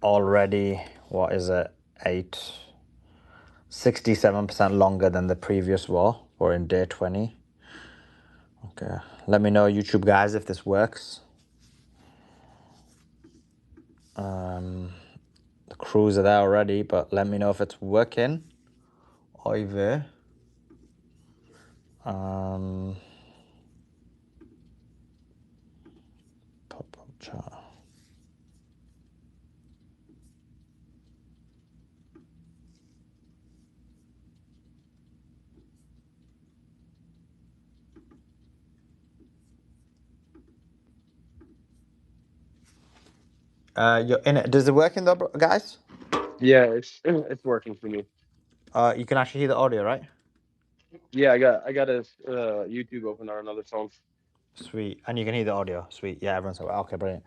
already, what is it, 67% longer than the previous war. We're in day 20. Okay, let me know, YouTube guys, if this works. The crews are there already, but let me know if it's working. Over. Pop-up chat. You're in it. Does it work in there, guys? Yeah, it's working for me. You can actually hear the audio, right? Yeah, I got a YouTube open on another phone. Sweet. And you can hear the audio. Sweet. Yeah, everyone's like, okay, brilliant.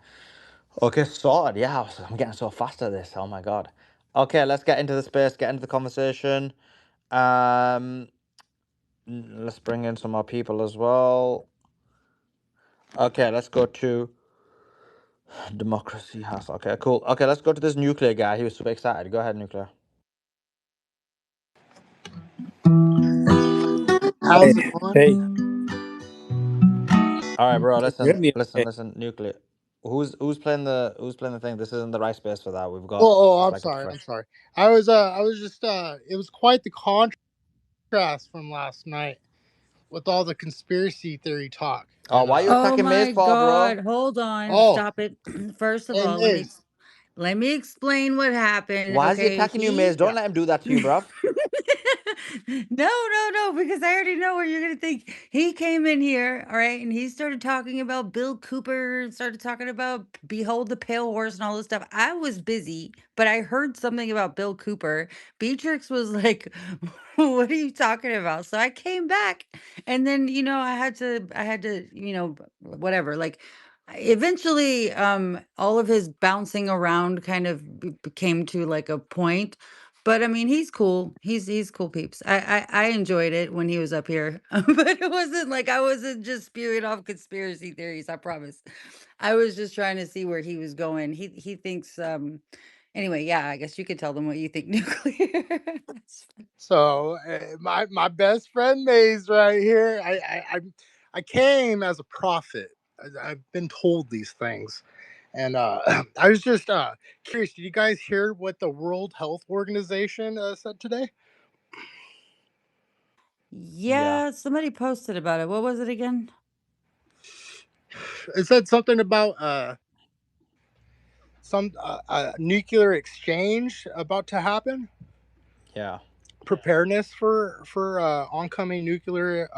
Okay, sorted. Yeah, I'm getting so fast at this. Oh my god. Okay, let's get into the space, get into the conversation. Let's bring in some more people as well. Okay, let's go to democracy house. Okay, cool. Okay, let's go to this nuclear guy. He was super excited. Go ahead, nuclear. How's it going? Hey, All right, bro. can you hear Listen, me? listen, Okay. listen. Nuclear. Who's playing the thing? This isn't the right space for that. We've got Oh, it's I'm like a sorry. I'm professional. sorry. I was just it was quite the contrast from last night with all the conspiracy theory talk. Oh, And why are you Oh attacking Maze my for, bro? God. Hold on. oh, Stop it. First of hey all, Maze. let me explain what happened. Why is he Okay. attacking you, Maze? Don't Yeah. let him do that to you, bruv. No, because I already know what you're gonna think. He came in here, all right, and he started talking about Bill Cooper and started talking about Behold the Pale Horse and all this stuff. I was busy, but I heard something about Bill Cooper. Beatrix was like, "What are you talking about?" So I came back, and then I had to, whatever. Like, eventually, all of his bouncing around kind of came to like a point, but I mean, he's cool. He's cool peeps. I enjoyed it when he was up here, but it wasn't like I wasn't just spewing off conspiracy theories. I promise. I was just trying to see where he was going. He thinks anyway. Yeah, I guess you could tell them what you think nuclear. So my best friend Maze right here. I came as a prophet. I've been told these things. And I was just curious. Did you guys hear what the World Health Organization said today? Yeah. Yeah, somebody posted about it. What was it again? It said something about some nuclear exchange about to happen. Yeah. Preparedness for oncoming nuclear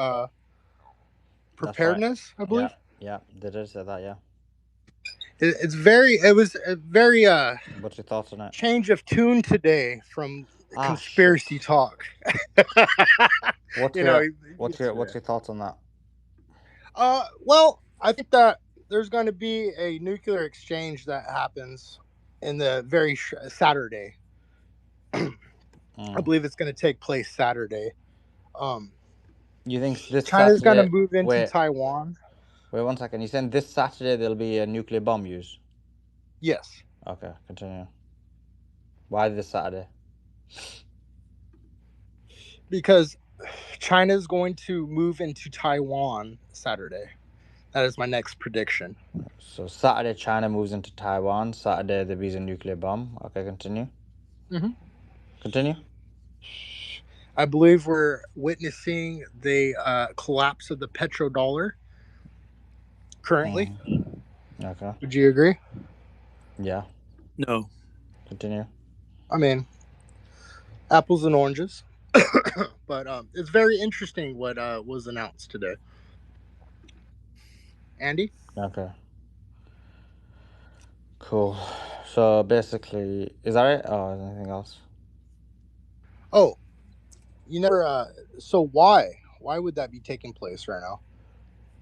That's right. preparedness, I Yeah. believe. Yeah. They did say that. Yeah. It was a very What's your thoughts on it? change of tune today from Ah, shit. conspiracy talk. What's you know, your you- what's your thoughts on that? well, I think that there's going to be a nuclear exchange that happens in the Saturday. I believe it's going to take place Saturday. Um, You think this China's going to Saturday? move into Wait, Taiwan. wait 1 second. You saying this Saturday there'll be a nuclear bomb used? Yes, Okay, continue. Why this Saturday? because China's going to move into Taiwan Saturday. That is my next prediction. So Saturday China moves into Taiwan. Saturday there be a nuclear bomb. Okay, continue. Mm-hmm. Continue. I believe we're witnessing the collapse of the petrodollar currently. Okay. Would you agree? Yeah. No. Continue. I mean, apples and oranges. But it's very interesting what was announced today. Andy? Okay. Cool. So basically, is that it? Oh, is there anything else? Oh, you never. So why? Why would that be taking place right now?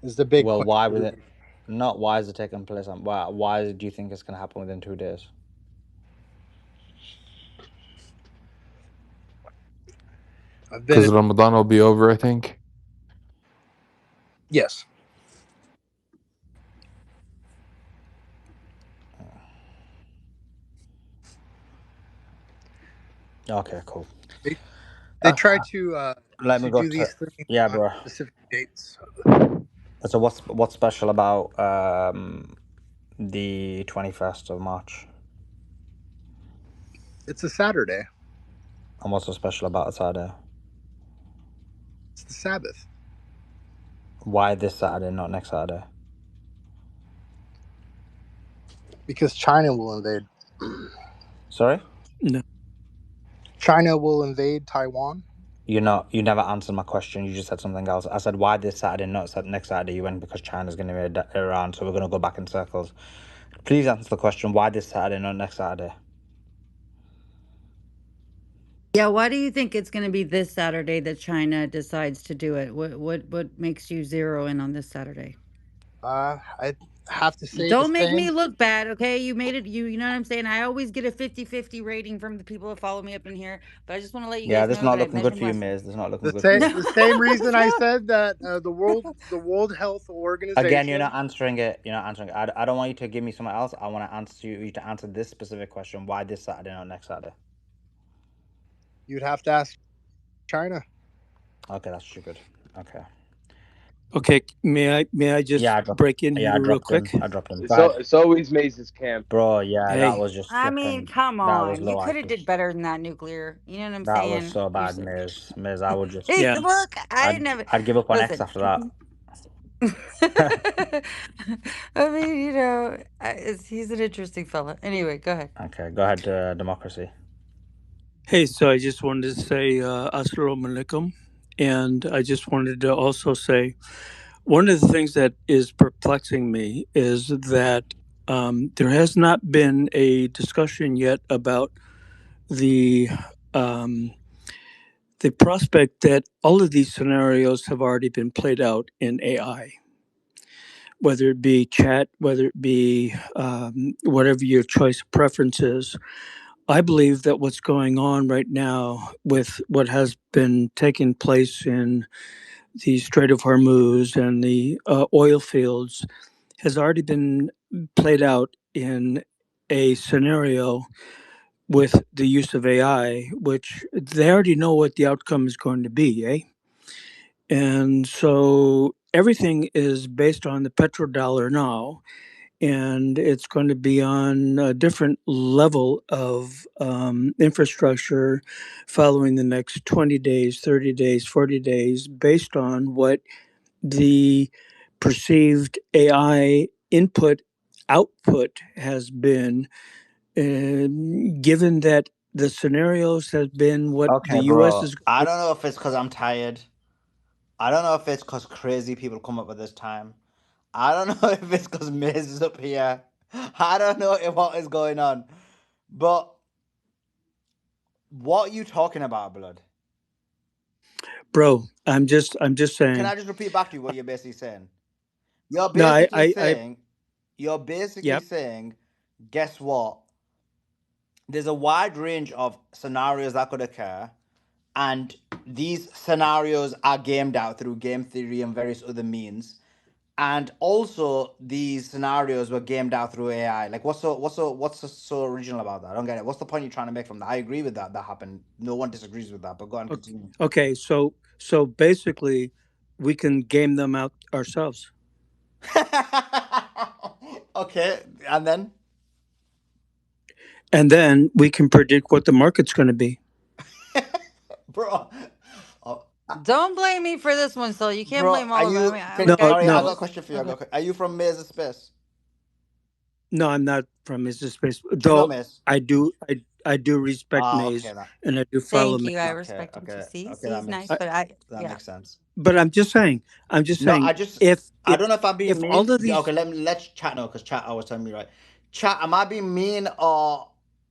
Is the big Well, why would question. it? Not why is it taking place? Why do you think it's gonna happen within 2 days? I've been. Because Ramadan will be over, I think. Yes. Okay, cool. They try to Let me go do to these things yeah, on bro. specific dates. So what's special about the 21st of March? It's a Saturday. And what's so special about a Saturday? It's the Sabbath. Why this Saturday, not next Saturday? Because China will invade. Sorry? No. China will invade Taiwan. You never answered my question. You just said something else. I said why this Saturday, not next Saturday. You went because China's going to invade Iran, so we're going to go back in circles. Please answer the question. Why this Saturday, not next Saturday? Yeah, why do you think it's going to be this Saturday that China decides to do it? What makes you zero in on this Saturday? I have to say the Don't make me same. look bad, okay? You made it, you know what I'm saying? I always get a 50-50 rating from the people that follow me up in here, but I just want to let you Yeah, guys this is know not that I looking good measured for you, myself. Miz. This is not looking The good for same you. the same reason I No. said that the World Health Again, you're Organization. not answering it. You're not answering it. I don't want you to give me something else. I want to answer you to answer this specific question. Why this Saturday, not next Saturday? You'd have to ask China. Okay, that's stupid. Okay. Okay, may I just Yeah, break in I here real dropped him. quick? I dropped him. Go So ahead. it's always Maze's camp. Bro, yeah, that Hey, was just I mean, flipping. come That was on. You low could have IQ. did better than that, nuclear. You know what I'm That was saying? so You're bad, so... Miz. Miz, I would just Hey, yeah. look, I I'd never I'd give up on X listen. after that. I mean, you know, he's an interesting fella. Anyway, go ahead. Okay, go ahead, democracy. Hey, so I just wanted to say assalamu alaikum, and I just wanted to also say one of the things that is perplexing me is that there has not been a discussion yet about the um, the prospect that all of these scenarios have already been played out in AI, whether it be chat, whether it be whatever your choice of preference is. I believe that what's going on right now with what has been taking place in the Strait of Hormuz and the oil fields has already been played out in a scenario with the use of AI, which they already know what the outcome is going to be, eh? And so everything is based on the petrodollar now, and it's going to be on a different level of infrastructure following the next 20 days, 30 days, 40 days, based on what the perceived AI input output has been, given that the scenarios have been what the Okay, US bro. is I going don't know if it's because I'm tired. I don't know if it's because crazy people come up at this time. I don't know if it's because Miz is up here. I don't know what is going on. But what are you talking about, blood? bro, I'm just Can saying. I just repeat back to you what you're basically saying? You're No, basically I saying, you're basically yep. saying, guess what? There's a wide range of scenarios that could occur, and these scenarios are gamed out through game theory and various other means. And also, these scenarios were gamed out through AI. Like, what's so original about that? I don't get it. What's the point you're trying to make from that? I agree with that. That happened. No one disagrees with that. But go on, Okay, continue. okay, so basically, we can game them out ourselves, Okay, and then, and then we can predict what the market's going to be. bro, oh, Don't blame me for this one, so you can't bro, blame are all of them. I you? mean, Can No, look, I Ari, I no, got a was question for you. okay. Are you from Maze Space? no. I'm not from Mrs. Space, Do you know though. Maze? I do respect Ah, okay, Maze, and I do follow Thank Maze. you. I okay, respect him too. okay, See, okay. he's nice, I, but I, That yeah. makes sense. but I'm just saying. No, I just, If I don't know if I'm being if all mean. of these Okay, let's chat now because chat always tell me right. Chat, am I being mean or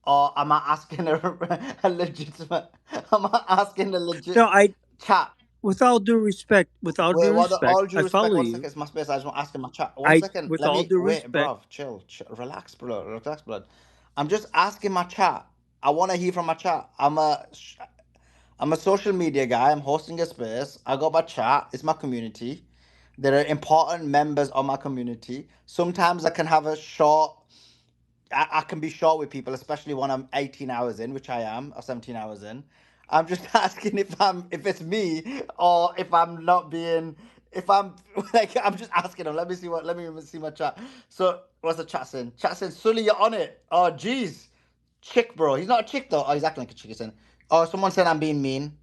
am I asking a legitimate? Am I asking a legit no, I chat? with all due Wait, what? respect, All due I respect. follow 1 second, you. it's my space. I just want to ask in my chat. One I second. with Let all me due wait, respect. bro. Chill, relax, bro. Relax, blood. I'm just asking my chat. I want to hear from my chat. I'm a social media guy. I'm hosting a space. I got my chat. It's my community. There are important members of my community. Sometimes I can have a short I can be short with people, especially when I'm 18 hours in, which I am, or 17 hours in. I'm just asking if it's me or if I'm not being if I'm like I'm just asking them. Let me see my chat. So what's the chat saying? Chat saying Sully, you're on it. Oh jeez. Chick bro. He's not a chick though. Oh, he's acting like a chick. He's saying, oh, someone said I'm being mean.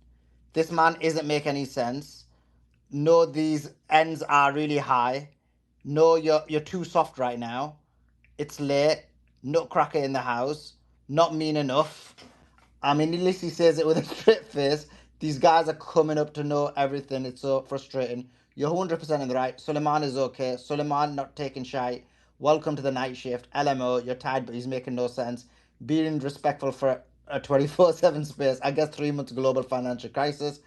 This man isn't make any sense. No, these ends are really high. No, you're too soft right now. It's late. Nutcracker in the house. Not mean enough. I mean, at least he says it with a straight face. These guys are coming up to know everything. It's so frustrating. You're 100% in the right. Suleiman is okay. Suleiman not taking shite. Welcome to the night shift. LMO, you're tired, but he's making no sense. Being respectful for a 24/7 space. I guess 3 months global financial crisis.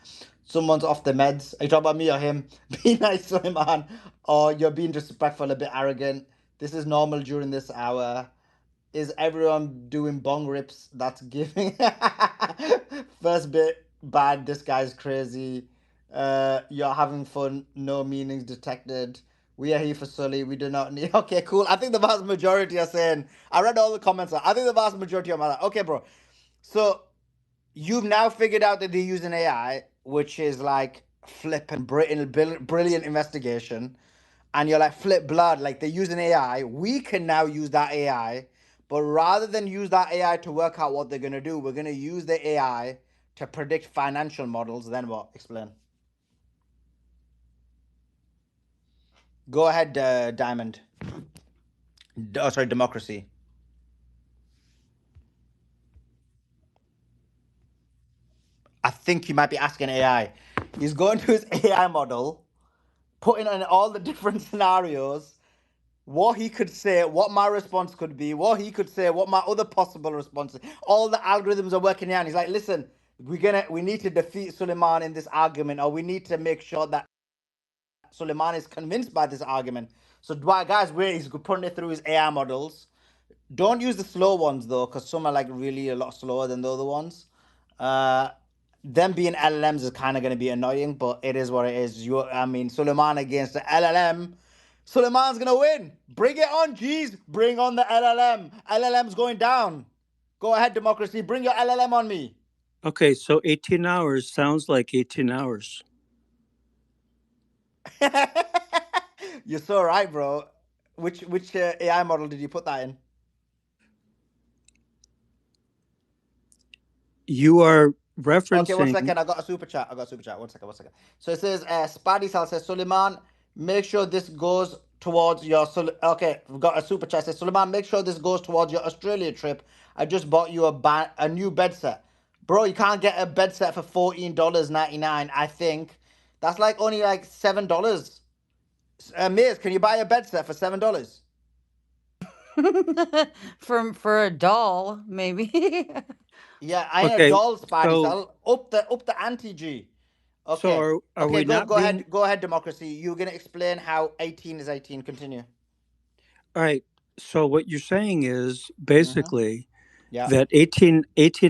Someone's off the meds. Are you talking about me or him? Be nice, Suleiman. Or you're being disrespectful, a bit arrogant. This is normal during this hour. Is everyone doing bong rips? That's giving. First bit bad. This guy's crazy. You're having fun. No meanings detected. We are here for Sully. We do not need. Okay, cool. I think the vast majority are saying. I read all the comments. I think the vast majority are like, okay, bro. So you've now figured out that they're using AI, which is like flipping brilliant investigation, and you're like flip blood, like they're using AI. We can now use that AI, but rather than use that AI to work out what they're gonna do, we're gonna use the AI to predict financial models. Then what? Explain. Go ahead, Diamond. Oh, sorry, Democracy. I think you might be asking AI. He's going to his AI model, putting in all the different scenarios, what he could say, what my response could be, what he could say, what my other possible responses. All the algorithms are working out. And he's like, listen, we need to defeat Suleiman in this argument, or we need to make sure that Suleiman is convinced by this argument. So guys, wait, he's putting it through his AI models. Don't use the slow ones though, because some are like really a lot slower than the other ones. Uh, them being LLMs is kind of going to be annoying, but it is what it is. I mean, Suleiman against the LLM. Suleiman's going to win. Bring it on, G's. Bring on the LLM. LLM's going down. Go ahead, Democracy. Bring your LLM on me. Okay, so 18 hours sounds like 18 hours. You're so right, bro. Which AI model did you put that in? You are Okay, one referencing. second. I got a super chat. One second. So it says, Spidey Sal says, Suleiman, make sure this goes towards your. Okay, we've got a super chat. It says, Suleiman, make sure this goes towards your Australia trip. I just bought you a new bed set. Bro, you can't get a bed set for $14.99, I think. That's like only like $7. Miz, can you buy a bed set for $7? For a doll, maybe. Yeah, I ain't a Okay, doll, Spidey so Sal. Up the ante G. so Okay. are Okay, we go not go being ahead. Go ahead, Democracy. You're gonna explain how 18 is 18. Continue. all right? So what you're saying is Mm-hmm. basically Yeah. that 18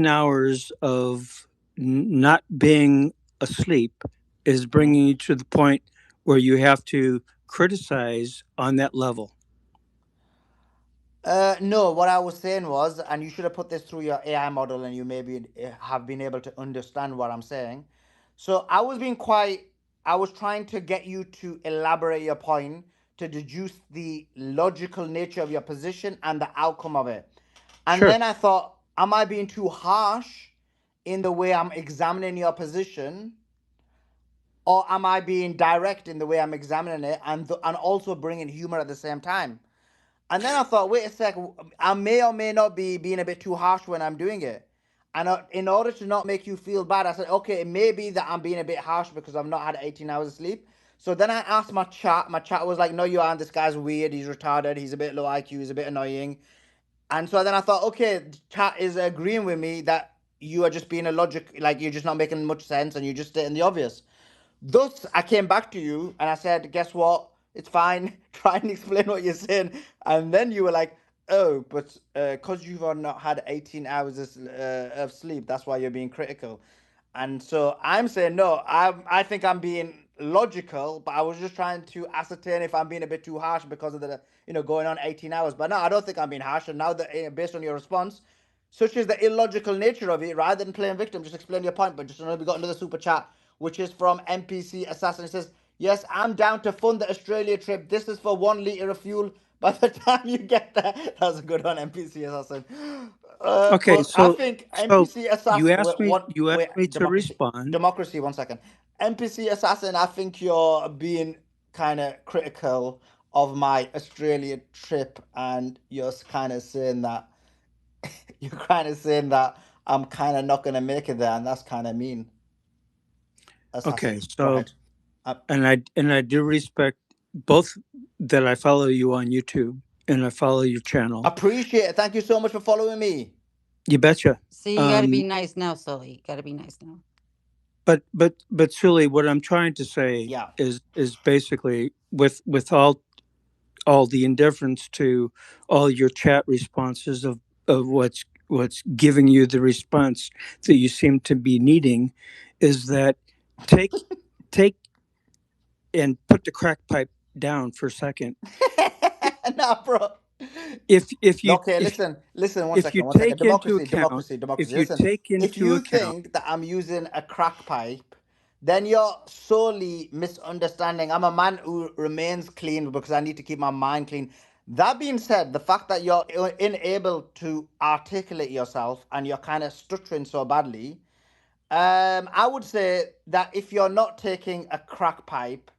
hours of not being asleep is Mm-hmm. bringing you to the point where you have to criticize on that level. No, what I was saying was, and you should have put this through your AI model, and you maybe have been able to understand what I'm saying. So I was trying to get you to elaborate your point to deduce the logical nature of your position and the outcome of it. And Sure. then I thought, am I being too harsh in the way I'm examining your position? Or am I being direct in the way I'm examining it and also bringing humor at the same time? And then I thought, wait a sec, I may or may not be being a bit too harsh when I'm doing it. And in order to not make you feel bad, I said, okay, it may be that I'm being a bit harsh because I've not had 18 hours of sleep. So then I asked my chat. My chat was like, no, you aren't. This guy's weird. He's retarded. He's a bit low IQ. He's a bit annoying. And so then I thought, okay, chat is agreeing with me that you are just being a logic, like you're just not making much sense and you're just stating the obvious. Thus, I came back to you and I said, guess what? It's fine. Try and explain what you're saying. And then you were like, oh, but because you've not had 18 hours of sleep, that's why you're being critical. And so I'm saying, no, I think I'm being logical, but I was just trying to ascertain if I'm being a bit too harsh because of the going on 18 hours. But no, I don't think I'm being harsh. And now that based on your response, such is the illogical nature of it, rather than playing victim, just explain your point. But just another, we got another super chat, which is from NPC Assassin. It says, yes, I'm down to fund the Australia trip. This is for 1 liter of fuel. By the time you get there, that's a good one, NPC Assassin. Okay, But I so think so NPC Assassin. Wait, you asked wait, me to democracy, respond. democracy. 1 second, NPC Assassin. I think you're being kind of critical of my Australia trip, and you're kind of saying that you're kind of saying that I'm kind of not gonna make it there, and that's kind of mean. Okay, Assassin, go so ahead. and I do respect both that I follow you on YouTube and I follow your channel. Appreciate it. Thank you so much for following me. You betcha. See, you got to be Um, nice now, Sully. You got to be nice now. but Sully, what I'm trying to say Yeah. is basically with all the indifference to all your chat responses of what's giving you the response that you seem to be needing, is that take and put the crack pipe down for a second. Nah, bro. If you Okay, listen, if you one second. take into Democracy, account democracy, democracy. if you Listen, take if into you account think that I'm using a crack pipe, then you're solely misunderstanding. I'm a man who remains clean because I need to keep my mind clean. That being said, the fact that you're unable to articulate yourself and you're kind of stuttering so badly, I would say that if you're not taking a crack pipe,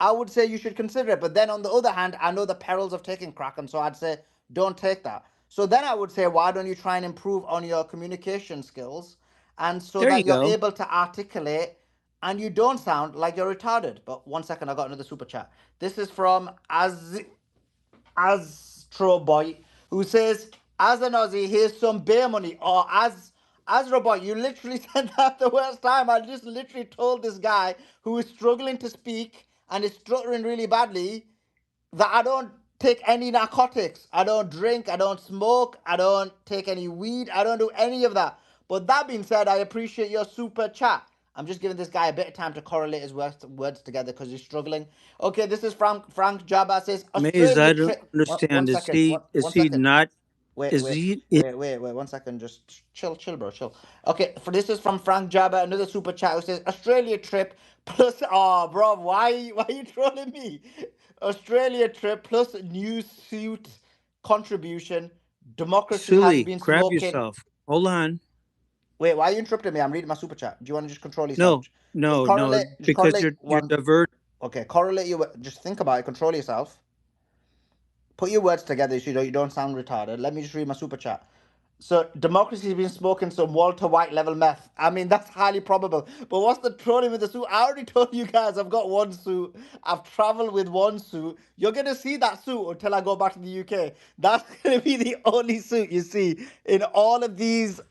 I would say you should consider it. But then on the other hand, I know the perils of taking crack, and so I'd say don't take that. So then I would say, why don't you try and improve on your communication skills, and so there you that you're go. able to articulate and you don't sound like you're retarded. But 1 second, I got another super chat. This is from Astro Boy, who says, as an Aussie, here's some beer money. Or as Boy, you literally said that the worst time. I just literally told this guy who is struggling to speak and is stuttering really badly that I don't take any narcotics. I don't drink. I don't smoke. I don't take any weed. I don't do any of that. But that being said, I appreciate your super chat. I'm just giving this guy a bit of time to correlate his words together because he's struggling. Okay, this is Frank Jabba says Maze, Australia I don't trip. One understand. Is second. he One, is one he second. not Wait, is wait, he wait, wait, wait. 1 second. Just chill, bro, chill. Okay, for this is from Frank Jabba, another super chat who says Australia trip plus. Oh, bro, why are you trolling me? Australia trip plus new suit contribution. Democracy has silly? been Grab smoking. yourself. Hold on. Wait, why are you interrupting me? I'm reading my super chat. Do you want to just control yourself? No, Just no, no, correlate. Just because correlate you're one. divert. Okay, correlate you. Just think about it. Control yourself. Put your words together so you don't sound retarded. Let me just read my super chat. So democracy has been smoking some Walter White level meth. I mean, that's highly probable. But what's the trolling with the suit? I already told you guys I've got one suit. I've traveled with one suit. You're gonna see that suit until I go back to the UK. That's gonna be the only suit you see in all of these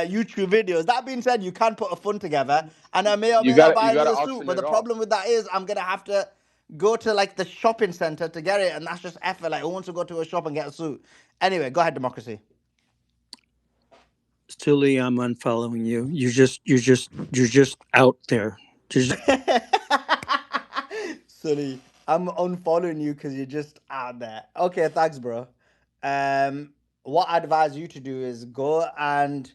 YouTube videos. That being said, you can put a fund together, and I may or may not buy You gotta another suit. auction But it the off. problem with that is I'm gonna have to go to like the shopping center to get it, and that's just effort. Like, who wants to go to a shop and get a suit? Anyway, go ahead, democracy. Silly, I'm unfollowing you. You're just out there. Silly. I'm unfollowing you because you're just out there. Okay, thanks, bro. Um, what I advise you to do is go and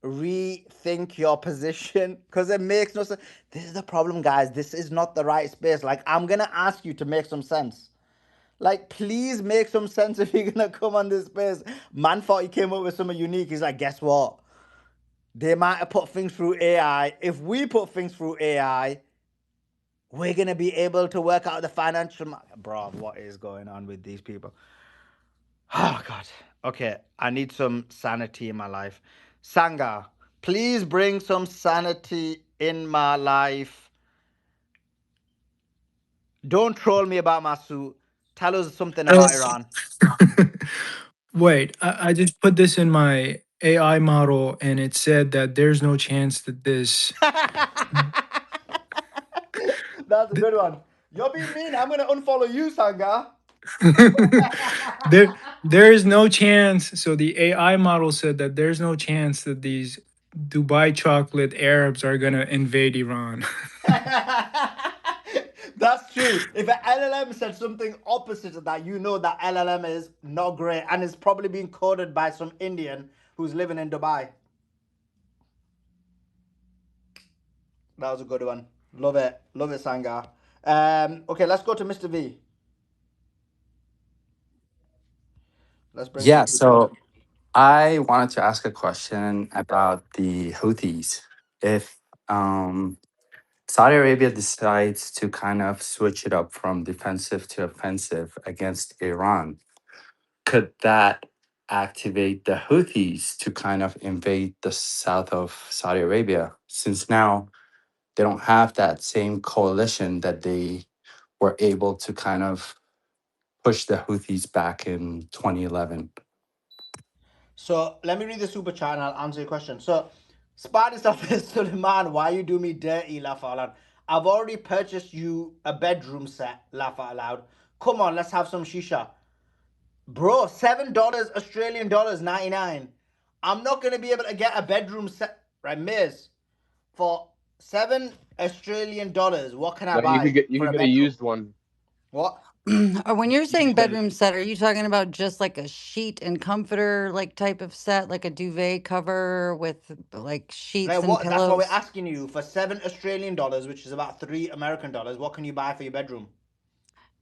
rethink your position because it makes no sense. This is the problem, guys. This is not the right space. Like, I'm gonna ask you to make some sense. Like, please make some sense if you're gonna come on this space. Man thought he came up with something unique. He's like, guess what? They might have put things through AI. If we put things through AI, we're gonna be able to work out the financial. Bro, what is going on with these people? Oh God. Okay, I need some sanity in my life. Sangha, please bring some sanity in my life. Don't troll me about my suit. Tell us something Uh, about Iran. Wait, I just put this in my AI model and it said that there's no chance that this That's a good one. You're being mean. I'm gonna unfollow you, Sangha. there is no chance. So the AI model said that there's no chance that these Dubai chocolate Arabs are gonna invade Iran. That's true. If an LLM said something opposite of that, you know that LLM is not great and is probably being coded by some Indian who's living in Dubai. That was a good one. Love it. Love it, Sanga. Okay, let's go to Mr. V. Let's bring some Yeah, people in. so I wanted to ask a question about the Houthis. If Saudi Arabia decides to kind of switch it up from defensive to offensive against Iran, could that activate the Houthis to kind of invade the south of Saudi Arabia? Since now they don't have that same coalition that they were able to kind of push the Houthis back in 2011. So let me read the super chat and I'll answer your question. So, Spidey says, Suleiman, why you do me dirty, laugh out loud? I've already purchased you a bedroom set, laugh out loud. Come on, let's have some shisha. Bro, $7 Australian dollars 99. I'm not gonna be able to get a bedroom set, right, Miz? For $7 Australian, what can I No, buy you for could a get a bedroom? used one. What? When you're You could saying get a, bedroom set, are you talking about just like a sheet and comforter like type of set, like a duvet cover with like sheets Like and what? That's what we're pillows? asking you. For $7 Australian, which is about $3 American, what can you buy for your bedroom?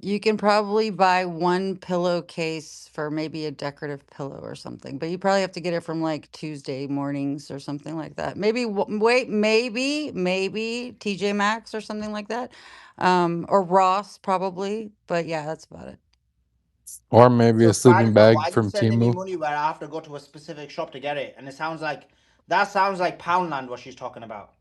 You can probably buy one pillowcase for maybe a decorative pillow or something, but you probably have to get it from like Tuesday mornings or something like that. Maybe wait, maybe TJ Maxx or something like that, or Ross probably. But yeah, that's about it. Or maybe So a sleeping Spidey, so why bag are you from sending me Timu. money where I have to go to a specific shop to get it? And it sounds like that sounds like Poundland what she's talking about.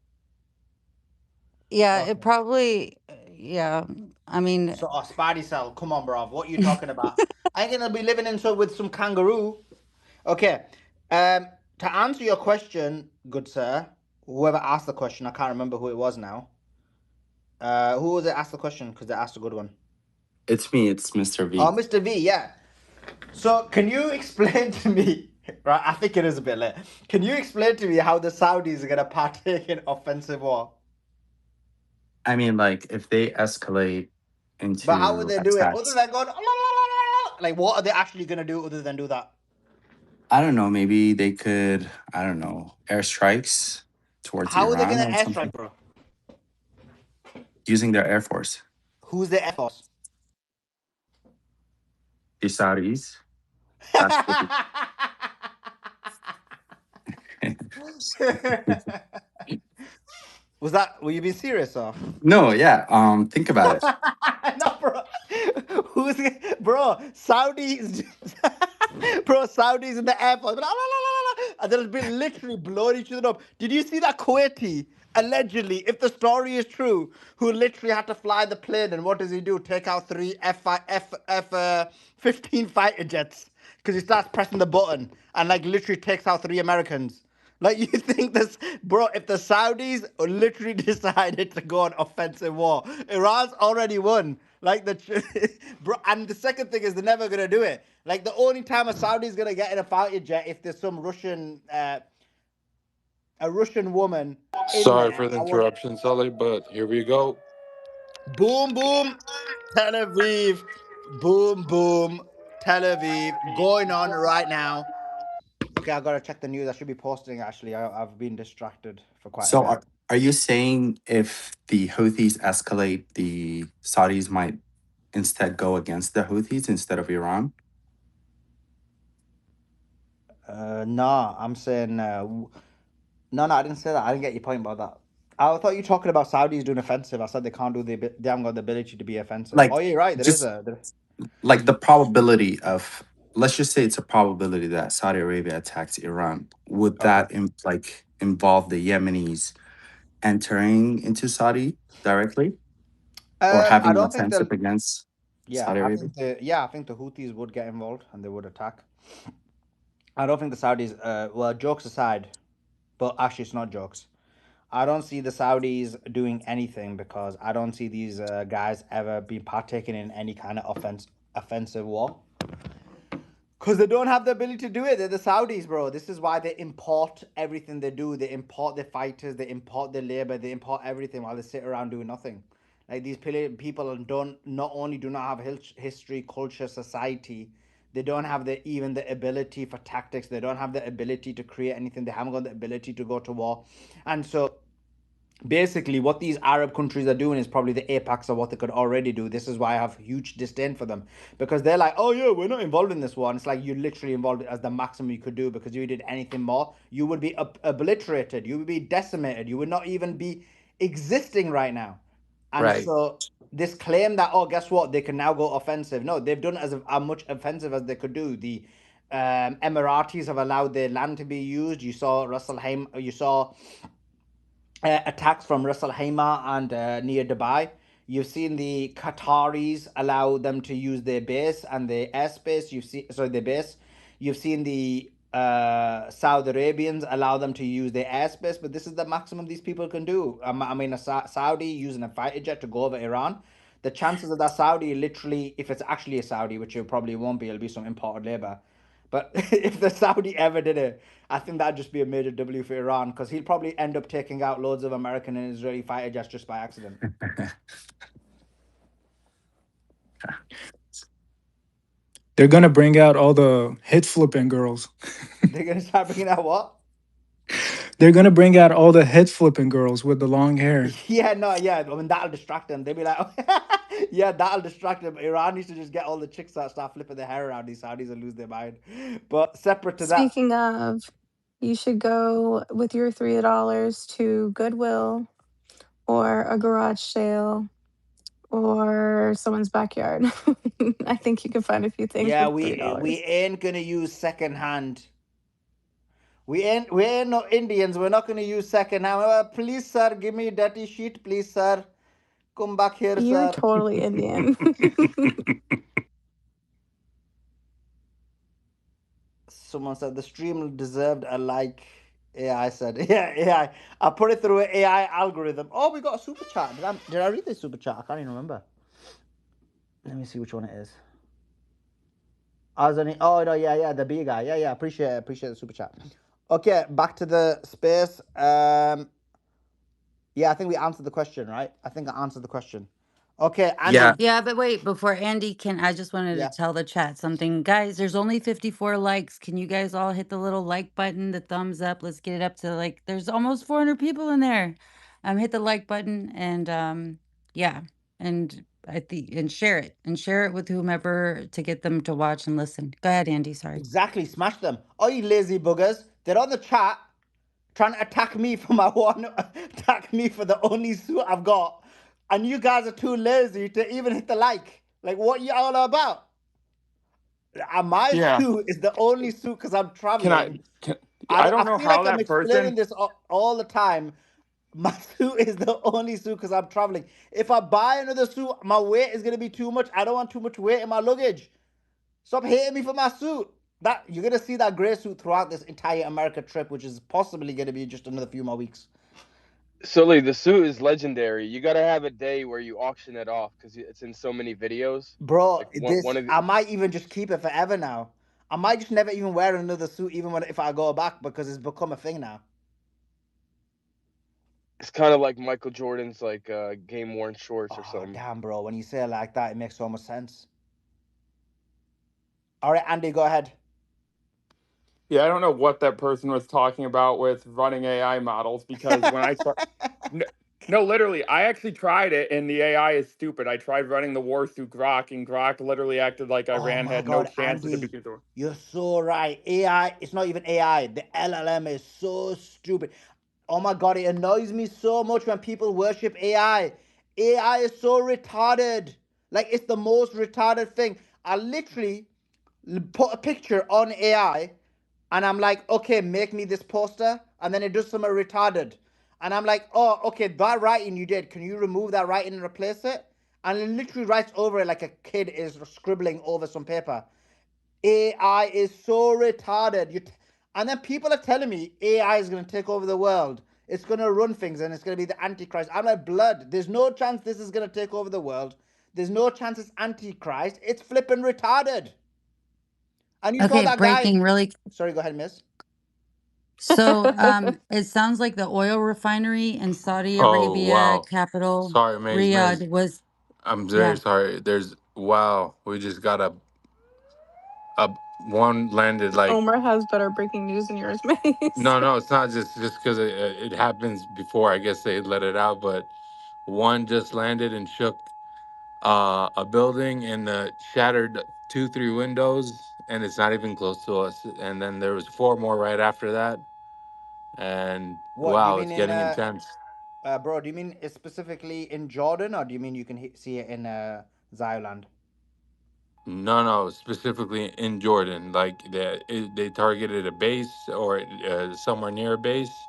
Yeah, it Okay. probably. Yeah, I mean, So Spidey cell, come on, bro. What are you talking about? I ain't gonna be living in so with some kangaroo. Okay. To answer your question, good sir, whoever asked the question, I can't remember who it was now. Who was it asked the question? Because they asked a good one. It's me, it's Mr. Oh, V. Mr. V, yeah. So can you explain to me, right? I think it is a bit late. Can you explain to me how the Saudis are gonna partake in offensive war? I mean, like, if they escalate But how would into they do it? Other attacks, than going, like, what are they actually gonna do other than do that? I don't know, maybe they could, I don't know, airstrikes towards How are they Iran gonna or something airstrike, bro? using their air force. Who's the Air Force? The Saudis, that's what Was that? Were you being serious, or? No, yeah, think about it. No, bro. Who's bro? Saudis, bro. Saudis in the airport, and they'll be literally blowing each other up. Did you see that Kuwaiti? Allegedly, if the story is true, who literally had to fly the plane, and what does he do? Take out three F-15 fighter jets because he starts pressing the button and like literally takes out three Americans. Like you think this, bro? If the Saudis literally decided to go on offensive war, Iran's already won. Like bro, and the second thing is they're never gonna do it. Like the only time a Saudi's gonna get in a fighter jet if there's some a Russian woman in Sorry there. for the I want interruption, Sully, but here we go. boom, boom, Tel Aviv, boom, boom, Tel Aviv, going on right now. Okay, I gotta check the news. I should be posting actually. I've been distracted for quite a So bit. are you saying if the Houthis escalate, the Saudis might instead go against the Houthis instead of Iran? Nah, I'm saying no, no. I didn't say that. I didn't get your point about that. I thought you were talking about Saudis doing offensive. I said they can't do they haven't got the ability to be offensive. Oh, Like, you're right. There is just a. like the probability of, let's just say it's a probability that Saudi Arabia attacks Iran. Would Okay. that involve the Yemenis entering into Saudi directly or I having an don't think offensive they'll. against Yeah, Saudi I Arabia? think the yeah, I think the Houthis would get involved and they would attack. I don't think the Saudis. Well, jokes aside, but actually, it's not jokes. I don't see the Saudis doing anything because I don't see these guys ever being partaking in any kind of offensive war. Because they don't have the ability to do it. They're the Saudis, bro. This is why they import everything they do. They import their fighters, they import their labor, they import everything while they sit around doing nothing. Like these people don't not only do not have history, culture, society, they don't have the even the ability for tactics. They don't have the ability to create anything. They haven't got the ability to go to war, and so basically what these Arab countries are doing is probably the apex of what they could already do. This is why I have huge disdain for them, because they're like, oh yeah, we're not involved in this war. And it's like you're literally involved as the maximum you could do, because if you did anything more, you would be obliterated, you would be decimated, you would not even be existing right now. And Right. so this claim that, oh, guess what, they can now go offensive, no, they've done as much offensive as they could do. The Emiratis have allowed their land to be used. You saw Russell Haim, you saw attacks from Ras Al Khaimah and near Dubai. You've seen the Qataris allow them to use their base and their airspace. You've seen, sorry, their base. You've seen the Saudi Arabians allow them to use their airspace, but this is the maximum these people can do. I mean, a Saudi using a fighter jet to go over Iran. The chances of that Saudi literally, if it's actually a Saudi, which it probably won't be, it'll be some imported labor. But if the Saudi ever did it, I think that'd just be a major W for Iran, because he'll probably end up taking out loads of American and Israeli fighter jets just by accident. They're gonna bring out all the hit flipping girls. They're gonna start bringing out what? They're gonna bring out all the head flipping girls with the long hair. Yeah, no, yeah. I mean, that'll distract them. They'll be like, yeah, that'll distract them. Iran needs to just get all the chicks that start flipping their hair around. These Saudis will lose their mind. But separate to that, Speaking of, you should go with your $3 to Goodwill or a garage sale or someone's backyard. I think you can find a few things yeah, for we $3. ain't gonna use second hand. We ain't no Indians. We're not gonna use second hand. Please, sir, give me a dirty sheet, please, sir. Come back here, You're sir. totally Indian. Someone said the stream deserved a like. AI said, yeah, AI. I put it through an AI algorithm. Oh, we got a super chat. Did I read the super chat? I can't even remember. Let me see which one it is. Azani. Oh no, yeah, yeah, the B guy. Yeah, yeah. Appreciate the super chat. Okay, back to the space. Yeah, I think we answered the question, right? I think I answered the question. Okay, Yeah. Andy. Yeah, but wait, before Andy can, I just wanted to Yeah. tell the chat something. Guys, there's only 54 likes. Can you guys all hit the little like button, the thumbs up? Let's get it up to like, there's almost 400 people in there. Hit the like button and yeah, and I think and share it with whomever to get them to watch and listen. Go ahead, Andy. Sorry. Exactly. Smash them. Oh, you lazy buggers. They're on the chat trying to attack me for my one, attack me for the only suit I've got. And you guys are too lazy to even hit the like. Like, what you all about? My Yeah. suit is the only suit because I'm Can I? traveling. Can, I, I don't, I don't know feel how like I'm that person. explaining this all the time. My suit is the only suit because I'm traveling. If I buy another suit, my weight is going to be too much. I don't want too much weight in my luggage. Stop hating me for my suit. That you're gonna see that grey suit throughout this entire America trip, which is possibly gonna be just another few more weeks. Sully, the suit is legendary. You got to have a day where you auction it off because it's in so many videos. Bro, Like this one of the, I might even just keep it forever now. I might just never even wear another suit, even when if I go back, because it's become a thing now. it's kind of like Michael Jordan's like game worn shorts or Oh something. damn, bro! When you say it like that, it makes so much sense. All right, Andy, go ahead. Yeah, I don't know what that person was talking about with running AI models because when I start, no, no, literally, I actually tried it and the AI is stupid. I tried running the war through Grok and Grok literally acted like Oh Iran my had no God, chance at the Andy, beginning. you're so right. AI, it's not even AI. The LLM is so stupid. Oh my God, it annoys me so much when people worship AI. AI is so retarded. Like, it's the most retarded thing. I literally put a picture on AI and I'm like, okay, make me this poster. And then it does something retarded. And I'm like, oh, okay, that writing you did, can you remove that writing and replace it? And it literally writes over it like a kid is scribbling over some paper. AI is so retarded. And then people are telling me AI is going to take over the world. It's going to run things and it's going to be the Antichrist. I'm like, blood, there's no chance this is going to take over the world. There's no chance it's Antichrist. It's flipping retarded. And you saw Okay, that guy. breaking really Sorry, go ahead, miss. So, it sounds like the oil refinery in Saudi Oh Arabia wow. capital, Sorry, Maze. Riyadh, was I'm very yeah. sorry. There's wow. We just got a one landed like Omar has better breaking news than yours, Mace. no, it's not just because it happens before. I guess they let it out, but one just landed and shook a building and shattered 2 3 windows, and it's not even close to us. And then there was 4 more right after that, and What do you wow, mean it's in getting intense. bro? Do you mean it's specifically in Jordan, or do you mean you can see it in Zioland? No, specifically in Jordan. Like they targeted a base or somewhere near a base,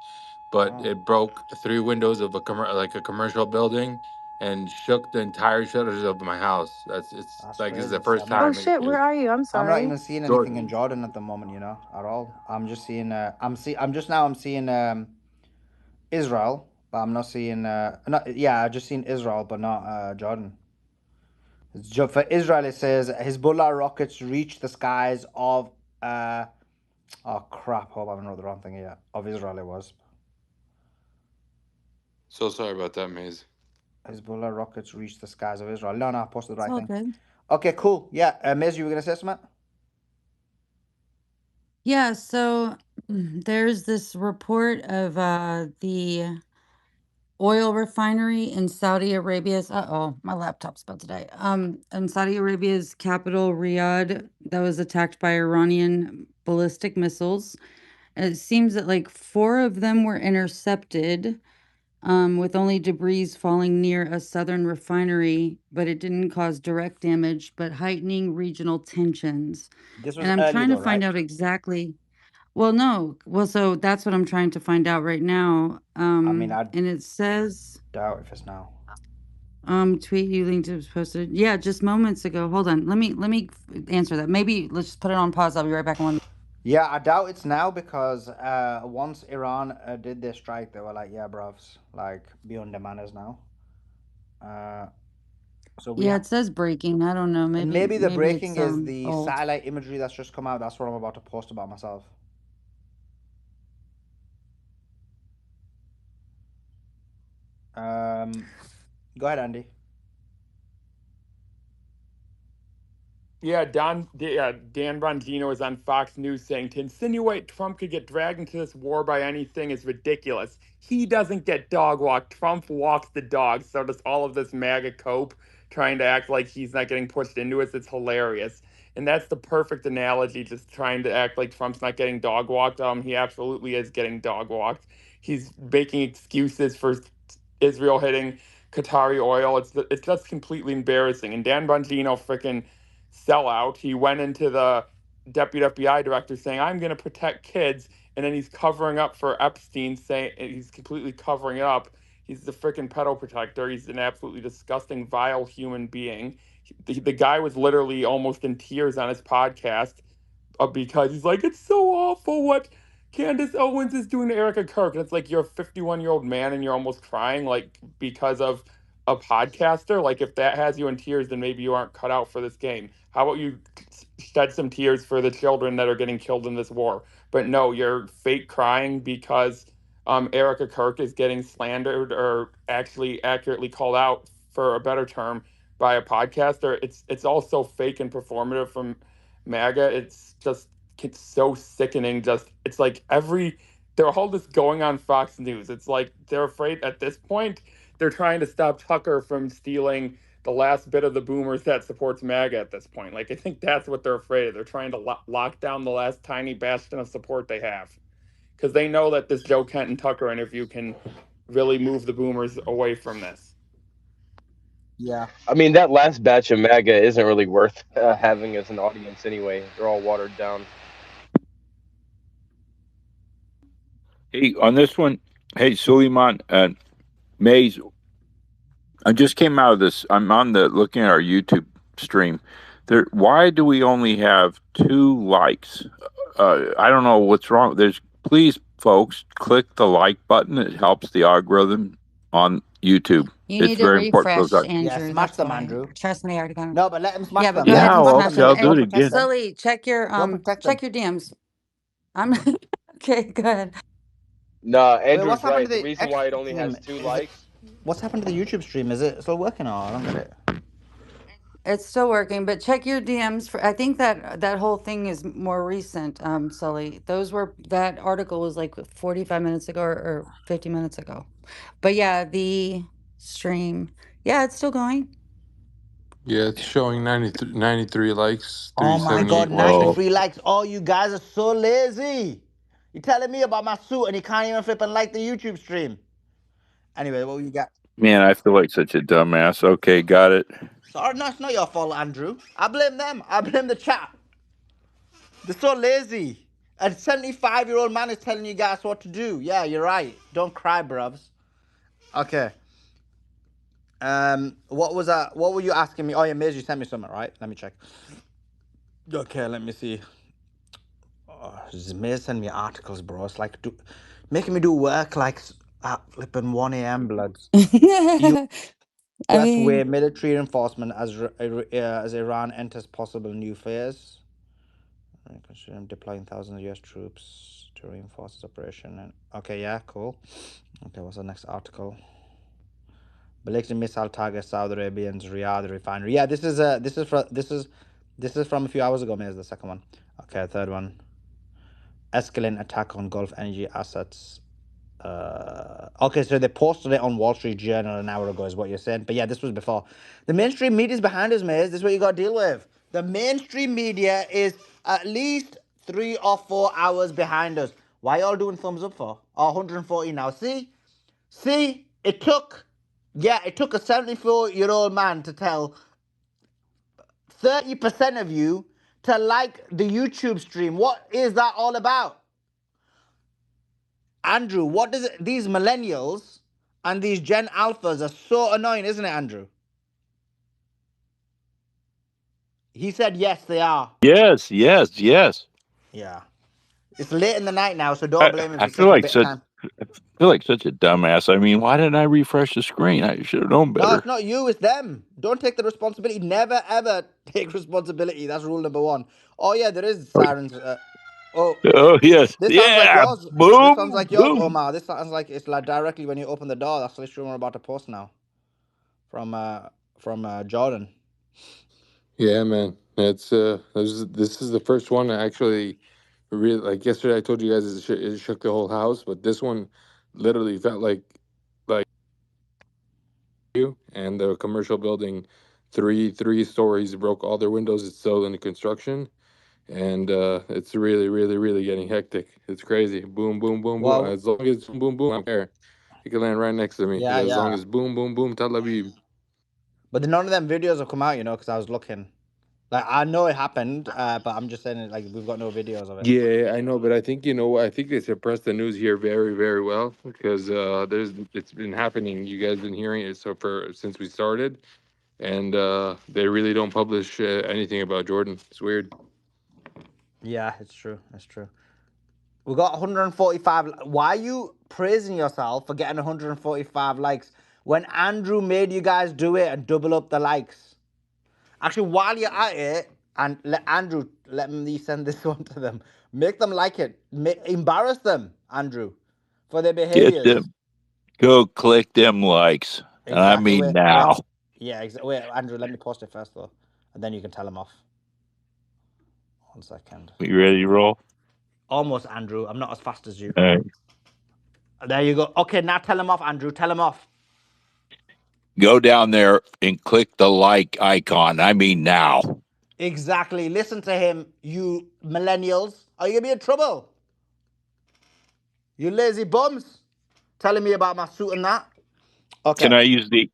but Oh, it broke 3 windows of like a commercial building and shook the entire shutters of my house. that's Like this is the crazy. See, first I'm not Oh time shit, where are you? I'm I'm not sorry. even seeing anything in Jordan. Jordan at the moment, you know, at all. I'm just seeing I'm seeing Israel, but I'm not seeing not yeah, I just seen Israel but not Jordan. For Israel it says Hezbollah rockets reach the skies of uh oh crap, hope I wrote the wrong thing here. Of Israel it was. So sorry about that, Maze. Hezbollah rockets reach the skies of Israel. No, I posted the It's right all thing. good. Okay, cool. Yeah, Miz, you were gonna say something? Yeah, so there's this report of the oil refinery in Saudi Arabia's uh-oh, my laptop's about to die. In Saudi Arabia's capital, Riyadh, that was attacked by Iranian ballistic missiles. And it seems that like 4 of them were intercepted, with only debris falling near a southern refinery, but it didn't cause direct damage, but heightening regional tensions. This And was I'm early trying to though, find right? out exactly. Well, no. Well, so that's what I'm trying to find out right now. I mean, I And it says, doubt if it's now. tweet you linked to was posted. Yeah, just moments ago. Hold on. Let me answer that. Maybe let's just put it on pause. I'll be right back in 1 minute. Yeah, I doubt it's now because once Iran did their strike, they were like, "Yeah, brovs, like beyond the manners now." Uh, so we Yeah, it says breaking. I don't know. and Maybe maybe the maybe breaking it's is the old. satellite imagery that's just come out. That's what I'm about to post about myself. Um, Go ahead, Andy. Yeah, Dan Bongino is on Fox News saying to insinuate Trump could get dragged into this war by anything is ridiculous. He doesn't get dog walked. Trump walks the dog. So does all of this MAGA cope trying to act like he's not getting pushed into it. It's hilarious. And that's the perfect analogy, just trying to act like Trump's not getting dog walked. He absolutely is getting dog walked. He's making excuses for Israel hitting Qatari oil. It's just completely embarrassing. And Dan Bongino freaking sellout. He went into the deputy FBI director saying, "I'm going to protect kids," and then he's covering up for Epstein, saying he's completely covering it up. He's the freaking pedo protector. He's an absolutely disgusting, vile human being. The guy was literally almost in tears on his podcast because he's like, "It's so awful what Candace Owens is doing to Erica Kirk." And it's like, you're a 51-year-old man and you're almost crying, like, because of a podcaster. Like, if that has you in tears, then maybe you aren't cut out for this game. How about you shed some tears for the children that are getting killed in this war? But no, you're fake crying because Erica Kirk is getting slandered, or actually accurately called out, for a better term, by a podcaster. It's all so fake and performative from MAGA. It's so sickening. Just it's like they're all just going on Fox News. It's like they're afraid at this point. They're trying to stop Tucker from stealing the last bit of the boomers that supports MAGA at this point. Like, I think that's what they're afraid of. They're trying to lock down the last tiny bastion of support they have, because they know that this Joe Kent and Tucker interview can really move the boomers away from this. Yeah. I mean, that last batch of MAGA isn't really worth having as an audience anyway. They're all watered down. Hey, on this one, hey, Suleiman and Mays, I just came out of this. I'm on the looking at our YouTube stream. There, why do we only have 2 likes? I don't know what's wrong. Please, folks, click the like button. It helps the algorithm on YouTube. You It's need to very important for those refresh, guys. Yeah, Andrew. smash That's them, why. Andrew. Trust me, I already got it. No, but let him smash Yeah, but them. go Let ahead him and Yeah, go smash okay, them. I'll protect. do Go And it protect again. them. Sully, check your Go protect them. check your DMs. I'm Okay, go ahead. Nah, Wait, what's Andrew's happened to right. The the reason X why it only stream? has two Is it? likes. What's happened to the YouTube stream? Is it still working or I don't get it? It's still working, but check your DMs for. I think that whole thing is more recent, Sully. That article was like 45 minutes ago or 50 minutes ago. But yeah, the stream, yeah, it's still going. Yeah, it's showing 93 likes, Oh my God, 378 watching. Whoa. 93 likes. Oh, you guys are so lazy. You're telling me about my suit and you can't even flip and like the YouTube stream. Anyway, what you got? Man, I feel like such a dumbass. Okay, got it. Sorry, no, it's not your fault, Andrew. I blame them. I blame the chat. They're so lazy. A 75-year-old man is telling you guys what to do. Yeah, you're right. Don't cry, bruvs. Okay. What was that? What were you asking me? Oh yeah, Miz, you sent me something, right? Let me check. Okay, let me see. Oh, Miz send me articles, bro. It's like making me do work like at flipping 1 a.m. bloods. I US mean, way military reinforcement as Iran enters possible new phase. Considering deploying thousands of US troops to reinforce this operation. And okay, yeah, cool. Okay, what's the next article? Ballistic missile targets Saudi Arabian's Riyadh refinery. Yeah, this is from a few hours ago. Maybe the second one. Okay, third one. Escalate attack on Gulf energy assets. Okay, so they posted it on Wall Street Journal an hour ago, is what you're saying. But yeah, this was before. The mainstream media is behind us, Maze. This is what you got to deal with. The mainstream media is at least 3 or 4 hours behind us. Why y'all doing thumbs up for? Oh, 140 now. See, it took a 74-year-old man to tell 30% of you to like the YouTube stream. What is that all about? Andrew, what does it, these millennials and these Gen Alphas are so annoying, isn't it, Andrew? He said yes, they are. Yes, yes, yes. Yeah. It's late in the night now, so don't I, blame him if I he's feel taking a like bit of such time. I feel like such a dumbass. I mean, why didn't I refresh the screen? I should have known No, it's better. not you, it's them. Don't take the responsibility. Never, ever take responsibility. That's rule number one. Oh, yeah, there is Oh, sirens. Oh, oh yes, this sounds like yeah. yours. This sounds Boom, like yours, boom. Omar. This sounds like it's like directly when you open the door. That's the stream we're about to post now from Jordan. Yeah, man. This is the first one I actually really like. Yesterday, I told you guys it shook the whole house, but this one literally felt like you and the commercial building, three stories broke all their windows. It's still in construction, and it's really getting hectic. It's crazy. Boom, boom, boom, boom. Well, As long as boom, boom, boom, I don't care. You can land right next to me. yeah, As long yeah. as boom, boom, boom, Tel Aviv. But none of them videos have come out, because I was looking. Like I know it happened, but I'm just saying it like we've got no videos of it. Yeah, I know, but I think I think they suppress the news here very well because it's been happening. You guys been hearing it so for since we started, and they really don't publish anything about Jordan. It's weird. Yeah, it's true. It's true. We got 145. Why are you praising yourself for getting 145 likes when Andrew made you guys do it and double up the likes? Actually, while you're at it, and let me send this one to them. Make them like it. Embarrass them, Andrew, for their Get behaviors. them. Go click them likes. And I Exactly. mean Wait. now. Yeah. Wait, Andrew. Let me post it first though, and then you can tell them off. 1 second. You ready to roll? Almost, Andrew. I'm not as fast as you. All right. There you go. Okay, now tell him off, Andrew. Tell him off. Go down there and click the like icon. I mean now. Exactly. Listen to him, you millennials. Are you gonna be in trouble? You lazy bums. Telling me about my suit and that. Can Okay. I use the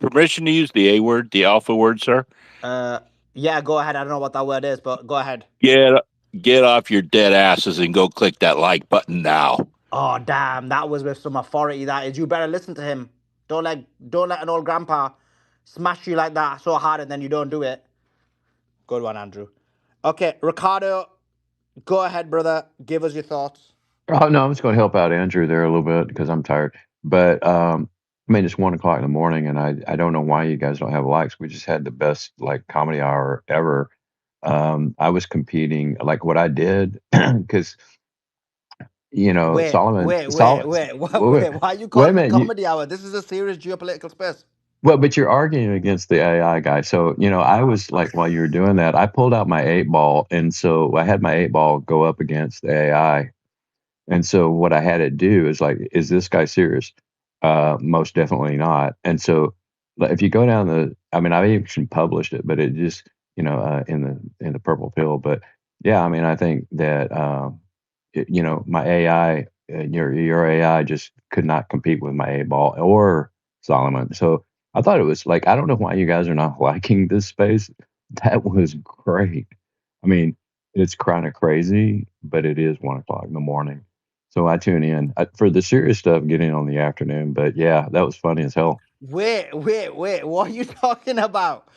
permission to use the A word, the alpha word, sir? Uh, yeah. Go ahead. I don't know what that word is, but go ahead. Get get off your dead asses and go click that like button now. Oh damn, that was with some authority. That is. You better listen to him. Don't let an old grandpa smash you like that so hard and then you don't do it. Good one, Andrew. Okay, Ricardo, go ahead, brother. Give us your thoughts. Oh no, I'm just going to help out Andrew there a little bit because I'm tired. But I mean, it's 1 o'clock in the morning, and I don't know why you guys don't have likes. We just had the best like comedy hour ever. I was competing like what I did because Wait, Solomon, wait, wait, wait, wait, wait. Why are you wait a calling it minute. comedy hour? This is a serious geopolitical space. Well, but you're arguing against the AI guy. So, I was like, while you were doing that, I pulled out my 8 ball. And so I had my 8 ball go up against the AI. And so what I had it do is like, is this guy serious? Most definitely not. And so like, if you go down I mean, I even published it, but it just, in the purple pill. But yeah, I mean, I think that, my AI, your AI just could not compete with my 8 ball or Solomon. So I thought it was like, I don't know why you guys are not liking this space. That was great. I mean, it's kind of crazy, but it is 1 o'clock in the morning. So I tune in for the serious stuff, getting on the afternoon. But yeah, that was funny as hell. Wait, wait, wait. What are you talking about?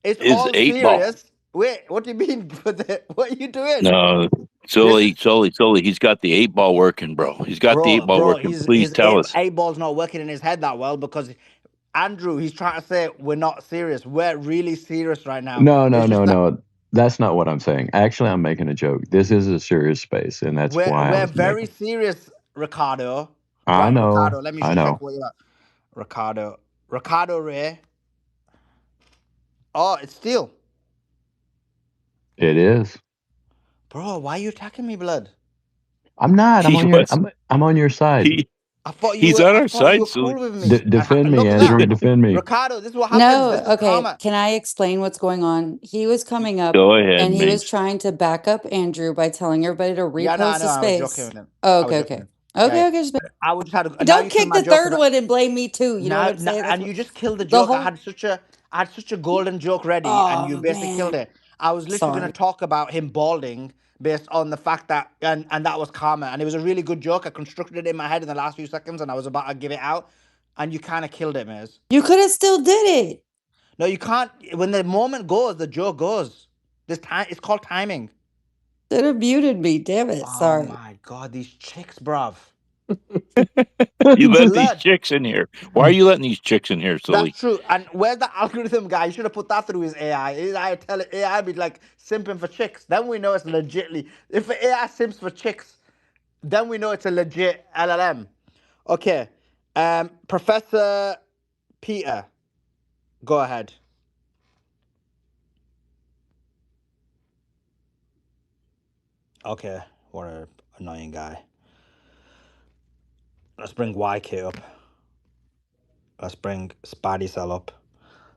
It's His all eight ball. serious. Wait, what do you mean? What are you doing? No, This is Sully. He's got the 8 ball working, bro. He's got the 8 ball bro. working. He's Please his tell us. A ball's not working in his head that well because Andrew. He's trying to say we're not serious. We're really serious right now. No, no, It's just no, that no. That's not what I'm saying. Actually, I'm making a joke. This is a serious space, and that's why I we're was very making. serious, Ricardo. I Right, Ricardo. know, Let me I just check know. what you're at. Ricardo Ray. Oh, it's steel. It is. Bro, why are you attacking me, blood? I'm not. I'm He on your. was I'm on your side. he I thought you he's were. on I our thought you side, were Sully. cool with me. And Defend me, look at Andrew. that, Defend me. Ricardo. This is what happens. No, This is okay. karma. Can I explain what's going on? He was coming up Go ahead, and he was Mace. trying to back up Andrew by telling everybody to Yeah, no, I repost know. the I was joking space. with him. Oh, I was okay, joking okay. with him. Yeah, Okay, okay. Just I would just had. Now you don't killed kick my the joke third because one and blame me too. You know what now, I'm saying? That's and what you just killed the the joke. whole. I had such a golden joke ready, and you Oh basically killed man, it. I was literally sorry. going to talk about him balding based on the fact that, and that was karma, and it was a really good joke. I constructed it in my head in the last few seconds, and I was about to give it out, and you kind of killed it, Miz. You could have still did it. No, you can't. When the moment goes, the joke goes. This time, it's called timing. Should have muted me. Damn it. Oh Sorry. my god, these chicks, bruv. You let these Blood. chicks in here. Why are you letting these chicks in here, That's Sully? true. And where's the algorithm guy? You should have put that through his AI. His AI tell it AI be like simping for chicks. Then we know it's legitly. If the AI simps for chicks, then we know it's a legit LLM. Okay. Professor Peter, go ahead. Okay. What a annoying guy. Let's bring YK up. Let's bring Spidey Cell up.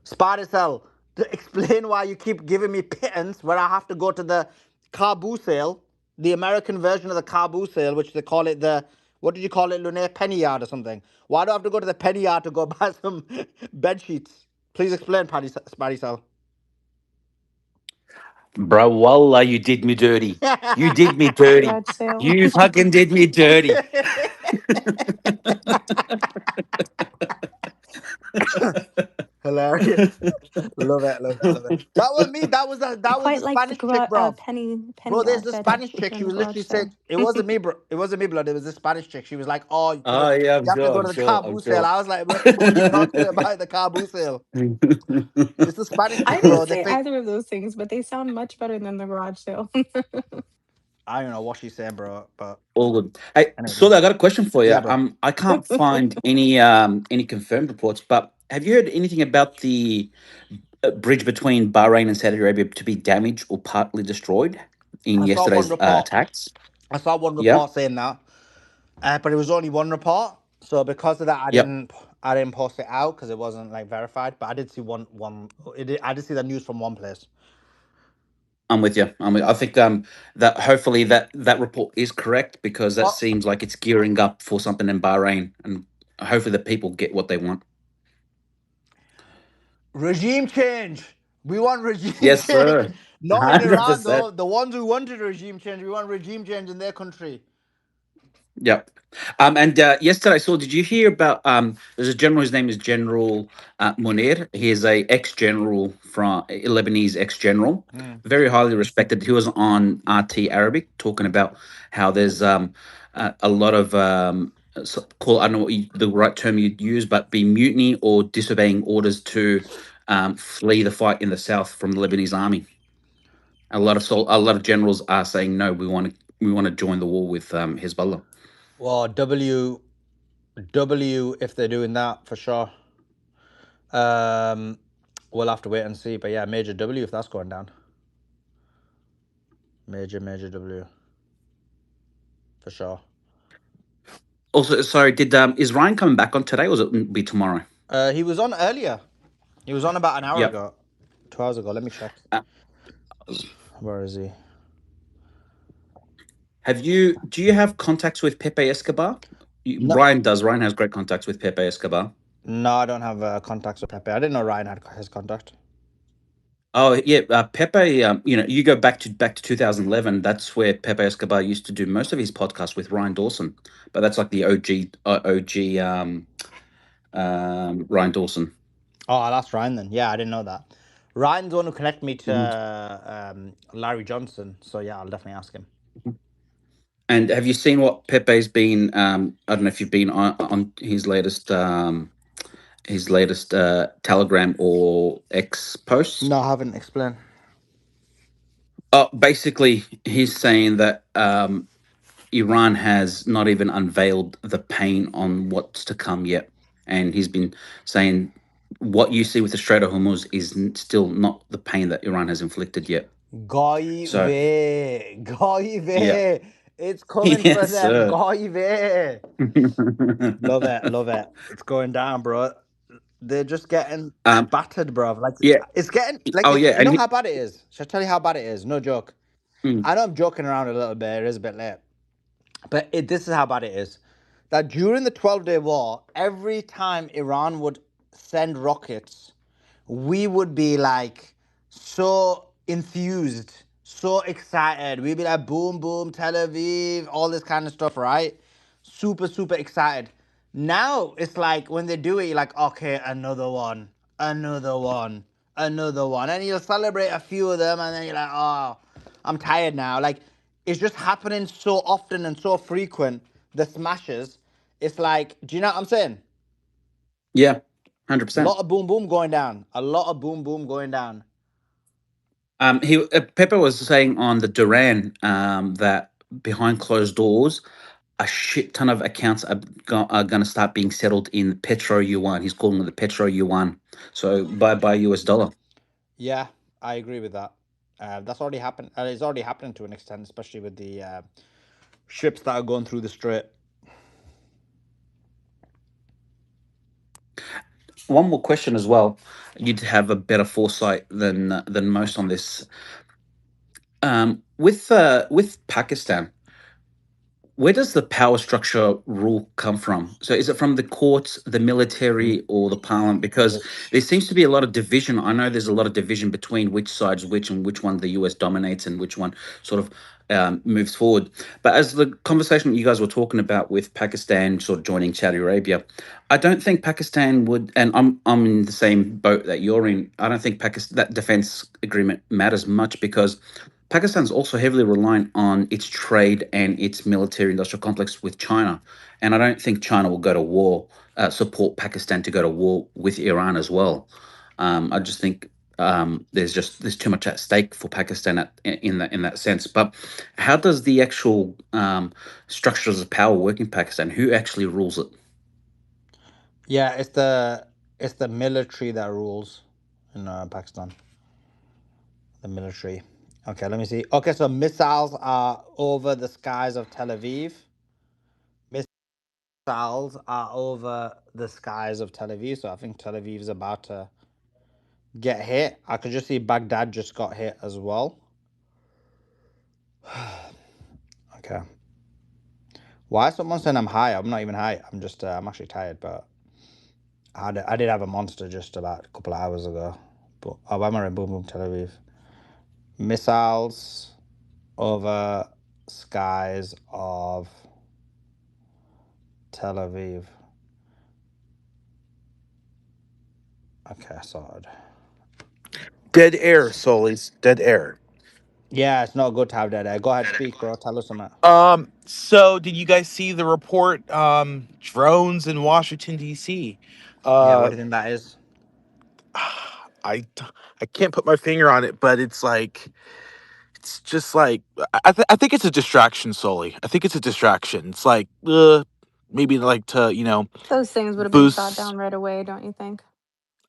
Spidey Cell, to explain why you keep giving me pittance where I have to go to the Carbu sale, the American version of the Carbu sale, which they call it the, what did you call it, Lune? Penny yard or something. Why do I have to go to the penny yard to go buy some bed sheets? Please explain, Spidey Cell. Bro, wallah, you did me dirty. You did me dirty. Garage sale. You fucking did me dirty. Hilarious. Love it, love it, love it. That was me. I That was the quite like the Spanish chick, bro. penny Bro, there's yard the bed Spanish chick. She during the was garage literally said sale. it wasn't me, bro. It wasn't me, blood. It was the Spanish chick. She was like, "Oh, Oh yeah, I'm you have to sure, go I'm to the sure, car I'm boot sale." sure. I was like, "What are you talking about? The car boot sale?" It's the Spanish I chick, bro. didn't They say think either of those things, but they sound much better than the garage sale. I don't know what she's saying, bro. But All good. Hey, anyway, Sully, I got a question for you. yeah, bro. I can't find any confirmed reports, but have you heard anything about the bridge between Bahrain and Saudi Arabia to be damaged or partly destroyed in I saw one yesterday's report. attacks? I saw one Yeah. report saying that, but it was only one report. So because of that, Yep. I didn't post it out because it wasn't like verified. But I did see I did see the news from one place. I'm with you. I think that hopefully that report is correct because that Oh, seems like it's gearing up for something in Bahrain, and hopefully the people get what they want. regime change. We want regime Yes, change. sir. Not in Hundred Iran, percent. though. The ones who wanted regime change, we want regime change in their country. Yep. And yesterday I saw. Did you hear about? There's a general. His name is General Munir. He is a ex-general from a Lebanese ex-general, Mm. very highly respected. He was on RT Arabic talking about how there's a lot of call. I don't know what the right term you'd use, but be mutiny or disobeying orders to flee the fight in the south from the Lebanese army. A lot of generals are saying no. We want to we want to join the war with Hezbollah. Well, W, if they're doing that for sure. Um, we'll have to wait and see. But yeah, major W if that's going down. Major W for sure. Also, sorry, did is Ryan coming back on today, or will it be tomorrow? He was on earlier. He was on about an hour Yep. ago, 2 hours ago. Let me check. Uh, Where is he? do you have contacts with Pepe Escobar? No, Ryan does. Ryan has great contacts with Pepe Escobar. no, I don't have contacts with Pepe. I didn't know Ryan had his contact. Oh yeah, Pepe. You go back to 2011. That's where Pepe Escobar used to do most of his podcasts with Ryan Dawson. But that's like the OG Ryan Dawson. Oh, that's Ryan then. Yeah, I didn't know that. Ryan's the one who connected me to Mhm. Larry Johnson. So yeah, I'll definitely ask him. And have you seen what Pepe's been? I don't know if you've been on his latest Telegram or X posts. No, I haven't. Explain. Oh, basically, he's saying that Iran has not even unveiled the pain on what's to come yet, and he's been saying what you see with the Strait of Hormuz is still not the pain that Iran has inflicted yet. So, Goy yeah, ve. It's coming for yes, them. sir. Goy ve. Love it, love it. It's going down, bro. They're just getting um, battered, bro. Like yeah. it's getting like Oh, it's. yeah, You and know how bad it is. Should I tell you how bad it is? No joke. mm, I know I'm joking around a little bit. It is a bit late, but this is how bad it is. That during the 12-day war, every time Iran would send rockets, we would be like so enthused, so excited. We'd be like, boom, boom, Tel Aviv, all this kind of stuff, right? Super, super excited. Now it's like when they do it, you're like, okay, another one, another one, another one. And you'll celebrate a few of them, and then you're like, oh, I'm tired now. Like, it's just happening so often and so frequent, the smashes. It's like, do you know what I'm saying? yeah, A 100%. lot of boom boom going down. A lot of boom boom going down. Pepper was saying on the Duran that behind closed doors, a shit ton of accounts are going to start being settled in Petro Yuan. He's calling it the Petro Yuan. So buy US dollar. Yeah, I agree with that. That's already happened. It's already happening to an extent, especially with the ships that are going through the strait. One more question as well. You'd have a better foresight than most on this. With Pakistan, where does the power structure rule come from? So is it from the courts, the military, or the parliament? Because there seems to be a lot of division. I know there's a lot of division between which side's which and which one the US dominates and which one sort of moves forward. But as the conversation you guys were talking about with Pakistan sort of joining Saudi Arabia, I don't think Pakistan would, and I'm in the same boat that you're in. I don't think Pakistan that defense agreement matters much because Pakistan's also heavily reliant on its trade and its military industrial complex with China. And I don't think China will go to war, support Pakistan to go to war with Iran as well. I just think there's too much at stake for Pakistan in that sense. But how does the actual structures of power work in Pakistan? Who actually rules it? Yeah, it's the military that rules in Pakistan. The military. Okay, let me see. Okay, so missiles are over the skies of Tel Aviv. Missiles are over the skies of Tel Aviv. So I think Tel Aviv is about to get hit. I could just see Baghdad just got hit as well. Okay. Why is someone saying I'm high? I'm not even high. I'm just I'm actually tired, but I did have a monster just about a couple of hours ago. But Obama and boom boom Tel Aviv. Missiles over skies of Tel Aviv. Okay, sorted. Dead air, Solis. Dead air. Yeah, it's not good to have that there. Go ahead, speak, bro. Tell us something. So did you guys see the report? Drones in Washington D.C. Yeah, what Uh, do you think that is? I I can't put my finger on it, but it's like it's just like I think it's a distraction solely. I think it's a distraction. It's like maybe like to Those things would have been shot boost. down right away, don't you think?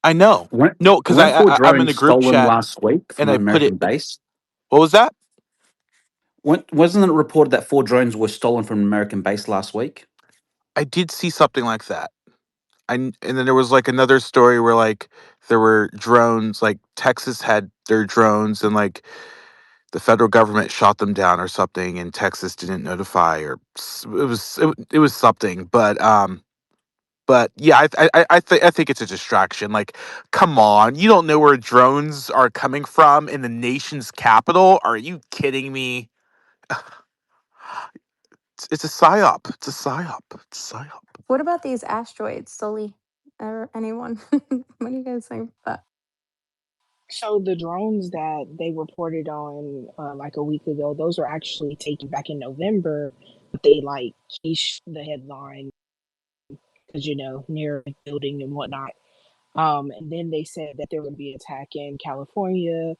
I know. Weren't No, because weren't four I'm in a drones group stolen chat last week and from an I put American it. base? What was that? Wasn't it reported that 4 drones were stolen from an American base last week? I did see something like that. And then there was like another story where like there were drones, like Texas had their drones, and like the federal government shot them down or something, and Texas didn't notify, or it was something. But yeah, I think it's a distraction. Like, come on, you don't know where drones are coming from in the nation's capital? Are you kidding me? It's a psyop. It's a psyop. It's a psyop. What about these asteroids, Sully? Or anyone? What do you guys think about that? So the drones that they reported on like a week ago, those were actually taken back in November, but they like quiche the headline because near a building and whatnot. And then they said that there would be an attack in California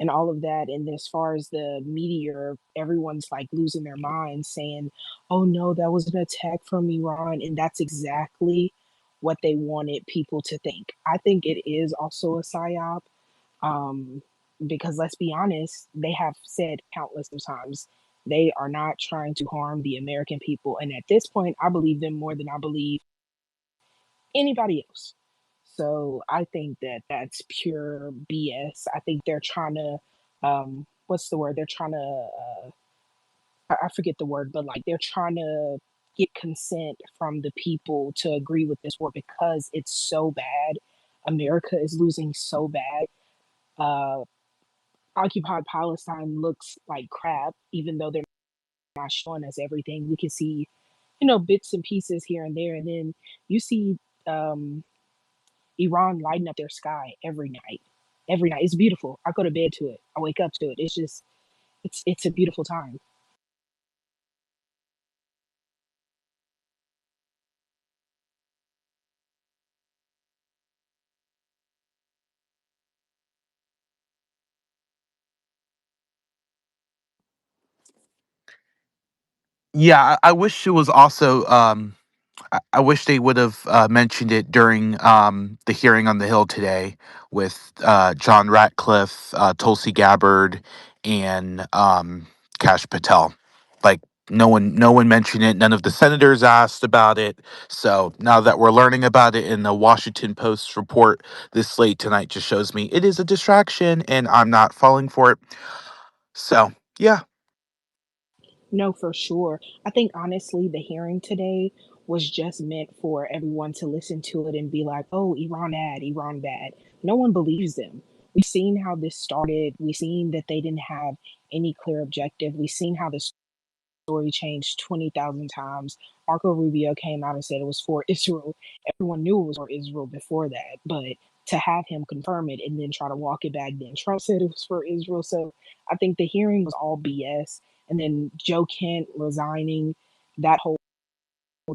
and all of that. And then as far as the meteor, everyone's like losing their minds saying, "Oh no, that was an attack from Iran," and that's exactly what they wanted people to think. I think it is also a psyop, um, because let's be honest, they have said countless of times they are not trying to harm the American people. And at this point, I believe them more than I believe anybody else. So I think that that's pure BS. I think they're trying to, what's the word? They're trying to, I forget the word, but like they're trying to get consent from the people to agree with this war because it's so bad. America is losing so bad. Uh, Occupied Palestine looks like crap, even though they're not showing us everything. We can see, bits and pieces here and there, and then you see um, Iran lighting up their sky every night. Every night, it's beautiful. I go to bed to it. I wake up to it. It's just, it's a beautiful time. Yeah, I wish it was also. I wish they would have mentioned it during the hearing on the Hill today with John Ratcliffe, Tulsi Gabbard, and Kash Patel. Like, no one mentioned it. None of the senators asked about it. So now that we're learning about it in the Washington Post report this late tonight, just shows me it is a distraction, and I'm not falling for it. So yeah. No, for sure. I think honestly, the hearing today was just meant for everyone to listen to it and be like, oh, Iran bad, Iran bad. No one believes them. We've seen how this started. We've seen that they didn't have any clear objective. We've seen how the story changed 20,000 times. Marco Rubio came out and said it was for Israel. Everyone knew it was for Israel before that, but to have him confirm it and then try to walk it back, then Trump said it was for Israel. So I think the hearing was all BS. And then Joe Kent resigning, that whole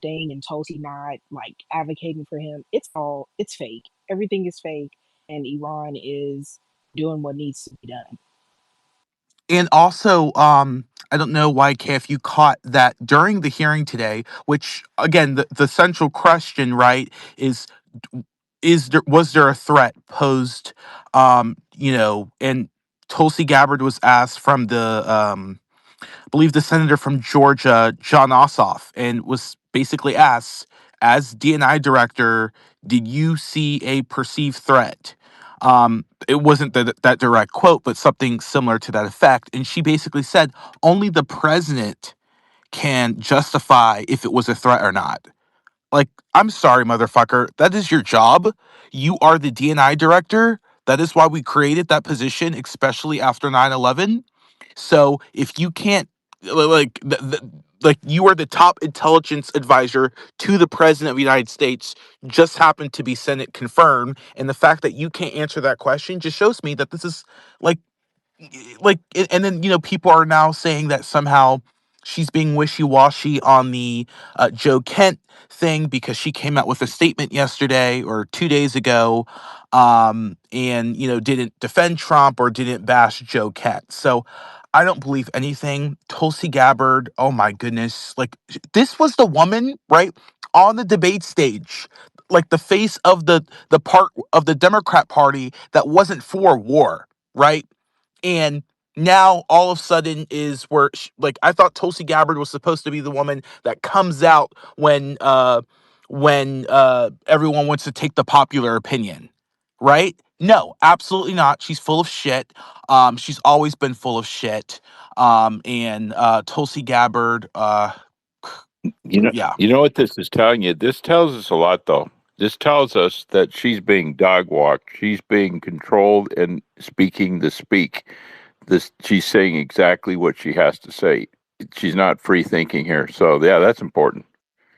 thing, and Tulsi not like advocating for him. It's fake. Everything is fake, and Iran is doing what needs to be done. And also, I don't know why, Kay, you caught that during the hearing today, which again, the central question, right, is there was there a threat posed, and Tulsi Gabbard was asked from the I believe the senator from Georgia, John Ossoff, and was basically asked, as DNI director, did you see a perceived threat? It wasn't that direct quote, but something similar to that effect. And she basically said, only the president can justify if it was a threat or not. Like, I'm sorry, motherfucker. That is your job. You are the DNI director. That is why we created that position, especially after 9/11. So if you can't, like, like you are the top intelligence advisor to the president of the United States, just happened to be Senate confirmed, and the fact that you can't answer that question just shows me that this is like and then people are now saying that somehow she's being wishy-washy on the Joe Kent thing because she came out with a statement yesterday or 2 days ago, and didn't defend Trump or didn't bash Joe Kent. So I don't believe anything. Tulsi Gabbard, oh my goodness. Like this was the woman, right, on the debate stage, like the face of the part of the Democrat Party that wasn't for war, right? And now all of a sudden is where like I thought Tulsi Gabbard was supposed to be the woman that comes out when everyone wants to take the popular opinion, right? No, absolutely not. She's full of shit. She's always been full of shit. And Tulsi Gabbard, yeah. You know what this is telling you? This tells us a lot, though. This tells us that she's being dog walked. She's being controlled and speaking the speak. This she's saying exactly what she has to say. She's not free thinking here. So yeah, that's important.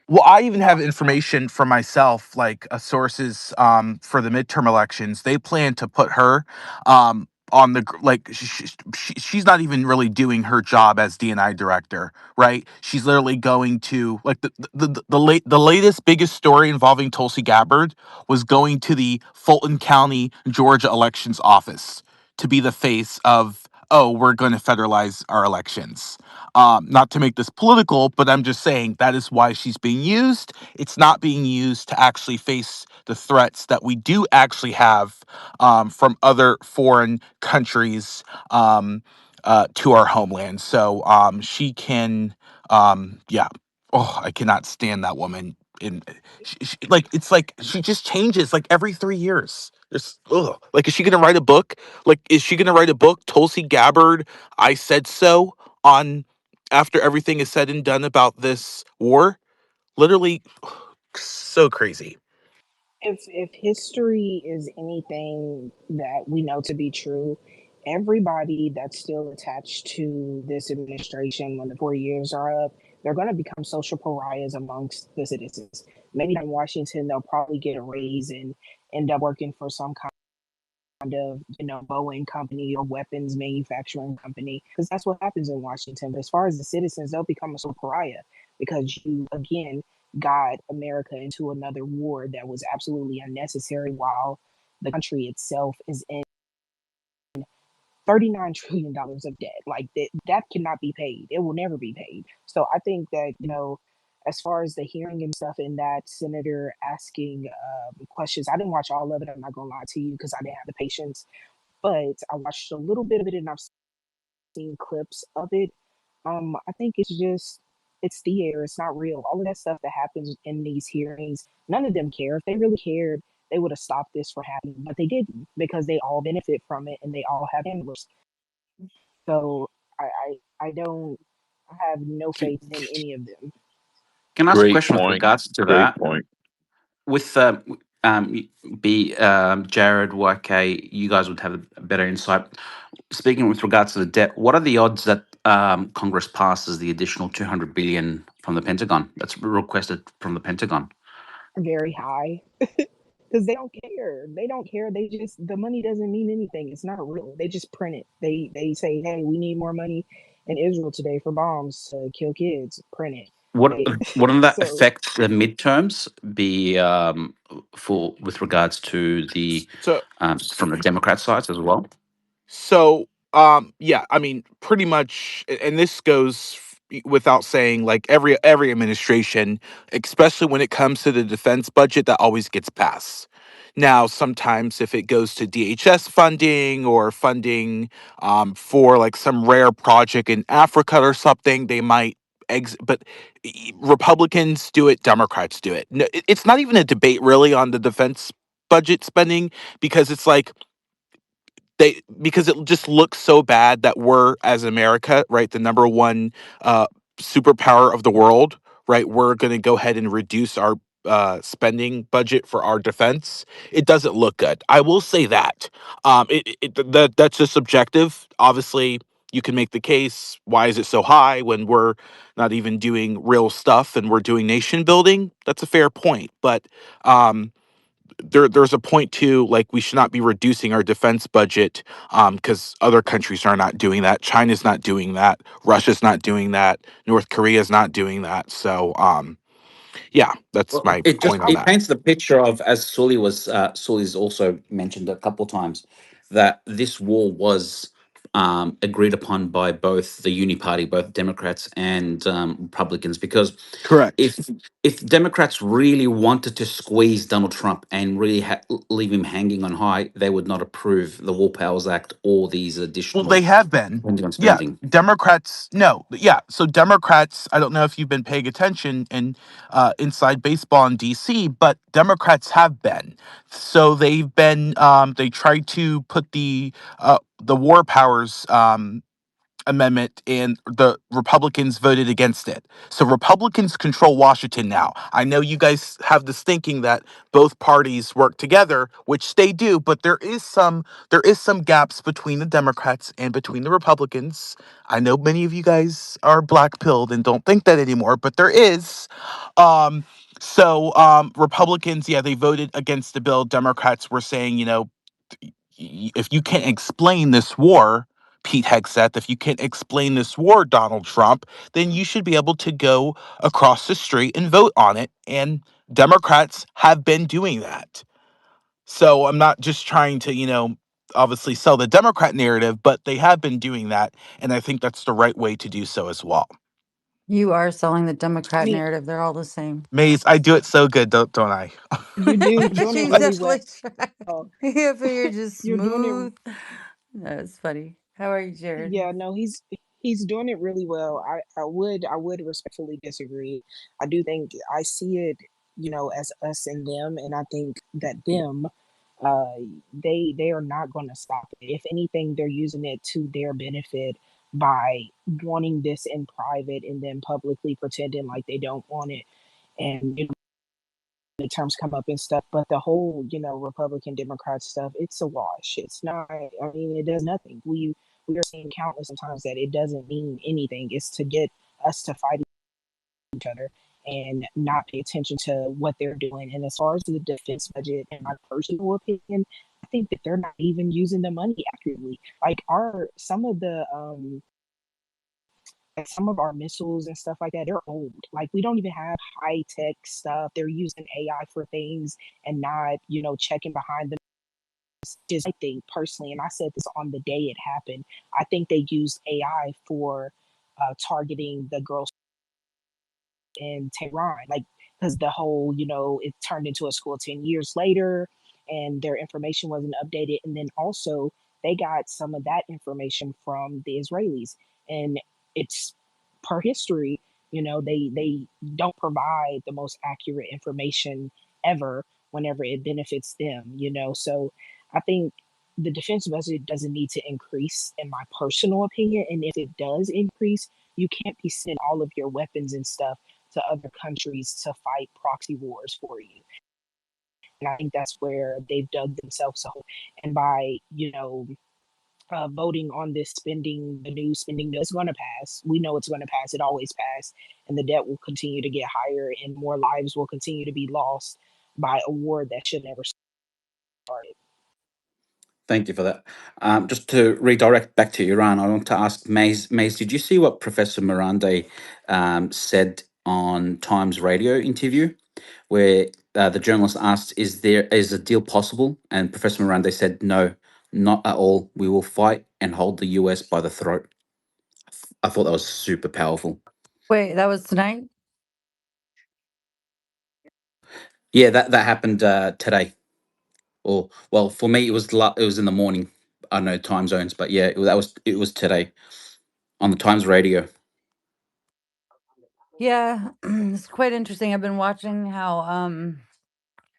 Well, I even have information for myself, like sources for the midterm elections. They plan to put her on the like she's not even really doing her job as DNI director, right? She's literally going to like the latest biggest story involving Tulsi Gabbard was going to the Fulton County, Georgia elections office to be the face of, oh, we're going to federalize our elections. Not to make this political, but I'm just saying that is why she's being used. It's not being used to actually face the threats that we do actually have from other foreign countries to our homeland. So she can, yeah. Oh, I cannot stand that woman. In like it's like she just changes like every 3 years. Just like is she gonna write a book? Like is she gonna write a book? Tulsi Gabbard, I said so on after everything is said and done about this war. Literally so crazy. If history is anything that we know to be true, everybody that's still attached to this administration when the 4 years are up, they're going to become social pariahs amongst the citizens. Maybe not in Washington, they'll probably get a raise and end up working for some kind of Boeing company or weapons manufacturing company, because that's what happens in Washington. But as far as the citizens, they'll become a social pariah because you again got America into another war that was absolutely unnecessary while the country itself is in $39 trillion of debt. Like that cannot be paid. It will never be paid. So I think that, as far as the hearing and stuff and that senator asking questions, I didn't watch all of it. I'm not gonna lie to you because I didn't have the patience, but I watched a little bit of it and I've seen clips of it. I think it's theater. It's not real. All of that stuff that happens in these hearings, none of them care. If they really cared, they would have stopped this from happening, but they didn't because they all benefit from it and they all have handlers. So I don't I have no faith in any of them. Can I ask a Great question with point. regards to Great that? point. With Jared, YK, you guys would have a better insight. Speaking with regards to the debt, what are the odds that Congress passes the additional 200 billion from the Pentagon that's requested from the Pentagon? Very high because they don't care. They don't care. They just the money doesn't mean anything. It's not real. They just print it. They say, hey, we need more money in Israel today for bombs to kill kids. Print it. What They, wouldn't that so affect the midterms? Be for with regards to the So from the Democrat sides as well. So, yeah, I mean, pretty much, and this goes without saying, like every administration, especially when it comes to the defense budget, that always gets passed. Now, sometimes if it goes to DHS funding or funding for like some rare project in Africa or something, they might but Republicans do it, Democrats do it. No, it's not even a debate really on the defense budget spending because it's like because it just looks so bad that we're as America, right, the number one uh, superpower of the world, right? We're going to go ahead and reduce our spending budget for our defense. It doesn't look good. I will say that. That's just subjective. Obviously, you can make the case. Why is it so high when we're not even doing real stuff and we're doing nation building? That's a fair point, but. There's a point too, like we should not be reducing our defense budget because other countries are not doing that. China's not doing that. Russia's not doing that. North Korea's not doing that. So yeah, that's Well, my it just point on it that. paints the picture of, as Sully's also mentioned a couple times, that this war was agreed upon by both the Uni Party, both Democrats and Republicans. Because Correct. if Democrats really wanted to squeeze Donald Trump and really leave him hanging on high, they would not approve the War Powers Act or these Well, they additional have been. spending on Yeah, spending. Democrats. No, yeah. So Democrats. I don't know if you've been paying attention in inside baseball in D.C., but Democrats have been. So they've been. They tried to put the war powers amendment and the Republicans voted against it. So Republicans control Washington now. I know you guys have this thinking that both parties work together, which they do, but there is some gaps between the Democrats and between the Republicans. I know many of you guys are black pilled and don't think that anymore, but there is. Um Republicans, yeah, they voted against the bill. Democrats were saying, if you can't explain this war, Pete Hegseth, if you can't explain this war, Donald Trump, then you should be able to go across the street and vote on it. And Democrats have been doing that. So I'm not just trying to, obviously sell the Democrat narrative, but they have been doing that. And I think that's the right way to do so as well. You are selling the I Democrat mean, narrative. They're all the same. Maze, I do it so good, don't I? you do. You're doing it She's really definitely trying. well. Yeah, but you're just You're doing it. smooth. That's funny. How are you, Jared? Yeah, no, he's doing it really well. I would respectfully disagree. I do think I see it, as us and them, and I think that them, uh, they are not going to stop it. If anything, they're using it to their benefit by wanting this in private and then publicly pretending like they don't want it. And the terms come up and stuff, but the whole, Republican Democrat stuff, it's a wash. It's not. I mean, it does nothing. We are seeing countless of times that it doesn't mean anything. It's to get us to fight each other and not pay attention to what they're doing. And as far as the defense budget, in my personal opinion, I think that they're not even using the money accurately. Like our some of our missiles and stuff like that, they're old. Like we don't even have high tech stuff. They're using AI for things and not, checking behind them. Just I think personally, and I said this on the day it happened, I think they used AI for targeting the girls in Tehran, like because the whole, it turned into a school 10 years later and their information wasn't updated. And then also, they got some of that information from the Israelis. And it's per history, they don't provide the most accurate information ever whenever it benefits them, So I think the defense budget doesn't need to increase, in my personal opinion. And if it does increase, you can't be sending all of your weapons and stuff to other countries to fight proxy wars for you. And I think that's where they've dug themselves a hole. And by, voting on this spending, the new spending bill, it's going to pass. We know it's going to pass. It always passed. And the debt will continue to get higher and more lives will continue to be lost by a war that should never started. Thank you for that. Just to redirect back to Iran, I want to ask Maze. Maze, did you see what Professor Miranda said on Times Radio interview, where the journalist asked, "Is a deal possible?" And Professor Miranda said, "No, not at all. We will fight and hold the U.S. by the throat." I thought that was super powerful. Wait, that was tonight? Yeah, that happened today. Or well, for me, it was in the morning. I don't know time zones, but yeah, it was today on the Times Radio. Yeah, it's quite interesting. I've been watching how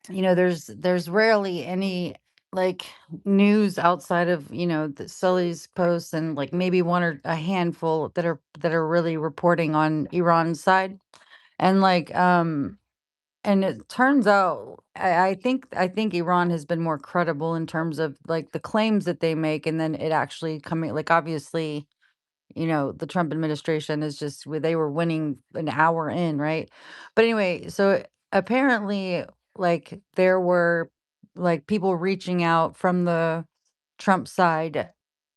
there's rarely any like news outside of, the Sully's posts and like maybe one or a handful that are really reporting on Iran's side. And like and it turns out I think Iran has been more credible in terms of like the claims that they make and then it actually coming like obviously the Trump administration is just they were winning an hour in, right? But anyway, so apparently, like there were like people reaching out from the Trump side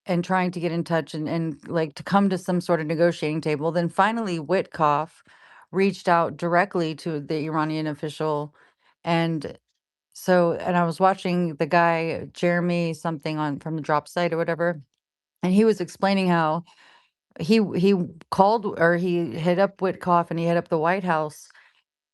and trying to get in touch and like to come to some sort of negotiating table. Then finally, Witkoff reached out directly to the Iranian official, and and I was watching the guy Jeremy something on from the drop site or whatever, and he was explaining how he called, or he hit up Witkoff and he hit up the White House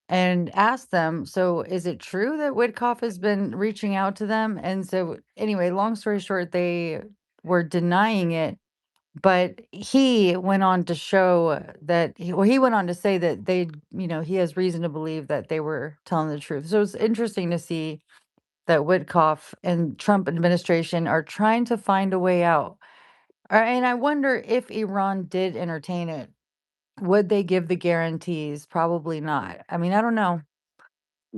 and asked them, "So is it true that Witkoff has been reaching out to them?" And so anyway, long story short, they were denying it, but he went on to show that he went on to say that he has reason to believe that they were telling the truth. So it's interesting to see that Witkoff and Trump administration are trying to find a way out. And I wonder if Iran did entertain it, would they give the guarantees? Probably not. I mean, I don't know.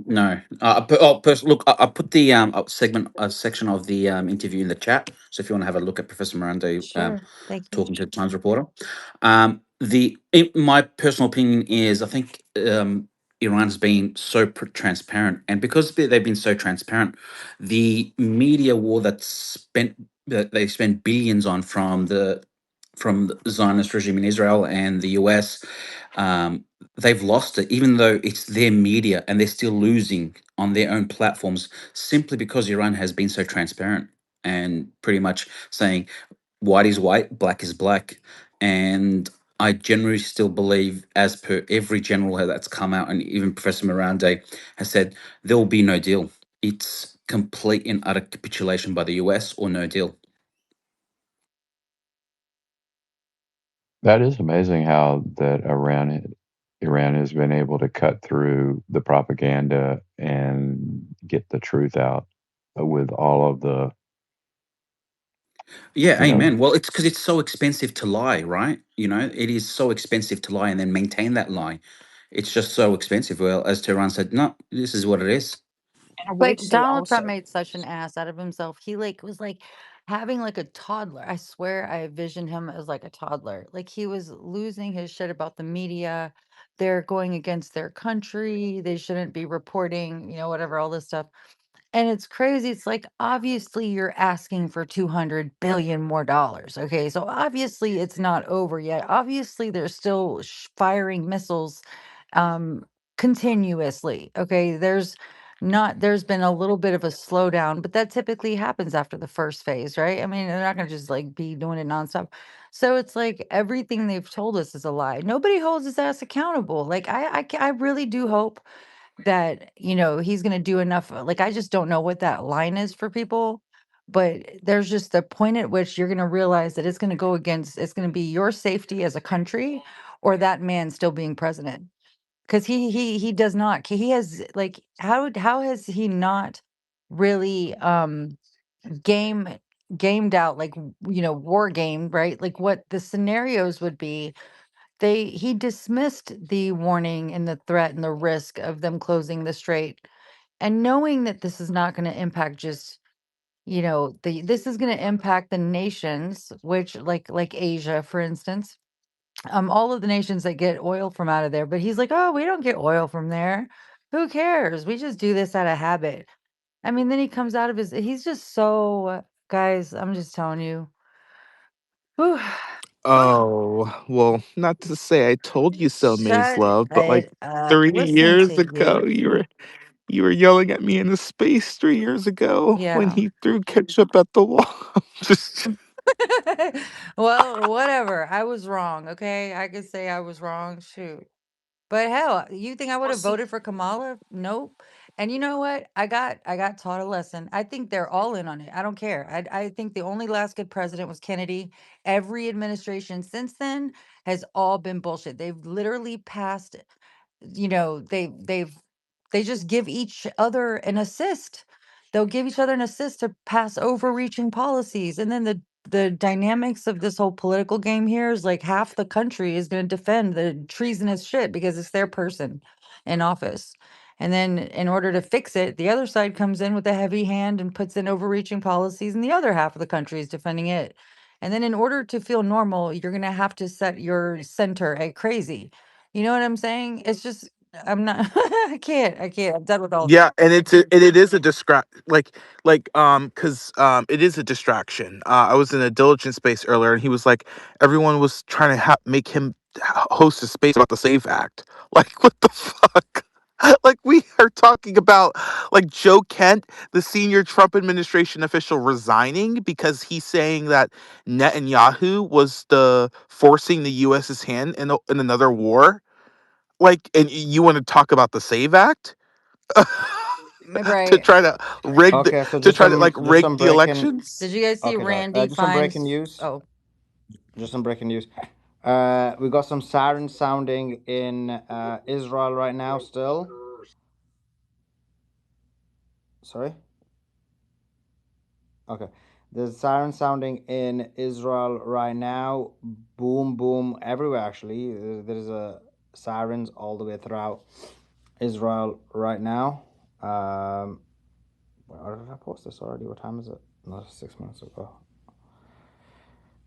No, look, I put the section of the interview in the chat. So if you want to have a look at Professor Miranda Sure. Thank you. talking to the Times reporter, my personal opinion is I think Iran's been so transparent, and because they've been so transparent, the media war that they spent billions on from the Zionist regime in Israel and the US, they've lost it, even though it's their media, and they're still losing on their own platforms simply because Iran has been so transparent and pretty much saying white is white, black is black. And I generally still believe, as per every general that's come out, and even Professor Miranda has said, there will be no deal. It's complete and utter capitulation by the US or no deal. That is amazing how that Iran has been able to cut through the propaganda and get the truth out with all of the, Yeah, you know, amen. Well, it's because it's so expensive to lie, right? It is so expensive to lie and then maintain that lie. It's just so expensive. Well, as Tehran said, no, this is what it is. And I would But say Donald Trump also, made such an ass out of himself. He was like having like a toddler. I swear I envisioned him as like a toddler. Like he was losing his shit about the media. They're going against their country. They shouldn't be reporting, whatever, all this stuff. And it's crazy. It's like, obviously, you're asking for 200 billion more dollars. Okay. So obviously, it's not over yet. Obviously, they're still firing missiles um, continuously. Okay. There's been a little bit of a slowdown, but that typically happens after the first phase, right? I mean, they're not going to just like be doing it nonstop. So it's like everything they've told us is a lie. Nobody holds his ass accountable. Like, I really do hope that, he's gonna do enough, like, I just don't know what that line is for people, but there's just a point at which you're gonna realize that it's gonna be your safety as a country or that man still being president. Because he does not he has, like, how has he not really, game gamed out, like, war game, right? Like, what the scenarios would be. He dismissed the warning and the threat and the risk of them closing the strait, and knowing that this is not going to impact just, this is going to impact the nations, which, like Asia, for instance, all of the nations that get oil from out of there. But he's like, oh, we don't get oil from there. Who cares? We just do this out of habit. I mean, then he comes out of he's just so, guys, I'm just telling you. Whew. Oh, well, not to say I told you so, May's Shut love, but like it up. 3 Listen to years ago, you. you were yelling at me in the space 3 years ago when Yeah. he threw ketchup at the wall. Just Well, whatever. I was wrong, okay? I could say I was wrong, shoot. But hell, you think I would well, have see, voted for Kamala? Nope. And you know what? I got taught a lesson. I think they're all in on it. I don't care. I think the only last good president was Kennedy. Every administration since then has all been bullshit. They've literally passed, they just give each other an assist. They'll give each other an assist to pass overreaching policies, and then the dynamics of this whole political game here is like half the country is going to defend the treasonous shit because it's their person in office. And then in order to fix it, the other side comes in with a heavy hand and puts in overreaching policies, and the other half of the country is defending it. And then in order to feel normal, you're going to have to set your center at crazy. You know what I'm saying? It's just, I'm not, I can't. I'm done with all this. yeah, and it is a because it is a distraction. I was in a diligence space earlier, and he was like, everyone was trying to make him host a space about the Save Act. Like, what the fuck? Like, we are talking talking about like Joe Kent, the senior Trump administration official, resigning because he's saying that Netanyahu was the forcing the U.S.'s hand in another war. Like, and you want to talk about the Save Act to Right. try to Okay, so to try to like rig the Did elections? you guys see okay, guys, Randy just some breaking finds? news. Oh, Just some breaking news. We got some sirens sounding in Israel right now. Still, sorry. Okay, there's sirens sounding in Israel right now. Boom, boom, everywhere. Actually, there's a sirens all the way throughout Israel right now. Where did I post this already? What time is it? No, 6 minutes ago.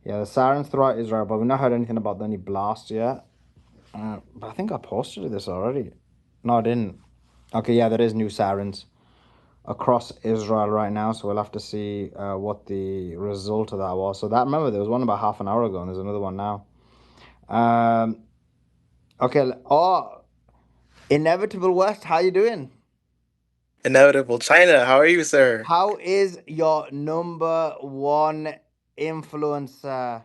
Yeah, the sirens throughout Israel, but we've not heard anything about any blasts yet. But I think I posted this already. No, I didn't. Okay, yeah, there is new sirens across Israel right now, so we'll have to see what the result of that was. So that, remember, there was one about half an hour ago, and there's another one now. Um, okay. Oh, Inevitable West, how you doing? Inevitable China, how are you, sir? How is your number one influencer?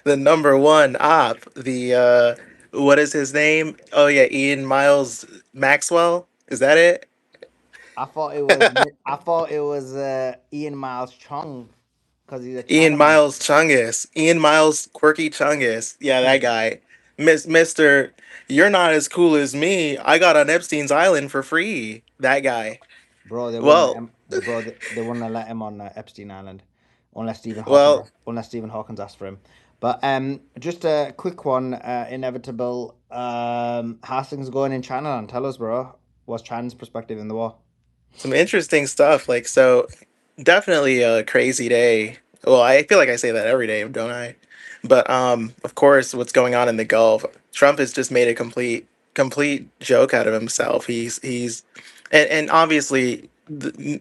The number one op, the what is his name? Oh yeah, Ian Miles Maxwell. Is that it? I thought it was Ian Miles Chung because he's a Ian Chinaman. Miles Chungus. Ian Miles Quirky Chungus. Yeah, that guy. Mister, you're not as cool as me. I got on Epstein's Island for free. That guy. Bro, they wouldn't let Well, him. They wouldn't let him on Epstein Island, well, Unless Stephen Hawkins asked for him. But just a quick one. Inevitable. How's things going in China? And tell us, bro. What's China's perspective in the war? some interesting stuff. Like, so definitely a crazy day. Well, I feel like I say that every day, don't I? But of course, what's going on in the Gulf? Trump has just made a complete joke out of himself. And obviously,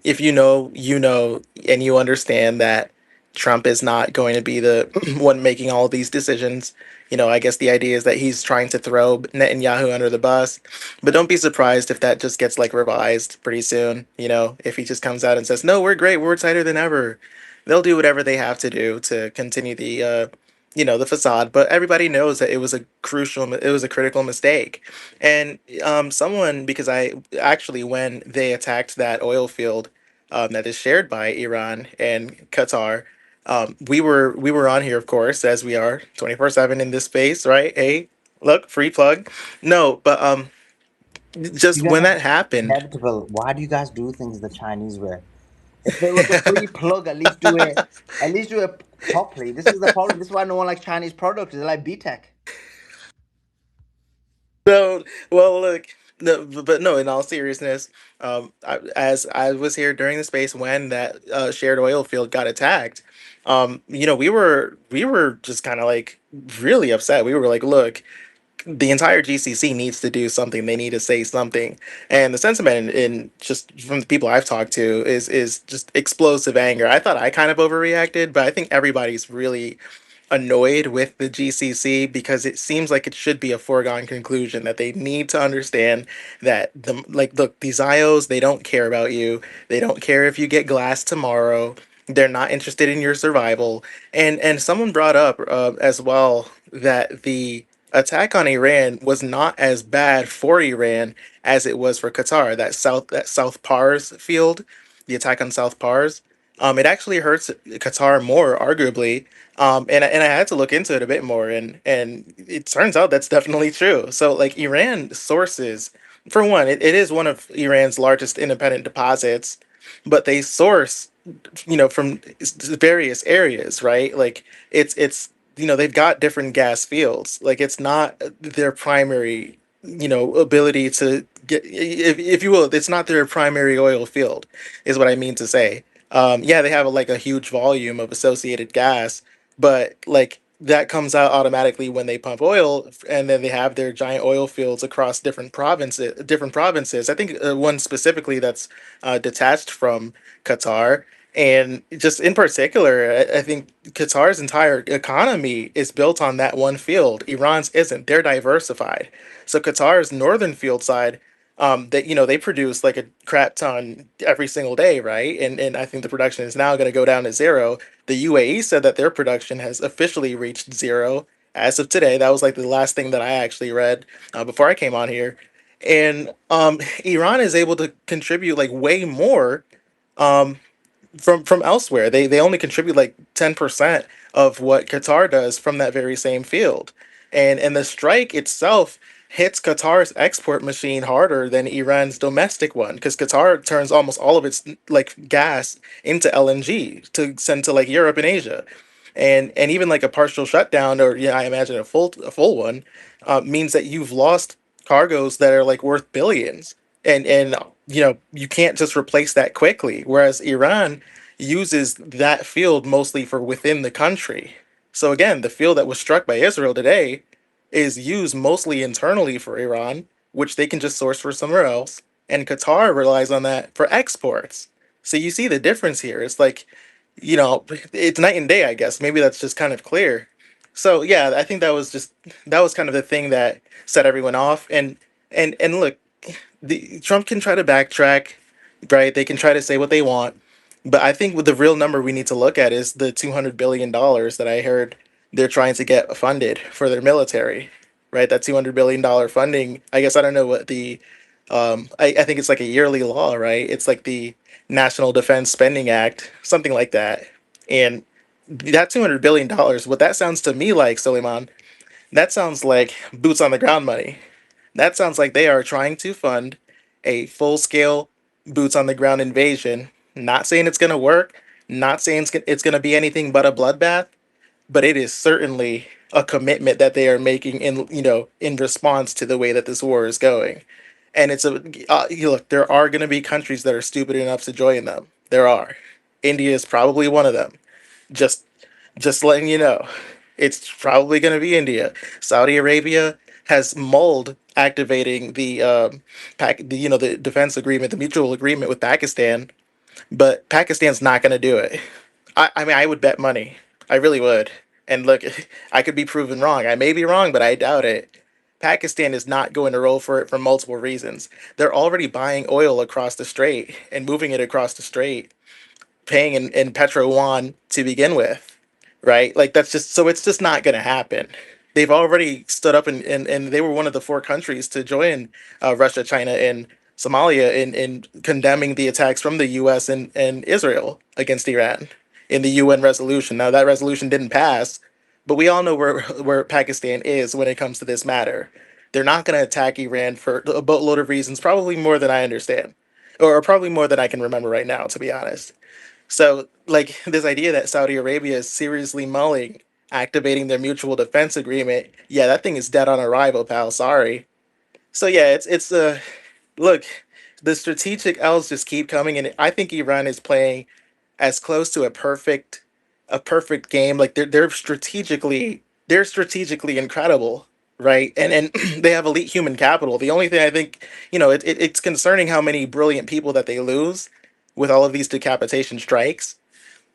if you know, you know, and you understand that Trump is not going to be the one making all of these decisions. You know, I guess the idea is that he's trying to throw Netanyahu under the bus, but don't be surprised if that just gets like revised pretty soon. You know, if he just comes out and says, "No, we're great, we're tighter than ever," they'll do whatever they have to do to continue the, the facade. But everybody knows that it was a critical mistake, and someone because I actually when they attacked that oil field, that is shared by Iran and Qatar. We were on here, of course, as we are 24/7 in this space, right? Hey, look, free plug. No, but just You guys when have that happened, Inevitable. Why do you guys do things the Chinese way? If there was a free plug, at least do it. At least do it properly. This is the problem. This is why no one likes Chinese products. They like BTEC. no, well, look, no, but no. In all seriousness, as I was here during the space when that shared oil field got attacked, we were just kind of like really upset. We were like, look, the entire GCC needs to do something. They need to say something. And the sentiment in just from the people I've talked to is just explosive anger. I thought I kind of overreacted, but I think everybody's really annoyed with the GCC because it seems like it should be a foregone conclusion that they need to understand that look, these IOs, they don't care about you. They don't care if you get glass tomorrow. They're not interested in your survival. And someone brought up as well that the attack on Iran was not as bad for Iran as it was for Qatar. That South Pars field, the attack on South Pars, it actually hurts Qatar more, arguably. And I had to look into it a bit more, and it turns out that's definitely true. So like Iran sources, for one, it is one of Iran's largest independent deposits, but they source from various areas, right? Like it's they've got different gas fields. Like it's not their primary ability to get, if you will, it's not their primary oil field, is what I mean to say. Yeah, they have a huge volume of associated gas, but like that comes out automatically when they pump oil, and then they have their giant oil fields across different provinces. I think one specifically that's detached from Qatar. And just in particular, I think Qatar's entire economy is built on that one field. Iran's isn't. They're diversified. So Qatar's northern field side, that they produce like a crap ton every single day, right? And I think the production is now going to go down to zero. The UAE said that their production has officially reached zero as of today. That was like the last thing that I actually read before I came on here. And Iran is able to contribute like way more um, from elsewhere. They only contribute like 10% of what Qatar does from that very same field. And the strike itself hits Qatar's export machine harder than Iran's domestic one, because Qatar turns almost all of its like gas into LNG to send to like Europe and Asia. And even like a partial shutdown, or I imagine a full one, means that you've lost cargoes that are like worth billions. And you can't just replace that quickly, whereas Iran uses that field mostly for within the country. So again, the field that was struck by Israel today is used mostly internally for Iran, which they can just source for somewhere else, and Qatar relies on that for exports. So you see the difference here. It's like, it's night and day, I guess. Maybe that's just kind of clear. So yeah, I think that was kind of the thing that set everyone off. And look, Trump can try to backtrack, right? They can try to say what they want, but I think with the real number we need to look at is the $200 billion that I heard they're trying to get funded for their military, right? That $200 billion funding. I guess I don't know what the I think it's like a yearly law, right? It's like the National Defense Spending Act, something like that. And that $200 billion, what that sounds to me like, Suleiman, that sounds like boots on the ground money. That sounds like they are trying to fund a full scale boots on the ground invasion. Not saying it's going to work, not saying it's going to be anything but a bloodbath, but it is certainly a commitment that they are making in response to the way that this war is going. And look, there are going to be countries that are stupid enough to join them. There are. India is probably one of them. Just just letting you know, it's probably going to be India. Saudi Arabia has mulled activating the defense agreement, the mutual agreement with Pakistan, but Pakistan's not going to do it. I mean, I would bet money. I really would. And look, I could be proven wrong. I may be wrong, but I doubt it. Pakistan is not going to roll for it for multiple reasons. They're already buying oil across the strait and moving it across the strait, paying in Petro Yuan to begin with, right? Like that's just so it's just not going to happen. They've already stood up and they were one of the four countries to join Russia, China, and Somalia in condemning the attacks from the U.S. and Israel against Iran in the UN resolution. Now that resolution didn't pass, but we all know where Pakistan is when it comes to this matter. They're not going to attack Iran for a boatload of reasons, probably more than I understand, or probably more than I can remember right now, to be honest. So, like this idea that Saudi Arabia is seriously mulling activating their mutual defense agreement, yeah, that thing is dead on arrival, pal. Sorry. So yeah, it's look, the strategic L's just keep coming, and I think Iran is playing as close to a perfect game. Like they're strategically incredible, right? And they have elite human capital. The only thing I think, it's concerning how many brilliant people that they lose with all of these decapitation strikes.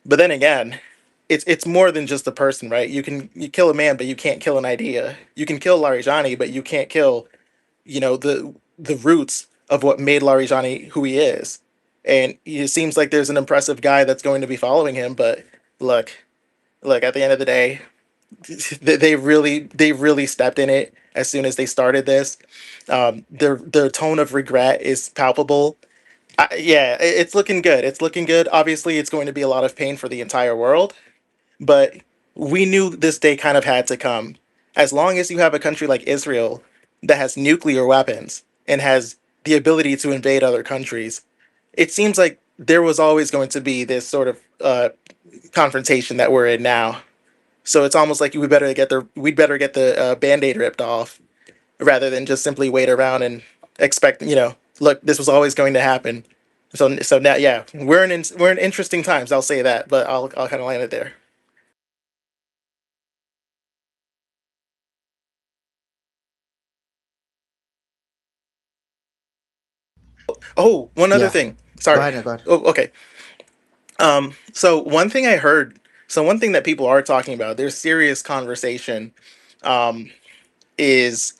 But then again, it's more than just a person, right? You kill a man, but you can't kill an idea. You can kill Larijani, but you can't kill, the roots of what made Larijani who he is. And it seems like there's an impressive guy that's going to be following him, but look, look, at the end of the day, they really stepped in it as soon as they started this. Their tone of regret is palpable. Yeah, it's looking good. It's looking good. Obviously, it's going to be a lot of pain for the entire world, but we knew this day kind of had to come. As long as you have a country like Israel that has nuclear weapons and has the ability to invade other countries, it seems like there was always going to be this sort of confrontation that we're in now. So it's almost like we'd better get the band-aid ripped off rather than just simply wait around and expect, look, this was always going to happen. So now, yeah, we're in interesting times. I'll say that, but I'll kind of land it there. Oh, one other Yeah. thing. Go Sorry. ahead, go ahead. Oh, okay. So one thing I heard, so one thing that people are talking about, there's serious conversation, is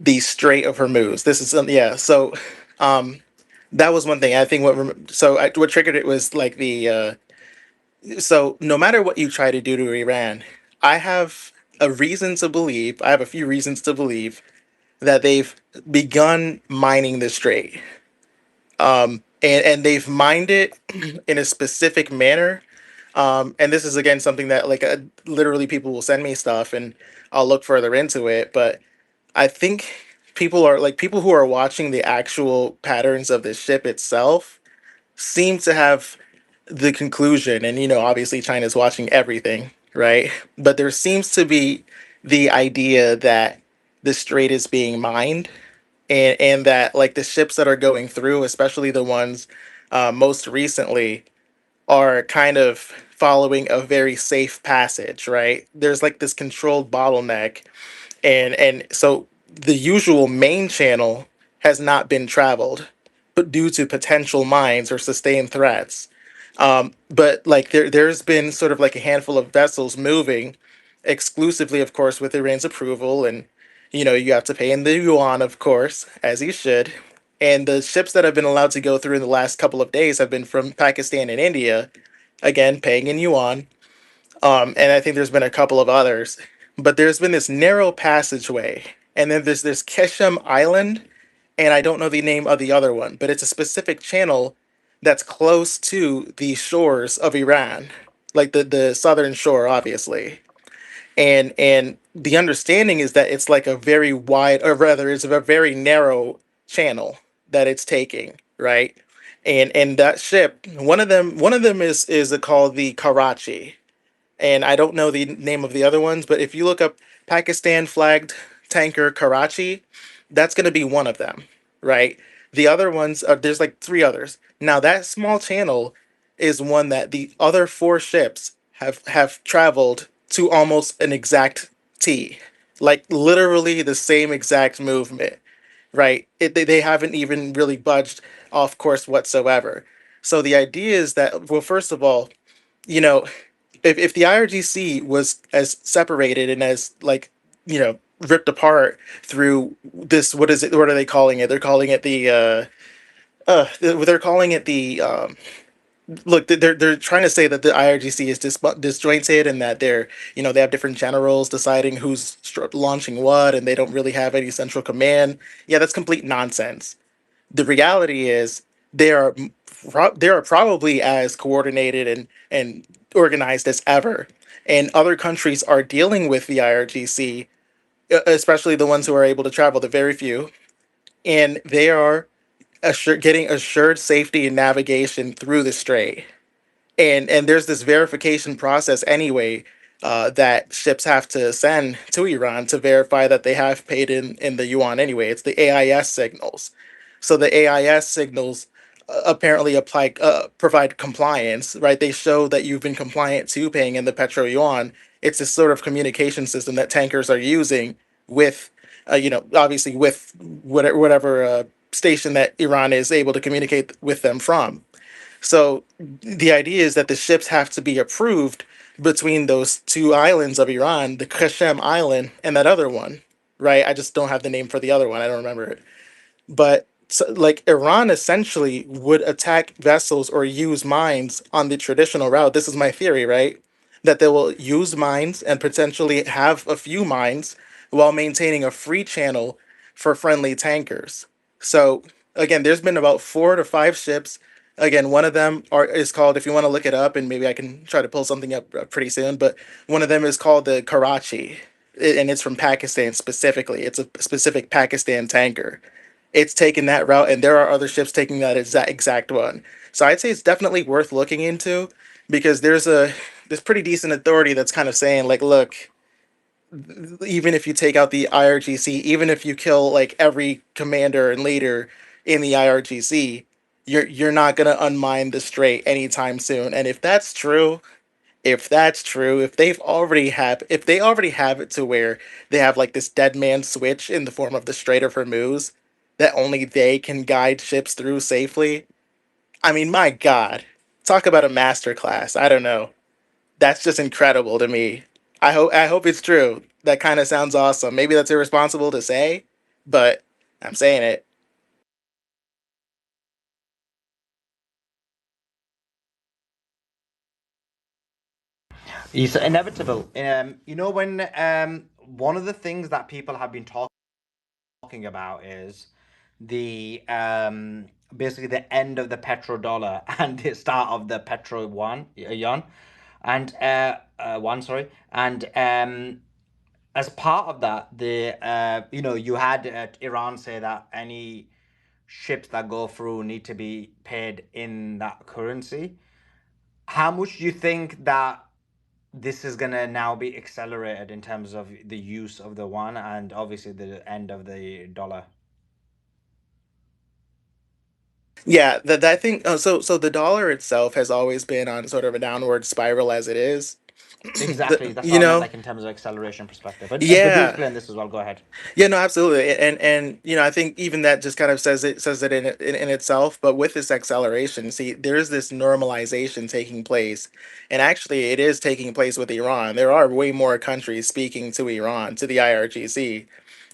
the Strait of Hormuz. This is yeah. So, um, that was one thing. I think what triggered it was like the so no matter what you try to do to Iran, I have a reason to believe. I have a few reasons to believe that they've begun mining the strait. And they've mined it in a specific manner. And this is again something that like literally people will send me stuff and I'll look further into it. But I think people who are watching the actual patterns of the ship itself seem to have the conclusion. And obviously China's watching everything, right? But there seems to be the idea that the strait is being mined, and that like the ships that are going through, especially the ones most recently, are kind of following a very safe passage, right? There's like this controlled bottleneck, and so the usual main channel has not been traveled, but due to potential mines or sustained threats. But like there's been sort of like a handful of vessels moving exclusively, of course, with Iran's approval, and you have to pay in the yuan, of course, as you should. And the ships that have been allowed to go through in the last couple of days have been from Pakistan and India, again paying in yuan. And I think there's been a couple of others, but there's been this narrow passageway, and then there's this Keshem Island, and I don't know the name of the other one, but it's a specific channel that's close to the shores of Iran, like the southern shore, obviously. And the understanding is that it's like a very wide, or rather, it's a very narrow channel that it's taking, right? And that ship, one of them is called the Karachi, and I don't know the name of the other ones, but if you look up Pakistan flagged tanker Karachi, that's going to be one of them, right? The other ones are there's like three others. Now that small channel is one that the other four ships have traveled to almost an exact T, like literally the same exact movement, right? They haven't even really budged off course whatsoever. So the idea is that, well, first of all, you know, if the IRGC was as separated and as like ripped apart through this, what is it? What are they calling it? They're calling it they're calling it the look. They're trying to say that the IRGC is disjointed and that they have different generals deciding who's launching what, and they don't really have any central command. Yeah, that's complete nonsense. The reality is they are they are probably as coordinated and organized as ever, and other countries are dealing with the IRGC, especially the ones who are able to travel, the very few, and they are getting assured safety and navigation through the strait. And there's this verification process anyway, that ships have to send to Iran to verify that they have paid in the yuan anyway. It's the AIS signals. So the AIS signals apparently provide compliance, right? They show that you've been compliant to paying in the petro yuan. It's this sort of communication system that tankers are using with, obviously with whatever station that Iran is able to communicate with them from. So the idea is that the ships have to be approved between those two islands of Iran, the Kashem Island and that other one, right? I just don't have the name for the other one. I don't remember it. But so, like Iran essentially would attack vessels or use mines on the traditional route. This is my theory, right? That they will use mines and potentially have a few mines while maintaining a free channel for friendly tankers. So again, there's been about 4 to 5 ships. Again, one of them is called, if you want to look it up, and maybe I can try to pull something up pretty soon, but one of them is called the Karachi, and it's from Pakistan specifically. It's a specific Pakistan tanker. It's taken that route, and there are other ships taking that exact one. So I'd say it's definitely worth looking into, because there's pretty decent authority that's kind of saying like, look, even if you take out the IRGC, even if you kill like every commander and leader in the IRGC, you're not gonna unmine the strait anytime soon. And if that's true, if they already have it to where they have like this dead man switch in the form of the Strait of Hormuz that only they can guide ships through safely. I mean, my God, talk about a masterclass. I don't know. That's just incredible to me. I hope it's true. That kind of sounds awesome. Maybe that's irresponsible to say, but I'm saying it. It's inevitable. When one of the things that people have been talking about is the basically the end of the petrodollar and the start of the petro yuan, and one, sorry, and as part of that, you had Iran say that any ships that go through need to be paid in that currency. How much do you think that this is gonna now be accelerated in terms of the use of the yuan and obviously the end of the dollar? Yeah, that I think so the dollar itself has always been on sort of a downward spiral as it is. Exactly. That's You what I meant, know, like in terms of acceleration perspective. But do yeah. explain this as well. Go ahead. Yeah, no, absolutely, and I think even that just kind of says it in itself. But with this acceleration, see, there's this normalization taking place, and actually, it is taking place with Iran. There are way more countries speaking to Iran, to the IRGC,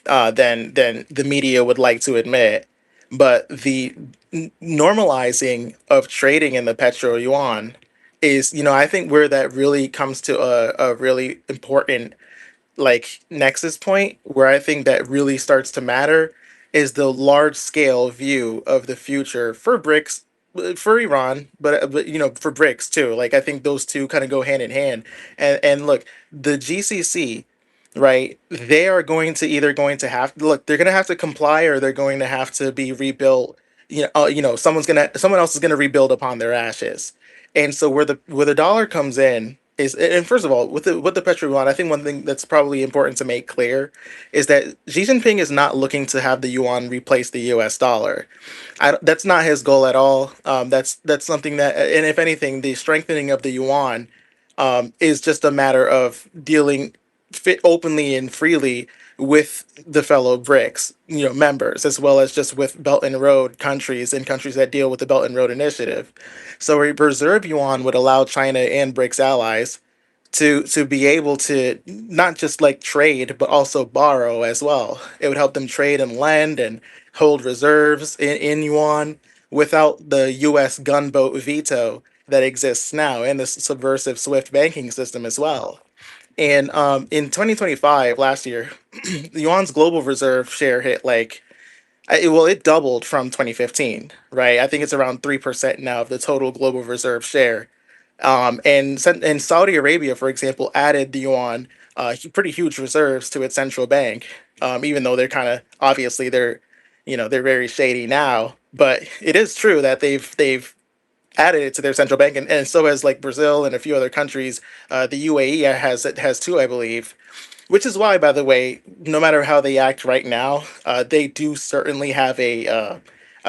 than the media would like to admit. But the normalizing of trading in the petro yuan is, I think where that really comes to a really important like nexus point where I think that really starts to matter is the large scale view of the future for BRICS, for Iran, but for BRICS too. Like I think those two kind of go hand in hand. And look, the GCC, right? They are going to either going to have look, they're going to have to comply or they're going to have to be rebuilt. Someone else is going to rebuild upon their ashes. And so where the dollar comes in is, and first of all, with the petro yuan, I think one thing that's probably important to make clear is that Xi Jinping is not looking to have the yuan replace the U.S. dollar. That's not his goal at all. That's something that, and if anything, the strengthening of the yuan is just a matter of dealing fit openly and freely with the fellow BRICS, members, as well as just with Belt and Road countries and countries that deal with the Belt and Road Initiative. So a reserve yuan would allow China and BRICS allies to be able to not just like trade but also borrow as well. It would help them trade and lend and hold reserves in yuan without the US gunboat veto that exists now and the subversive SWIFT banking system as well. And in 2025, last year, the yuan's global reserve share hit like it doubled from 2015, right? I think it's around 3% now of the total global reserve share. And Saudi Arabia, for example, added the yuan pretty huge reserves to its central bank. Even though they're kind of obviously they're very shady now, but it is true that they've added it to their central bank, and so has like Brazil and a few other countries. The UAE has too, I believe. Which is why, by the way, no matter how they act right now, they do certainly have a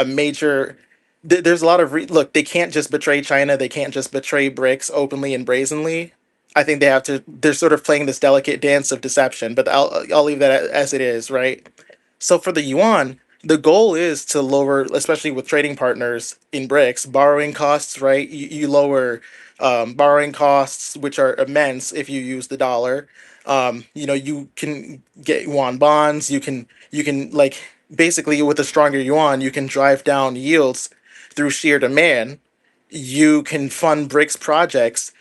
major. There's a lot of look. They can't just betray China. They can't just betray BRICS openly and brazenly. I think they have to. They're sort of playing this delicate dance of deception. But I'll leave that as it is, right? So for the yuan, the goal is to lower, especially with trading partners in BRICS, borrowing costs, right? You lower borrowing costs, which are immense if you use the dollar. You can get yuan bonds. You can like basically with a stronger yuan, you can drive down yields through sheer demand. You can fund BRICS projects.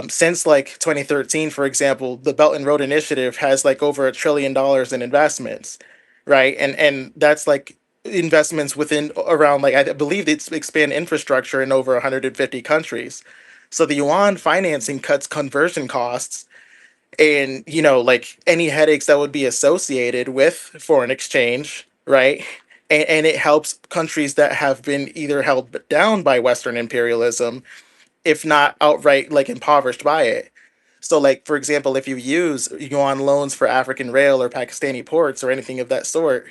Since like 2013, for example, the Belt and Road Initiative has like over $1 trillion in investments, right? And that's like investments within around like I believe it's expand infrastructure in over 150 countries. So the yuan financing cuts conversion costs and like any headaches that would be associated with foreign exchange, right? And it helps countries that have been either held down by Western imperialism, if not outright like impoverished by it. So, like for example, if you use yuan loans for African rail or Pakistani ports or anything of that sort,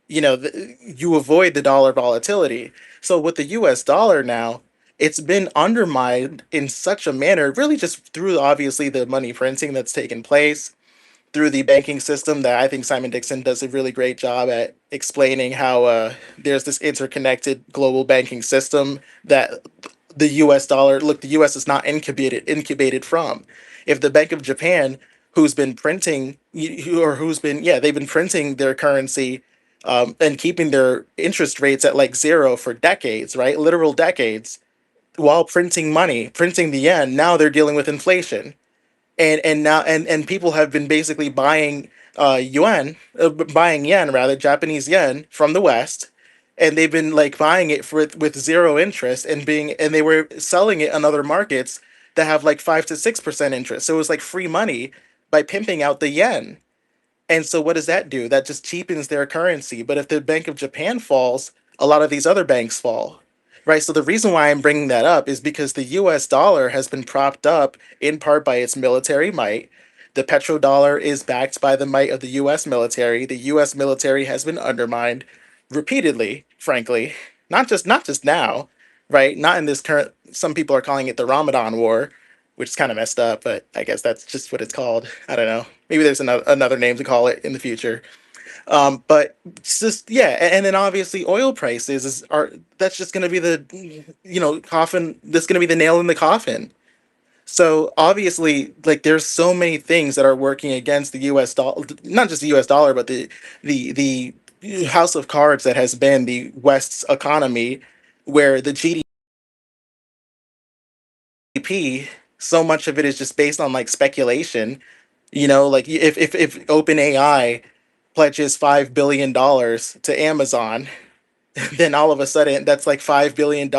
you avoid the dollar volatility. So with the U.S. dollar now, it's been undermined in such a manner, really just through obviously the money printing that's taken place, through the banking system that I think Simon Dixon does a really great job at explaining how there's this interconnected global banking system that the U.S. dollar, look, the U.S. is not incubated from. If the Bank of Japan, who's been printing, who's been, yeah, they've been printing their currency and keeping their interest rates at like zero for decades, right? Literal decades, while printing money, printing the yen. Now they're dealing with inflation, and now and people have been basically buying buying yen rather, Japanese yen from the West, and they've been like buying it for with zero interest and they were selling it on other markets that have like 5 to 6% interest. So it was like free money by pimping out the yen. And so what does that do? That just cheapens their currency. But if the Bank of Japan falls, a lot of these other banks fall. Right? So the reason why I'm bringing that up is because the US dollar has been propped up in part by its military might. The petrodollar is backed by the might of the US military. The US military has been undermined repeatedly, frankly. Not just now, right? Not in this current, some people are calling it the Ramadan War, which is kind of messed up, but I guess that's just what it's called. I don't know. Maybe there's another name to call it in the future. But it's just yeah, and then obviously oil prices are that's just going to be the coffin. That's going to be the nail in the coffin. So obviously, like there's so many things that are working against the U.S. dollar, not just the U.S. dollar, but the house of cards that has been the West's economy, where the GDP, so much of it is just based on like speculation. Like if OpenAI pledges $5 billion to Amazon, then all of a sudden that's like $5 billion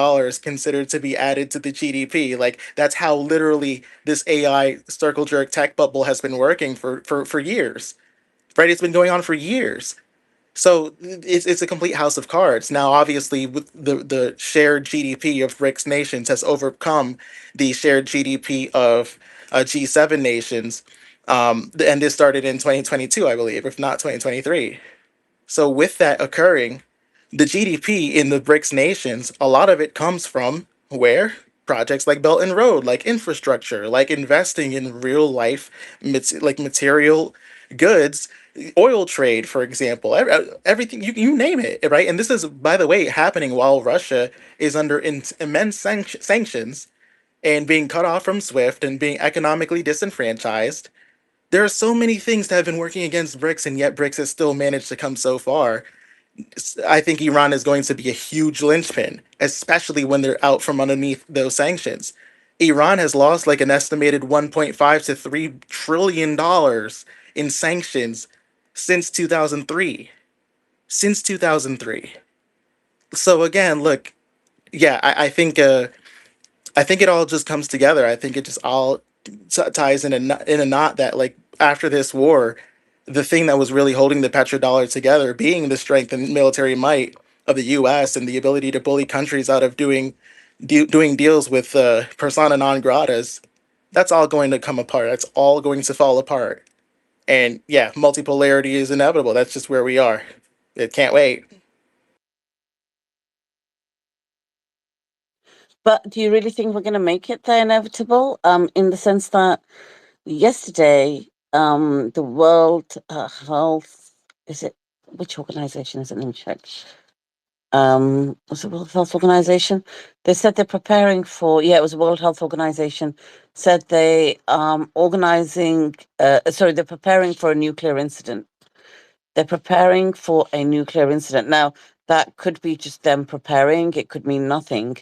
considered to be added to the GDP. Like that's how literally this AI circle jerk tech bubble has been working for years. Right? It's been going on for years. So it's a complete house of cards. Now, obviously, with the shared GDP of BRICS nations has overcome the shared GDP of G7 nations, and this started in 2022, I believe, if not 2023. So with that occurring, the GDP in the BRICS nations, a lot of it comes from where? Projects like Belt and Road, like infrastructure, like investing in real life, like material goods, oil trade, for example, everything you name it, right? And this is, by the way, happening while Russia is under immense sanctions and being cut off from SWIFT and being economically disenfranchised. There are so many things that have been working against BRICS, and yet BRICS has still managed to come so far. I think Iran is going to be a huge linchpin, especially when they're out from underneath those sanctions. Iran has lost like an estimated 1.5 to 3 trillion dollars in sanctions since 2003. Since 2003. So again, look, yeah, I think it all just comes together. I think it just all ties in in a knot that like after this war, the thing that was really holding the petrodollar together, being the strength and military might of the U.S. and the ability to bully countries out of doing deals with persona non gratas, that's all going to come apart. That's all going to fall apart. And yeah, multipolarity is inevitable. That's just where we are. It can't wait. But do you really think we're going to make it there inevitable? In the sense that yesterday, the World Health, is it, which organization is it? Let me check. Was it World Health Organization? They said they're preparing for, yeah, it was World Health Organization, said they organizing, sorry, they're preparing for a nuclear incident. They're preparing for a nuclear incident. Now, that could be just them preparing, it could mean nothing.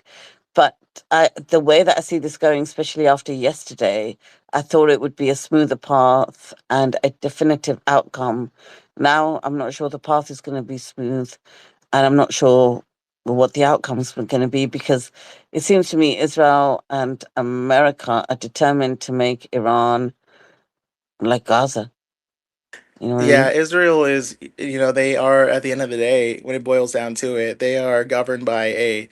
But the way that I see this going, especially after yesterday, I thought it would be a smoother path and a definitive outcome. Now, I'm not sure the path is going to be smooth, and I'm not sure what the outcomes were going to be, because it seems to me Israel and America are determined to make Iran like Gaza. You know what I Yeah, mean? Israel is, they are, at the end of the day, when it boils down to it, they are governed by a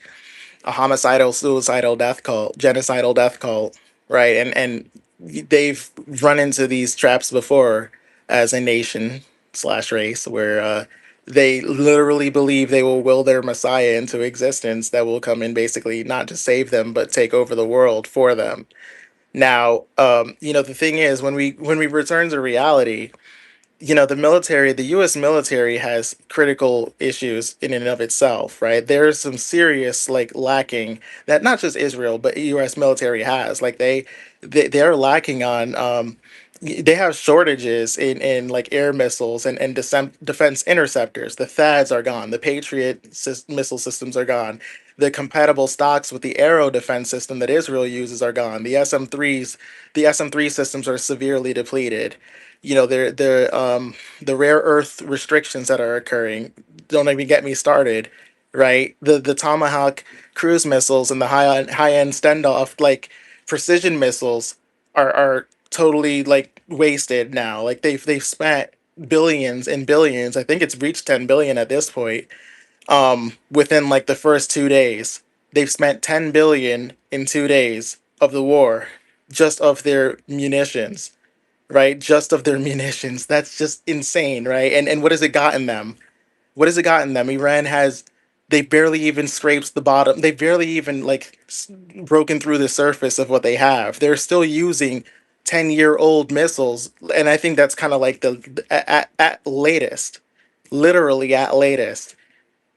homicidal, suicidal death cult, genocidal death cult, right? And they've run into these traps before as a nation slash race where they literally believe they will will their messiah into existence that will come in basically not to save them but take over the world for them. Now, the thing is when we return to reality, the military, the US military has critical issues in and of itself, right? There's some serious like lacking that not just Israel, but US military has. Like they're lacking on they have shortages in like air missiles and defense interceptors. The THAADs are gone. The Patriot missile systems are gone. The compatible stocks with the Arrow defense system that Israel uses are gone. The SM3 systems are severely depleted. You know, the rare earth restrictions that are occurring. Don't even get me started. Right, the Tomahawk cruise missiles and the high end standoff like precision missiles are totally like wasted now. Like they've spent billions and billions. I think it's reached 10 billion at this point. Within like the first 2 days, they've spent 10 billion in 2 days of the war, just of their munitions, right? Just of their munitions. That's just insane, right? And what has it gotten them? What has it gotten them? Iran has they barely even scrapes the bottom. They barely even like broken through the surface of what they have. They're still using 10-year-old missiles, and I think that's kind of like at latest, literally at latest.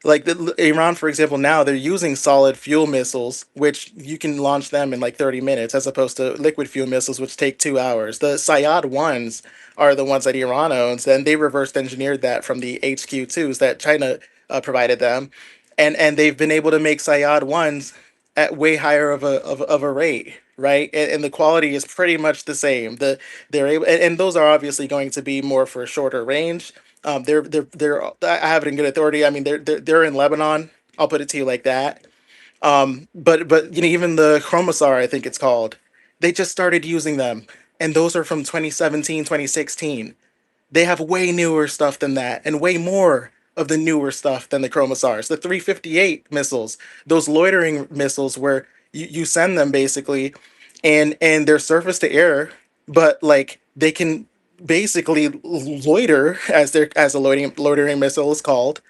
Like Iran, for example, now they're using solid fuel missiles, which you can launch them in like 30 minutes, as opposed to liquid fuel missiles, which take 2 hours. The Sayad ones are the ones that Iran owns, and they reversed engineered that from the HQ2s that China provided them, and they've been able to make Sayad ones at way higher of a rate, right? And the quality is pretty much the same. They're able, and those are obviously going to be more for shorter range. They're I have it in good authority. I mean, they're in Lebanon. I'll put it to you like that. But you know, even the Chromosar, I think it's called, they just started using them, and those are from 2017, 2016. They have way newer stuff than that, and way more of the newer stuff than the Chromosars. The 358 missiles, those loitering missiles, where you send them basically, and they're surface to air, but like they can basically loiter as a loitering missile is called,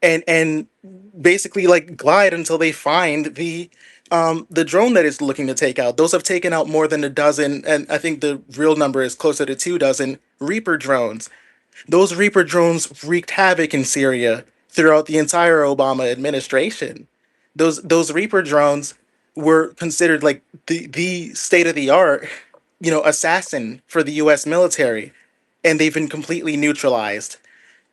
and basically like glide until they find the drone that is looking to take out. Those have taken out more than a dozen, and I think the real number is closer to 2 dozen Reaper drones. Those Reaper drones wreaked havoc in Syria throughout the entire Obama administration. Those Reaper drones were considered like the state of the art, you know, assassin for the U.S. military, and they've been completely neutralized.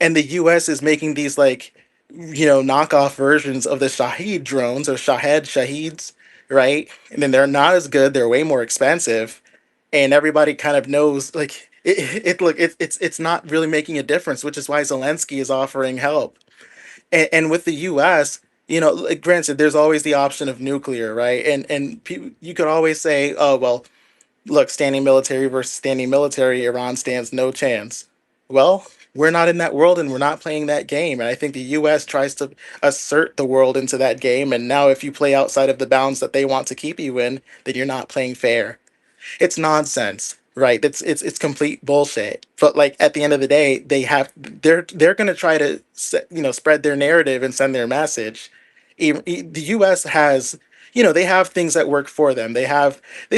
And the U.S. is making these like, you know, knockoff versions of the Shahid drones or Shaheeds, right? And then they're not as good. They're way more expensive, and everybody kind of knows like it's not really making a difference, which is why Zelensky is offering help. And with the U.S., you know, like, granted, there's always the option of nuclear, right? And you could always say, oh well, look, standing military versus standing military, Iran stands no chance. Well, we're not in that world, and we're not playing that game. And I think the U.S. tries to assert the world into that game. And now, if you play outside of the bounds that they want to keep you in, then you're not playing fair. It's nonsense, right? It's complete bullshit. But like at the end of the day, they're gonna try to you know, spread their narrative and send their message. The U.S. has, you know, they have things that work for them. They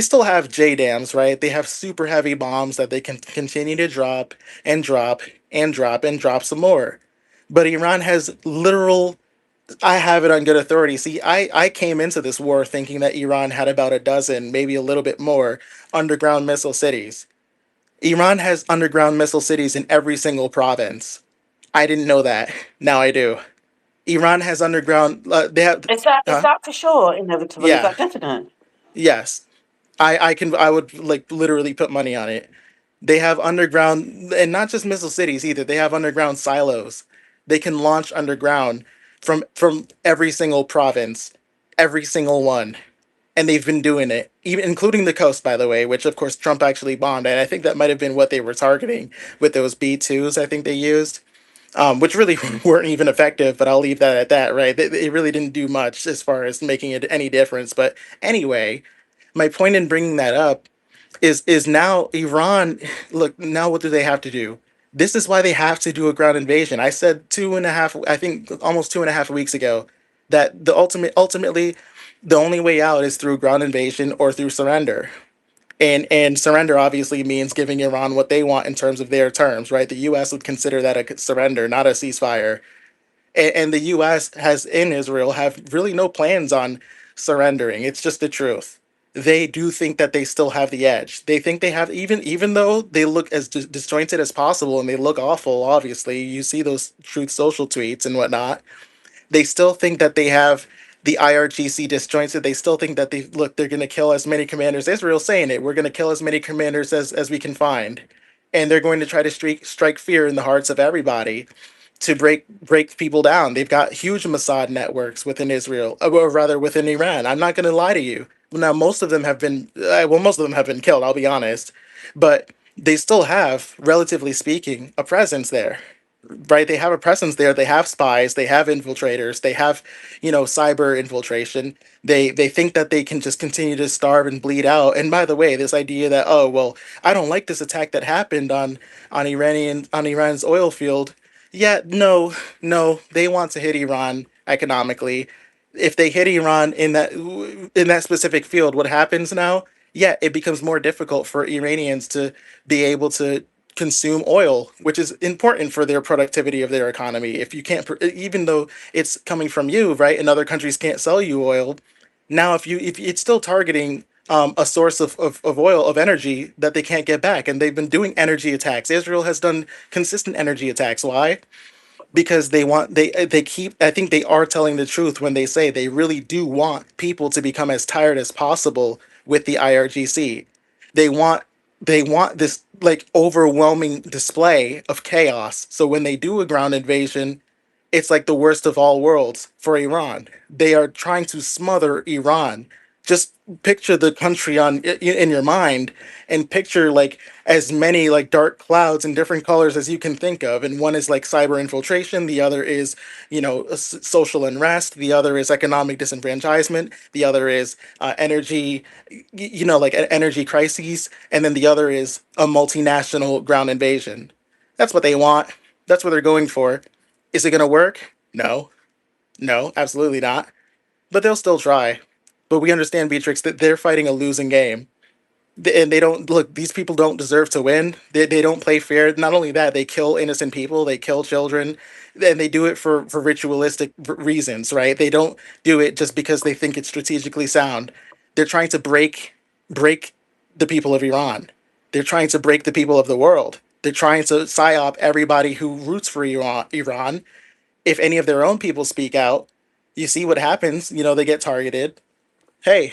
still have JDAMs, right? They have super heavy bombs that they can continue to drop and drop and drop and drop some more. But Iran has literal, I have it on good authority. See, I came into this war thinking that Iran had about a dozen, maybe a little bit more, underground missile cities. Iran has underground missile cities in every single province. I didn't know that. Now I do. Iran has underground. They have. Is that for sure inevitable? Is Yeah. that definite? Yes. I can. I would like literally put money on it. They have underground, and not just missile cities either. They have underground silos. They can launch underground from every single province, every single one, and they've been doing it, even including the coast, by the way, which of course Trump actually bombed, and I think that might have been what they were targeting with those B2s. I think they used, which really weren't even effective. But I'll leave that at that. Right? They really didn't do much as far as making it any difference. But anyway, my point in bringing that up is now Iran. Look, now what do they have to do? This is why they have to do a ground invasion. I said 2.5, I think almost 2.5 weeks ago, that ultimately the only way out is through ground invasion or through surrender. And surrender obviously means giving Iran what they want in terms of their terms, right? The U.S. would consider that a surrender, not a ceasefire. And the U.S. has in Israel have really no plans on surrendering. It's just the truth. they do think that they still have the edge. They think they have, even though they look as disjointed as possible and they look awful. Obviously, you see those Truth Social tweets and whatnot. They still think that they have the IRGC disjointed. They still think that they're going to kill as many commanders. Israel's saying it. We're going to kill as many commanders as we can find, and they're going to try to strike fear in the hearts of everybody to break people down. They've got huge Mossad networks within Israel, or rather within Iran. I'm not going to lie to you. Now, most of them have been most of them have been killed. I'll be honest, but they still have, relatively speaking, a presence there, right? They have a presence there. They have spies. They have infiltrators. They have, cyber infiltration. They think that they can just continue to starve and bleed out. And by the way, this idea that, oh well, I don't like this attack that happened on Iran's oil field. Yeah, no, no, they want to hit Iran economically. If they hit Iran in that specific field, what happens now? Yeah, it becomes more difficult for Iranians to be able to consume oil, which is important for their productivity of their economy. If you can't, even though it's coming from you, right, and other countries can't sell you oil, now if it's still targeting a source of oil, of energy that they can't get back, and they've been doing energy attacks. Israel has done consistent energy attacks. Why? Because they keep, I think they are telling the truth when they say they really do want people to become as tired as possible with the IRGC. They want they want this like overwhelming display of chaos. So when they do a ground invasion, it's like the worst of all worlds for Iran. They are trying to smother Iran. Just picture the country in your mind, and picture like as many like dark clouds in different colors as you can think of. And one is like cyber infiltration, the other is, social unrest, the other is economic disenfranchisement, the other is energy, like energy crises, and then the other is a multinational ground invasion. That's what they want. That's what they're going for. Is it going to work? No, no, absolutely not. But they'll still try. But we understand, Beatrix, that they're fighting a losing game. And they don't look, these people don't deserve to win. They don't play fair. Not only that, they kill innocent people, they kill children, and they do it for ritualistic reasons, right? They don't do it just because they think it's strategically sound. They're trying to break the people of Iran. They're trying to break the people of the world. They're trying to psyop everybody who roots for Iran. If any of their own people speak out, you see what happens. They get targeted. Hey,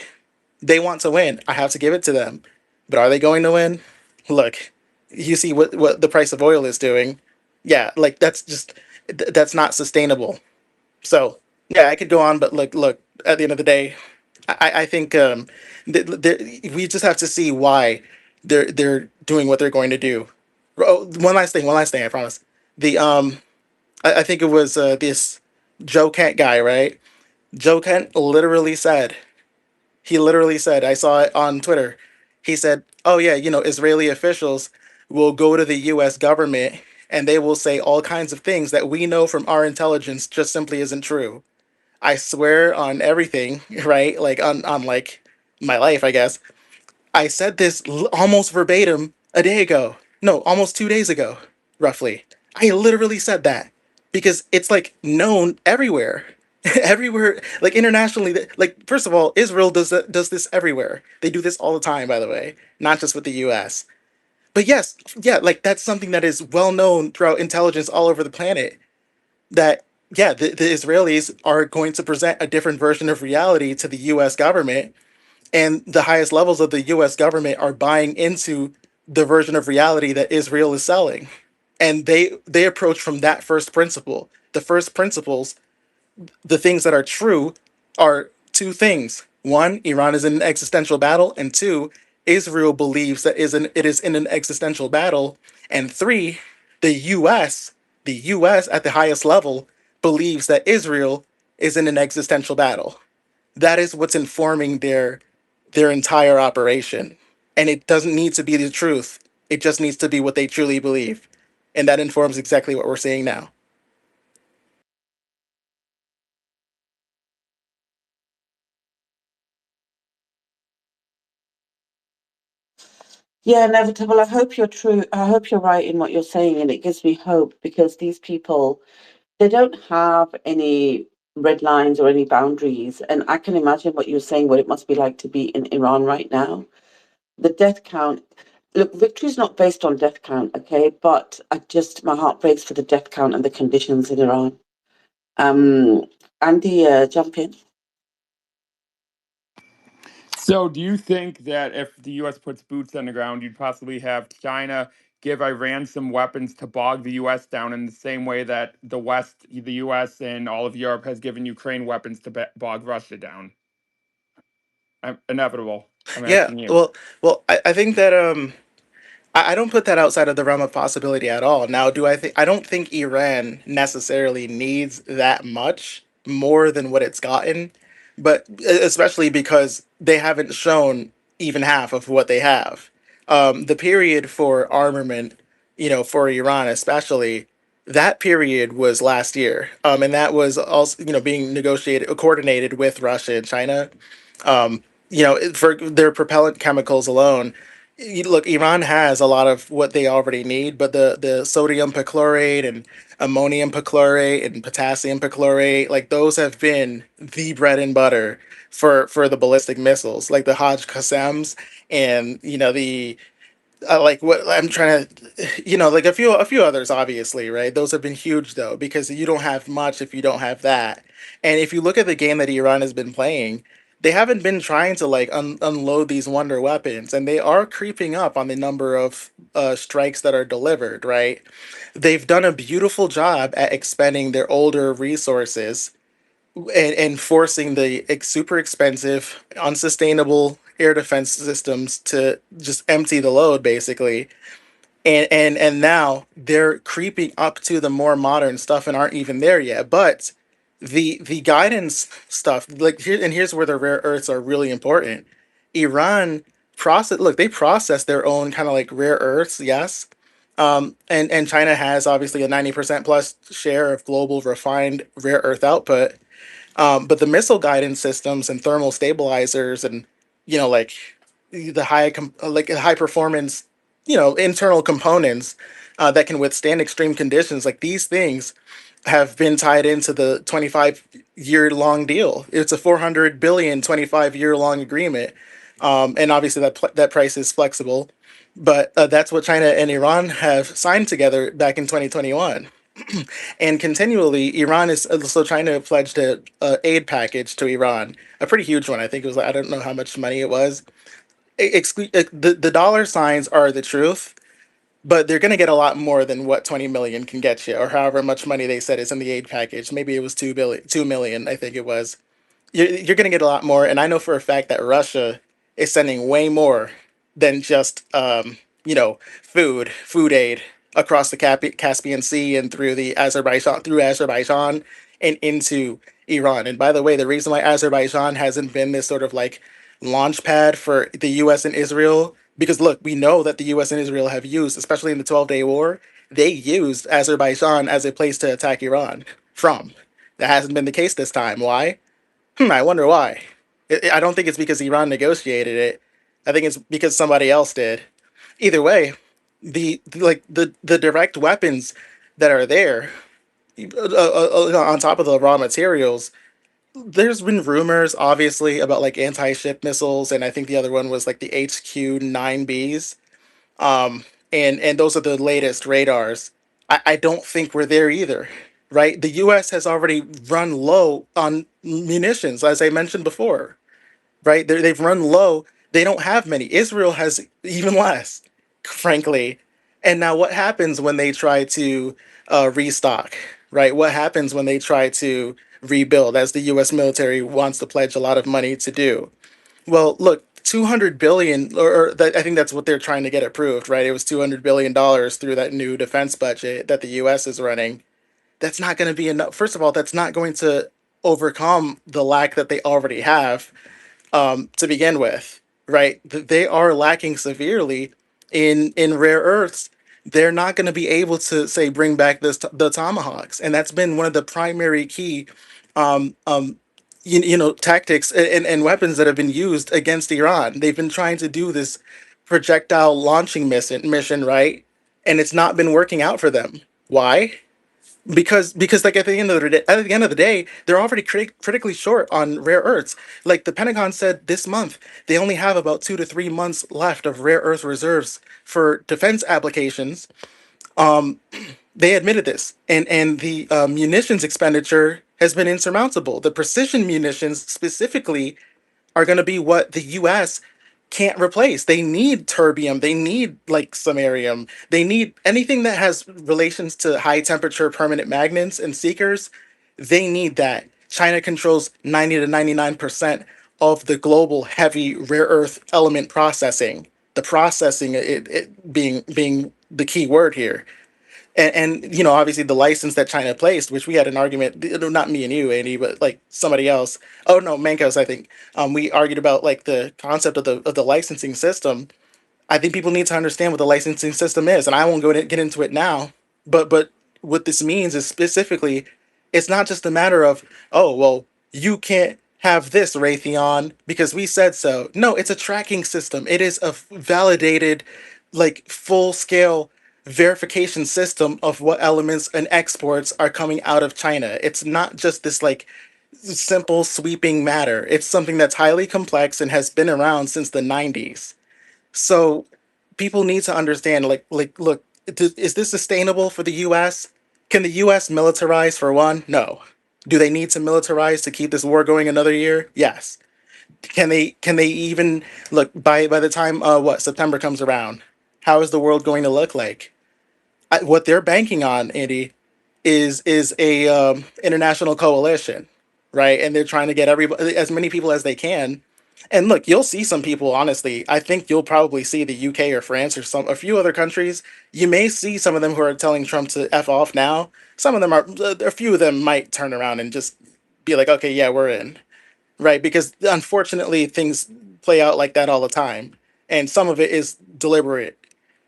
they want to win. I have to give it to them. But are they going to win? Look, you see what the price of oil is doing. Yeah, like that's not sustainable. So yeah, I could go on, but look. At the end of the day, I think we just have to see why they're doing what they're going to do. Oh, one last thing. I promise. The I think it was this Joe Kent guy, right? Joe Kent literally said, I saw it on Twitter. He said, "Oh yeah, Israeli officials will go to the U.S. government and they will say all kinds of things that we know from our intelligence just simply isn't true." I swear on everything, right? Like on like my life, I guess. I said this almost verbatim a day ago. No, almost 2 days ago, roughly. I literally said that because it's like known everywhere. Everywhere, like internationally, like first of all, Israel does this everywhere. They do this all the time, by the way, not just with the US. But yes, yeah, like that's something that is well known throughout intelligence all over the planet, that yeah, the Israelis are going to present a different version of reality to the US government, and the highest levels of the US government are buying into the version of reality that Israel is selling. And they approach from that first principle. The first principles, the things that are true, are two things. One, Iran is in an existential battle, and two, Israel believes that it is in an existential battle. And three, the US, the US at the highest level believes that Israel is in an existential battle. That is what's informing their entire operation. And it doesn't need to be the truth. It just needs to be what they truly believe. And that informs exactly what we're seeing now. Yeah, inevitable. I hope you're true. I hope you're right in what you're saying, and it gives me hope because these people, they don't have any. red lines or any boundaries. And I can imagine what you're saying, what it must be like to be in Iran right now. The death count. Look, victory is not based on death count, okay? But my heart breaks for the death count and the conditions in Iran. Andy, jump in. So, do you think that if the U.S. puts boots on the ground, you'd possibly have China give Iran some weapons to bog the U.S. down in the same way that the U.S. and all of Europe has given Ukraine weapons to bog Russia down? Inevitable. I'm Yeah, asking you. well, I think that I don't put that outside of the realm of possibility at all. Now, I don't think Iran necessarily needs that much more than what it's gotten, but especially because they haven't shown even half of what they have. The period for armament, for Iran especially, that period was last year, and that was also being negotiated, coordinated with Russia and China. For their propellant chemicals alone, look, Iran has a lot of what they already need, but the sodium perchlorate and ammonium perchlorate and potassium perchlorate, like those have been the bread and butter for the ballistic missiles, like the Hajj Qasems, and the like what I'm trying to, like a few others, obviously, right? Those have been huge though, because you don't have much if you don't have that. And if you look at the game that Iran has been playing, they haven't been trying to like unload these wonder weapons, and they are creeping up on the number of strikes that are delivered, right? They've done a beautiful job at expending their older resources and forcing the super expensive, unsustainable air defense systems to just empty the load, basically. And now they're creeping up to the more modern stuff and aren't even there yet. But the guidance stuff, like here, and here's where the rare earths are really important. Iran they process their own kind of like rare earths, yes. And China has obviously a 90% plus share of global refined rare earth output. But the missile guidance systems and thermal stabilizers and like the like high performance internal components that can withstand extreme conditions, like these things have been tied into the 25-year long deal. It's a 400 billion 25-year long agreement, and obviously that price is flexible, but that's what China and Iran have signed together back in 2021. And continually, Iran is so China pledged a aid package to Iran, a pretty huge one. I think it was, I don't know how much money it was. The dollar signs are the truth, but they're going to get a lot more than what 20 million can get you, or however much money they said is in the aid package. Maybe it was 2 million, I think it was. You're going to get a lot more, and I know for a fact that Russia is sending way more than just food aid across the Caspian Sea and through Azerbaijan and into Iran. And by the way, the reason why Azerbaijan hasn't been this sort of like launch pad for the U.S. and Israel, because look, we know that the U.S. and Israel have used, especially in the 12-day war, they used Azerbaijan as a place to attack Iran from. That hasn't been the case this time. Why? I wonder why. I don't think it's because Iran negotiated it. I think it's because somebody else did. Either way, the direct weapons that are there, on top of the raw materials, there's been rumors, obviously, about like anti-ship missiles, and I think the other one was like the HQ-9Bs. And those are the latest radars. I don't think we're there either, right? The U.S. has already run low on munitions, as I mentioned before, right? They've run low. They don't have many. Israel has even less, frankly. And now, what happens when they try to restock, right? What happens when they try to rebuild, as the U.S. military wants to pledge a lot of money to do? Well, look, 200 billion, I think that's what they're trying to get approved, right? It was $200 billion through that new defense budget that the U.S. is running. That's not going to be enough. First of all, that's not going to overcome the lack that they already have, to begin with, right? They are lacking severely in rare earths. They're not going to be able to say bring back the tomahawks, and that's been one of the primary key um, um, tactics and weapons that have been used against Iran. They've been trying to do this projectile launching mission, right? And it's not been working out for them. Why? because like at the end of the day, they're already critically short on rare earths. Like the Pentagon said this month, they only have about 2 to 3 months left of rare earth reserves for defense applications. They admitted this, and the munitions expenditure has been insurmountable. The precision munitions specifically are going to be what the U.S. can't replace. They need terbium. They need like samarium. They need anything that has relations to high temperature permanent magnets and seekers. They need that. China controls 90 to 99% of the global heavy rare earth element processing. The processing it being the key word here. And obviously the license that China placed, which we had an argument, not me and you, Andy, but like somebody else. Oh no, Mankos, I think. We argued about like the concept of the licensing system. I think people need to understand what the licensing system is, and I won't get into it now. But what this means is specifically, it's not just a matter of, oh well, you can't have this Raytheon because we said so. No, it's a tracking system. It is a validated, like full scale verification system of what elements and exports are coming out of China. It's not just this like simple sweeping matter. It's something that's highly complex and has been around since the 90s. So people need to understand, look, is this sustainable for the U.S.? Can the U.S. militarize for one? No. Do they need to militarize to keep this war going another year? Yes. Can they even look by the time what September comes around? How is the world going to look like? What they're banking on, Andy, is a international coalition, right? And they're trying to get everybody, as many people as they can. And look, you'll see some people. Honestly, I think you'll probably see the UK or France or a few other countries. You may see some of them who are telling Trump to f off now. Some of them are. A few of them might turn around and just be like, okay, yeah, we're in, right? Because unfortunately, things play out like that all the time, and some of it is deliberate,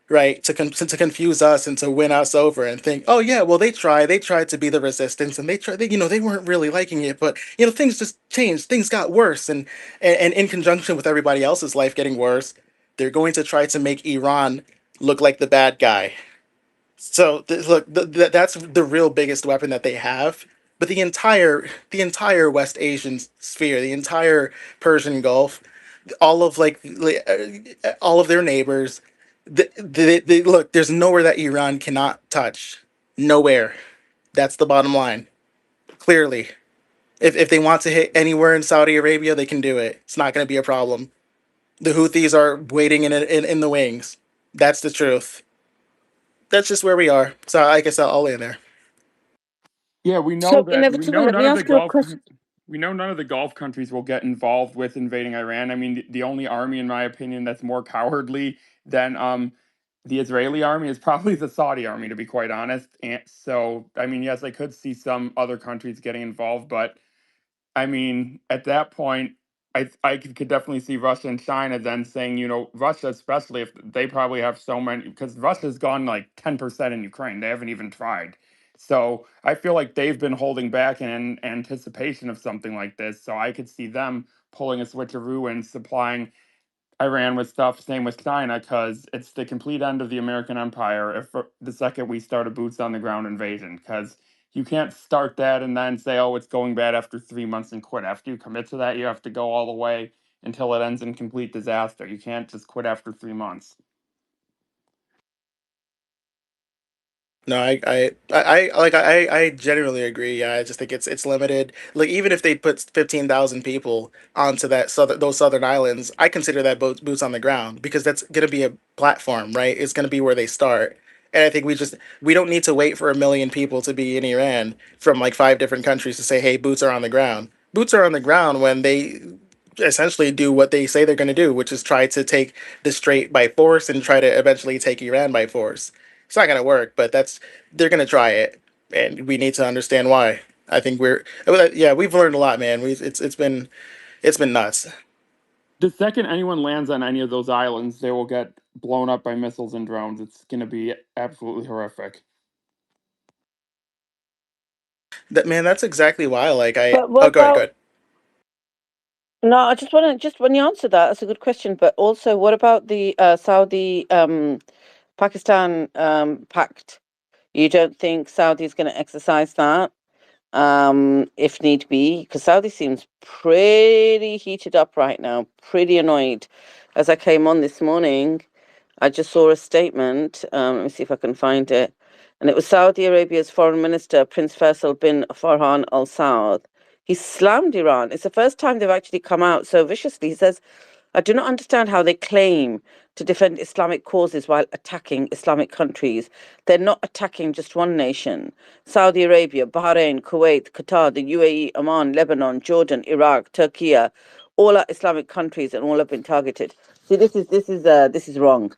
right? To confuse us and to win us over and think, oh yeah, well they tried to be the resistance and they weren't really liking it, but things just changed, things got worse, and in conjunction with everybody else's life getting worse, they're going to try to make Iran look like the bad guy. So look, that's the real biggest weapon that they have. But the entire West Asian sphere, the entire Persian Gulf, all of all of their neighbors, look. There's nowhere that Iran cannot touch. Nowhere. That's the bottom line. Clearly, if they want to hit anywhere in Saudi Arabia, they can do it. It's not going to be a problem. The Houthis are waiting in the wings. That's the truth. That's just where we are. So I guess I'll end there. Yeah, So, Inevitable, let me ask you a question. we know none of the Gulf countries will get involved with invading Iran. I mean, the only army, in my opinion, that's more cowardly than the Israeli army is probably the Saudi army, to be quite honest. And so, I mean, yes, I could see some other countries getting involved, but I mean, at that point, I could definitely see Russia and China then saying, Russia especially, if they probably have so many, because Russia's gone like 10% in Ukraine. They haven't even tried. So I feel like they've been holding back in anticipation of something like this. So I could see them pulling a switcheroo and supplying Iran with stuff. Same with China, because it's the complete end of the American empire if the second we start a boots on the ground invasion. Because you can't start that and then say, oh, it's going bad after 3 months and quit. After you commit to that, you have to go all the way until it ends in complete disaster. You can't just quit after 3 months. No, I genuinely agree. Yeah, I just think it's limited. Like even if they put 15,000 people onto those southern islands, I consider that boots on the ground because that's gonna be a platform, right? It's gonna be where they start. And I think we don't need to wait for 1 million people to be in Iran from like 5 different countries to say, hey, boots are on the ground. Boots are on the ground when they essentially do what they say they're going to do, which is try to take the Strait by force and try to eventually take Iran by force. It's not going to work, but they're going to try it, and we need to understand why. I think yeah, we've learned a lot, man. It's been nuts. The second anyone lands on any of those islands, they will get blown up by missiles and drones. It's going to be absolutely horrific. That's exactly why. Like But what oh, go ahead, go about? ahead. No, I just want to just when you answer that, that's a good question. But also, what about the Saudi Pakistan pact? You don't think Saudi's going to exercise that, if need be? Because Saudi seems pretty heated up right now, pretty annoyed. As I came on this morning, I just saw a statement. Let me see if I can find it. And it was Saudi Arabia's foreign minister, Prince Faisal bin Farhan Al Saud. He slammed Iran. It's the first time they've actually come out so viciously. He says, I do not understand how they claim to defend Islamic causes while attacking Islamic countries. They're not attacking just one nation. Saudi Arabia, Bahrain, Kuwait, Qatar, the UAE, Oman, Lebanon, Jordan, Iraq, Turkey, all are Islamic countries and all have been targeted. See, this is wrong,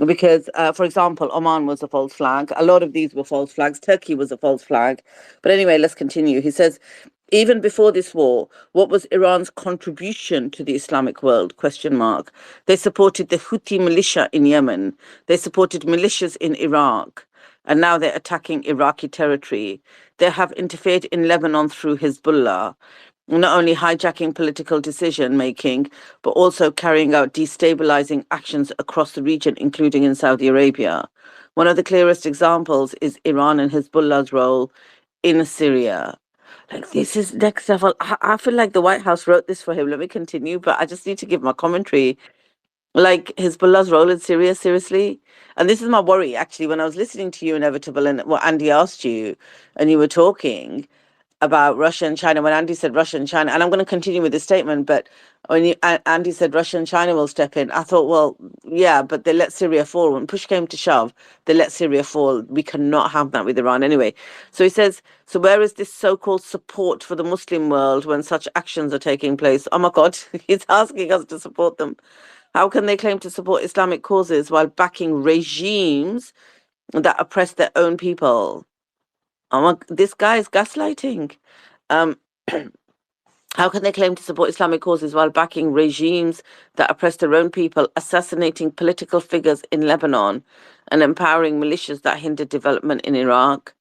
because, for example, Oman was a false flag. A lot of these were false flags. Turkey was a false flag. But anyway, let's continue. He says, even before this war, what was Iran's contribution to the Islamic world? Question mark. They supported the Houthi militia in Yemen. They supported militias in Iraq. And now they're attacking Iraqi territory. They have interfered in Lebanon through Hezbollah, not only hijacking political decision making, but also carrying out destabilizing actions across the region, including in Saudi Arabia. One of the clearest examples is Iran and Hezbollah's role in Syria. Like, this is next level. I feel like the White House wrote this for him. Let me continue, but I just need to give my commentary. Like, Hezbollah's role in Syria, seriously? And this is my worry, actually, when I was listening to you, Inevitable, and what Andy asked you, and you were talking about Russia and China, when Andy said Russia and China, and I'm going to continue with this statement, but when Andy said Russia and China will step in, I thought, well, yeah, but they let Syria fall. When push came to shove, they let Syria fall. We cannot have that with Iran anyway. So he says, so where is this so-called support for the Muslim world when such actions are taking place? Oh my God, he's asking us to support them. How can they claim to support Islamic causes while backing regimes that oppress their own people? Oh my, this guy is gaslighting. Um, how can they claim to support Islamic causes while backing regimes that oppress their own people, assassinating political figures in Lebanon, and empowering militias that hinder development in Iraq?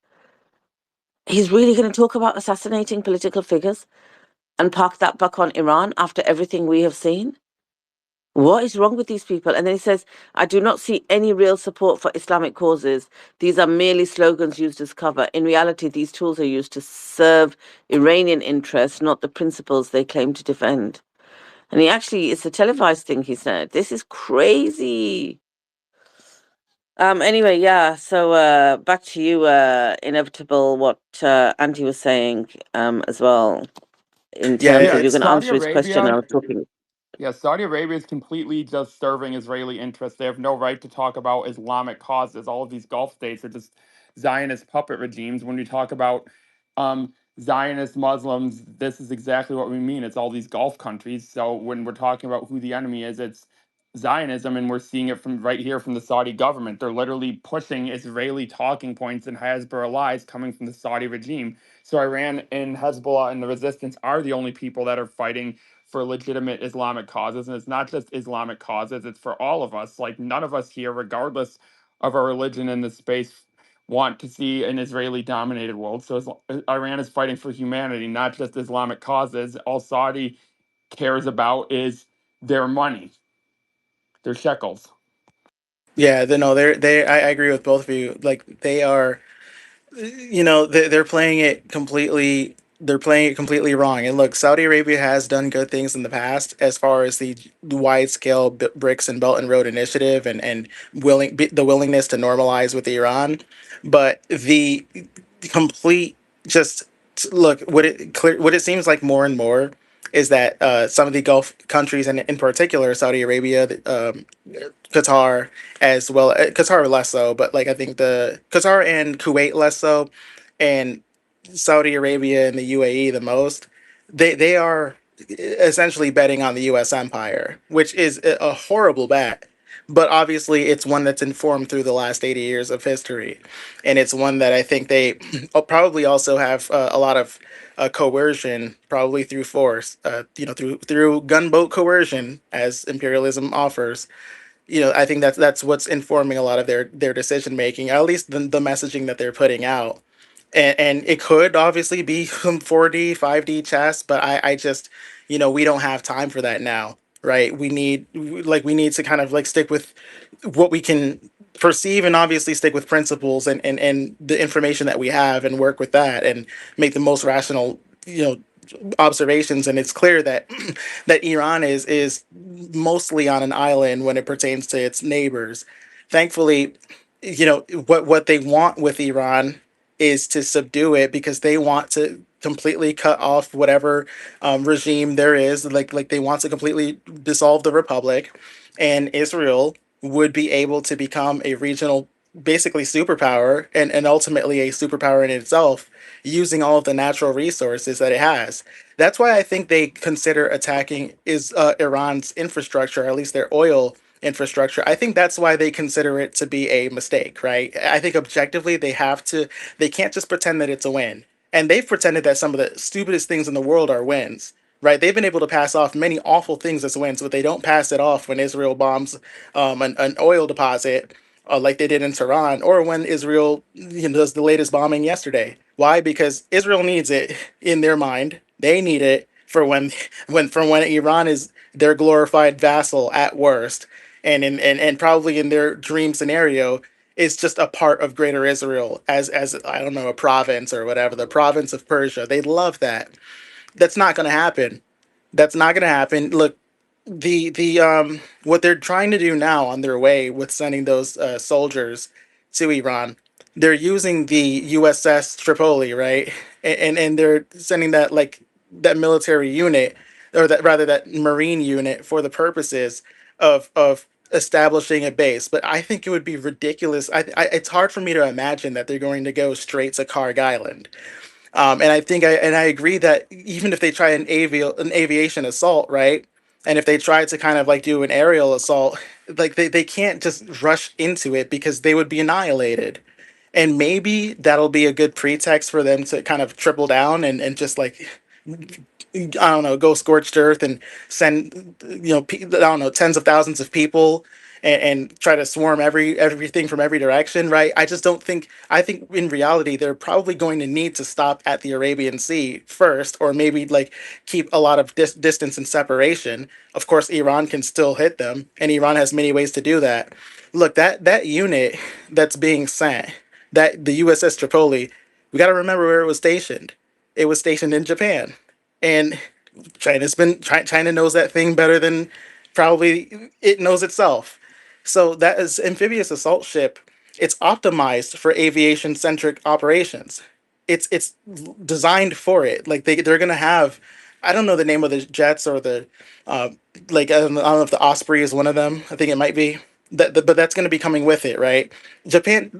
He's really going to talk about assassinating political figures and park that buck on Iran after everything we have seen? What is wrong with these people? And then he says, I do not see any real support for Islamic causes. These are merely slogans used as cover. In reality, these tools are used to serve Iranian interests, not the principles they claim to defend. And it's a televised thing, he said. This is crazy. Anyway, yeah, so back to you, Inevitable, what Andy was saying as well, in Yeah, terms Yeah, of you're it's going to Saudi answer his question. I Arabia. was talking. Yeah, Saudi Arabia is completely just serving Israeli interests. They have no right to talk about Islamic causes. All of these Gulf states are just Zionist puppet regimes. When we talk about Zionist Muslims, this is exactly what we mean. It's all these Gulf countries. So when we're talking about who the enemy is, it's Zionism, and we're seeing it from right here from the Saudi government. They're literally pushing Israeli talking points and Hezbollah lies coming from the Saudi regime. So Iran and Hezbollah and the resistance are the only people that are fighting for legitimate Islamic causes. And it's not just Islamic causes, it's for all of us. Like, none of us here, regardless of our religion in this space, want to see an Israeli dominated world. So Iran is fighting for humanity, not just Islamic causes. All Saudi cares about is their money, their shekels. yeah. No, they. I agree with both of you. Like they are, they're playing it completely. They're playing it completely wrong. And look, Saudi Arabia has done good things in the past as far as the wide scale BRICS and Belt and Road Initiative and the willingness to normalize with Iran, but the complete just look what it seems like more and more is that some of the Gulf countries, and in particular Saudi Arabia, Qatar, as well, Qatar less so, but like I think the Qatar and Kuwait less so, and Saudi Arabia and the UAE the most. They are essentially betting on the U.S. empire, which is a horrible bet. But obviously, it's one that's informed through the last 80 years of history, and it's one that I think they probably also have a lot of coercion, probably through force, through gunboat coercion, as imperialism offers. I think that's what's informing a lot of their decision making, at least the messaging that they're putting out. And it could obviously be some 4D 5D chess, but I just, we don't have time for that now, right? We need to kind of like stick with what we can perceive and obviously stick with principles and the information that we have and work with that and make the most rational, you know, observations. And it's clear that that Iran is mostly on an island when it pertains to its neighbors. Thankfully, you know, what they want with Iran is to subdue it, because they want to completely cut off whatever regime there is. Like they want to completely dissolve the republic, and Israel would be able to become a regional, basically superpower, and ultimately a superpower in itself, using all of the natural resources that it has. That's why I think they consider attacking is Iran's infrastructure, or at least their oil infrastructure. I think that's why they consider it to be a mistake, right? I think objectively they can't just pretend that it's a win. And they've pretended that some of the stupidest things in the world are wins, right? They've been able to pass off many awful things as wins, but they don't pass it off when Israel bombs an oil deposit, like they did in Tehran, or when Israel, you know, does the latest bombing yesterday. Why? Because Israel needs it in their mind. They need it for when Iran is their glorified vassal at worst, and probably in their dream scenario is just a part of Greater Israel, as I don't know, a province or whatever, the province of Persia. They love that. That's not going to happen. That's not going to happen. Look, the what they're trying to do now on their way with sending those soldiers to Iran, they're using the USS Tripoli, right? And they're sending that, like, that military unit, or that rather that marine unit, for the purposes of establishing a base. But I think it would be ridiculous. It's hard for me to imagine that they're going to go straight to Karg Island. And I agree that even if they try an aviation assault, right? And if they try to kind of like do an aerial assault, like they can't just rush into it, because they would be annihilated. And maybe that'll be a good pretext for them to kind of triple down and just like, I don't know, go scorched earth and send, you know, I don't know, tens of thousands of people, and try to swarm everything from every direction, right? I just don't think. I think in reality they're probably going to need to stop at the Arabian Sea first, or maybe like keep a lot of distance and separation. Of course, Iran can still hit them, and Iran has many ways to do that. Look, that unit that's being sent, that the USS Tripoli, we got to remember where it was stationed. It was stationed in Japan, and China knows that thing better than probably it knows itself. So that is amphibious assault ship. It's optimized for aviation centric operations. It's designed for it. Like they're gonna have, I don't know the name of the jets, or the uh, I don't know if the Osprey is one of them. I think it might be but that's going to be coming with it, right? Japan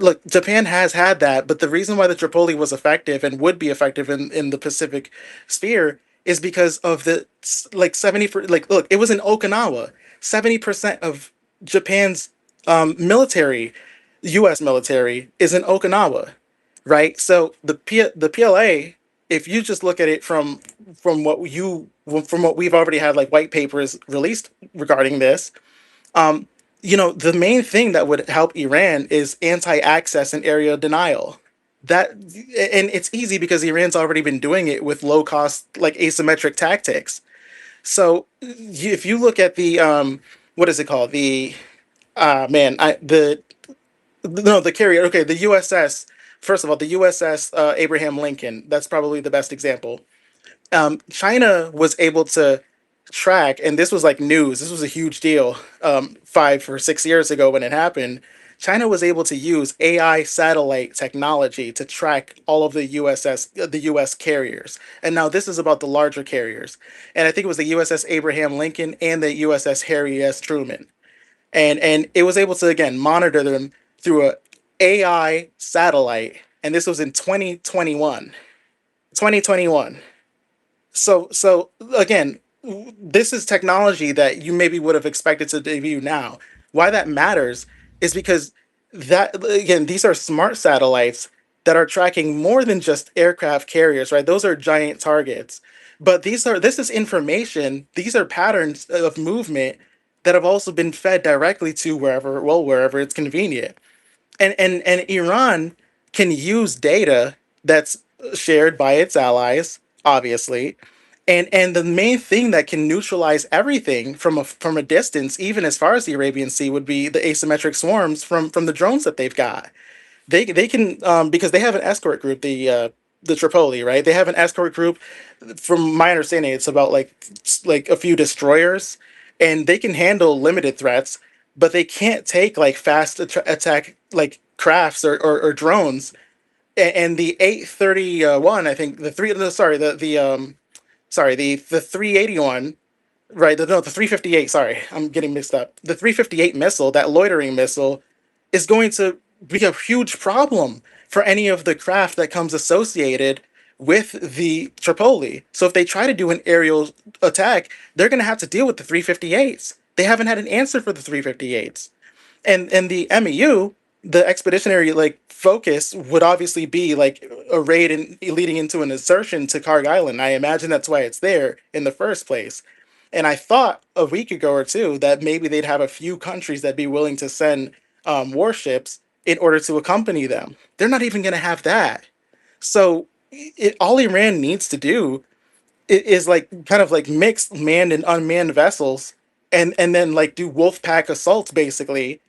has had that, but the reason why the Tripoli was effective and would be effective in the Pacific sphere is because of the like 70 for like look, it was in Okinawa. 70% of Japan's military, U.S. military, is in Okinawa, right? So the PLA, if you just look at it from from what we've already had, like white papers released regarding this, you know, the main thing that would help Iran is anti-access and area denial. That and it's easy because Iran's already been doing it with low cost, like asymmetric tactics. So if you look at the what is it called? The man, I the no, the carrier. Okay, the USS. First of all, the USS Abraham Lincoln. That's probably the best example. China was able to track, and this was like news. This was a huge deal 5 or 6 years ago when it happened. China was able to use AI satellite technology to track all of the U.S. carriers. And now this is about the larger carriers. And I think it was the USS Abraham Lincoln and the USS Harry S. Truman. And it was able to again monitor them through a AI satellite. And this was in 2021. 2021. So again, this is technology that you maybe would have expected to debut now. Why that matters is because that again, these are smart satellites that are tracking more than just aircraft carriers, right? Those are giant targets. But this is information, these are patterns of movement that have also been fed directly to wherever it's convenient. And Iran can use data that's shared by its allies, obviously, And the main thing that can neutralize everything from a distance, even as far as the Arabian Sea, would be the asymmetric swarms from the drones that they've got. They can, because they have an escort group, the Tripoli, right? They have an escort group. From my understanding, it's about like a few destroyers, and they can handle limited threats, but they can't take like fast attack like crafts or drones. And the 831, I think the three, no, sorry, the 381, right? The 358. Sorry, I'm getting mixed up. The 358 missile, that loitering missile, is going to be a huge problem for any of the craft that comes associated with the Tripoli. So if they try to do an aerial attack, they're going to have to deal with the 358s. They haven't had an answer for the 358s. And the MEU, the expeditionary like focus would obviously be like a raid and leading into an insertion to Karg Island. I imagine that's why it's there in the first place. And I thought a week ago or two that maybe they'd have a few countries that'd be willing to send warships in order to accompany them. They're not even going to have that. So all Iran needs to do is like kind of like mix manned and unmanned vessels, and then like do wolf pack assaults basically,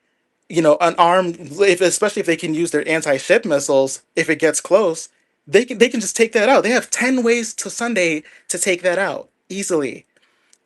unarmed, if especially if they can use their anti-ship missiles if it gets close. They can just take that out. They have 10 ways to Sunday to take that out easily.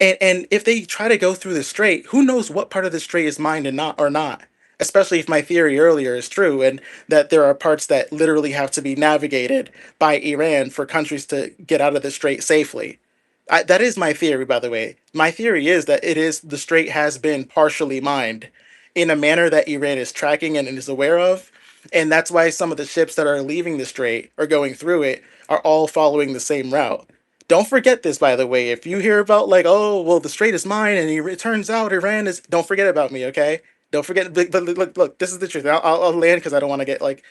And if they try to go through the strait, who knows what part of the strait is mined and not or not, especially if my theory earlier is true, and that there are parts that literally have to be navigated by Iran for countries to get out of the strait safely. That is my theory, by the way. My theory is that the strait has been partially mined in a manner that Iran is tracking and is aware of. And that's why some of the ships that are leaving the strait or going through it are all following the same route. Don't forget this, by the way. If you hear about like, oh, well, the strait is mine, and it turns out Iran is, don't forget about me, okay? Don't forget. But look, this is the truth. I'll land because I don't want to get like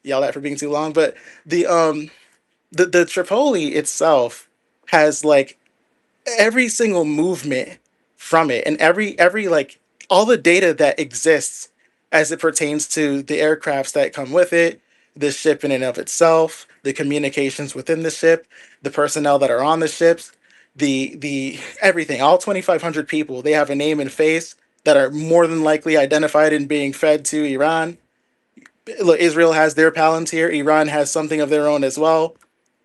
yelled at for being too long. But the um the Tripoli itself has like every single movement from it, and every like all the data that exists as it pertains to the aircrafts that come with it, the ship in and of itself, the communications within the ship, the personnel that are on the ships, the everything, all 2,500 people, they have a name and face that are more than likely identified and being fed to Iran. Look, Israel has their Palantir, Iran has something of their own as well.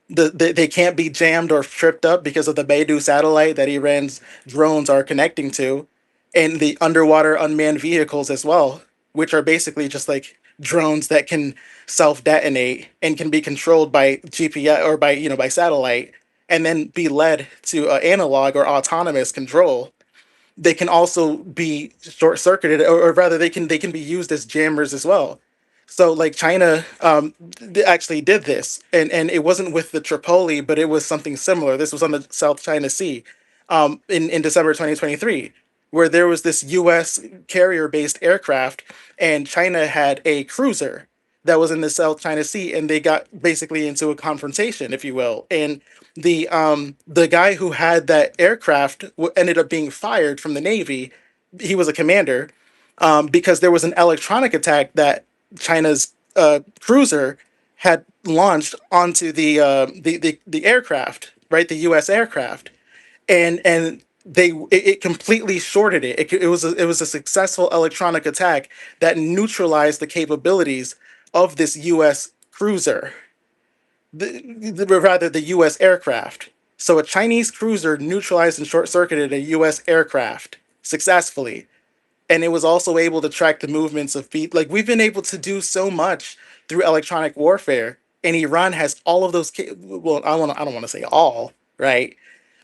They can't be jammed or tripped up because of the Beidou satellite that Iran's drones are connecting to, and the underwater unmanned vehicles as well, which are basically just like drones that can self detonate and can be controlled by GPS or by satellite, and then be led to analog or autonomous control. They can also be short circuited, or rather they can be used as jammers as well. So like China actually did this, and it wasn't with the Tripoli, but it was something similar. This was on the South China Sea, in December 2023, where there was this U.S. carrier based aircraft, and China had a cruiser that was in the South China Sea, and they got basically into a confrontation, if you will. And the guy who had that aircraft ended up being fired from the Navy. He was a commander, because there was an electronic attack that China's cruiser had launched onto the aircraft, right, the U.S. aircraft, and it completely shorted it. It was a successful electronic attack that neutralized the capabilities of this U.S. cruiser, rather the U.S. aircraft. So a Chinese cruiser neutralized and short circuited a U.S. aircraft successfully, and it was also able to track the movements of people. Like, we've been able to do so much through electronic warfare, and Iran has all of those. Well, I don't want to say all, right,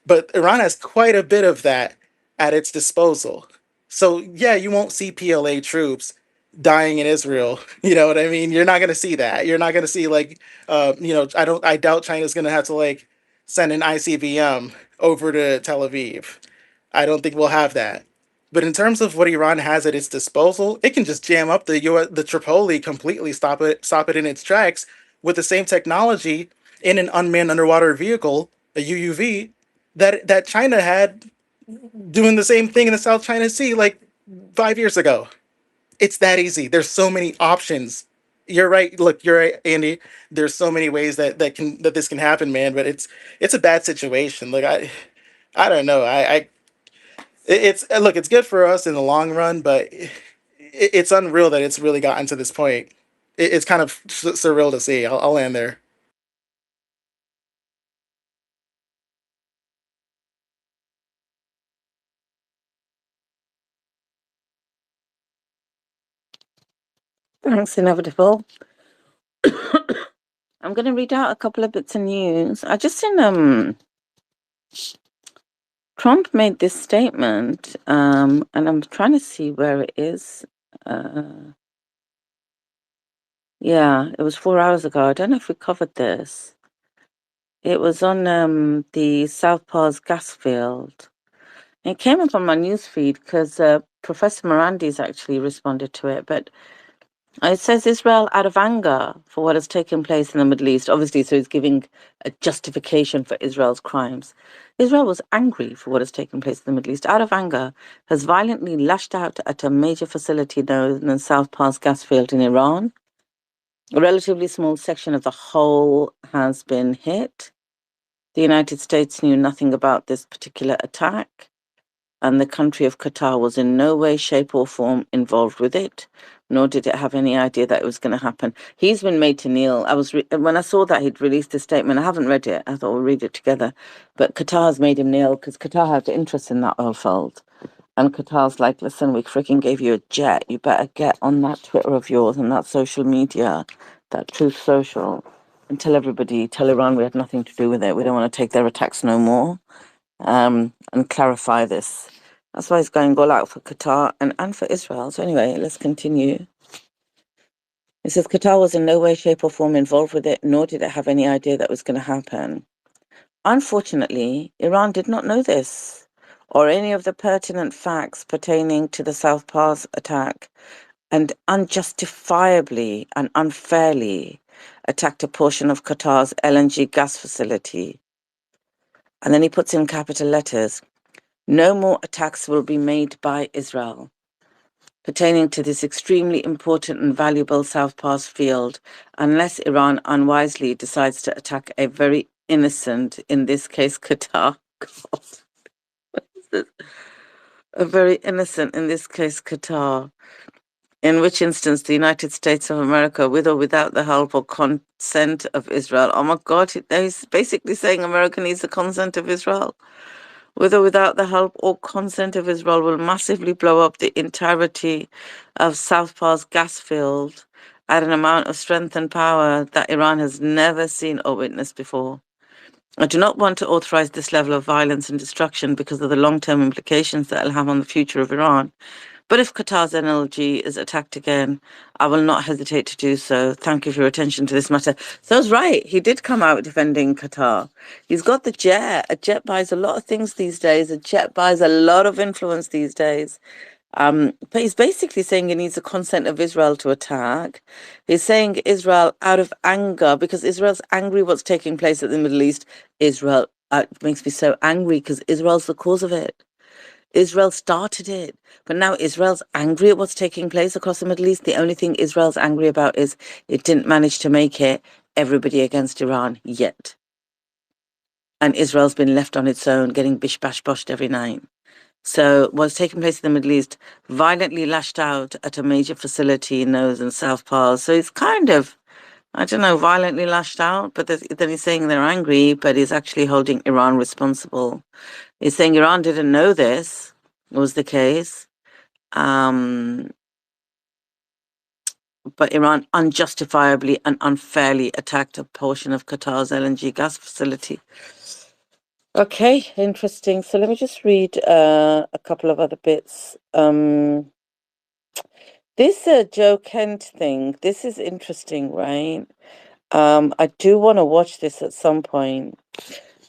but Iran has quite a bit of that at its disposal. So yeah, you won't see PLA troops dying in Israel. You know what I mean? You're not gonna see that. You're not gonna see like, I doubt China's gonna have to like send an ICBM over to Tel Aviv. I don't think we'll have that. But in terms of what Iran has at its disposal, it can just jam up the Tripoli completely, stop it in its tracks with the same technology in an unmanned underwater vehicle, a UUV, that China had doing the same thing in the South China Sea like 5 years ago. It's that easy. There's so many options You're right. Look, you're right, Andy. There's so many ways that this can happen, man. But it's a bad situation. Look, I don't know. It's look, it's good for us in the long run, but it's unreal that it's really gotten to this point. It's kind of surreal to see. I'll land there. Thanks, Inevitable. I'm going to read out a couple of bits of news. I just seen Trump made this statement, and I'm trying to see where it is. Yeah, it was 4 hours ago. I don't know if we covered this. It was on the South Pars gas field. It came up on my newsfeed because Professor Mirandi's actually responded to it, but it says Israel out of anger for what has taken place in the Middle East. Obviously, so he's giving a justification for Israel's crimes. Israel was angry for what has taken place in the Middle East. Out of anger, has violently lashed out at a major facility known as South Pars gas field in Iran. A relatively small section of the whole has been hit. The United States knew nothing about this particular attack, and the country of Qatar was in no way, shape, or form involved with it, nor did it have any idea that it was going to happen. He's been made to kneel. When I saw that he'd released a statement, I haven't read it. I thought we'll read it together. But Qatar has made him kneel because Qatar had interest in that oil field. And Qatar's like, listen, we freaking gave you a jet. You better get on that Twitter of yours and that social media, that Truth Social, and tell everybody, tell Iran we had nothing to do with it. We don't want to take their attacks no more. And clarify this. That's why he's going all out for Qatar and for Israel. So anyway, let's continue. It says Qatar was in no way, shape, or form involved with it, nor did it have any idea that was going to happen. Unfortunately, Iran did not know this, or any of the pertinent facts pertaining to the South Pars attack, and unjustifiably and unfairly attacked a portion of Qatar's LNG gas facility. And then he puts in capital letters, no more attacks will be made by Israel pertaining to this extremely important and valuable South Pars field unless Iran unwisely decides to attack a very innocent, in this case, Qatar. God. A very innocent, in this case, Qatar. In which instance, the United States of America, with or without the help or consent of Israel. Oh my God, he's basically saying America needs the consent of Israel. With or without the help or consent of Israel, will massively blow up the entirety of South Pars gas field at an amount of strength and power that Iran has never seen or witnessed before. I do not want to authorize this level of violence and destruction because of the long-term implications that it'll have on the future of Iran. But if Qatar's NLG is attacked again, I will not hesitate to do so. Thank you for your attention to this matter. So I was right. He did come out defending Qatar. He's got the jet. A jet buys a lot of things these days. A jet buys a lot of influence these days. But he's basically saying he needs the consent of Israel to attack. He's saying Israel out of anger, because Israel's angry what's taking place in the Middle East. Israel makes me so angry because Israel's the cause of it. Israel started it, but now Israel's angry at what's taking place across the Middle East. The only thing Israel's angry about is it didn't manage to make it everybody against Iran yet. And Israel's been left on its own, getting bish bash boshed every night. So what's taking place in the Middle East violently lashed out at a major facility in those and South Pars. So it's kind of, I don't know, violently lashed out, but then he's saying they're angry, but he's actually holding Iran responsible. He's saying Iran didn't know this was the case, but Iran unjustifiably and unfairly attacked a portion of Qatar's LNG gas facility. Okay, interesting. So let me just read a couple of other bits. This Joe Kent thing, this is interesting, right? I do want to watch this at some point.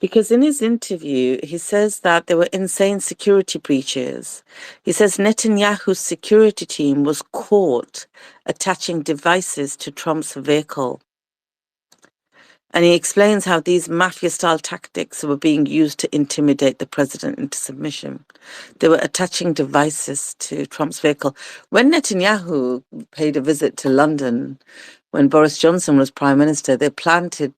Because in his interview, he says that there were insane security breaches. He says Netanyahu's security team was caught attaching devices to Trump's vehicle. And he explains how these mafia-style tactics were being used to intimidate the president into submission. They were attaching devices to Trump's vehicle. When Netanyahu paid a visit to London, when Boris Johnson was prime minister, they planted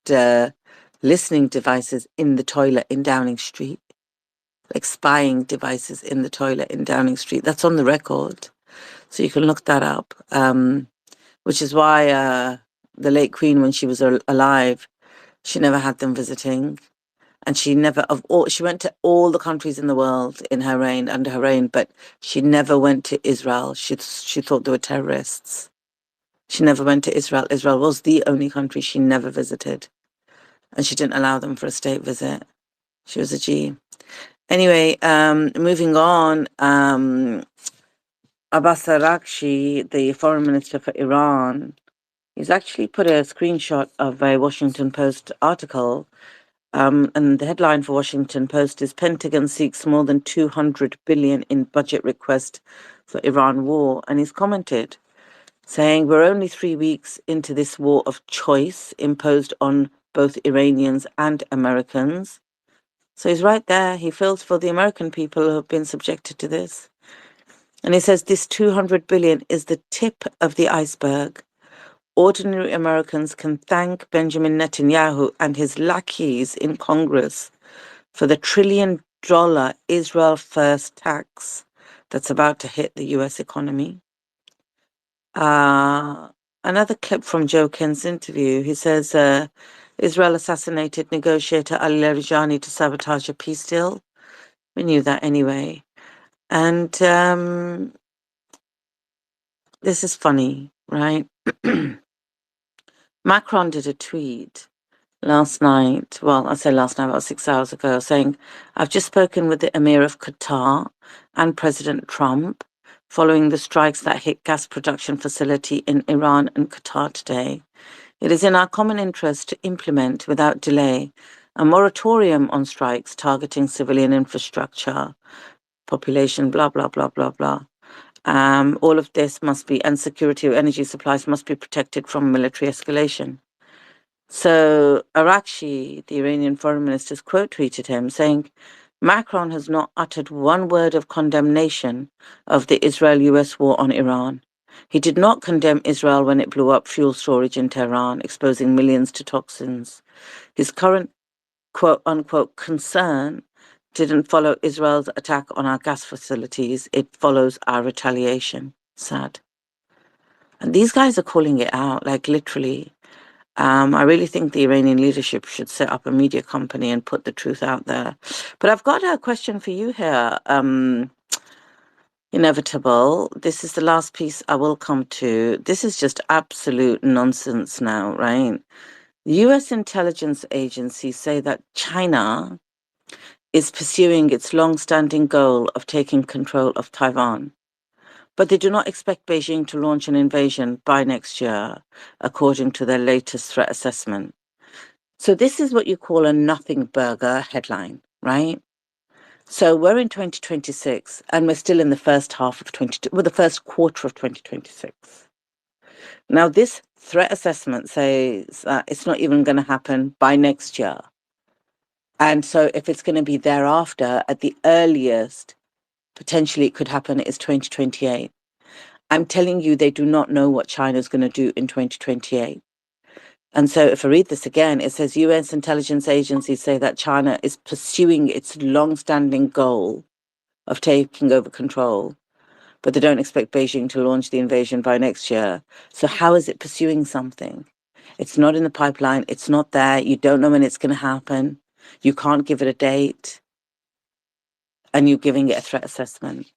listening devices in the toilet in Downing Street, like spying devices in the toilet in Downing Street. That's on the record, so you can look that up. Which is why the late Queen, when she was alive, she never had them visiting, and she never she went to all the countries in the world in her reign, under her reign, but she never went to Israel. She thought they were terrorists. She never went to Israel. Israel was the only country she never visited, and she didn't allow them for a state visit. She was a G. Anyway, moving on. Abbas Araghchi, the foreign minister for Iran, he's actually put a screenshot of a Washington Post article. And the headline for Washington Post is Pentagon seeks more than 200 billion in budget request for Iran war. And he's commented saying, we're only 3 weeks into this war of choice imposed on both Iranians and Americans. So he's right there. He feels for the American people who have been subjected to this. And he says this 200 billion is the tip of the iceberg. Ordinary Americans can thank Benjamin Netanyahu and his lackeys in Congress for the $1 trillion Israel First tax that's about to hit the US economy. Another clip from Joe Kent's interview. He says Israel assassinated negotiator Ali Larijani to sabotage a peace deal. We knew that anyway. And this is funny, right? Macron did a tweet last night, well, I say last night, about 6 hours ago, saying, I've just spoken with the Emir of Qatar and President Trump following the strikes that hit gas production facility in Iran and Qatar today. It is in our common interest to implement without delay a moratorium on strikes targeting civilian infrastructure, population, blah, blah, blah, blah, blah. All of this must be, and security of energy supplies must be protected from military escalation. So Arakshi, the Iranian foreign minister's quote tweeted him saying, Macron has not uttered one word of condemnation of the Israel-US war on Iran. He did not condemn Israel when it blew up fuel storage in Tehran, exposing millions to toxins. His current quote-unquote concern didn't follow Israel's attack on our gas facilities. It follows our retaliation. Sad. And these guys are calling it out, like literally. I really think the Iranian leadership should set up a media company and put the truth out there. But I've got a question for you here, Inevitable. This is the last piece I will come to. This is just absolute nonsense now, right? US intelligence agencies say that China is pursuing its long-standing goal of taking control of Taiwan. But they do not expect Beijing to launch an invasion by next year, according to their latest threat assessment. So this is what you call a nothing burger headline, right? So we're in 2026 and we're still in the first half of the first quarter of 2026. Now this threat assessment says it's not even going to happen by next year. And so if it's going to be thereafter, at the earliest, potentially it could happen is 2028. I'm telling you, they do not know what China's going to do in 2028. And so if I read this again, it says US intelligence agencies say that China is pursuing its long-standing goal of taking over control, but they don't expect Beijing to launch the invasion by next year. So how is it pursuing something? It's not in the pipeline. It's not there. You don't know when it's going to happen. You can't give it a date. And you're giving it a threat assessment.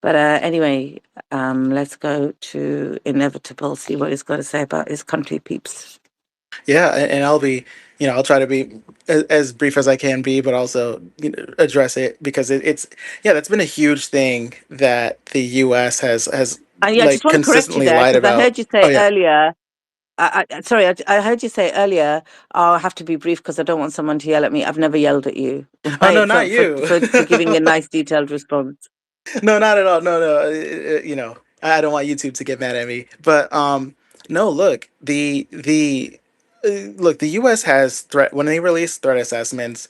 But anyway, let's go to Inevitable, see what he's got to say about his country peeps. Yeah, and I'll be, I'll try to be as brief as I can be, but also address it because it's yeah, that's been a huge thing that the U.S. has And yeah, I just like want to correct you consistently there lied because I about. heard you Oh say yeah. earlier. Sorry, I heard you say earlier. Oh, I have to be brief because I don't want someone to yell at me. I've never yelled at you, Oh no, right? not you. For giving a nice detailed response. No, not at all. No, no. I don't want YouTube to get mad at me. But no, look, the Look, the U.S. has threat when they release threat assessments.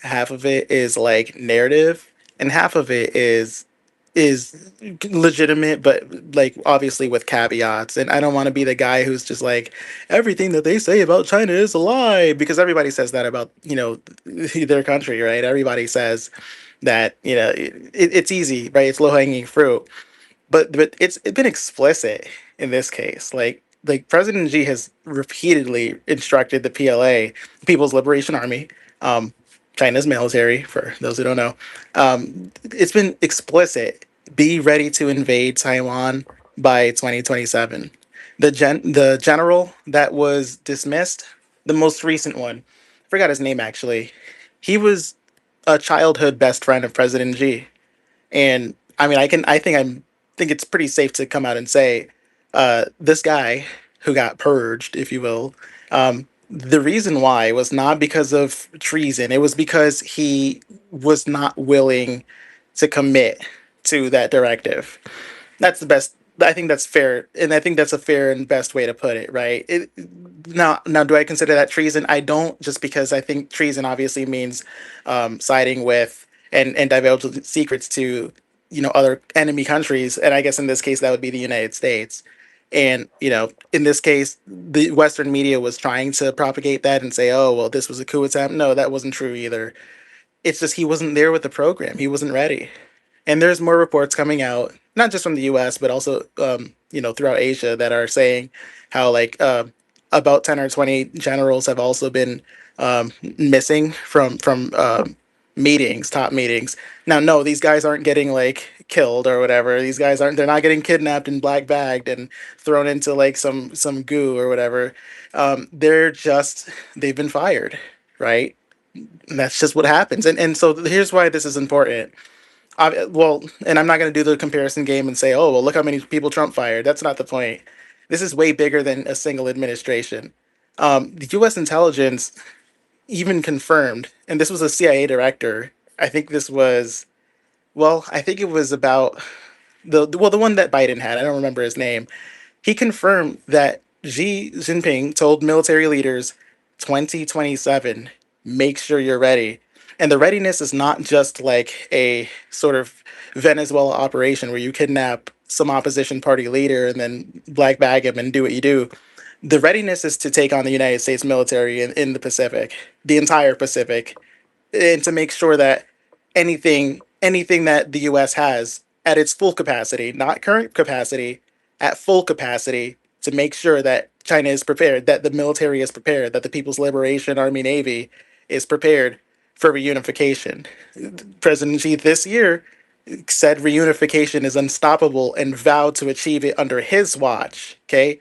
Half of it is like narrative, and half of it is legitimate, but like obviously with caveats. And I don't want to be the guy who's just like everything that they say about China is a lie, because everybody says that about their country, right? Everybody says that it's easy, right? It's low hanging fruit, but it's been explicit in this case. Like President Xi has repeatedly instructed the PLA, People's Liberation Army, um, China's military, for those who don't know, it's been explicit. Be ready to invade Taiwan by 2027. The general that was dismissed, the most recent one, I forgot his name actually. He was a childhood best friend of President Xi. And I mean, think it's pretty safe to come out and say, this guy who got purged, if you will, the reason why was not because of treason. It was because he was not willing to commit to that directive. That's the best. I think that's fair, and I think that's a fair and best way to put it, right? Now, do I consider that treason? I don't, just because I think treason obviously means siding with and divulging secrets to other enemy countries, and I guess in this case that would be the United States. And in this case, the Western media was trying to propagate that and say, "Oh, well, this was a coup attempt." No, that wasn't true either. It's just he wasn't there with the program. He wasn't ready. And there's more reports coming out, not just from the U.S. but also throughout Asia, that are saying how like about 10 or 20 generals have also been missing from meetings, top meetings. Now, no, these guys aren't getting like killed or whatever. These guys aren't. They're not getting kidnapped and black bagged and thrown into like some goo or whatever. They've been fired, right? And that's just what happens. And so here's why this is important. Well, and I'm not going to do the comparison game and say, oh, well, look how many people Trump fired. That's not the point. This is way bigger than a single administration. The U.S. intelligence even confirmed, and this was a CIA director. I think this was, well, I think it was about the one that Biden had. I don't remember his name. He confirmed that Xi Jinping told military leaders 2027, make sure you're ready. And the readiness is not just like a sort of Venezuela operation where you kidnap some opposition party leader and then black bag him and do what you do. The readiness is to take on the United States military in the Pacific, the entire Pacific, and to make sure that anything that the US has at its full capacity, not current capacity, at full capacity, to make sure that China is prepared, that the military is prepared, that the People's Liberation Army Navy is prepared for reunification. President Xi this year said reunification is unstoppable and vowed to achieve it under his watch. Okay.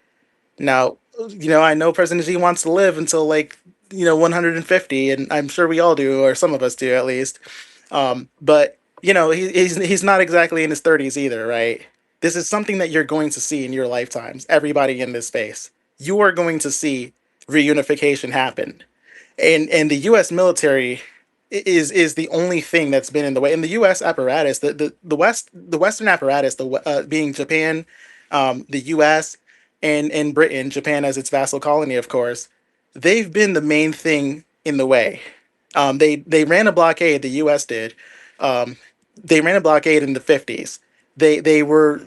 Now, I know President Xi wants to live until like 150, and I'm sure we all do, or some of us do at least. But he's not exactly in his 30s either, right? This is something that you're going to see in your lifetimes. Everybody in this space, you are going to see reunification happen, and the U.S. military is the only thing that's been in the way. And the U.S. apparatus, the Western apparatus, being Japan, the U.S. and Britain, Japan as its vassal colony, of course, they've been the main thing in the way. They ran a blockade. The U.S. did. Um, they ran a blockade in the 50s. They were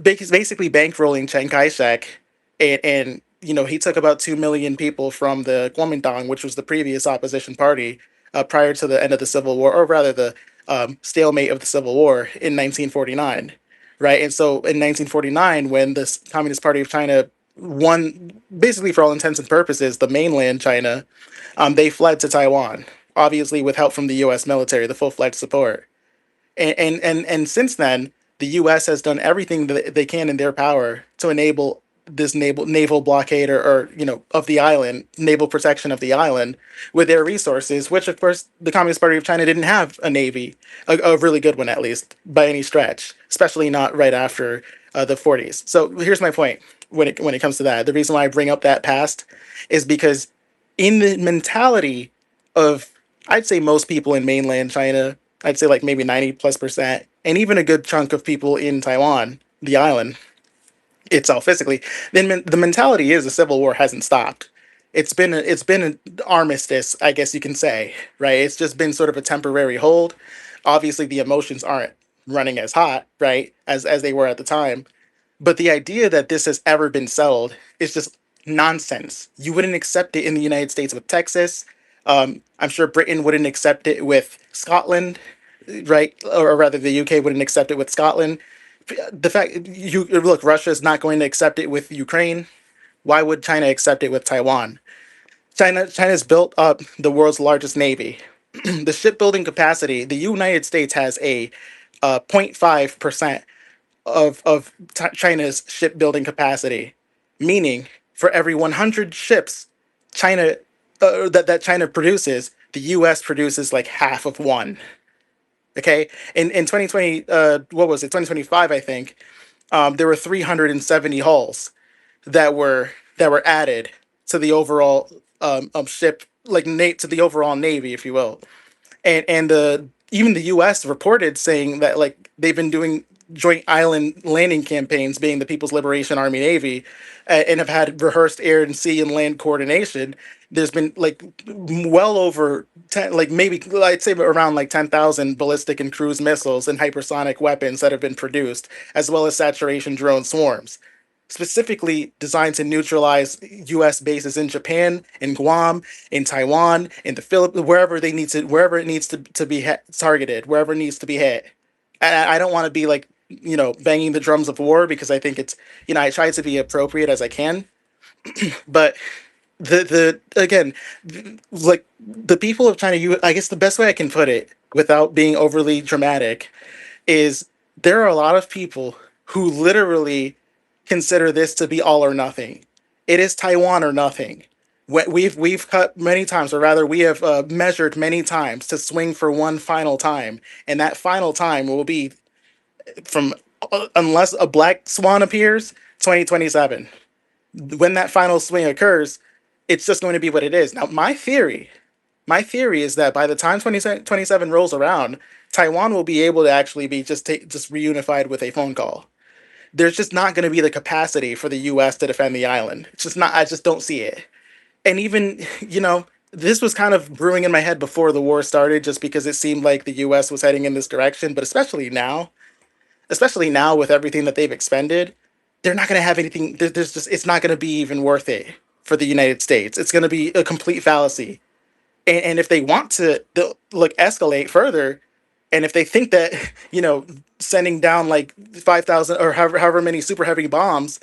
basically bankrolling Chiang Kai-shek, and he took about 2 million people from the Kuomintang, which was the previous opposition party, prior to the end of the Civil War, or rather the stalemate of the Civil War in 1949, right? And so in 1949, when the Communist Party of China won, basically for all intents and purposes, the mainland China, they fled to Taiwan, obviously with help from the U.S. military, the full-fledged support. And since then, the U.S. has done everything that they can in their power to enable this naval blockade, or of the island, naval protection of the island with their resources, which of course the Communist Party of China didn't have a navy, a really good one at least by any stretch, especially not right after the 40s. So here's my point when it comes to that. The reason why I bring up that past is because in the mentality of, I'd say, most people in mainland China, I'd say like maybe 90+%, and even a good chunk of people in Taiwan, the island itself physically, then the mentality is the Civil War hasn't stopped. it's been an armistice, I guess you can say, right? It's just been sort of a temporary hold. Obviously, the emotions aren't running as hot, right, as they were at the time. But the idea that this has ever been settled is just nonsense. You wouldn't accept it in the United States with Texas. I'm sure Britain wouldn't accept it with Scotland, right? Or rather, the UK wouldn't accept it with Scotland. The fact you look, Russia is not going to accept it with Ukraine. Why would China accept it with Taiwan? China's built up the world's largest navy. The shipbuilding capacity, the United States has a 0.5% of China's shipbuilding capacity, meaning for every 100 ships China that China produces, the U.S. produces like half of one. Okay, in 2020, what was it? 2025, I think. There were 370 hulls that were added to the overall ship, like to the overall navy, if you will. And even the U.S. reported saying that like they've been doing joint island landing campaigns, being the People's Liberation Army Navy, and have had rehearsed air and sea and land coordination. There's been like well over 10, like maybe I'd say around like 10,000 ballistic and cruise missiles and hypersonic weapons that have been produced, as well as saturation drone swarms specifically designed to neutralize U.S. bases in Japan, in Guam, in Taiwan, in the Philippines, wherever it needs to be targeted, wherever it needs to be hit. And I don't want to be like banging the drums of war because I think it's I try to be appropriate as I can, but the again, like the people of China, I guess the best way I can put it without being overly dramatic is there are a lot of people who literally consider this to be all or nothing. It is Taiwan or nothing. We've cut many times, or rather, we have measured many times to swing for one final time, and that final time will be from unless a black swan appears, 2027. When that final swing occurs, it's just going to be what it is. Now, my theory is that by the time 2027 rolls around, Taiwan will be able to actually be just reunified with a phone call. There's just not going to be the capacity for the U.S. to defend the island. It's just not. I just don't see it. And even this was kind of brewing in my head before the war started, just because it seemed like the U.S. was heading in this direction. But especially now with everything that they've expended, they're not going to have anything. There's just it's not going to be even worth it for the United States. It's going to be a complete fallacy. And if they want to look escalate further, and if they think that sending down like 5,000 or however many super heavy bombs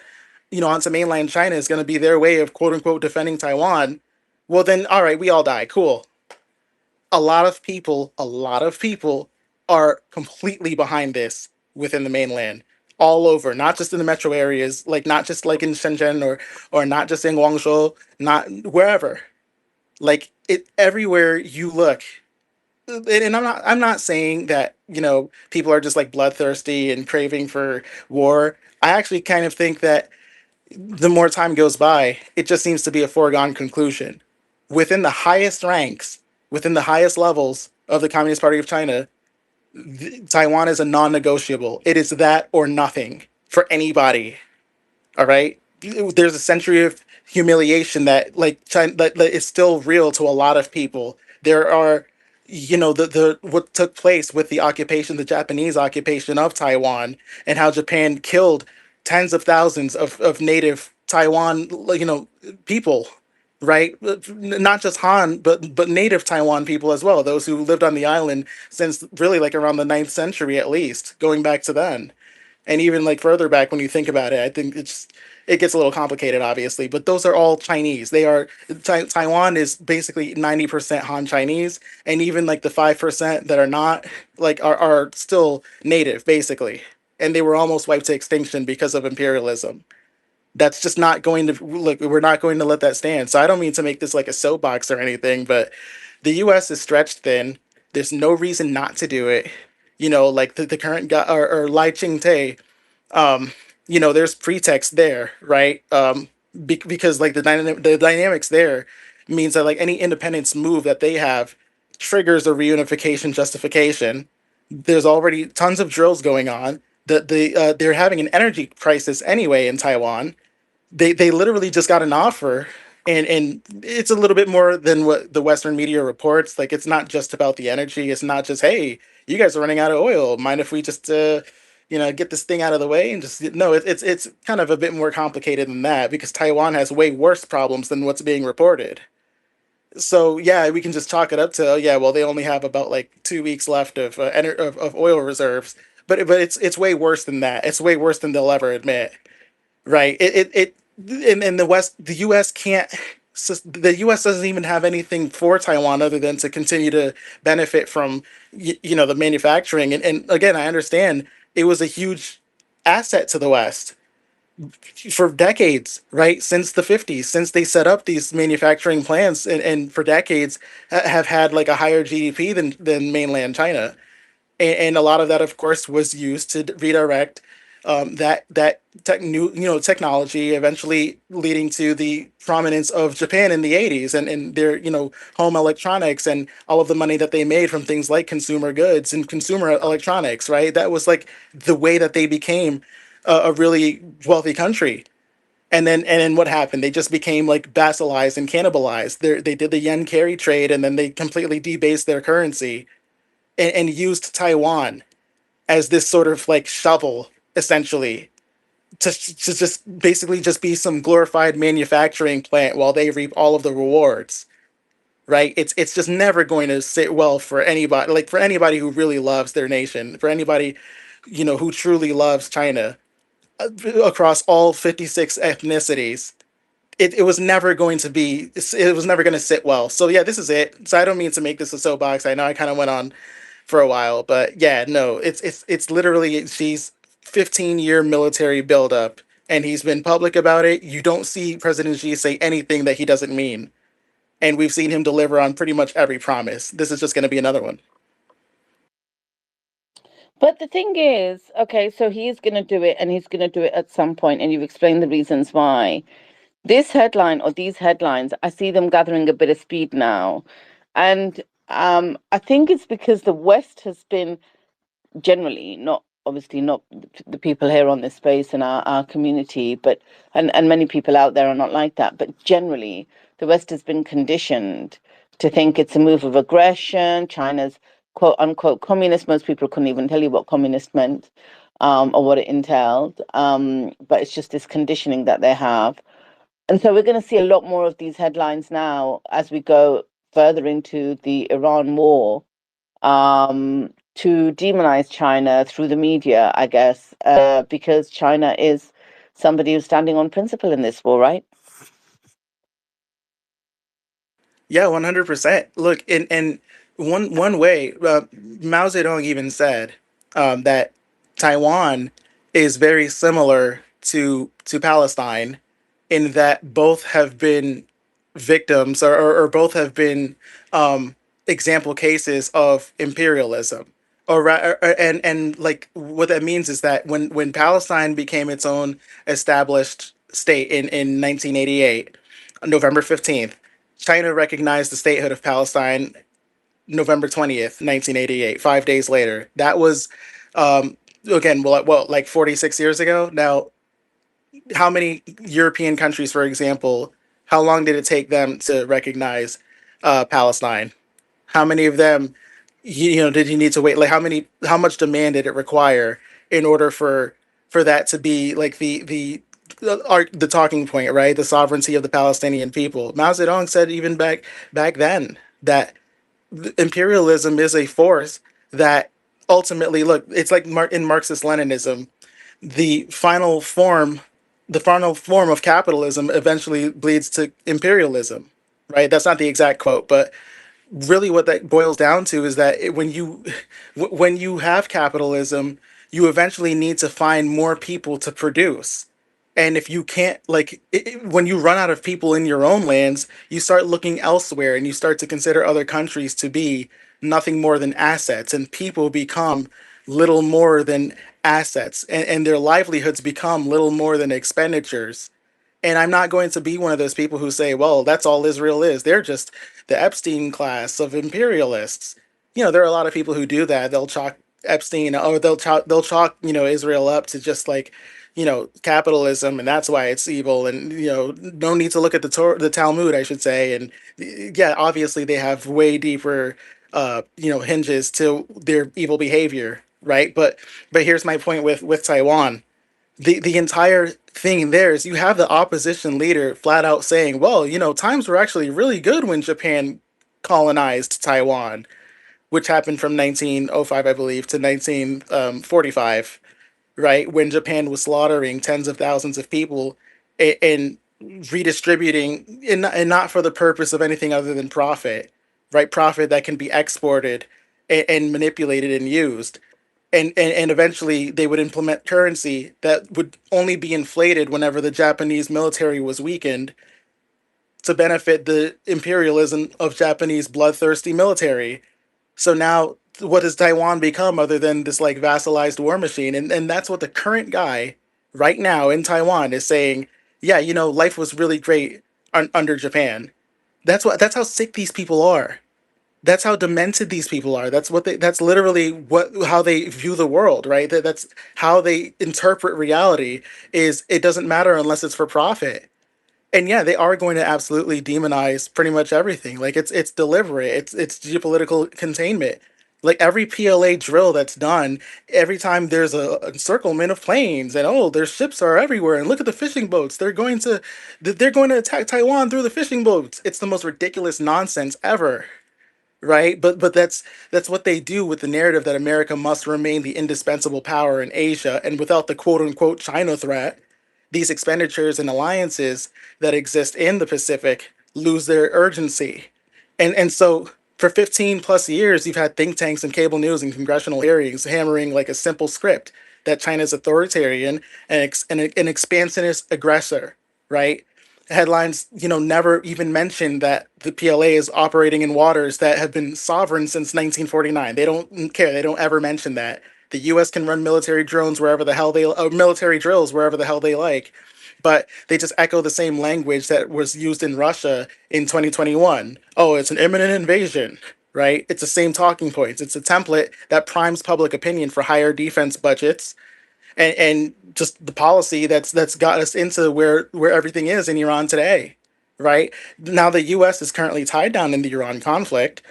onto mainland China is going to be their way of quote unquote defending Taiwan, well then all right, we all die, cool. A lot of people are completely behind this within the mainland, all over, not just in the metro areas, like not just like in Shenzhen or not just in Guangzhou, not wherever, like it everywhere you look. And I'm not saying that people are just like bloodthirsty and craving for war. I actually kind of think that the more time goes by, it just seems to be a foregone conclusion. Within the highest ranks, within the highest levels of the Communist Party of China, Taiwan is a non-negotiable. It is that or nothing for anybody. All right, there's a century of humiliation that like China, that is still real to a lot of people. There are, the what took place with the occupation, the Japanese occupation of Taiwan, and how Japan killed tens of thousands of native Taiwan, people, right? Not just Han, but native Taiwan people as well. Those who lived on the island since really like around the ninth century at least, going back to then, and even like further back when you think about it. I think it gets a little complicated, obviously, but those are all Chinese. Taiwan is basically 90% Han Chinese, and even like the 5% that are not, like are still native basically, and they were almost wiped to extinction because of imperialism. That's just not going to look. We're not going to let that stand. So I don't mean to make this like a soapbox or anything, but the U.S. is stretched thin. There's no reason not to do it. Like the current guy or Lai Ching-te, there's pretext there, right? Because like the dynamics there means that like any independence move that they have triggers a reunification justification. There's already tons of drills going on. They're having an energy crisis anyway in Taiwan. They literally just got an offer. And it's a little bit more than what the Western media reports. Like, it's not just about the energy. It's not just, hey, you guys are running out of oil. Mind if we just get this thing out of the way and just no. It's kind of a bit more complicated than that, because Taiwan has way worse problems than what's being reported. So yeah, we can just chalk it up to, oh, yeah, well, they only have about like 2 weeks left of oil reserves, but it's way worse than that. It's way worse than they'll ever admit, right? In the West, the U.S. can't. The U.S. doesn't even have anything for Taiwan other than to continue to benefit from the manufacturing. And again, I understand it was a huge asset to the West for decades, right? Since the 50s, since they set up these manufacturing plants, and for decades have had like a higher GDP than mainland China. And a lot of that, of course, was used to redirect that technology, eventually leading to the prominence of Japan in the 80s, and their home electronics and all of the money that they made from things like consumer goods and consumer electronics, right? That was like the way that they became a really wealthy country. And then what happened? They just became like vassalized and cannibalized. They did the yen carry trade, and then they completely debased their currency, and used Taiwan as this sort of like shovel, essentially, to just basically just be some glorified manufacturing plant while they reap all of the rewards. Right? It's just never going to sit well for anybody. Like, for anybody who really loves their nation, for anybody who truly loves China, across all 56 ethnicities. It was never going to be, it was never going to sit well. So yeah, this is it. So I don't mean to make this a soapbox. I know I kind of went on for a while, but yeah, no, it's literally Xi's 15-year military buildup, and he's been public about it. You don't see President Xi say anything that he doesn't mean, and we've seen him deliver on pretty much every promise. This is just going to be another one. But the thing is, okay, so he's going to do it and he's going to do it at some point, and you've explained the reasons why. This headline or these headlines, I see them gathering a bit of speed now. And I think it's because the West has been generally, not obviously not the people here on this space in our community, but and many people out there are not like that, but generally the West has been conditioned to think it's a move of aggression. China's quote unquote communist. Most people couldn't even tell you what communist meant, or what it entailed, but it's just this conditioning that they have. And so we're going to see a lot more of these headlines now as we go further into the Iran war, to demonize China through the media, I guess, because China is somebody who's standing on principle in this war, right? Yeah, 100%. Look, and one way, Mao Zedong even said that Taiwan is very similar to Palestine, in that both have been victims, or both have been example cases of imperialism. And like, what that means is that when Palestine became its own established state in 1988, November 15th, China recognized the statehood of Palestine November 20th, 1988, 5 days later. That was, again, well, like 46 years ago. Now, how many European countries, for example, how long did it take them to recognize Palestine? How many of them, did you need to wait? Like, how much demand did it require in order for that to be like the talking point, right? The sovereignty of the Palestinian people. Mao Zedong said even back then that imperialism is a force that ultimately, look, it's like in Marxist Leninism, the final form the final form of capitalism eventually bleeds to imperialism, right? That's not the exact quote, but really what that boils down to is that when you have capitalism, you eventually need to find more people to produce. And if you can't, like, when you run out of people in your own lands, you start looking elsewhere, and you start to consider other countries to be nothing more than assets, and people become little more than assets, and their livelihoods become little more than expenditures. And I'm not going to be one of those people who say, well, that's all Israel is. They're just the Epstein class of imperialists. There are a lot of people who do that. They'll chalk Epstein, or they'll chalk Israel up to just like capitalism, and that's why it's evil, and no need to look at the Talmud, I should say, and yeah, obviously they have way deeper hinges to their evil behavior, right? But here's my point with Taiwan. The entire thing there is you have the opposition leader flat out saying, well, times were actually really good when Japan colonized Taiwan, which happened from 1905, I believe, to 1945, right? When Japan was slaughtering tens of thousands of people and redistributing, and not for the purpose of anything other than profit, right? Profit that can be exported and manipulated and used. And eventually they would implement currency that would only be inflated whenever the Japanese military was weakened to benefit the imperialism of Japanese bloodthirsty military. So now, what has Taiwan become other than this like vassalized war machine? And that's what the current guy right now in Taiwan is saying. Yeah, life was really great under Japan. That's how sick these people are. That's how demented these people are. That's literally how they view the world, right? That's how they interpret reality. Is it doesn't matter unless it's for profit. And yeah, they are going to absolutely demonize pretty much everything. Like it's deliberate. It's geopolitical containment. Like every PLA drill that's done, every time there's a encirclement of planes, and oh, their ships are everywhere, and look at the fishing boats. They're going to attack Taiwan through the fishing boats. It's the most ridiculous nonsense ever, right? But that's what they do with the narrative that America must remain the indispensable power in Asia, and without the quote unquote China threat, these expenditures and alliances that exist in the Pacific lose their urgency. And so for 15 plus years, you've had think tanks and cable news and congressional hearings hammering like a simple script that China's authoritarian and an expansionist aggressor, right? Headlines, never even mention that the PLA is operating in waters that have been sovereign since 1949. They don't care. They don't ever mention that. The U.S. can run military drones wherever the hell military drills wherever the hell they like, but they just echo the same language that was used in Russia in 2021. Oh, it's an imminent invasion, right? It's the same talking points. It's a template that primes public opinion for higher defense budgets, and just the policy that's got us into where everything is in Iran today, right? Now the U.S. is currently tied down in the Iran conflict,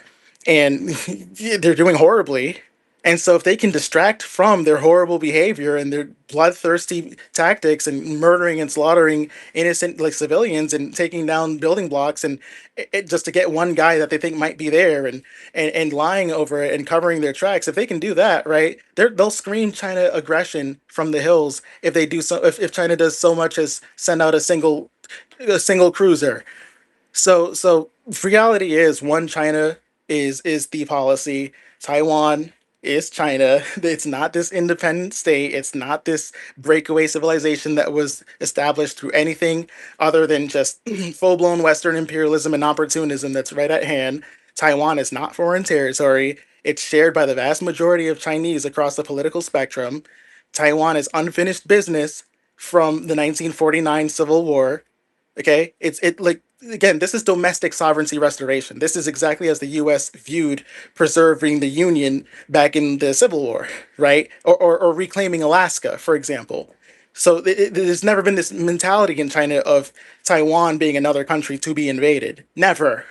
and they're doing horribly. And so, if they can distract from their horrible behavior and their bloodthirsty tactics and murdering and slaughtering innocent like civilians and taking down building blocks, and just to get one guy that they think might be there, and lying over it and covering their tracks, if they can do that, right, they'll scream China aggression from the hills if they do so. If China does so much as send out a single cruiser. So reality is one China is the policy. Taiwan is China. It's not this independent state. It's not this breakaway civilization that was established through anything other than just full-blown Western imperialism and opportunism that's right at hand. Taiwan is not foreign territory. It's shared by the vast majority of Chinese across the political spectrum. Taiwan is unfinished business from the 1949 Civil War. Okay, it like again, this is domestic sovereignty restoration. This is exactly as the U.S. viewed preserving the Union back in the Civil War, right? Or reclaiming Alaska, for example. So there's never been this mentality in China of Taiwan being another country to be invaded. Never.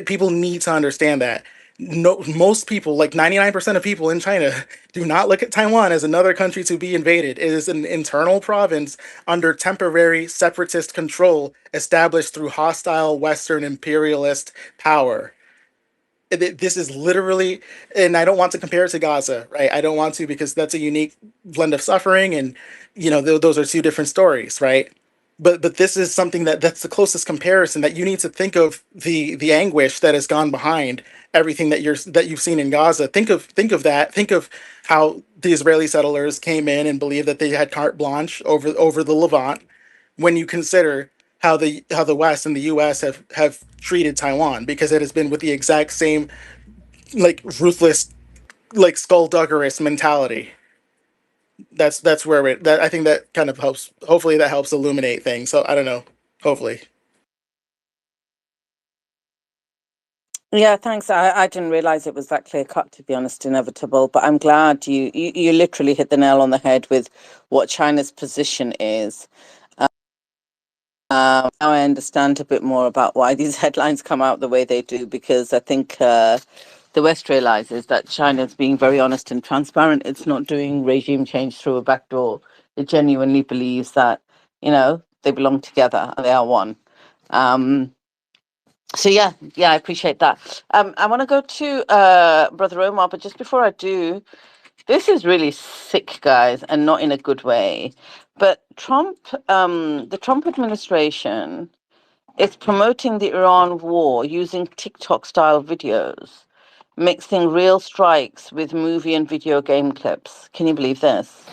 People need to understand that. No, most people, like 99% of people in China, do not look at Taiwan as another country to be invaded. It is an internal province under temporary separatist control established through hostile Western imperialist power. This is literally, and I don't want to compare it to Gaza, right? I don't want to, because that's a unique blend of suffering, and those are two different stories, right? But this is something that's the closest comparison, that you need to think of the anguish that has gone behind everything that you've seen in Gaza. Think of that. Think of how the Israeli settlers came in and believed that they had carte blanche over the Levant, when you consider how the West and the U.S. have treated Taiwan, because it has been with the exact same like ruthless, like skullduggerous mentality. That's where that I think that kind of helps. Hopefully, that helps illuminate things. So I don't know. Hopefully. Yeah, thanks. I didn't realize it was that clear cut, to be honest, inevitable. But I'm glad you literally hit the nail on the head with what China's position is. Now I understand a bit more about why these headlines come out the way they do, because I think the West realizes that China's being very honest and transparent. It's not doing regime change through a back door. It genuinely believes that, they belong together and they are one. Um, so yeah, I appreciate that. I want to go to Brother Omar, but just before I do, this is really sick, guys, and not in a good way. But the Trump administration is promoting the Iran war using TikTok style videos, mixing real strikes with movie and video game clips. Can you believe this?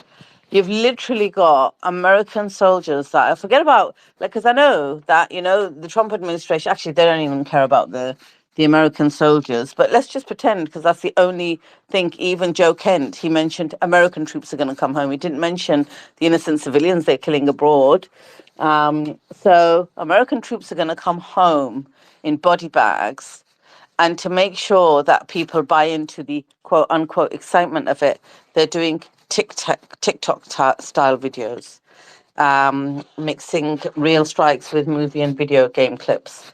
You've literally got American soldiers that I forget about, like, because I know that, the Trump administration, actually, they don't even care about the American soldiers. But let's just pretend, because that's the only thing. Even Joe Kent, he mentioned American troops are going to come home. He didn't mention the innocent civilians they're killing abroad. So American troops are going to come home in body bags, and to make sure that people buy into the quote unquote excitement of it, they're doing TikTok style videos, mixing real strikes with movie and video game clips,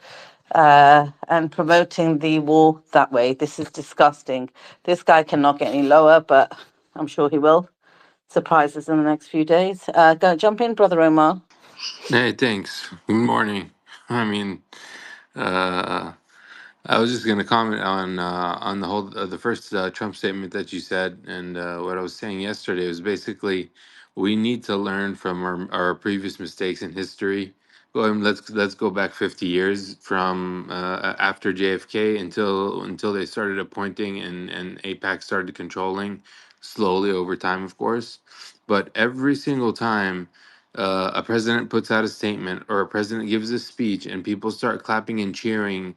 and promoting the war that way. This is disgusting. This guy cannot get any lower, but I'm sure he will. Surprises in the next few days. Go jump in, Brother Omar. Hey, thanks. Good morning. I mean, uh, I was just going to comment on the whole the first Trump statement that you said, and what I was saying yesterday was basically we need to learn from our previous mistakes in history. Well, let's go back 50 years from after JFK until they started appointing and APAC started controlling slowly over time, of course. But every single time a president puts out a statement or a president gives a speech and people start clapping and cheering,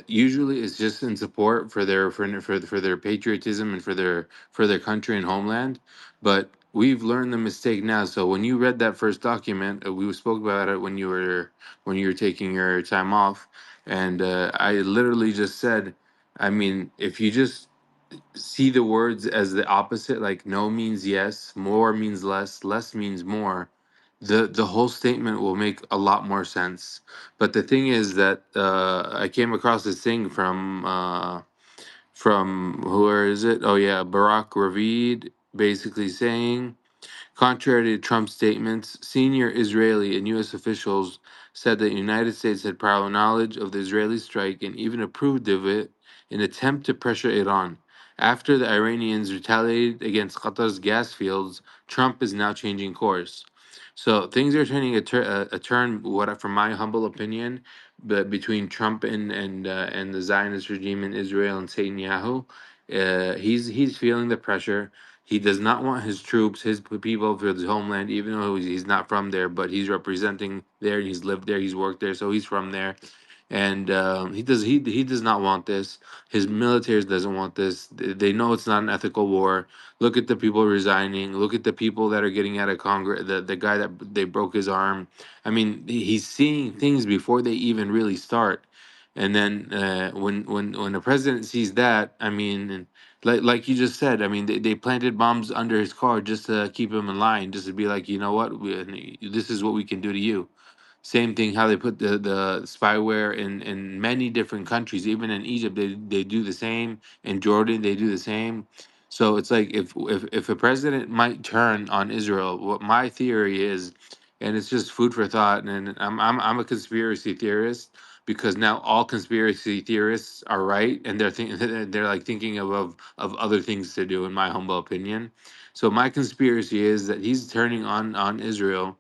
usually it's just in support for their patriotism and for their country and homeland. But we've learned the mistake now. So when you read that first document, we spoke about it when you were taking your time off, and I literally just said, I mean, if you just see the words as the opposite, like no means yes, more means less means more, the whole statement will make a lot more sense. But the thing is that I came across this thing from where is it? Oh yeah, Barack Ravid, basically saying, contrary to Trump's statements, senior Israeli and U.S. officials said that the United States had prior knowledge of the Israeli strike and even approved of it in attempt to pressure Iran. After the Iranians retaliated against Qatar's gas fields, Trump is now changing course. So things are turning a turn. From my humble opinion, but between Trump and the Zionist regime in Israel and Netanyahu, he's feeling the pressure. He does not want his troops, his people, for his homeland, even though he's not from there, but he's representing there. He's lived there, he's worked there, so he's from there, and he does not want this. His military doesn't want this. They know it's not an ethical war. Look at the people resigning. Look at the people that are getting out of Congress. The guy that they broke his arm. I mean, he's seeing things before they even really start. And then when the president sees that, I mean, like you just said, I mean, they planted bombs under his car just to keep him in line, just to be like, you know what, this is what we can do to you. Same thing, how they put the spyware in many different countries, even in Egypt, they do the same. In Jordan, they do the same. So it's like if a president might turn on Israel, what my theory is, and it's just food for thought, and I'm a conspiracy theorist because now all conspiracy theorists are right, and they're like thinking of other things to do, in my humble opinion. So my conspiracy is that he's turning on Israel,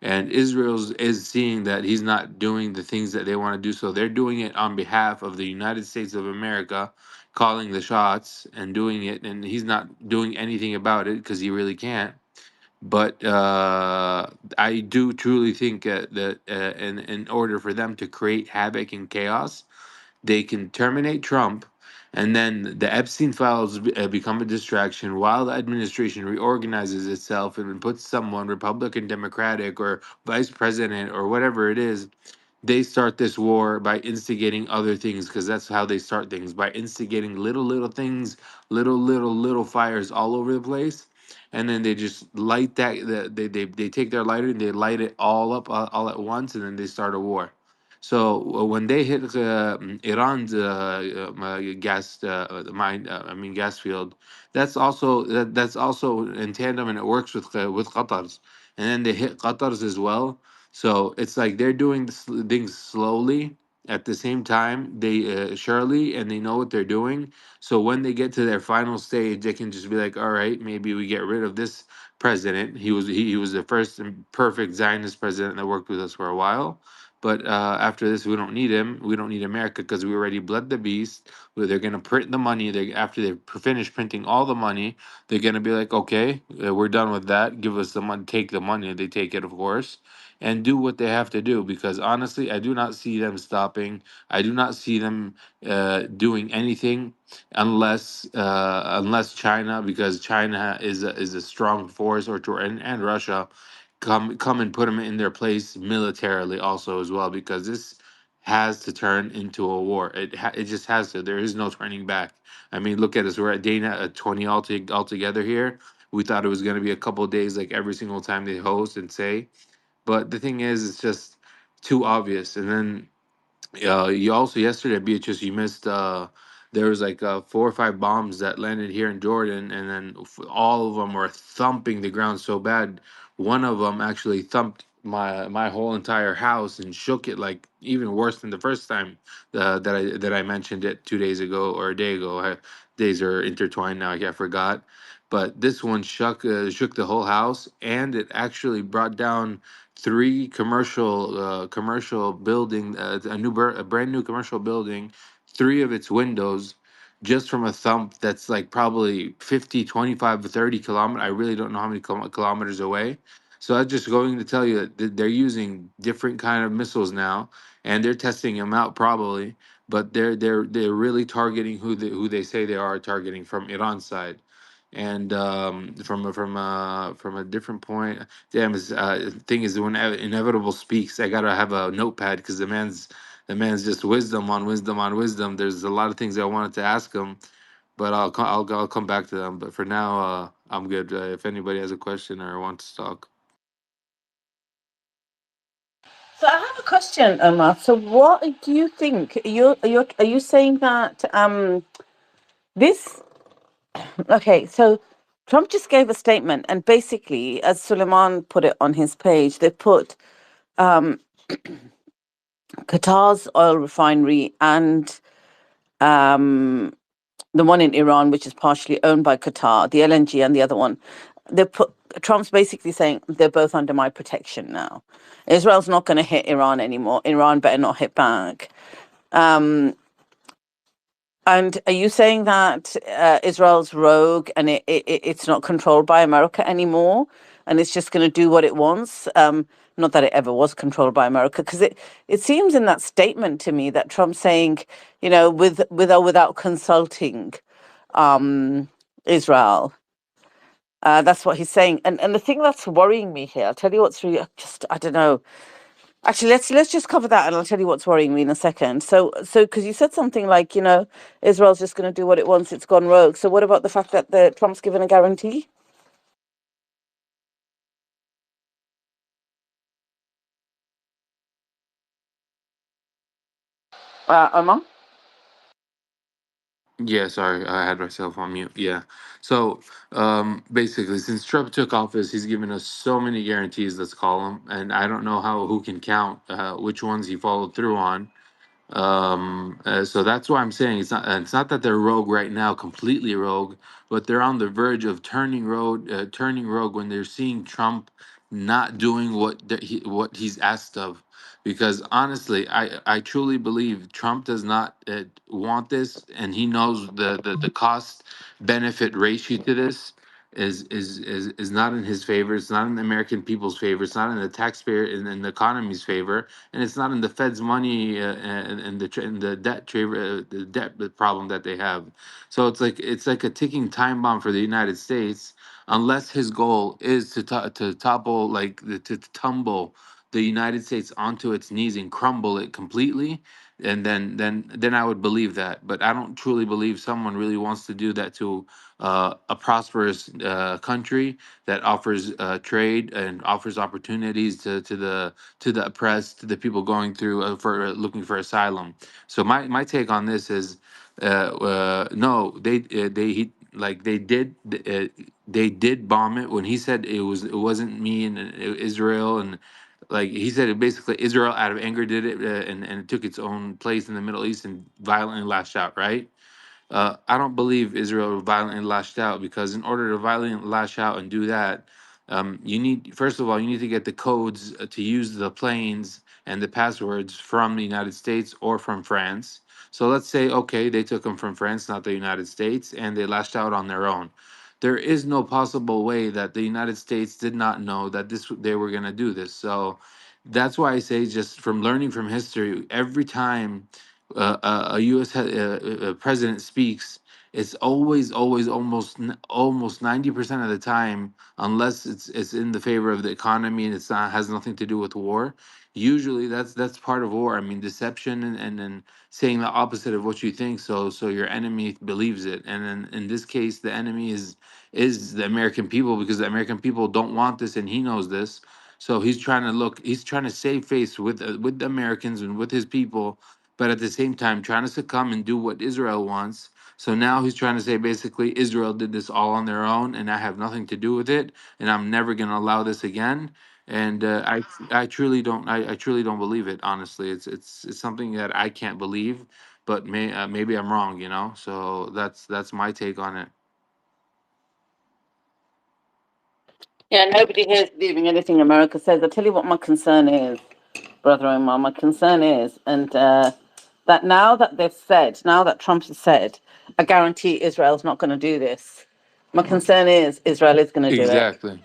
and Israel is seeing that he's not doing the things that they want to do, so they're doing it on behalf of the United States of America, calling the shots and doing it, and he's not doing anything about it because he really can't. But I do truly think that in order for them to create havoc and chaos, they can terminate Trump, and then the Epstein files become a distraction while the administration reorganizes itself and puts someone Republican, Democratic, or vice president or whatever it is. they start this war by instigating other things, because that's how they start things, by instigating little things, little fires all over the place, and then they just light they take their lighter and they light it all up all at once, and then they start a war. So when they hit Iran's gas mine, I mean gas field, that's also in tandem, and it works with Qatar's, and then they hit Qatar's as well. So it's like they're doing things slowly at the same time. They surely, and they know what they're doing. So when they get to their final stage, they can just be like, "All right, maybe we get rid of this president. He was the first and perfect Zionist president that worked with us for a while." But after this, we don't need him. We don't need America because we already bled the beast. Where they're gonna print the money. They after they finish printing all the money, they're gonna be like, okay, we're done with that. Give us the money. Take the money. They take it, of course, and do what they have to do. Because honestly, I do not see them stopping. I do not see them doing anything unless China, because China is a strong force, and Russia come and put them in their place militarily also as well, because this has to turn into a war. It just has to. There is no turning back. I mean, look at us. We're at day 20 altogether here. We thought it was going to be a couple of days, like every single time they host and say. But the thing is, it's just too obvious. And then you also yesterday, Beatrice, you missed. There was like 4 or 5 bombs that landed here in Jordan, and then all of them were thumping the ground so bad. One of them actually thumped my whole entire house and shook it like even worse than the first time that I mentioned it 2 days ago or a day ago. Days are intertwined now. I forgot, but this one shook the whole house, and it actually brought down 3 commercial building, a brand new commercial building, 3 of its windows, just from a thump that's like probably 50, 25, 30 kilometers. I really don't know how many kilometers away. So I'm just going to tell you that they're using different kind of missiles now, and they're testing them out probably, but they're really targeting who they say they are targeting from Iran's side. And from a different point. Damn, thing is when inevitable speaks, I gotta have a notepad because the man's just wisdom on wisdom on wisdom. There's a lot of things I wanted to ask him, but I'll come back to them. But for now, I'm good. If anybody has a question or wants to talk. So I have a question, Omar. So what do you think? Are you saying that this? Okay, so Trump just gave a statement, and basically, as Suleiman put it on his page, they put um, Qatar's oil refinery and um, the one in Iran, which is partially owned by Qatar, the LNG, and the other one. They put Trump's basically saying they're both under my protection now. Israel's not going to hit Iran anymore. Iran better not hit back. Um, and are you saying that Israel's rogue and it's not controlled by America anymore, and it's just going to do what it wants? Not that it ever was controlled by America, because it seems in that statement to me that Trump's saying, with or without consulting Israel. That's what he's saying, and the thing that's worrying me here, I'll tell you what's really just I don't know. Actually, let's just cover that, and I'll tell you what's worrying me in a second. So because you said something like Israel's just going to do what it wants, it's gone rogue. So what about the fact that the Trump's given a guarantee? Omar? Yeah, sorry, I had myself on mute. Yeah. So basically, since Trump took office, he's given us so many guarantees, let's call them, and I don't know who can count which ones he followed through on. So that's why I'm saying it's not that they're rogue right now, completely rogue, but they're on the verge of turning rogue when they're seeing Trump not doing what he's asked of. Because honestly, I truly believe Trump does not want this, and he knows the cost benefit ratio to this is not in his favor. It's not in the American people's favor. It's not in the taxpayer in the economy's favor, and it's not in the Fed's money and the debt problem that they have. So it's like a ticking time bomb for the United States, unless his goal is to topple to tumble the United States onto its knees and crumble it completely, and then I would believe that. But I don't truly believe someone really wants to do that to a prosperous country that offers trade and offers opportunities to the oppressed, to the people going through for looking for asylum. So my take on this is, no, they did bomb it when he said it wasn't me and Israel, and like he said it basically Israel out of anger did it, and it took its own place in the Middle East and violently lashed out, right? I don't believe Israel violently lashed out, because in order to violently lash out and do that, you need, first of all, you need to get the codes to use the planes and the passwords from the United States or from France. So let's say, okay, they took them from France, not the United States, and they lashed out on their own. There is no possible way that the United States did not know that this they were going to do this. So that's why I say, just from learning from history, every time a U.S. President speaks, it's always, almost 90% of the time, unless it's in the favor of the economy and it's not has nothing to do with war. Usually, that's part of war. I mean, deception and saying the opposite of what you think, so your enemy believes it. And then in this case, the enemy is the American people, because the American people don't want this, and he knows this. So he's trying to save face with the Americans and with his people, but at the same time trying to succumb and do what Israel wants. So now he's trying to say basically Israel did this all on their own, and I have nothing to do with it, and I'm never going to allow this again. And I truly don't believe it. Honestly, it's something that I can't believe, but maybe I'm wrong, you know. So that's my take on it. Yeah, nobody here is believing anything America says. I tell you what my concern is, brother-in-law. My concern is, and that now that they've said, now that Trump has said, I guarantee Israel's not going to do this. My concern is Israel is going to do it, Exactly.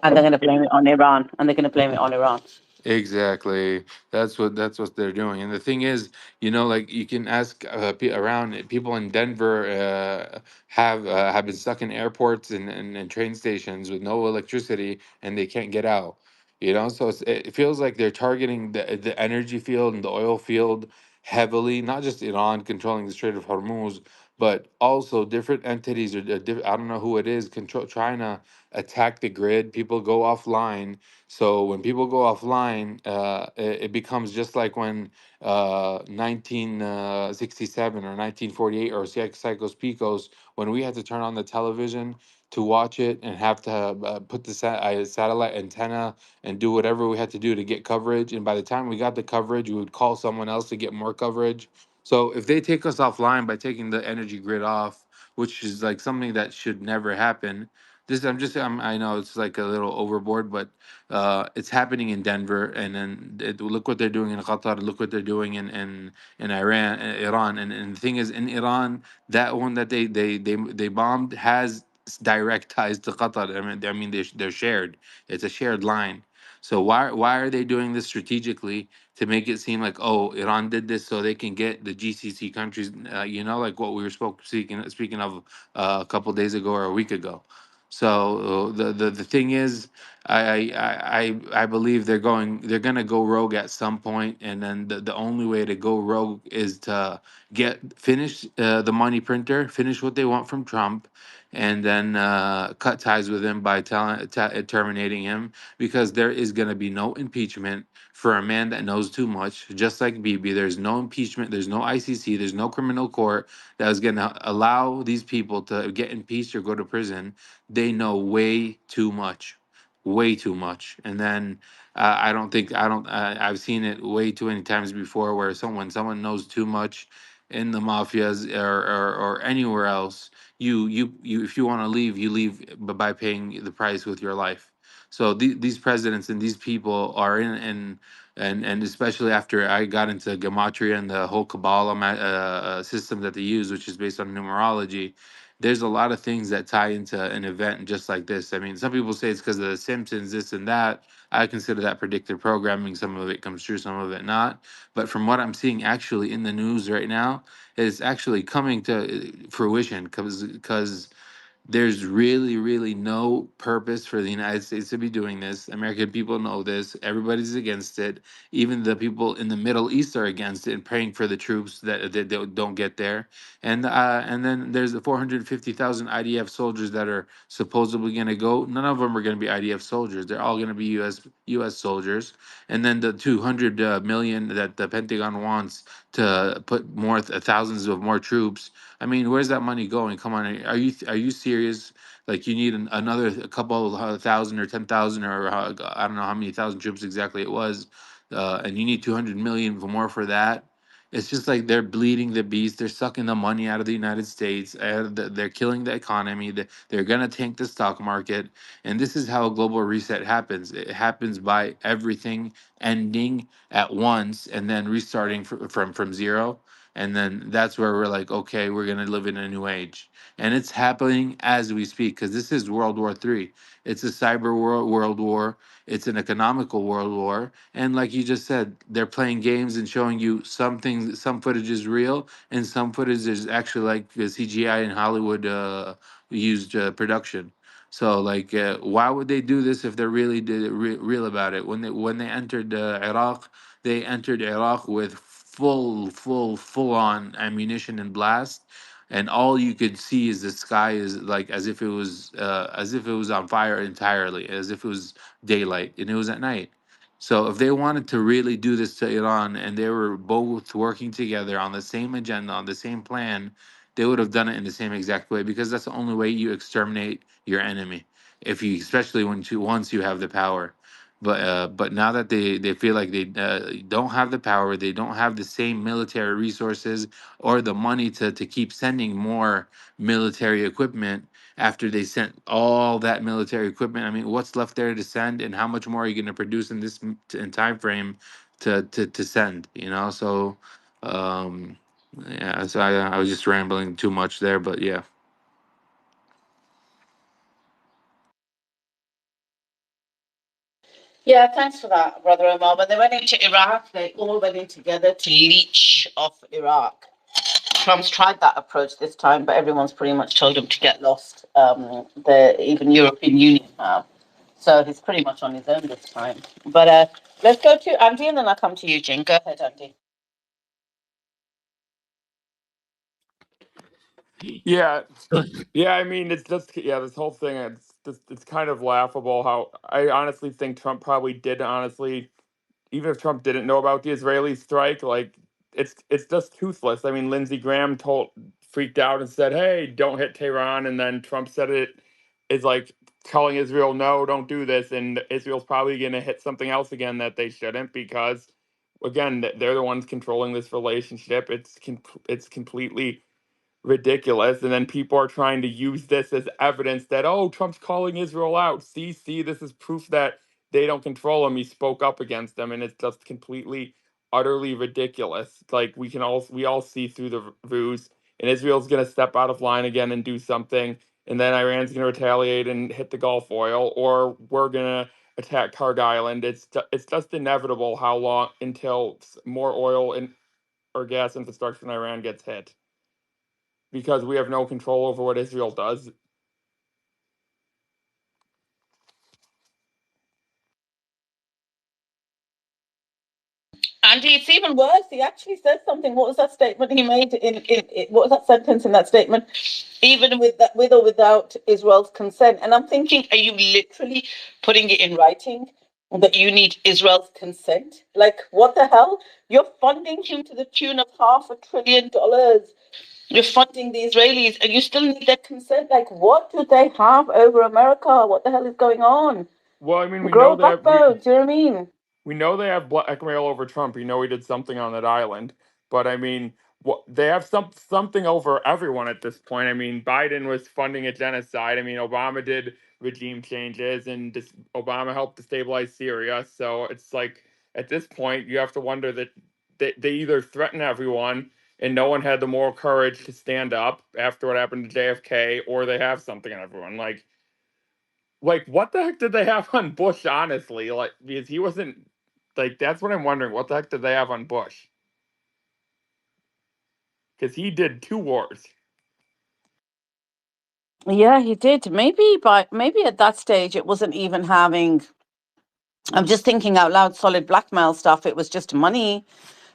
and they're going to blame it on Iran, and they're going to blame it on Iran. Exactly. That's what they're doing. And the thing is, like you can ask around people in Denver have been stuck in airports and train stations with no electricity, and they can't get out. So it feels like they're targeting the energy field and the oil field heavily, not just Iran controlling the Strait of Hormuz, but also different entities, or I don't know who it is, trying to attack the grid. People go offline, so when people go offline, it becomes just like when 1967 or 1948 or Psychos Picos, when we had to turn on the television to watch it and have to put the satellite antenna and do whatever we had to do to get coverage. And by the time we got the coverage, we would call someone else to get more coverage. So if they take us offline by taking the energy grid off, which is like something that should never happen. I know it's like a little overboard, but it's happening in Denver, and then look what they're doing in Qatar. Look what they're doing in Iran. And the thing is, in Iran, that one that they bombed has direct ties to Qatar. I mean they're shared. It's a shared line. So why are they doing this strategically to make it seem like, oh, Iran did this so they can get the GCC countries, like what we were speaking of a couple days ago or a week ago. So the thing is, I believe they're gonna go rogue at some point, and then the only way to go rogue is to finish the money printer, finish what they want from Trump, and then cut ties with him by terminating him, because there is gonna be no impeachment for a man that knows too much, just like Bibi. There's no impeachment, there's no ICC, there's no criminal court that is gonna allow these people to get impeached or go to prison. They know way too much, way too much. And then I don't think I don't I've seen it way too many times before, where someone knows too much in the mafias, or anywhere else, you if you want to leave, you leave by paying the price with your life. So these presidents and these people are and especially after I got into gematria and the whole Kabbalah system that they use, which is based on numerology, there's a lot of things that tie into an event just like this. I mean, some people say it's because of the Simpsons, this and that. I consider that predictive programming. Some of it comes true, some of it not. But from what I'm seeing actually in the news right now, it's actually coming to fruition, because There's really, really no purpose for the United States to be doing this. American people know this. Everybody's against it. Even the people in the Middle East are against it and praying for the troops that don't get there. And then there's the 450,000 IDF soldiers that are supposedly going to go. None of them are going to be IDF soldiers. They're all going to be U.S. soldiers. And then the 200 million that the Pentagon wants to put more thousands of more troops. I mean, where's that money going? Come on, are you serious? Like you need another a couple thousand or 10,000 or I don't know how many thousand troops exactly it was, and you need 200 million more for that. It's just like they're bleeding the beast. They're sucking the money out of the United States. They're killing the economy. They're gonna tank the stock market, and this is how a global reset happens. It happens by everything ending at once and then restarting from zero, and then that's where we're like, okay, we're gonna live in a new age, and it's happening as we speak because this is World War III. It's a cyber world war. It's an economical world war, and like you just said, they're playing games and showing you something. Some footage is real, and some footage is actually like the CGI in Hollywood used production. So like, why would they do this if they're really real about it? When they entered Iraq, they entered Iraq with full on ammunition and blast, and all you could see is the sky is like as if it was on fire entirely, as if it was daylight, and it was at night. So if they wanted to really do this to Iran and they were both working together on the same agenda, on the same plan, they would have done it in the same exact way because that's the only way you exterminate your enemy. If you, especially once you have the power. But now that they feel like they don't have the power, they don't have the same military resources or the money to keep sending more military equipment after they sent all that military equipment. I mean, what's left there to send, and how much more are you going to produce in this in time frame to send? So um, yeah. So I was just rambling too much there, but yeah. Yeah, thanks for that, Brother Omar. When they went into Iraq, they all went in together to leech off Iraq. Trump's tried that approach this time, but everyone's pretty much told him to get lost. The even European Union have. So he's pretty much on his own this time. But let's go to Andy, and then I'll come to you, Jane. Go ahead, Andy. Yeah, yeah. I mean, it's just this whole thing. It's kind of laughable how I honestly think Trump probably did honestly, even if Trump didn't know about the Israeli strike, like it's just toothless. I mean, Lindsey Graham freaked out and said, "Hey, don't hit Tehran," and then Trump said it is like telling Israel, "No, don't do this," and Israel's probably going to hit something else again that they shouldn't because, again, they're the ones controlling this relationship. It's completely ridiculous. And then people are trying to use this as evidence that, oh, Trump's calling Israel out. See, this is proof that they don't control him. He spoke up against them. And it's just completely, utterly ridiculous. Like we all see through the ruse. And Israel's going to step out of line again and do something. And then Iran's going to retaliate and hit the Gulf oil. Or we're going to attack Kharg Island. It's just inevitable how long until more oil and or gas infrastructure in Iran gets hit because we have no control over what Israel does. Andy, it's even worse. He actually said something. What was that statement he made what was that sentence in that statement? Even with or without Israel's consent. And I'm thinking, are you literally putting it in writing that you need Israel's consent? Like, what the hell? You're funding him to the tune of $500 billion. You're funding the Israelis, and you still need their consent. Like, what do they have over America? What the hell is going on? Well, I mean, we Grow know a that backbone. Do you know what I mean? we know they have blackmail over Trump. We know he did something on that island, but I mean, they have something over everyone at this point. I mean, Biden was funding a genocide. I mean, Obama did regime changes, and Obama helped to stabilize Syria. So it's like at this point, you have to wonder that they either threaten everyone and no one had the moral courage to stand up after what happened to JFK, or they have something on everyone. Like what the heck did they have on Bush, honestly? Like, because he wasn't like that's what I'm wondering. What the heck did they have on Bush? Because he did two wars. Yeah, he did. Maybe at that stage it wasn't even having. I'm just thinking out loud. Solid blackmail stuff. It was just money.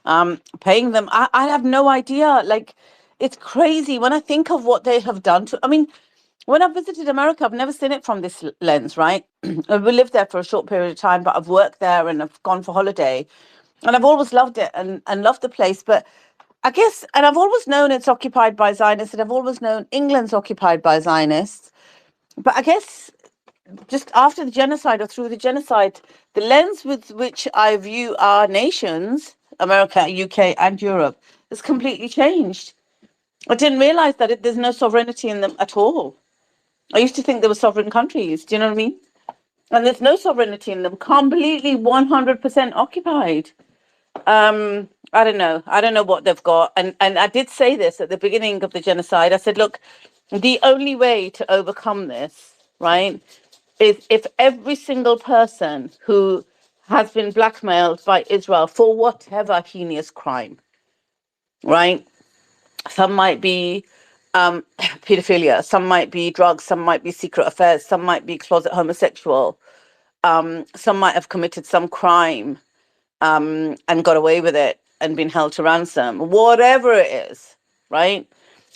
Paying them. I have no idea. Like, it's crazy when I think of what they have done to. I mean, when I've visited America, I've never seen it from this lens, right? We lived there for a short period of time, but I've worked there and I've gone for holiday, and I've always loved it and loved the place. But I guess, and I've always known it's occupied by Zionists, and I've always known England's occupied by Zionists. But I guess just after the genocide or through the genocide, the lens with which I view our nations, America, UK, and Europe, has completely changed. I didn't realize that there's no sovereignty in them at all. I used to think they were sovereign countries. Do you know what I mean? And there's no sovereignty in them. Completely 100% occupied. I don't know. I don't know what they've got. And I did say this at the beginning of the genocide. I said, look, the only way to overcome this, right, is if every single person who has been blackmailed by Israel for whatever heinous crime, right? Some might be pedophilia, some might be drugs, some might be secret affairs, some might be closet homosexual, some might have committed some crime and got away with it and been held to ransom, whatever it is, right?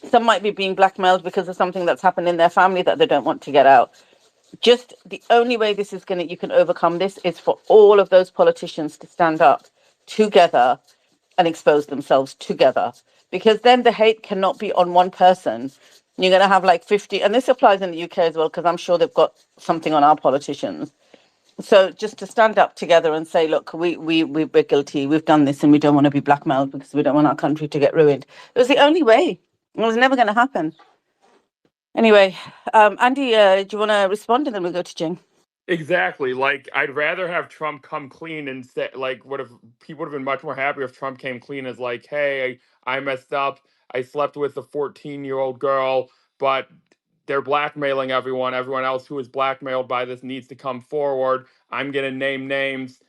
Some might be being blackmailed because of something that's happened in their family that they don't want to get out. Just the only way this is you can overcome this is for all of those politicians to stand up together and expose themselves together, because then the hate cannot be on one person. You're going to have like 50, and this applies in the UK as well, because I'm sure they've got something on our politicians. So just to stand up together and say, look, we're guilty, we've done this, and we don't want to be blackmailed because we don't want our country to get ruined. It was the only way. It was never going to happen. Anyway, Andy, do you want to respond, and then we'll go to Jing? Exactly. Like, I'd rather have Trump come clean and say, like, would have people would have been much more happy if Trump came clean as like, hey, I messed up. I slept with a 14-year-old girl, but they're blackmailing everyone. Everyone else who is blackmailed by this needs to come forward. I'm gonna name names.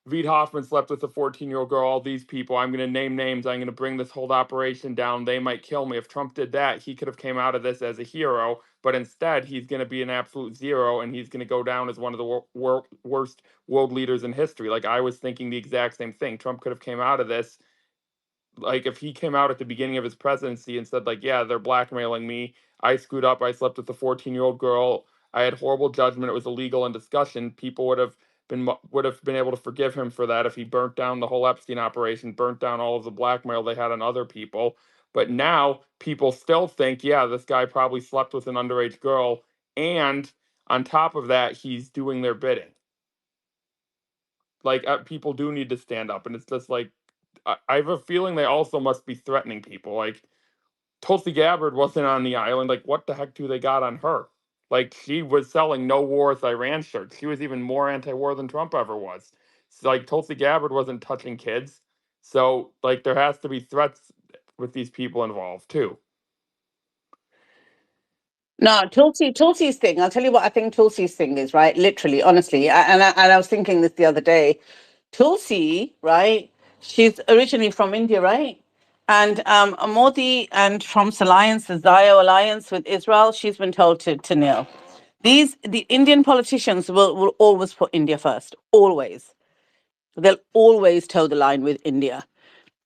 Reid Hoffman slept with a 14-year-old girl. All these people. I'm gonna name names. I'm gonna bring this whole operation down. They might kill me. If Trump did that, he could have came out of this as a hero, but instead he's going to be an absolute zero, and he's going to go down as one of the worst world leaders in history. Like, I was thinking the exact same thing. Trump could have came out of this, like, if he came out at the beginning of his presidency and said, like, yeah, they're blackmailing me, I screwed up, I slept with a 14-year-old girl, I had horrible judgment, it was illegal in discussion, people would have been able to forgive him for that if he burnt down the whole Epstein operation, burnt down all of the blackmail they had on other people. But now people still think, yeah, this guy probably slept with an underage girl, and on top of that, he's doing their bidding. Like, people do need to stand up, and it's just like, I have a feeling they also must be threatening people. Like, Tulsi Gabbard wasn't on the island. Like, what the heck do they got on her? Like, she was selling "No War with Iran" shirts. She was even more anti-war than Trump ever was. So, like, Tulsi Gabbard wasn't touching kids. So, like, there has to be threats with these people involved too. No, Tulsi's thing. I'll tell you what I think Tulsi's thing is, right? Literally, honestly. And I was thinking this the other day. Tulsi, right? She's originally from India, right? And Modi and Trump's alliance, the Zio alliance with Israel, she's been told to kneel. The Indian politicians will always put India first. Always. They'll always toe the line with India.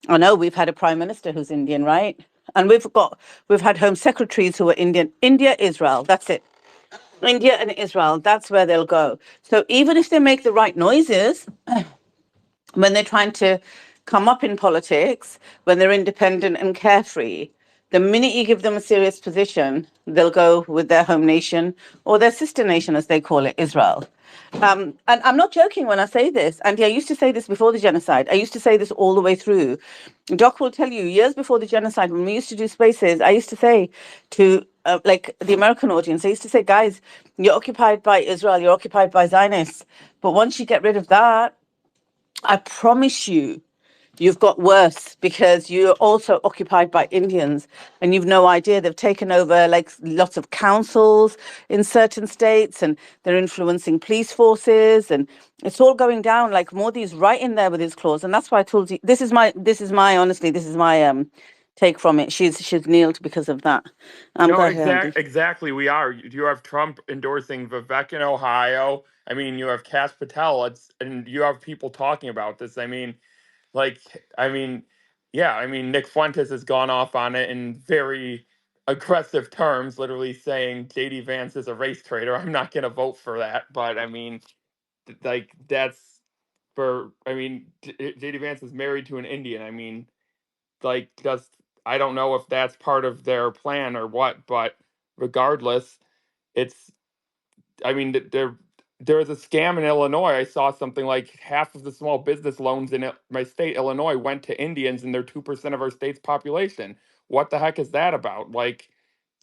I know we've had a prime minister who's Indian, right? And we've had home secretaries who are Indian. India, Israel, that's it. India and Israel, that's where they'll go. So even if they make the right noises when they're trying to come up in politics, when they're independent and carefree, the minute you give them a serious position, they'll go with their home nation or their sister nation, as they call it, Israel. And I'm not joking when I say this. And I used to say this before the genocide. I used to say this all the way through. Doc will tell you, years before the genocide, when we used to do spaces, I used to say to like the American audience, I used to say, guys, you're occupied by Israel, you're occupied by Zionists. But once you get rid of that, I promise you, you've got worse, because you're also occupied by Indians and you've no idea. They've taken over like lots of councils in certain states, and they're influencing police forces, and it's all going down. Like Modi's right in there with his claws. And that's why I told you, this is my honestly, this is my take from it. She's kneeled because of that. No, Go ahead, Andy. exactly. We are. You have Trump endorsing Vivek in Ohio. I mean, you have Cash Patel. And you have people talking about this. I mean, like, I mean, yeah. I mean, Nick Fuentes has gone off on it in very aggressive terms, literally saying JD Vance is a race traitor. I'm not going to vote for that. But I mean, like, that's for. I mean, JD Vance is married to an Indian. I mean, like, does I don't know if that's part of their plan or what, but regardless, it's I mean, there's a scam in Illinois. I saw something like half of the small business loans in my state, Illinois, went to Indians, and they're 2% of our state's population. What the heck is that about? Like,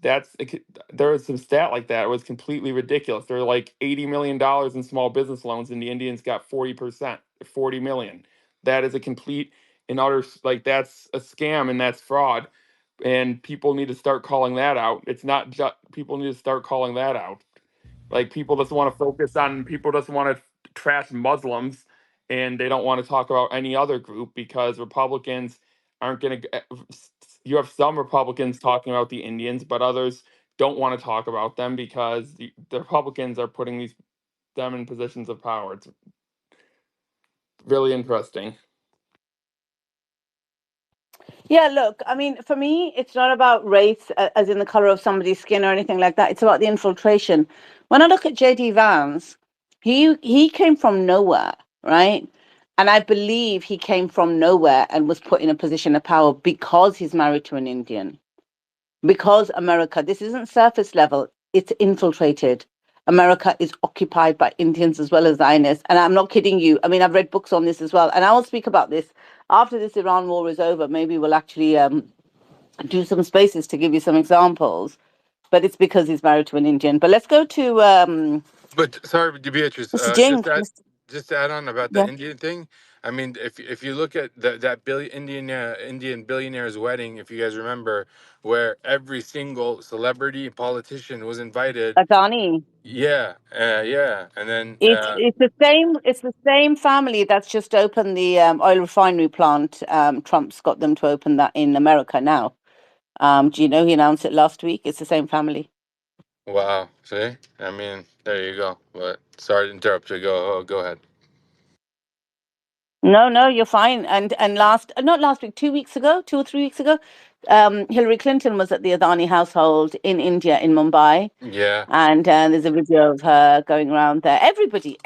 there was some stat like that. It was completely ridiculous. There were like $80 million in small business loans, and the Indians got 40%, 40 million. That is a complete and utter like that's a scam and that's fraud. And people need to start calling that out. It's not just people need to start calling that out. Like people just want to focus on people just want to trash Muslims and they don't want to talk about any other group because Republicans aren't going to you have some Republicans talking about the Indians but others don't want to talk about them because the Republicans are putting them in positions of power. It's really interesting. Yeah, look, I mean, for me, it's not about race, as in the color of somebody's skin or anything like that. It's about the infiltration. When I look at JD Vance, he came from nowhere, right? And I believe he came from nowhere and was put in a position of power because he's married to an Indian. Because America, this isn't surface level, it's infiltrated. America is occupied by Indians as well as Zionists. And I'm not kidding you. I mean, I've read books on this as well. And I will speak about this after this Iran war is over. Maybe we'll actually do some spaces to give you some examples. But it's because he's married to an Indian. But let's go to But sorry, Beatrice, Mr. Jing. just to add on about the Yeah. Indian thing. I mean, if you look at that Indian billionaire's wedding, if you guys remember, where every single celebrity and politician was invited. Adani. Yeah, yeah, and then It's the same family that's just opened the oil refinery plant. Trump's got them to open that in America now. Do you know he announced it last week? It's the same family. wow. See, I mean, there you go. But sorry to interrupt you. Go ahead. No, you're fine. And not last week, 2 weeks ago, 2 or 3 weeks ago, Hillary Clinton was at the Adani household in India, in Mumbai. Yeah, And there's a video of her going around there. Everybody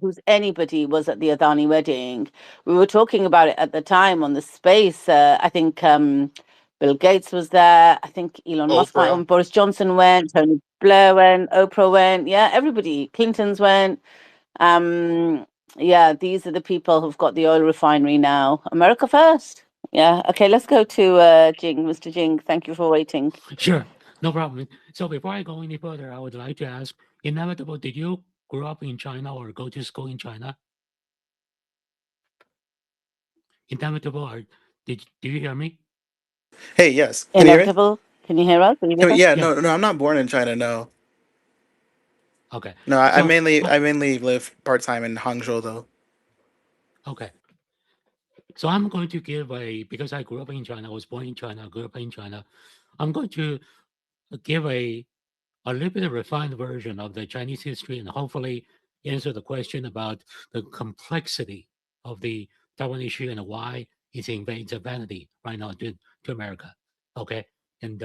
who's anybody was at the Adani wedding. We were talking about it at the time on the space. I think Bill Gates was there. I think Elon Musk might Oprah. have. Boris Johnson went. Tony Blair went. Oprah went. Yeah, everybody. Clintons went. Um, yeah, these are the people who've got the oil refinery now. America first. Yeah. Okay, let's go to Jing. Mr. Jing, thank you for waiting. Sure, no problem. So before I go any further, I would like to ask, Inevitable, did you grow up in China or go to school in China? Inevitable, or do you hear me? Hey, yes. Can you hear me? Inevitable. Can you hear us? Are you with us? Yeah, Yeah. no, I'm not born in China. No, Okay. no, So I mainly live part time in Hangzhou though. okay. So I'm going to give because I grew up in China, I was born in China, grew up in China. I'm going to give a little bit of refined version of the Chinese history and hopefully answer the question about the complexity of the Taiwan issue and why it's invades of vanity right now to America. Okay. And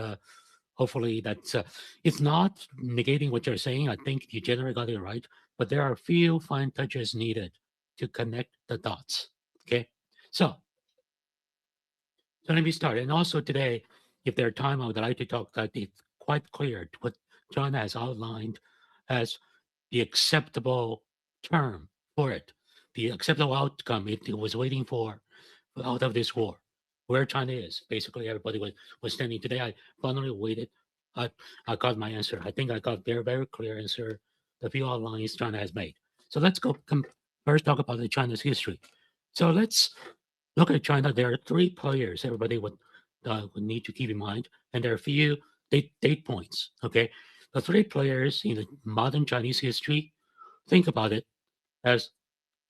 hopefully that's it's not negating what you're saying. I think you generally got it right, but there are a few fine touches needed to connect the dots. Okay. So let me start. And also today, if there's time, I would like to talk that it's quite clear what China has outlined as the acceptable term for it, the acceptable outcome it was waiting for out of this war, where China is. Basically, everybody was standing. Today, I finally waited. I got my answer. I think I got very, very clear answer. The few outlines China has made. So let's go first talk about the China's history. So let's look at China. There are three players everybody would need to keep in mind, and there are a few date points. Okay, the three players in the modern Chinese history. Think about it as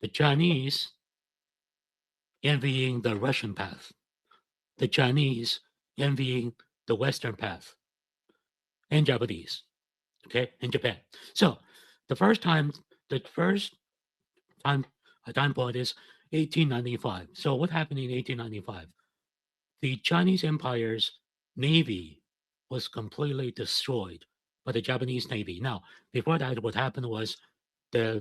the Chinese envying the Russian path. the Chinese envying the Western path, and Japanese, okay, and Japan. So the first time a time point is 1895. So what happened in 1895? The Chinese Empire's navy was completely destroyed by the Japanese navy. Now, before that, what happened was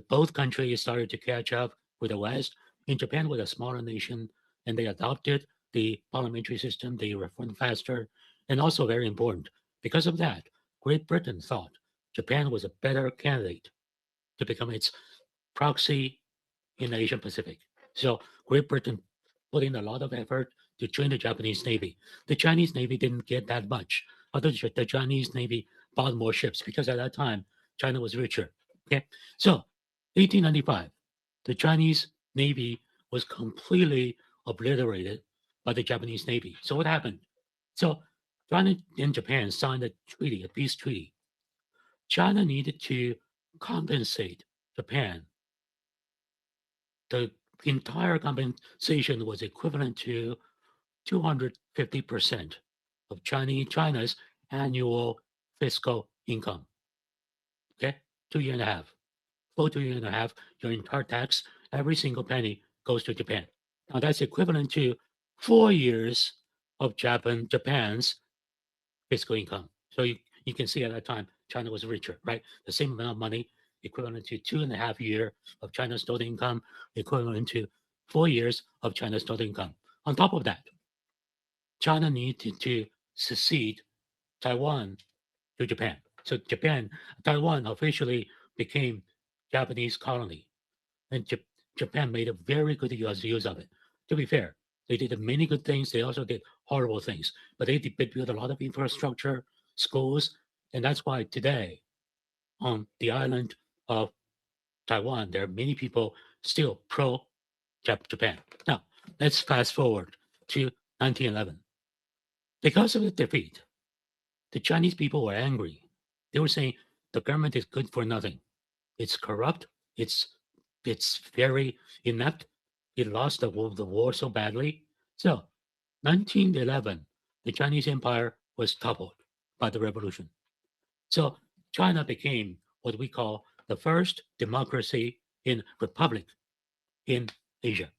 both countries started to catch up with the West. In Japan was a smaller nation, and they adopted the parliamentary system. They reformed faster, and also very important. Because of that, Great Britain thought Japan was a better candidate to become its proxy in the Asian Pacific. So Great Britain put in a lot of effort to train the Japanese Navy. The Chinese Navy didn't get that much. Although the Chinese Navy bought more ships because at that time China was richer. Okay, so 1895, the Chinese Navy was completely obliterated by the Japanese Navy. So what happened? So China and Japan signed a treaty, a peace treaty. China needed to compensate Japan. The entire compensation was equivalent to 250% of China's annual fiscal income. Okay, 2 year and a half. For 2 year and a half, your entire tax, every single penny goes to Japan. Now that's equivalent to 4 years of Japan's fiscal income. So you can see at that time, China was richer, right? The same amount of money, equivalent to 2.5 years of China's total income, equivalent to 4 years of China's total income. On top of that, China needed to secede Taiwan to Japan. So Taiwan officially became Japanese colony, and Japan made a very good use of it. To be fair, they did many good things. They also did horrible things, but they built a lot of infrastructure, schools, and that's why today on the island of Taiwan, there are many people still pro Japan. Now, let's fast forward to 1911. Because of the defeat, the Chinese people were angry. They were saying the government is good for nothing. It's corrupt. It's very inept. It lost the war so badly. So 1911, the Chinese Empire was toppled by the revolution. So China became what we call the first democracy in republic in Asia.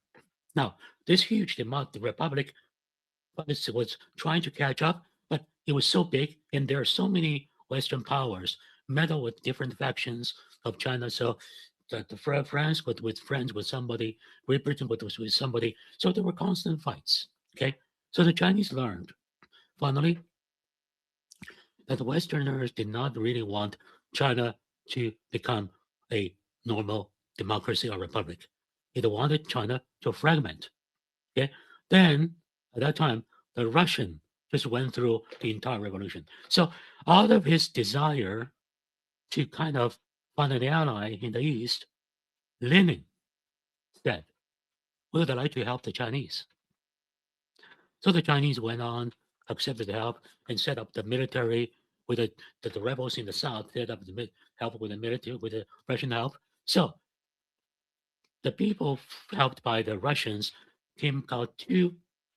Now, this huge republic was trying to catch up, but it was so big, and there are so many Western powers meddle with different factions of China. So the France with friends with somebody, Great Britain with somebody. So there were constant fights. Okay, so the Chinese learned finally that the Westerners did not really want China to become a normal democracy or republic. They wanted China to fragment. Okay, then at that time the Russian just went through the entire revolution. So out of his desire to kind of find an ally in the East, Lenin said, we would like to help the Chinese. So the Chinese went on, accepted the help, and set up the military with the rebels in the south, set up the help with the military, with the Russian help. So the people helped by the Russians came out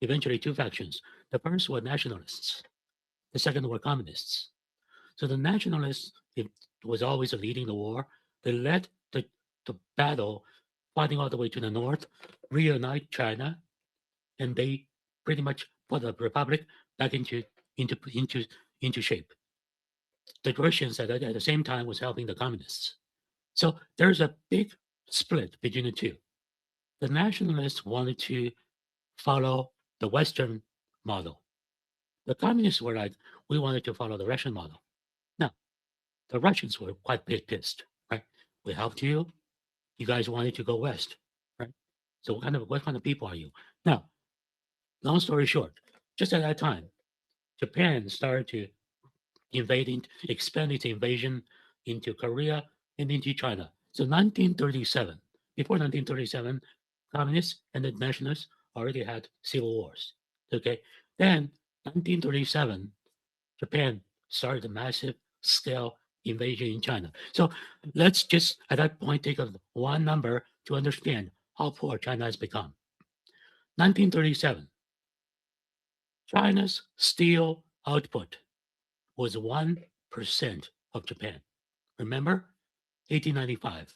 eventually two factions. The first were nationalists. The second were communists. So the nationalists, it was always leading the war. They led the battle, fighting all the way to the north, reunite China, and they pretty much put the republic back into shape. The Russians at the same time was helping the communists. So there's a big split between the two. The nationalists wanted to follow the Western model. The communists were like, we wanted to follow the Russian model. Now, the Russians were quite pissed, right? We helped you. You guys wanted to go west, right? So what kind of people are you? Now, long story short, just at that time, Japan started to expand its invasion into Korea and into China. So 1937, before 1937, communists and the nationalists already had civil wars. Okay, then 1937, Japan started a massive scale invasion in China. So let's just at that point take one number to understand how poor China has become. 1937, China's steel output was 1% of Japan. Remember, 1895,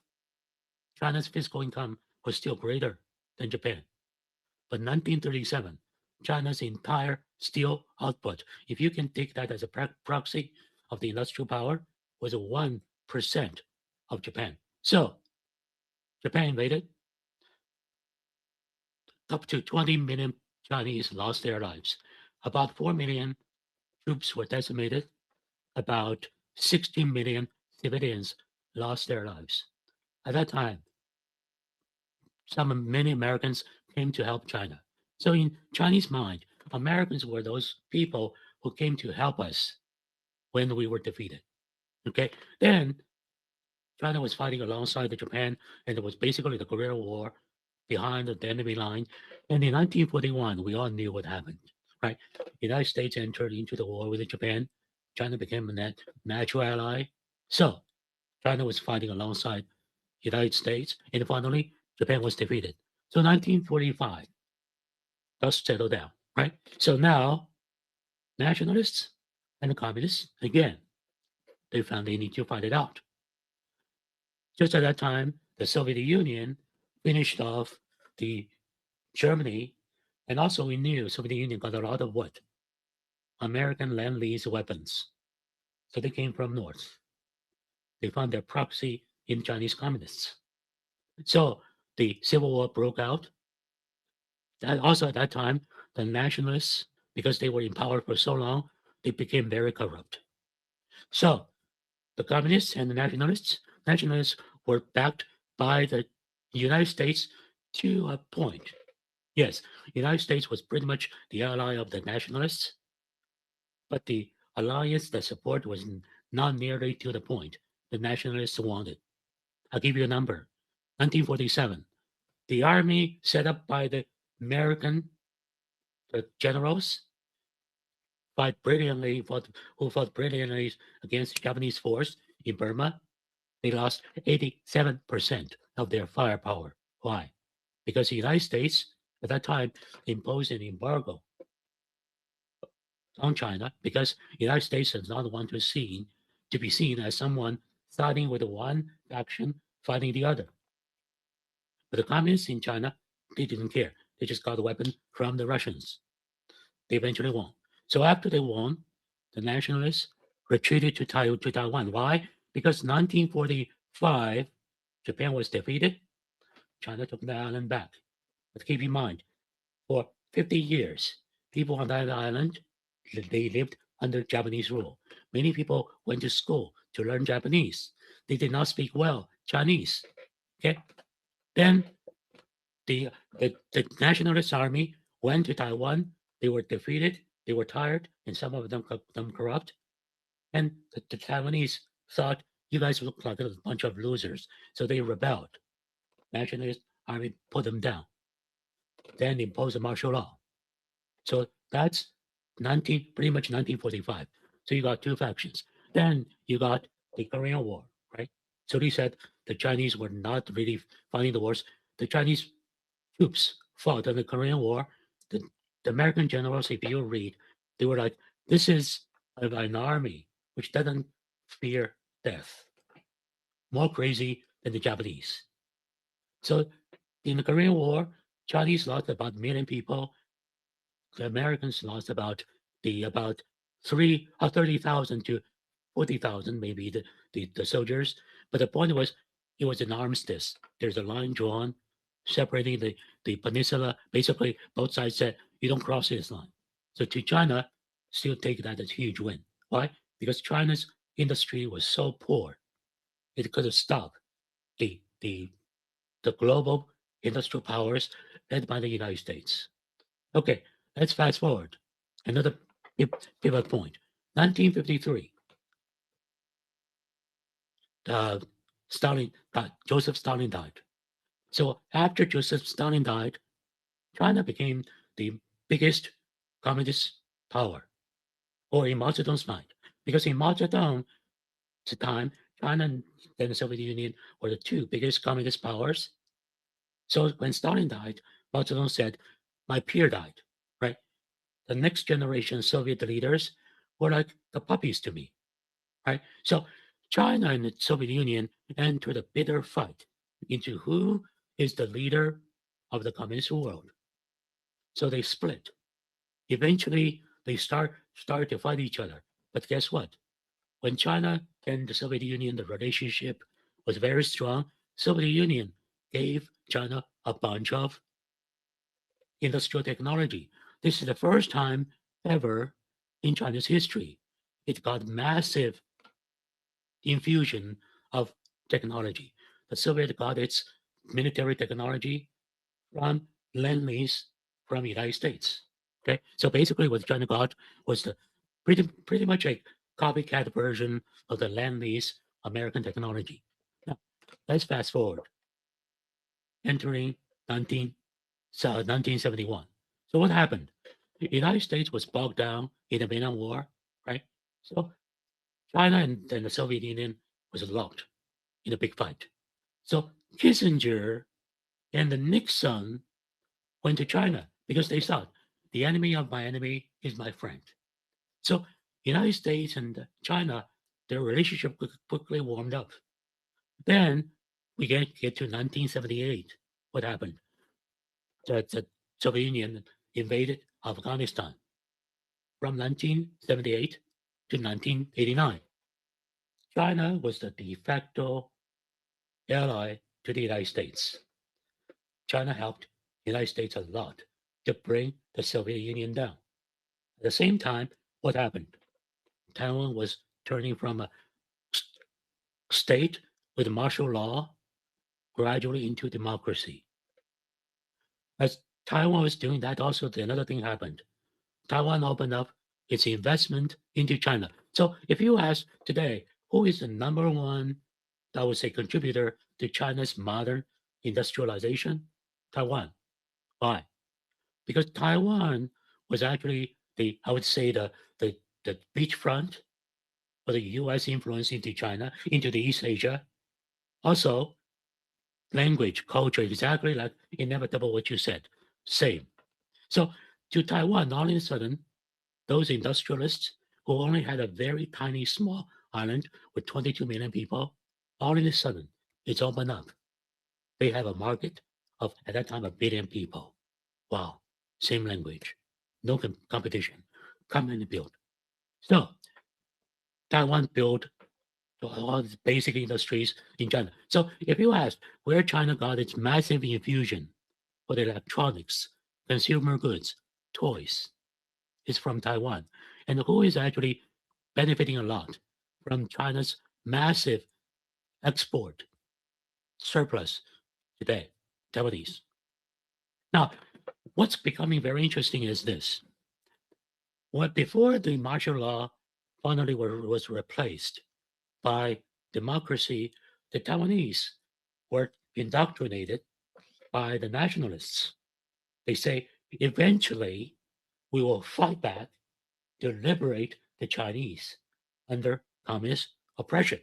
China's fiscal income was still greater than Japan. But 1937, China's entire steel output, if you can take that as a proxy of the industrial power, was 1% of Japan. So Japan invaded, up to 20 million Chinese lost their lives. About 4 million troops were decimated. About 60 million civilians lost their lives. At that time, many Americans came to help China. So in Chinese mind, Americans were those people who came to help us when we were defeated. Okay, then China was fighting alongside the Japan, and it was basically the Korean War behind the enemy line. And in 1941, we all knew what happened, right? The United States entered into the war with Japan. China became a natural ally. So China was fighting alongside United States, and finally Japan was defeated. So 1945, dust settled down, right? So now nationalists and the communists, again, they found they need to fight it out. Just at that time, the Soviet Union finished off the Germany, and also we knew Soviet Union got a lot of what? American Lend-Lease weapons. So they came from north. They found their proxy in Chinese communists. So the Civil War broke out. And also at that time, the nationalists, because they were in power for so long, they became very corrupt. So the communists and the nationalists were backed by the United States to a point. Yes, the United States was pretty much the ally of the nationalists, but the alliance, the support was not nearly to the point the nationalists wanted. I'll give you a number. 1947, the army set up by the American generals who fought brilliantly against the Japanese force in Burma. They lost 87% of their firepower. Why? Because the United States at that time imposed an embargo on China because the United States does not want to be seen as someone siding with one faction fighting the other. But the communists in China, they didn't care. They just got a weapon from the Russians. They eventually won. So after they won, the nationalists retreated to Taiwan. Why? Because 1945, Japan was defeated. China took the island back. But keep in mind, for 50 years, people on that island, they lived under Japanese rule. Many people went to school to learn Japanese. They did not speak well Chinese. Okay, then the nationalist army went to Taiwan. They were defeated. They were tired, and some of them corrupt. And the Taiwanese thought you guys look like a bunch of losers, so they rebelled. Nationalist army put them down, then imposed a martial law. So that's pretty much 1945. So you got two factions. Then you got the Korean War, right? So they said the Chinese were not really fighting the wars. The Chinese troops fought in the Korean War. The, the American generals, if you read, they were like, this is an army which doesn't fear death, more crazy than the Japanese. So in the Korean War, Chinese lost about 1 million people. The Americans lost about 30,000 to 40,000, maybe the soldiers. But the point was, it was an armistice. There's a line drawn separating the peninsula. Basically, both sides said, you don't cross this line. So to China, still take that as a huge win. Why? Because China's industry was so poor, it could have stopped the, the, the global industrial powers led by the United States. Okay, let's fast forward. Another pivot point. 1953, Joseph Stalin died. So after Joseph Stalin died, China became the biggest communist power, or in Mao Zedong's mind. Because in Mao Zedong's time, China and then the Soviet Union were the two biggest communist powers. So when Stalin died, Mao Zedong said, my peer died, right? the next generation Soviet leaders were like the puppies to me, right? So China and the Soviet Union entered a bitter fight into who is the leader of the communist world. So they split. Eventually, they start to fight each other. But guess what? When China and the Soviet Union, the relationship was very strong. Soviet Union gave China a bunch of industrial technology. This is the first time ever in China's history. It got massive infusion of technology. The Soviet got its military technology from Lend-Lease from the United States. Okay, so basically what China got was the pretty much a copycat version of the Lend-Lease American technology. Now, let's fast forward, entering 1971. So what happened? The United States was bogged down in the Vietnam War, right? So China and the Soviet Union was locked in a big fight. So Kissinger and the Nixon went to China because they thought the enemy of my enemy is my friend. So United States and China, their relationship quickly warmed up. Then we get to 1978. What happened? The Soviet Union invaded Afghanistan from 1978 to 1989. China was the de facto ally to the United States. China helped the United States a lot to bring the Soviet Union down. At the same time, what happened? Taiwan was turning from a state with martial law gradually into democracy. As Taiwan was doing that, also another thing happened. Taiwan opened up its investment into China. So if you ask today, who is the number one, I would say, contributor to China's modern industrialization? Taiwan. Why? Because Taiwan was actually I would say, the beachfront for the U.S. influence into China, into the East Asia. Also, language, culture, exactly like inevitable what you said, same. So to Taiwan, all of a sudden, those industrialists who only had a very tiny, small island with 22 million people, all of a sudden, it's opened up. They have a market of, at that time, 1 billion people. Wow, same language, no competition. Come and build. So Taiwan built all these basic industries in China. So if you ask where China got its massive infusion for the electronics, consumer goods, toys, is from Taiwan. And who is actually benefiting a lot from China's massive export surplus today? Taiwanese. Now, what's becoming very interesting is this. What before the martial law finally was replaced by democracy, the Taiwanese were indoctrinated by the nationalists. They say, eventually, we will fight back to liberate the Chinese under communist oppression.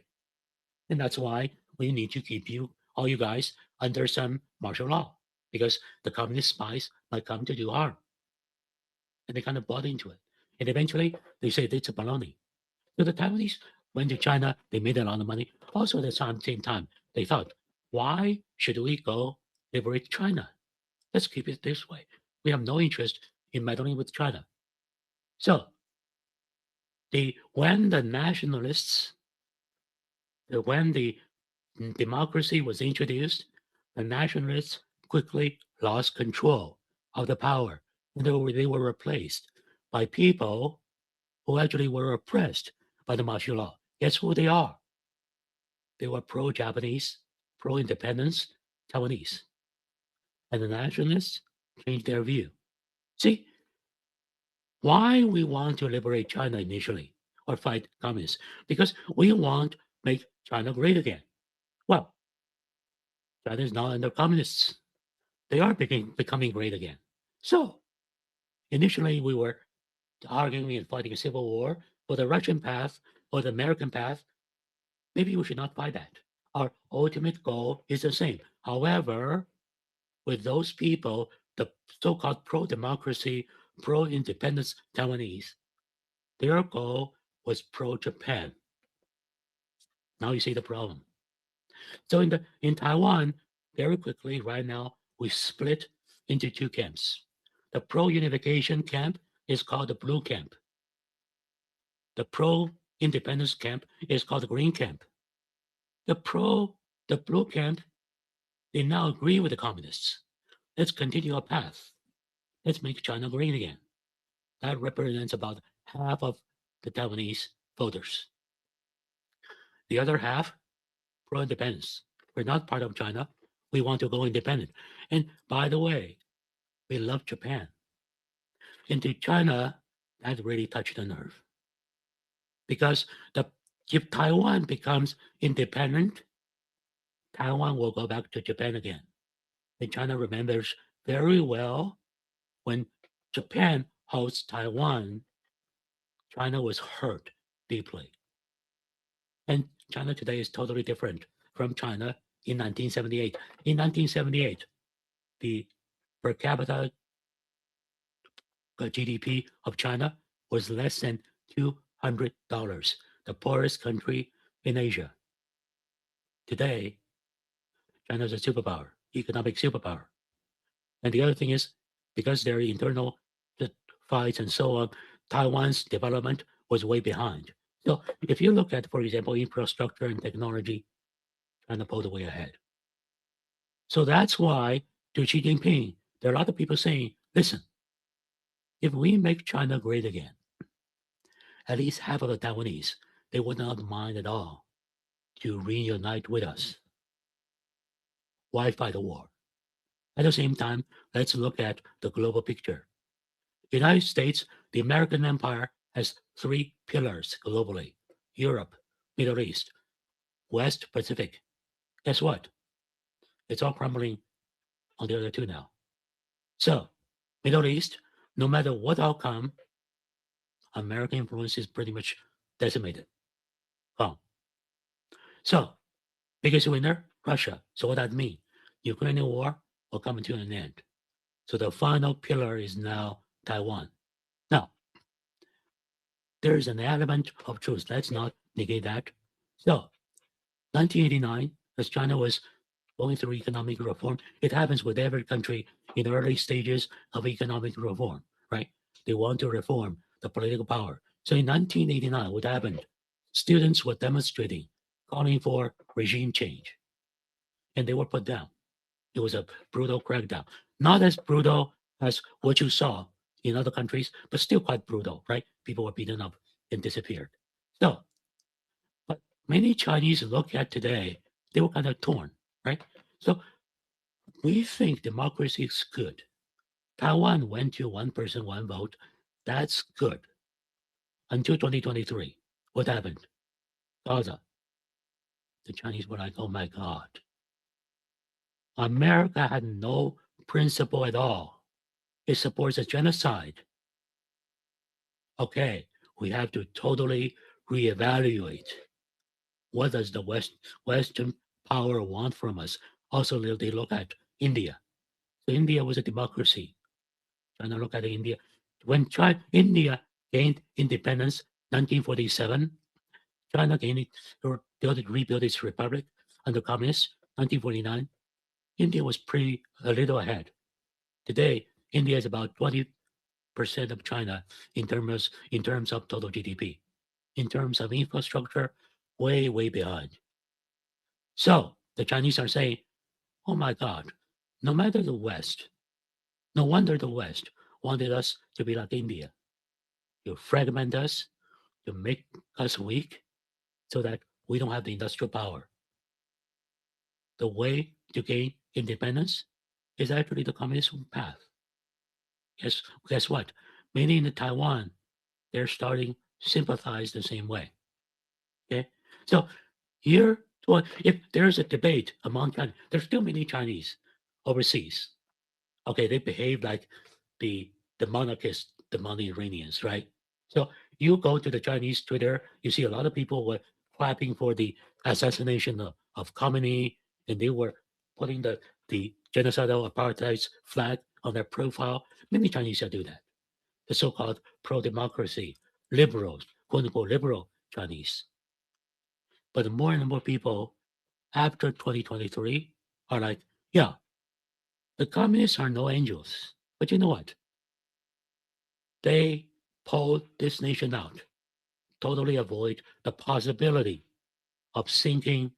And that's why we need to keep all you guys, under some martial law, because the communist spies might come to do harm. And they kind of bought into it. And eventually, they say it's a baloney. So the Taiwanese went to China, they made a lot of money. Also, at the same time, they thought, why should we go liberate China? Let's keep it this way. We have no interest in meddling with China. So when the nationalists, when the democracy was introduced, the nationalists quickly lost control of the power. And they were replaced by people who actually were oppressed by the martial law. Guess who they are? They were pro-Japanese, pro-independence Taiwanese. And the nationalists changed their view. See, why we want to liberate China initially or fight communists? Because we want to make China great again. Well, China is now under communists. They are becoming great again. So initially we were arguing and fighting a civil war for the Russian path or the American path. Maybe we should not fight that. Our ultimate goal is the same. However, with those people, the so-called pro-democracy, pro-independence Taiwanese. Their goal was pro-Japan. Now you see the problem. So in Taiwan, very quickly right now, we split into two camps. The pro-unification camp is called the blue camp. The pro-independence camp is called the green camp. The blue camp, they now agree with the communists. Let's continue our path. Let's make China green again. That represents about half of the Taiwanese voters. The other half, pro-independence. We're not part of China. We want to go independent. And by the way, we love Japan. And to China, that really touched the nerve. Because if Taiwan becomes independent, Taiwan will go back to Japan again. And China remembers very well when Japan hosts Taiwan, China was hurt deeply. And China today is totally different from China in 1978. In 1978, the per capita GDP of China was less than $200, the poorest country in Asia. Today, China is a superpower, economic superpower. And the other thing is, because there are internal fights and so on, Taiwan's development was way behind. So if you look at, for example, infrastructure and technology, China pulled way ahead. So that's why to Xi Jinping, there are a lot of people saying, listen, if we make China great again, at least half of the Taiwanese, they would not mind at all to reunite with us. Why fight a war? At the same time, let's look at the global picture. The United States, the American empire, has three pillars globally: Europe, Middle East, West Pacific. Guess what? It's all crumbling on the other two now. So, Middle East, no matter what outcome, American influence is pretty much decimated. Gone. So, biggest winner, Russia. So what that mean? Ukrainian war will come to an end. So the final pillar is now Taiwan. Now, there is an element of truth. Let's not negate that. So, 1989, as China was going through economic reform, it happens with every country in the early stages of economic reform, right? They want to reform the political power. So in 1989, what happened? Students were demonstrating, calling for regime change, and they were put down. It was a brutal crackdown. Not as brutal as what you saw in other countries, but still quite brutal, right? People were beaten up and disappeared. So, but many Chinese look at today, they were kind of torn, right? So we think democracy is good. Taiwan went to one person, one vote. That's good. Until 2023. What happened? Gaza. The Chinese were like, oh my God. America had no principle at all. It supports a genocide. Okay, we have to totally reevaluate. What does the Western power want from us? Also, they look at India. So India was a democracy. China look at India. When India gained independence, 1947, China gained or rebuilt its republic under communists, 1949. India was a little ahead. Today, India is about 20% of China in terms of total GDP. In terms of infrastructure, way, way behind. So the Chinese are saying, oh my God, no matter the West, no wonder the West wanted us to be like India. You fragment us, you make us weak so that we don't have the industrial power. The way to gain independence is actually the communist path. Guess what? Many in Taiwan, they're starting to sympathize the same way. Okay, so here, if there's a debate among Chinese, there's still many Chinese overseas. Okay, they behave like the monarchists, the money-Iranians, right? So you go to the Chinese Twitter, you see a lot of people were clapping for the assassination of Khomeini, and they were putting the genocidal apartheid flag on their profile. Many Chinese do that. the so-called pro-democracy, liberals, quote-unquote liberal Chinese. But more and more people after 2023 are like, yeah, the communists are no angels. But you know what? They pulled this nation out, totally avoid the possibility of sinking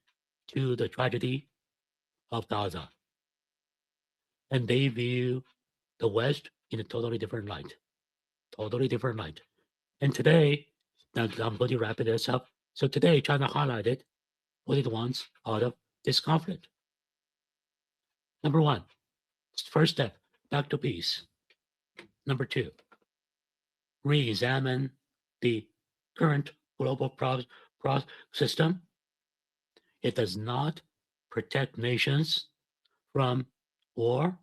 to the tragedy of Gaza. And they view the West in a totally different light. Totally different light. And today, now I'm going to wrap this up. So today, China highlighted what it wants out of this conflict. Number one, first step, back to peace. Number two, re-examine the current global system. It does not protect nations from war.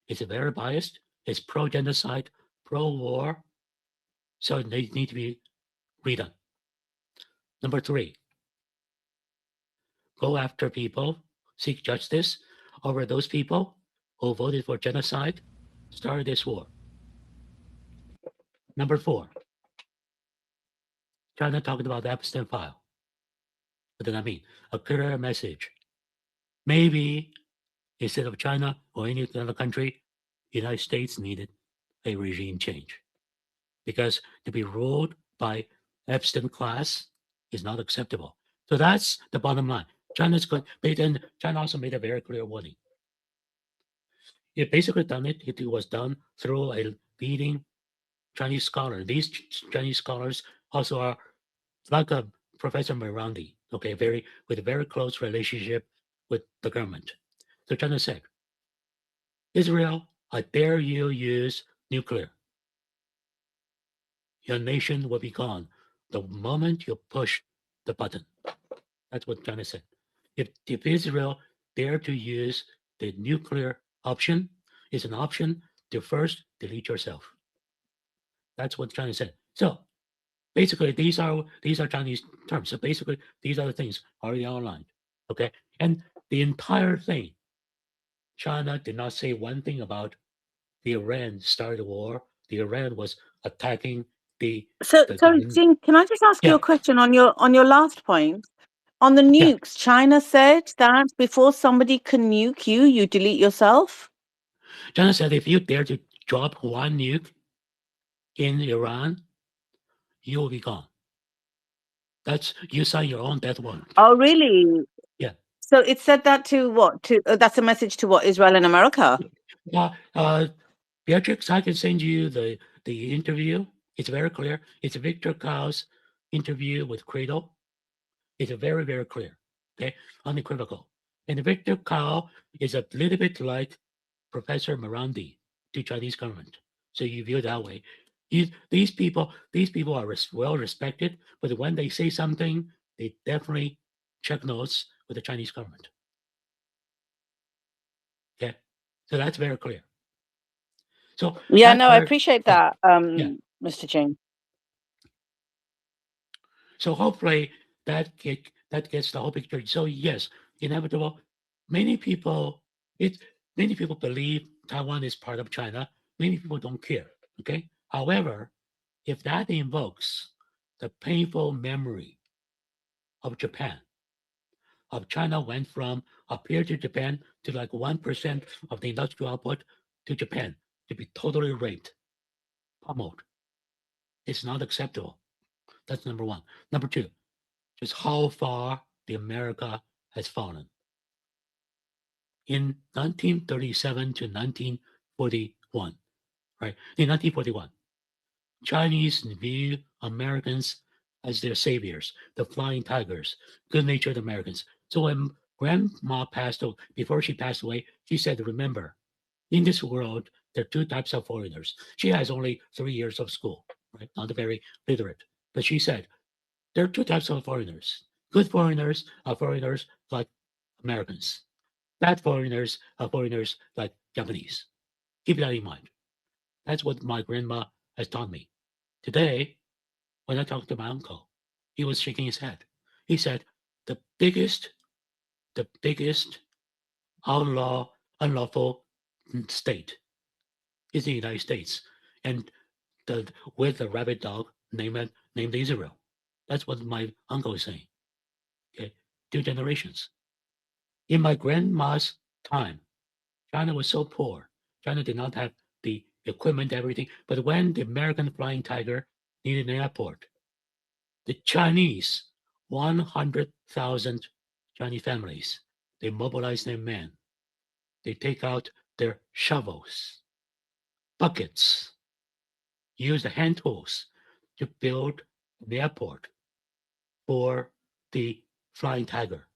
It's very biased. It's pro-genocide, pro-war. So they need to be redone. Number three, go after people, seek justice over those people who voted for genocide, started this war. Number four, China talked about the Epstein file. What does that mean? A clear message. Maybe instead of China or any other country, the United States needed a regime change. Because to be ruled by Epstein class is not acceptable. So that's the bottom line. China's good, and China also made a very clear warning. It basically done it. It was done through a leading Chinese scholar. These Chinese scholars also are like a Professor Mirandi, okay, with a very close relationship with the government. So China said, Israel, I dare you use nuclear. Your nation will be gone the moment you push the button. That's what China said. If Israel dare to use the nuclear option, it's an option to first delete yourself. That's what China said. So basically, these are Chinese terms. So basically, these are the things already outlined. Okay, and the entire thing, China did not say one thing about the Iran started a war. The Iran was attacking the. So, Jing, can I just ask you Yeah. a question on your last point? On the nukes, China said that before somebody can nuke you, you delete yourself. China said if you dare to drop one nuke in Iran, you will be gone. That's you sign your own death warrant. Oh, really? Yeah. So it said that to what? To that's a message to what? Israel and America. Beatrix, I can send you the interview. It's very clear. It's Victor Kao's interview with Cradle. It's very, very clear. Okay, unequivocal. And Victor Kao is a little bit like Professor Marandi to Chinese government. So you view it that way. These people are well respected, but when they say something, they definitely check notes with the Chinese government. Okay, so that's very clear. So yeah, no, I appreciate that, Mr. Ching. So hopefully that gets the whole picture. So yes, inevitable. Many people believe Taiwan is part of China. Many people don't care. Okay. However, if that invokes the painful memory of Japan, of China went from up here to Japan to like 1% of the industrial output to Japan to be totally raped, pummeled. It's not acceptable. That's number one. Number two, just how far the America has fallen. In 1937 to 1941, right? In 1941, Chinese view Americans as their saviors, the flying tigers, good-natured Americans. So when grandma before she passed away, she said, remember, in this world, there are two types of foreigners. She has only 3 years of school, right? Not very literate. But she said, there are two types of foreigners. Good foreigners are foreigners like Americans. Bad foreigners are foreigners like Japanese. Keep that in mind. That's what my grandma has taught me. Today, when I talked to my uncle, he was shaking his head. He said, the biggest unlawful state is the United States. And with a rabbit dog named Israel. That's what my uncle is saying. Okay, 2 generations. In my grandma's time, China was so poor. China did not have the equipment, everything. But when the American Flying Tiger needed an airport, the Chinese, 100,000 Chinese families, they mobilize their men. They take out their shovels, buckets, use the hand tools to build the airport for the Flying Tiger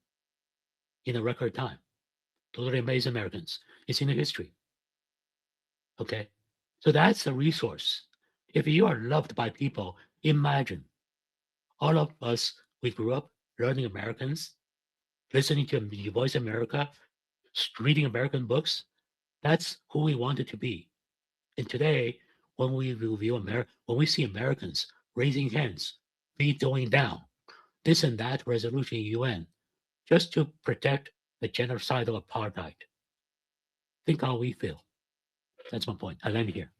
in a record time. Totally amazed Americans. It's in the history. Okay. So that's a resource. If you are loved by people, imagine all of us, we grew up learning Americans, listening to Voice America, reading American books. That's who we wanted to be. And today, when we review America, when we see Americans raising hands, vetoing down this and that resolution in UN just to protect the genocidal apartheid, think how we feel. That's my point. I land here.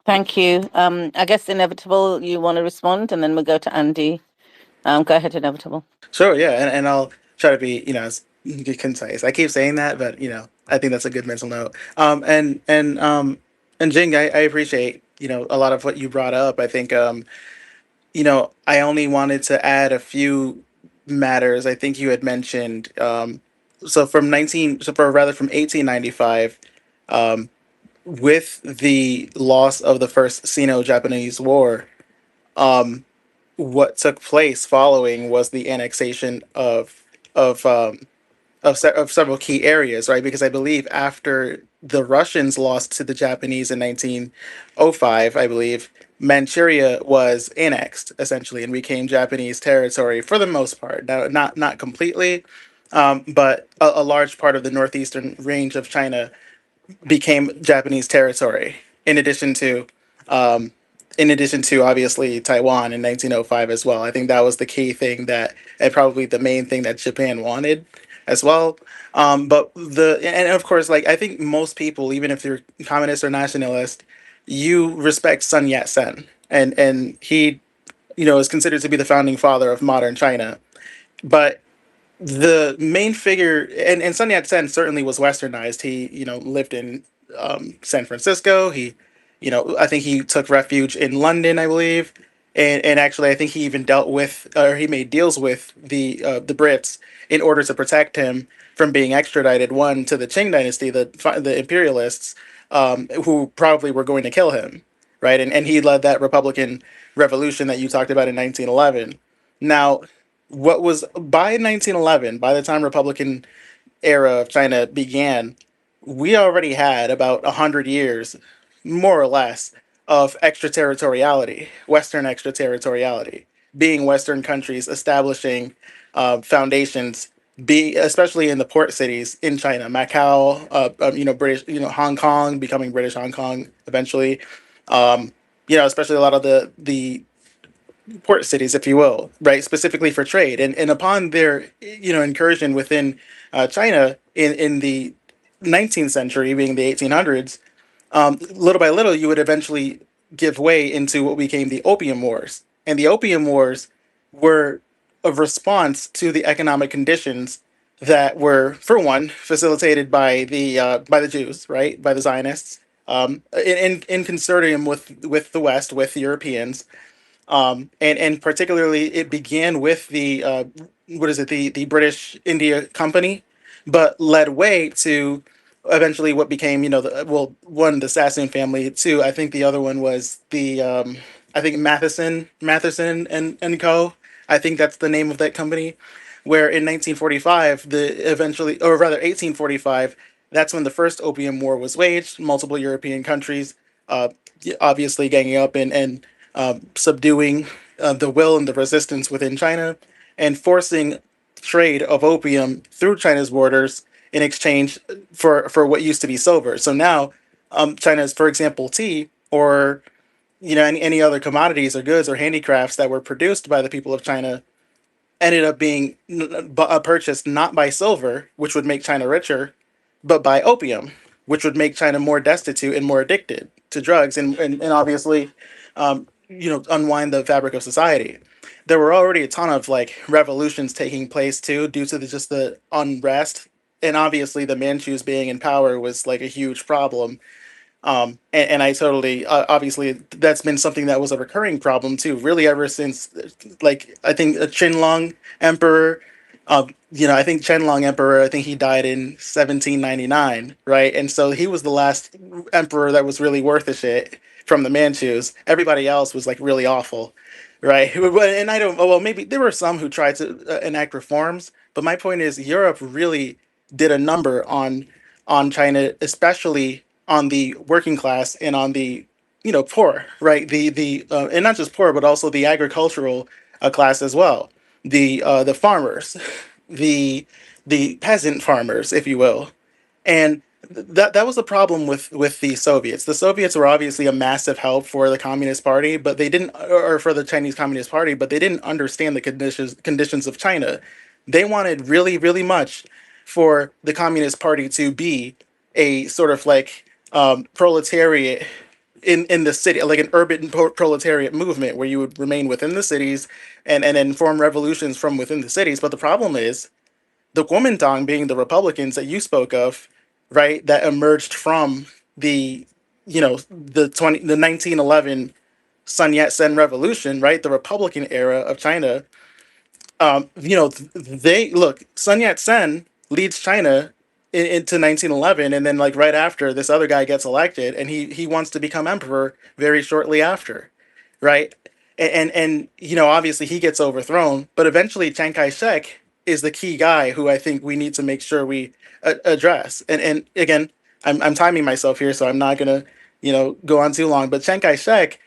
Thank you. I guess Inevitable, you want to respond, and then we'll go to Andy. Go ahead, Inevitable. Sure, yeah, and I'll try to be, as concise. I keep saying that, but I think that's a good mental note. And Jing, I appreciate a lot of what you brought up. I think I only wanted to add a few matters. I think you had mentioned from 1895, with the loss of the first Sino-Japanese War. What took place following was the annexation of um, of several key areas, right? Because I believe after the Russians lost to the Japanese in 1905, I believe Manchuria was annexed essentially and became Japanese territory for the most part. Now, not completely, but a large part of the northeastern range of China became Japanese territory. In addition to, um, obviously Taiwan in 1905 as well. I think that was the key thing and probably the main thing that Japan wanted as well. But and of course, like I think most people, even if you're communist or nationalist, you respect Sun Yat Sen, and he, is considered to be the founding father of modern China. But the main figure, and Sun Yat Sen certainly was westernized. He, lived in San Francisco. He, I think he took refuge in London, I believe, and actually, I think he even dealt with, or he made deals with the Brits in order to protect him from being extradited. One to the Qing dynasty, the imperialists, who probably were going to kill him, right? And he led that Republican revolution that you talked about in 1911. Now, what was by 1911, by the time Republican era of China began, we already had about 100 years, more or less, of extraterritoriality, Western extraterritoriality, being Western countries establishing foundations, be especially in the port cities in China, Macau, British, Hong Kong, becoming British Hong Kong eventually. Especially a lot of the port cities, if you will, right, specifically for trade. And upon their incursion within China in the 19th century, being the 1800s, little by little, you would eventually give way into what became the Opium Wars. And the Opium Wars were a response to the economic conditions that were, for one, facilitated by the Jews, right, by the Zionists, in consortium with the West, with Europeans, and particularly it began with the what is it, the British India Company, but led way to eventually what became, one, the Sassoon family. Two, I think the other one was the I think Matheson and Co. I think that's the name of that company, where in 1945, the eventually, or rather 1845, that's when the first Opium War was waged. Multiple European countries, uh, obviously ganging up and subduing the will and the resistance within China, and forcing trade of opium through China's borders in exchange for what used to be silver. So now, China's, for example, tea, or any other commodities or goods or handicrafts that were produced by the people of China, ended up being purchased not by silver, which would make China richer, but by opium, which would make China more destitute and more addicted to drugs, and obviously, unwind the fabric of society. There were already a ton of like revolutions taking place too, due to just the unrest, and obviously the Manchus being in power was like a huge problem. And I totally, obviously, that's been something that was a recurring problem too, really ever since, like, I think a Qinlong emperor, I think Qianlong emperor, I think he died in 1799, right? And so he was the last emperor that was really worth a shit from the Manchus. Everybody else was like really awful, right? And I don't, well, maybe there were some who tried to enact reforms, but my point is Europe really did a number on China, especially on the working class and on the poor, right? The and not just poor, but also the agricultural class as well. The farmers, the peasant farmers, if you will, and that was the problem with the Soviets. The Soviets were obviously a massive help for the Communist Party, but they didn't, or for the Chinese Communist Party, but they didn't understand the conditions of China. They wanted really, really much for the Communist Party to be a sort of like proletariat in the city, like an urban proletariat movement where you would remain within the cities and then form revolutions from within the cities. But the problem is the Kuomintang being the Republicans that you spoke of, right? That emerged from the the 1911 Sun Yat-sen revolution, right? The Republican era of China. They look, Sun Yat-sen leads China into 1911, and then like right after this other guy gets elected, and he wants to become emperor very shortly after, right? And obviously he gets overthrown, but eventually Chiang Kai-shek is the key guy who I think we need to make sure we address. And again, I'm timing myself here, so I'm not gonna go on too long. But Chiang Kai-shek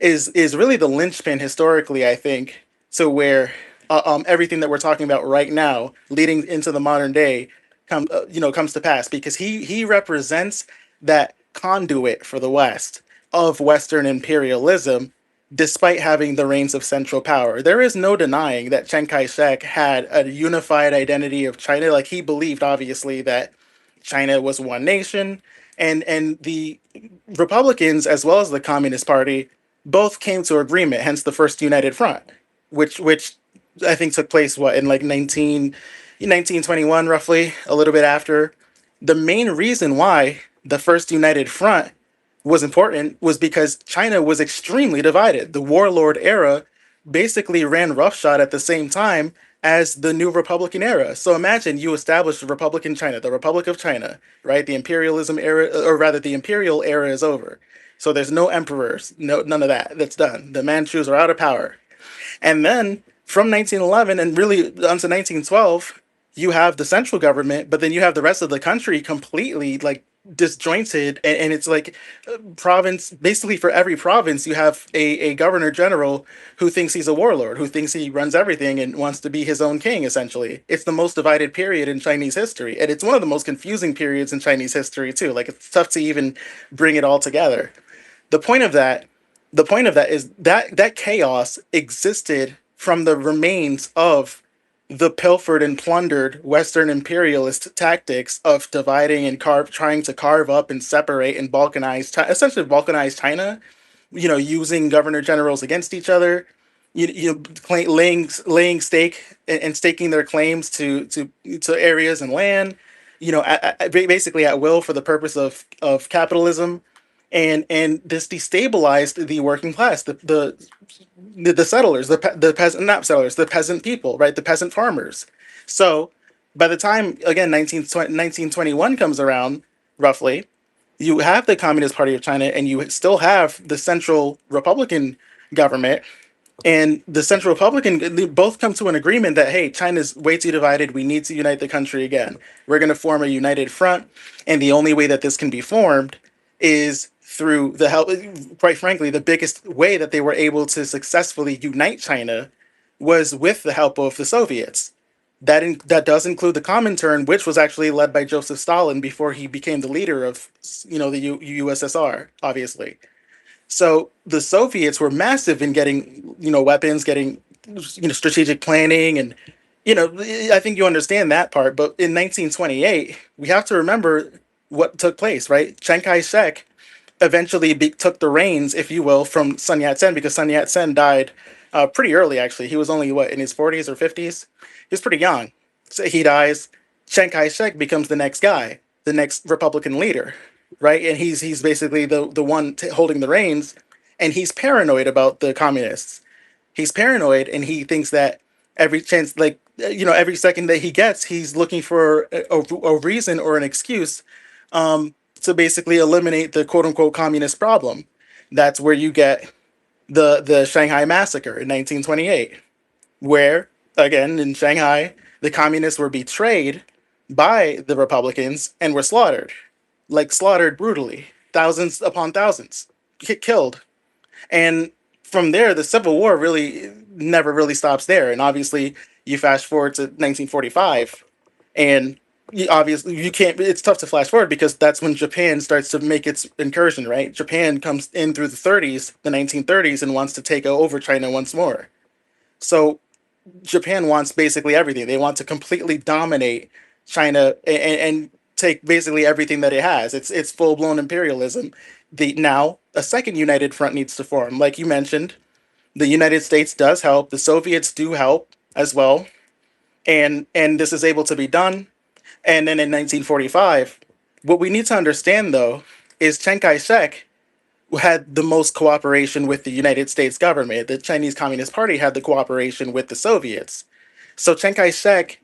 is really the linchpin historically, I think, to where everything that we're talking about right now, leading into the modern day, comes to pass, because he represents that conduit for the West of Western imperialism, despite having the reins of central power. There is no denying that Chiang Kai-shek had a unified identity of China. Like, he believed, obviously, that China was one nation, and the Republicans, as well as the Communist Party, both came to agreement. Hence, the first United Front, which I think took place in like 1921, roughly, a little bit after. The main reason why the first United Front was important was because China was extremely divided. The warlord era basically ran roughshod at the same time as the new Republican era. So imagine you establish the Republican China, the Republic of China, right? The imperialism era, or rather, the imperial era is over. So there's no emperors, none of that. That's done. The Manchus are out of power. And then from 1911 and really unto 1912, you have the central government, but then you have the rest of the country completely like disjointed. And it's like province, basically for every province, you have a governor general who thinks he's a warlord, who thinks he runs everything and wants to be his own king, essentially. It's the most divided period in Chinese history. And it's one of the most confusing periods in Chinese history, too. Like, it's tough to even bring it all together. The point of that, is that chaos existed from the remains of the pilfered and plundered Western imperialist tactics of dividing and trying to carve up and separate and balkanize, essentially balkanize China. Using governor generals against each other. Laying stake and staking their claims to areas and land. Basically at will for the purpose of capitalism, and this destabilized the working class, the settlers, the peasant, not settlers, the peasant people, right? The peasant farmers. So by the time, again, 1921 comes around, roughly, you have the Communist Party of China, and you still have the Central Republican government. And the Central Republican, they both come to an agreement that, hey, China's way too divided. We need to unite the country again. We're going to form a united front. And the only way that this can be formed is through the help, quite frankly, the biggest way that they were able to successfully unite China was with the help of the Soviets. That does include the Comintern, which was actually led by Joseph Stalin before he became the leader of, the USSR, obviously. So the Soviets were massive in getting, weapons, getting, strategic planning, and, I think you understand that part. But in 1928, we have to remember what took place, right? Chiang Kai-shek eventually took the reins, if you will, from Sun Yat-sen, because Sun Yat-sen died pretty early, actually. He was only, what, in his 40s or 50s? He was pretty young. So he dies. Chiang Kai-shek becomes the next guy, the next Republican leader, right? And he's basically the one holding the reins, and he's paranoid about the communists. He's paranoid, and he thinks that every chance, like, every second that he gets, he's looking for a reason or an excuse to basically eliminate the quote unquote communist problem. That's where you get the Shanghai massacre in 1928, where again in Shanghai the communists were betrayed by the Republicans and were slaughtered, like slaughtered brutally, thousands upon thousands, killed. And from there, the Civil War really never really stops there. And obviously, you fast forward to 1945, and obviously you can't. It's tough to flash forward because that's when Japan starts to make its incursion. Right, Japan comes in through the 30s, the 1930s, and wants to take over China once more. So Japan wants basically everything. They want to completely dominate China and take basically everything that it has. It's full blown imperialism. The now a second united front needs to form. Like you mentioned, the United States does help. The Soviets do help as well, and this is able to be done. And then in 1945, what we need to understand though is Chiang Kai-shek had the most cooperation with the United States government. The Chinese Communist Party had the cooperation with the Soviets. So Chiang Kai-shek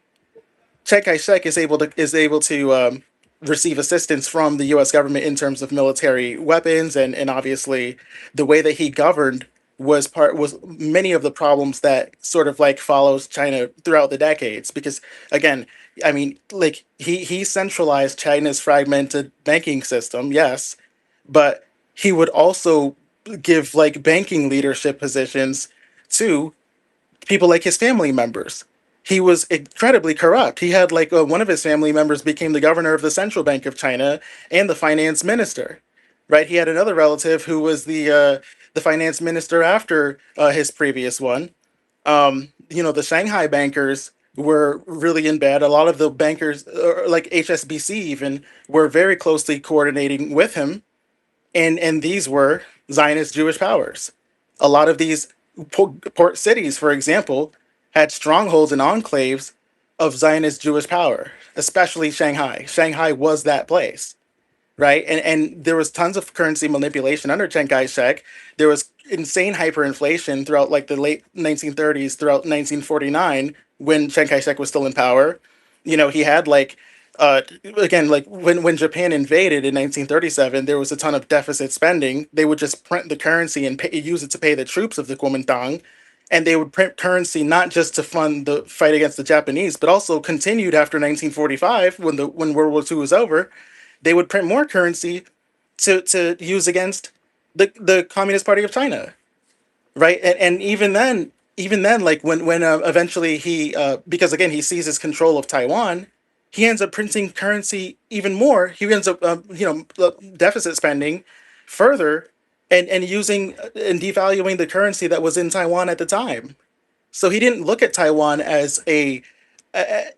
is able to receive assistance from the U.S. government in terms of military weapons, and obviously the way that he governed was many of the problems that sort of like follows China throughout the decades. Because again, I mean, like he centralized China's fragmented banking system, yes, but he would also give like banking leadership positions to people like his family members. He was incredibly corrupt. He had like one of his family members became the governor of the Central Bank of China and the finance minister. Right? He had another relative who was the finance minister after his previous one. The Shanghai bankers were really in bed. A lot of the bankers, like HSBC, even were very closely coordinating with him, and these were Zionist Jewish powers. A lot of these port cities, for example, had strongholds and enclaves of Zionist Jewish power, especially Shanghai. Shanghai was that place, right? And there was tons of currency manipulation under Chiang Kai-shek. There was insane hyperinflation throughout like the late 1930s, throughout 1949, when Chiang Kai-shek was still in power. He had like again, like when Japan invaded in 1937, there was a ton of deficit spending. They would just print the currency and use it to pay the troops of the Kuomintang, and they would print currency not just to fund the fight against the Japanese, but also continued after 1945 when World War II was over. They would print more currency to use against the Communist Party of China, right? And even then, like when eventually he because again he seizes control of Taiwan, he ends up printing currency even more. He ends up deficit spending further, and using and devaluing the currency that was in Taiwan at the time. So he didn't look at Taiwan as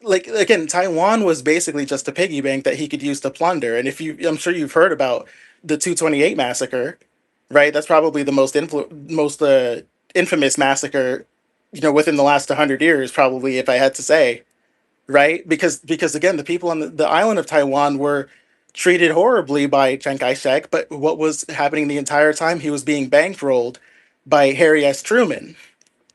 like again, Taiwan was basically just a piggy bank that he could use to plunder. And I'm sure you've heard about the 228 massacre, right? That's probably the most infamous massacre, within the last 100 years, probably, if I had to say, right? Because again, the people on the island of Taiwan were treated horribly by Chiang Kai-shek, but what was happening the entire time? He was being bankrolled by Harry S. Truman,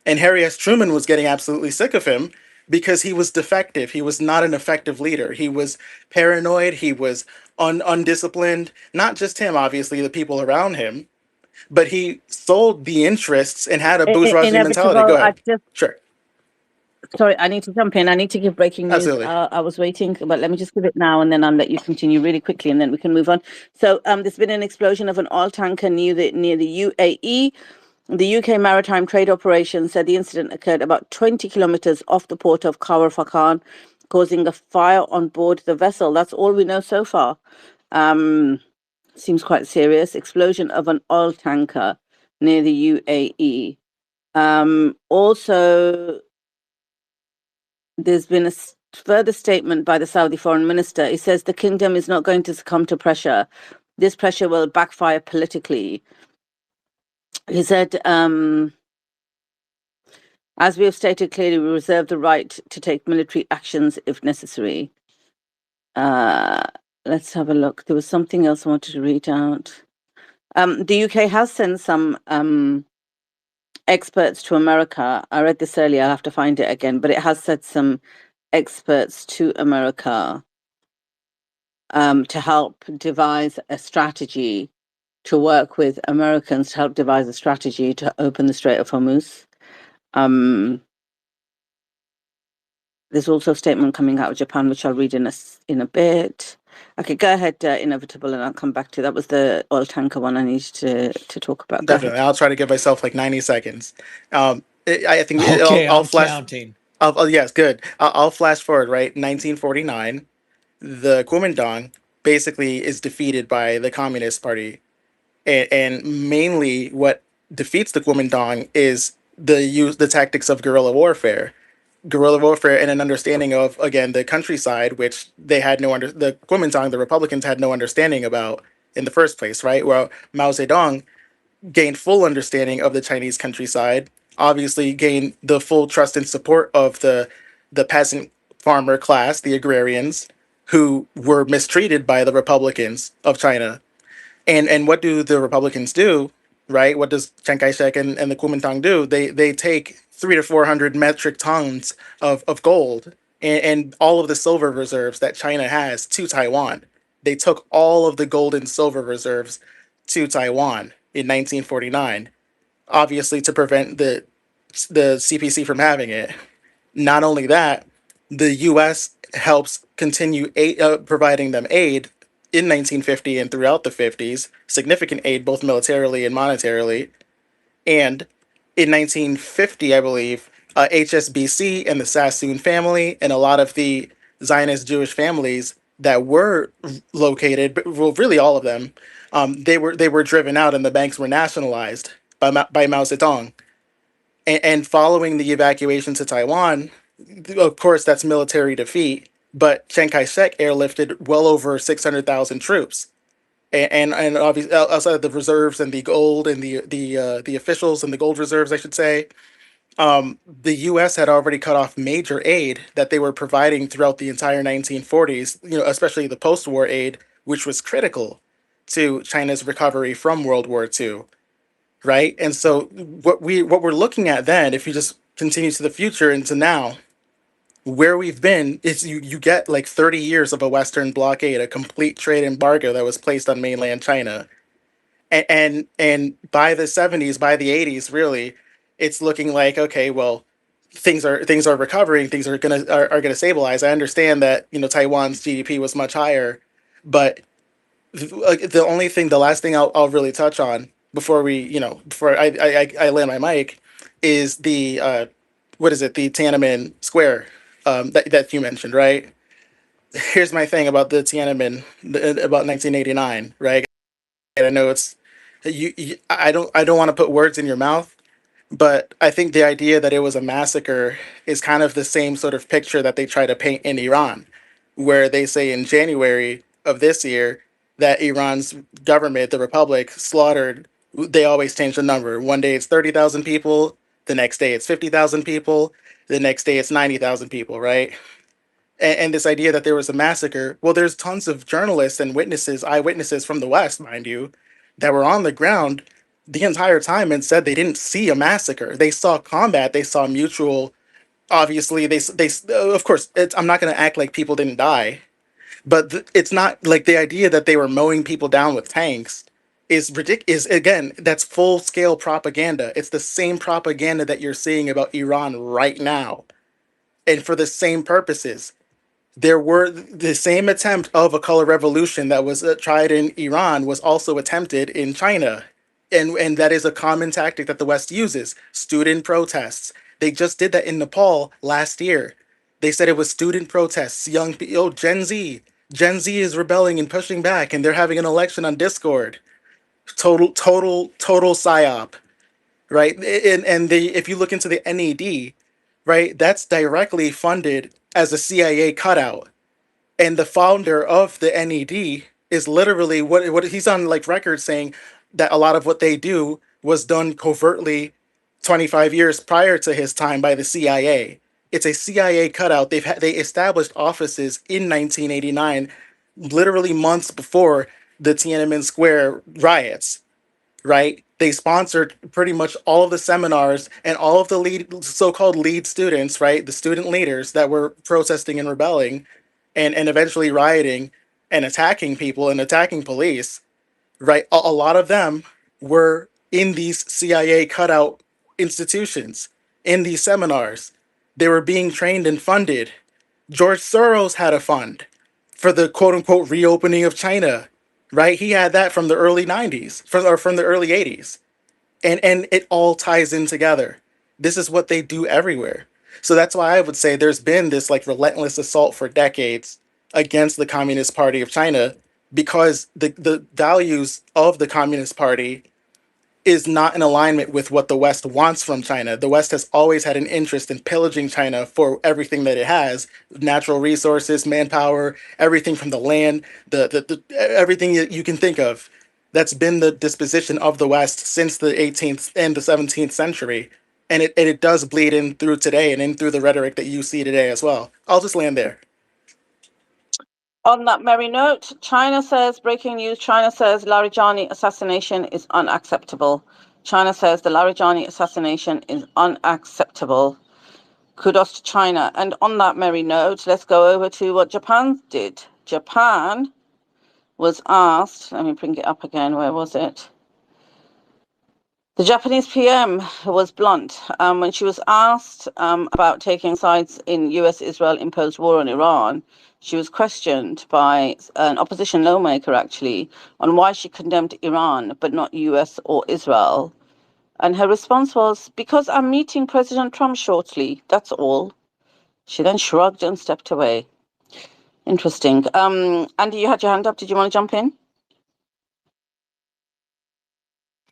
and Harry S. Truman was getting absolutely sick of him because he was defective. He was not an effective leader. He was paranoid. He was undisciplined. Not just him, obviously, the people around him, but he sold the interests and had a bourgeoisie mentality. Go Inevitable. I ahead. just Sure. Sorry, I need to jump in. I need to give breaking news. Absolutely. I was waiting, but let me just give it now, and then I'll let you continue really quickly, and then we can move on. So, there's been an explosion of an oil tanker near the UAE. The UK Maritime Trade Operation said the incident occurred about 20 kilometers off the port of Khawar Fakkan, causing a fire on board the vessel. That's all we know so far. Seems quite serious. Explosion of an oil tanker near the UAE. Also, there's been a further statement by the Saudi foreign minister. He says the kingdom is not going to succumb to pressure. This pressure will backfire politically. He said, as we have stated clearly, we reserve the right to take military actions if necessary. Let's have a look. There was something else I wanted to read out. The UK has sent some experts to America. I read this earlier. I'll have to find it again, but it has said some experts to America to help devise a strategy, to work with Americans to help devise a strategy to open the Strait of Hormuz. There's also a statement coming out of Japan, which I'll read in a bit. Okay, go ahead, Inevitable, and I'll come back to that. Was the oil tanker one I needed to talk about. Go Definitely, ahead. I'll try to give myself like 90 seconds. I think Okay, I'll I'm flash. counting. Yes, good. I'll flash forward. Right, 1949, the Kuomintang basically is defeated by the Communist Party, and mainly what defeats the Kuomintang is the tactics of guerrilla warfare, and an understanding of, again, the countryside, which they had the Kuomintang, the Republicans, had no understanding about in the first place, right? Well, Mao Zedong gained full understanding of the Chinese countryside, obviously gained the full trust and support of the peasant farmer class, the agrarians, who were mistreated by the Republicans of China. And what do the Republicans do? Right? What does Chiang Kai-shek and the Kuomintang do? They take 300 to 400 metric tons of gold and all of the silver reserves that China has to Taiwan. They took all of the gold and silver reserves to Taiwan in 1949, obviously to prevent the CPC from having it. Not only that, the U.S. helps continue providing them aid in 1950 and throughout the 50s, significant aid both militarily and monetarily. And in 1950, I believe, HSBC and the Sassoon family and a lot of the Zionist Jewish families that were located, well, really all of them, they were driven out and the banks were nationalized by Mao Zedong. And following the evacuation to Taiwan, of course, that's military defeat. But Chiang Kai-shek airlifted well over 600,000 troops, and obviously outside of the reserves and the gold and the officials and the gold reserves, I should say, the U.S. had already cut off major aid that they were providing throughout the entire 1940s. Especially the post-war aid, which was critical to China's recovery from World War II. Right, and so what we're looking at then, if you just continue to the future into now, where we've been is you get like 30 years of a Western blockade, a complete trade embargo that was placed on mainland China. And by the 70s, by the 80s, really, it's looking like, okay, well, things are recovering, things are gonna stabilize. I understand that Taiwan's GDP was much higher, but the last thing I'll really touch on before I land my mic is the what is it, the Tiananmen Square, that you mentioned, right? Here's my thing about the Tiananmen, about 1989, right? And I know I don't want to put words in your mouth, but I think the idea that it was a massacre is kind of the same sort of picture that they try to paint in Iran, where they say in January of this year that Iran's government, the republic, slaughtered. They always change the number. One day it's 30,000 people, the next day it's 50,000 people, the next day it's 90,000 people, right? And this idea that there was a massacre. Well, there's tons of journalists and eyewitnesses from the West, mind you, that were on the ground the entire time and said they didn't see a massacre. They saw combat. They saw mutual. Obviously, of course, I'm not going to act like people didn't die, but it's not like the idea that they were mowing people down with tanks is ridiculous. Is, again, that's full scale propaganda. It's the same propaganda that you're seeing about Iran right now, and for the same purposes. There were the same attempt of a color revolution that was tried in Iran was also attempted in China. And that is a common tactic that the West uses: student protests. They just did that in Nepal last year. They said it was student protests, young people. Oh, Gen Z is rebelling and pushing back, and they're having an election on Discord. Total psyop, right? And if you look into the NED, right? That's directly funded as a CIA cutout. And the founder of the NED is literally what he's on like record saying that a lot of what they do was done covertly 25 years prior to his time by the CIA. It's a CIA cutout. They established offices in 1989, literally months before the Tiananmen Square riots, right? They sponsored pretty much all of the seminars and all of the so-called lead students, right? The student leaders that were protesting and rebelling and eventually rioting and attacking people and attacking police, right? A lot of them were in these CIA cutout institutions, in these seminars. They were being trained and funded. George Soros had a fund for the quote unquote reopening of China, right? He had that from the early 90s, from the early 80s. And it all ties in together. This is what they do everywhere. So that's why I would say there's been this like relentless assault for decades against the Communist Party of China because the values of the Communist Party is not in alignment with what the West wants from China. The West has always had an interest in pillaging China for everything that it has, natural resources, manpower, everything from the land, the everything you can think of. That's been the disposition of the West since the 18th and the 17th century. And it does bleed in through today and in through the rhetoric that you see today as well. I'll just land there. On that merry note, China says, breaking news, China says Larijani assassination is unacceptable. China says the Larijani assassination is unacceptable. Kudos to China. And on that merry note, let's go over to what Japan did. Japan was asked, let me bring it up again, where was it? The Japanese PM was blunt when she was asked about taking sides in US-Israel imposed war on Iran. She was questioned by an opposition lawmaker, actually, on why she condemned Iran but not US or Israel. And her response was, because I'm meeting President Trump shortly, that's all. She then shrugged and stepped away. Interesting. Andy, you had your hand up. Did you want to jump in?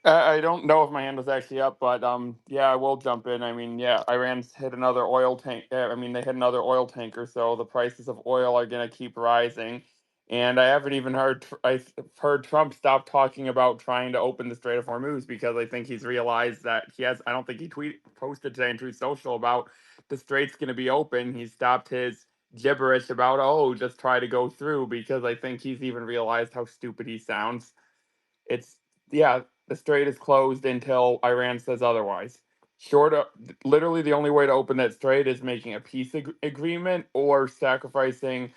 I don't know if my hand was actually up, but yeah, I will jump in. I mean, yeah, Iran's hit another oil tank. I mean, they hit another oil tanker, so the prices of oil are gonna keep rising. And I haven't even heard I've heard Trump stop talking about trying to open the Strait of Hormuz because I think he's realized that he has. I don't think he posted today in Truth Social about the strait's gonna be open. He stopped his gibberish about just try to go through because I think he's even realized how stupid he sounds. It's yeah, the strait is closed until Iran says otherwise. Short of literally the only way to open that strait is making a peace agreement or sacrificing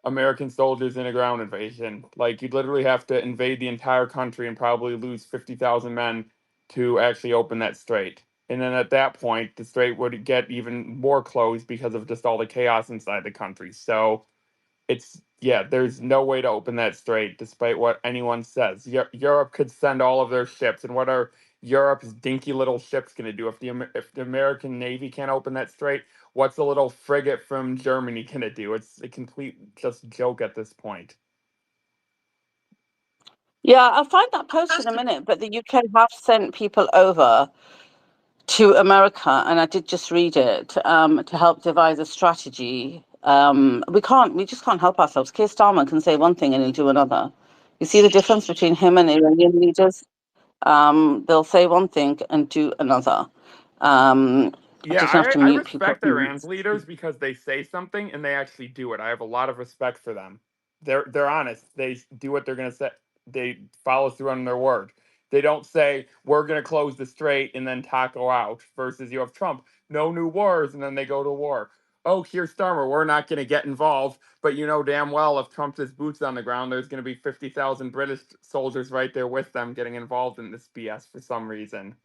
American soldiers in a ground invasion. Like you'd literally have to invade the entire country and probably lose 50,000 men to actually open that strait. And then at that point, the strait would get even more closed because of just all the chaos inside the country. So it's yeah, there's no way to open that strait, despite what anyone says. Europe could send all of their ships, and what are Europe's dinky little ships going to do if the American Navy can't open that strait? What's a little frigate from Germany going to do? It's a complete just joke at this point. Yeah, I'll find that post in a minute, but the UK have sent people over to America, and I did just read it, to help devise a strategy. We just can't help ourselves. Keir Starmer can say one thing and he'll do another. You see the difference between him and Iranian leaders? They'll say one thing and do another. I Yeah, just have to I mute people. respect Iran's leaders because they say something and they actually do it. I have a lot of respect for them. They're honest. They do what they're gonna say. They follow through on their word. They don't say we're gonna close the strait and then taco out. Versus you have Trump, no new wars, and then they go to war. Oh, here's Starmer. We're not gonna get involved, but you know damn well if Trump has boots on the ground, there's gonna be 50,000 British soldiers right there with them getting involved in this BS for some reason.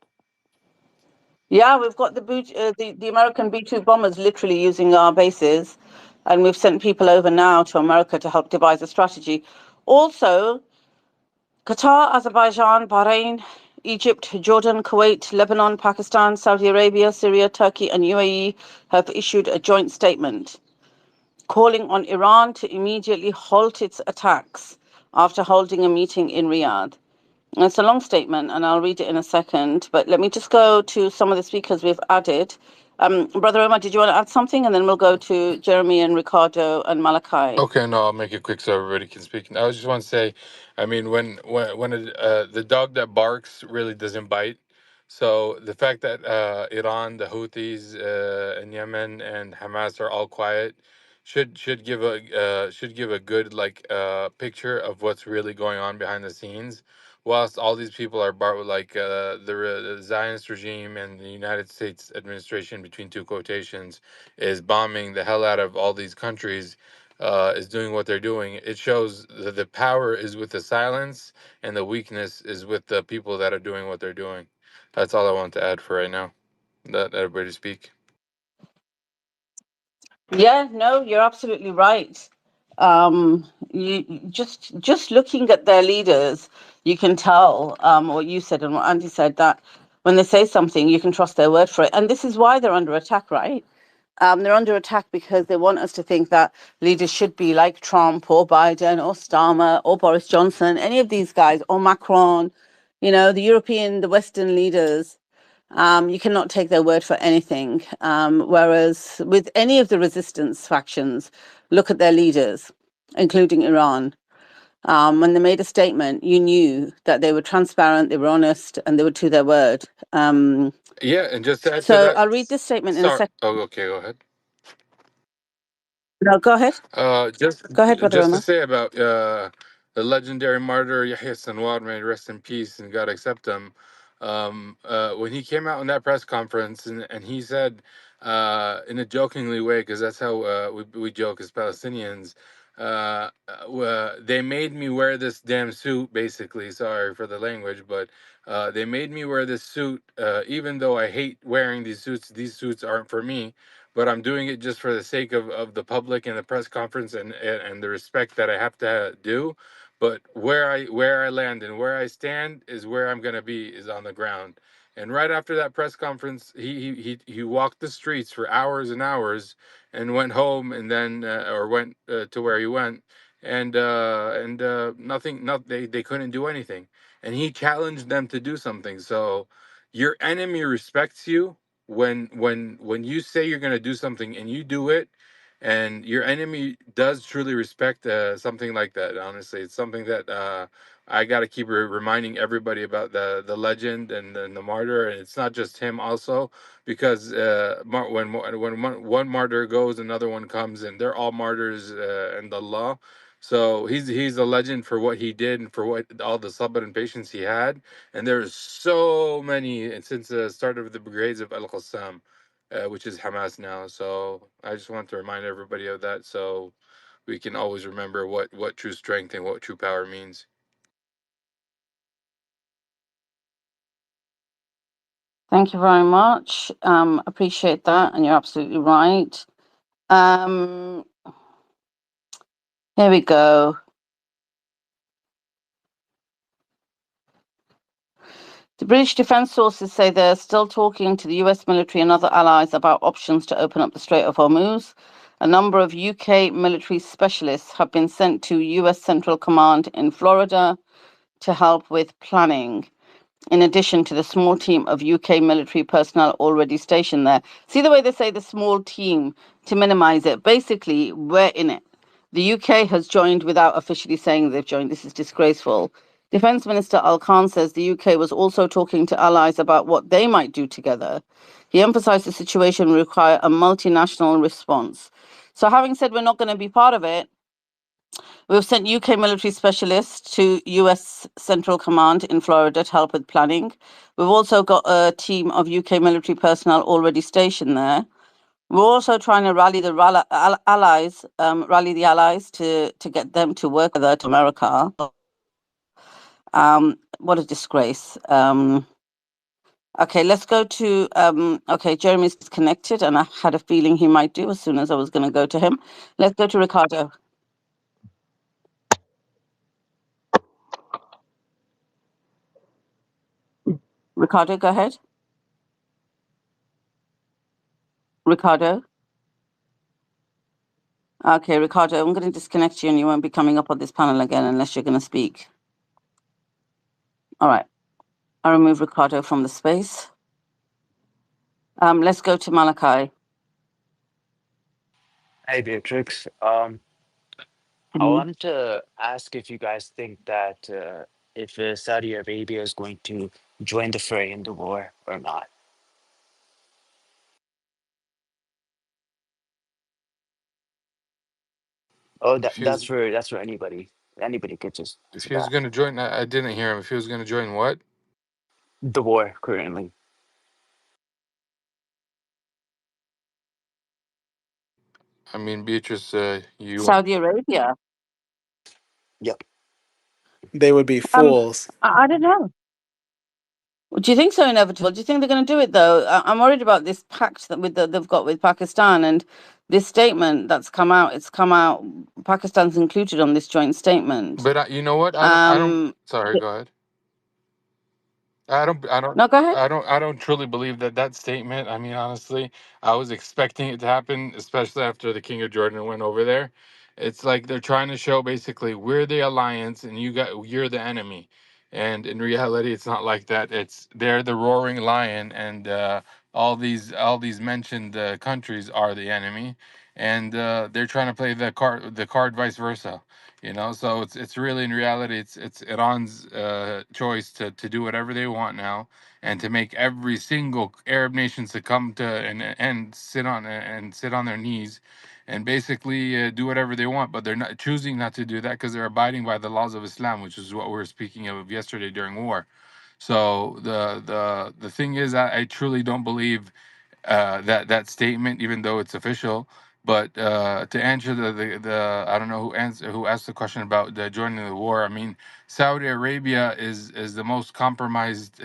Yeah, we've got the American B-2 bombers literally using our bases, and we've sent people over now to America to help devise a strategy. Also, Qatar, Azerbaijan, Bahrain, Egypt, Jordan, Kuwait, Lebanon, Pakistan, Saudi Arabia, Syria, Turkey, and UAE have issued a joint statement calling on Iran to immediately halt its attacks after holding a meeting in Riyadh. It's a long statement, and I'll read it in a second, but let me just go to some of the speakers we've added. Brother Omar, did you want to add something? And then we'll go to Jeremy and Ricardo and Malachi. Okay, no, I'll make it quick so everybody can speak. I just want to say, I mean, the dog that barks really doesn't bite. So the fact that Iran, the Houthis in Yemen, and Hamas are all quiet should give a good picture of what's really going on behind the scenes. Whilst all these people are the Zionist regime and the United States administration, between two quotations, is bombing the hell out of all these countries, is doing what they're doing. It shows that the power is with the silence and the weakness is with the people that are doing what they're doing. That's all I want to add for right now. Let everybody speak. Yeah, no, you're absolutely right. You just looking at their leaders, you can tell what you said and what Andy said, that when they say something, you can trust their word for it. And this is why they're under attack, right? They're under attack because they want us to think that leaders should be like Trump or Biden or Starmer or Boris Johnson, any of these guys, or Macron, the European, the Western leaders. You cannot take their word for anything. Whereas with any of the resistance factions, look at their leaders, including Iran. When they made a statement, you knew that they were transparent, they were honest, and they were to their word. Yeah, and just to add to So that, I'll read this statement in a sorry. second. Oh, okay, go ahead. No, go ahead. Just Go ahead, Brother just to Roma. say about the legendary martyr Yahya Sinwar, may he rest in peace and God accept him. When he came out in that press conference and he said, in a jokingly way, because that's how we joke as Palestinians, they made me wear this damn suit, basically. Sorry for the language, but they made me wear this suit, even though I hate wearing these suits. These suits aren't for me, but I'm doing it just for the sake of the public and the press conference and the respect that I have to do. But where I land and where I stand is where I'm gonna be, is on the ground. And right after that press conference, he walked the streets for hours and hours and went home, and then or went to where he went, and nothing, they couldn't do anything, and he challenged them to do something. So your enemy respects you when you say you're going to do something and you do it, and your enemy does truly respect something like that. Honestly, it's something that I got to keep reminding everybody about the legend and the martyr. And it's not just him also, because when one martyr goes, another one comes, and they're all martyrs in the law. So he's a legend for what he did and for what all the sabr and patience he had. And there's so many, and since the start of the brigades of Al Qassam, which is Hamas now. So I just want to remind everybody of that, so we can always remember what true strength and what true power means. Thank you very much. Appreciate that, and you're absolutely right. Um, here we go. The British defence sources say they're still talking to the US military and other allies about options to open up the Strait of Hormuz. A number of UK military specialists have been sent to US Central Command in Florida to help with planning, in addition to the small team of UK military personnel already stationed there. See the way they say the small team to minimize it? Basically, we're in it. The UK has joined without officially saying they've joined. This is disgraceful. Defense Minister Al Khan says the UK was also talking to allies about what they might do together. He emphasized the situation will require a multinational response. So, having said we're not going to be part of it, we've sent UK military specialists to US Central Command in Florida to help with planning. We've also got a team of UK military personnel already stationed there. We're also trying to rally the allies to get them to work with to America. What a disgrace. Okay, let's go to okay, Jeremy's disconnected, and I had a feeling he might do as soon as I was going to go to him. Let's go to Ricardo. Ricardo, go ahead. Ricardo. Okay, Ricardo, I'm going to disconnect you and you won't be coming up on this panel again unless you're going to speak. All right. I remove Ricardo from the space. Let's go to Malachi. Hey Beatrix, I Mhm. wanted to ask if you guys think that if Saudi Arabia is going to join the fray in the war or not. Oh, If he was that's for anybody. Anybody could just if answer he was that. going to join, I didn't hear him. If he was going to join what? The war currently. I mean, Beatrice, you Saudi Arabia. Yep. They would be Um, fools. I don't know. Do you think so inevitable? Do you think they're going to do it though? I'm worried about this pact they've got with Pakistan and this statement that's come out. It's come out. Pakistan's included on this joint statement. but you know what? I don't. Um, Sorry, go ahead. I don't, I don't, no, go ahead. I don't truly believe that that statement. I mean, honestly, I was expecting it to happen, especially after the King of Jordan went over there. It's like they're trying to show basically we're the alliance and you're the enemy. And in reality, it's not like that. It's they're the roaring lion, and all these mentioned countries are the enemy, and they're trying to play the card vice versa. So it's really in reality it's Iran's choice to do whatever they want now, and to make every single Arab nation succumb to and sit on their knees, and basically do whatever they want. But they're not choosing not to do that because they're abiding by the laws of Islam, which is what we were speaking of yesterday during war. So the thing is, I truly don't believe that statement, even though it's official. But to answer the I don't know who asked the question about the joining the war. I mean, Saudi Arabia is the most compromised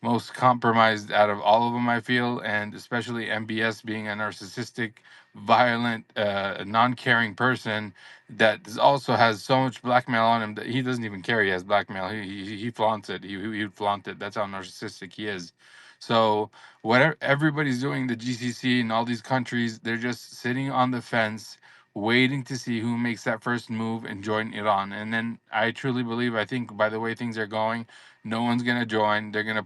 most compromised out of all of them, I feel, and especially MBS being a narcissistic, violent, non-caring person that also has so much blackmail on him that he doesn't even care he has blackmail. He flaunts it. He would flaunt it. That's how narcissistic he is. So whatever everybody's doing, the GCC and all these countries, they're just sitting on the fence, waiting to see who makes that first move and join Iran. And then I truly believe, I think by the way things are going, no one's gonna join. They're gonna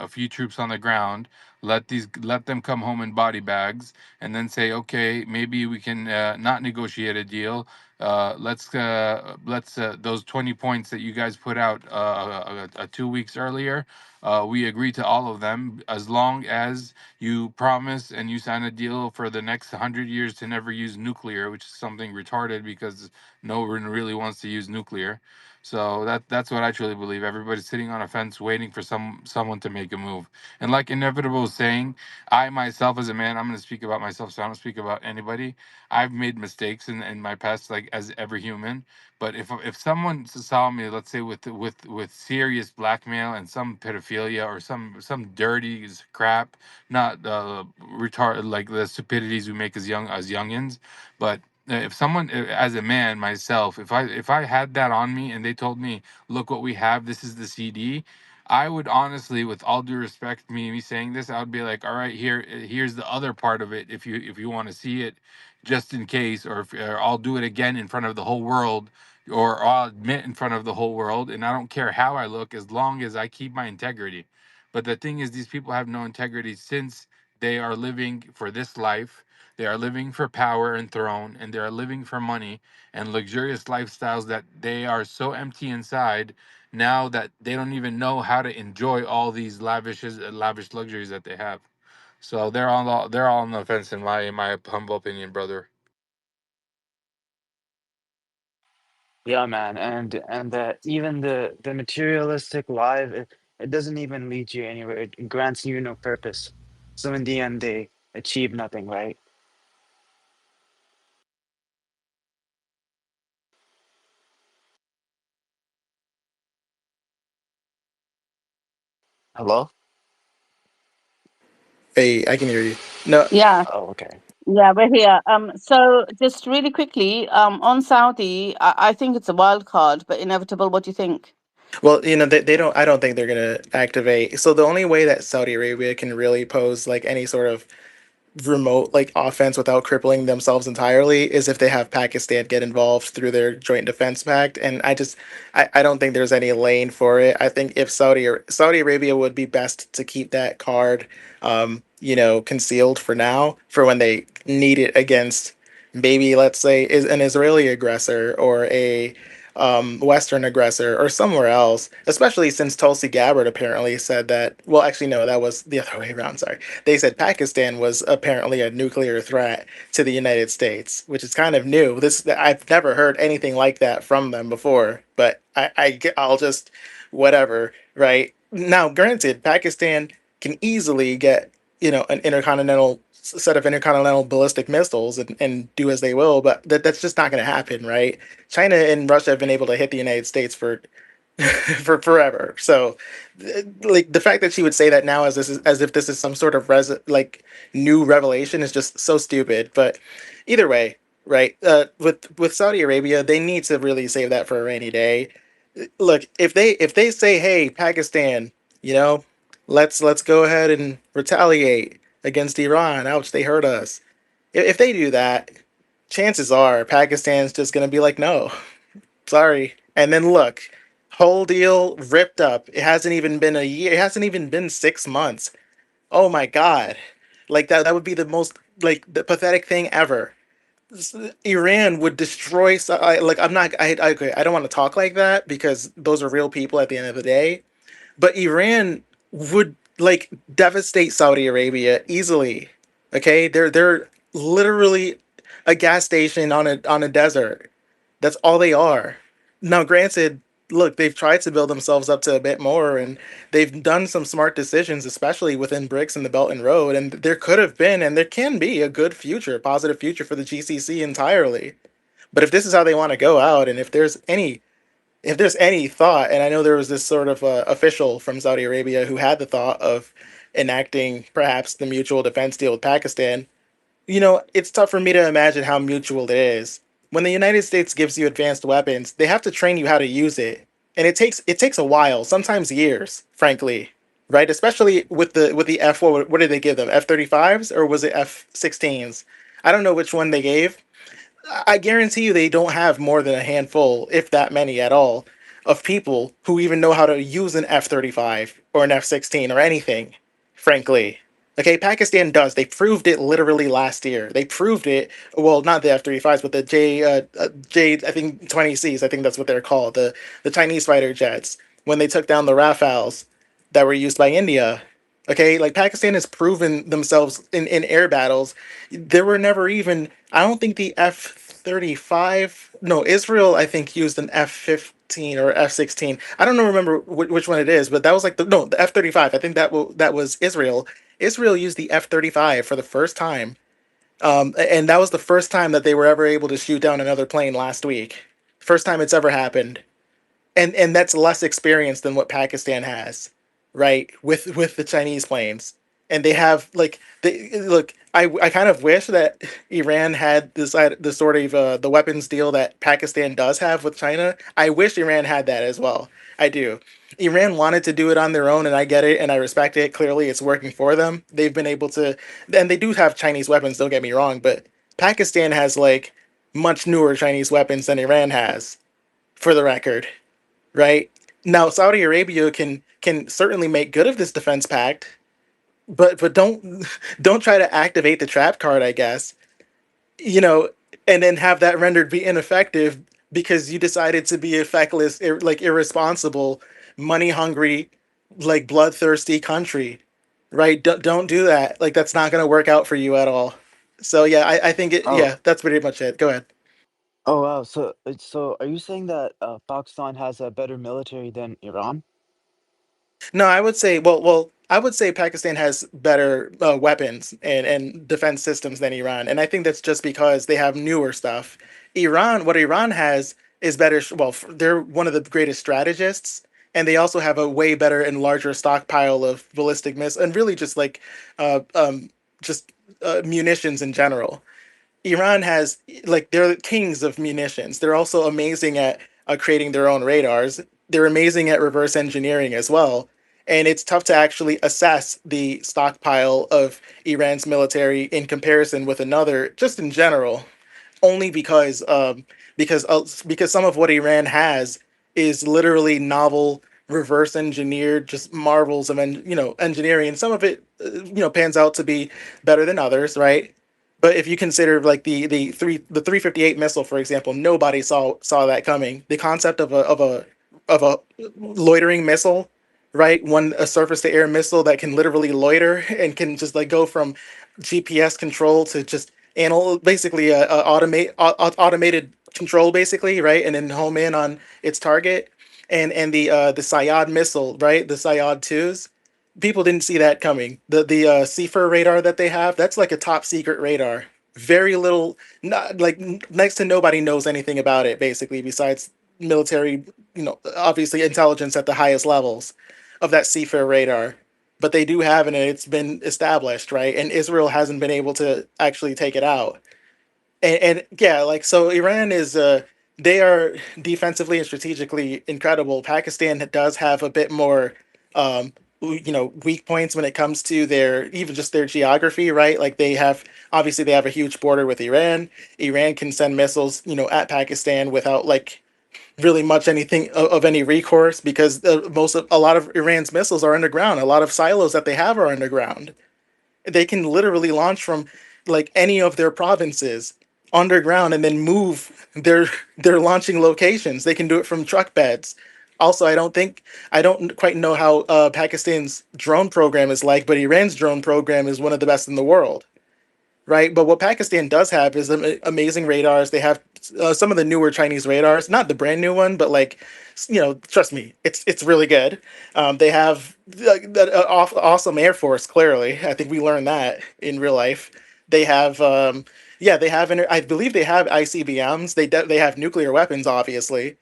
a few troops on the ground, let them come home in body bags, and then say, okay, maybe we can not negotiate a deal. Let's those 20 points that you guys put out 2 weeks earlier, we agree to all of them as long as you promise and you sign a deal for the next 100 years to never use nuclear, which is something retarded because no one really wants to use nuclear. So that's what I truly believe. Everybody's sitting on a fence waiting for someone to make a move. And like Inevitable was saying, I myself as a man, I'm going to speak about myself, so I don't speak about anybody. I've made mistakes in my past, like as every human. But if someone saw me, let's say with serious blackmail and some pedophilia or some dirty crap, not retard like the stupidities we make as youngins, but if someone as a man myself, if I had that on me and they told me, look what we have, this is the CD, I would honestly, with all due respect, me saying this, I would be like, all right, here's the other part of it. If you want to see it, just in case, or I'll do it again in front of the whole world, or I'll admit in front of the whole world, and I don't care how I look as long as I keep my integrity. But the thing is, these people have no integrity since they are living for this life. They are living for power and throne, and they are living for money and luxurious lifestyles that they are so empty inside now that they don't even know how to enjoy all these lavish luxuries that they have. So they're all on the fence in my humble opinion, brother. Yeah, man, and even the materialistic life, it doesn't even lead you anywhere. It grants you no purpose. So in the end, they achieve nothing, right? Hello? Hey, I can hear you. No, Yeah, Oh, okay. yeah, we're here. So just really quickly, on Saudi, I think it's a wild card, but inevitable. What do you think? well, they don't. I don't think they're gonna activate. So the only way that Saudi Arabia can really pose like any sort of remote like offense without crippling themselves entirely is if they have Pakistan get involved through their joint defense pact. And I don't think there's any lane for it. I think if Saudi Arabia would be best to keep that card concealed for now, for when they need it against maybe, let's say, is an Israeli aggressor or a Western aggressor or somewhere else, especially since Tulsi Gabbard apparently said that. Well, actually, no, that was the other way around. Sorry. They said Pakistan was apparently a nuclear threat to the United States, which is kind of new. I've never heard anything like that from them before, but I'll just whatever, right? Now, granted, Pakistan can easily get an intercontinental set of intercontinental ballistic missiles and do as they will, but that's just not going to happen, right? China and Russia have been able to hit the United States for for forever. So, like the fact that she would say that now as if this is some sort of new revelation is just so stupid. But either way, right? With Saudi Arabia, they need to really save that for a rainy day. Look, if they say, "Hey, Pakistan, you know, let's go ahead and retaliate against Iran," ouch, they hurt us. If they do that, chances are Pakistan's just gonna be like, "No, sorry." And then look, whole deal ripped up. It hasn't even been a year. It hasn't even been 6 months. Oh my God. Like that would be the most like the pathetic thing ever. Iran would destroy like I'm not I okay, I don't want to talk like that because those are real people at the end of the day, but Iran would like devastate Saudi Arabia easily. Okay? They're literally a gas station on a desert. That's all they are. Now, granted, look, they've tried to build themselves up to a bit more, and they've done some smart decisions, especially within BRICS and the Belt and Road. And there could have been, and there can be, a good future, a positive future for the GCC entirely. But if this is how they want to go out, and if there's any thought, and I know there was this sort of official from Saudi Arabia who had the thought of enacting perhaps the mutual defense deal with Pakistan, it's tough for me to imagine how mutual it is. When the United States gives you advanced weapons, they have to train you how to use it. And it takes a while, sometimes years, frankly. Right? Especially with the F what did they give them? F-35s or was it F-16s? I don't know which one they gave. I guarantee you they don't have more than a handful, if that many at all, of people who even know how to use an F-35 or an F-16 or anything, frankly. Okay, Pakistan does. They proved it literally last year. They proved it, well, not the F-35s, but the I think 20Cs, I think that's what they're called, the Chinese fighter jets, when they took down the Rafales that were used by India. Okay, like Pakistan has proven themselves in air battles. There were never even, I don't think the F-35, no, Israel, I think, used an F-15 or F-16. I don't know, remember which one it is, but that was like no, the F-35. I think that was Israel. Israel used the F-35 for the first time. And that was the first time that they were ever able to shoot down another plane last week. First time it's ever happened, and that's less experience than what Pakistan has, right? With the Chinese planes, and they have like they look. I kind of wish that Iran had the sort of the weapons deal that Pakistan does have with China. I wish Iran had that as well. I do. Iran wanted to do it on their own, and I get it, and I respect it. Clearly, it's working for them. They've been able to, and they do have Chinese weapons. Don't get me wrong, but Pakistan has like much newer Chinese weapons than Iran has, for the record, right? Now, Saudi Arabia can certainly make good of this defense pact, but don't don't try to activate the trap card, I guess. You know, and then have that rendered be ineffective because you decided to be a feckless, like irresponsible, money hungry, like bloodthirsty country, right? Don't do that. Like that's not going to work out for you at all. So yeah, I think Oh, yeah, that's pretty much it. Go ahead. oh wow. So are you saying that Pakistan has a better military than Iran? No, I would say, I would say Pakistan has better weapons and defense systems than Iran, and I think that's just because they have newer stuff. What Iran has is better. They're one of the greatest strategists, and they also have a way better and larger stockpile of ballistic missiles, and really uh, um, just munitions in general. Iran has like they're kings of munitions. They're also amazing at creating their own radars. They're amazing at reverse engineering as well. and it's tough to actually assess the stockpile of Iran's military in comparison with another, just in general, only because some of what Iran has is literally novel, reverse engineered, just marvels of engineering, and some of it pans out to be better than others, right? But if you consider like the 358 missile, for example, nobody saw that coming. The concept of a loitering missile, right? One a surface to air missile that can literally loiter and can just like go from GPS control to just basically automated control, basically, right? And then home in on its target. And the Syad missile, right? The Syad twos. People didn't see that coming. The CFIR radar that they have, that's like a top secret radar. Very little, not like next to nobody knows anything about it, basically, besides military, obviously intelligence at the highest levels of that CFIR radar. But they do have it, and it's been established, right? And Israel hasn't been able to actually take it out. And yeah, like so Iran is they are defensively and strategically incredible. Pakistan does have a bit more weak points when it comes to their even just their geography, right? Like they have obviously they have a huge border with Iran. Iran can send missiles, at Pakistan without like really much anything of any recourse because a lot of Iran's missiles are underground. A lot of silos that they have are underground. They can literally launch from like any of their provinces underground and then move their launching locations. They can do it from truck beds. Also, I don't quite know how Pakistan's drone program is like, but Iran's drone program is one of the best in the world, right? But what Pakistan does have is amazing radars. They have some of the newer Chinese radars, not the brand new one, but like, trust me, it's really good. They have awesome air force. Clearly, I think we learned that in real life. They have, yeah, they have. I believe they have ICBMs. They have nuclear weapons, obviously.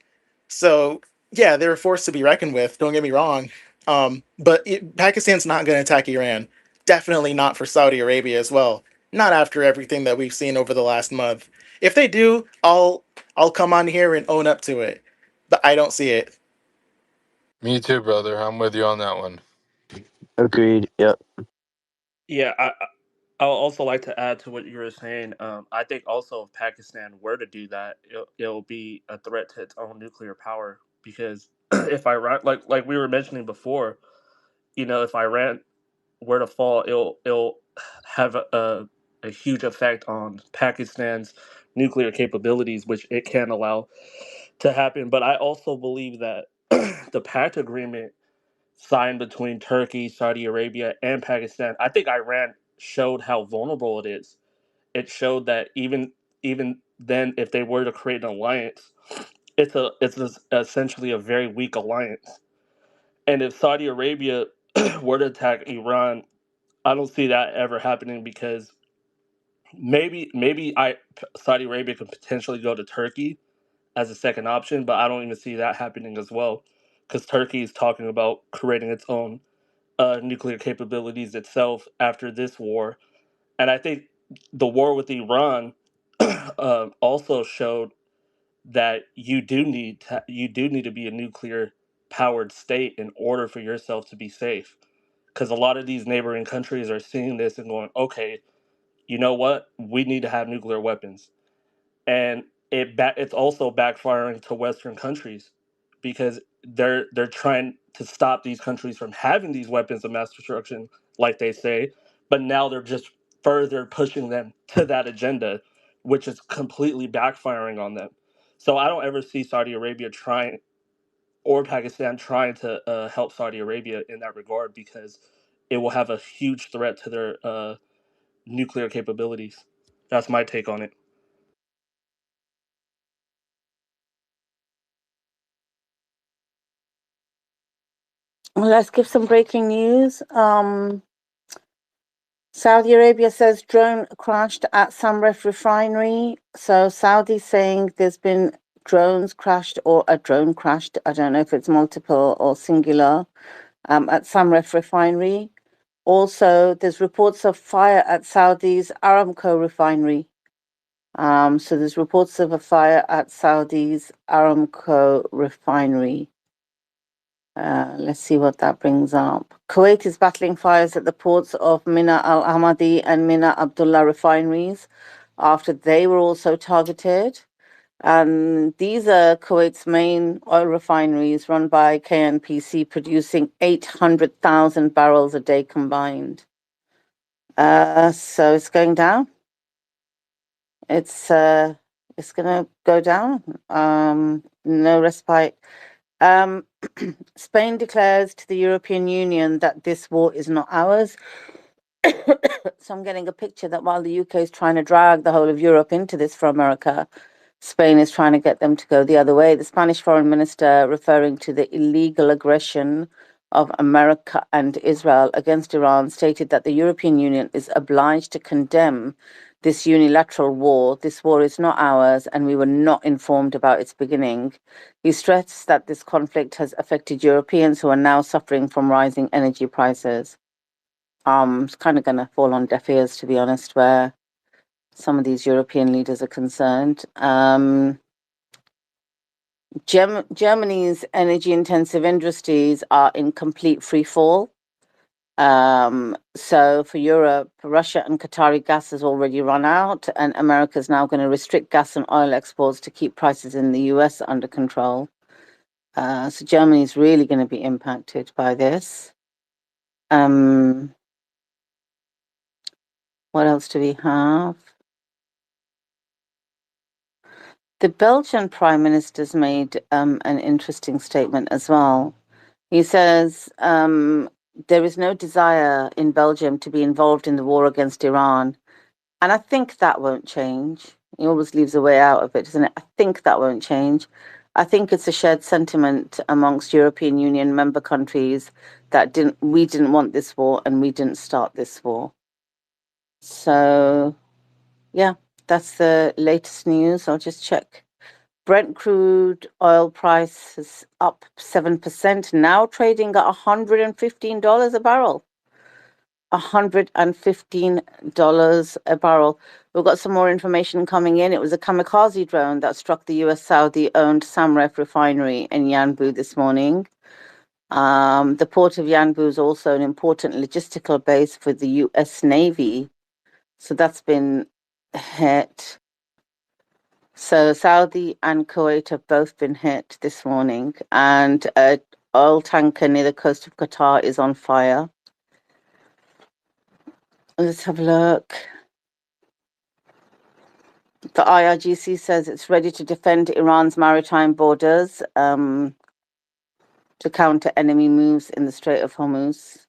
So yeah, they're a force to be reckoned with. Don't get me wrong. But Pakistan's not going to attack Iran. Definitely not for Saudi Arabia as well. Not after everything that we've seen over the last month. If they do, I'll come on here and own up to it. But I don't see it. Me too, brother. I'm with you on that one. Agreed. Yep. Yeah, I would also like to add to what you were saying. I think also if Pakistan were to do that, it'll be a threat to its own nuclear power because if Iran, like we were mentioning before, if Iran were to fall, it'll have a huge effect on Pakistan's nuclear capabilities, which it can't allow to happen. But I also believe that the pact agreement signed between Turkey, Saudi Arabia, and Pakistan, I think Iran showed how vulnerable it is. It showed that even then, if they were to create an alliance, essentially a very weak alliance. And if Saudi Arabia were to attack Iran, I don't see that ever happening because maybe Saudi Arabia could potentially go to Turkey as a second option, but I don't even see that happening as well because Turkey is talking about creating its own nuclear capabilities itself after this war. And I think the war with Iran also showed that you do need to be a nuclear powered state in order for yourself to be safe. Because a lot of these neighboring countries are seeing this and going, okay, you know what? We need to have nuclear weapons, and it's also backfiring to Western countries because they're trying to stop these countries from having these weapons of mass destruction, like they say, but now they're just further pushing them to that agenda, which is completely backfiring on them. So I don't ever see Saudi Arabia trying or Pakistan trying to help Saudi Arabia in that regard because it will have a huge threat to their nuclear capabilities. That's my take on it. Well, let's give some breaking news. Saudi Arabia says drone crashed at Samref refinery. So Saudi saying there's been drones crashed or a drone crashed. I don't know if it's multiple or singular at Samref refinery. Also, there's reports of fire at Saudi's Aramco refinery. So there's reports of a fire at Saudi's Aramco refinery. Let's see what that brings up. Kuwait is battling fires at the ports of Mina Al Ahmadi and Mina Abdullah refineries after they were also targeted. And these are Kuwait's main oil refineries run by KNPC, producing 800,000 barrels a day combined. So it's going down. It's gonna go down. No respite. Um, Spain declares to the European Union that this war is not ours. So I'm getting a picture that while the UK is trying to drag the whole of Europe into this for America, Spain is trying to get them to go the other way. The Spanish foreign minister, referring to the illegal aggression of America and Israel against Iran, stated that the European Union is obliged to condemn this unilateral war. This war is not ours, and we were not informed about its beginning. He stressed that this conflict has affected Europeans who are now suffering from rising energy prices. It's kind of going to fall on deaf ears, to be honest, where some of these European leaders are concerned. Germany's energy-intensive industries are in complete free fall. So for Europe, Russia and Qatari gas has already run out, and America is now going to restrict gas and oil exports to keep prices in the US under control. So Germany is really going to be impacted by this. What else do we have? The Belgian Prime Minister's made an interesting statement as well. He says there is no desire in Belgium to be involved in the war against Iran. And I think that won't change. He always leaves a way out of it, doesn't it? I think that won't change. I think it's a shared sentiment amongst European Union member countries that we didn't want this war and we didn't start this war. So, yeah, that's the latest news. I'll just check. Brent crude oil price is up 7%, now trading at $115 a barrel. $115 a barrel. We've got some more information coming in. It was a kamikaze drone that struck the US Saudi-owned Samref refinery in Yanbu this morning. The port of Yanbu is also an important logistical base for the US Navy. So that's been hit. So Saudi and Kuwait have both been hit this morning, and an oil tanker near the coast of Qatar is on fire. Let's have a look. The IRGC says it's ready to defend Iran's maritime borders to counter enemy moves in the Strait of Hormuz.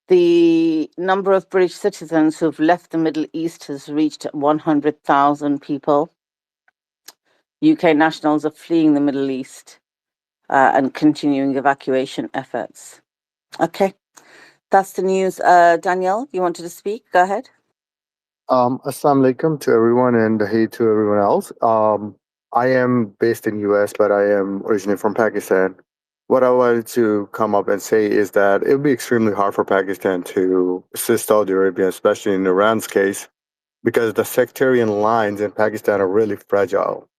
The number of British citizens who've left the Middle East has reached 100,000 people. UK nationals are fleeing the Middle East and continuing evacuation efforts. Okay, that's the news. Danielle, you wanted to speak? Go ahead. Assalamu alaikum to everyone and hey to everyone else. I am based in US, but I am originally from Pakistan. What I wanted to come up and say is that it would be extremely hard for Pakistan to assist Saudi Arabia, especially in Iran's case, because the sectarian lines in Pakistan are really fragile,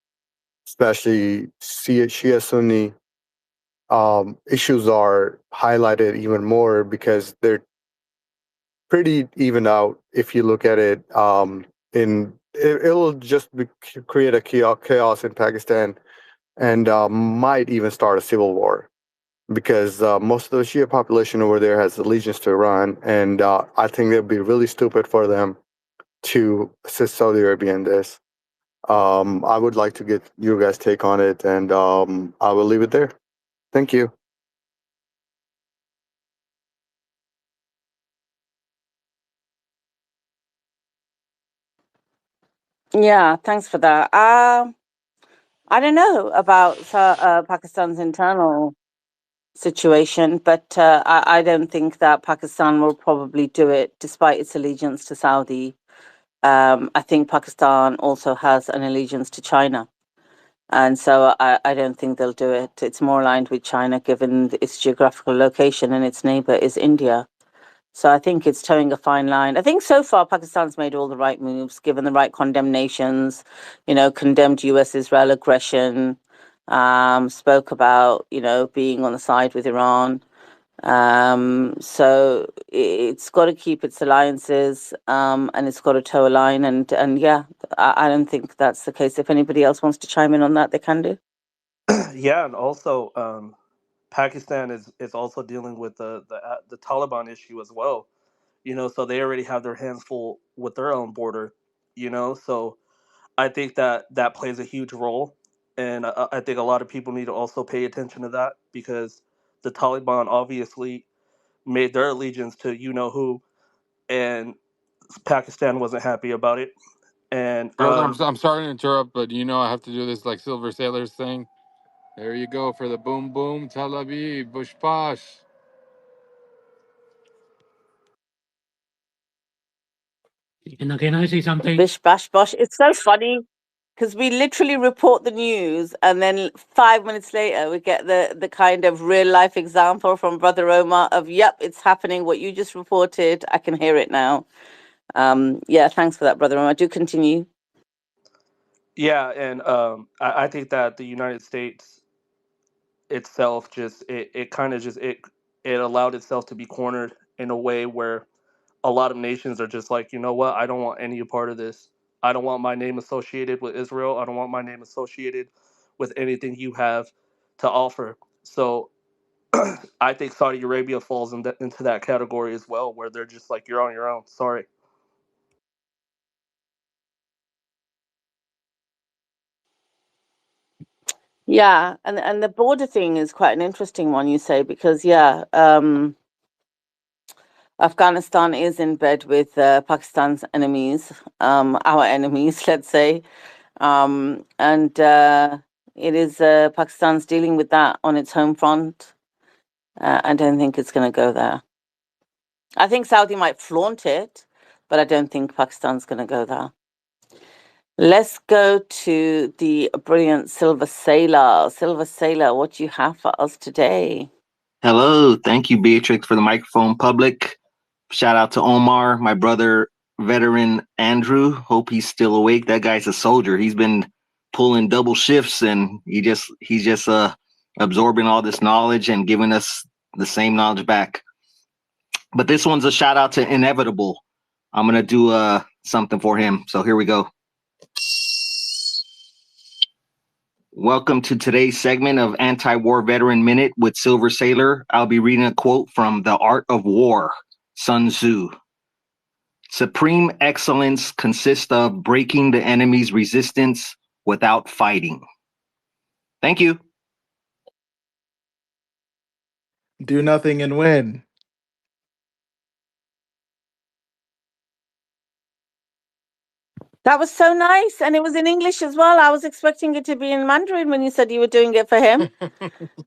especially Shia Sunni issues are highlighted even more because they're pretty even out if you look at it. It'll just create a chaos in Pakistan and might even start a civil war because most of the Shia population over there has allegiance to Iran, and I think it'd be really stupid for them to assist Saudi Arabia in this. I would like to get your guys' take on it, and I will leave it there. Thank you. Yeah, thanks for that. I don't know about Pakistan's internal situation, but I don't think that Pakistan will probably do it despite its allegiance to Saudi. I think Pakistan also has an allegiance to China. And so I don't think they'll do it. It's more aligned with China given its geographical location, and its neighbor is India. So I think it's towing a fine line. I think so far Pakistan's made all the right moves, given the right condemnations, condemned US-Israel aggression, spoke about, being on the side with Iran. So it's got to keep its alliances, and it's got to toe a line. And yeah, I don't think that's the case. If anybody else wants to chime in on that, they can do. Yeah, and also Pakistan is also dealing with the Taliban issue as well. So they already have their hands full with their own border. So I think that plays a huge role, and I think a lot of people need to also pay attention to that because the Taliban obviously made their allegiance to who, and Pakistan wasn't happy about it. And Brother, I'm sorry to interrupt, but I have to do this like Silver Sailors thing. There you go for the boom boom Tel Aviv Bush Posh. And can I say something? Bish bash bosh. It's so funny because we literally report the news, and then 5 minutes later we get the kind of real life example from Brother Omar of, yep, it's happening. What you just reported, I can hear it now. Yeah, thanks for that, Brother Omar. Do continue. yeah, and I think that the United States itself it kind of just it allowed itself to be cornered in a way where a lot of nations are just like, you know what, I don't want any part of this. I don't want my name associated with Israel. I don't want my name associated with anything you have to offer. So I think Saudi Arabia falls into that category as well, where they're just like, you're on your own. Sorry. Yeah, and the border thing is quite an interesting one, you say, because yeah, Afghanistan is in bed with Pakistan's enemies, our enemies, let's say, and it is Pakistan's dealing with that on its home front. I don't think it's going to go there. I think Saudi might flaunt it, but I don't think Pakistan's going to go there. Let's go to the brilliant Silver Sailor. Silver Sailor, what do you have for us today? Hello. Thank you, Beatrix, for the microphone public. Shout out to Omar, my brother, veteran Andrew. Hope he's still awake. That guy's a soldier. He's been pulling double shifts, and he's just absorbing all this knowledge and giving us the same knowledge back. But this one's a shout out to Inevitable. I'm gonna do something for him. So here we go. Welcome to today's segment of Anti-War Veteran Minute with Silver Sailor. I'll be reading a quote from The Art of War, Sun Tzu. Supreme excellence consists of breaking the enemy's resistance without fighting. Thank you. Do nothing and win. That was so nice, and it was in English as well. I was expecting it to be in Mandarin when you said you were doing it for him.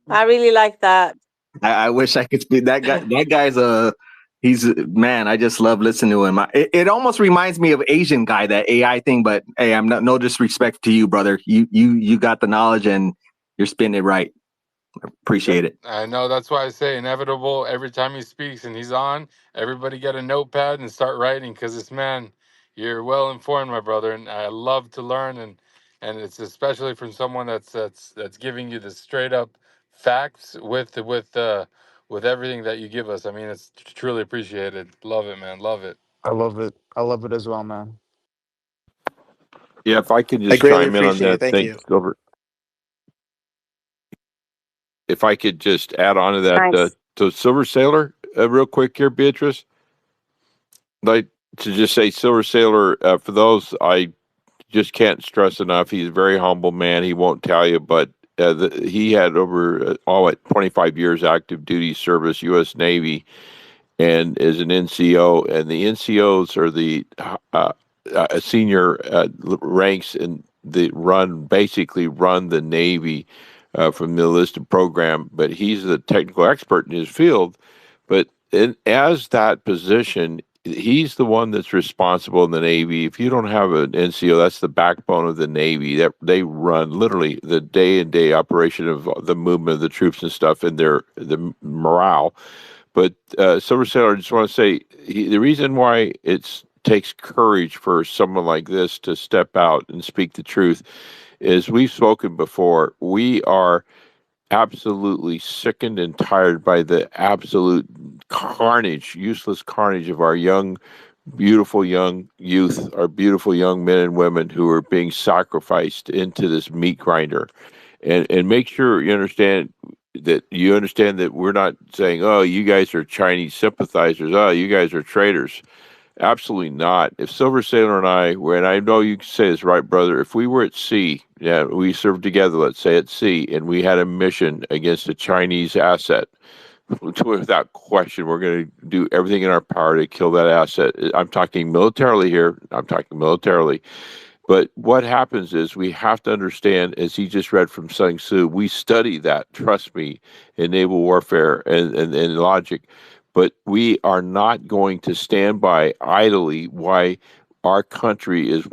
I really like that. I wish I could speak. That guy. That guy's he's man. I just love listening to him. It almost reminds me of Asian guy, that AI thing. But hey, I'm not, no disrespect to you, brother. You got the knowledge and you're spitting it right. Appreciate it. I know, that's why I say Inevitable. Every time he speaks and he's on, everybody get a notepad and start writing, because this man, you're well informed, my brother, and I love to learn, and it's especially from someone that's giving you the straight up facts with everything that you give us. I mean, it's truly appreciated. Love it, man. Love it. I love it. I love it as well, man. Yeah, if I could I just greatly chime in on appreciate it. that, Thank you. thanks, Silver. If I could just add on to that, Thanks. to Silver Sailor, real quick here, Beatrice. Like to just say, Silver Sailor, for those, I just can't stress enough. He's a very humble man. He won't tell you, but he had over 25 years active duty service, U.S. Navy, and is an NCO. And the NCOs are the senior ranks in basically run the Navy from the enlisted program. But he's the technical expert in his field. But as that position, he's the one that's responsible in the Navy. If you don't have an NCO, that's the backbone of the Navy. That they run literally the day-and-day operation of the movement of the troops and stuff, and the morale. But Silver Sailor, I just want to say the reason why it takes courage for someone like this to step out and speak the truth is we've spoken before. We are absolutely sickened and tired by the absolute carnage, useless carnage of our young, beautiful young youth, our beautiful young men and women who are being sacrificed into this meat grinder. And make sure you understand that we're not saying, oh, you guys are Chinese sympathizers, oh, you guys are traitors. Absolutely not. If Silver Sailor and I were, and I know you can say this right, brother, if we were at sea, yeah, we served together, let's say at sea, and we had a mission against a Chinese asset, without question, we're going to do everything in our power to kill that asset. I'm talking militarily here. I'm talking militarily. But what happens is we have to understand, as he just read from Sun Tzu, we study that, trust me, in naval warfare and logic. But we are not going to stand by idly why our country is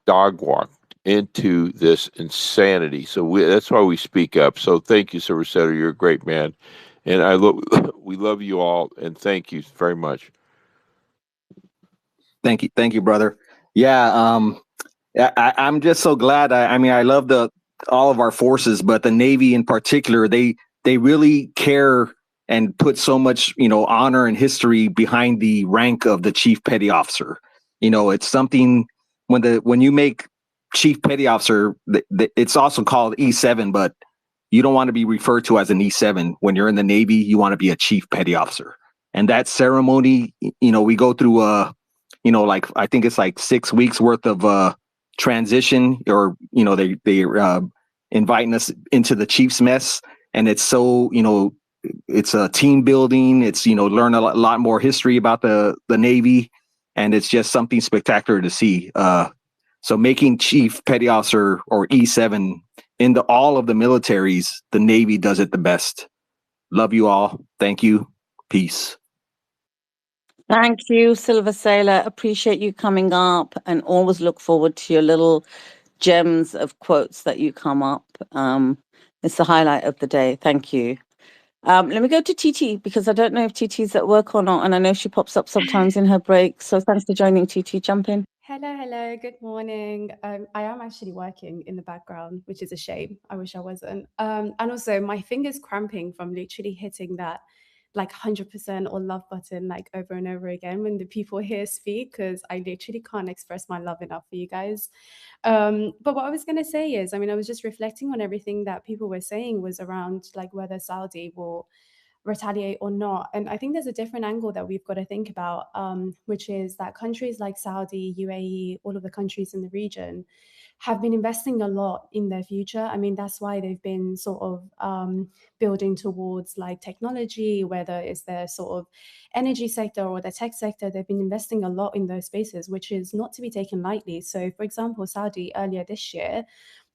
dog walked into this insanity. So that's why we speak up. So thank you, Silver Setter. You're a great man. And we love you all, and thank you very much. Thank you, brother. Yeah, I'm just so glad. I mean, I love all of our forces, but the Navy in particular, they really care and put so much, honor and history behind the rank of the chief petty officer. It's something when you make chief petty officer, it's also called E7, but you don't want to be referred to as an E7. When you're in the Navy, you want to be a chief petty officer. And that ceremony, we go through like I think it's like 6 weeks worth of transition, or they're inviting us into the chief's mess, and it's so it's a team building. It's learn a lot more history about the Navy, and it's just something spectacular to see. So making chief petty officer or E7 into all of the militaries, the Navy does it the best. Love you all. Thank you. Peace. Thank you, Silver Sailor. Appreciate you coming up, and always look forward to your little gems of quotes that you come up. It's the highlight of the day. Thank you. Let me go to TT, because I don't know if TT's at work or not, and I know she pops up sometimes in her break. So thanks for joining, TT. Jump in. Hello, good morning. I am actually working in the background, which is a shame. I wish I wasn't. And also, my finger's cramping from literally hitting that like 100% or love button like over and over again when the people here speak, because I literally can't express my love enough for you guys. But what I was going to say is, I mean, I was just reflecting on everything that people were saying was around like whether Saudi will retaliate or not. And I think there's a different angle that we've got to think about, which is that countries like Saudi, UAE, all of the countries in the region have been investing a lot in their future. I mean, that's why they've been sort of building towards like technology, whether it's their sort of energy sector or the tech sector. They've been investing a lot in those spaces, which is not to be taken lightly. So, for example, Saudi earlier this year,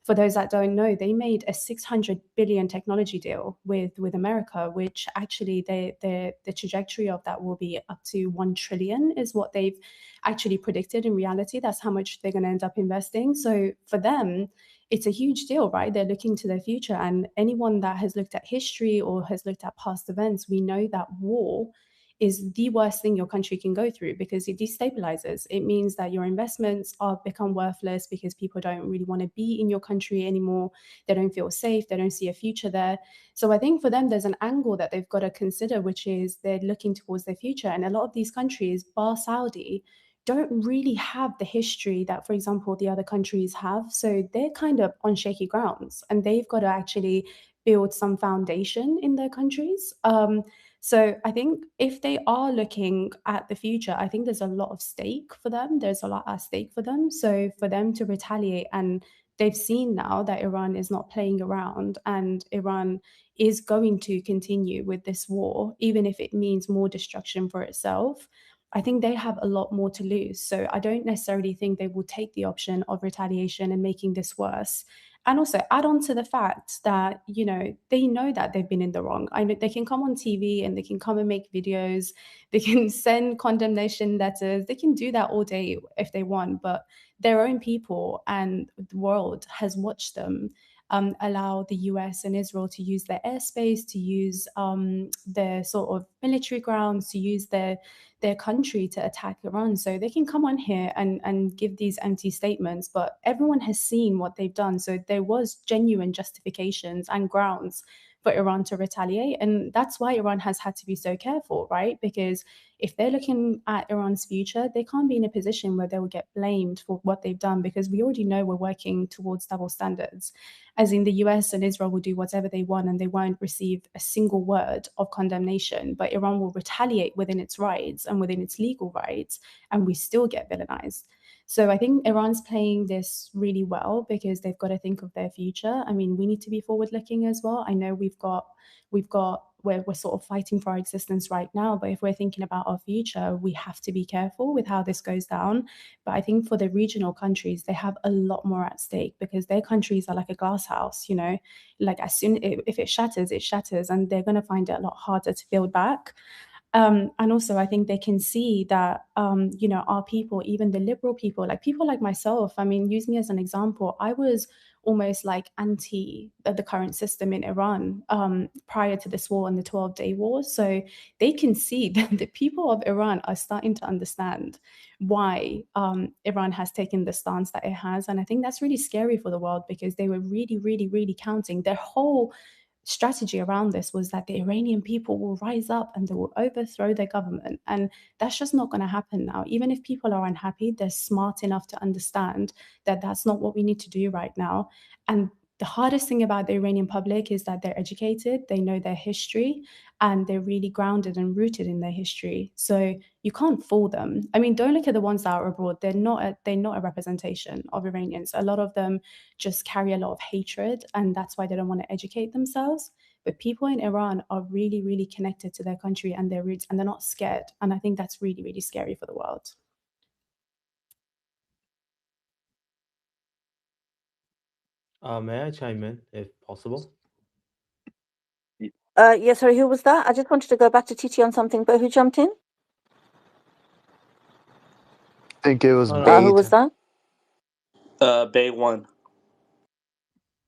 for those that don't know, they made a 600 billion technology deal with America, which actually the trajectory of that will be up to 1 trillion is what they've actually predicted. In reality, that's how much they're going to end up investing. So for them, it's a huge deal, right? They're looking to their future. And anyone that has looked at history or has looked at past events, we know that war is the worst thing your country can go through, because it destabilizes. It means that your investments are become worthless because people don't really want to be in your country anymore. They don't feel safe. They don't see a future there. So I think for them, there's an angle that they've got to consider, which is they're looking towards their future. And a lot of these countries, bar Saudi, don't really have the history that, for example, the other countries have. So they're kind of on shaky grounds, and they've got to actually build some foundation in their countries. So I think if they are looking at the future, I think there's a lot of stake for them. There's a lot at stake for them. So for them to retaliate, and they've seen now that Iran is not playing around, and Iran is going to continue with this war, even if it means more destruction for itself. I think they have a lot more to lose. So I don't necessarily think they will take the option of retaliation and making this worse. And also add on to the fact that, they know that they've been in the wrong. I know they can come on TV and they can come and make videos. They can send condemnation letters. They can do that all day if they want, but their own people and the world has watched them allow the US and Israel to use their airspace, to use their sort of military grounds, to use their country to attack Iran. So they can come on here and give these empty statements, but everyone has seen what they've done. So there was genuine justifications and grounds for Iran to retaliate. And that's why Iran has had to be so careful, right? Because if they're looking at Iran's future, they can't be in a position where they will get blamed for what they've done, because we already know we're working towards double standards. As in, the US and Israel will do whatever they want and they won't receive a single word of condemnation, but Iran will retaliate within its rights and within its legal rights, and we still get villainized. So I think Iran's playing this really well because they've got to think of their future. I mean, we need to be forward looking as well. I know we're sort of fighting for our existence right now, but if we're thinking about our future, we have to be careful with how this goes down. But I think for the regional countries, they have a lot more at stake because their countries are like a glass house, you know, like as soon if it shatters, and they're going to find it a lot harder to build back. And also, I think they can see that, you know, our people, even the liberal people like myself, I mean, use me as an example. I was almost like anti the current system in Iran prior to this war and the 12-day war. So they can see that the people of Iran are starting to understand why Iran has taken the stance that it has. And I think that's really scary for the world because they were really, really, really counting. Their whole strategy around this was that the Iranian people will rise up and they will overthrow their government. And that's just not going to happen now. Even if people are unhappy, they're smart enough to understand that that's not what we need to do right now. And the hardest thing about the Iranian public is that they're educated, they know their history, and they're really grounded and rooted in their history. So you can't fool them. I mean, don't look at the ones that are abroad. They're not a representation of Iranians. A lot of them just carry a lot of hatred, and that's why they don't want to educate themselves. But people in Iran are really, really connected to their country and their roots, and they're not scared. And I think that's really, really scary for the world. May I chime in if possible? Yeah, sorry, who was that? I just wanted to go back to TT on something, but who jumped in? I think it was No, no. Who Bait. was that? Bay one.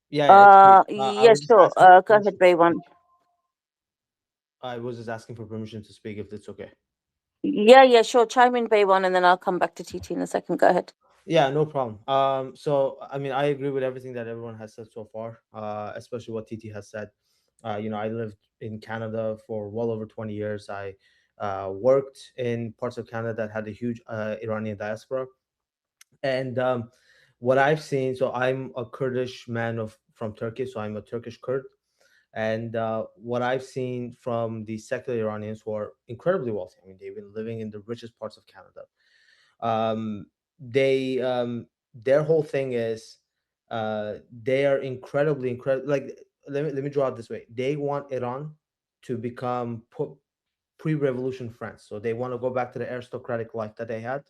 Yeah, it's me. I Yeah, was just sure. asking for Go ahead, permission. Baywan. I was just asking for permission to speak if it's okay. Yeah, sure. Chime in, Baywan, and then I'll come back to TT in a second. Go ahead. Yeah, no problem. So I mean, I agree with everything that everyone has said so far, especially what TT has said. You know, I lived in Canada for well over 20 years. I worked in parts of Canada that had a huge Iranian diaspora, and what I've seen. So I'm a Kurdish man of from Turkey, so I'm a Turkish Kurd, and what I've seen from the secular Iranians who are incredibly wealthy. I mean, they've been living in the richest parts of Canada. They Their whole thing is they are incredible, like let me draw it this way. They want Iran to become pre-revolution France, so they want to go back to the aristocratic life that they had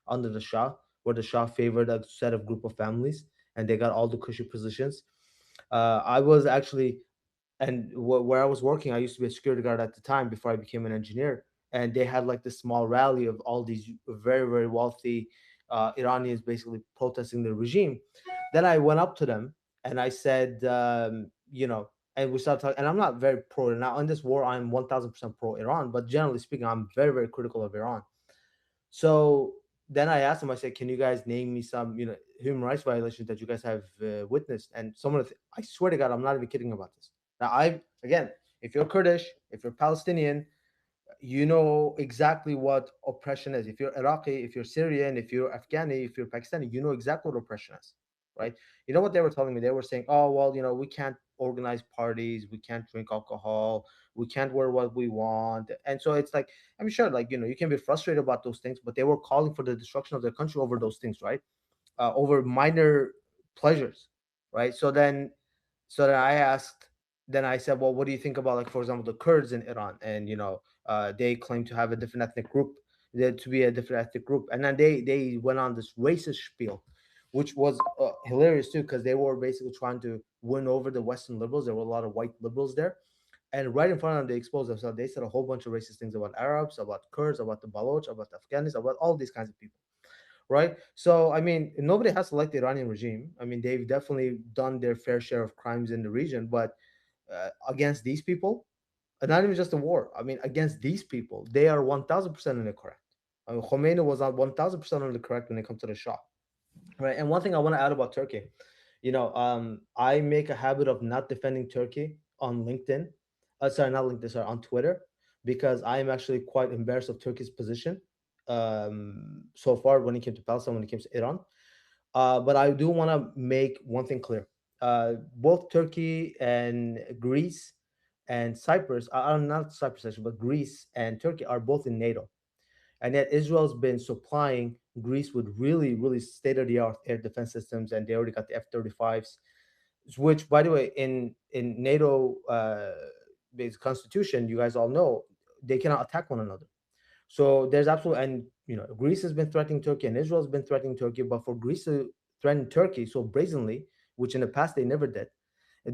under the Shah, where the Shah favored a set of group of families and they got all the cushy positions. I was actually and where I was working, I used to be a security guard at the time before I became an engineer. And they had like this small rally of all these very, very wealthy Iranians basically protesting the regime. Then I went up to them and I said, and we started talking. And I'm not very pro now in this war. I'm 1,000% pro Iran, but generally speaking, I'm very, very critical of Iran. So then I asked them, I said, can you guys name me some, human rights violations that you guys have witnessed? And I swear to God, I'm not even kidding about this. Now, again, if you're Kurdish, if you're Palestinian, you know exactly what oppression is. If you're Iraqi, if you're Syrian, if you're Afghani, if you're Pakistani, you know exactly what oppression is, right? You know what they were telling me? They were saying, oh, well, we can't organize parties, we can't drink alcohol, we can't wear what we want. And so it's like, I'm sure, like, you can be frustrated about those things, but they were calling for the destruction of their country over those things, right? Over minor pleasures, right? So then I asked, then I said, well, what do you think about, like, for example, the Kurds in Iran? And they claim to have a different ethnic group, to be a different ethnic group, and then they went on this racist spiel, which was hilarious too, because they were basically trying to win over the Western liberals. There were a lot of white liberals there, and right in front of them, they exposed themselves. They said a whole bunch of racist things about Arabs, about Kurds, about the Baloch, about the Afghans, about all these kinds of people. right? So I mean, nobody has to like the Iranian regime. I mean, they've definitely done their fair share of crimes in the region, but against these people, not even just the war. I mean, against these people, they are 1,000% in the correct. I mean, Khomeini was on 1,000% on the correct when it comes to the Shah, right? And one thing I want to add about Turkey, I make a habit of not defending Turkey on LinkedIn. Sorry, not LinkedIn. Sorry, on Twitter, because I am actually quite embarrassed of Turkey's position so far when it came to Palestine, when it came to Iran. But I do want to make one thing clear. Both Turkey and Greece and Cyprus, are not Cyprus actually, but Greece and Turkey are both in NATO. And yet Israel's been supplying Greece with really, really state-of-the-art air defense systems, and they already got the F-35s, which, by the way, in NATO based constitution, you guys all know they cannot attack one another. So there's absolutely, and Greece has been threatening Turkey, and Israel has been threatening Turkey. But for Greece to threaten Turkey so brazenly, which in the past they never did,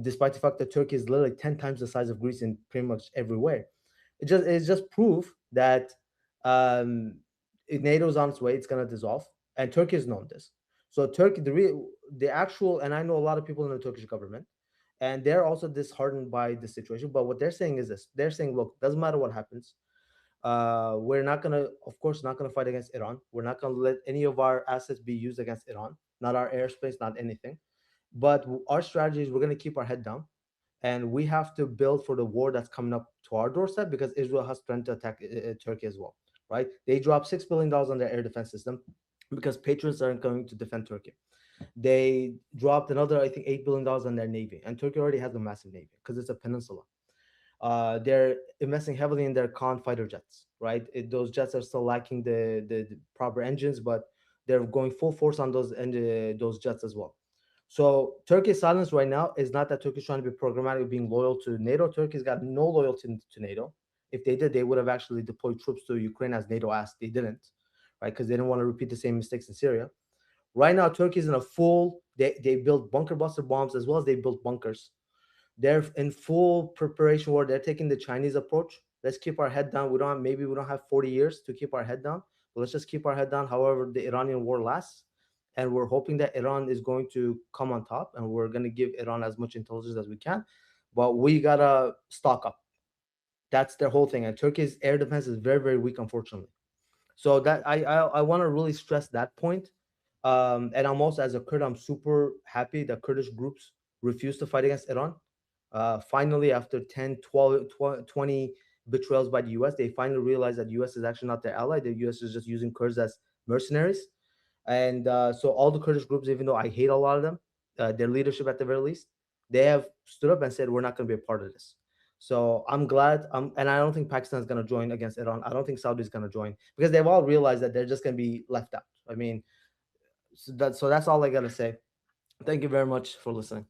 despite the fact that Turkey is literally 10 times the size of Greece in pretty much every way, it's just proof that um, NATO's on its way. It's going to dissolve, and Turkey has known this. So Turkey, the actual, and I know a lot of people in the Turkish government, and they're also disheartened by the situation. But what they're saying is this: they're saying, look, doesn't matter what happens, we're not gonna, of course, not gonna fight against Iran. We're not gonna let any of our assets be used against Iran, not our airspace, not anything. But our strategy is we're gonna keep our head down, and we have to build for the war that's coming up to our doorstep, because Israel has threatened to attack Turkey as well, right? They dropped $6 billion on their air defense system because patriots aren't going to defend Turkey. They dropped another, I think, $8 billion on their navy, and Turkey already has a massive navy because it's a peninsula. They're investing heavily in their Khan fighter jets, right? Those jets are still lacking the proper engines, but they're going full force on those jets as well. So Turkey's silence right now is not that Turkey's trying to be programmatic, being loyal to NATO. Turkey's got no loyalty to NATO. If they did, they would have actually deployed troops to Ukraine as NATO asked. They didn't, right? Because they didn't want to repeat the same mistakes in Syria. Right now, Turkey's in a full. They built bunker buster bombs as well as they built bunkers. They're in full preparation war. They're taking the Chinese approach. Let's keep our head down. Maybe we don't have 40 years to keep our head down, but let's just keep our head down. However, the Iranian war lasts, and we're hoping that Iran is going to come on top, and we're going to give Iran as much intelligence as we can, but we gotta stock up. That's their whole thing. And Turkey's air defense is very, very weak, unfortunately. So that I want to really stress that point. And I'm also, as a Kurd, I'm super happy that Kurdish groups refuse to fight against Iran. Finally, after 10, 12, 20 betrayals by the US, they finally realized that the US is actually not their ally. The US is just using Kurds as mercenaries. And so all the Kurdish groups, even though I hate a lot of them, their leadership at the very least, they have stood up and said, we're not going to be a part of this. So I'm glad, and I don't think Pakistan is going to join against Iran. I don't think Saudi is going to join, because they've all realized that they're just going to be left out. I mean, so that's all I got to say. Thank you very much for listening.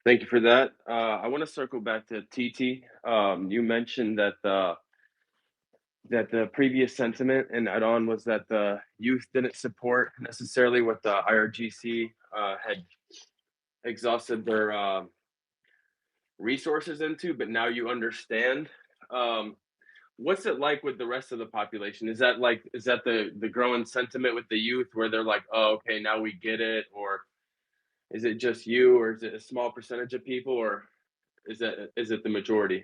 Thank you for that. I want to circle back to TT. You mentioned that the previous sentiment in Iran was that the youth didn't support necessarily what the IRGC had exhausted their resources into, but now you understand. What's it like with the rest of the population? Is that the growing sentiment with the youth where they're like, oh, okay, now we get it? Or is it just you, or is it a small percentage of people, or is it the majority?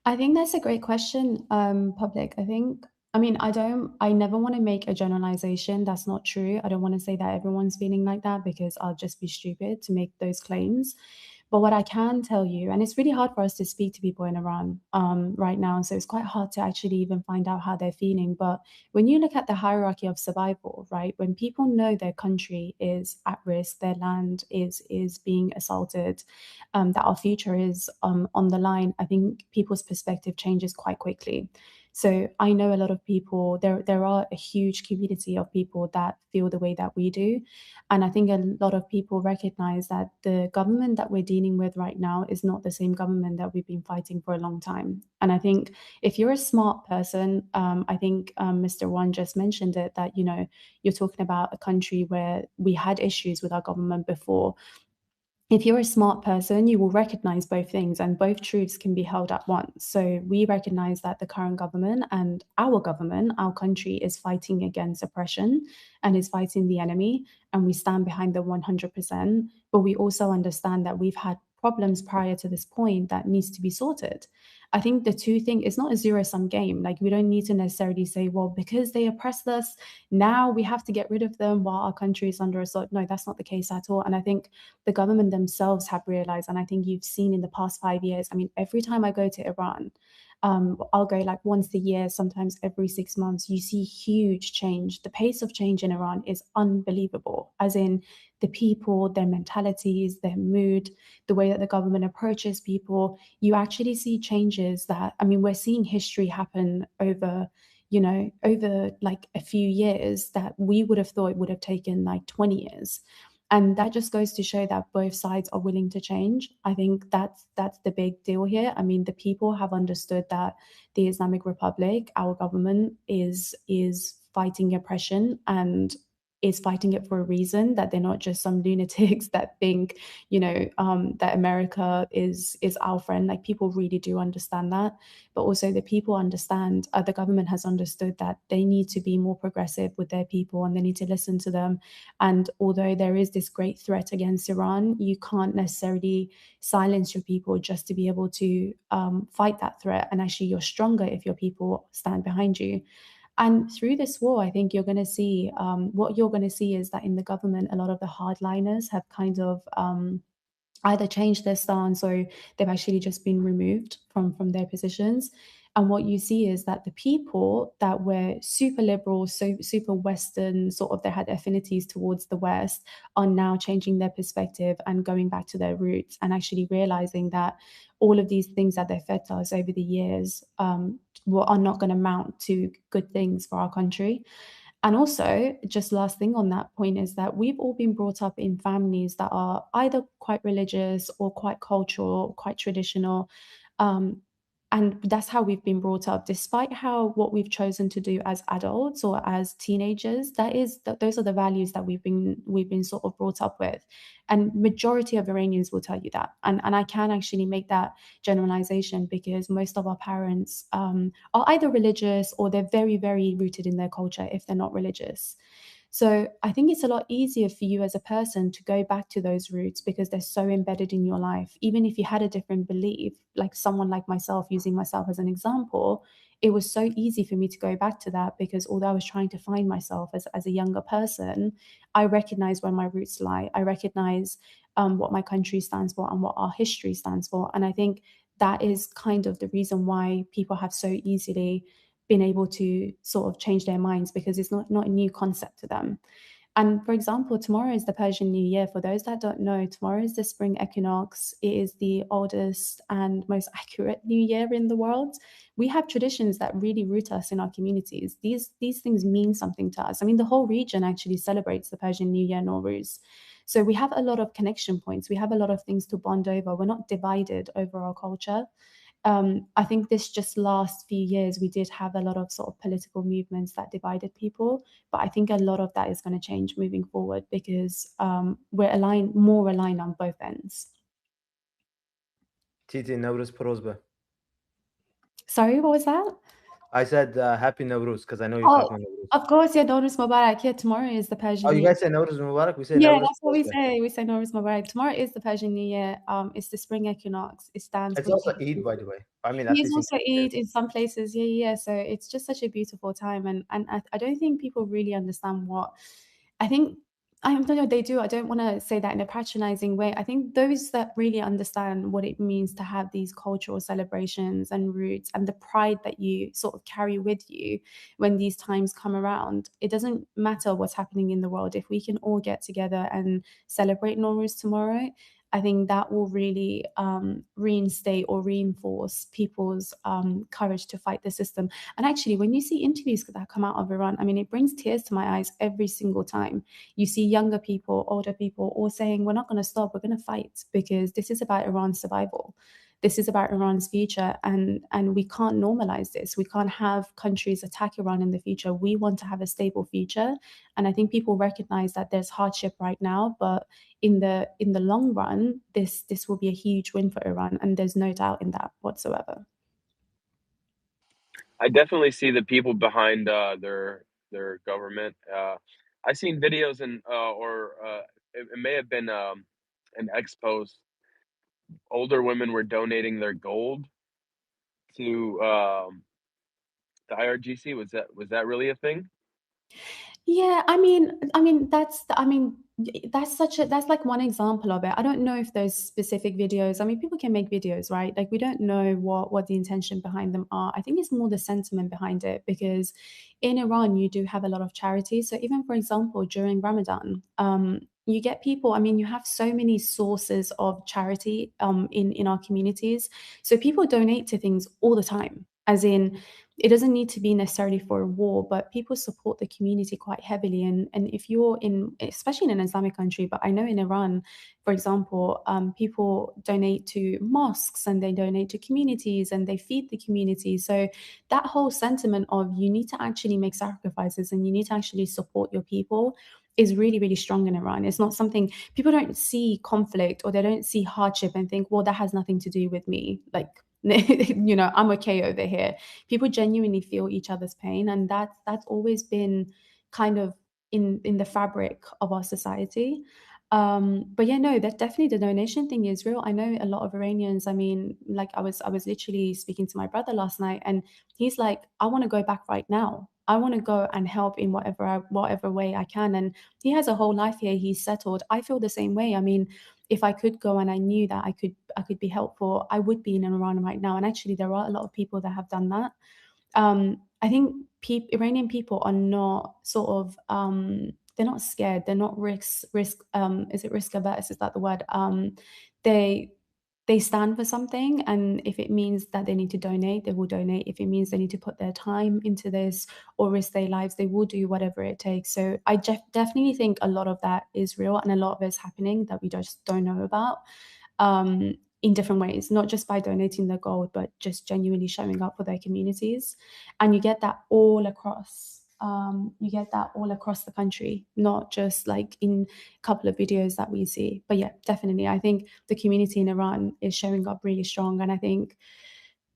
I think that's a great question, Public. I never want to make a generalization. That's not true. I don't want to say that everyone's feeling like that, because I'll just be stupid to make those claims. But what I can tell you, and it's really hard for us to speak to people in Iran right now, so it's quite hard to actually even find out how they're feeling. But when you look at the hierarchy of survival, right, when people know their country is at risk, their land is being assaulted, that our future is on the line, I think people's perspective changes quite quickly. So I know a lot of people, there are a huge community of people that feel the way that we do. And I think a lot of people recognize that the government that we're dealing with right now is not the same government that we've been fighting for a long time. And I think if you're a smart person, I think Mr. Wan just mentioned it, that, you're talking about a country where we had issues with our government before. if you're a smart person, you will recognize both things, and both truths can be held at once. So we recognize that the current government and our government, our country, is fighting against oppression and is fighting the enemy, and we stand behind them 100%. But we also understand that we've had problems prior to this point that needs to be sorted. I think the two thing is not a zero-sum game. Like, we don't need to necessarily say, well, because they oppressed us, now we have to get rid of them while our country is under assault. No, that's not the case at all. And I think the government themselves have realized, and I think you've seen in the past 5 years, I mean, every time I go to Iran, I'll go like once a year, sometimes every 6 months, you see huge change. The pace of change in Iran is unbelievable, as in the people, their mentalities, their mood, the way that the government approaches people. You actually see changes that, I mean, we're seeing history happen over, over like a few years that we would have thought it would have taken like 20 years. And that just goes to show that both sides are willing to change. I think that's the big deal here. I mean, the people have understood that the Islamic Republic, our government, is fighting oppression and is fighting it for a reason, that they're not just some lunatics that think, that America is our friend. Like, people really do understand that. But also the people understand, the government has understood that they need to be more progressive with their people and they need to listen to them. And although there is this great threat against Iran, you can't necessarily silence your people just to be able to fight that threat. And actually, you're stronger if your people stand behind you. And through this war, I think you're going to see, what you're going to see is that in the government, a lot of the hardliners have kind of either changed their stance or they've actually just been removed from their positions. And what you see is that the people that were super liberal, so super Western, sort of, they had affinities towards the West, are now changing their perspective and going back to their roots and actually realizing that all of these things that they've fed to us over the years are not going to mount to good things for our country. And also, just last thing on that point is that we've all been brought up in families that are either quite religious or quite cultural, quite traditional. Um, and that's how we've been brought up, despite how what we've chosen to do as adults or as teenagers. Those are the values that we've been sort of brought up with. And majority of Iranians will tell you that. And I can actually make that generalization because most of our parents are either religious or they're very, very rooted in their culture if they're not religious. So I think it's a lot easier for you as a person to go back to those roots because they're so embedded in your life. Even if you had a different belief, like someone like myself, using myself as an example, it was so easy for me to go back to that because although I was trying to find myself as a younger person, I recognize where my roots lie. I recognize what my country stands for and what our history stands for. And I think that is kind of the reason why people have so easily been able to sort of change their minds because it's not a new concept to them. And for example, tomorrow is the Persian New Year. For those that don't know, tomorrow is the spring equinox. It is the oldest and most accurate New Year in the world. We have traditions that really root us in our communities. These things mean something to us. I mean, the whole region actually celebrates the Persian New Year, Nowruz. So we have a lot of connection points. We have a lot of things to bond over. We're not divided over our culture. I think this just last few years, we did have a lot of sort of political movements that divided people, but I think a lot of that is going to change moving forward because we're more aligned on both ends. Titi, Nowruz Porozba. Sorry, what was that? I said Happy Nowruz because I know you're Oh, talking about Nowruz. of course, yeah, Nowruz Mubarak. Yeah, tomorrow is the Oh, Persian you New Year. guys say Nowruz Mubarak? We say Yeah, Nowruz that's what we Porozba. say. We say Nowruz Mubarak. Tomorrow is the Persian New Year. It's the spring equinox. It stands It's for also Eid, by the way. I mean, at It is least in also Eid in some places. Yeah, yeah. So it's just such a beautiful time, and I don't think people really understand what. I think I don't know. They do. I don't want to say that in a patronizing way. I think those that really understand what it means to have these cultural celebrations and roots and the pride that you sort of carry with you when these times come around. It doesn't matter what's happening in the world. If we can all get together and celebrate Nowruz tomorrow, I think that will really reinstate or reinforce people's courage to fight the system. And actually, when you see interviews that come out of Iran, I mean, it brings tears to my eyes every single time. You see younger people, older people, all saying, we're not going to stop, we're going to fight because this is about Iran's survival. This is about Iran's future, and we can't normalize this. We can't have countries attack Iran in the future. We want to have a stable future, and I think people recognize that there's hardship right now, but in the long run, this will be a huge win for Iran, and there's no doubt in that whatsoever. I definitely see the people behind their government. I've seen videos it may have been an ex post. Older women were donating their gold to the IRGC. Was that really a thing? Yeah, that's like one example of it. I don't know if there's specific videos. I mean, people can make videos, right? Like we don't know what the intention behind them are. I think it's more the sentiment behind it, because in Iran you do have a lot of charity. So even for example, during Ramadan, you get people, I mean, you have so many sources of charity in our communities. So people donate to things all the time. As in, it doesn't need to be necessarily for a war, but people support the community quite heavily. And if you're in, especially in an Islamic country, but I know in Iran, for example, people donate to mosques and they donate to communities and they feed the community. So that whole sentiment of you need to actually make sacrifices and you need to actually support your people is really, really strong in Iran. It's not something, people don't see conflict or they don't see hardship and think, well, that has nothing to do with me. Like, I'm okay over here. People genuinely feel each other's pain, and that's always been kind of in the fabric of our society. But yeah, no, that definitely the donation thing is real. I know a lot of Iranians. I mean, like I was literally speaking to my brother last night, and he's like, I want to go back right now. I want to go and help in whatever way I can. And he has a whole life here. He's settled. I feel the same way. I mean, if I could go and I knew that I could be helpful, I would be in Iran right now. And actually, there are a lot of people that have done that. I think Iranian people are not sort of they're not scared. They're not risk. Is it risk averse? Is that the word? They they stand for something, and if it means that they need to donate, they will donate. If it means they need to put their time into this or risk their lives, they will do whatever it takes. So I definitely think a lot of that is real, and a lot of it's happening that we just don't know about. In different ways, not just by donating the gold, but just genuinely showing up for their communities. And you get that all across. You get that all across the country, not just like in a couple of videos that we see. But yeah, definitely, I think the community in Iran is showing up really strong, and I think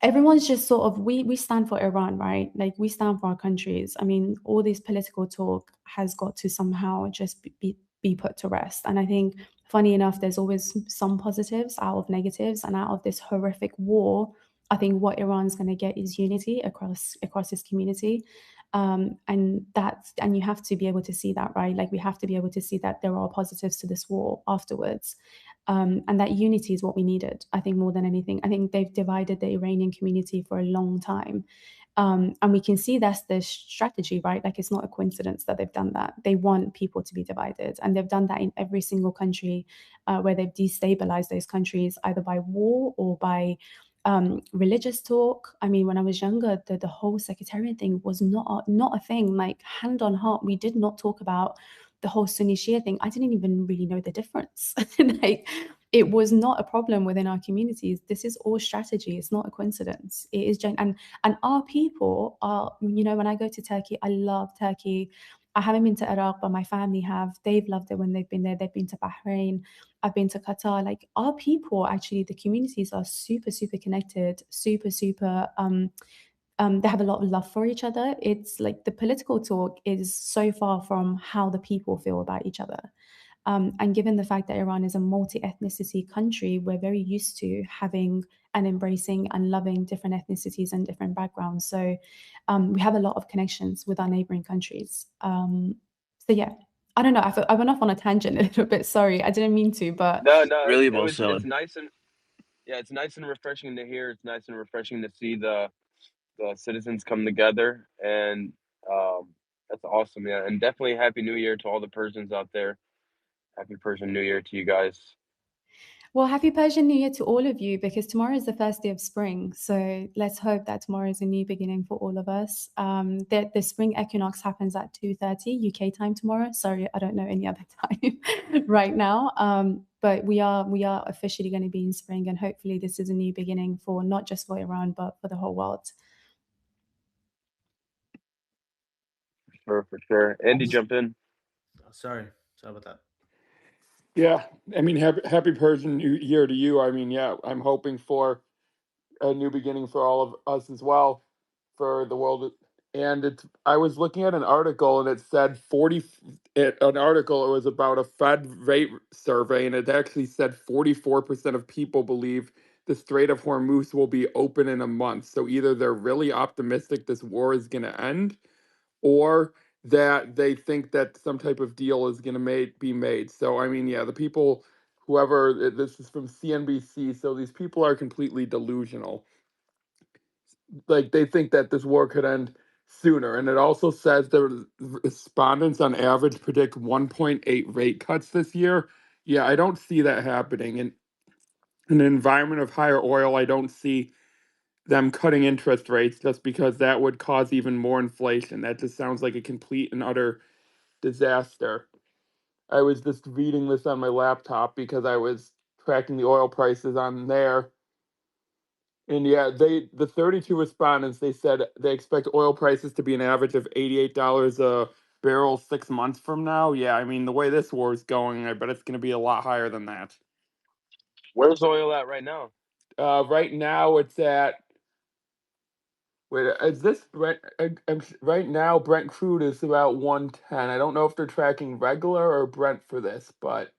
everyone's just sort of we stand for Iran, right? Like we stand for our countries. I mean, all this political talk has got to somehow just be put to rest. And I think, funny enough, there's always some positives out of negatives, and out of this horrific war, I think what Iran's going to get is unity across this community. And you have to be able to see that, right? Like we have to be able to see that there are positives to this war afterwards. And that unity is what we needed, I think, more than anything. I think they've divided the Iranian community for a long time. And we can see that's the strategy, right? Like it's not a coincidence that they've done that. They want people to be divided. And they've done that in every single country where they've destabilized those countries, either by war or by religious talk. I mean, when I was younger, the whole sectarian thing was not a thing. Like, hand on heart, we did not talk about the whole Sunni Shia thing. I didn't even really know the difference. Like, it was not a problem within our communities. This is all strategy. It's not a coincidence. It is and our people are, when I go to Turkey, I love Turkey. I haven't been to Iraq, but my family have. They've loved it when they've been there. They've been to Bahrain. I've been to Qatar. Like, our people, actually, the communities are super, super connected, super, super they have a lot of love for each other. It's like the political talk is so far from how the people feel about each other. And given the fact that Iran is a multi-ethnicity country, we're very used to having and embracing and loving different ethnicities and different backgrounds. So we have a lot of connections with our neighboring countries. So yeah, I don't know. I went off on a tangent a little bit. Sorry, I didn't mean to, but No, Really well it's said. nice and yeah, it's nice and refreshing to hear. It's nice and refreshing to see the citizens come together, and that's awesome. Yeah, and definitely Happy New Year to all the Persians out there. Happy Persian New Year to you guys. Well, happy Persian New Year to all of you, because tomorrow is the first day of spring. So let's hope that tomorrow is a new beginning for all of us. The spring equinox happens at 2:30 UK time tomorrow. Sorry, I don't know any other time right now. But we are officially going to be in spring, and hopefully this is a new beginning for not just for Iran, but for the whole world. For sure. Andy, jump in. Sorry about that. Yeah, I mean, happy Persian New Year to you. I mean, yeah, I'm hoping for a new beginning for all of us as well, for the world. And I was looking at an article, and it said an article. It was about a Fed rate survey, and it actually said 44% of people believe the Strait of Hormuz will be open in a month. So either they're really optimistic this war is going to end, or that they think that some type of deal is going to be made. So I mean, yeah, the people, whoever, this is from CNBC, so these people are completely delusional. Like, they think that this war could end sooner. And it also says the respondents on average predict 1.8 rate cuts this year. Yeah, I don't see that happening. In an environment of higher oil, I don't see them cutting interest rates, just because that would cause even more inflation. That just sounds like a complete and utter disaster. I was just reading this on my laptop because I was tracking the oil prices on there. And yeah, the 32 respondents, they said they expect oil prices to be an average of $88 a barrel 6 months from now. Yeah, I mean, the way this war is going, I bet it's going to be a lot higher than that. Where's oil at right now? Right now it's at, wait, is this Brent? Right now, Brent crude is about 110. I don't know if they're tracking regular or Brent for this, but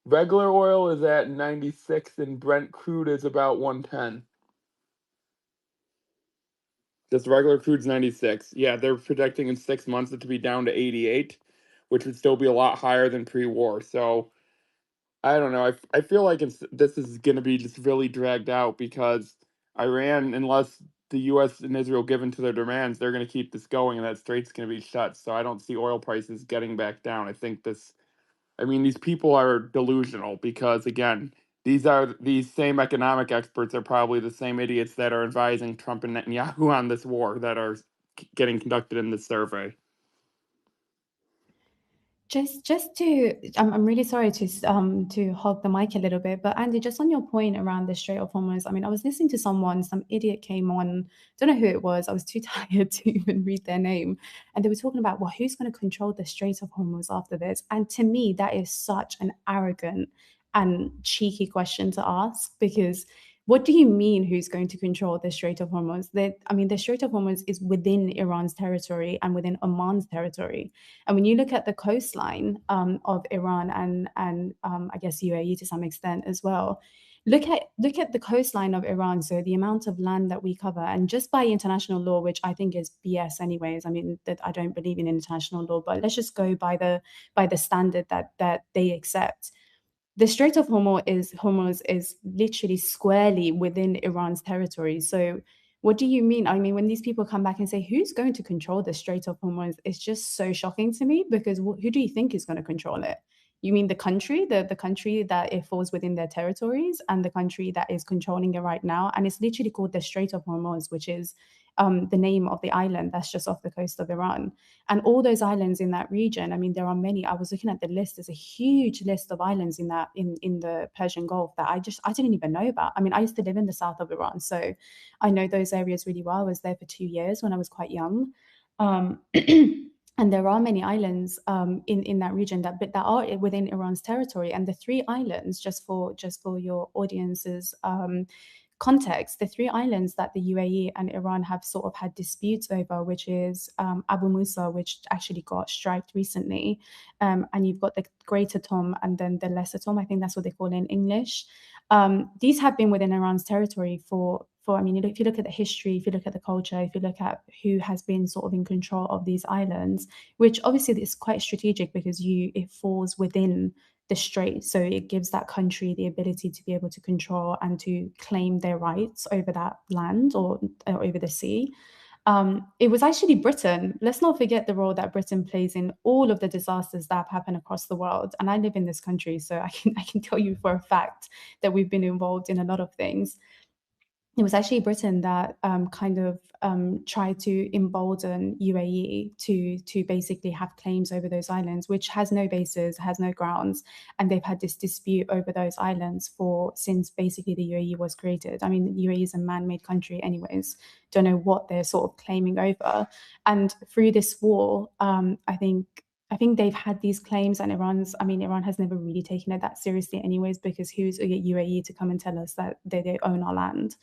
regular oil is at 96 and Brent crude is about 110. Just regular crude's 96. Yeah, they're projecting in 6 months it to be down to 88, which would still be a lot higher than pre-war. So I don't know. I feel like this is going to be just really dragged out, because Iran, unless the U.S. and Israel give in to their demands, they're going to keep this going, and that strait's going to be shut. So I don't see oil prices getting back down. I mean, these people are delusional, because, again, these same economic experts are probably the same idiots that are advising Trump and Netanyahu on this war that are getting conducted in this survey. Just to, I'm really sorry to hog the mic a little bit, but Andy, just on your point around the Strait of Hormuz, I mean, I was listening to some idiot came on, don't know who it was, I was too tired to even read their name, and they were talking about, well, who's going to control the Strait of Hormuz after this? And to me, that is such an arrogant and cheeky question to ask, because what do you mean who's going to control the Strait of Hormuz? The Strait of Hormuz is within Iran's territory and within Oman's territory. And when you look at the coastline of Iran and I guess UAE to some extent as well, look at the coastline of Iran. So the amount of land that we cover, and just by international law, which I think is BS anyways. I mean, that I don't believe in international law, but let's just go by the standard that they accept. The Strait of Hormuz is literally squarely within Iran's territory. So what do you mean? I mean, when these people come back and say, who's going to control the Strait of Hormuz? It's just so shocking to me, because who do you think is going to control it? You mean the country, the country that it falls within their territories, and the country that is controlling it right now? And it's literally called the Strait of Hormuz, which is the name of the island that's just off the coast of Iran. And all those islands in that region, I mean, there are many. I was looking at the list. There's a huge list of islands in the Persian Gulf that I didn't even know about. I mean, I used to live in the south of Iran, so I know those areas really well. I was there for 2 years when I was quite young. And there are many islands in that region that are within Iran's territory. And the three islands, just for your audience's context, the three islands that the UAE and Iran have sort of had disputes over, which is Abu Musa, which actually got striked recently, and you've got the Greater Tom and then the Lesser Tom. I think that's what they call it in English. These have been within Iran's territory for I mean, if you look at the history, if you look at the culture, if you look at who has been sort of in control of these islands, which obviously is quite strategic, because it falls within the strait, so it gives that country the ability to be able to control and to claim their rights over that land or over the sea. It was actually Britain. Let's not forget the role that Britain plays in all of the disasters that have happened across the world. And I live in this country, so I can tell you for a fact that we've been involved in a lot of things. It was actually Britain that kind of tried to embolden UAE to basically have claims over those islands, which has no basis, has no grounds, and they've had this dispute over those islands since basically the UAE was created. I mean, the UAE is a man-made country, anyways. Don't know what they're sort of claiming over, and through this war, I think they've had these claims, and Iran has never really taken it that seriously anyways, because who's UAE to come and tell us that they own our land?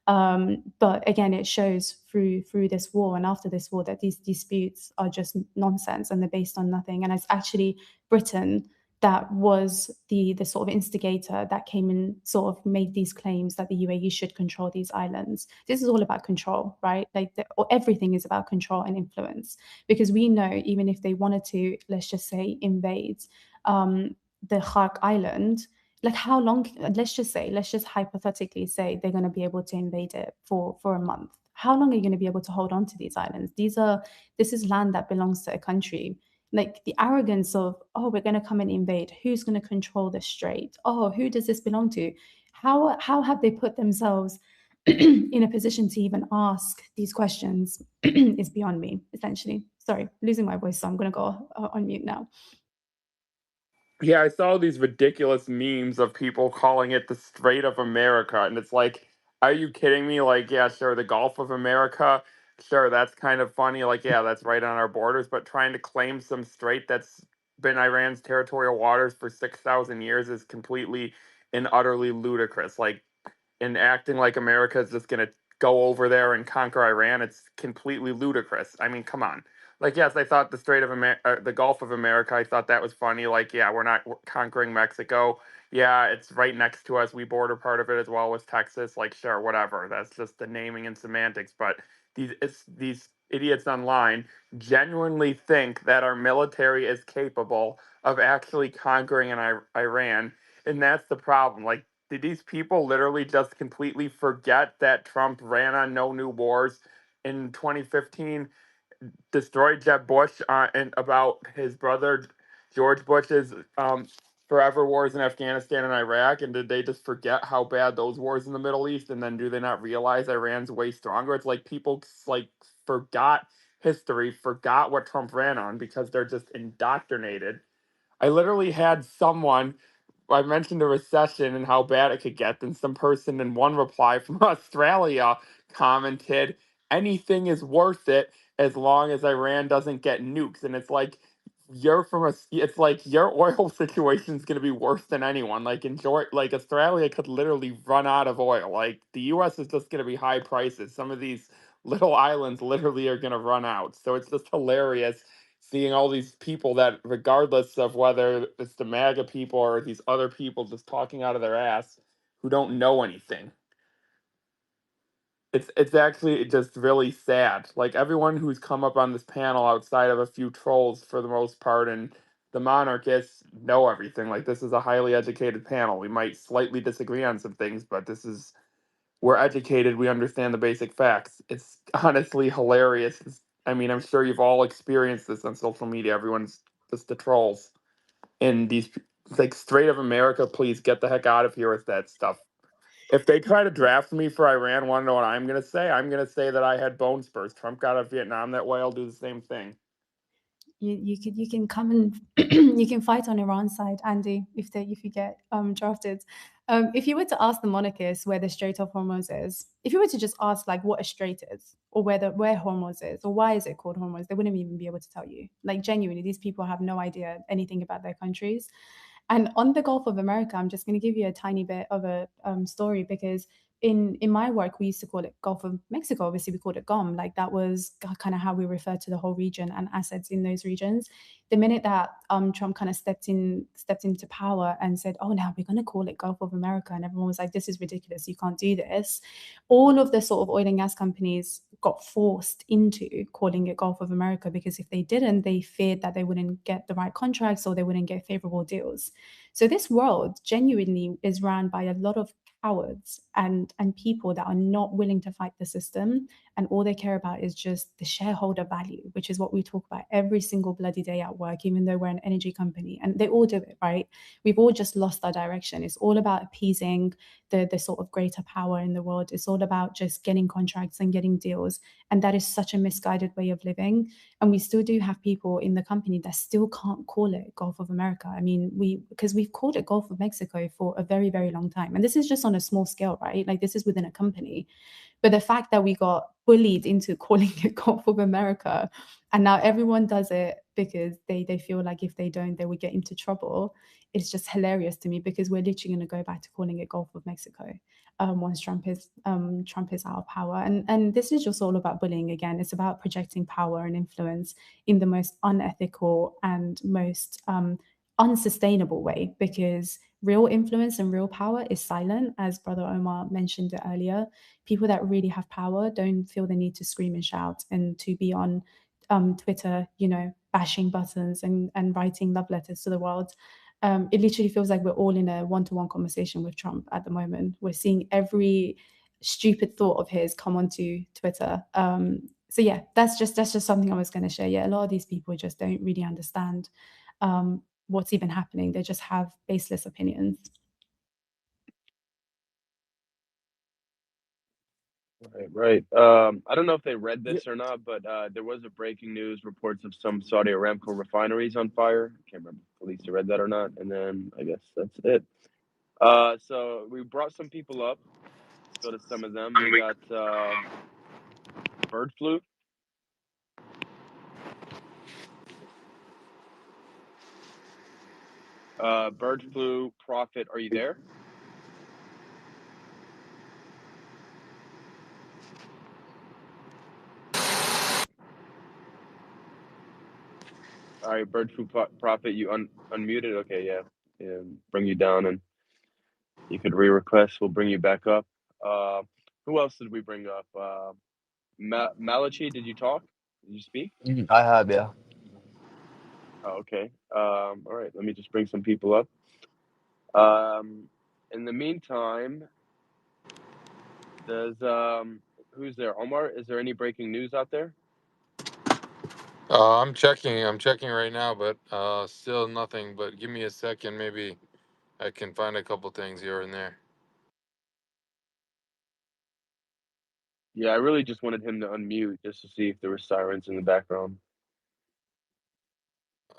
But again, it shows through this war and after this war that these disputes are just nonsense and they're based on nothing. And it's actually Britain that was the sort of instigator that came and sort of made these claims that the UAE should control these islands. This is all about control, right? Like everything is about control and influence, because we know even if they wanted to, let's just say, invade the Khark Island, like how long, let's just hypothetically say they're going to be able to invade it for a month. How long are you going to be able to hold on to these islands? This is land that belongs to a country. Like the arrogance of, oh, we're going to come and invade, who's going to control the strait? Oh, who does this belong to? How have they put themselves in a position to even ask these questions is beyond me, essentially. Sorry, losing my voice, so I'm going to go on mute now. Yeah, I saw these ridiculous memes of people calling it the Strait of America, and it's like, are you kidding me? Like, yeah, sure, the Gulf of America, sure, that's kind of funny. Like, yeah, that's right on our borders, but trying to claim some strait that's been Iran's territorial waters for 6,000 years is completely and utterly ludicrous. Like, and acting like America is just going to go over there and conquer Iran, it's completely ludicrous. I mean, come on. Like, yes, I thought the the Gulf of America, I thought that was funny. Like, yeah, we're not conquering Mexico. Yeah, it's right next to us. We border part of it as well with Texas. Like, sure, whatever. That's just the naming and semantics. But these idiots online genuinely think that our military is capable of actually conquering Iran, and that's the problem. Like, did these people literally just completely forget that Trump ran on no new wars in 2015, destroyed Jeb Bush and about his brother George Bush's forever wars in Afghanistan and Iraq? And did they just forget how bad those wars in the Middle East? And then do they not realize Iran's way stronger? It's like people like forgot history, forgot what Trump ran on because they're just indoctrinated. I literally had someone, I mentioned a recession and how bad it could get, and some person in one reply from Australia commented, anything is worth it as long as Iran doesn't get nukes. And it's like, it's like your oil situation is going to be worse than anyone. Like, like Australia could literally run out of oil. Like, the US is just going to be high prices. Some of these little islands literally are going to run out. So it's just hilarious seeing all these people that, regardless of whether it's the MAGA people or these other people just talking out of their ass who don't know anything. It's actually just really sad. Like, everyone who's come up on this panel outside of a few trolls for the most part and the monarchists know everything. Like, this is a highly educated panel. We might slightly disagree on some things, but we're educated, we understand the basic facts. It's honestly hilarious. I mean, I'm sure you've all experienced this on social media. Everyone's just the trolls. And it's like, Strait of America, please get the heck out of here with that stuff. If they try to draft me for Iran, want to know what I'm going to say? I'm going to say that I had bone spurs. Trump got out of Vietnam that way. I'll do the same thing. You can come and you can fight on Iran's side, Andy, if you get drafted. If you were to ask the monarchists where the Strait of Hormuz is, if you were to just ask like what a strait is, or where Hormuz is, or why is it called Hormuz, they wouldn't even be able to tell you. Like, genuinely, these people have no idea anything about their countries. And on the Gulf of America, I'm just going to give you a tiny bit of a story, because in my work, we used to call it Gulf of Mexico. Obviously, we called it GOM. Like, that was kind of how we refer to the whole region and assets in those regions. the minute that Trump kind of stepped into power and said, "Oh, now we're going to call it Gulf of America," and everyone was like, "This is ridiculous. You can't do this." All of the sort of oil and gas companies got forced into calling it Gulf of America, because if they didn't, they feared that they wouldn't get the right contracts or they wouldn't get favorable deals. So this world genuinely is run by a lot of cowards and people that are not willing to fight the system, and all they care about is just the shareholder value, which is what we talk about every single bloody day at work, even though we're an energy company, and they all do it, right? We've all just lost our direction. It's all about appeasing the sort of greater power in the world. It's all about just getting contracts and getting deals, and that is such a misguided way of living. And we still do have people in the company that still can't call it Gulf of America. I mean, because we've called it Gulf of Mexico for a very, very long time, and this is just on a small scale, right? Like, this is within a company. But the fact that we got bullied into calling it Gulf of America, and now everyone does it because they feel like if they don't, they would get into trouble, it's just hilarious to me, because we're literally going to go back to calling it Gulf of Mexico once Trump is out of power. And this is just all about bullying again. It's about projecting power and influence in the most unethical and most unsustainable way, because real influence and real power is silent, as Brother Omar mentioned it earlier. People that really have power don't feel the need to scream and shout and to be on Twitter, bashing buttons and writing love letters to the world. It literally feels like we're all in a one-to-one conversation with Trump at the moment. We're seeing every stupid thought of his come onto Twitter. So yeah, that's just something I was going to share. Yeah, a lot of these people just don't really understand what's even happening. They just have baseless opinions. Right. I don't know if they read this or not, but there was a breaking news reports of some Saudi Aramco refineries on fire. I can't remember if police read that or not. And then I guess that's it. So we brought some people up. Let's go to some of them. We got bird flu. Bird flu Prophet, are you there? All right, bird flu Prophet, you unmuted. Okay, yeah, bring you down, and you could re-request. We'll bring you back up. Who else did we bring up? Malachi, did you talk? Did you speak? I have, yeah. Oh, okay. All right. Let me just bring some people up. In the meantime, does who's there? Omar, is there any breaking news out there? I'm checking right now, but still nothing. But give me a second, maybe I can find a couple things here and there. Yeah, I really just wanted him to unmute just to see if there were sirens in the background.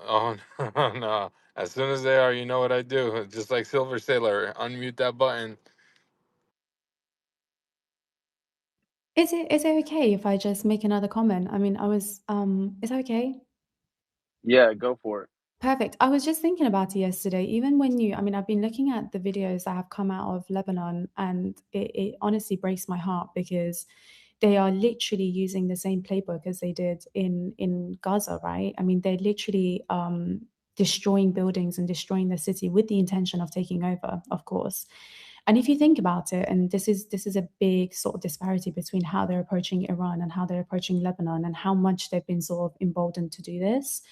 Oh no, no! As soon as they are, you know what I do. Just like Silver Sailor, unmute that button. Is it okay if I just make another comment? I mean, is that okay? Yeah, go for it. Perfect. I was just thinking about it yesterday. Even when I've been looking at the videos that have come out of Lebanon, and it honestly breaks my heart, because they are literally using the same playbook as they did in Gaza, right? I mean, they're literally destroying buildings and destroying the city with the intention of taking over, of course. And if you think about it, and this is a big sort of disparity between how they're approaching Iran and how they're approaching Lebanon, and how much they've been sort of emboldened to do this.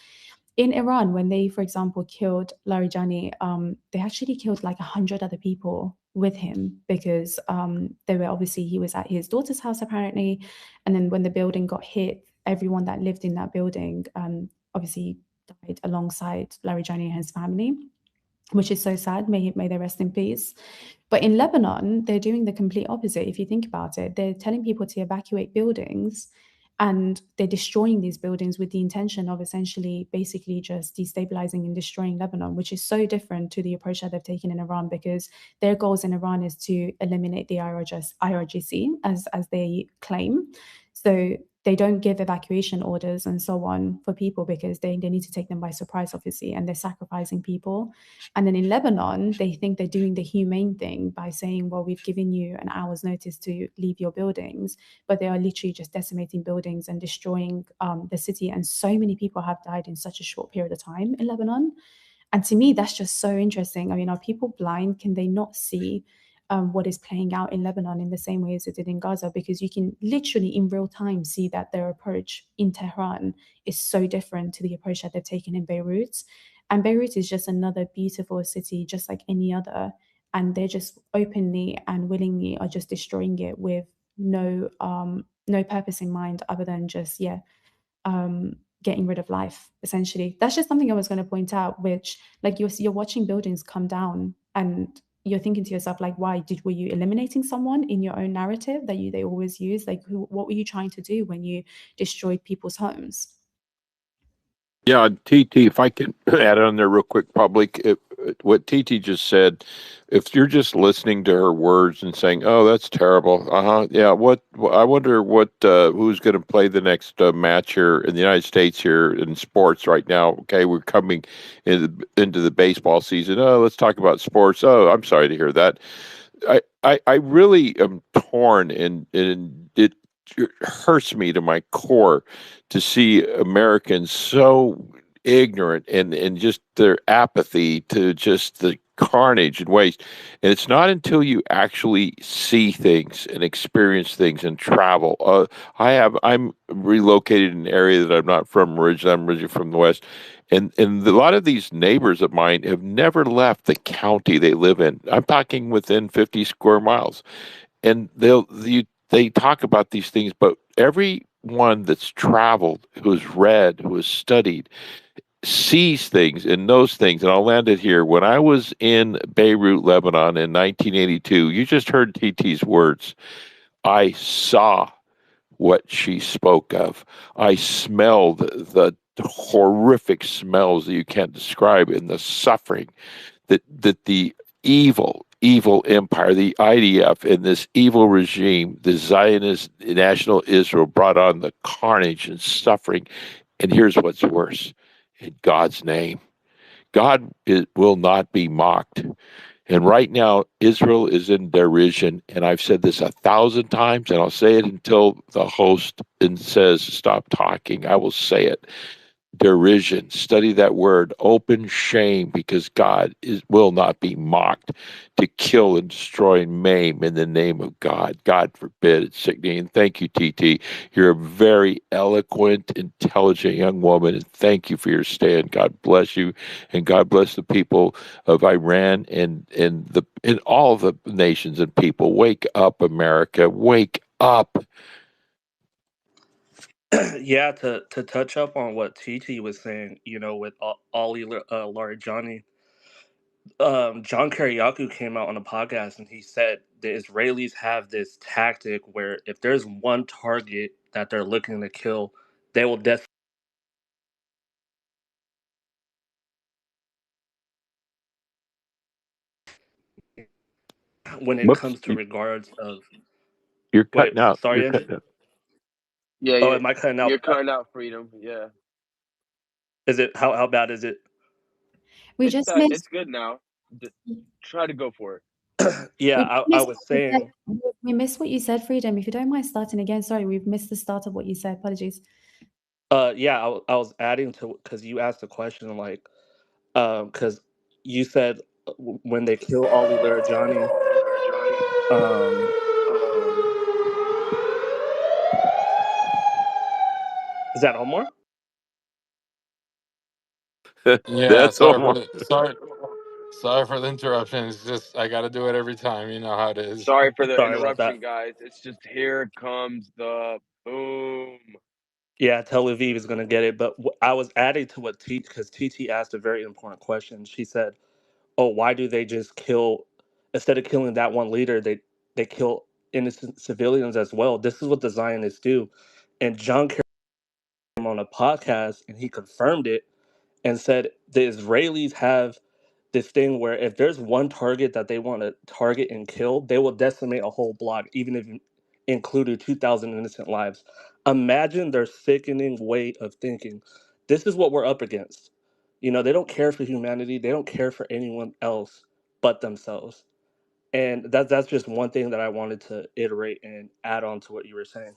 In Iran, when they, for example, killed Larijani, they actually killed like 100 other people with him, because he was at his daughter's house apparently, and then when the building got hit, everyone that lived in that building obviously died alongside Larijani and his family, which is so sad. May they rest in peace. But in Lebanon, they're doing the complete opposite. If you think about it, they're telling people to evacuate buildings, and they're destroying these buildings with the intention of essentially basically just destabilizing and destroying Lebanon, which is so different to the approach that they've taken in Iran, because their goals in Iran is to eliminate the IRGC, as they claim. So they don't give evacuation orders and so on for people because they need to take them by surprise, obviously, and they're sacrificing people. And then in Lebanon, they think they're doing the humane thing by saying, well, we've given you an hour's notice to leave your buildings, but they are literally just decimating buildings and destroying the city. And so many people have died in such a short period of time in Lebanon. And to me, that's just so interesting. I mean, are people blind? Can they not see what is playing out in Lebanon in the same way as it did in Gaza? Because you can literally in real time see that their approach in Tehran is so different to the approach that they've taken in Beirut. And Beirut is just another beautiful city, just like any other. And they're just openly and willingly are just destroying it with no purpose in mind other than just getting rid of life, essentially. That's just something I was going to point out, which like you're watching buildings come down and you're thinking to yourself, like, were you eliminating someone in your own narrative that they always use? Like, what were you trying to do when you destroyed people's homes? Yeah, TT, if I can add on there real quick, public, what TT just said, if you're just listening to her words and saying, "Oh, that's terrible," yeah, I wonder who's going to play the next match here in the United States here in sports right now. Okay, we're coming into the baseball season. Oh, let's talk about sports. Oh, I'm sorry to hear that. I really am torn, and it hurts me to my core to see Americans so ignorant and just their apathy to just the carnage and waste. And it's not until you actually see things and experience things and travel. I'm relocated in an area that I'm not from originally. I'm originally from the West. And a lot of these neighbors of mine have never left the county they live in. I'm talking within 50 square miles. And they talk about these things, but everyone that's traveled, who's read, who has studied, sees things and knows things. And I'll land it here. When I was in Beirut, Lebanon in 1982, you just heard TT's words. I saw what she spoke of. I smelled the horrific smells that you can't describe and the suffering that the evil empire, the IDF, and this evil regime, the Zionist National Israel, brought on the carnage and suffering. And here's what's worse: in God's name, will not be mocked. And right now, Israel is in derision. And I've said this 1,000 times, and I'll say it until the host says stop talking. I will say it. Derision. Study that word. Open shame, because will not be mocked to kill and destroy and maim in the name of God. God forbid it's sickening. And thank you, TT. You're a very eloquent, intelligent young woman, and thank you for your stand. God bless you, and God bless the people of Iran and all the nations and people. Wake up, America. Wake up. Yeah, to touch up on what TT was saying, with Ali Larijani, John Kiriakou came out on a podcast and he said the Israelis have this tactic where if there's one target that they're looking to kill, they will when it Whoops. comes to regards of You're wait, cutting out. You're sorry, Andrew. cutting out. Yeah, Oh, am I cutting out you're bad? cutting out freedom. Yeah, Is it how bad is it? We just missed it's good now. Try to go for it. Yeah, we I missed was what you said. saying. We missed what you said, Freedom. If you don't mind starting again, sorry, we've missed the start of what you said. Apologies. Yeah, I was adding to because you asked a question like, because you said when they kill Ali Larijani, um, is that Omar? Yeah, That's almost. sorry for the interruption. It's just I got to do it every time. You know how it is. Sorry for the Sorry about that. interruption, guys. It's just here comes the boom. Yeah, Tel Aviv is gonna get it, but I was adding to what because TT asked a very important question. She said, "Oh, why do they just kill instead of killing that one leader? They kill innocent civilians as well. This is what the Zionists do." And John Kerry came on a podcast and he confirmed it and said the Israelis have this thing where if there's one target that they want to target and kill, they will decimate a whole block, even if included 2,000 innocent lives. Imagine their sickening way of thinking. This is what we're up against. You know, they don't care for humanity, they don't care for anyone else but themselves. And that's just one thing that I wanted to iterate and add on to what you were saying.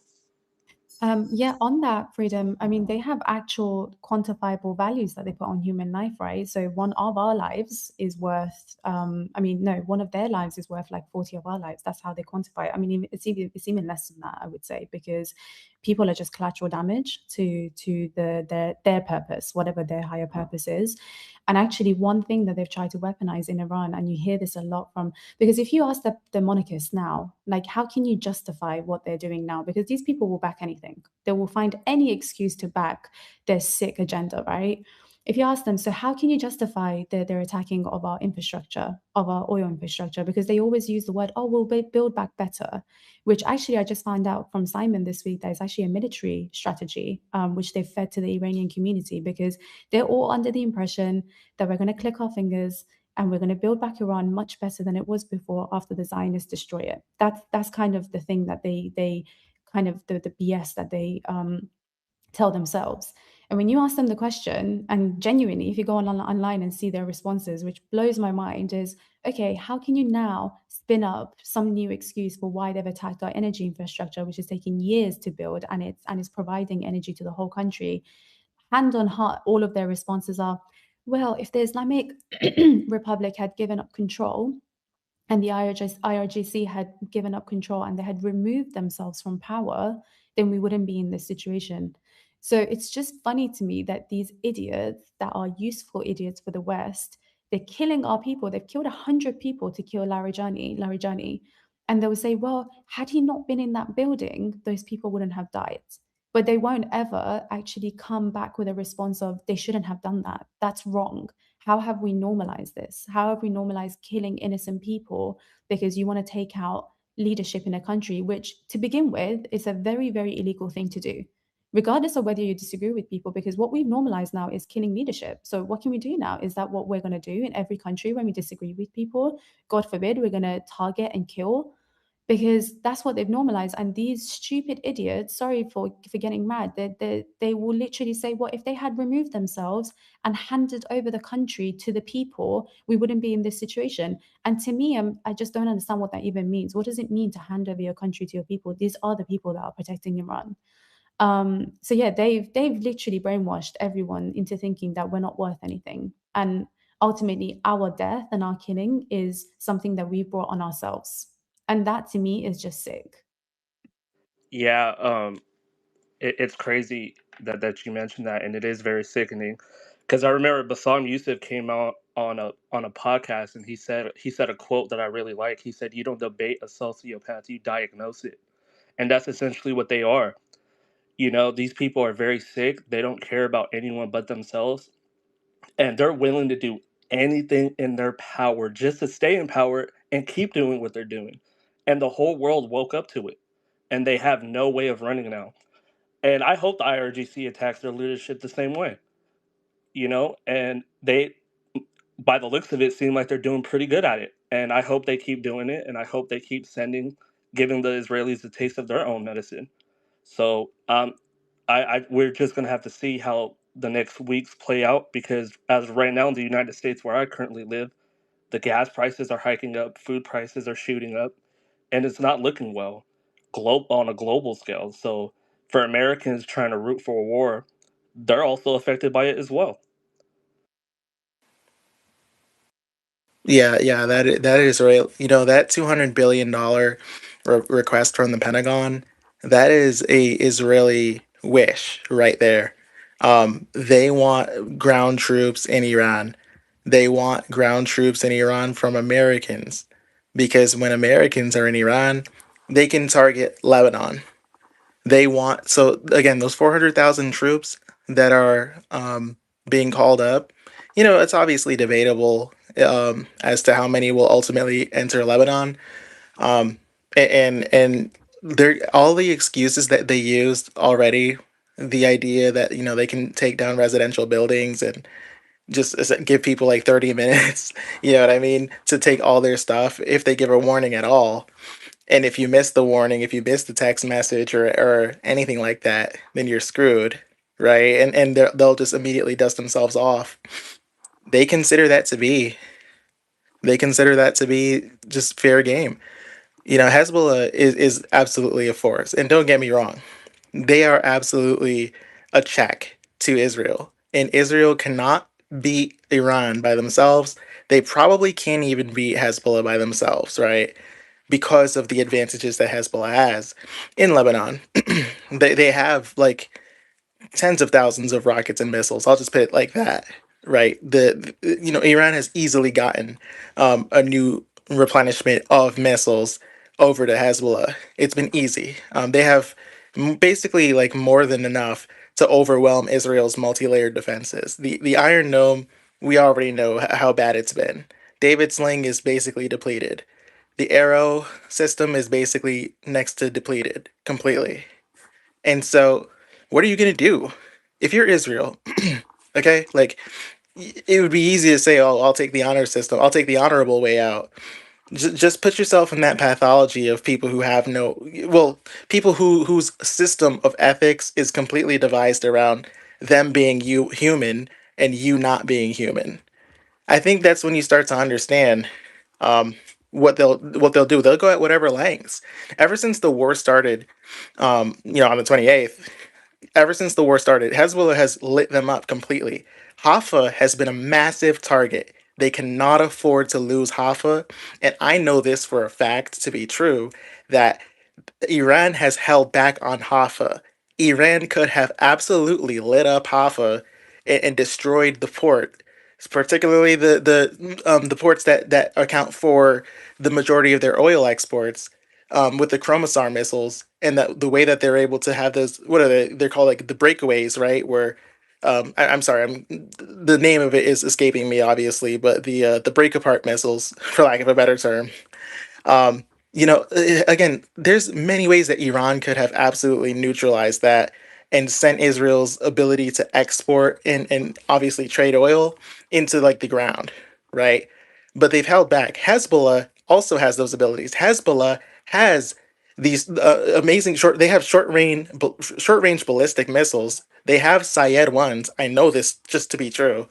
Yeah, on that, Freedom, I mean, they have actual quantifiable values that they put on human life, right? So one of our lives is worth, I mean, no, one of their lives is worth like 40 of our lives. That's how they quantify it. I mean, it's even less than that, I would say, because people are just collateral damage to their purpose, whatever their higher purpose is. And actually, one thing that they've tried to weaponize in Iran, and you hear this a lot from, because if you ask the monarchists now, like, how can you justify what they're doing now? Because these people will back anything. They will find any excuse to back their sick agenda, right? If you ask them, so how can you justify their attacking of our infrastructure, of our oil infrastructure? Because they always use the word, oh, we'll build back better, which actually I just found out from Simon this week that is actually a military strategy, which they've fed to the Iranian community, because they're all under the impression that we're going to click our fingers and we're going to build back Iran much better than it was before after the Zionists destroy it. That's kind of the thing that they kind of the BS that they tell themselves. And when you ask them the question, and genuinely, if you go online and see their responses, which blows my mind, is okay, how can you now spin up some new excuse for why they've attacked our energy infrastructure, which is taking years to build, and it's providing energy to the whole country? Hand on heart, all of their responses are, well, if the Islamic Republic had given up control and the IRGC had given up control and they had removed themselves from power, then we wouldn't be in this situation. So it's just funny to me that these idiots that are useful idiots for the West, they're killing our people. They've killed 100 people to kill Larijani. And they will say, well, had he not been in that building, those people wouldn't have died. But they won't ever actually come back with a response of, they shouldn't have done that. That's wrong. How have we normalized this? How have we normalized killing innocent people because you want to take out leadership in a country, which to begin with is a very, very illegal thing to do, regardless of whether you disagree with people, because what we've normalized now is killing leadership. So what can we do now? Is that what we're going to do in every country when we disagree with people? God forbid, we're going to target and kill, because that's what they've normalized. And these stupid idiots, sorry for getting mad, they will literally say, well, if they had removed themselves and handed over the country to the people, we wouldn't be in this situation. And to me, I just don't understand what that even means. What does it mean to hand over your country to your people? These are the people that are protecting Iran. So yeah, they've literally brainwashed everyone into thinking that we're not worth anything. And ultimately, our death and our killing is something that we brought on ourselves. And that to me is just sick. Yeah, it's crazy that you mentioned that, and it is very sickening. Because I remember Bassam Youssef came out on a podcast, and he said a quote that I really like. He said, "You don't debate a sociopath, you diagnose it," and that's essentially what they are. You know, these people are very sick. They don't care about anyone but themselves, and they're willing to do anything in their power just to stay in power and keep doing what they're doing. And the whole world woke up to it, and they have no way of running now. And I hope the IRGC attacks their leadership the same way, you know, and they, by the looks of it, seem like they're doing pretty good at it. And I hope they keep doing it, and I hope they keep giving the Israelis a taste of their own medicine. So we're just gonna have to see how the next weeks play out, because as of right now in the United States, where I currently live, the gas prices are hiking up, food prices are shooting up, and it's not looking well, on a global scale. So for Americans trying to root for a war, they're also affected by it as well. Yeah, yeah, that is right. You know, that $200 billion request from the Pentagon, that is a Israeli wish right there. They want ground troops in Iran. They want ground troops in Iran from Americans, because when Americans are in Iran, they can target Lebanon. They want, so again, those 400,000 troops that are being called up, you know, it's obviously debatable as to how many will ultimately enter Lebanon. Um, and they're all the excuses that they used already. The idea that, you know, they can take down residential buildings and just give people like 30 minutes, you know what I mean, to take all their stuff if they give a warning at all. And if you miss the warning, if you miss the text message or anything like that, then you're screwed, right? And they'll just immediately dust themselves off. They consider that to be they consider that to be just fair game. Hezbollah is absolutely a force, and don't get me wrong, they are absolutely a check to Israel, and Israel cannot beat Iran by themselves. They probably can't even beat Hezbollah by themselves, right? Because of the advantages that Hezbollah has in Lebanon. They have like tens of thousands of rockets and missiles. I'll just put it like that, right? Iran has easily gotten a new replenishment of missiles over to Hezbollah. It's been easy. They have basically like more than enough to overwhelm Israel's multi-layered defenses. The Iron Dome, we already know how bad it's been. David Sling is basically depleted. The Arrow system is basically next to depleted completely. And so, what are you going to do if you're Israel? Okay, like it would be easy to say, "Oh, I'll take the honor system. I'll take the honorable way out." Just put yourself in that pathology of people who have people whose system of ethics is completely devised around them being human and you not being human. I think that's when you start to understand what they'll do. They'll go at whatever lengths. Ever since the war started, on the 28th, ever since the war started, Hezbollah has lit them up completely. Haifa has been a massive target. They cannot afford to lose Haifa, and I know this for a fact to be true that Iran has held back on Haifa. Iran could have absolutely lit up Haifa and destroyed the port, particularly the ports that account for the majority of their oil exports, with the Chromosar missiles, and that the way that they're able to have those, what are they? They're called like the breakaways, right? Where I'm sorry, the name of it is escaping me, obviously, but the break apart missiles, for lack of a better term. Um, again, there's many ways that Iran could have absolutely neutralized that and sent Israel's ability to export and obviously trade oil into like the ground, right? But they've held back. Hezbollah also has those abilities. Hezbollah has these amazing They have short range ballistic missiles. They have Syed ones. I know this just to be true.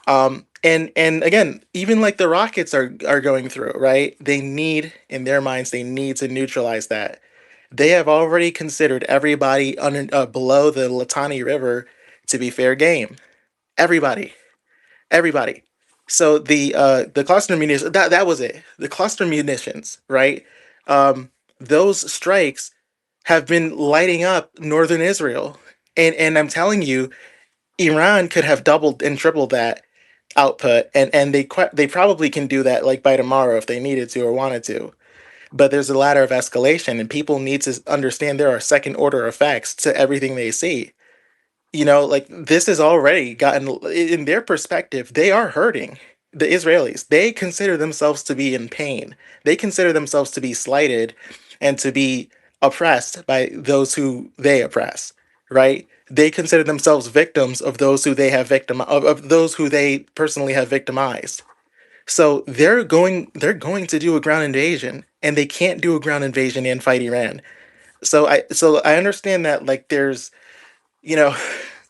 And again, even like the rockets are going through, right? They need, in their minds, they need to neutralize that. They have already considered everybody below the Litani River to be fair game. Everybody, everybody. So the cluster munitions, that was it. The cluster munitions, right? Those strikes have been lighting up northern Israel, and I'm telling you, Iran could have doubled and tripled that output, and they probably can do that like by tomorrow if they needed to or wanted to. But there's a ladder of escalation, and people need to understand there are second order effects to everything they see. Like this has already gotten, in their perspective, they are hurting. The Israelis, they consider themselves to be in pain. They consider themselves to be slighted and to be oppressed by those who they oppress, right? They consider themselves victims of those who they have of those who they personally have victimized. So they're going to do a ground invasion, and they can't do a ground invasion and fight Iran. So I understand that, like, you know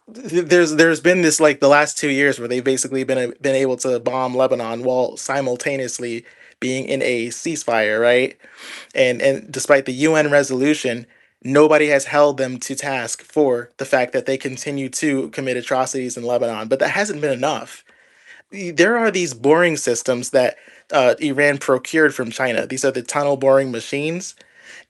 there's been this, like, the last 2 years where they've basically been able to bomb Lebanon while simultaneously being in a ceasefire, right? And despite the UN resolution, nobody has held them to task for the fact that they continue to commit atrocities in Lebanon. But that hasn't been enough. There are these boring systems that Iran procured from China. These are the tunnel boring machines.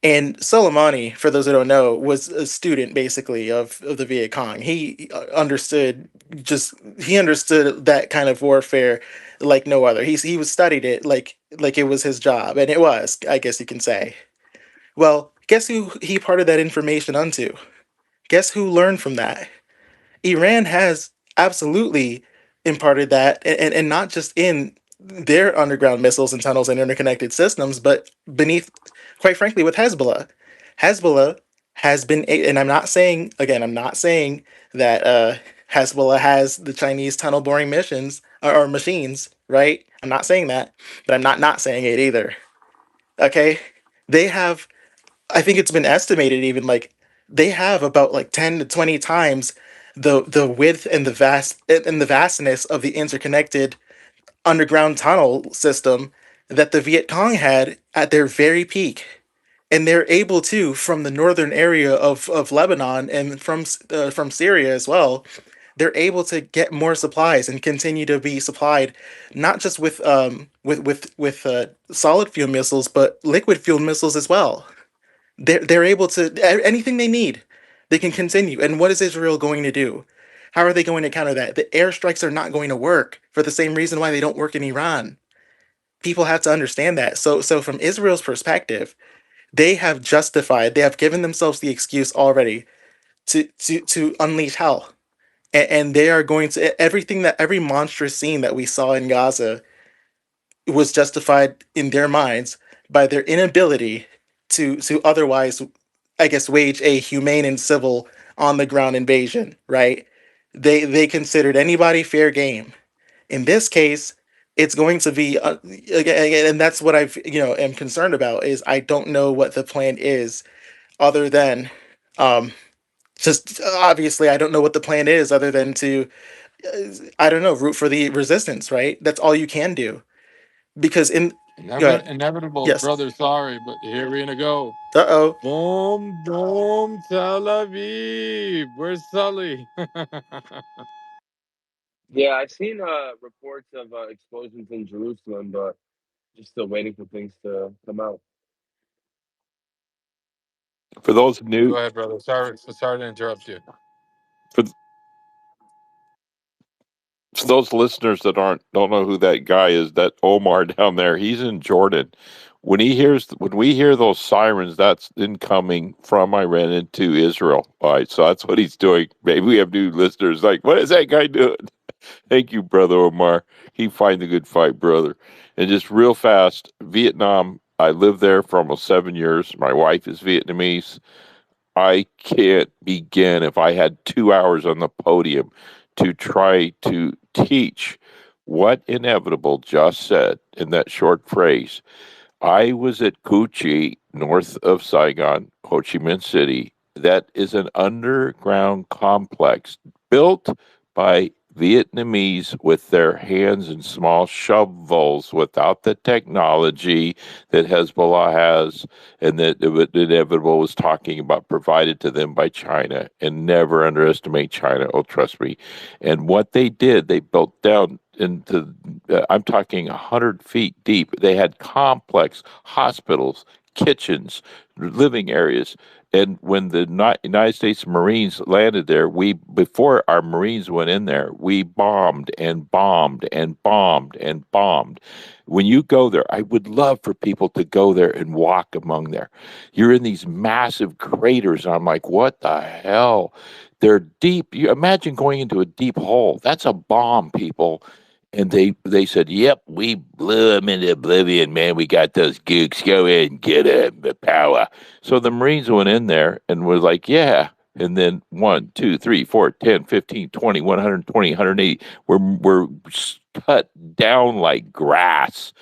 And Soleimani, for those who don't know, was a student basically of the Viet Cong. He understood that kind of warfare like no other. He was studied it like it was his job, and it was, I guess you can say. Well, guess who he parted that information onto? Guess who learned from that? Iran has absolutely imparted that, and not just in their underground missiles and tunnels and interconnected systems, but beneath, quite frankly, with Hezbollah. Hezbollah has been, and I'm not saying, again, I'm not saying that Hezbollah has the Chinese tunnel boring missions or machines, right? I'm not saying that, but I'm not saying it either. Okay, They have, I think it's been estimated even like they have about like 10 to 20 times the width and the vastness of the interconnected underground tunnel system that the Viet Cong had at their very peak. And they're able to, from the northern area of Lebanon and from Syria as well, they're able to get more supplies and continue to be supplied, not just with solid fuel missiles, but liquid fuel missiles as well. They're able to anything they need, they can continue. And what is Israel going to do? How are they going to counter that? The airstrikes are not going to work for the same reason why they don't work in Iran. People have to understand that. So from Israel's perspective, they have given themselves the excuse already to unleash hell. And they are going to every monstrous scene that we saw in Gaza was justified in their minds by their inability to otherwise, I guess, wage a humane and civil on the ground invasion, right? They considered anybody fair game. In this case, it's going to be again, and that's what I've am concerned about is I don't know what the plan is other than um just obviously I don't know what the plan is other than to I don't know, root for the resistance, right? That's all you can do because in go ahead. Inevitable, Yes. brother. Sorry, but here we're gonna go. Uh-oh. Boom, boom, Tel Aviv. Where's Sully? Yeah, I've seen reports of explosions in Jerusalem, but just still waiting for things to come out. For those Go new, ahead, brother. Sorry to interrupt you. for, for those listeners that don't know who that guy is, that Omar down there, he's in Jordan. When we hear those sirens, that's incoming from Iran into Israel. All right, so that's what he's doing. Maybe we have new listeners like, what is that guy doing? Thank you, brother Omar. Keep fighting the good fight, brother. And just real fast, Vietnam. I lived there for almost 7 years. My wife is Vietnamese. I can't begin if I had 2 hours on the podium to try to teach what Inevitable just said in that short phrase. I was at Cu Chi, north of Saigon, Ho Chi Minh City. That is an underground complex built by Vietnamese with their hands and small shovels without the technology that Hezbollah has and that Inevitable was talking about provided to them by China. And never underestimate China. Oh, trust me. And what they did, they built down into, I'm talking 100 feet deep. They had complex hospitals, kitchens, living areas. And when the United States Marines landed there, before our Marines went in there, we bombed and bombed and bombed and bombed. When you go there, I would love for people to go there and walk among there. You're in these massive craters, and I'm like, what the hell? They're deep. You imagine going into a deep hole. That's a bomb, people. And they said, "Yep, we blew them into oblivion, man. We got those gooks. Go ahead and get them the power." So the Marines went in there and was like, "Yeah." And then 1, 2, 3, 4, 10, 15, 20, 120, 180. We're cut down like grass,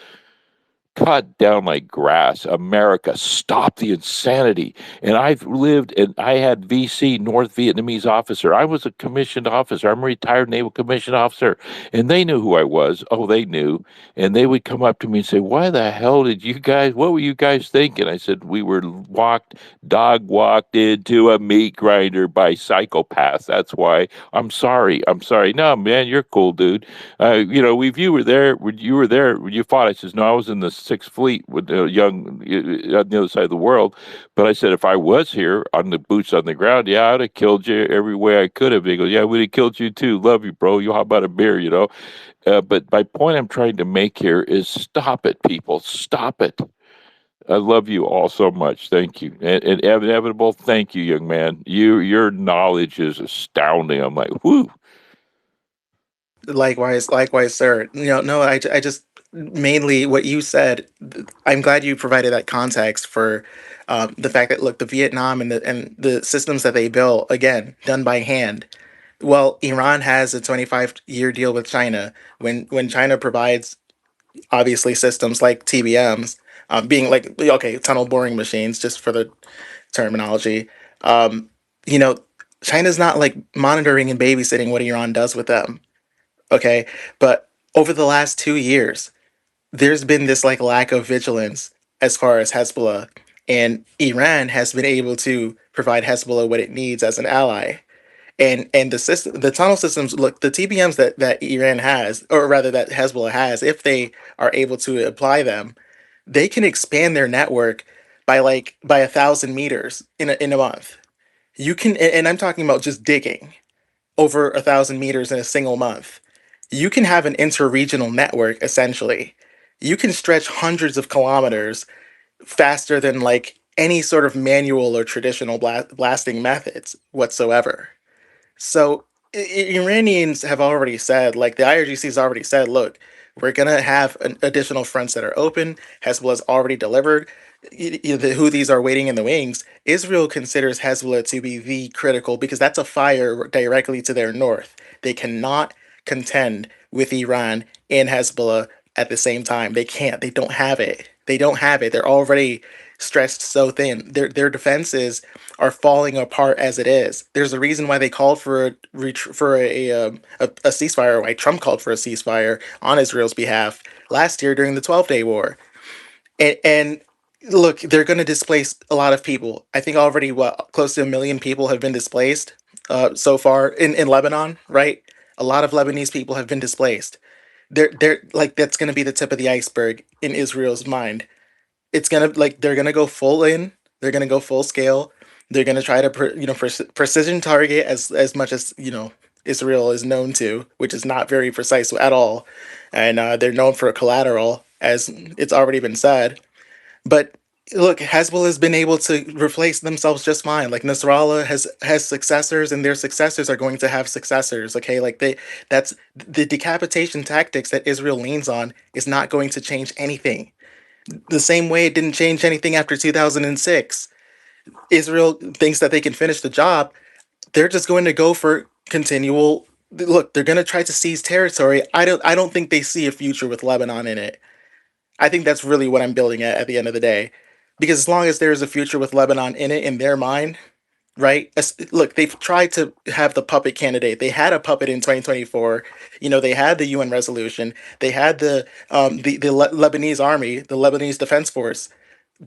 cut down like grass. America, stop the insanity. And I've lived, and I had VC, North Vietnamese officer. I was a commissioned officer. I'm a retired naval commissioned officer. And they knew who I was. Oh, they knew. And they would come up to me and say, "Why the hell what were you guys thinking?" I said, "We were dog walked into a meat grinder by psychopaths. That's why. I'm sorry. I'm sorry." "No, man, you're cool, dude. If you were there, when you fought." I says, "No, I was in the Sixth Fleet with the young on the other side of the world." But I said, "If I was here on the boots on the ground, yeah, I'd have killed you every way I could have." He goes, "Yeah, we'd have killed you too. Love you, bro. You how about a beer?" But my point I'm trying to make here is stop it, people. Stop it. I love you all so much. Thank you. And Inevitable, thank you, young man. Your knowledge is astounding. I'm like, whoo. Likewise, sir. No, I just mainly what you said. I'm glad you provided that context for the fact that look, the Vietnam and the systems that they built again done by hand. Well, Iran has a 25-year deal with China. When China provides obviously systems like TBMs, being like, okay, tunnel boring machines, just for the terminology. Um, you know, China's not like monitoring and babysitting what Iran does with them. Okay. But over the last 2 years, there's been this like lack of vigilance as far as Hezbollah, and Iran has been able to provide Hezbollah what it needs as an ally. And the system, the tunnel systems, look, the TBMs that Iran has, or rather that Hezbollah has, if they are able to apply them, they can expand their network by 1,000 meters in a month. You can, and I'm talking about just digging over 1,000 meters in a single month. You can have an interregional network essentially. You can stretch hundreds of kilometers faster than like any sort of manual or traditional blasting methods whatsoever. So Iranians have already said, like the IRGC has already said, look, we're gonna have additional fronts that are open. Hezbollah's already delivered. The Houthis are waiting in the wings. Israel considers Hezbollah to be the critical because that's a fire directly to their north. They cannot contend with Iran and Hezbollah at the same time. They can't. They don't have it. They don't have it. They're already stretched so thin. Their defenses are falling apart as it is. There's a reason why they called for a ceasefire. Why Trump called for a ceasefire on Israel's behalf last year during the 12-day war. And look, they're going to displace a lot of people. I think already what close to 1 million people have been displaced so far in Lebanon. Right, a lot of Lebanese people have been displaced. They're like that's going to be the tip of the iceberg in Israel's mind. It's gonna like they're gonna go full in. They're gonna go full scale. They're gonna try to precision target as much as Israel is known to, which is not very precise at all, and they're known for collateral, as it's already been said. But look, Hezbollah has been able to replace themselves just fine. Like Nasrallah has successors, and their successors are going to have successors. Okay, like that's the decapitation tactics that Israel leans on is not going to change anything the same way it didn't change anything after 2006. Israel thinks that they can finish the job. They're just going to go for continual look, they're going to try to seize territory. I don't think they see a future with Lebanon in it. I think that's really what I'm building at the end of the day. Because as long as there is a future with Lebanon in it in their mind, right? Look, they've tried to have the puppet candidate. They had a puppet in 2024. They had the UN resolution. They had the Lebanese army, the Lebanese Defense Force,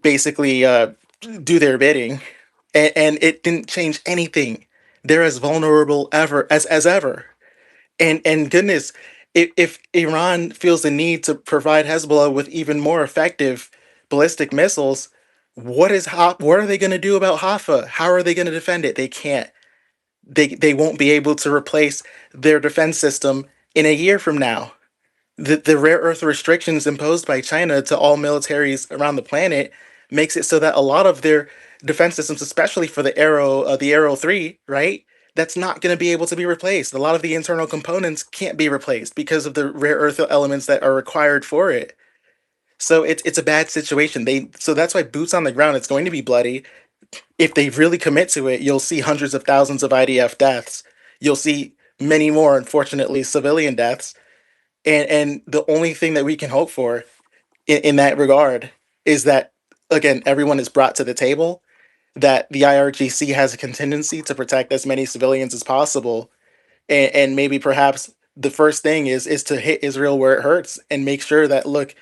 basically do their bidding, and it didn't change anything. They're as vulnerable ever as ever. And goodness, if Iran feels the need to provide Hezbollah with even more effective ballistic missiles, what are they going to do about Haifa? How are they going to defend it? They can't. They won't be able to replace their defense system in a year from now. The rare earth restrictions imposed by China to all militaries around the planet makes it so that a lot of their defense systems, especially for the Arrow 3, right? That's not going to be able to be replaced. A lot of the internal components can't be replaced because of the rare earth elements that are required for it. So it's a bad situation. So that's why boots on the ground. It's going to be bloody. If they really commit to it, you'll see hundreds of thousands of IDF deaths. You'll see many more, unfortunately, civilian deaths. And the only thing that we can hope for in that regard is that again everyone is brought to the table, that the IRGC has a contingency to protect as many civilians as possible, and maybe perhaps the first thing is to hit Israel where it hurts and make sure that look,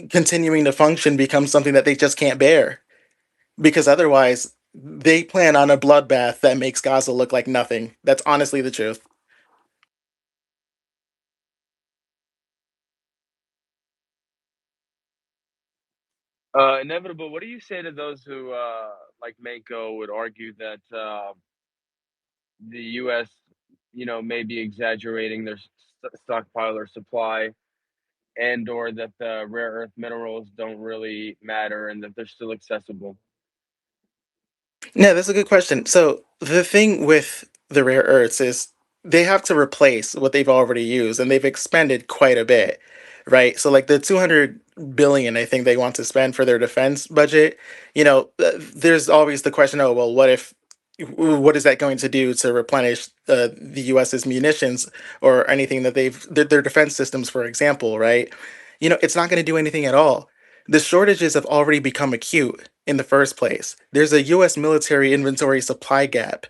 continuing to function becomes something that they just can't bear, because otherwise they plan on a bloodbath that makes Gaza look like nothing. That's honestly the truth. Inevitable. What do you say to those who, like Mako, would argue that the U.S., may be exaggerating their stockpile or supply, and/or that the rare earth minerals don't really matter and that they're still accessible? No, that's a good question. So the thing with the rare earths is they have to replace what they've already used, and they've expended quite a bit, right? So like the 200 billion I think they want to spend for their defense budget, there's always the question, oh, well, what is that going to do to replenish the US's munitions or anything that their defense systems, for example, right? It's not going to do anything at all. The shortages have already become acute in the first place. There's a US military inventory supply gap,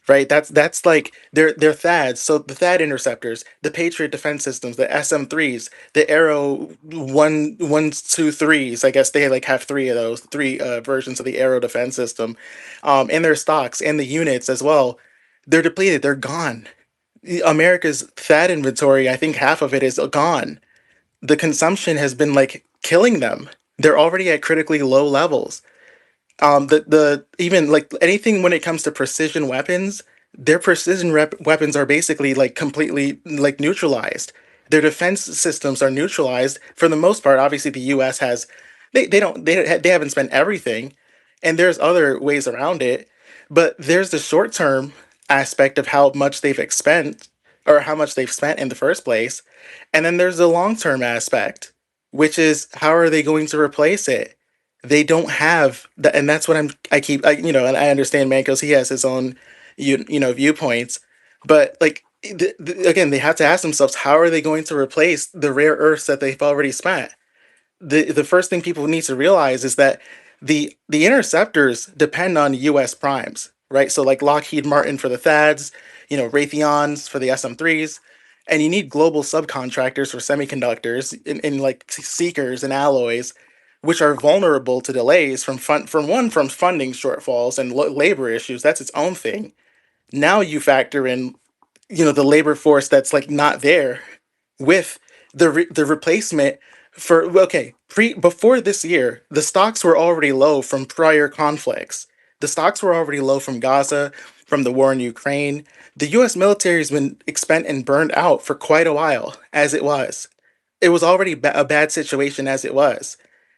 right? That's like they're THAADs, so the THAAD interceptors, the Patriot defense systems, the SM-3s, the Arrow 1, 1, 2, 3s. I guess they like have three of those, three versions of the Arrow defense system, and their stocks and the units as well. They're depleted. They're gone. America's THAAD inventory, I think half of it is gone. The consumption has been like killing them. They're already at critically low levels. The even like anything when it comes to precision weapons, their weapons are basically like completely like neutralized. Their defense systems are neutralized for the most part. Obviously the US has they haven't spent everything, and there's other ways around it, but there's the short-term aspect of how much they've expend or how much they've spent in the first place, and then there's the long-term aspect, which is how are they going to replace it? They don't have that, and that's what and I understand Mankos, he has his own viewpoints, but like again, they have to ask themselves, how are they going to replace the rare earths that they've already spent? The first thing people need to realize is that the interceptors depend on US primes, right? So like Lockheed Martin for the THAADs, Raytheons for the SM-3s, and you need global subcontractors for semiconductors in like seekers and alloys, which are vulnerable to delays from funding shortfalls and labor issues. That's its own thing. Now you factor in, the labor force that's like not there with the replacement for, okay, pre before this year, the stocks were already low from prior conflicts. The stocks were already low from Gaza, from the war in Ukraine. The US military has been expent and burned out for quite a while as it was. It was already a bad situation as it was.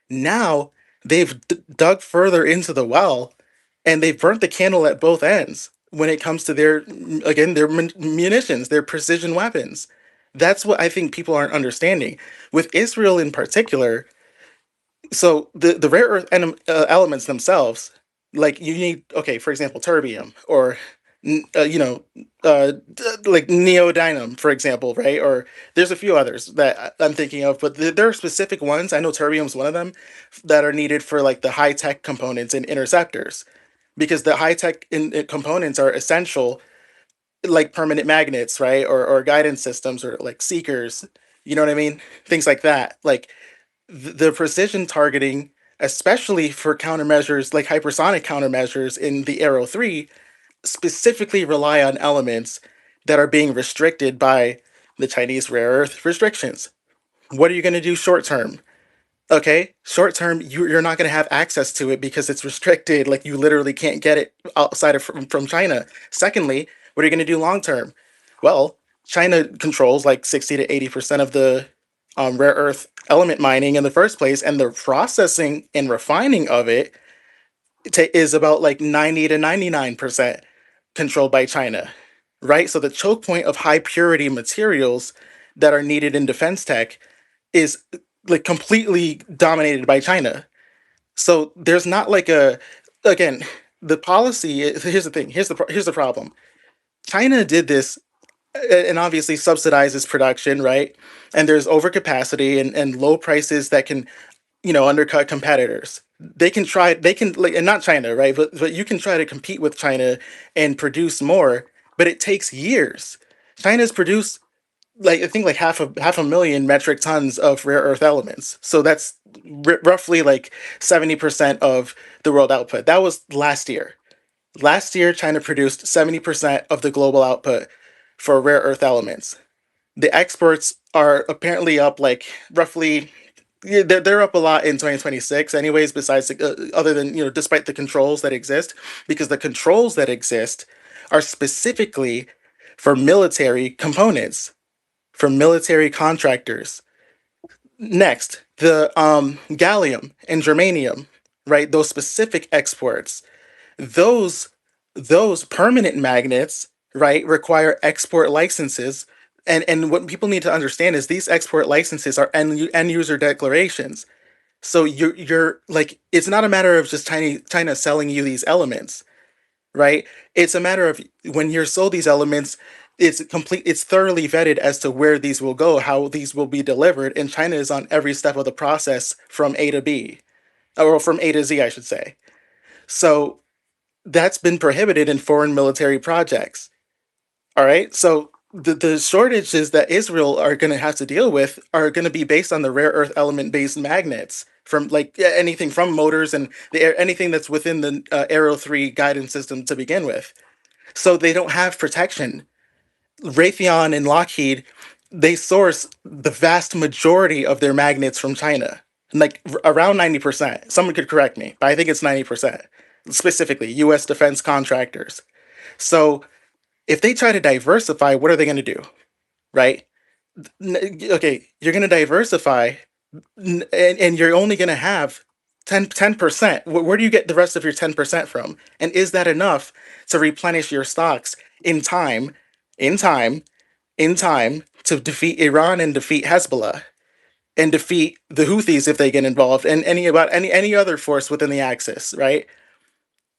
Now they've dug further into the well, and they've burnt the candle at both ends when it comes to their munitions, their precision weapons. That's what I think people aren't understanding. With Israel in particular, so the rare earth elements themselves, like you need, okay, for example, terbium or like neodymium, for example, right? Or there's a few others that I'm thinking of, but there are specific ones. I know terbium's one of them that are needed for like the high tech components in interceptors, because the high tech components are essential, like permanent magnets, right? Or guidance systems or like seekers. You know what I mean? Things like that. Like the precision targeting, especially for countermeasures like hypersonic countermeasures in the Arrow 3, specifically rely on elements that are being restricted by the Chinese rare earth restrictions. What are you going to do short term? Okay, short term, you're not going to have access to it because it's restricted. Like you literally can't get it outside of from China. Secondly, what are you going to do long term? Well, China controls like 60 to 80% of the rare earth element mining in the first place, and the processing and refining of it is about like 90 to 99% controlled by China, right? So the choke point of high purity materials that are needed in defense tech is like completely dominated by China. So there's not like again, the policy. Here's the thing. Here's the problem. China did this and obviously subsidizes production, right? And there's overcapacity and low prices that can, undercut competitors. They can like, and not China, right? But you can try to compete with China and produce more, but it takes years. China's produced like I think like half a million metric tons of rare earth elements. So that's roughly like 70% of the world output. That was last year. Last year, China produced 70% of the global output for rare earth elements. The exports are apparently up like roughly, yeah, they're up a lot in 2026 anyways, besides other than, despite the controls that exist, because the controls that exist are specifically for military components, for military contractors. Next, the gallium and germanium, right? Those specific exports, those those permanent magnets, right, require export licenses. And what people need to understand is these export licenses are end user declarations. So you're like, it's not a matter of just China selling you these elements, right? It's a matter of when you're sold these elements, it's thoroughly vetted as to where these will go, how these will be delivered, and China is on every step of the process from A to B, or from A to Z, I should say. So that's been prohibited in foreign military projects. All right. So the shortages that Israel are going to have to deal with are going to be based on the rare earth element based magnets from like anything from motors and anything that's within the Aero 3 guidance system to begin with. So they don't have protection. Raytheon and Lockheed, they source the vast majority of their magnets from China, like around 90%. Someone could correct me, but I think it's 90%, specifically US defense contractors. So if they try to diversify, what are they going to do? Right? Okay, you're going to diversify and you're only going to have 10%. Where do you get the rest of your 10% from? And is that enough to replenish your stocks in time, in time, in time to defeat Iran and defeat Hezbollah and defeat the Houthis if they get involved and any other force within the axis, right?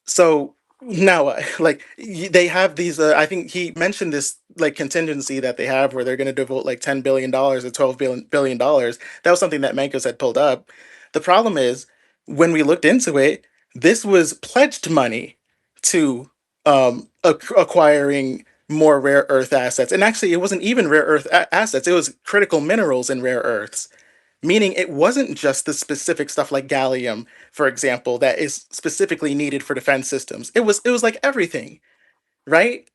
So now, like they have these. I think he mentioned this like contingency that they have where they're going to devote like $10 billion or $12 billion. That was something that Mankos had pulled up. The problem is when we looked into it, this was pledged money to acquiring more rare earth assets, and actually, it wasn't even rare earth assets. It was critical minerals and rare earths, meaning it wasn't just the specific stuff like gallium, for example, that is specifically needed for defense systems. It was like everything, right?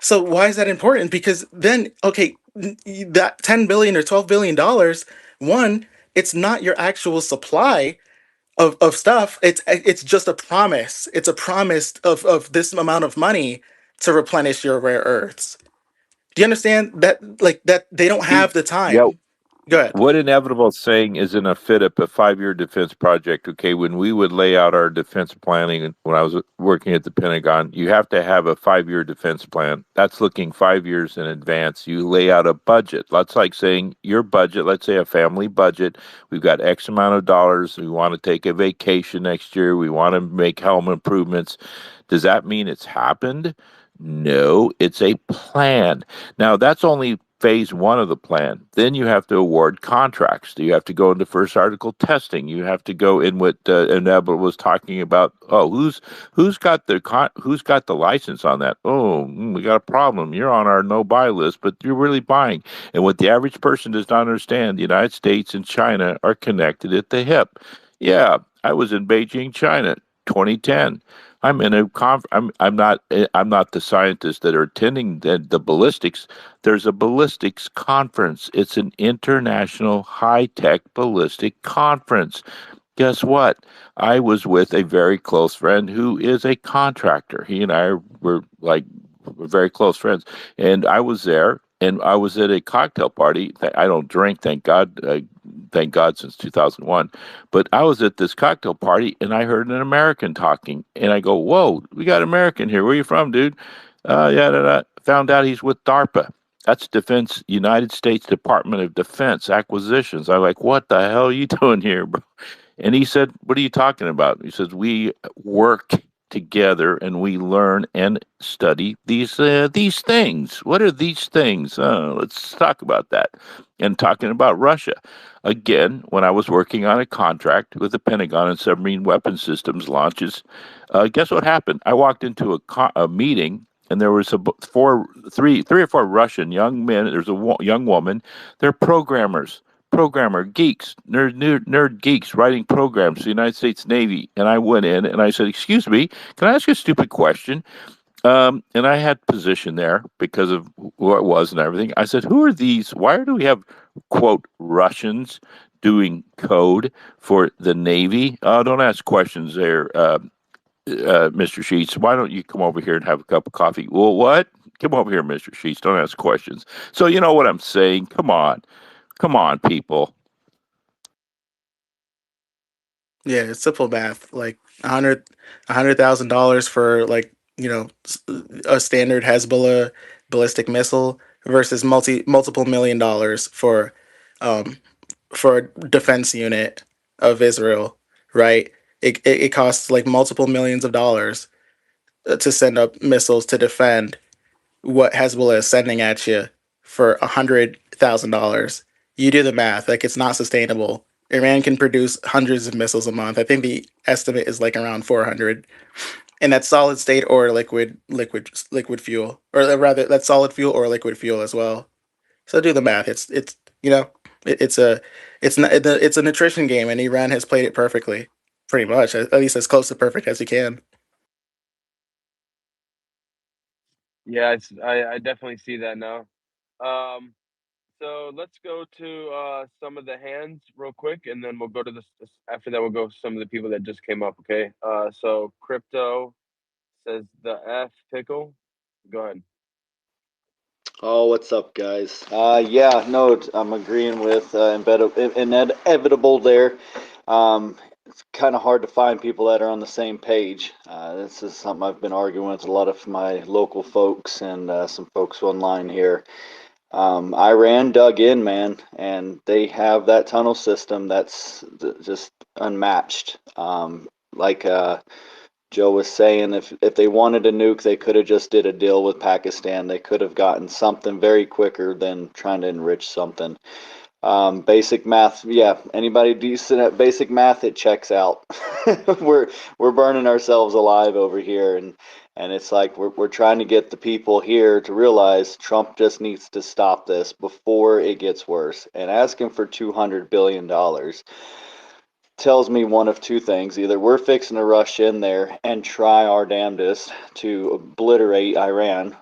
So why is that important? Because then, okay, that 10 billion or 12 billion dollars, one, it's not your actual supply of stuff. It's just a promise. It's a promise of this amount of money to replenish your rare earths. Do you understand that like that they don't See, have the yeah, time? Go ahead. what Inevitable saying is in a FIDIP, a 5 year defense project. Okay, when we would lay out our defense planning when I was working at the Pentagon, you have to have a 5 year defense plan. That's looking 5 years in advance. You lay out a budget. That's like saying your budget, let's say a family budget. We've got X amount of dollars. We want to take a vacation next year. We want to make home improvements. Does that mean it's happened? No, it's a plan. Now, that's only phase one of the plan. Then you have to award contracts. You have to go into first article testing. You have to go in what Inevitable was talking about. Oh, who's got the license on that? Oh, we got a problem. You're on our no buy list, but you're really buying. And what the average person does not understand, the United States and China are connected at the hip. Yeah, I was in Beijing, China, 2010. I'm in a I'm not the scientists that are attending the ballistics. There's a ballistics conference. It's an international high-tech ballistic conference. Guess what? I was with a very close friend who is a contractor. He and I were like very close friends, and I was there. And I was at a cocktail party. I don't drink, thank God, since 2001. But I was at this cocktail party, and I heard an American talking. And I go, "Whoa, we got an American here. Where are you from, dude?" Yeah, found out he's with DARPA. That's Defense, United States Department of Defense acquisitions. I'm like, what the hell are you doing here, bro? And he said, what are you talking about? He says, we work together and we learn and study these things. What are these things? Let's talk about that. And talking about Russia. Again, when I was working on a contract with the Pentagon and submarine weapon systems launches, guess what happened? I walked into a meeting and there was three or four Russian young men. There's a young woman. They're programmer geeks, nerd geeks writing programs for the United States Navy. And I went in and I said, "Excuse me, can I ask you a stupid question?" And I had position there because of who it was and everything. I said, "Who are these? Why do we have quote Russians doing code for the Navy?" Don't ask questions there, Mr. Sheets. Why don't you come over here and have a cup of coffee? Well, what? Come over here, Mr. Sheets. Don't ask questions. So you know what I'm saying? Come on, people. Yeah, it's simple math. Like $100,000 for like a standard Hezbollah ballistic missile versus multiple $1 million um for a defense unit of Israel, right? It costs like multiple millions of dollars to send up missiles to defend. what Hezbollah is sending at you for $100,000. You do the math, like it's not sustainable. Iran can produce hundreds of missiles a month. I think the estimate is like around 400, and that's solid state or liquid fuel, or rather, that's solid fuel or liquid fuel as well. So do the math. It's you know it's a it's a nutrition game, and Iran has played it perfectly, pretty much, at least as close to perfect as you can. Yeah, I definitely see that now. Um, so let's go to some of the hands real quick, and then we'll go to after that we'll go to some of the people that just came up. Okay. So crypto says the F pickle. Go ahead. Oh, what's up, guys? Yeah, no, I'm agreeing with inevitable there. It's kind of hard to find people that are on the same page. This is something I've been arguing with a lot of my local folks and some folks online here. Iran dug in, man, and they have that tunnel system that's just unmatched. Like Joe was saying, if they wanted a nuke, they could have just did a deal with Pakistan. They could have gotten something very quicker than trying to enrich something. Basic math, yeah. Anybody decent at basic math, it checks out. we're burning ourselves alive over here, and it's like we're trying to get the people here to realize Trump just needs to stop this before it gets worse. And asking for $200 billion tells me one of two things. Either we're fixing to rush in there and try our damnedest to obliterate Iran,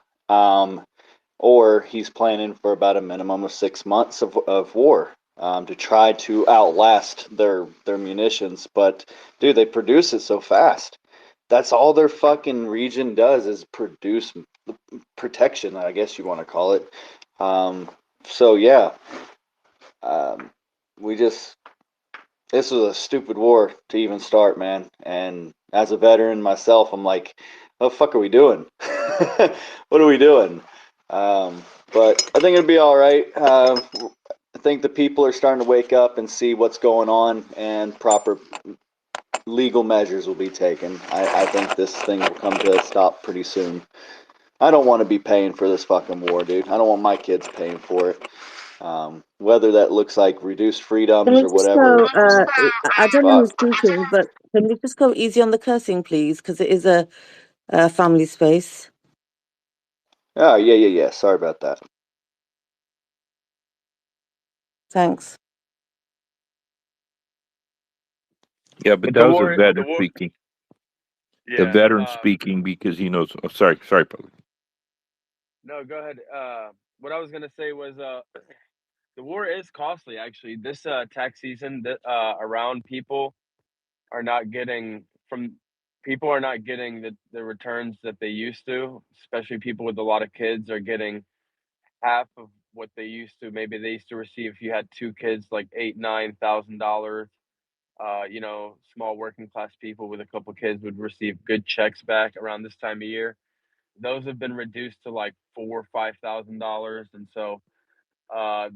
or he's planning for about a minimum of 6 months of war, to try to outlast their munitions. But dude, they produce it so fast. That's all their fucking region does is produce protection, I guess you want to call it. So yeah, um, we just this was a stupid war to even start, man. And as a veteran myself, I'm like, what the fuck are we doing? What are we doing? But I think it'll be all right. I think the people are starting to wake up and see what's going on, and proper legal measures will be taken. I think this thing will come to a stop pretty soon. I don't want to be paying for this fucking war, dude. I don't want my kids paying for it. Whether that looks like reduced Can freedoms we or just whatever, go? I don't know who's fuck. speaking, but can we just go easy on the cursing, please? Because it is a family space. Oh, yeah. Sorry about that. Thanks. Yeah, but But that was a veteran speaking. The yeah. veteran speaking because he knows. Oh, sorry, Paulie. No, go ahead. What I was gonna say was the war is costly. Actually, this tax season, that around are not getting from people are not getting the returns that they used to. Especially people with a lot of kids are getting half of what they used to. Maybe they used to receive, if you had two kids, like $8,000, $9,000. Small working class people with a couple kids would receive good checks back around this time of year. Those have been reduced to like $4,000 or $5,000, and so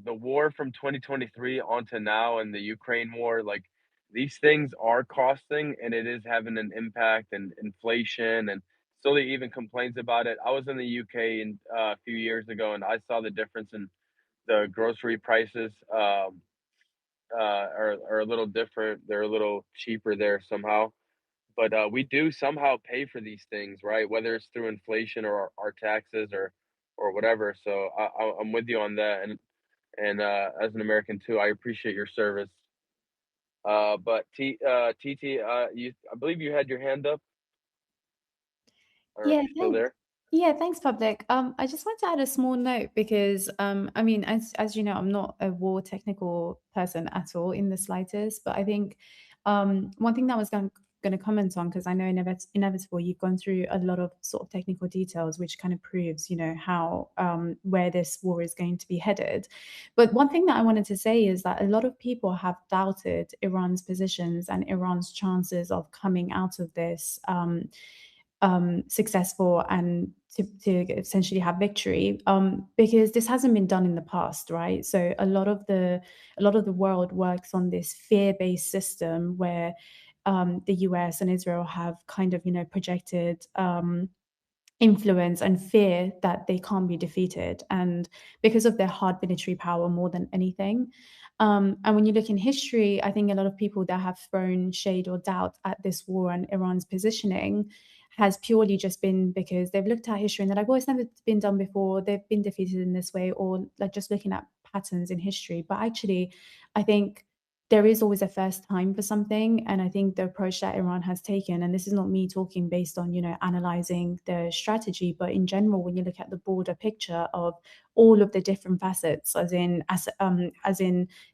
the war from 2023 onto now and the Ukraine war, like these things are costing, and it is having an impact, and inflation, and Sully even complains about it. I was in the UK a few years ago, and I saw the difference in the grocery prices. Are a little different. They're a little cheaper there somehow. But we do somehow pay for these things, right? Whether it's through inflation or our taxes or whatever. So I'm with you on that, and as an American too, I appreciate your service. But TT, I believe you had your hand up, or if Yeah, you're still thanks. there. Yeah, thanks, Public. I just want to add a small note because, I mean, as you know, I'm not a war technical person at all in the slightest. But I think one thing that I was going to comment on, because I know inevitable, you've gone through a lot of sort of technical details, which kind of proves, how where this war is going to be headed. But one thing that I wanted to say is that a lot of people have doubted Iran's positions and Iran's chances of coming out of this. Successful and to essentially have victory, because this hasn't been done in the past, right? So a lot of the world works on this fear-based system where the US and Israel have kind of projected influence and fear that they can't be defeated, and because of their hard military power more than anything. And when you look in history, I think a lot of people that have thrown shade or doubt at this war and Iran's positioning has purely just been because they've looked at history and they're like, well, it's never been done before, they've been defeated in this way, or like just looking at patterns in history. But actually, I think there is always a first time for something. And I think the approach that Iran has taken, and this is not me talking based on, analyzing the strategy, but in general, when you look at the broader picture of all of the different facets, as in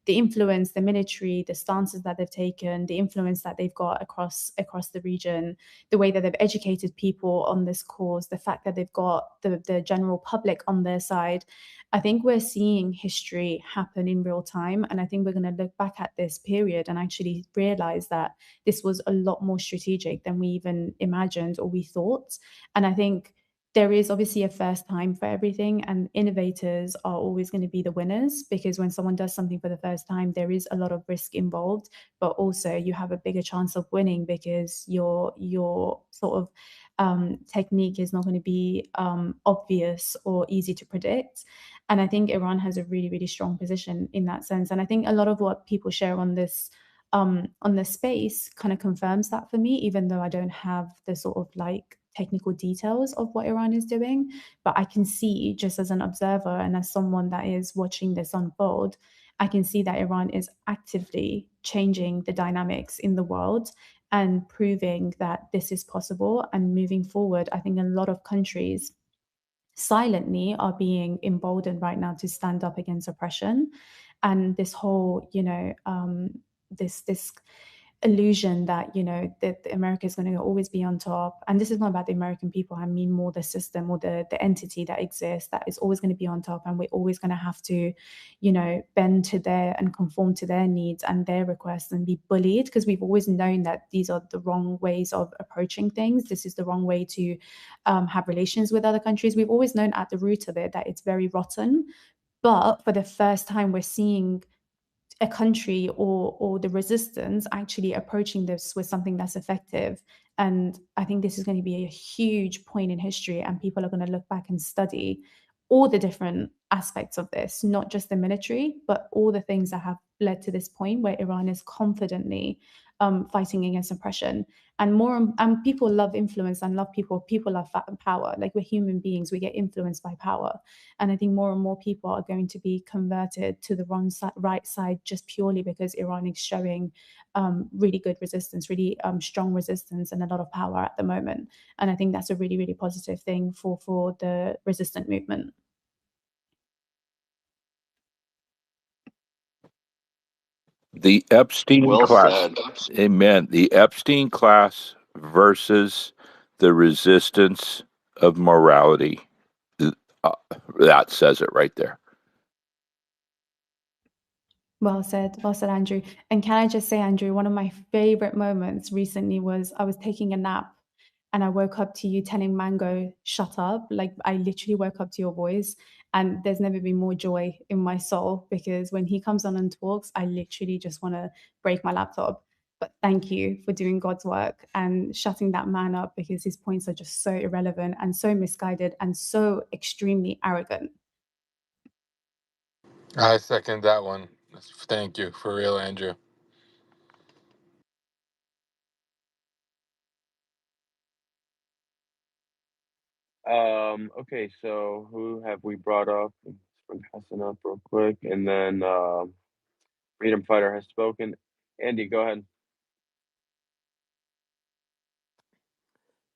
the influence, the military, the stances that they've taken, the influence that they've got across the region, the way that they've educated people on this cause, the fact that they've got the general public on their side. I think we're seeing history happen in real time. And I think we're going to look back at this period and actually realize that this was a lot more strategic than we even imagined or we thought. And I think there is obviously a first time for everything, and innovators are always going to be the winners, because when someone does something for the first time, there is a lot of risk involved, but also you have a bigger chance of winning because your sort of technique is not going to be obvious or easy to predict. And I think Iran has a really, really strong position in that sense. And I think a lot of what people share on this space kind of confirms that for me, even though I don't have the sort of like technical details of what Iran is doing. But I can see, just as an observer and as someone that is watching this unfold, I can see that Iran is actively changing the dynamics in the world and proving that this is possible. And moving forward, I think a lot of countries silently are being emboldened right now to stand up against oppression. And this whole, this illusion that that America is going to always be on top, and this is not about the American people, I mean more the system or the entity that exists, that is always going to be on top, and we're always going to have to bend to their and conform to their needs and their requests and be bullied, because we've always known that these are the wrong ways of approaching things. This is the wrong way to have relations with other countries. We've always known at the root of it that it's very rotten. But for the first time, we're seeing a country or the resistance actually approaching this with something that's effective. And I think this is going to be a huge point in history, and people are going to look back and study all the different aspects of this, not just the military, but all the things that have led to this point where Iran is confidently fighting against oppression. And people love influence and love people. People love power. Like, we're human beings, we get influenced by power. And I think more and more people are going to be converted to the right side just purely because Iran is showing really good resistance, really strong resistance, and a lot of power at the moment. And I think that's a really, really positive thing for the resistant movement. The Epstein Well class. said. Amen. The Epstein class versus the resistance of morality. Uh, that says it right there. Well said, Andrew. And can I just say, Andrew, one of my favorite moments recently was I was taking a nap and I woke up to you telling Mango, shut up. Like, I literally woke up to your voice, and there's never been more joy in my soul, because when he comes on and talks, I literally just want to break my laptop. But thank you for doing God's work and shutting that man up, because his points are just so irrelevant and so misguided and so extremely arrogant. I second that one. Thank you, for real, Andrew. Okay, so who have we brought up? Let's bring Hassan up real quick, and then Freedom Fighter has spoken. Andy, go ahead.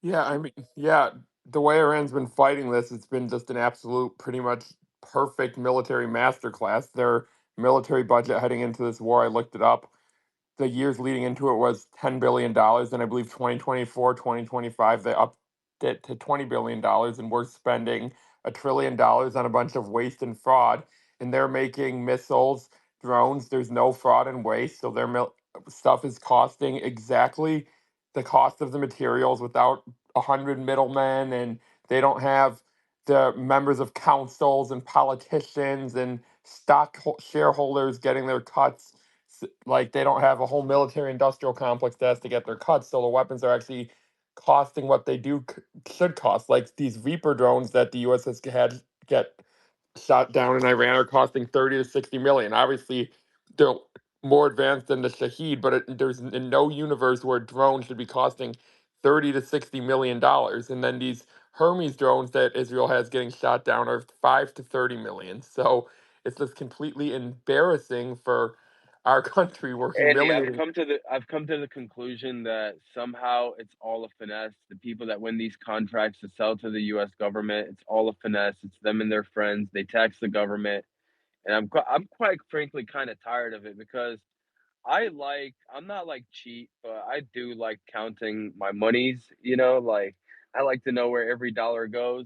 Yeah, I mean, yeah, the way Iran's been fighting this, it's been just an absolute, pretty much perfect military masterclass. Their military budget heading into this war, I looked it up. The years leading into it was $10 billion, and I believe 2024, 2025, they upped it to $20 billion, and we're spending $1 trillion on a bunch of waste and fraud. And they're making missiles, drones. There's no fraud and waste, so their stuff is costing exactly the cost of the materials without 100 middlemen, and they don't have the members of councils and politicians and shareholders getting their cuts. Like, they don't have a whole military industrial complex that has to get their cuts, so the weapons are actually costing what they should cost. Like these Reaper drones that the U.S. has had get shot down in Iran are costing 30 to 60 million. Obviously, they're more advanced than the Shaheed, but there's in no universe where a drone should be costing 30 to 60 million dollars. And then these Hermes drones that Israel has getting shot down are 5 to 30 million. So it's just completely embarrassing for our country. We're Andy, humiliating. I've come to the conclusion that somehow it's all a finesse. The people that win these contracts to sell to the U.S. government, it's all a finesse. It's them and their friends. They tax the government, and I'm quite frankly kind of tired of it because I'm not like cheap, but I do like counting my monies. Like I like to know where every dollar goes,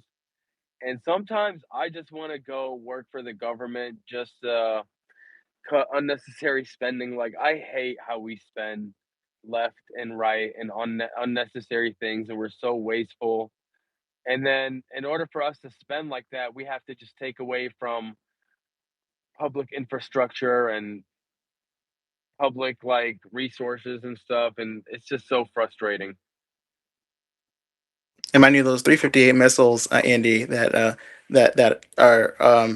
and sometimes I just want to go work for the government just cut unnecessary spending. Like I hate how we spend left and right and unnecessary things, and we're so wasteful. And then, in order for us to spend like that, we have to just take away from public infrastructure and public like resources and stuff, and it's just so frustrating. And mind you, those 358 missiles, Andy, that are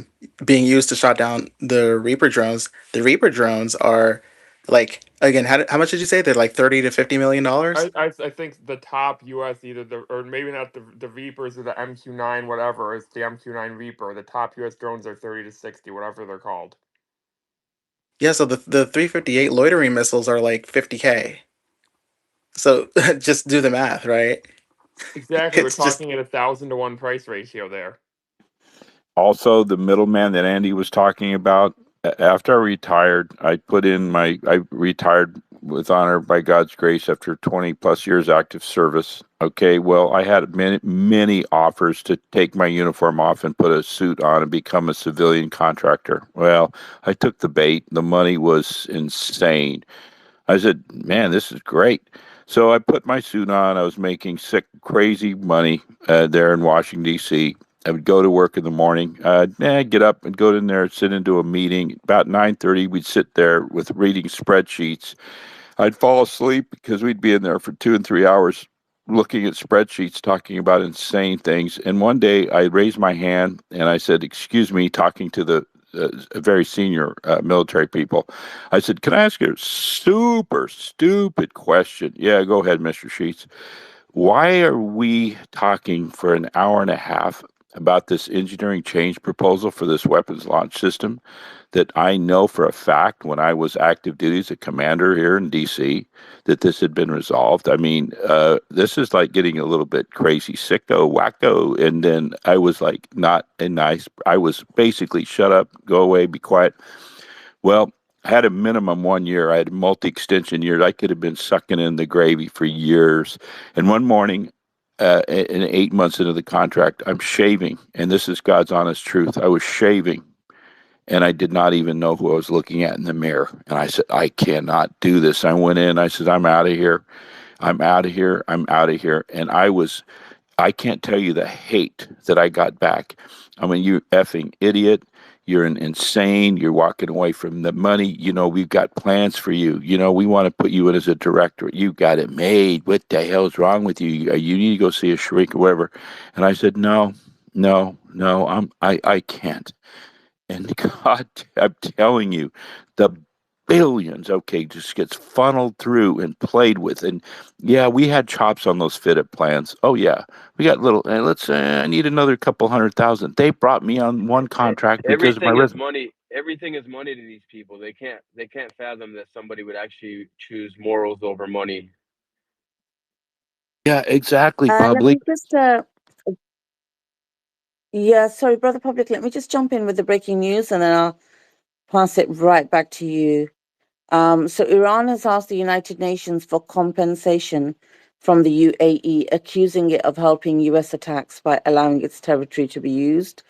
being used to shot down the Reaper drones. The Reaper drones are like, again, how much did you say? They're like 30 to $50 million. I think the top U.S. either or maybe not the Reapers or the MQ-9 whatever, it's the MQ-9 Reaper. The top U.S. drones are 30 to 60, whatever they're called. Yeah, so the 358 loitering missiles are like 50K. So just do the math, right? Exactly, we're It's just talking at 1,000 to 1 price ratio there. Also, the middleman that Andy was talking about. After I retired, I retired with honor by God's grace after 20 plus years active service. Okay, well, I had many offers to take my uniform off and put a suit on and become a civilian contractor. Well, I took the bait. The money was insane. I said, man, this is great. So I put my suit on. I was making sick, crazy money there in Washington, D.C. I would go to work in the morning. I'd get up and go in there, sit into a meeting. About 9:30, we'd sit there with reading spreadsheets. I'd fall asleep because we'd be in there for 2 and 3 hours looking at spreadsheets, talking about insane things. And one day I raised my hand and I said, excuse me, talking to the very senior military people. I said, can I ask you a super stupid question? Yeah, go ahead, Mr. Sheets. Why are we talking for an hour and a half about this engineering change proposal for this weapons launch system that I know for a fact when I was active duty as a commander here in DC that this had been resolved? I mean, this is like getting a little bit crazy, sicko, wacko. And then I was like, not a nice, I was basically shut up, go away, be quiet. Well, I had a minimum 1 year. I had multi-extension years. I could have been sucking in the gravy for years. And one morning, in 8 months into the contract, I'm shaving, and this is God's honest truth. I was shaving, and I did not even know who I was looking at in the mirror. And I said, I cannot do this. I went in. I said, I'm out of here. I'm out of here. I'm out of here. And I can't tell you the hate that I got back. I mean, you effing idiot. You're an insane. You're walking away from the money. We've got plans for you. We want to put you in as a director. You got it made. What the hell's wrong with you? You need to go see a shrink or whatever. And I said, no, no, no. I can't. And God, I'm telling you, the billions, okay, just gets funneled through and played with. And yeah, we had chops on those fit up plans. Oh yeah, we got little. I need another couple 100,000. They brought me on one contract because of my Everything is resume. money. Everything is money to these people. They can't fathom that somebody would actually choose morals over money. Yeah, exactly, Let me public. just, yeah, sorry, Brother Public, let me just jump in with the breaking news and then I'll pass it right back to you. So Iran has asked the United Nations for compensation from the UAE, accusing it of helping US attacks by allowing its territory to be used.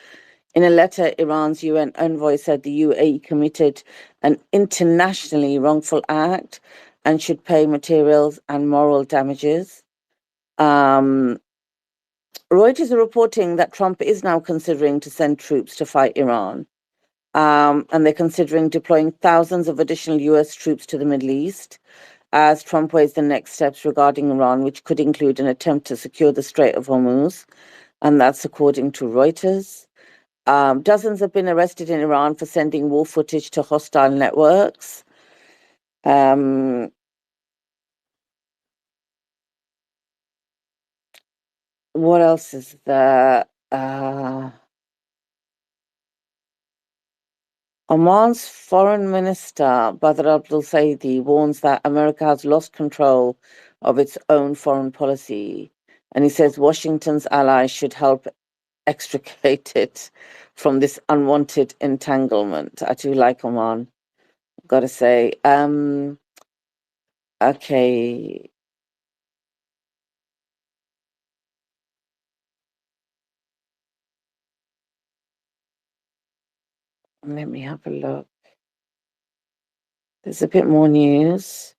In a letter, Iran's UN envoy said the UAE committed an internationally wrongful act and should pay materials and moral damages. Reuters are reporting that Trump is now considering to send troops to fight Iran. And they're considering deploying thousands of additional US troops to the Middle East. as Trump weighs the next steps regarding Iran, which could include an attempt to secure the Strait of Hormuz, and that's according to Reuters. Dozens have been arrested in Iran for sending war footage to hostile networks. What else is there? Oman's foreign minister, Badr Abdul Saidi, warns that America has lost control of its own foreign policy. And he says Washington's allies should help extricate it from this unwanted entanglement. I do like Oman, gotta say. Okay. Let me have a look. There's a bit more news.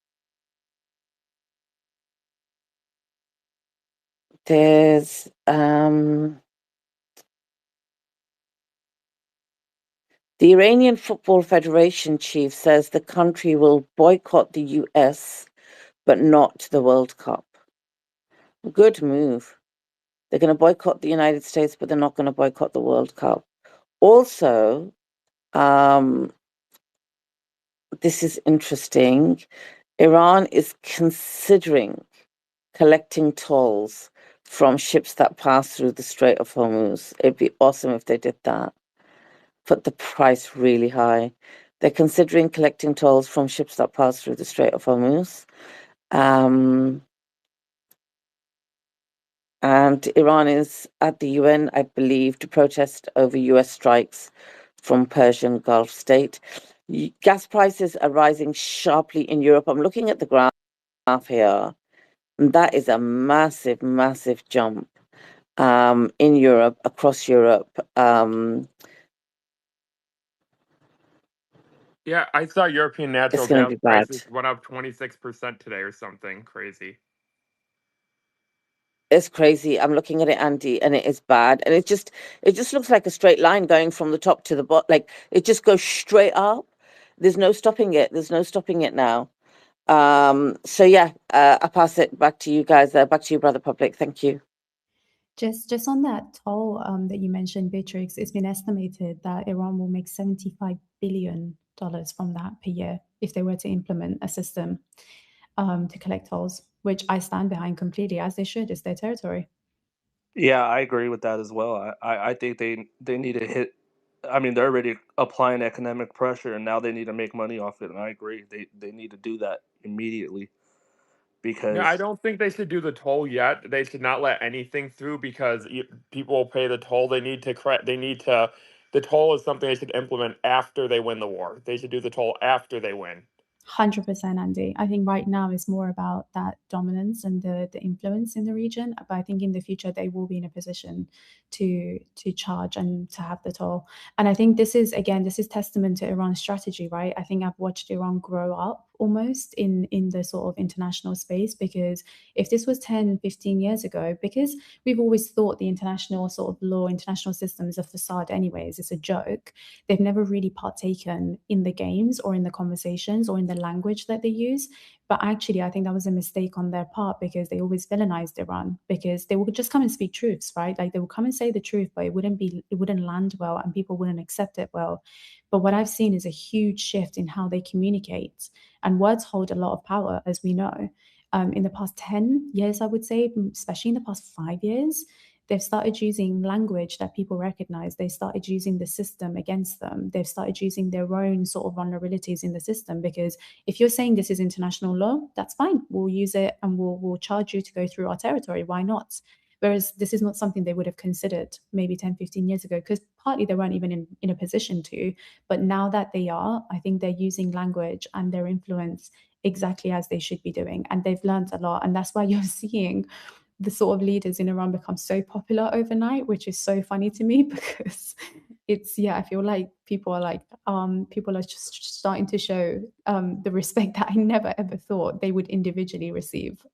There's the Iranian Football Federation chief says the country will boycott the US, but not the World Cup. Good move. They're going to boycott the United States, but they're not going to boycott the World Cup. Also, this is interesting. Iran is considering collecting tolls from ships that pass through the Strait of Hormuz. It'd be awesome if they did that. Put the price really high. They're considering collecting tolls from ships that pass through the Strait of Hormuz. And Iran is at the UN, I believe, to protest over US strikes from Persian Gulf state. Gas prices are rising sharply in Europe. I'm looking at the graph here, and that is a massive, massive jump in Europe, across Europe. Yeah, I saw European natural It's going to gas be bad. prices went up 26% today or something crazy. It's crazy. I'm looking at it, Andy, and it is bad. And it just looks like a straight line going from the top to the bottom. Like it just goes straight up. There's no stopping it. There's no stopping it now. So yeah, I pass it back to you guys. Back to you, Brother Public. Thank you. Just on that toll that you mentioned, Beatrix, it's been estimated that Iran will make $75 billion from that per year if they were to implement a system to collect tolls, which I stand behind completely, as they should. It's their territory. Yeah, I agree with that as well. I think they need to hit. I mean, they're already applying economic pressure, and now they need to make money off it. And I agree, they need to do that immediately No, because I don't think they should do the toll yet. They should not let anything through because people will pay the toll. They need to They need to. The toll is something they should implement after they win the war. They should do the toll after they win. 100%, Andy. I think right now it's more about that dominance and the influence in the region. But I think in the future they will be in a position to charge and to have the toll. And I think this is testament to Iran's strategy, right? I think I've watched Iran grow up almost in the sort of international space, because if this was 10, 15 years ago, because we've always thought the international sort of law, international system is a facade anyways, it's a joke. They've never really partaken in the games or in the conversations or in the language that they use. But actually, I think that was a mistake on their part, because they always villainized Iran, because they would just come and speak truths, right? Like they would come and say the truth, but it wouldn't land well and people wouldn't accept it well. But what I've seen is a huge shift in how they communicate, and words hold a lot of power, as we know. In the past 10 years, I would say, especially in the past 5 years, they've started using language that people recognize. They started using the system against them. They've started using their own sort of vulnerabilities in the system, because if you're saying this is international law, that's fine. We'll use it and we'll charge you to go through our territory. Why not? Whereas this is not something they would have considered maybe 10, 15 years ago, because partly they weren't even in a position to. But now that they are, I think they're using language and their influence exactly as they should be doing. And they've learned a lot. And that's why you're seeing the sort of leaders in Iran become so popular overnight, which is so funny to me, because I feel like people are just starting to show the respect that I never ever thought they would individually receive.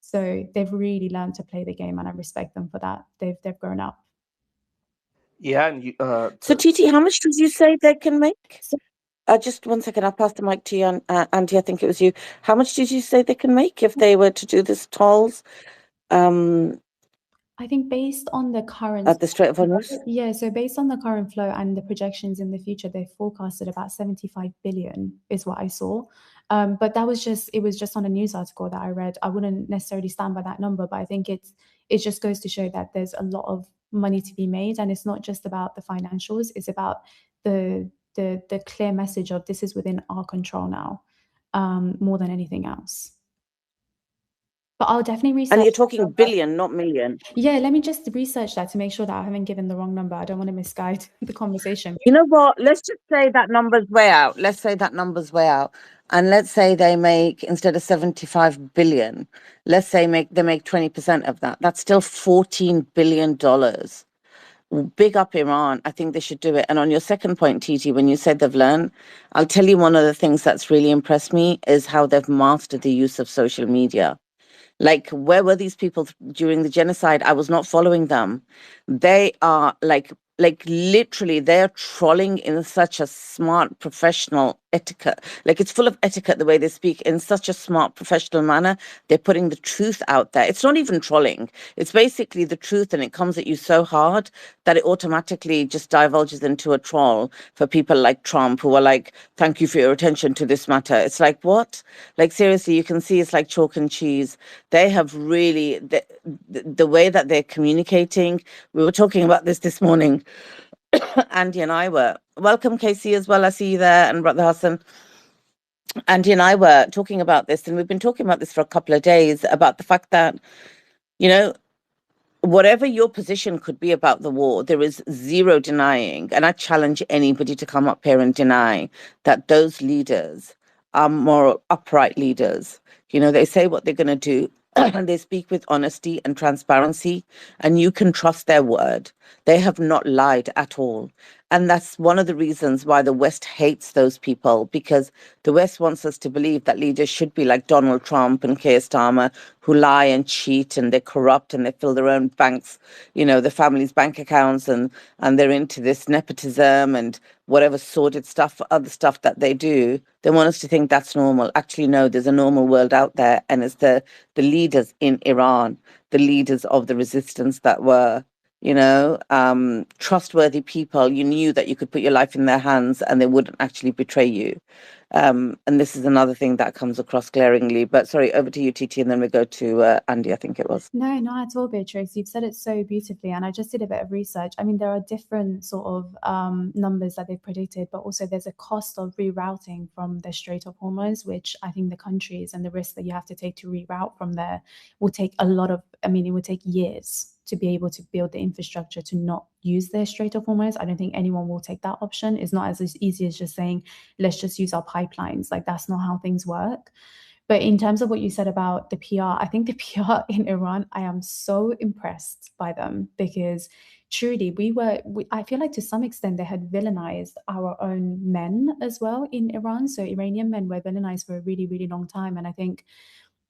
So they've really learned to play the game, and I respect them for that. They've grown up. yeah, and So, TT, how much did you say they can make? Just 1 second, I'll pass the mic to you, Andy. I think it was you. How much did you say they can make if they were to do this tolls? I think based on the current At the Strait of Hormuz? Yeah, so based on the current flow and the projections in the future, they forecasted about 75 billion is what I saw. But that was it was just on a news article that I read. I wouldn't necessarily stand by that number, but I think it just goes to show that there's a lot of money to be made, and it's not just about the financials, it's about the clear message of this is within our control now, more than anything else. But I'll definitely research. And you're talking billion, not million. Yeah, let me just research that to make sure that I haven't given the wrong number. I don't want to misguide the conversation. You know what? Let's just say that number's way out. Let's say that number's way out. And let's say they make, instead of 75 billion, let's say they make 20% of that. That's still $14 billion. Big up Iran. I think they should do it. And on your second point, Titi, when you said they've learned, I'll tell you one of the things that's really impressed me is how they've mastered the use of social media. Like, where were these people during the genocide? I was not following them. They are like literally, they're trolling in such a smart, professional etiquette. Like, it's full of etiquette the way they speak in such a smart, professional manner. They're putting the truth out there. It's not even trolling. It's basically the truth, and it comes at you so hard that it automatically just divulges into a troll for people like Trump, who are like, thank you for your attention to this matter. It's like, what? Like, seriously, you can see it's like chalk and cheese. They have really, the way that they're communicating. We were talking about this morning. Andy and I were. Welcome, Casey, as well. I see you there, and Brother Hassan. Andy and I were talking about this, and we've been talking about this for a couple of days, about the fact that, you know, whatever your position could be about the war, there is zero denying, and I challenge anybody to come up here and deny that those leaders are moral, upright leaders. You know, they say what they're going to do, and they speak with honesty and transparency, and you can trust their word. They have not lied at all. And that's one of the reasons why the West hates those people, because the West wants us to believe that leaders should be like Donald Trump and Keir Starmer, who lie and cheat, and they're corrupt, and they fill their own banks, you know, the family's bank accounts, and they're into this nepotism and whatever sordid stuff, other stuff that they do. They want us to think that's normal. Actually, no, there's a normal world out there, and it's the leaders in Iran, the leaders of the resistance that were, you know, trustworthy people. You knew that you could put your life in their hands and they wouldn't actually betray you. And this is another thing that comes across glaringly. But sorry, over to you, Titi, and then we go to Andy, I think it was. No, not at all, Beatrice. You've said it so beautifully, and I just did a bit of research. I mean, there are different sort of numbers that they've predicted, but also there's a cost of rerouting from the Strait of Hormuz, which I think the countries and the risk that you have to take to reroute from there will take a lot of, I mean, it would take years to be able to build the infrastructure to not use the Strait of Hormuz. I don't think anyone will take that option. It's not as easy as just saying, let's just use our pipelines. Like, that's not how things work. But in terms of what you said about the PR, I think the PR in Iran, I am so impressed by them, because truly I feel like to some extent they had villainized our own men as well in Iran. So Iranian men were villainized for a really, really long time. And I think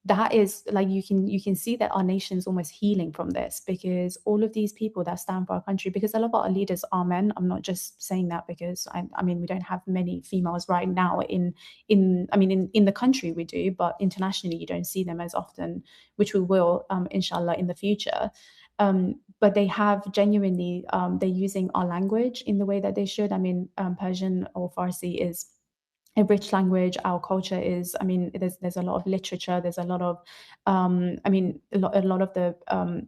that is like, you can see that our nation is almost healing from this, because all of these people that stand for our country, because a lot of our leaders are men. I'm not just saying that because I mean, we don't have many females right now in the country we do, but internationally you don't see them as often, which we will inshallah in the future. But they have genuinely they're using our language in the way that they should. I mean, Persian or Farsi is a rich language. Our culture is, I mean, there's a lot of literature, there's a lot of a lot of the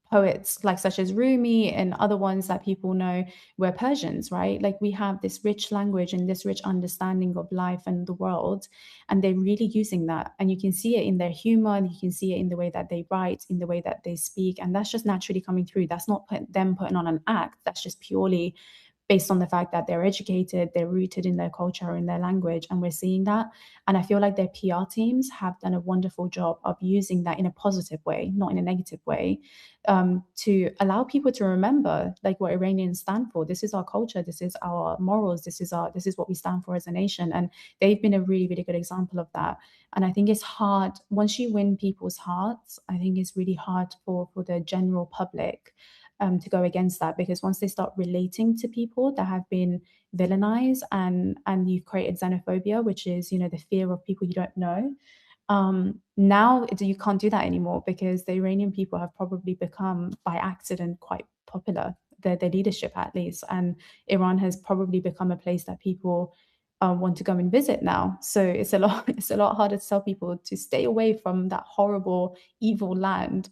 poets, like such as Rumi and other ones that people know, were Persians, right? Like, we have this rich language and this rich understanding of life and the world, and they're really using that. And you can see it in their humor, and you can see it in the way that they write, in the way that they speak, and that's just naturally coming through. That's not them putting on an act. That's just purely based on the fact that they're educated, they're rooted in their culture, in their language, and we're seeing that. And I feel like their PR teams have done a wonderful job of using that in a positive way, not in a negative way, to allow people to remember like what Iranians stand for. This is our culture, this is our morals, this is what we stand for as a nation. And they've been a really, really good example of that. And I think it's hard, once you win people's hearts, I think it's really hard for the general public to go against that, because once they start relating to people that have been villainized and you've created xenophobia, which is, you know, the fear of people you don't know. Now you can't do that anymore, because the Iranian people have probably become by accident quite popular, their leadership at least, and Iran has probably become a place that people want to go and visit now. So it's a lot it's a lot harder to tell people to stay away from that horrible, evil land.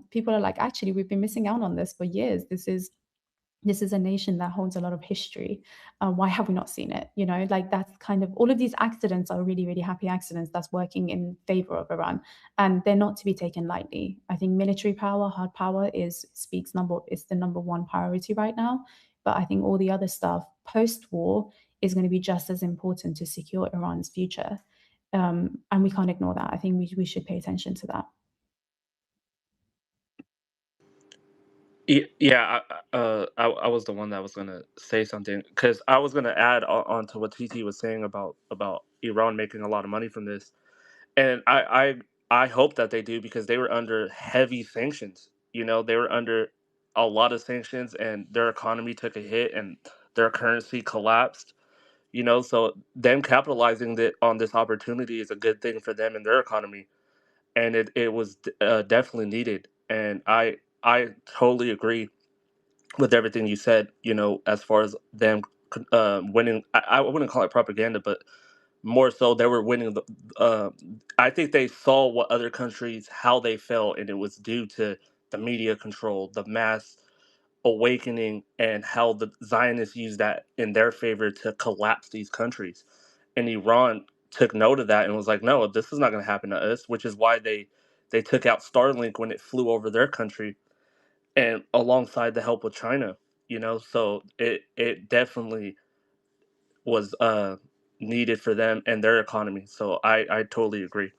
People are like, actually, we've been missing out on this for years. This is a nation that holds a lot of history. Why have we not seen it? You know, like that's kind of, all of these accidents are really, really happy accidents that's working in favor of Iran, and they're not to be taken lightly. I think military power, hard power is the number one priority right now. But I think all the other stuff post-war is going to be just as important to secure Iran's future. And we can't ignore that. I think we should pay attention to that. Yeah, I was the one that was gonna say something, because I was gonna add on to what TT was saying about Iran making a lot of money from this, and I hope that they do, because they were under heavy sanctions. You know, they were under a lot of sanctions, and their economy took a hit, and their currency collapsed. You know, so them capitalizing on this opportunity is a good thing for them and their economy, and it was definitely needed. And I totally agree with everything you said, you know, as far as them winning. I wouldn't call it propaganda, but more so they were winning the. I think they saw what other countries, how they felt, and it was due to the media control, the mass awakening, and how the Zionists used that in their favor to collapse these countries. And Iran took note of that and was like, no, this is not going to happen to us, which is why they took out Starlink when it flew over their country, and alongside the help with China, you know. So it definitely was needed for them and their economy. So I totally agree.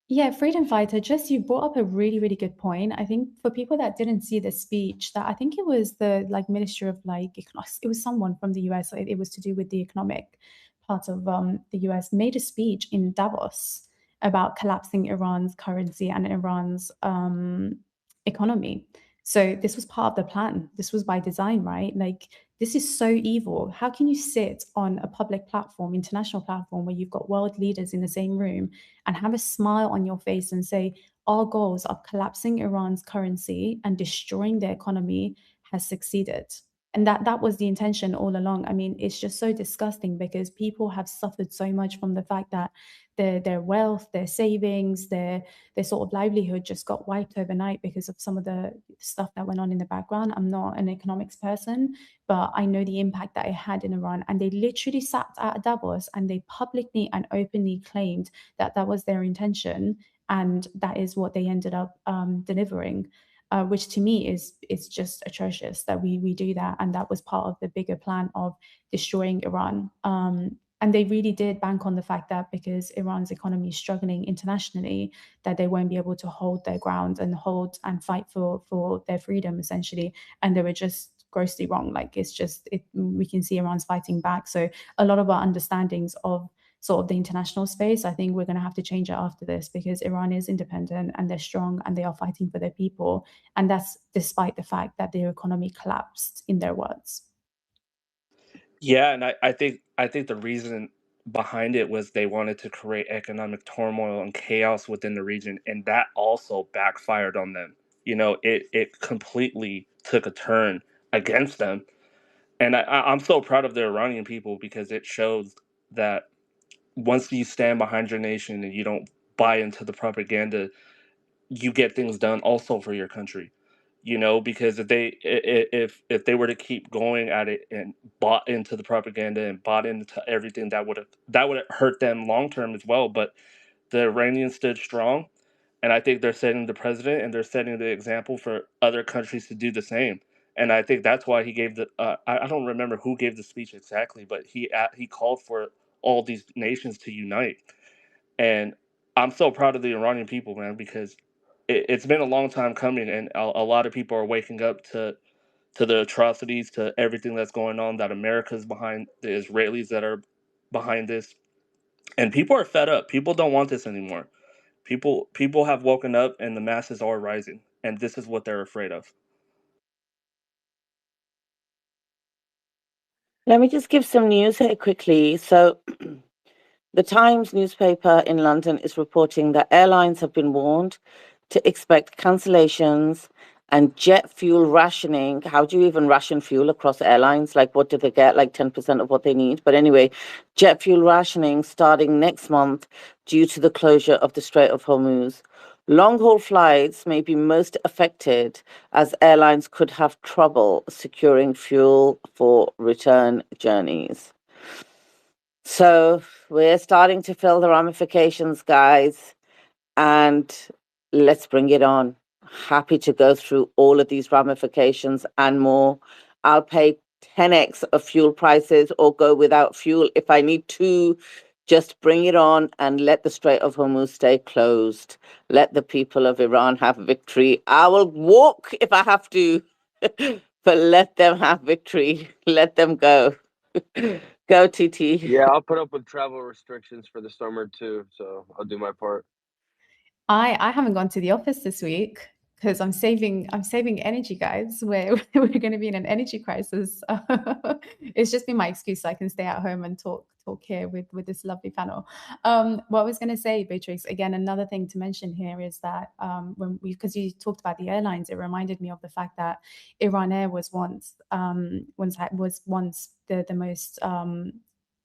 Yeah, freedom fighter, just you brought up a really, really good point. I think for people that didn't see the speech, that I think it was the like Minister of it was someone from the US. It was to do with the economic part of the US, made a speech in Davos about collapsing Iran's currency and Iran's economy. So this was part of the plan. This was by design, right? Like, this is so evil. How can you sit on a public platform, international platform, where you've got world leaders in the same room and have a smile on your face and say, our goals of collapsing Iran's currency and destroying their economy has succeeded? And that was the intention all along. I mean, it's just so disgusting, because people have suffered so much from the fact that their wealth, their savings, their sort of livelihood just got wiped overnight because of some of the stuff that went on in the background. I'm not an economics person, but I know the impact that it had in Iran. And they literally sat at Davos and they publicly and openly claimed that that was their intention, and that is what they ended up delivering. Which to me is just atrocious that we do that, and that was part of the bigger plan of destroying Iran. And they really did bank on the fact that because Iran's economy is struggling internationally, that they won't be able to hold their ground and hold and fight for their freedom, essentially. And they were just grossly wrong. Like, it's just we can see Iran's fighting back. So a lot of our understandings of sort of the international space, I think we're going to have to change it after this, because Iran is independent and they're strong and they are fighting for their people. And that's despite the fact that their economy collapsed, in their words. Yeah, and I think the reason behind it was they wanted to create economic turmoil and chaos within the region, and that also backfired on them. You know, it completely took a turn against them. And I'm so proud of the Iranian people, because it shows that once you stand behind your nation and you don't buy into the propaganda, you get things done also for your country. You know, because if they were to keep going at it and bought into the propaganda and bought into everything, that would hurt them long term as well. But the Iranians stood strong, and I think they're setting the president and they're setting the example for other countries to do the same. And I think that's why he gave the I don't remember who gave the speech exactly, but he called for all these nations to unite. And I'm so proud of the Iranian people, man, because it's been a long time coming, and a lot of people are waking up to the atrocities, to everything that's going on. That America's behind, the Israelis that are behind this, and people are fed up. People don't want this anymore. People have woken up, and the masses are rising, and this is what they're afraid of. Let me just give some news here quickly. So, the Times newspaper in London is reporting that airlines have been warned to expect cancellations and jet fuel rationing. How do you even ration fuel across airlines? Like, what do they get? Like 10% of what they need. But anyway, jet fuel rationing starting next month due to the closure of the Strait of Hormuz. Long haul flights may be most affected as airlines could have trouble securing fuel for return journeys. So we're starting to feel the ramifications, guys, and let's bring it on. Happy to go through all of these ramifications and more. I'll pay 10x of fuel prices or go without fuel if I need to. Just bring it on and let the Strait of Hormuz stay closed. Let the people of Iran have victory. I will walk if I have to, but let them have victory. Let them go. Go, TT. Yeah, I'll put up with travel restrictions for the summer too, so I'll do my part. I haven't gone to the office this week because I'm saving energy, guys. We're going to be in an energy crisis. It's just been my excuse so I can stay at home and talk here with this lovely panel. What I was going to say, Beatrix, again, another thing to mention here is that because you talked about the airlines, it reminded me of the fact that Iran Air was once the most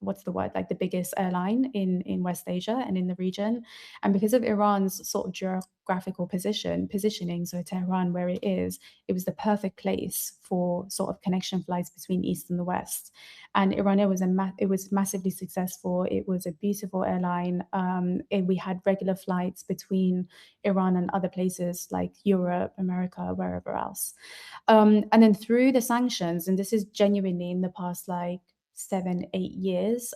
what's the word, like the biggest airline in West Asia and in the region. And because of Iran's sort of geographical positioning, so Tehran, where it was the perfect place for sort of connection flights between East and the West. And Iran Air was massively successful. It was a beautiful airline. We had regular flights between Iran and other places like Europe, America, wherever else. And then through the sanctions, and this is genuinely in the past like 7-8 years,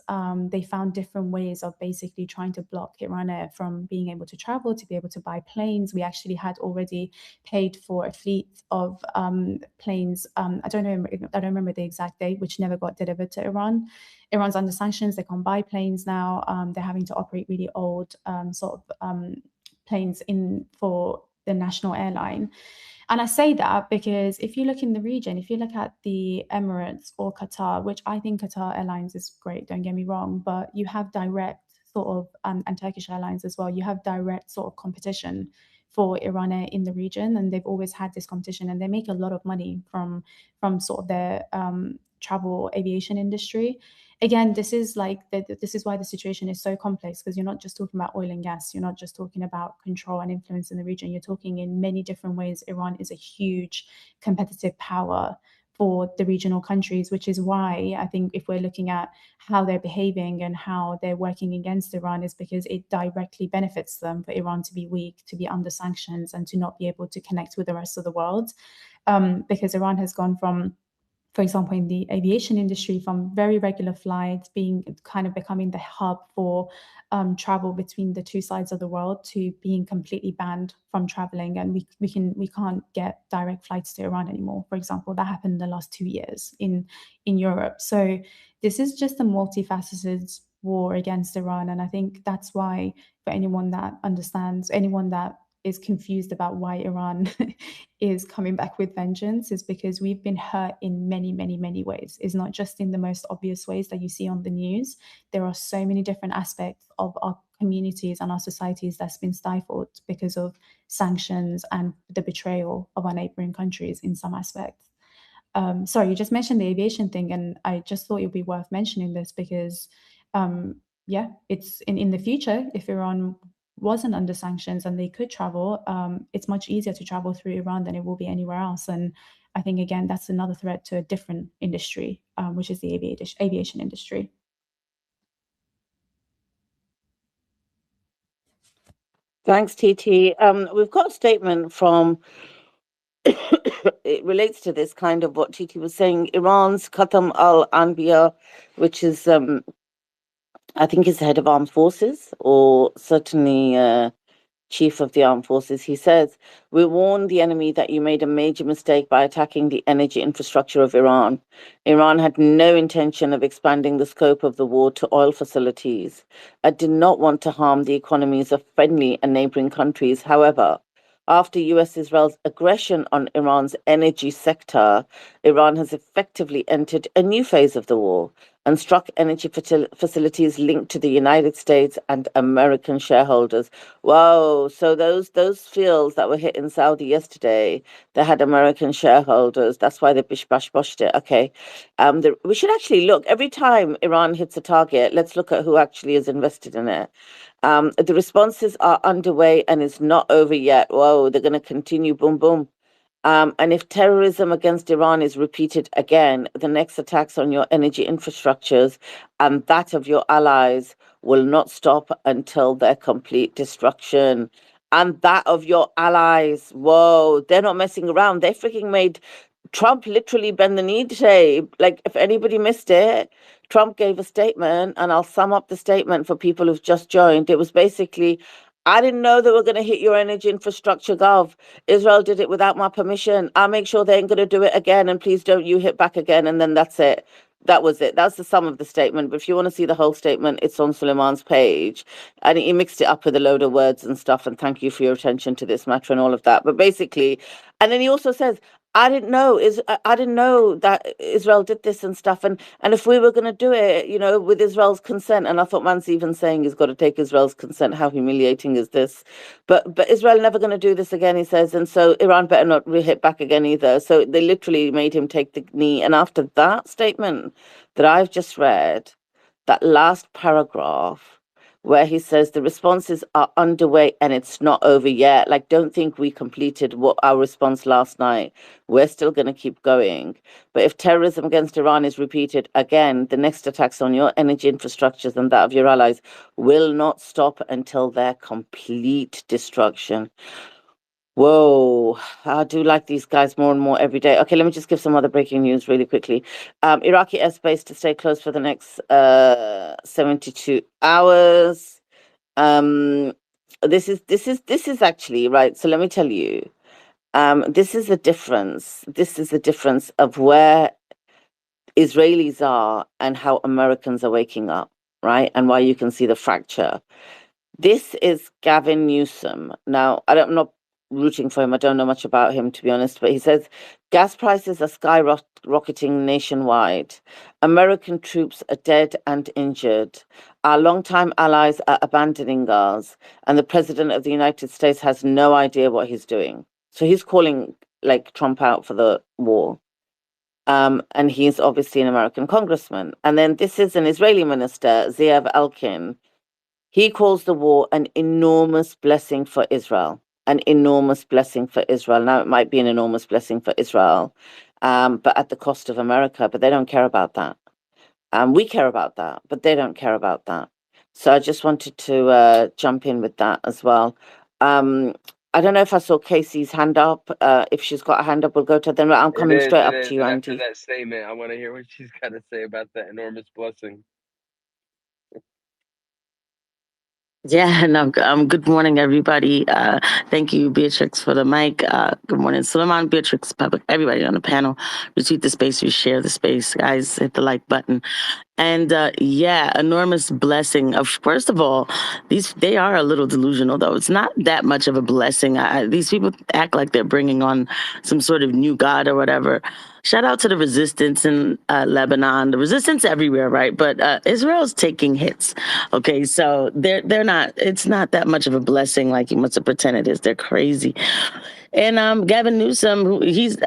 they found different ways of basically trying to block Iran Air from being able to travel, to be able to buy planes. We actually had already paid for a fleet of planes. I don't remember the exact date, which never got delivered to Iran. Iran's under sanctions. They can't buy planes now. They're having to operate really old planes for the national airline. And I say that because if you look in the region, if you look at the Emirates or Qatar, which I think Qatar Airlines is great, don't get me wrong, but you have direct sort of, and Turkish Airlines as well, you have direct sort of competition for Iran Air in the region, and they've always had this competition, and they make a lot of money from sort of their travel aviation industry. Again, this is why the situation is so complex, because you're not just talking about oil and gas, you're not just talking about control and influence in the region, you're talking in many different ways. Iran is a huge competitive power for the regional countries, which is why I think if we're looking at how they're behaving and how they're working against Iran, is because it directly benefits them for Iran to be weak, to be under sanctions, and to not be able to connect with the rest of the world. Because Iran has gone from, for example, in the aviation industry, from very regular flights becoming the hub for travel between the two sides of the world, to being completely banned from traveling, and we can't get direct flights to Iran anymore. For example, that happened in the last 2 years in Europe. So this is just a multifaceted war against Iran, and I think that's why, for anyone that understands, anyone that is confused about why Iran is coming back with vengeance, is because we've been hurt in many, many, many ways. It's not just in the most obvious ways that you see on the news. There are so many different aspects of our communities and our societies that's been stifled because of sanctions and the betrayal of our neighboring countries in some aspects. Sorry, you just mentioned the aviation thing, and I just thought it would be worth mentioning this because, it's in the future, if Iran wasn't under sanctions and they could travel, it's much easier to travel through Iran than it will be anywhere else. And I think, again, that's another threat to a different industry, which is the aviation industry. Thanks, TT. We've got a statement from, it relates to this kind of what TT was saying. Iran's Qatam al-Anbiya, which is, I think is the head of armed forces, or certainly chief of the armed forces. He says, "We warned the enemy that you made a major mistake by attacking the energy infrastructure of Iran. Iran had no intention of expanding the scope of the war to oil facilities. It did not want to harm the economies of friendly and neighboring countries. However, after US Israel's aggression on Iran's energy sector, Iran has effectively entered a new phase of the war and struck energy facilities linked to the United States and American shareholders." Whoa! So those fields that were hit in Saudi yesterday, they had American shareholders. That's why they bish bash boshed it. Okay, we should actually look every time Iran hits a target. Let's look at who actually is invested in it. The responses are underway and it's not over yet. Whoa! They're going to continue. Boom, boom. And if terrorism against Iran is repeated again, the next attacks on your energy infrastructures and that of your allies will not stop until their complete destruction. And that of your allies. Whoa, they're not messing around. They freaking made Trump literally bend the knee today. Like, if anybody missed it, Trump gave a statement, and I'll sum up the statement for people who've just joined. It was basically, I didn't know they were going to hit your energy infrastructure, Gov. Israel did it without my permission. I'll make sure they ain't going to do it again, and please don't you hit back again. And then that's it. That was it. That's the sum of the statement. But if you want to see the whole statement, it's on Suleiman's page. And he mixed it up with a load of words and stuff. And thank you for your attention to this matter and all of that. But basically, and then he also says, I didn't know I didn't know that Israel did this and stuff, and if we were going to do it, with Israel's consent, and I thought man's even saying he's got to take Israel's consent. How humiliating is this? But Israel never going to do this again, he says, and so Iran better not hit back again either. So they literally made him take the knee, and after that statement that I've just read, that last paragraph where he says the responses are underway and it's not over yet. Like, don't think we completed what our response last night. We're still going to keep going. But if terrorism against Iran is repeated again, the next attacks on your energy infrastructures and that of your allies will not stop until their complete destruction. Whoa, I do like these guys more and more every day. Okay, let me just give some other breaking news really quickly. Iraqi airspace to stay closed for the next 72 hours. This is actually right. So let me tell you, this is the difference. This is the difference of where Israelis are and how Americans are waking up, right? And why you can see the fracture. This is Gavin Newsom. Now, I'm not rooting for him. I don't know much about him, to be honest, but he says gas prices are skyrocketing nationwide. American troops are dead and injured. Our longtime allies are abandoning us, and the president of the United States has no idea what he's doing. So he's calling like Trump out for the war. And he's obviously an American congressman. And then this is an Israeli minister, Zeev Elkin. He calls the war an enormous blessing for Israel. An enormous blessing for Israel. Now, it might be an enormous blessing for Israel, but at the cost of America. But they don't care about that. We care about that, but they don't care about that. So I just wanted to jump in with that as well. I don't know if I saw Casey's hand up. If she's got a hand up, we'll go to her. Then I'm coming straight It up to is. you, And after Andy. that statement, I want to hear what she's got to say about that enormous blessing. Yeah, no, good morning, everybody. Thank you, Beatrix, for the mic. Good morning, Suleiman, Beatrix, public, everybody on the panel. Retweet the space, share the space. Guys, hit the like button. And yeah, enormous blessing. Of First of all, they are a little delusional, though. It's not that much of a blessing. These people act like they're bringing on some sort of new god or whatever. Shout out to the resistance in Lebanon, the resistance everywhere, right? But Israel's taking hits. Okay, so they're not. It's not that much of a blessing like you must have pretended it is. They're crazy. And Gavin Newsom, he's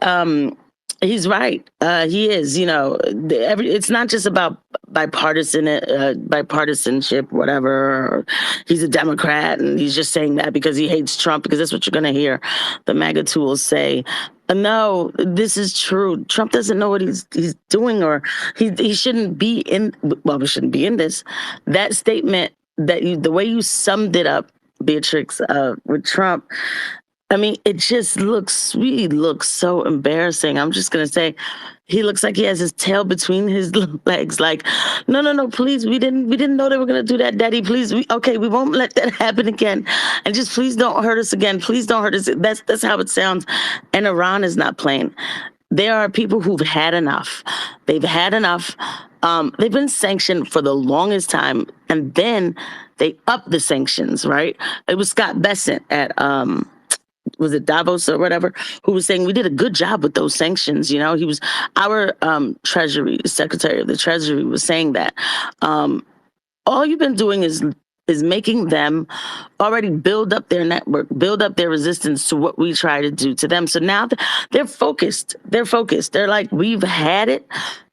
right. He is. It's not just about bipartisanship, whatever. He's a Democrat, and he's just saying that because he hates Trump. Because that's what you're going to hear the MAGA tools say. No, this is true. Trump doesn't know what he's doing, or he shouldn't be in. Well, we shouldn't be in this. That statement the way you summed it up, Beatrix, with Trump. I mean, it just looks, he looks so embarrassing. I'm just going to say, he looks like he has his tail between his legs. Like, no, no, no, please. We didn't know they were going to do that, Daddy. Please. Okay. We won't let that happen again. And just please don't hurt us again. Please don't hurt us. That's how it sounds. And Iran is not playing. There are people who've had enough. They've had enough. They've been sanctioned for the longest time. And then they upped the sanctions, right? It was Scott Bessent at, was it Davos or whatever, who was saying we did a good job with those sanctions. You know, he was our Treasury Secretary of the Treasury was saying that. All you've been doing is making them already build up their network, build up their resistance to what we try to do to them. So now they're focused. They're focused. They're like, we've had it,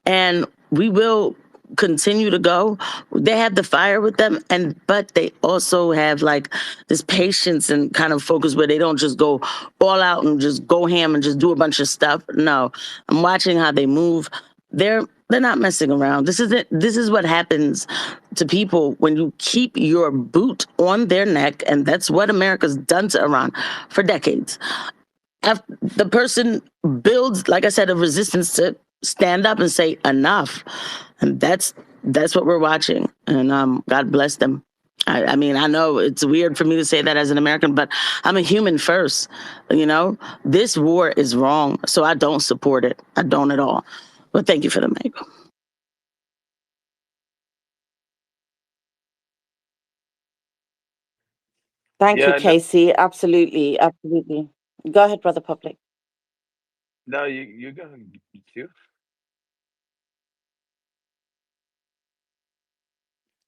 and we will continue to go. They have the fire with them, but they also have like this patience and kind of focus where they don't just go all out and just go ham and just do a bunch of stuff. No, I'm watching how they move. They're not messing around. This is what happens to people when you keep your boot on their neck, and that's what America's done to Iran for decades. After the person builds, like I said, a resistance to stand up and say enough, and that's what we're watching. And God bless them. I mean, I know it's weird for me to say that as an American, but I'm a human first. You know, this war is wrong, so I don't support it. I don't at all. But thank you for the mic. Thank you, Yeah, no, Casey. Absolutely, absolutely. Go ahead, Brother Public. no, you go too.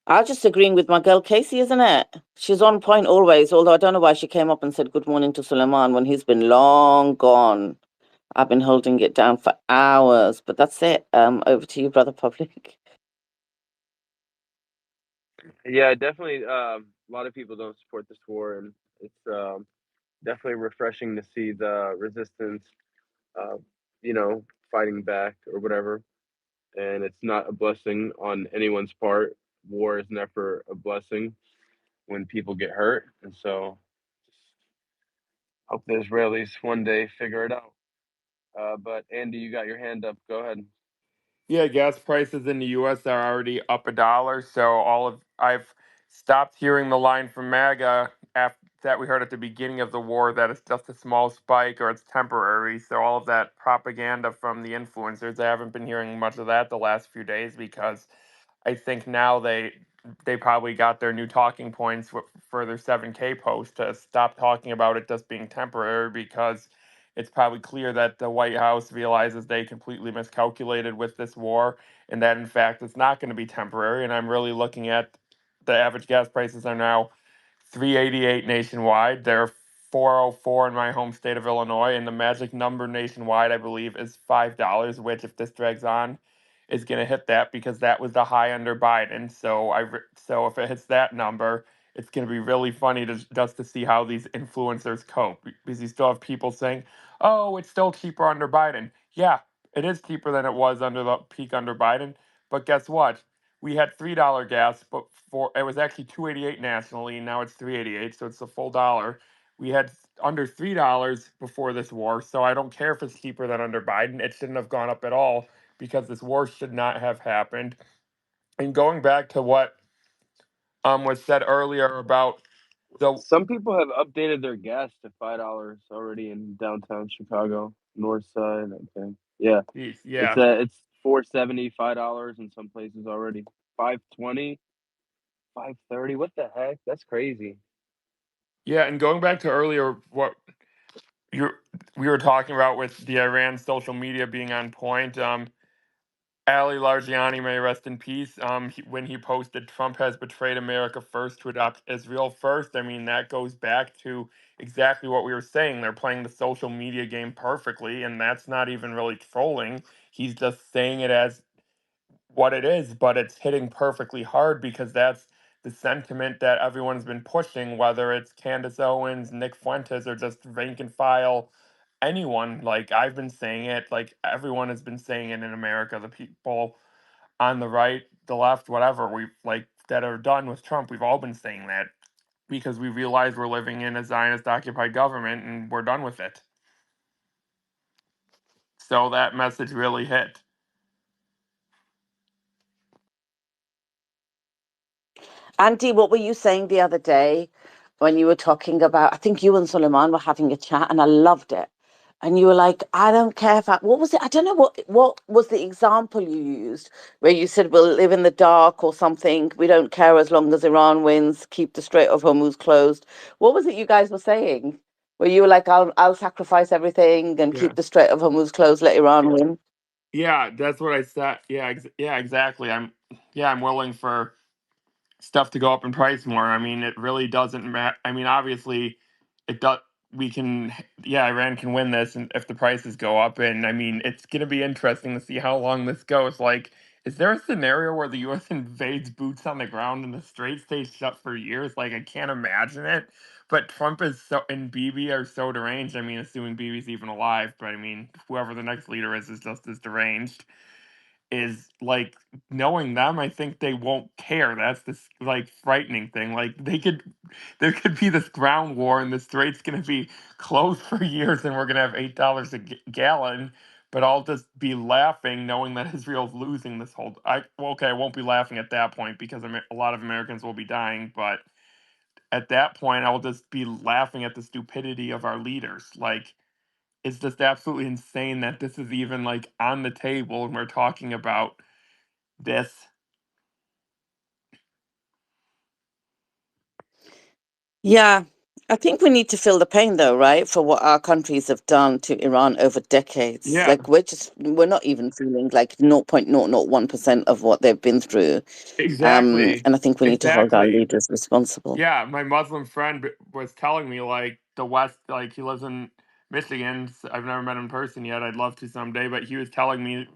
I'm just agreeing with my girl Casey, isn't it? She's on point always, although I don't know why she came up and said good morning to Suleiman when he's been long gone. I've been holding it down for hours, but that's it. Over to you, Brother Public. Yeah, definitely. A lot of people don't support this war, and it's definitely refreshing to see the resistance, uh, fighting back or whatever. And it's not a blessing on anyone's part. War is never a blessing when people get hurt, and so hope the Israelis one day figure it out. But Andy, you got your hand up. Go ahead. Yeah, gas prices in the U.S. are already up $1. So I've stopped hearing the line from MAGA after that we heard at the beginning of the war that it's just a small spike or it's temporary. So all of that propaganda from the influencers, I haven't been hearing much of that the last few days because I think now they probably got their new talking points for their 7K post to stop talking about it just being temporary because it's probably clear that the White House realizes they completely miscalculated with this war and that in fact it's not going to be temporary. And I'm really looking at the average gas prices are now 388 nationwide. They're 404 in my home state of Illinois, and the magic number nationwide, I believe, is $5. Which, if this drags on, is going to hit that because that was the high under Biden. So if it hits that number, it's going to be really funny just to see how these influencers cope because you still have people saying, "Oh, it's still cheaper under Biden." Yeah, it is cheaper than it was under the peak under Biden, but guess what? We had $3 gas, but for it was actually 288 nationally. Now it's 388, so it's a full dollar. We had under $3 before this war, so I don't care if it's cheaper than under Biden. It shouldn't have gone up at all because this war should not have happened. And going back to what was said earlier about the Some people have updated their gas to $5 already in downtown Chicago, North Side. I think. Yeah, yeah, it's 4.70, $5 in some places already. 5.20, 5.30. What the heck? That's crazy. yeah, and going back to earlier what you we were talking about with the Iran social media being on point. Ali Largiani, may rest in peace. When he posted, "Trump has betrayed America first to adopt Israel first." I mean, that goes back to exactly what we were saying. They're playing the social media game perfectly, and that's not even really trolling. He's just saying it as what it is, but it's hitting perfectly hard because that's the sentiment that everyone's been pushing, whether it's Candace Owens, Nick Fuentes, or just rank and file anyone. Like I've been saying it, like everyone has been saying it in America. The people on the right, the left, whatever we like that are done with Trump, we've all been saying that. because we realize we're living in a Zionist occupied government and we're done with it. So that message really hit. Andy, what were you saying the other day when you were talking about? I think you and Suleiman were having a chat, and I loved it. And you were like, "I don't care if I." What was it? I don't know what was the example you used where you said we'll live in the dark or something. We don't care as long as Iran wins. Keep the Strait of Hormuz closed. What was it you guys were saying? Where you were like, "I'll sacrifice everything and Yeah. keep the Strait of Hormuz closed. Let Iran win." Yeah, that's what I said. Yeah, yeah, exactly. I'm willing for stuff to go up in price more. I mean, it really doesn't matter. I mean, obviously, it does. We can, yeah, Iran can win this, and if the prices go up, and I mean, it's going to be interesting to see how long this goes. Like, is there a scenario where the U.S. invades boots on the ground and the Strait stays shut for years? Like, I can't imagine it. But Trump is so and Bibi are so deranged. I mean, assuming Bibi's even alive, but I mean, whoever the next leader is just as deranged is like knowing them, I think they won't care. That's this like frightening thing. Like there could be this ground war, and the strait's gonna be closed for years, and we're gonna have $8 a gallon. But I'll just be laughing, knowing that Israel's losing this whole. I won't be laughing at that point because a lot of Americans will be dying. But at that point, I'll just be laughing at the stupidity of our leaders. Like it's just absolutely insane that this is even like on the table, and we're talking about this. Yeah, I think we need to feel the pain though, right? For what our countries have done to Iran over decades. Yeah, Like we're not even feeling like 0.001% of what they've been through. exactly. And I think we need to hold our Exactly. leaders responsible. Yeah, my Muslim friend was telling me like the West, like he lives in Michigan. I've never met him in person yet. I'd love to someday, but he was telling me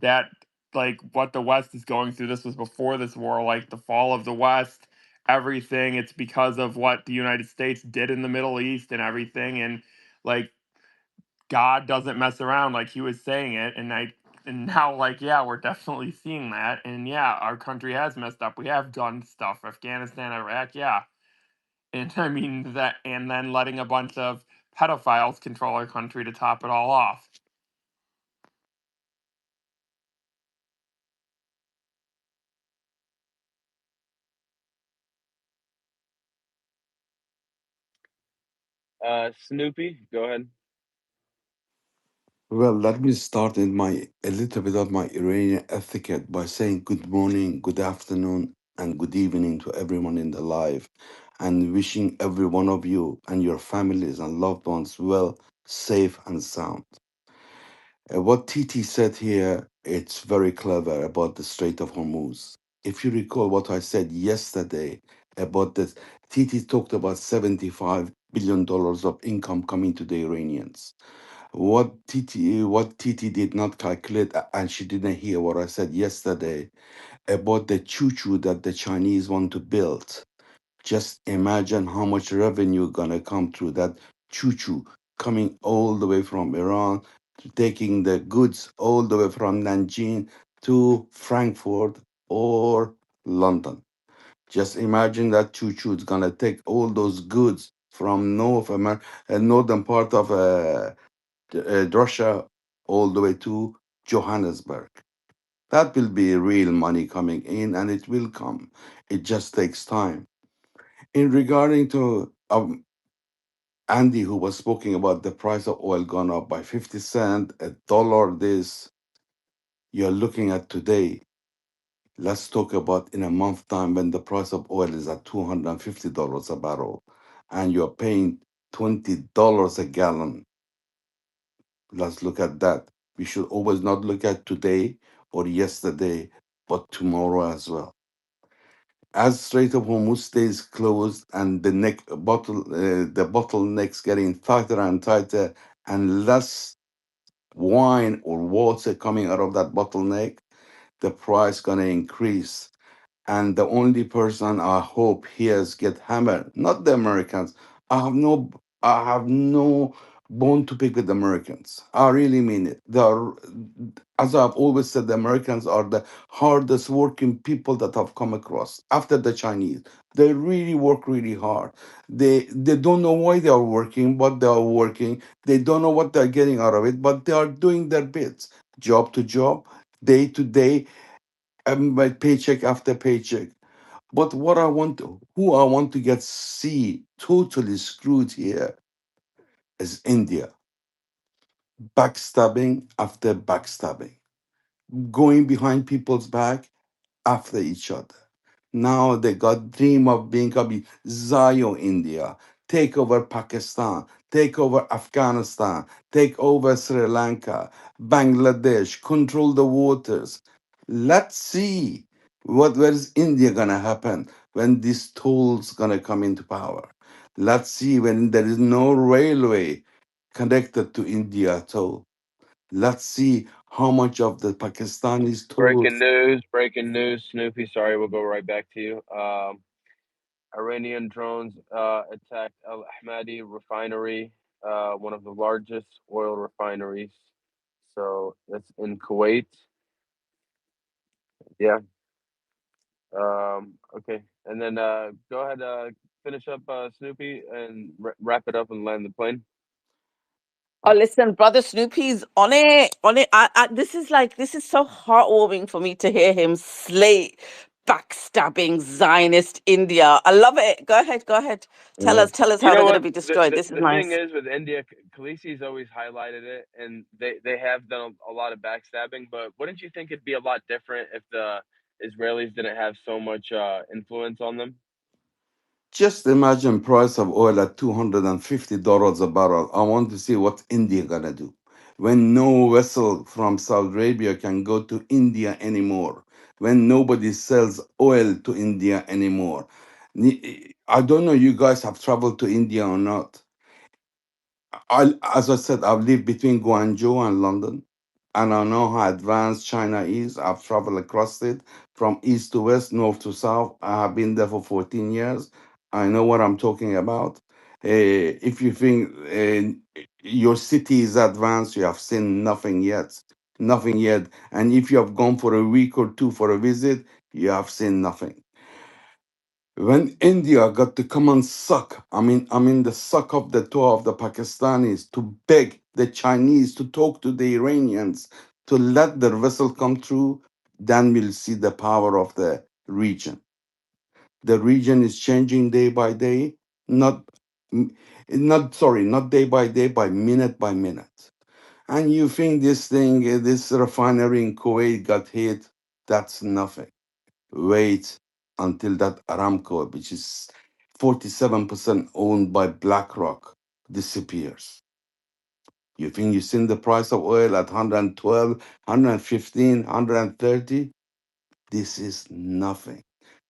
that like what the West is going through. This was before this war, like the fall of the West, everything. It's because of what the United States did in the Middle East and everything, and like God doesn't mess around, like he was saying it, and now like yeah, we're definitely seeing that, and yeah, our country has messed up. We have done stuff, Afghanistan, Iraq, yeah, and I mean that, and then letting a bunch of pedophiles control our country to top it all off. Snoopy, go ahead. Well, let me start in my a little bit of my Iranian etiquette by saying good morning, good afternoon, and good evening to everyone in the live, and wishing every one of you and your families and loved ones well, safe, and sound. What Titi said here, it's very clever about the Strait of Hormuz. If you recall what I said yesterday about this, Titi talked about $75 billion of income coming to the Iranians. What Titi did not calculate, and she didn't hear what I said yesterday about the choo-choo that the Chinese want to build. Just imagine how much revenue gonna come through that choo-choo coming all the way from Iran, taking the goods all the way from Nanjing to Frankfurt or London. Just imagine that choo-choo is gonna take all those goods from northern part of Russia all the way to Johannesburg. That will be real money coming in, and it will come. It just takes time. In regarding to Andy, who was speaking about the price of oil gone up by 50 cents, a dollar, this, you're looking at today. Let's talk about in a month time when the price of oil is at $250 a barrel and you're paying $20 a gallon. Let's look at that. We should always not look at today or yesterday, but tomorrow as well. As Strait of Hormuz stays closed and the bottlenecks getting tighter and tighter, and less wine or water coming out of that bottleneck, the price gonna increase. And the only person I hope hears get hammered, not the Americans. I have no bone to pick with Americans. I really mean it. They are, as I've always said, the Americans are the hardest working people that I've come across after the Chinese. They really work really hard. They don't know why they are working, but they are working. They don't know what they're getting out of it, but they are doing their bits, job to job, day to day, by paycheck after paycheck. But who I want to get see totally screwed here is India, backstabbing after backstabbing, going behind people's back after each other. Now they got dream of being a Zion India, take over Pakistan, take over Afghanistan, take over Sri Lanka, Bangladesh, control the waters. Let's see where's India gonna happen when these tools gonna come into power. Let's see when there is no railway connected to India at all. Let's see how much of the Pakistanis Breaking tools. news, breaking news, Snoopy. Sorry, we'll go right back to you. Iranian drones attacked Al Ahmadi refinery, one of the largest oil refineries. So that's in Kuwait. Yeah. Okay. And then go ahead, finish up, Snoopy, and wrap it up and land the plane. Oh, listen, brother Snoopy's on it, on it. This is so heartwarming for me to hear him slay backstabbing Zionist India. I love it. Go ahead, go ahead. Tell us You how know they're going to what? be The, destroyed. the This is the thing nice. is with India, Khaleesi's always highlighted it, and they have done a lot of backstabbing. But wouldn't you think it'd be a lot different if the Israelis didn't have so much influence on them? Just imagine price of oil at $250 a barrel. I want to see what India gonna do when no vessel from Saudi Arabia can go to India anymore. When nobody sells oil to India anymore. I don't know you guys have traveled to India or not. As I said, I've lived between Guangzhou and London, and I know how advanced China is. I've traveled across it from east to west, north to south. I have been there for 14 years. I know what I'm talking about. If you think your city is advanced, you have seen nothing yet. Nothing yet. And if you have gone for a week or two for a visit, you have seen nothing. When India got to come and suck, I mean the suck of the toe of the Pakistanis to beg the Chinese to talk to the Iranians to let their vessel come through, then we'll see the power of the region. The region is changing day by day, not m- not sorry, not day by minute. And you think this thing, this refinery in Kuwait got hit? That's nothing. Wait until that Aramco, which is 47% owned by BlackRock, disappears. You think you've seen the price of oil at 112, 115, 130? This is nothing.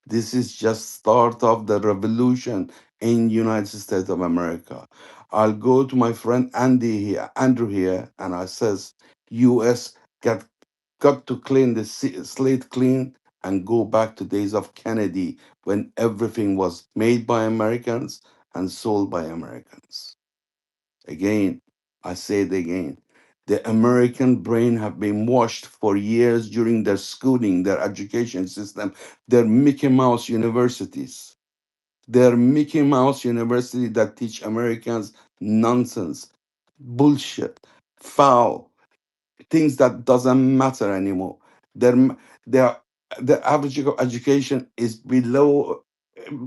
This is just start of the revolution in United States of America. I'll go to my friend Andrew here, and I says, U.S. got to clean the slate clean and go back to days of Kennedy when everything was made by Americans and sold by Americans. Again, I say it again. The American brain have been washed for years during their schooling, their education system, their Mickey Mouse universities. Their Mickey Mouse university that teach Americans nonsense, bullshit, foul, things that doesn't matter anymore. Their their the average of education is below,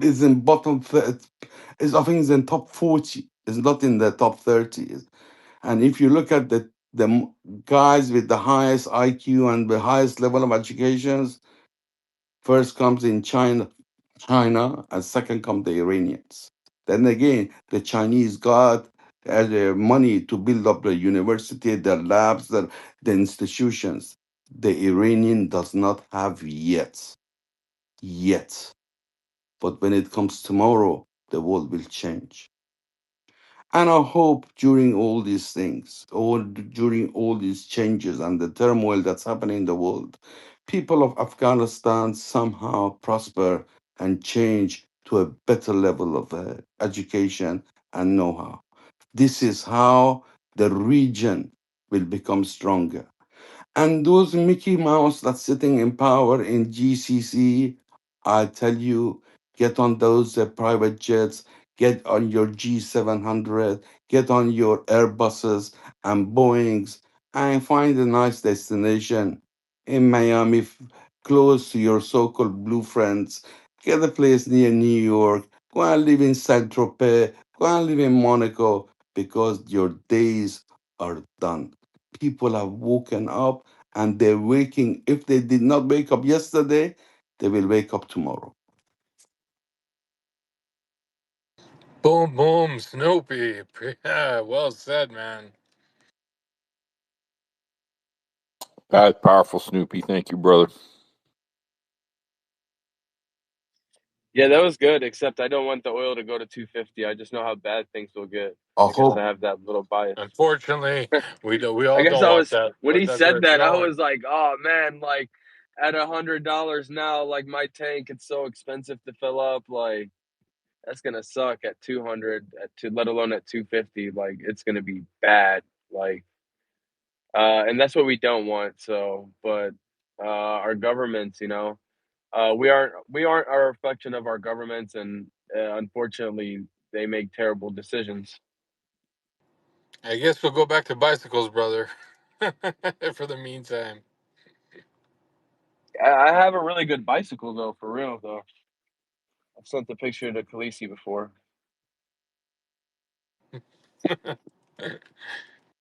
is in bottom is I think is in top 40. It's not in the top 30. And if you look at guys with the highest IQ and the highest level of educations, first comes in China, and second come the Iranians. Then again, the Chinese got money to build up the university, their labs, the institutions. The Iranian does not have yet. Yet. But when it comes tomorrow, the world will change. And I hope during all these things, or during all these changes and the turmoil that's happening in the world, people of Afghanistan somehow prosper and change to a better level of education and know how. This is how the region will become stronger. And those Mickey Mouse that's sitting in power in GCC, I tell you, get on those private jets, get on your G700, get on your Airbuses and Boeings, and find a nice destination in Miami, close to your so-called blue friends. Get a place near New York. Go and live in Saint Tropez. Go and live in Monaco, because your days are done. People have woken up, and they're waking. If they did not wake up yesterday, they will wake up tomorrow. Boom, boom, Snoopy. Yeah, well said, man. That's powerful, Snoopy. Thank you, brother. Yeah, that was good. Except I don't want the oil to go to 250. I just know how bad things will get. I I guess hope I have that little bias. Unfortunately, we I all guess don't I want was that, when but he that's where said it's that, I going. was like, oh man, like at $100 now, like my tank, it's so expensive to fill up. Like that's gonna suck at 200, let alone at 250. Like it's gonna be bad. Like, and that's what we don't want. So, but our governments, we aren't a reflection of our governments, and unfortunately, they make terrible decisions. I guess we'll go back to bicycles, brother. For the meantime. I have a really good bicycle though, for real though. I've sent the picture to Khaleesi before. I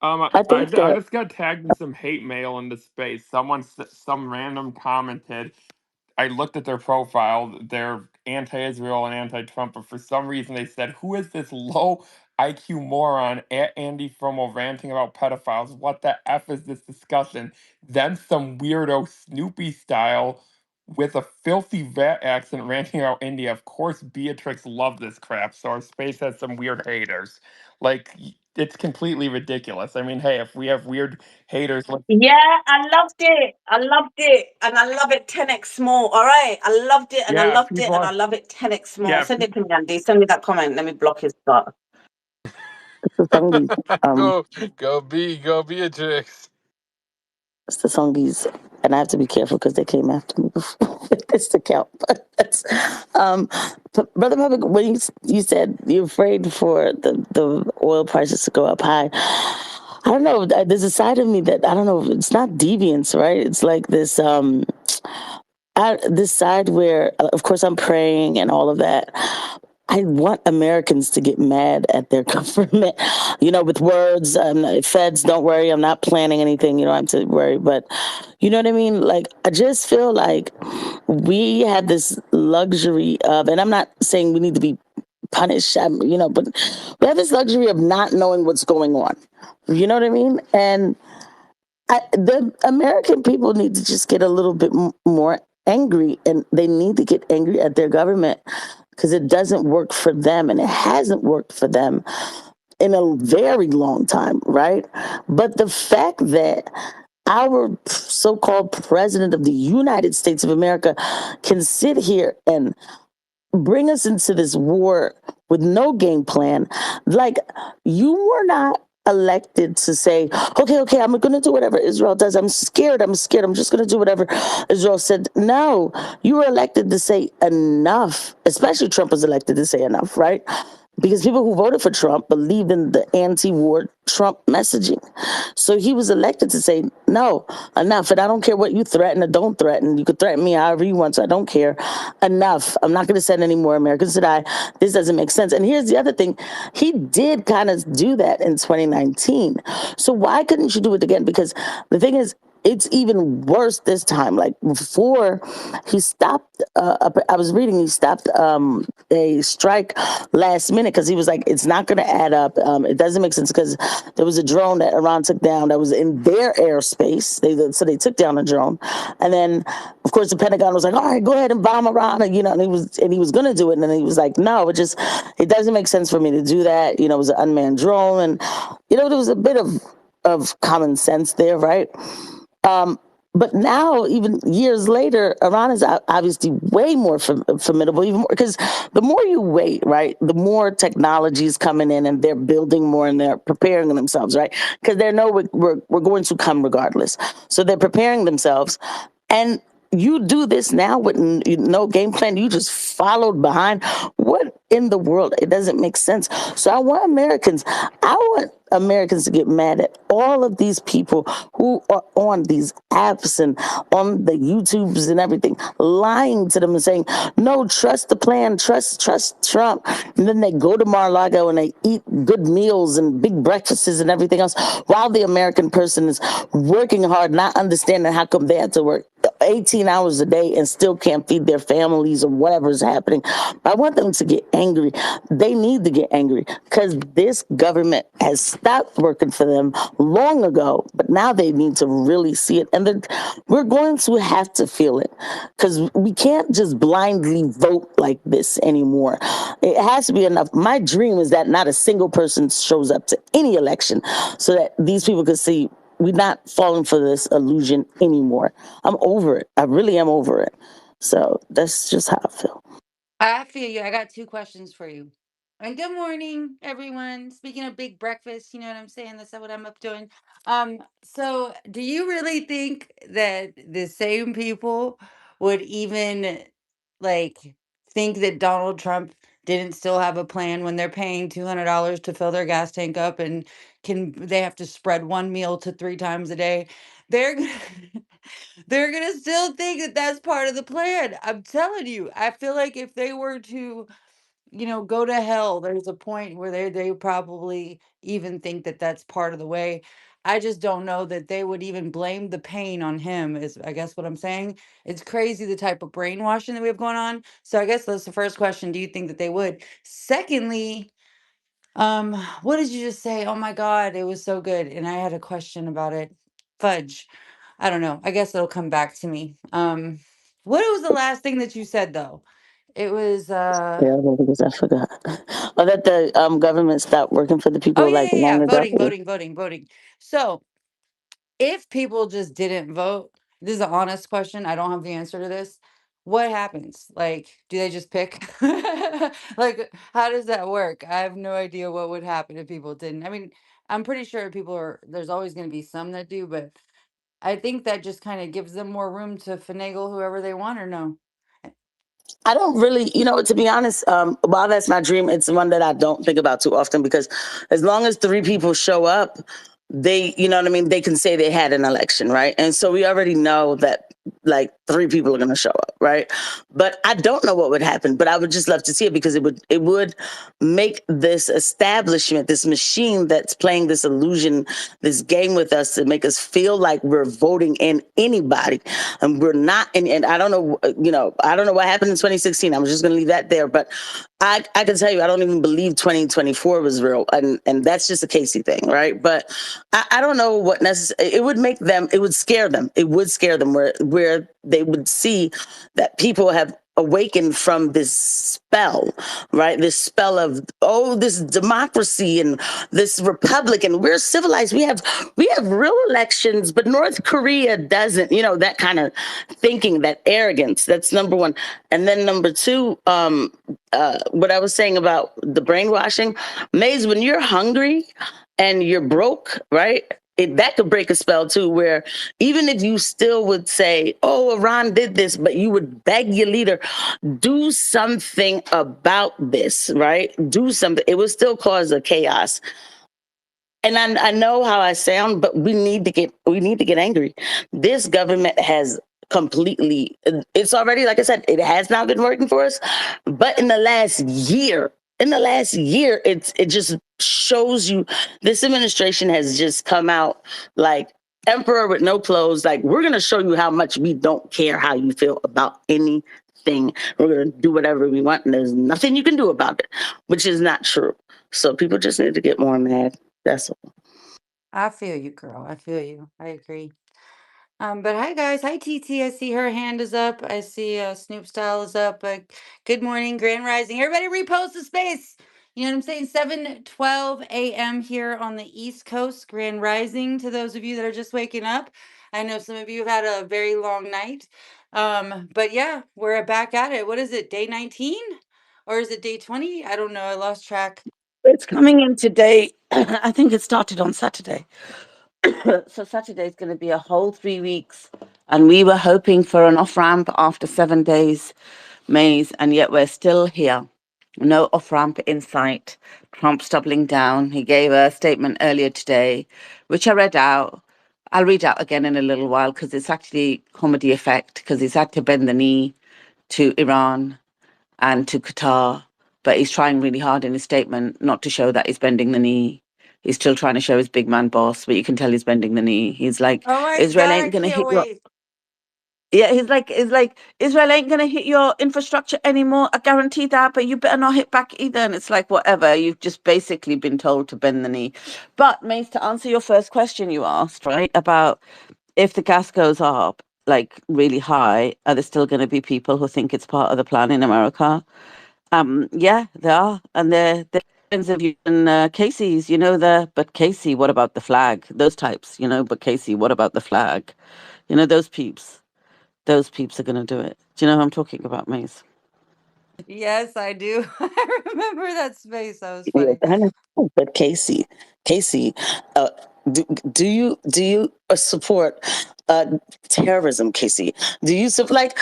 I, think I that just got tagged in some hate mail into space. Some random commented. I looked at their profile. They're anti-Israel and anti-Trump, but for some reason they said, "Who is this low IQ moron at Andy Fromo ranting about pedophiles? What the f is this discussion?" Then some weirdo Snoopy style with a filthy vet accent ranting about India. Of course, Beatrix loved this crap. So our space has some weird haters. Like it's completely ridiculous. I mean, hey, if we have weird haters, yeah, I loved it. I loved it. And I love it 10x more. All right. I loved it and I yeah, loved it people and I are, love it 10x more. yeah, Send it to me, Andy. Send me that comment. Let me block his start. It's the songies. go Beatrix. It's the songies. And I have to be careful because they came after me before with this account. But that's Brother Public, when you said you're afraid for the oil prices to go up high, I don't know. There's a side of me that I don't know. It's not deviance, right? It's like this side where, of course, I'm praying and all of that. I want Americans to get mad at their government, with words. Feds, don't worry, I'm not planning anything. You don't have to worry. But you know what I mean? Like, I just feel like we have this luxury of, and I'm not saying we need to be punished, but we have this luxury of not knowing what's going on. You know what I mean? And the American people need to just get a little bit more angry, and they need to get angry at their government because it doesn't work for them, and it hasn't worked for them in a very long time, right? But the fact that our so-called president of the United States of America can sit here and bring us into this war with no game plan. Like, you were not elected to say, okay, I'm going to do whatever Israel does. I'm scared. I'm just going to do whatever Israel said. No, you were elected to say enough. Especially Trump was elected to say enough, right? Because people who voted for Trump believed in the anti-war Trump messaging. So he was elected to say, no, enough. And I don't care what you threaten or don't threaten. You could threaten me however you want, so I don't care. Enough. I'm not going to send any more Americans to die. This doesn't make sense. And here's the other thing. He did kind of do that in 2019. So why couldn't you do it again? Because the thing is, it's even worse this time. Like before, he stopped. I was reading. He stopped a strike last minute because he was like, "It's not going to add up. It doesn't make sense." Because there was a drone that Iran took down that was in their airspace. So they took down a drone, and then of course the Pentagon was like, "All right, go ahead and bomb Iran," and he was going to do it, and then he was like, "No, it doesn't make sense for me to do that." It was an unmanned drone, and there was a bit of common sense there, right? But now, even years later, Iran is obviously way more formidable, even more because the more you wait, right, the more technology is coming in and they're building more and they're preparing themselves, right? Because they know we're going to come regardless. So they're preparing themselves. And you do this now with no game plan. You just followed behind. What in the world? It doesn't make sense. So I want Americans to get mad at all of these people who are on these apps and on the YouTubes and everything, lying to them and saying, no, trust the plan, trust Trump. And then they go to Mar-a-Lago and they eat good meals and big breakfasts and everything else while the American person is working hard, not understanding how come they have to work 18 hours a day and still can't feed their families or whatever's happening. I want them to get angry. They need to get angry because this government has stopped working for them long ago, but now they need to really see it. And we're going to have to feel it because we can't just blindly vote like this anymore. It has to be enough. My dream is that not a single person shows up to any election so that these people can see we're not falling for this illusion anymore. I'm over it. I really am over it. So that's just how I feel. I feel you. I got two questions for you. And good morning, everyone. Speaking of big breakfast, you know what I'm saying? That's what I'm up doing. So do you really think that the same people would even like think that Donald Trump didn't still have a plan when they're paying $200 to fill their gas tank up and they have to spread one meal to three times a day? They're gonna they're gonna still think that that's part of the plan. I'm telling you. I feel like if they were to, go to hell, there's a point where they probably even think that that's part of the way. I just don't know that they would even blame the pain on him. Is I guess what I'm saying. It's crazy the type of brainwashing that we have going on. So I guess that's the first question. Do you think that they would? Secondly, what did you just say? Oh my God, it was so good. And I had a question about it. Fudge. I don't know. I guess it'll come back to me. What was the last thing that you said though? It was Yeah, because I forgot. Oh, that the government stopped working for the oh people yeah, like yeah, long yeah. ago. Voting. So if people just didn't vote, this is an honest question. I don't have the answer to this. What happens? Like, do they just pick? Like, how does that work? I have no idea what would happen if people didn't. I mean, I'm pretty sure there's always going to be some that do, but I think that just kind of gives them more room to finagle whoever they want or no. I don't really, to be honest, while that's my dream, it's one that I don't think about too often because as long as three people show up, you know what I mean? They can say they had an election, right? And so we already know that like three people are going to show up, right? But I don't know what would happen, but I would just love to see it because it would make this establishment, this machine that's playing this illusion, this game with us to make us feel like we're voting in anybody and we're not. And I don't know, I don't know what happened in 2016. I'm just going to leave that there. But I can tell you, I don't even believe 2024 was real. And that's just a Casey thing, right? But I don't know what necessarily, it would scare them. It would scare them where they would see that people have awakened from this spell, right? This spell of, oh, this democracy and this republic, and we're civilized. We have real elections, but North Korea doesn't, that kind of thinking, that arrogance. That's number one. And then number two, what I was saying about the brainwashing, Maze, when you're hungry and you're broke, right? That could break a spell too, where even if you still would say, oh, Iran did this, but you would beg your leader, do something about this, right? Do something. It would still cause a chaos. And I know how I sound, but we need to get angry. This government has completely, it's already, like I said, it has not been working for us. But in the last year, it just shows you this administration has just come out like emperor with no clothes. Like, we're gonna show you how much we don't care how you feel about anything. We're gonna do whatever we want, and there's nothing you can do about it, which is not true. So people just need to get more mad. That's all. I feel you, girl. I feel you. I agree. But hi guys, hi TT. I see her hand is up. I see Snoop Style is up. Good morning, Grand Rising. Everybody repost the space. You know what I'm saying? 7:12 a.m. here on the East Coast, Grand Rising to those of you that are just waking up. I know some of you have had a very long night. But yeah, we're back at it. What is it, day 19? Or is it day 20? I don't know. I lost track. It's coming in today. I think it started on Saturday. So Saturday is going to be a whole 3 weeks. And we were hoping for an off ramp after 7 days, Maze, and yet we're still here. No off ramp in sight. Trump's doubling down. He gave a statement earlier today, which I read out. I'll read out again in a little while because it's actually comedy effect because he's had to bend the knee to Iran and to Qatar, but he's trying really hard in his statement not to show that he's bending the knee. He's still trying to show his big man boss, but you can tell he's bending the knee. He's like, Oh my Israel God, I ain't gonna can't hit your wait. yeah, he's like, Israel ain't gonna hit your infrastructure anymore. I guarantee that, but you better not hit back either. And it's like, whatever, you've just basically been told to bend the knee. But Mace, to answer your first question you asked, right, about if the gas goes up like really high, are there still gonna be people who think it's part of the plan in America? Yeah, they are, and they're friends of you and Casey's. But Casey, what about the flag? Those types, But Casey, what about the flag? Those peeps. Those peeps are gonna do it. Do you know who I'm talking about, Maze? Yes, I do. I remember that space. That was Yeah, funny. I know. But Casey, uh, do you support terrorism, Casey? Do you like,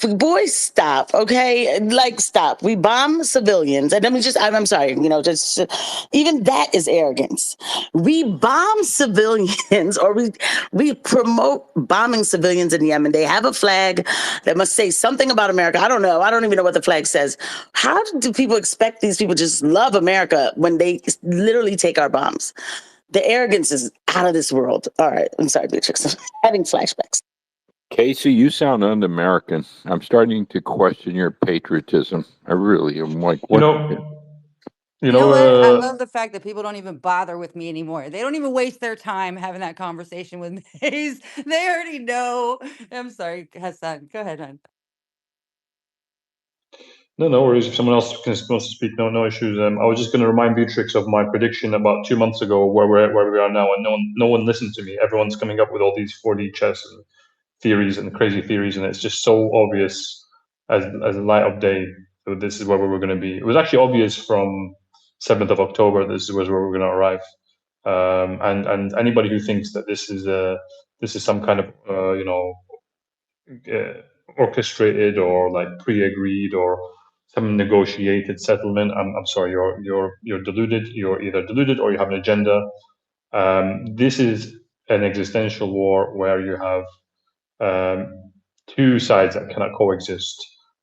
boys? Stop, okay? Like, stop. We bomb civilians, and I'm sorry, just even that is arrogance. We bomb civilians, or we promote bombing civilians in Yemen. They have a flag that must say something about America. I don't know. I don't even know what the flag says. How do people expect these people to just love America when they literally take our bombs? The arrogance is out of this world. All right. I'm sorry, Beatrix. I'm having flashbacks. Casey, you sound un-American. I'm starting to question your patriotism. I really am. Like, You what? know, you You know know. what? I love the fact that people don't even bother with me anymore. They don't even waste their time having that conversation with me. They already know. I'm sorry, Hassan. Go ahead, hon. No, no worries. If someone else wants to speak, no issues. I was just going to remind Beatrix of my prediction about 2 months ago, where we are now, and no one listened to me. Everyone's coming up with all these 4D chess and theories and crazy theories, and it's just so obvious as the light of day. So this is where we were going to be. It was actually obvious from 7th of October. This was where we're going to arrive. And anybody who thinks that this is some kind of orchestrated or like pre-agreed or some negotiated settlement, I'm sorry, you're deluded. You're either deluded or you have an agenda. This is an existential war where you have two sides that cannot coexist.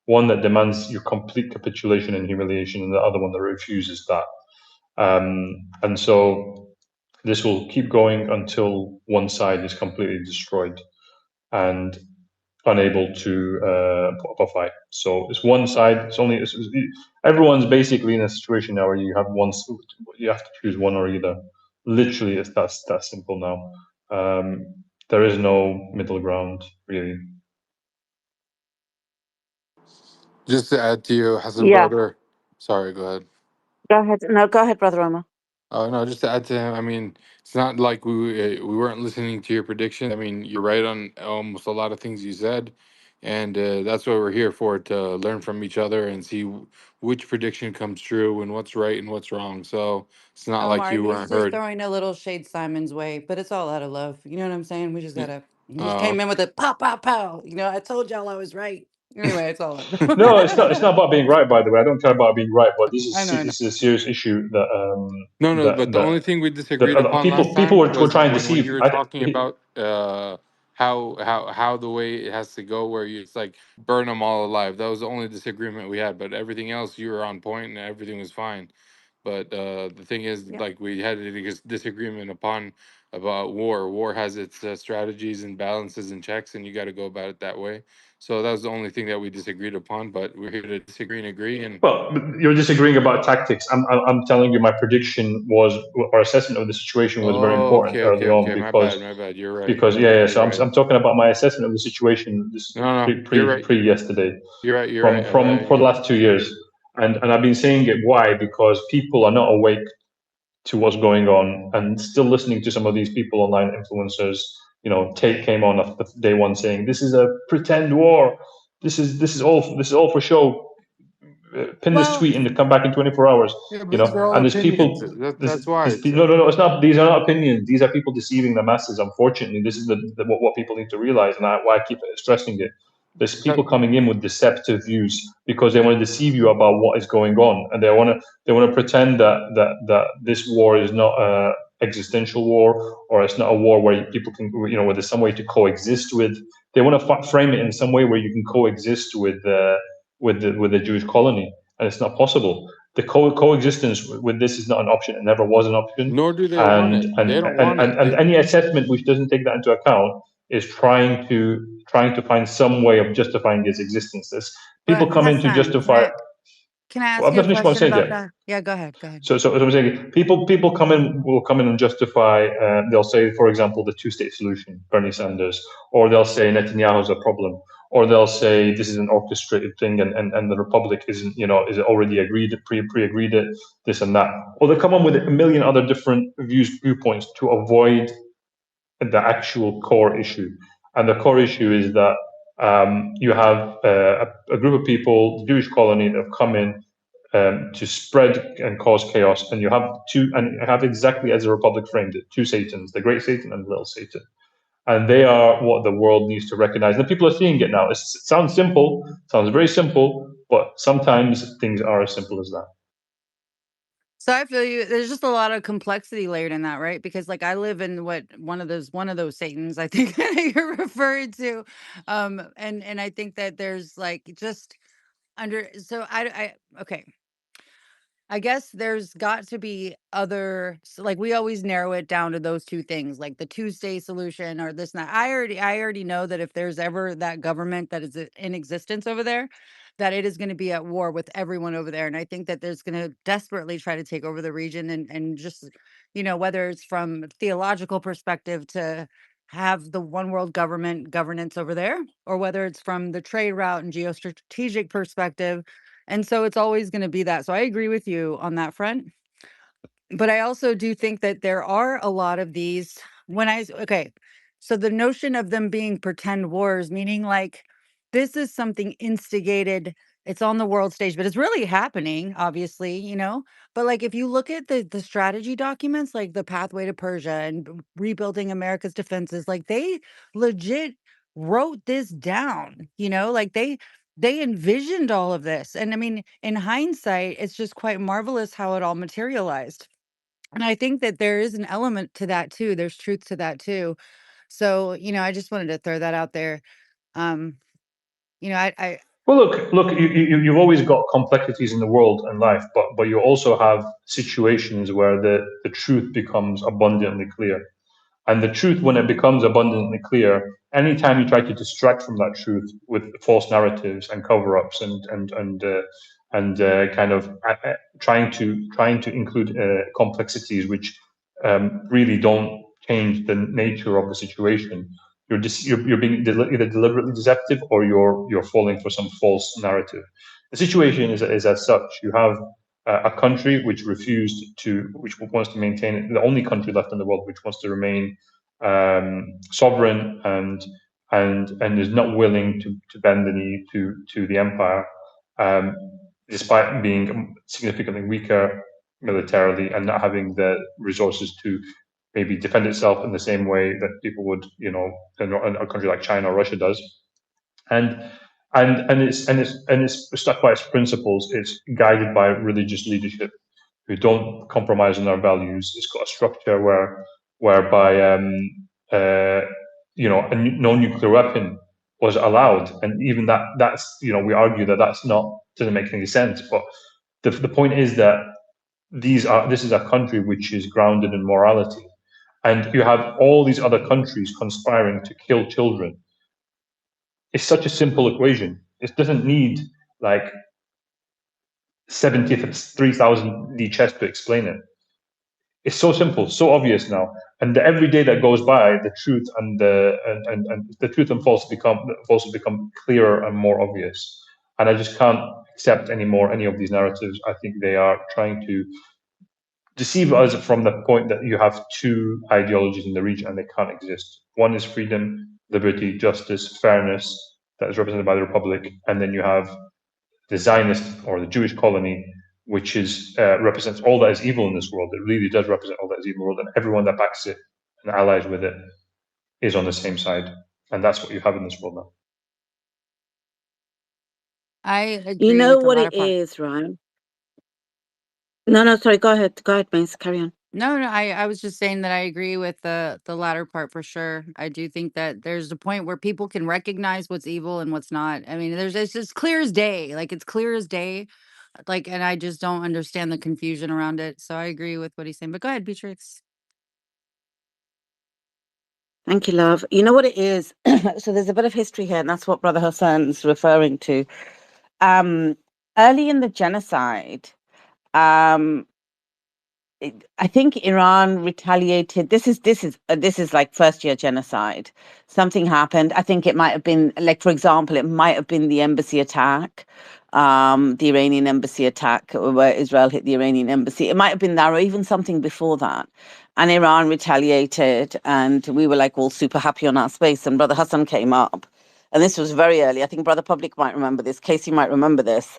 One that demands your complete capitulation and humiliation, and the other one that refuses that. And so this will keep going until one side is completely destroyed and unable to put up a fight. So it's one side. Everyone's basically in a situation now where you have to choose one or either. Literally, it's that simple now. There is no middle ground, really. Just to add to you, Hassan Yeah. brother. Sorry, go ahead. Go ahead. No, go ahead, Brother Omar. Oh no, just to add to him. I mean, it's not like we weren't listening to your predictions. I mean, you're right on almost a lot of things you said, and that's what we're here for, to learn from each other and see which prediction comes true and what's right and what's wrong. So it's not like Omar, you he's weren't just heard. throwing a little shade Simon's way, but it's all out of love. You know what I'm saying? We just Yeah. gotta. He just Oh, came in with a pow, pow, pow. I told y'all I was right. Anyway, it's all love. No, it's not. It's not about being right. By the way, I don't care about being right, but this I is know, I know. this is a serious issue that no, but the only thing we that disagreed upon last people time were was trying to when you deceive. were talking about how the way it has to go, where you it's like burn them all alive. That was the only disagreement we had. But everything else, you were on point and everything was fine. But the thing is, Yeah. like, we had a disagreement upon about war. War has its strategies and balances and checks, and you got to go about it that way. So that was the only thing that we disagreed upon. But we're here to disagree and agree. And Well, you're disagreeing about tactics. I'm telling you, my prediction was, our assessment of the situation was very oh, important okay, early okay, on, okay. My bad, because my bad. You're right. because yeah, yeah. So You're I'm right. I'm talking about my assessment of the situation. This No, no, you're right. pre yesterday, You're right. You're right. from for the last 2 years, and I've been saying it. Why? Because people are not awake to what's going on and still listening to some of these people, online influencers, came on after day one saying this is a pretend war, this is all for show. Pin this Well, tweet and come back in 24 hours. yeah, but these are all And there's opinions. people. That's why it's No, it's not. These are not opinions. These are people deceiving the masses. Unfortunately, this is what people need to realize, and why I keep stressing it. There's that, people coming in with deceptive views because they want to deceive you about what is going on, and they want to pretend that this war is not a existential war, or it's not a war where people can, where there's some way to coexist with. They want to frame it in some way where you can coexist with the Jewish colony, and it's not possible. The coexistence with this is not an option. It never was an option, nor do they want and it. They and don't and want and, it. and any assessment which doesn't take that into account is trying to find some way of justifying its existence. There's people But come in to Hassan, justify. can I Well, ask I'm you not a finished what I'm question saying about yet. that? Yeah, go ahead. Go ahead. So I'm saying people will come in and justify. They'll say, for example, the two-state solution, Bernie Sanders, or they'll say Netanyahu's a problem, or they'll say this is an orchestrated thing, and the Republic isn't, is already agreed, pre-agreed it, this and that. Or they come on with a million other different viewpoints to avoid the actual core issue. And the core issue is that you have a group of people, the Jewish colony, that have come in to spread and cause chaos. And you have exactly as the Republic framed it, two Satans, the Great Satan and the Little Satan. And they are what the world needs to recognize. And people are seeing it now. It sounds simple, sounds very simple, but sometimes things are as simple as that. So I feel you. There's just a lot of complexity layered in that, right? Because like I live in one of those Satans, I think that you're referring to, and I think that there's like just under. So okay. I guess there's got to be like we always narrow it down to those two things, like the two-state solution or this and that. I already know that if there's ever that government that is in existence over there, that it is going to be at war with everyone over there. And I think that there's going to desperately try to take over the region and just, whether it's from theological perspective to have the one world government governance over there, or whether it's from the trade route and geostrategic perspective, and so it's always going to be that. So I agree with you on that front. But I also do think that there are a lot of these okay. So the notion of them being pretend wars, meaning like this is something instigated, it's on the world stage, but it's really happening, obviously. But like if you look at the strategy documents, like the Pathway to Persia and rebuilding America's defenses, like they legit wrote this down, like they envisioned all of this. And I mean, in hindsight, it's just quite marvelous how it all materialized. And I think that there is an element to that too. There's truth to that too. So, I just wanted to throw that out there. Um, I Well, look. You've always got complexities in the world and life, but you also have situations where the truth becomes abundantly clear. And the truth, when it becomes abundantly clear, anytime you try to distract from that truth with false narratives and cover-ups and kind of trying to include complexities which really don't change the nature of the situation, you're being either deliberately deceptive or you're falling for some false narrative. The situation is as such. You have a country which wants to maintain, the only country left in the world which wants to remain sovereign and is not willing to bend the knee to the empire, um, despite being significantly weaker militarily and not having the resources to maybe defend itself in the same way that people would, in a country like China or Russia does. And it's stuck by its principles. It's guided by religious leadership who don't compromise on our values. It's got a structure whereby no nuclear weapon was allowed, and even that's we argue that that's not doesn't make any sense. But the point is that this is a country which is grounded in morality, and you have all these other countries conspiring to kill children. It's such a simple equation. It doesn't need like 73,000 D chess to explain it. It's so simple, so obvious now. And every day that goes by, the truth and the truth and false become clearer and more obvious. And I just can't accept anymore any of these narratives. I think they are trying to deceive us from the point that you have two ideologies in the region and they can't exist. One is freedom, liberty, justice, fairness that is represented by the Republic, and then you have the Zionist or the Jewish colony, which is represents all that is evil in this world. It really does represent all that is evil in the world, and everyone that backs it and allies with it is on the same side, and that's what you have in this world now. I You agree know with the what latter it part. is, right? No, sorry. Go ahead. Go ahead, Mace. Carry on. No, no, I was just saying that I agree with the latter part for sure. I do think that there's a point where people can recognize what's evil and what's not. I mean, it's just clear as day. Like it's clear as day. Like, and I just don't understand the confusion around it. So I agree with what he's saying. But go ahead, Beatrix. Thank you, love. You know what it is? So there's a bit of history here, and that's what Brother Hassan's referring to. Early in the genocide, um, I think Iran retaliated. This is like first year genocide. Something happened. I think it might have been like, for example, it might have been the embassy attack, the Iranian embassy attack, where Israel hit the Iranian embassy. It might have been that, or even something before that. And Iran retaliated, and we were like all super happy on our space. And Brother Hassan came up, and this was very early. I think Brother Public might remember this. Casey might remember this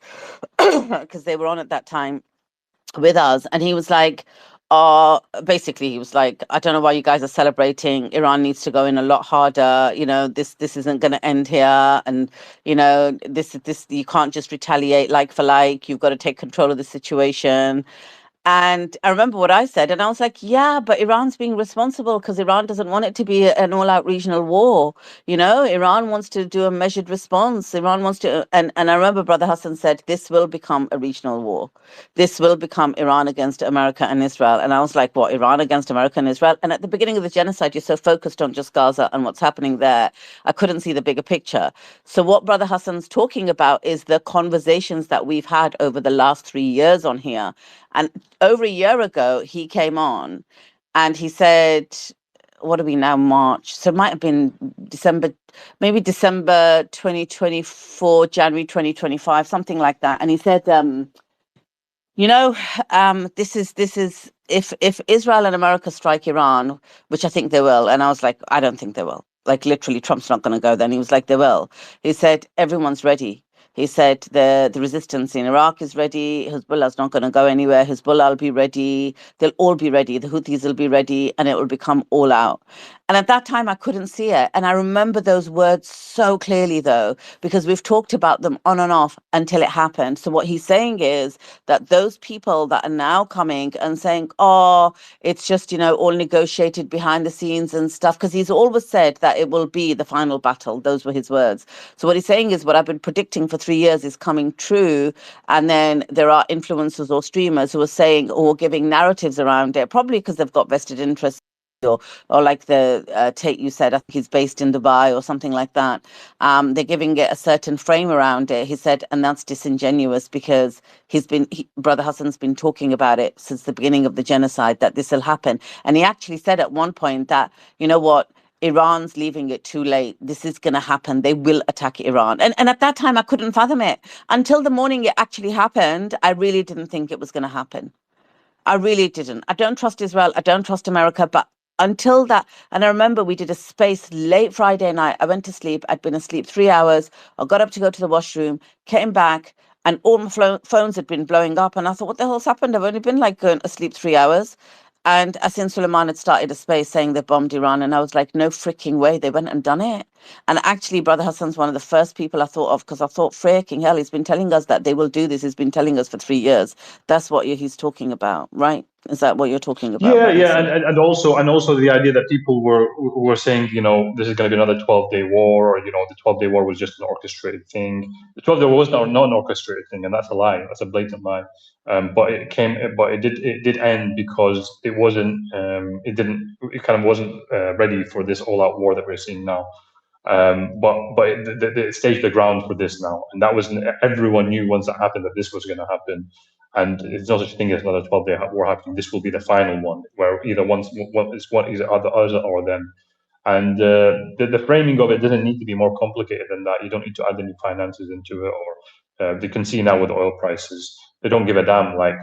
because they were on at that time with us, and he was like, basically he was like, I don't know why you guys are celebrating. Iran needs to go in a lot harder. This isn't going to end here, and this you can't just retaliate like for like. You've got to take control of the situation. And I remember what I said, and I was like, yeah, but Iran's being responsible because Iran doesn't want it to be an all out regional war. Iran wants to do a measured response. Iran wants to, and I remember Brother Hassan said, this will become a regional war. This will become Iran against America and Israel. And I was like, what, Iran against America and Israel? And at the beginning of the genocide, you're so focused on just Gaza and what's happening there. I couldn't see the bigger picture. So what Brother Hassan's talking about is the conversations that we've had over the last 3 years on here. And over a year ago, he came on and he said, what are we now, March? So it might have been December, maybe December 2024, January 2025, something like that. And he said, you know, this is if Israel and America strike Iran, which I think they will, and I was like, I don't think they will. Like literally, Trump's not going to go. Then he was like, they will. He said everyone's ready. He said the resistance in Iraq is ready. Hezbollah's not going to go anywhere. Hezbollah will be ready. They'll all be ready. The Houthis will be ready, and it will become all out. And at that time, I couldn't see it. And I remember those words so clearly, though, because we've talked about them on and off until it happened. So what he's saying is that those people that are now coming and saying, oh, it's just, all negotiated behind the scenes and stuff, because he's always said that it will be the final battle. Those were his words. So what he's saying is what I've been predicting for 3 years is coming true. And then there are influencers or streamers who are saying or giving narratives around it, probably because they've got vested interests. Or like the Tate you said, I think he's based in Dubai or something like that. They're giving it a certain frame around it. He said, and that's disingenuous because Brother Hassan's been talking about it since the beginning of the genocide, that this will happen. And he actually said at one point that, you know what, Iran's leaving it too late. This is going to happen. They will attack Iran. And at that time, I couldn't fathom it. Until the morning it actually happened, I really didn't think it was going to happen. I really didn't. I don't trust Israel. I don't trust America. But until that, and I remember we did a space late Friday night. I went to sleep. I'd been asleep 3 hours. I got up to go to the washroom, came back, and all my phones had been blowing up. And I thought, what the hell's happened? I've only been like going asleep 3 hours. And Asin Suleiman had started a space saying they bombed Iran. And I was like, no freaking way. They went and done it. And actually, Brother Hassan's one of the first people I thought of because I thought, freaking hell, he's been telling us that they will do this. He's been telling us for 3 years. That's what he's talking about, right? Is that what you're talking about, Yeah, Brother yeah, Hassan? and also the idea that people were saying, this is going to be another 12-day war, or the 12-day war was just an orchestrated thing. The 12-day war was not an orchestrated thing, and that's a lie. That's a blatant lie. But it did end because it kind of wasn't ready for this all-out war that we're seeing now. But it staged the ground for this now, and that was everyone knew once that happened that this was going to happen, and there's no such thing as another 12-day war happening. This will be the final one, where either either us or them. And the framing of it doesn't need to be more complicated than that. You don't need to add any finances into it, or you can see now with oil prices. They don't give a damn. Like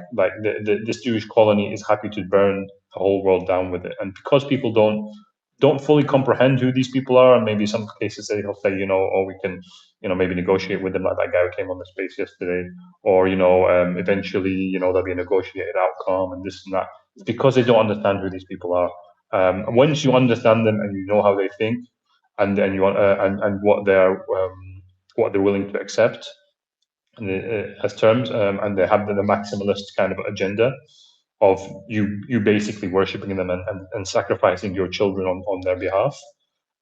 this Jewish colony is happy to burn the whole world down with it. And because people don't fully comprehend who these people are, and maybe some cases they'll say, oh, we can, maybe negotiate with them, like that guy who came on the space yesterday, or eventually, there'll be a negotiated outcome and this and that. It's because they don't understand who these people are. Once you understand them and you know how they think, and you want and what they're willing to accept as terms, and they have the maximalist kind of agenda of you basically worshiping them and sacrificing your children on their behalf.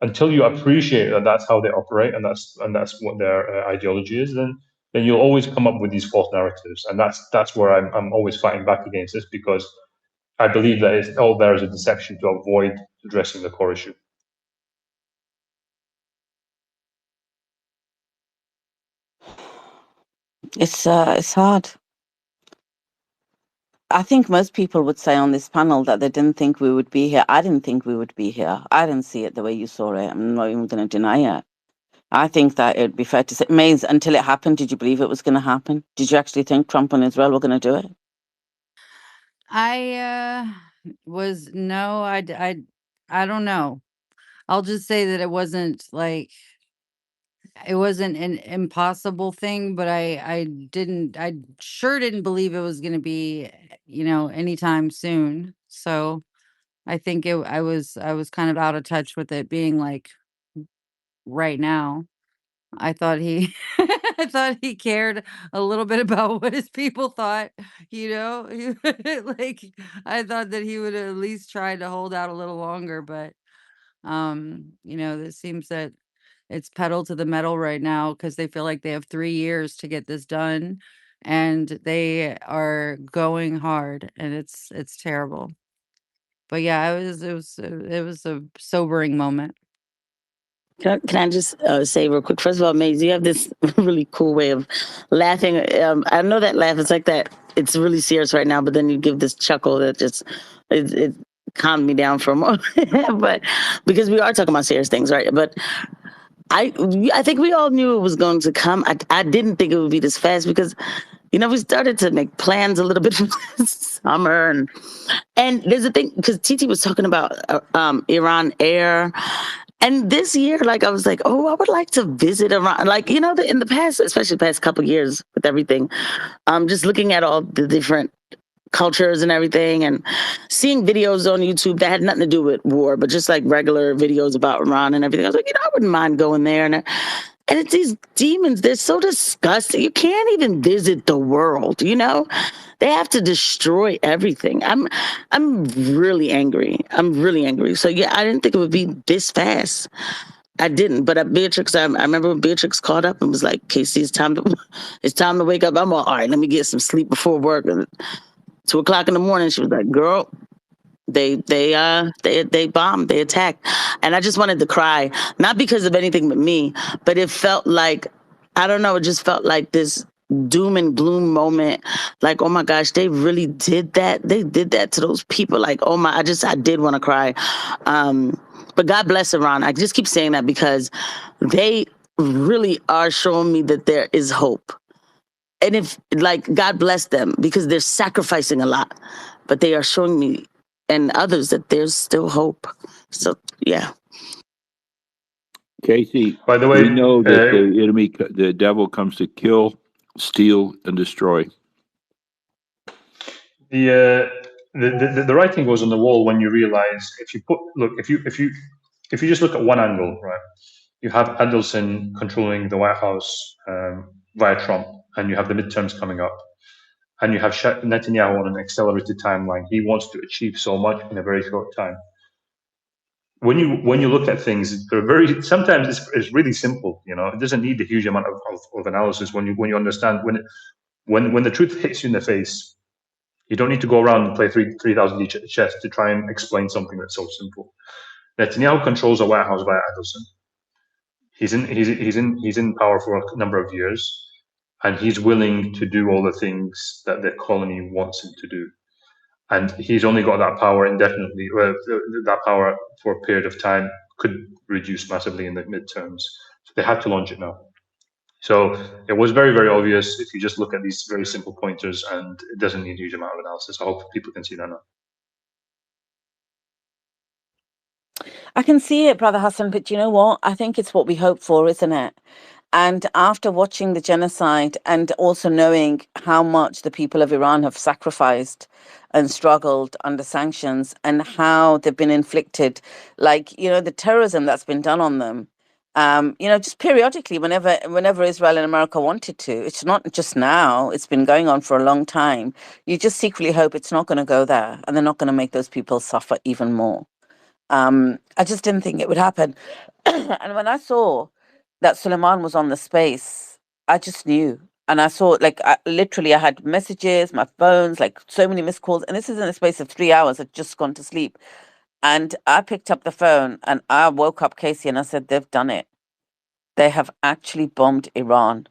Until you appreciate that that's how they operate and that's what their ideology is, then you'll always come up with these false narratives, and that's where I'm always fighting back against this, because I believe that it's all there as a deception to avoid addressing the core issue. It's hard. I think most people would say on this panel that they didn't think we would be here. I didn't think we would be here. I didn't see it the way you saw it. I'm not even going to deny it. I think that it'd be fair to say, Maze, until it happened, did you believe it was going to happen? Did you actually think Trump and Israel were going to do it? I I don't know. I'll just say that it wasn't an impossible thing, but I sure didn't believe it was going to be, anytime soon. So I think I was kind of out of touch with it being like right now. I thought he I thought he cared a little bit about what his people thought, you know? Like, I thought that he would at least try to hold out a little longer, but, it seems that it's pedal to the metal right now because they feel like they have 3 years to get this done, and they are going hard, and it's terrible. But yeah, it was a sobering moment. Can I just say real quick? First of all, Maze, you have this really cool way of laughing. I know that laugh. It's like that. It's really serious right now, but then you give this chuckle that just it calmed me down for a moment. But because we are talking about serious things, right? But I think we all knew it was going to come. I didn't think it would be this fast because, we started to make plans a little bit for this summer, and there's a thing because Titi was talking about Iran Air. And this year, like, I was like, oh, I would like to visit Iran. Like, in the past, especially the past couple of years with everything, just looking at all the different cultures and everything and seeing videos on YouTube that had nothing to do with war, but just like regular videos about Iran and everything. I was like, I wouldn't mind going there. And it's these demons. They're so disgusting. You can't even visit the world, They have to destroy everything. I'm really angry. I'm really angry. So yeah, I didn't think it would be this fast. I didn't. But Beatrix, I remember when Beatrix called up and was like, "Casey, it's time to wake up." I'm all right. Let me get some sleep before work. And 2:00 in the morning, she was like, "Girl, they bombed, they attacked," and I just wanted to cry, not because of anything but me, but it felt like, I don't know, it just felt like this doom and gloom moment. Like, oh my gosh, they really did that. They did that to those people. Like, oh my, I did want to cry. But God bless Iran. I just keep saying that because they really are showing me that there is hope. And if, like, God bless them because they're sacrificing a lot, but they are showing me and others that there's still hope. So, yeah. Casey, By the way, we know that the enemy, the devil, comes to kill, steal, and destroy. the writing goes on the wall when you realize if you just look at one angle, right? You have Adelson controlling the White House via Trump, and you have the midterms coming up, and you have Netanyahu on an accelerated timeline. He wants to achieve so much in a very short time. When you look at things, they're sometimes it's really simple. It doesn't need a huge amount of analysis when you understand when the truth hits you in the face. You don't need to go around and play 3,000 chess to try and explain something that's so simple. Netanyahu controls the White House via Adelson. He's in power for a number of years, and he's willing to do all the things that the colony wants him to do. And he's only got that power indefinitely. That power for a period of time could reduce massively in the midterms. So they had to launch it now. So it was very, very obvious if you just look at these very simple pointers, and it doesn't need a huge amount of analysis. I hope people can see that now. I can see it, Brother Hassan, but you know what? I think it's what we hope for, isn't it? And after watching the genocide and also knowing how much the people of Iran have sacrificed and struggled under sanctions and how they've been inflicted, like, the terrorism that's been done on them. Just periodically, whenever Israel and America wanted to, it's not just now, it's been going on for a long time. You just secretly hope it's not going to go there and they're not going to make those people suffer even more. I just didn't think it would happen. And when I saw that Suleiman was on the space, I just knew. And I saw, like, literally, I had messages, my phones, like so many missed calls. And this is in a space of 3 hours. I'd just gone to sleep. And I picked up the phone and I woke up Casey and I said, they've done it. They have actually bombed Iran.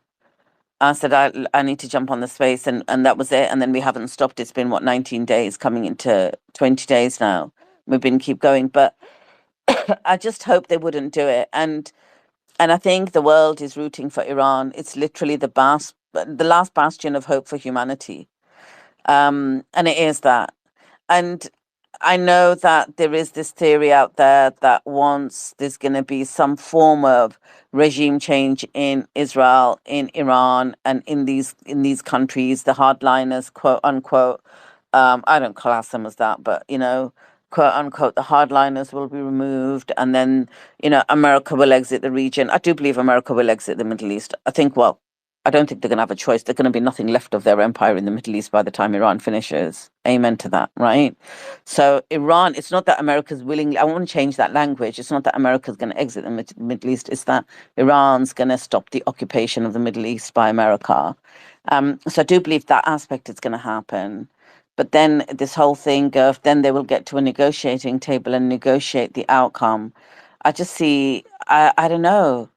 I said, I need to jump on the space. And that was it. And then we haven't stopped. It's been, 19 days, coming into 20 days now. We've been keep going. But I just hope they wouldn't do it. And I think the world is rooting for Iran. It's literally the last bastion of hope for humanity. And it is that. And I know that there is this theory out there that once there's going to be some form of regime change in Israel, in Iran, and in these countries, the hardliners, quote unquote, I don't class them as that, but quote unquote, the hardliners will be removed, and then America will exit the region. I do believe America will exit the Middle East. I don't think they're going to have a choice. There's going to be nothing left of their empire in the Middle East by the time Iran finishes. Amen to that, right? So Iran, it's not that America's willing. I want to change that language. It's not that America's going to exit the Middle East. It's that Iran's going to stop the occupation of the Middle East by America. So I do believe that aspect is going to happen. But then this whole thing of then they will get to a negotiating table and negotiate the outcome. I just see. I don't know.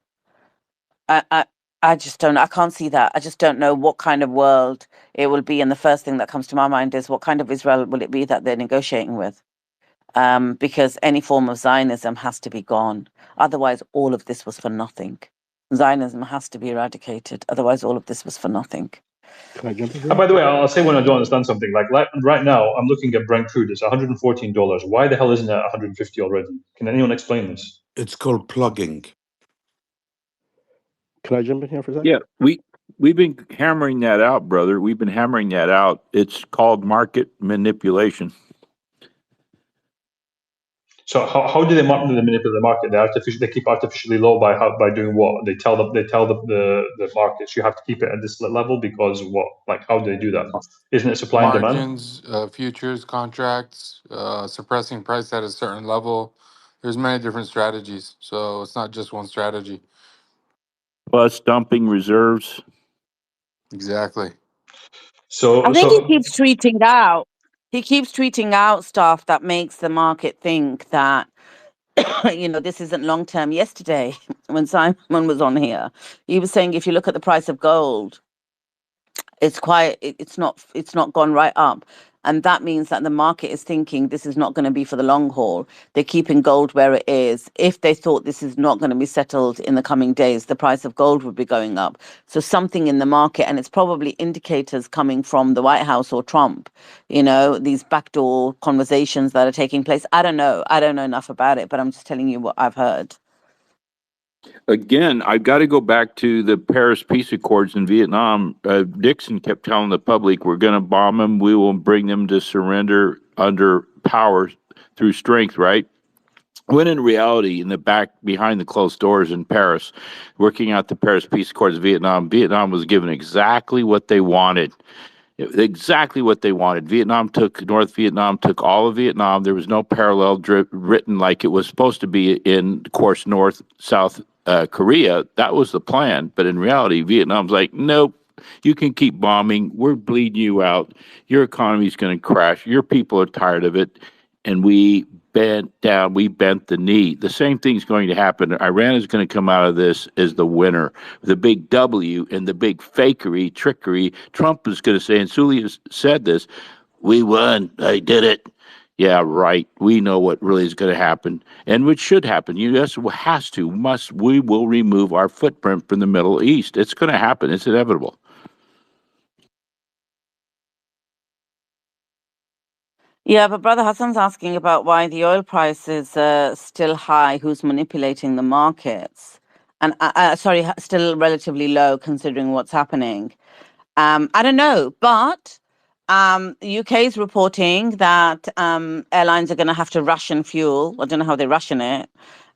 I, I I just don't. I can't see that. I just don't know what kind of world it will be. And the first thing that comes to my mind is what kind of Israel will it be that they're negotiating with? Because any form of Zionism has to be gone. Otherwise, all of this was for nothing. Zionism has to be eradicated. Otherwise, all of this was for nothing. Can I jump in And here? by the way, I'll say when I don't understand something. Like right now, I'm looking at Brent crude. It's $114. Why the hell isn't it 150 already? Can anyone explain this? It's called plugging. Can I jump in here for a Yeah, second? we've been hammering that out, brother. We've been hammering that out. It's called market manipulation. So how do they manipulate the market? They keep artificially low by doing what? They tell the markets you have to keep it at this level because what? Like how do they do that? Isn't it supply and demand? Margins, futures contracts, suppressing price at a certain level. There's many different strategies, so it's not just one strategy. Plus dumping reserves. Exactly. I So think he keeps tweeting out. He keeps tweeting out stuff that makes the market think that this isn't long term. Yesterday, when Simon was on here, he was saying if you look at the price of gold, it's not gone right up, and that means that the market is thinking this is not going to be for the long haul. They're keeping gold where it is. If they thought this is not going to be settled in the coming days, the price of gold would be going up. So something in the market, and it's probably indicators coming from the White House or Trump, these backdoor conversations that are taking place. I don't know enough about it, but I'm just telling you what I've heard. Again, I've got to go back to the Paris Peace Accords in Vietnam. Nixon kept telling the public, we're going to bomb them. We will bring them to surrender under power through strength, right? When in reality, in the back, behind the closed doors in Paris, working out the Paris Peace Accords of Vietnam was given exactly what they wanted. Exactly what they wanted. North Vietnam took all of Vietnam. There was no parallel written like it was supposed to be in, of course, North, South Korea. That was the plan. But in reality, Vietnam's like, nope, you can keep bombing. We're bleeding you out. Your economy's going to crash. Your people are tired of it. And we bent down, we bent the knee. The same thing's going to happen. Iran is going to come out of this as the winner. The big W and the big fakery, trickery. Trump is going to say, and Sully has said this, we won. I did it. Yeah, right. We know what really is going to happen and what should happen. U.S. We will remove our footprint from the Middle East. It's going to happen. It's inevitable. Yeah, but Brother Hassan's asking about why the oil price is still high, who's manipulating the markets, and sorry, still relatively low considering what's happening. I don't know, but UK is reporting that airlines are going to have to ration fuel. I don't know how they ration it,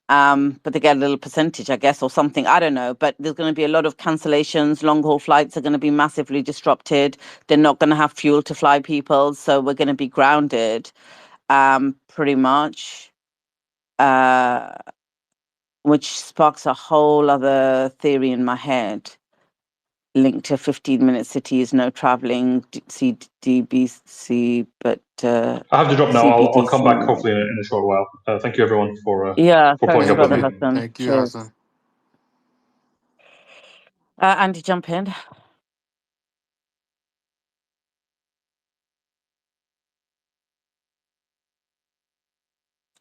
but they get a little percentage, I guess, or something. I don't know. But there's going to be a lot of cancellations. Long haul flights are going to be massively disrupted. They're not going to have fuel to fly people, so we're going to be grounded, pretty much. Which sparks a whole other theory in my head linked to 15-minute cities, no traveling, CDBC, but I have to drop now. I'll come back CBDC. hopefully in a short while. Thank you everyone Yeah, for putting thanks, up with Brother me. Hassan. Thank you, Cheers. Hassan. Andy, jump in.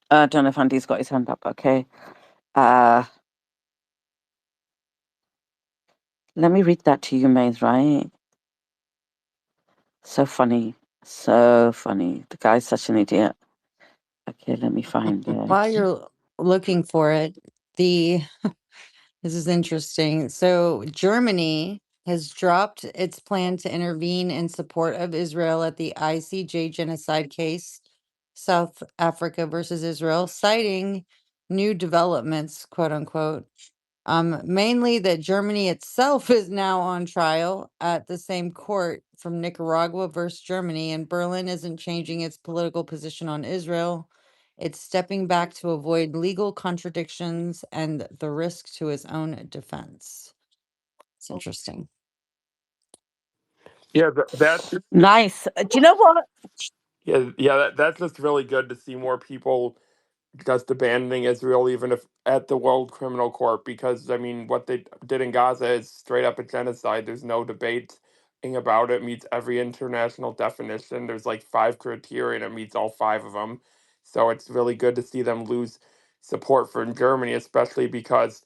I don't know if Andy's got his hand up. Okay. Let me read that to you, Maze, right? So funny. So funny. The guy's such an idiot. Okay, let me find it. While you're looking for it, this is interesting. So Germany has dropped its plan to intervene in support of Israel at the ICJ genocide case, South Africa versus Israel, citing new developments, quote unquote. Mainly that Germany itself is now on trial at the same court from Nicaragua versus Germany, and Berlin isn't changing its political position on Israel. It's stepping back to avoid legal contradictions and the risk to its own defense. It's interesting. Yeah, that's Nice. Do you know what? that's just really good to see more people just abandoning Israel, even if at the World Criminal Court, because I mean, what they did in Gaza is straight up a genocide. There's no debate about it. It meets every international definition. There's like 5 criteria, and it meets all 5 of them. So it's really good to see them lose support for Germany, especially because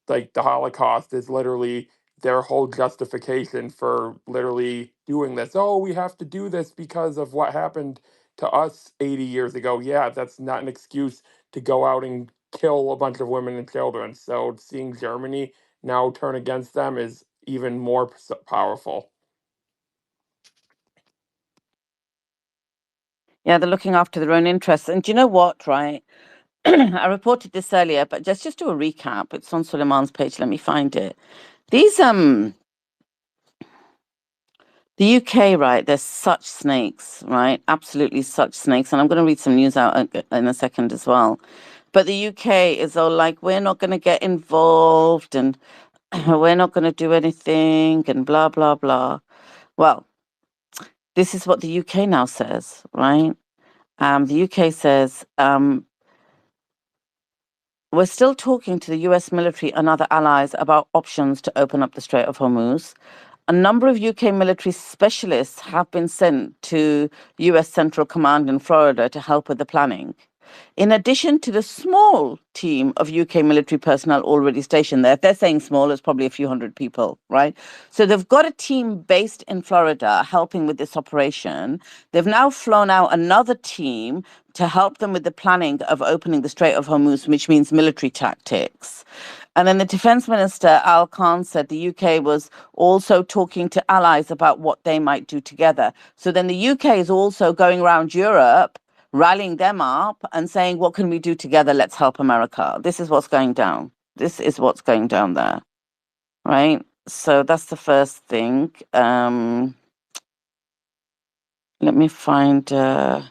like the Holocaust is literally their whole justification for literally doing this. Oh, we have to do this because of what happened to us 80 years ago. Yeah, that's not an excuse to go out and kill a bunch of women and children. So seeing Germany now turn against them is even more powerful. Yeah, they're looking after their own interests. And do you know what, right? I reported this earlier, but just do a recap. It's on Suleiman's page. Let me find it. These the UK, right? There's such snakes, right? Absolutely such snakes. And I'm going to read some news out in a second as well. But the UK is all like, we're not going to get involved and we're not going to do anything and blah, blah, blah. Well, this is what the UK now says, right? The UK says, we're still talking to the US military and other allies about options to open up the Strait of Hormuz. A number of UK military specialists have been sent to US Central Command in Florida to help with the planning. In addition to the small team of UK military personnel already stationed there, if they're saying small, it's probably a few hundred people, right? So they've got a team based in Florida helping with this operation. They've now flown out another team to help them with the planning of opening the Strait of Hormuz, which means military tactics. And then the defense minister, Al Khan, said the UK was also talking to allies about what they might do together. So then the UK is also going around Europe, rallying them up and saying, what can we do together? Let's help America. This is what's going down. This is what's going down there, right? So that's the first thing. Let me find... right,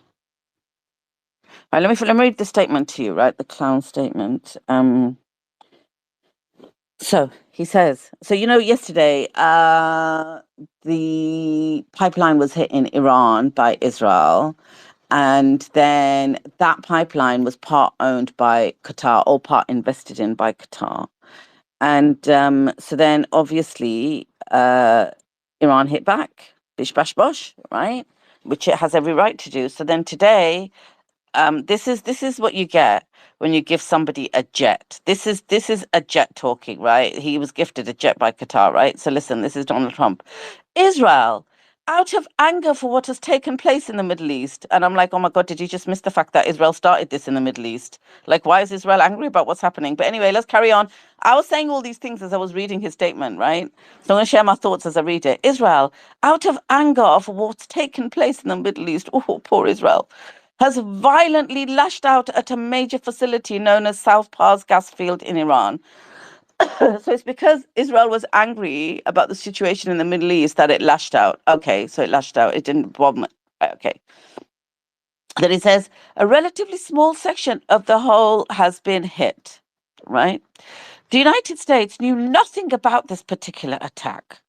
let me read the statement to you, right? The clown statement. So he says, so yesterday the pipeline was hit in Iran by Israel, and then that pipeline was part owned by Qatar or part invested in by Qatar. And so then obviously Iran hit back, bish bash bosh, right? Which it has every right to do. So then today This is what you get when you give somebody a jet. This is a jet talking, right? He was gifted a jet by Qatar, right? So listen, this is Donald Trump. Israel, out of anger for what has taken place in the Middle East. And I'm like, oh my God, did you just miss the fact that Israel started this in the Middle East? Like, why is Israel angry about what's happening? But anyway, let's carry on. I was saying all these things as I was reading his statement, right? So I'm going to share my thoughts as I read it. Israel, out of anger for what's taken place in the Middle East, oh, poor Israel, has violently lashed out at a major facility known as South Pars gas field in Iran. So it's because Israel was angry about the situation in the Middle East that it lashed out. Okay, so it lashed out. It didn't bomb. Okay. Then it says a relatively small section of the whole has been hit, right? The United States knew nothing about this particular attack.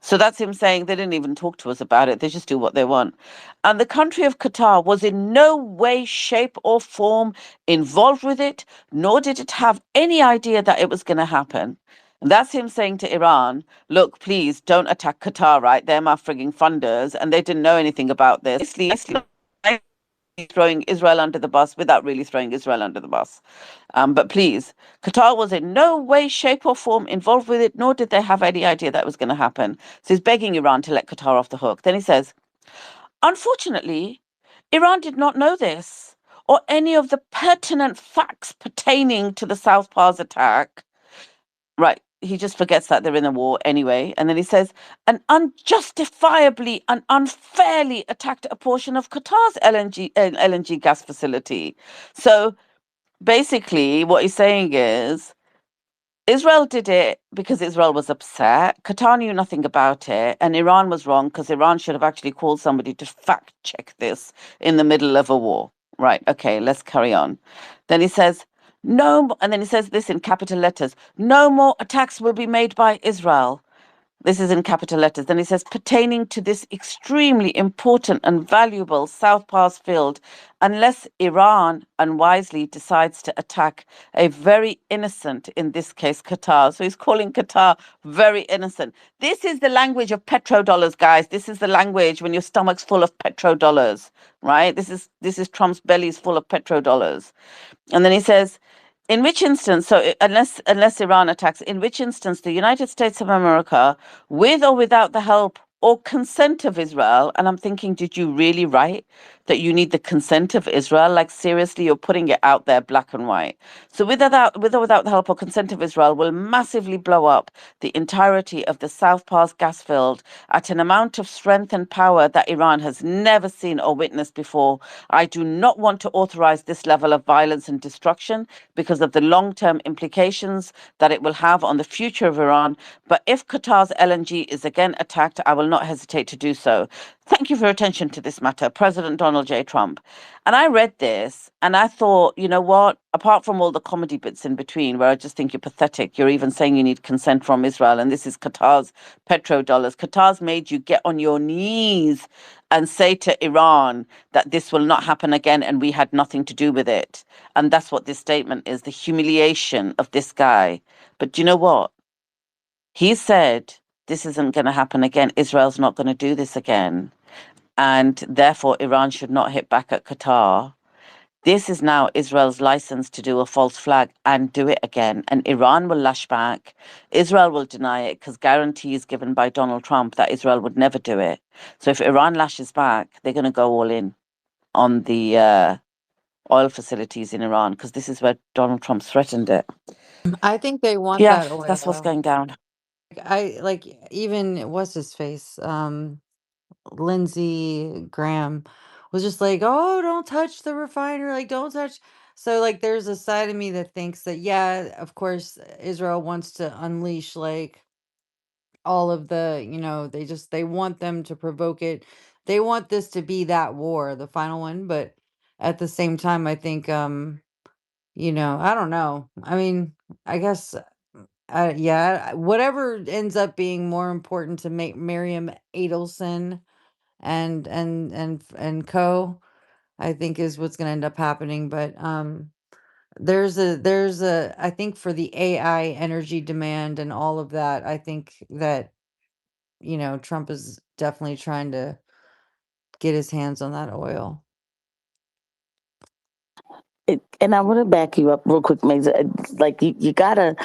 So that's him saying they didn't even talk to us about it. They just do what they want. And the country of Qatar was in no way, shape, or form involved with it, nor did it have any idea that it was going to happen. And that's him saying to Iran, look, please don't attack Qatar, right? They're my frigging funders, and they didn't know anything about this. Throwing Israel under the bus without really throwing Israel under the bus. But please, Qatar was in no way, shape, or form involved with it, nor did they have any idea that was going to happen. So he's begging Iran to let Qatar off the hook. Then he says, unfortunately, Iran did not know this or any of the pertinent facts pertaining to the South Pars attack. Right. He just forgets that they're in a war anyway. And then he says, and unjustifiably and unfairly attacked a portion of Qatar's LNG gas facility. So basically, what he's saying is Israel did it because Israel was upset. Qatar knew nothing about it. And Iran was wrong because Iran should have actually called somebody to fact check this in the middle of a war. Right. Okay, let's carry on. Then he says, and then he says this in capital letters, no more attacks will be made by Israel. This is in capital letters. Then he says, pertaining to this extremely important and valuable South Pars field, unless Iran unwisely decides to attack a very innocent, in this case, Qatar. So he's calling Qatar very innocent. This is the language of petrodollars, guys. This is the language when your stomach's full of petrodollars, right? This is Trump's belly's full of petrodollars. And then he says, in which instance, unless Iran attacks, in which instance the United States of America, with or without the help or consent of Israel, and I'm thinking, did you really write that you need the consent of Israel? Like seriously, you're putting it out there black and white. So with or without the help or consent of Israel, will massively blow up the entirety of the South Pars gas field at an amount of strength and power that Iran has never seen or witnessed before. I do not want to authorize this level of violence and destruction because of the long-term implications that it will have on the future of Iran. But if Qatar's LNG is again attacked, I will not hesitate to do so. Thank you for your attention to this matter, President Donald J. Trump. And I read this and I thought, you know what? Apart from all the comedy bits in between, where I just think you're pathetic, you're even saying you need consent from Israel, and this is Qatar's petrodollars. Qatar's made you get on your knees and say to Iran that this will not happen again and we had nothing to do with it. And that's what this statement is, the humiliation of this guy. But do you know what? He said this isn't going to happen again. Israel's not going to do this again. And therefore, Iran should not hit back at Qatar. This is now Israel's license to do a false flag and do it again. And Iran will lash back. Israel will deny it because guarantees given by Donald Trump that Israel would never do it. So if Iran lashes back, they're going to go all in on the oil facilities in Iran because this is where Donald Trump threatened it. I think they want Yeah, that that's what's oil. going down. I like even what's his face? Lindsey Graham was just like, "Oh, don't touch the refiner, like don't touch." So like there's a side of me that thinks that yeah, of course Israel wants to unleash like all of the, they want them to provoke it. They want this to be that war, the final one, but at the same time I think I don't know. I mean, I guess yeah, whatever ends up being more important to make Miriam Adelson and co, I think is what's going to end up happening. But there's a I think for the AI energy demand and all of that, I think that Trump is definitely trying to get his hands on that oil. And I want to back you up real quick, Maze. Like you gotta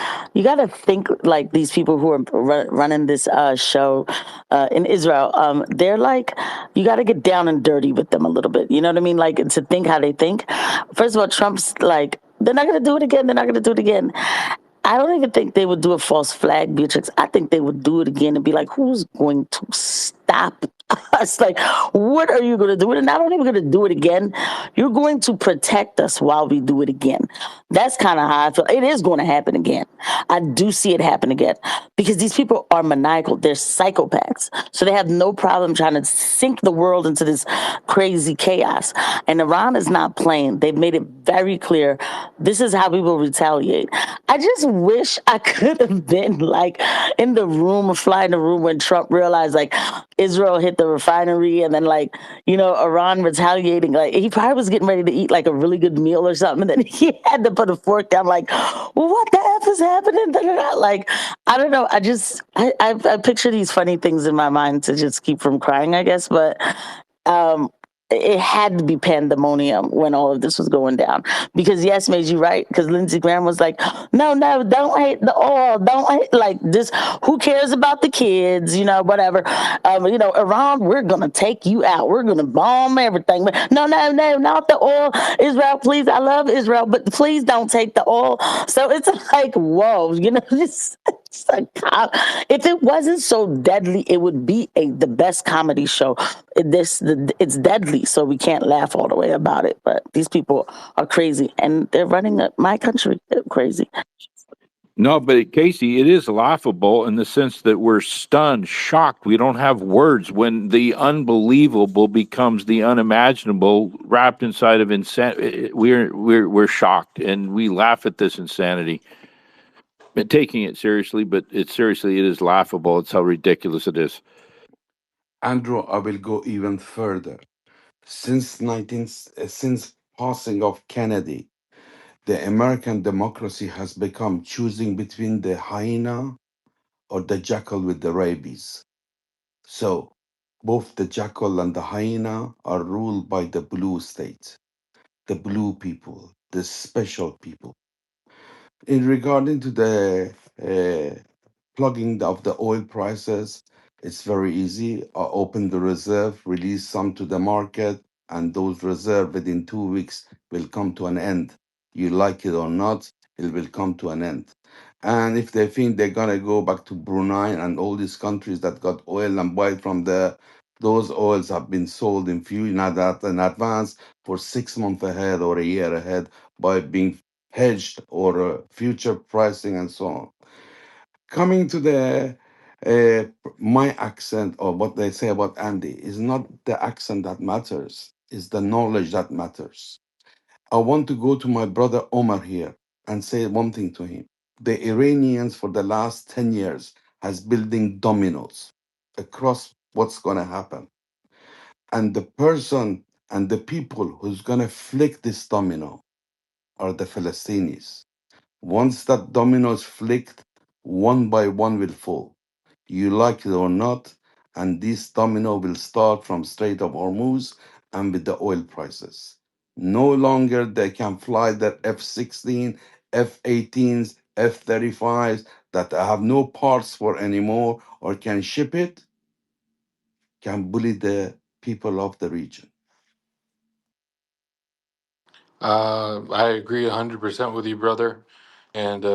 think like these people who are running this show in Israel. They're like, you got to get down and dirty with them a little bit. You know what I mean? Like to think how they think. First of all, Trump's like, they're not gonna do it again. They're not gonna do it again. I don't even think they would do a false flag, Beatrix. I think they would do it again and be like, who's going to stop us? Like, what are you going to do? And not only are we going to do it again, you're going to protect us while we do it again. That's kind of how I feel. It is going to happen again. I do see it happen again because these people are maniacal. They're psychopaths. So they have no problem trying to sink the world into this crazy chaos. And Iran is not playing. They've made it very clear this is how we will retaliate. I just wish I could have been like in the room, fly in the room when Trump realized like Israel hit the refinery and then like, Iran retaliating. Like he probably was getting ready to eat like a really good meal or something. And then he had to put a fork down like, well, what the F is happening? Da, da, da. Like, I don't know. I picture these funny things in my mind to just keep from crying, I guess. But um, it had to be pandemonium when all of this was going down. Because yes, made you right. Because Lindsey Graham was like, no, no, don't hate the oil. Don't hate like this. Who cares about the kids? Whatever. Iran, we're gonna take you out. We're gonna bomb everything. But no, no, no, not the oil. Israel, please. I love Israel, but please don't take the oil. So it's like, whoa, it's like, if it wasn't so deadly, it would be the best comedy show. It's deadly, so we can't laugh all the way about it. But these people are crazy, and they're running my country. They're crazy. No, but Casey, it is laughable in the sense that we're stunned, shocked. We don't have words when the unbelievable becomes the unimaginable, wrapped inside of insanity. We're shocked, and we laugh at this insanity, and taking it seriously. But it is laughable. It's how ridiculous it is. Andrew, I will go even further. Since passing of Kennedy, the American democracy has become choosing between the hyena or the jackal with the rabies. So both the jackal and the hyena are ruled by the blue state, the blue people, the special people. In regarding to the plugging of the oil prices, it's very easy. Open the reserve, release some to the market, and those reserve within 2 weeks will come to an end. You like it or not, it will come to an end. And if they think they're gonna go back to Brunei and all these countries that got oil and buy from the those oils have been sold in few not that in advance for 6 months ahead or a year ahead by being hedged or future pricing and so on. Coming to the my accent or what they say about Andy is not the accent that matters, it's the knowledge that matters. I want to go to my brother Omar here and say one thing to him. The Iranians for the last 10 years has building dominoes across what's going to happen. And the person and the people who's going to flick this domino are the Palestinians. Once that domino is flicked, one by one will fall. You like it or not, and this domino will start from Strait of Hormuz and with the oil prices. No longer they can fly their F-16, F-18s, F-35s that have no parts for anymore or can ship it, can bully the people of the region. I agree 100% with you, brother. And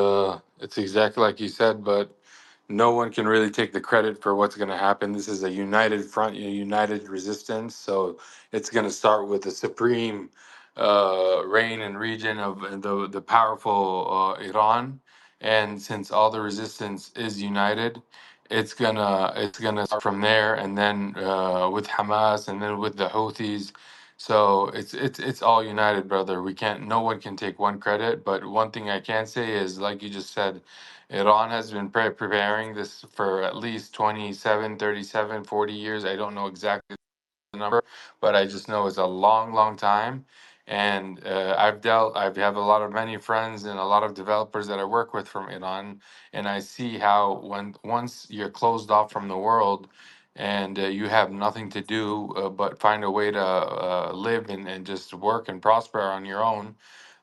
it's exactly like you said, but no one can really take the credit for what's going to happen. This is a united front, a united resistance. So it's going to start with the supreme reign and region of the powerful Iran. And since all the resistance is united, it's gonna start from there, and then with Hamas, and then with the Houthis. So it's all united, brother. We can't. No one can take one credit. But one thing I can say is, like you just said, Iran has been preparing this for at least 27, 37, 40 years. I don't know exactly the number, but I just know it's a long, long time. And I have a lot of many friends and a lot of developers that I work with from Iran, and I see how once you're closed off from the world, and you have nothing to do but find a way to live and just work and prosper on your own,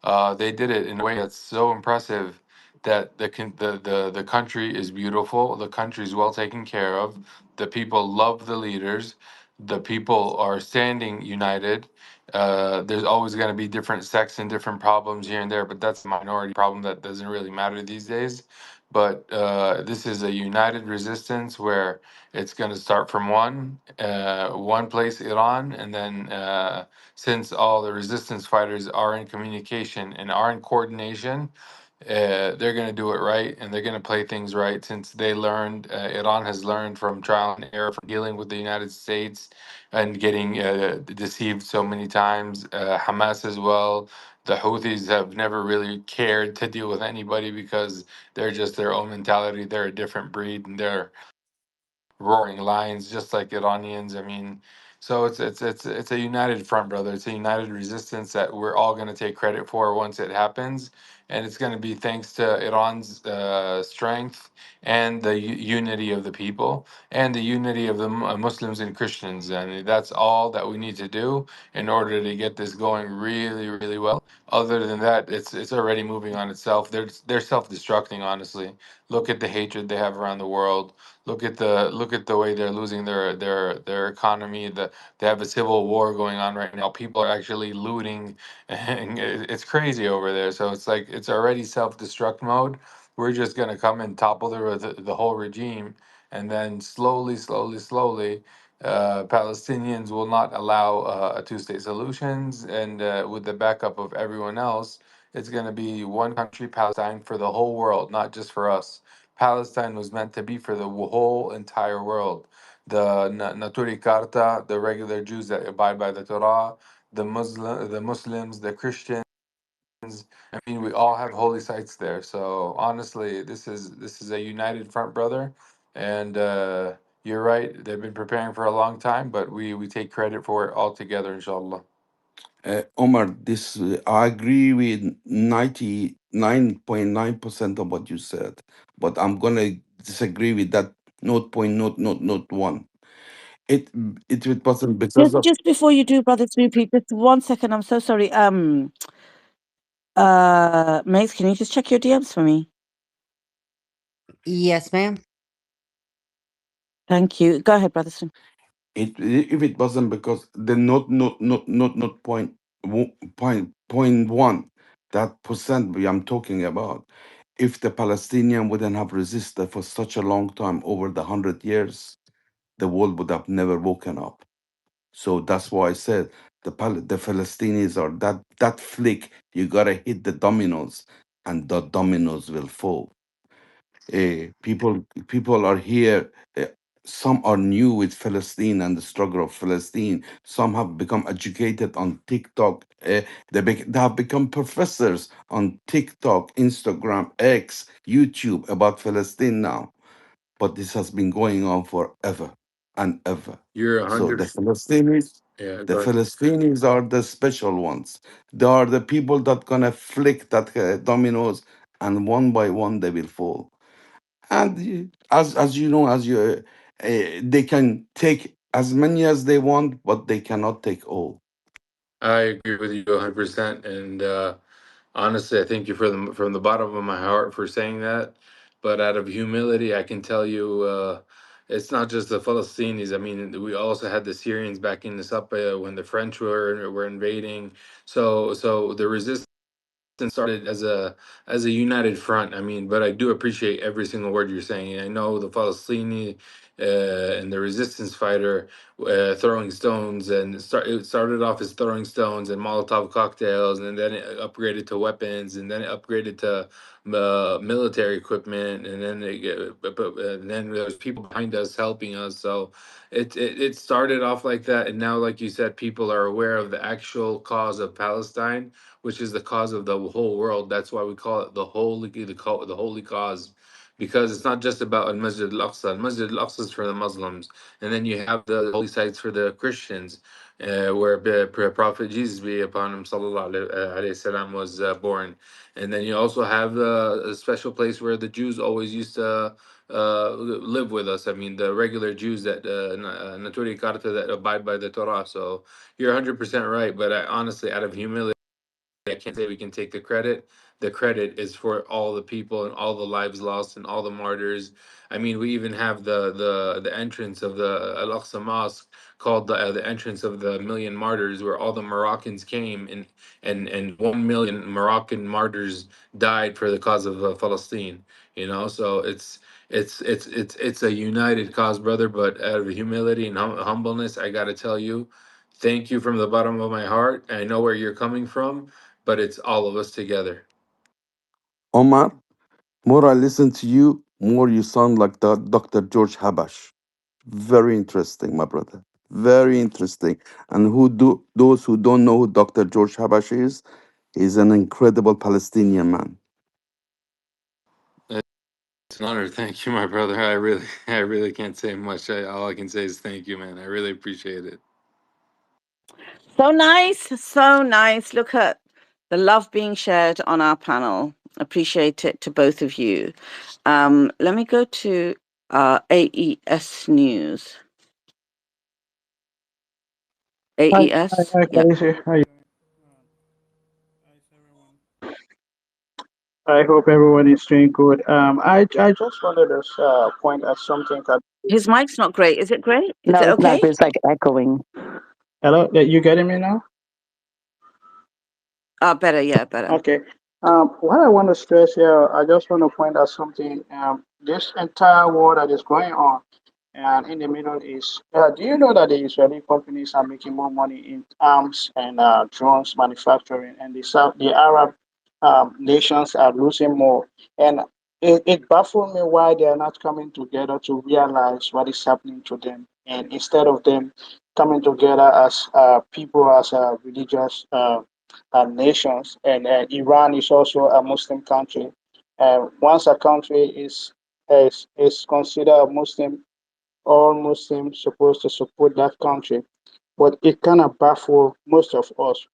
They did it in a way that's so impressive that the country is beautiful, the country is well taken care of, the people love the leaders, the people are standing united. There's always going to be different sects and different problems here and there, but that's a minority problem that doesn't really matter these days. But this is a united resistance where it's going to start from one place, Iran, and then since all the resistance fighters are in communication and are in coordination, they're going to do it right and they're going to play things right since they learned, Iran has learned from trial and error from dealing with the United States and getting deceived so many times. Hamas as well. The Houthis have never really cared to deal with anybody because they're just their own mentality. They're a different breed and they're roaring lions, just like Iranians. I mean, so it's a united front, brother. It's a united resistance that we're all going to take credit for once it happens, and it's going to be thanks to Iran's strength and the unity of the people and the unity of the Muslims and Christians, and that's all that we need to do in order to get this going really, really well. Other than that, it's already moving on itself. They're self-destructing, honestly. Look at the hatred they have around the world. Look at the way they're losing their economy. They have a civil war going on right now. People are actually looting, and it's crazy over there. So it's like it's already self-destruct mode. We're just gonna come and topple the whole regime, and then slowly, slowly, slowly, Palestinians will not allow a two-state solutions, and with the backup of everyone else, it's gonna be one country, Palestine, for the whole world, not just for us. Palestine was meant to be for the whole entire world. The Naturi Karta, the regular Jews that abide by the Torah, the Muslims, the Christians. I mean, we all have holy sites there. So honestly, this is a united front, brother. And you're right; they've been preparing for a long time, but we take credit for it all together, inshallah. Omar, this I agree with 99.9% of what you said, but I'm gonna disagree with that note point note one. It it wasn't because of Just before you do, Brother Snoopy, just 1 second. I'm so sorry. Mace, can you just check your DMs for me? Yes, ma'am. Thank you. Go ahead, Brother Snoopy. it if it wasn't because the not point one, that percent we I'm talking about. If the Palestinian wouldn't have resisted for such a long time over the 100 years, the world would have never woken up. So that's why I said the Palestinians are that flick. You gotta hit the dominoes, and the dominoes will fall. People are here. Some are new with Palestine and the struggle of Palestine. Some have become educated on TikTok. They have become professors on TikTok, Instagram, X, YouTube about Palestine now. But this has been going on forever and ever. You're a So hundred. the Palestinians, Yeah, the go ahead. Palestinians are the special ones. They are the people that gonna flick that dominoes, and one by one they will fall. And as you know, they can take as many as they want, but they cannot take all. I agree with you 100%. And honestly, I thank you from the bottom of my heart for saying that. But out of humility, I can tell you, it's not just the Palestinians. I mean, we also had the Syrians backing this up when the French were invading. So the resistance started as a united front. I mean, but I do appreciate every single word you're saying. I know the Palestinian and the resistance fighter throwing stones, and it started off as throwing stones and Molotov cocktails, and then it upgraded to weapons, and then it upgraded to military equipment, and then and then there's people behind us helping us. So it started off like that, and now, like you said, people are aware of the actual cause of Palestine, which is the cause of the whole world. That's why we call it the holy cause, because it's not just about Al Masjid Al Aqsa. Al Masjid Al Aqsa is for the Muslims, and then you have the holy sites for the Christians, where Prophet Jesus, be upon him, sallallahu alaihi wasallam, was born. And then you also have a special place where the Jews always used to live with us. I mean, the regular Jews that Naturi Karta, that abide by the Torah. So you're 100% right. But I honestly, out of humility, I can't say we can take the credit. The credit is for all the people and all the lives lost and all the martyrs. I mean, we even have the entrance of the Al Aqsa Mosque called the entrance of the million martyrs, where all the Moroccans came and 1 million Moroccan martyrs died for the cause of Palestine. You know, so it's a united cause, brother. But out of humility and humbleness, I got to tell you, thank you from the bottom of my heart. I know where you're coming from, but it's all of us together. Omar, more I listen to you, more you sound like the Dr. George Habash. Very interesting, my brother. Very interesting. And those who don't know who Dr. George Habash is, he's an incredible Palestinian man. It's an honor. Thank you, my brother. I really can't say much. All I can say is thank you, man. I really appreciate it. So nice, so nice. Look at the love being shared on our panel. Appreciate it to both of you. Let me go to AES News. AES, Hi, yeah. Khaleesi. Hi. I hope everyone is doing good. I just wanted to point at something that. His mic's not great. Is it great? Is No, it it's not. okay? But it's like echoing. Hello, you getting me now? Better, yeah, better. Okay. What I want to stress here, I just want to point out something. This entire war that is going on and in the Middle East, do you know that the Israeli companies are making more money in arms and drones manufacturing, and the Arab nations are losing more? And it baffles me why they are not coming together to realize what is happening to them. And instead of them coming together as people, as religious nations, and Iran is also a Muslim country. Once a country is considered a Muslim, all Muslims supposed to support that country. But it kind of baffles most of us.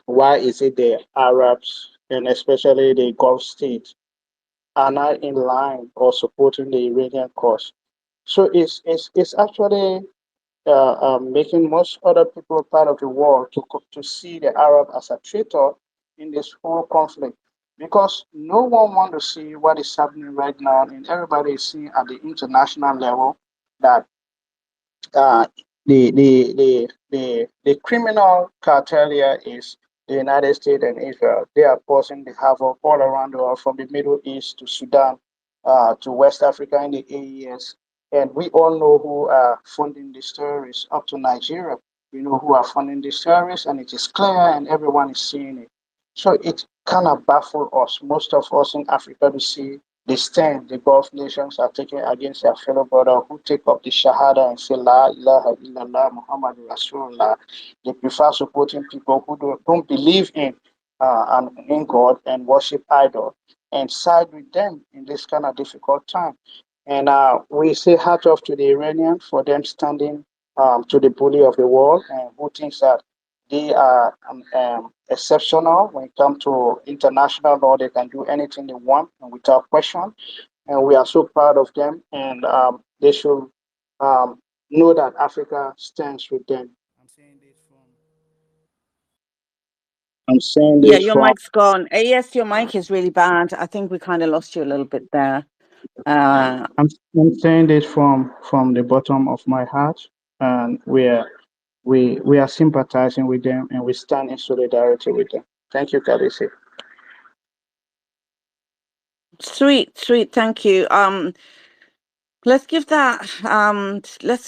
Why is it the Arabs and especially the Gulf states are not in line or supporting the Iranian cause? So it's actually making most other people part of the world to see the Arab as a traitor in this whole conflict. Because no one wants to see what is happening right now, and everybody is seeing at the international level that uh, the criminal cartel here is the United States and Israel. They are causing the havoc all around the world, from the Middle East to Sudan to West Africa and the AES. And we all know who are funding these terrorists up to Nigeria. We know who are funding these terrorists, and it is clear, and everyone is seeing it. So it kind of baffles us, most of us in Africa, to see the stand the Gulf nations are taking against their fellow brother who take up the Shahada and say, La ilaha illallah Muhammad Rasulullah. They prefer supporting people who don't believe in God and worship idol, and side with them in this kind of difficult time. And we say hat off to the Iranian for them standing to the bully of the world, and who thinks that they are exceptional when it comes to international law. They can do anything they want and without question. And we are so proud of them. And they should know that Africa stands with them. I'm saying Yeah, this your from mic's gone. AES, your mic is really bad. I think we kind of lost you a little bit there. I'm saying this from the bottom of my heart, and we are sympathizing with them, and we stand in solidarity with them. Thank you, Kalisi. Sweet, sweet. Thank you. Let's give that.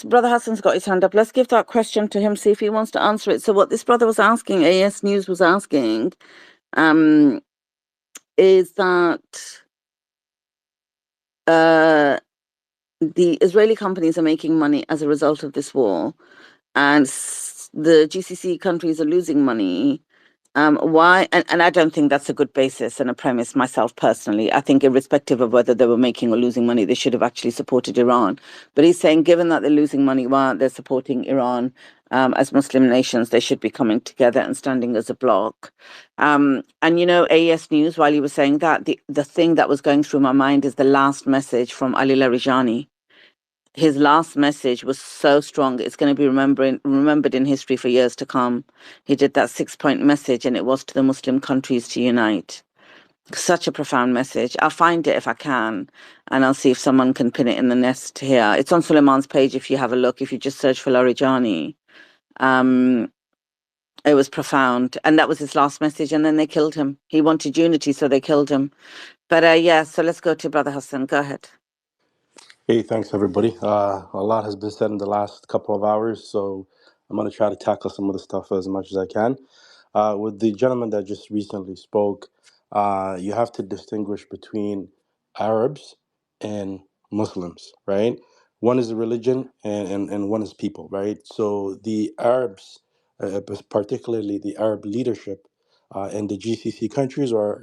Brother Hassan's got his hand up. Let's give that question to him. See if he wants to answer it. So, what this brother was asking, AES News was asking, is that the Israeli companies are making money as a result of this war, and the GCC countries are losing money. Why? And I don't think that's a good basis and a premise myself personally. I think irrespective of whether they were making or losing money, they should have actually supported Iran. But he's saying, given that they're losing money, why aren't they supporting Iran as Muslim nations? They should be coming together and standing as a bloc. And AES News, while you were saying that, the thing that was going through my mind is the last message from Ali Larijani, his last message was so strong. It's going to be remembered in history for years to come. He did that 6-point message, and it was to the Muslim countries to unite. Such a profound message. I'll find it if I can, and I'll see if someone can pin it in the nest here. It's on Suleiman's page if you have a look. If you just search for Larijani, it was profound, and that was his last message. And then they killed him. He wanted unity, so they killed him. But yeah, so let's go to Brother Hassan. Go ahead. Hey, thanks everybody. A lot has been said in the last couple of hours, so I'm going to try to tackle some of the stuff as much as I can. With the gentleman that just recently spoke, you have to distinguish between Arabs and Muslims, right? One is a religion and one is people, right? So the Arabs, particularly the Arab leadership in the GCC countries or,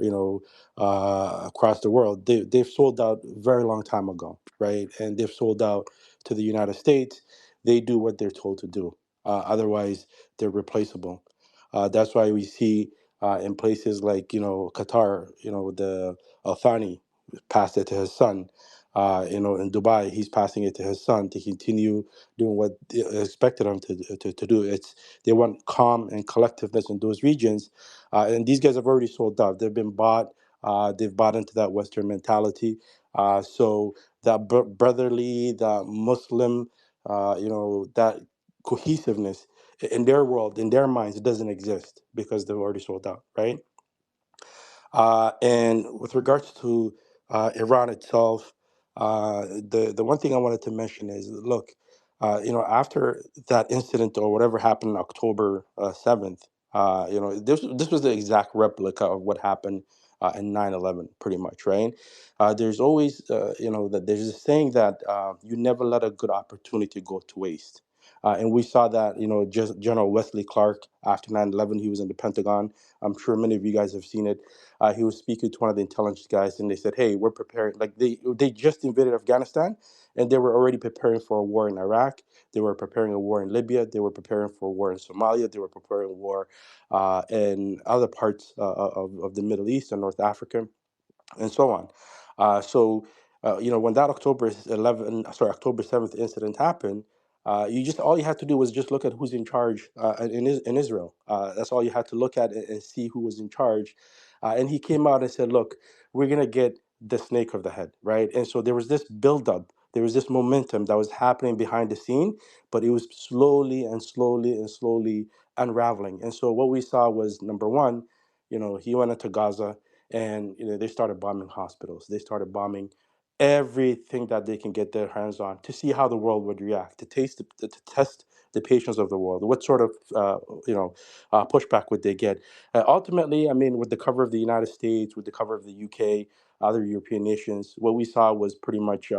across the world, they've sold out a very long time ago, right? And they've sold out to the United States. They do what they're told to do. Otherwise, they're replaceable. That's why we see in places like Qatar, the Al Thani passed it to his son. In Dubai, he's passing it to his son to continue doing what they expected him to do. They want calm and collectiveness in those regions, and these guys have already sold out. They've been bought. They've bought into that Western mentality. So that brotherly, that Muslim, that cohesiveness in their world, in their minds, it doesn't exist because they've already sold out, right? And with regards to Iran itself, the one thing I wanted to mention is, look, after that incident or whatever happened on October 7th, this was the exact replica of what happened in 9/11, pretty much, right? There's always, that there's a saying that you never let a good opportunity go to waste. And we saw that, just General Wesley Clark after 9/11, he was in the Pentagon. I'm sure many of you guys have seen it. He was speaking to one of the intelligence guys, and they said, "Hey, we're preparing." Like they just invaded Afghanistan, and they were already preparing for a war in Iraq. They were preparing a war in Libya. They were preparing for a war in Somalia. They were preparing a war in other parts of the Middle East and North Africa and so on. When that October 7th incident happened, all you had to do was just look at who's in charge in Israel. That's all you had to look at and see who was in charge. And he came out and said, "Look, we're gonna get the snake of the head, right?" And so there was this buildup. There was this momentum that was happening behind the scene, but it was slowly and slowly and slowly unraveling. And so what we saw was, number one, he went into Gaza, and they started bombing hospitals. They started bombing everything that they can get their hands on to see how the world would react, to test the patience of the world. What sort of pushback would they get? Ultimately, I mean, with the cover of the United States, with the cover of the UK, other European nations, what we saw was pretty much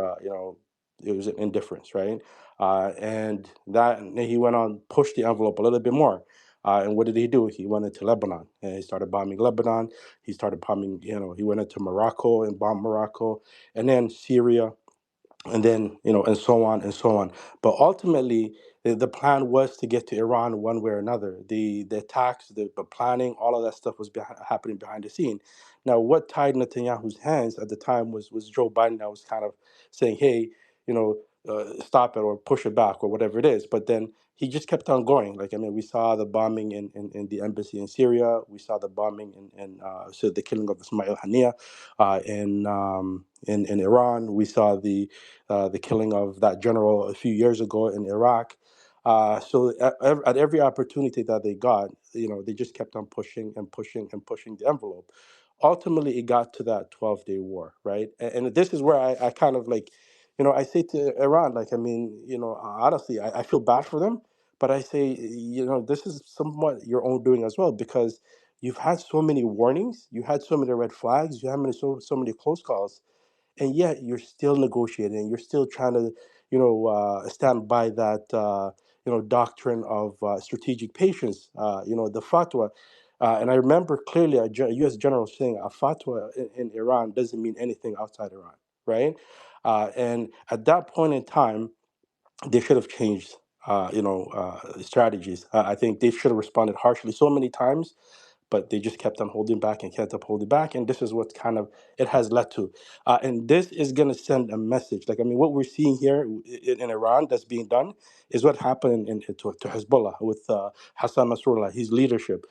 it was an indifference, right? And he went on push the envelope a little bit more. And what did he do? He went into Lebanon and he started bombing Lebanon. He started bombing, he went into Morocco and bombed Morocco, and then Syria, and then and so on and so on. But ultimately the plan was to get to Iran one way or another. The attacks, the planning, all of that stuff was happening behind the scene. Now what tied Netanyahu's hands at the time was Joe Biden, that was kind of saying, hey, stop it or push it back or whatever it is. But then he just kept on going. Like, I mean, we saw the bombing in the embassy in Syria. We saw the bombing so the killing of Ismail Haniya in Iran. We saw the killing of that general a few years ago in Iraq. At every opportunity that they got, they just kept on pushing and pushing and pushing the envelope. Ultimately, it got to that 12-day war, right? And this is where I kind of like, I say to Iran, like, I mean, honestly, I feel bad for them, but I say, this is somewhat your own doing as well, because you've had so many warnings, you had so many red flags, you had so many close calls, and yet you're still negotiating. You're still trying to, stand by that, doctrine of strategic patience. The fatwa. And I remember clearly a U.S. general saying a fatwa in Iran doesn't mean anything outside Iran, right? And at that point in time, they should have changed, strategies. I think they should have responded harshly so many times, but they just kept on holding back and kept up holding back, and this is what kind of it has led to. And this is going to send a message. Like, I mean, what we're seeing here in Iran that's being done is what happened to Hezbollah with Hassan Nasrallah, his leadership,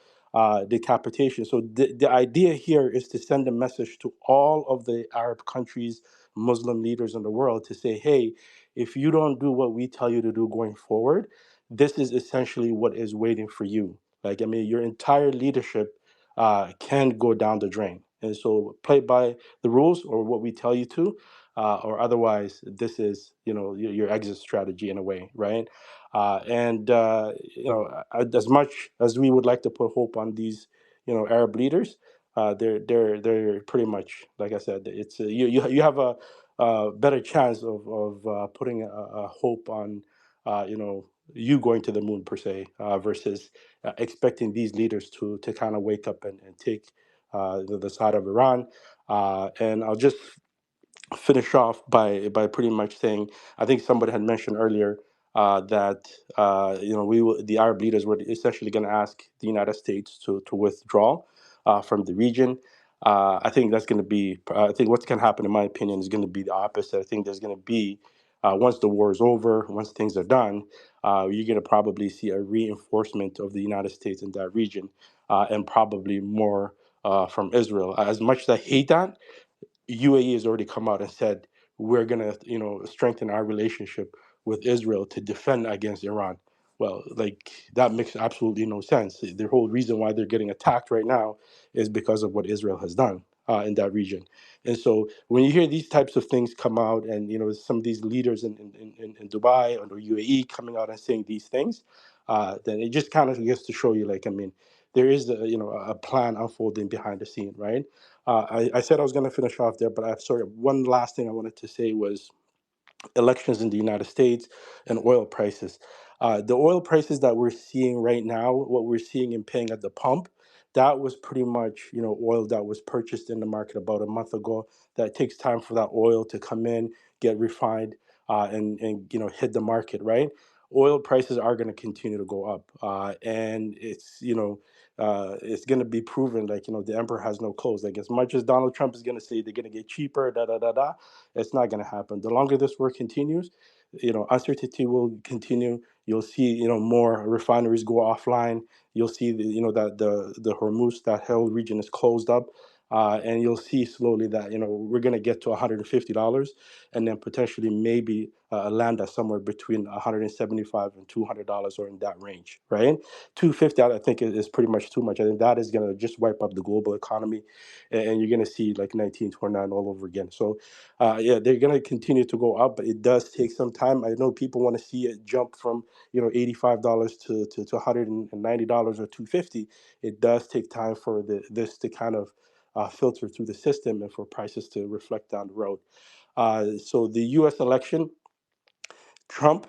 decapitation. So the idea here is to send a message to all of the Arab countries, Muslim leaders in the world, to say, hey, if you don't do what we tell you to do going forward, this is essentially what is waiting for you. Like, I mean, your entire leadership can go down the drain. And so play by the rules or what we tell you to, or otherwise, this is, your exit strategy in a way, right? And as much as we would like to put hope on these, Arab leaders, they're pretty much, like I said, it's you have a better chance of putting a hope on, you going to the moon per se, versus expecting these leaders to kind of wake up and take the side of Iran. And I'll just finish off by pretty much saying, I think somebody had mentioned earlier that the Arab leaders were essentially going to ask the United States to withdraw from the region. I think that's going to be. I think what's going to happen, in my opinion, is going to be the opposite. I think there's going to be, once the war is over, once things are done, you're going to probably see a reinforcement of the United States in that region, and probably more from Israel. As much as I hate that, UAE has already come out and said we're gonna, strengthen our relationship with Israel to defend against Iran. Well, like, that makes absolutely no sense. The whole reason why they're getting attacked right now is because of what Israel has done in that region. And so when you hear these types of things come out, and some of these leaders in Dubai or the UAE coming out and saying these things, then it just kind of gets to show you, like, I mean, there is a plan unfolding behind the scene, right? I said I was going to finish off there, but I'm sorry. One last thing I wanted to say was elections in the United States and oil prices. The oil prices that we're seeing right now, what we're seeing and paying at the pump, that was pretty much, oil that was purchased in the market about a month ago. That takes time for that oil to come in, get refined, and hit the market, right? Oil prices are going to continue to go up, and it's going to be proven, like, the emperor has no clothes. Like, as much as Donald Trump is going to say they're going to get cheaper, da da da da, it's not going to happen. The longer this war continues, uncertainty will continue. You'll see, more refineries go offline. You'll see, that the Hormuz, that whole region is closed up. And you'll see slowly that, we're going to get to $150, and then potentially maybe land at somewhere between $175 and $200, or in that range, right? 250, I think, is pretty much too much. I think that is going to just wipe up the global economy, and you're going to see like 1929 all over again. So yeah, they're going to continue to go up, but it does take some time. I know people want to see it jump from, $85 to $190 or 250. It does take time for this to kind of filter through the system and for prices to reflect down the road. So the U.S. election, Trump,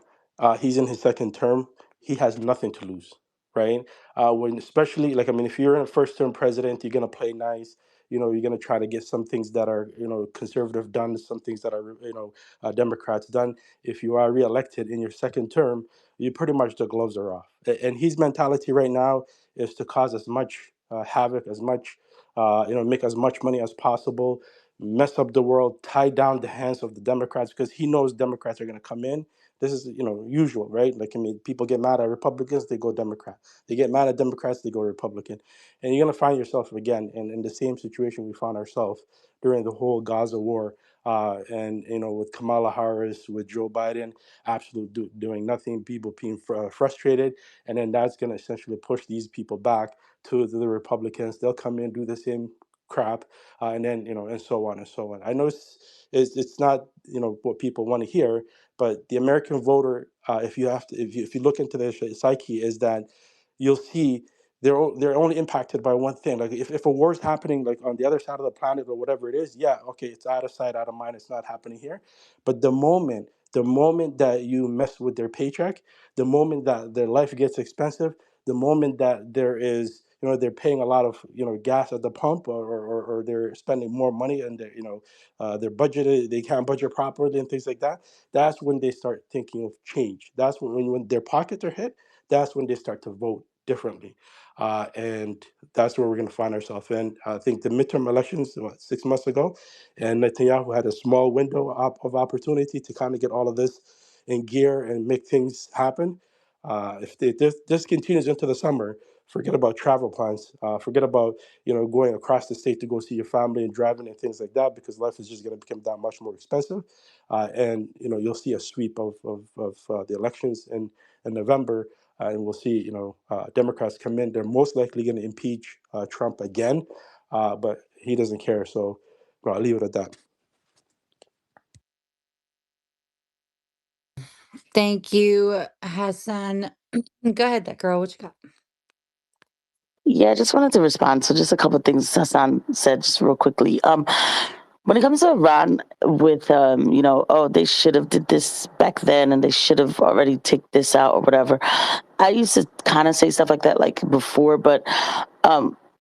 he's in his second term. He has nothing to lose, right? When, especially, like, I mean, if you're a first term president, you're gonna play nice. You're gonna try to get some things that are, conservative done, some things that are, Democrats done. If you are reelected in your second term, you pretty much, the gloves are off. And his mentality right now is to cause as much havoc, as much, make as much money as possible, mess up the world, tie down the hands of the Democrats, because he knows Democrats are going to come in. This is, usual, right? Like, I mean, people get mad at Republicans, they go Democrat. They get mad at Democrats, they go Republican. And you're going to find yourself again in the same situation we found ourselves during the whole Gaza war. And, with Kamala Harris, with Joe Biden, absolutely doing nothing, people being frustrated. And then that's going to essentially push these people back to the Republicans. They'll come in, do the same crap, and then, and so on and so on. I know it's not, what people want to hear, but the American voter, if you have to, if you look into their psyche, is that you'll see they're only impacted by one thing. Like, if a war is happening, like, on the other side of the planet or whatever it is, yeah, okay, it's out of sight, out of mind. It's not happening here. But the moment that you mess with their paycheck, the moment that their life gets expensive, the moment that there is, they're paying a lot of, gas at the pump, or they're spending more money, and their budget, they can't budget properly and things like that. That's when they start thinking of change. That's when their pockets are hit, that's when they start to vote differently. And that's where we're going to find ourselves in. I think the midterm elections, 6 months ago, and Netanyahu had a small window of opportunity to kind of get all of this in gear and make things happen. If this continues into the summer, forget about travel plans. Forget about going across the state to go see your family and driving and things like that, because life is just going to become that much more expensive. And you'll see a sweep of the elections in November, and we'll see Democrats come in. They're most likely going to impeach Trump again, but he doesn't care. So I'll leave it at that. Thank you, Hassan. Go ahead, that girl. What you got? Yeah, I just wanted to respond. So just a couple of things Hassan said just real quickly. When it comes to Iran with, oh, they should have did this back then and they should have already take this out or whatever. I used to kind of say stuff like that like before, but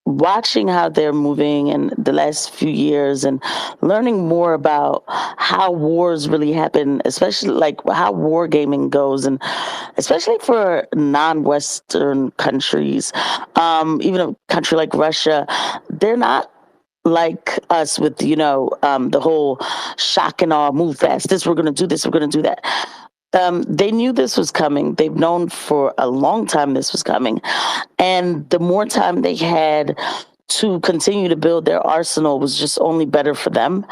watching how they're moving in the last few years and learning more about how wars really happen, especially like how war gaming goes, and especially for non-Western countries, even a country like Russia, they're not like us with the whole shock and awe, move fast, this we're going to do, this we're going to do that. They knew this was coming. They've known for a long time this was coming. And the more time they had to continue to build their arsenal was just only better for them.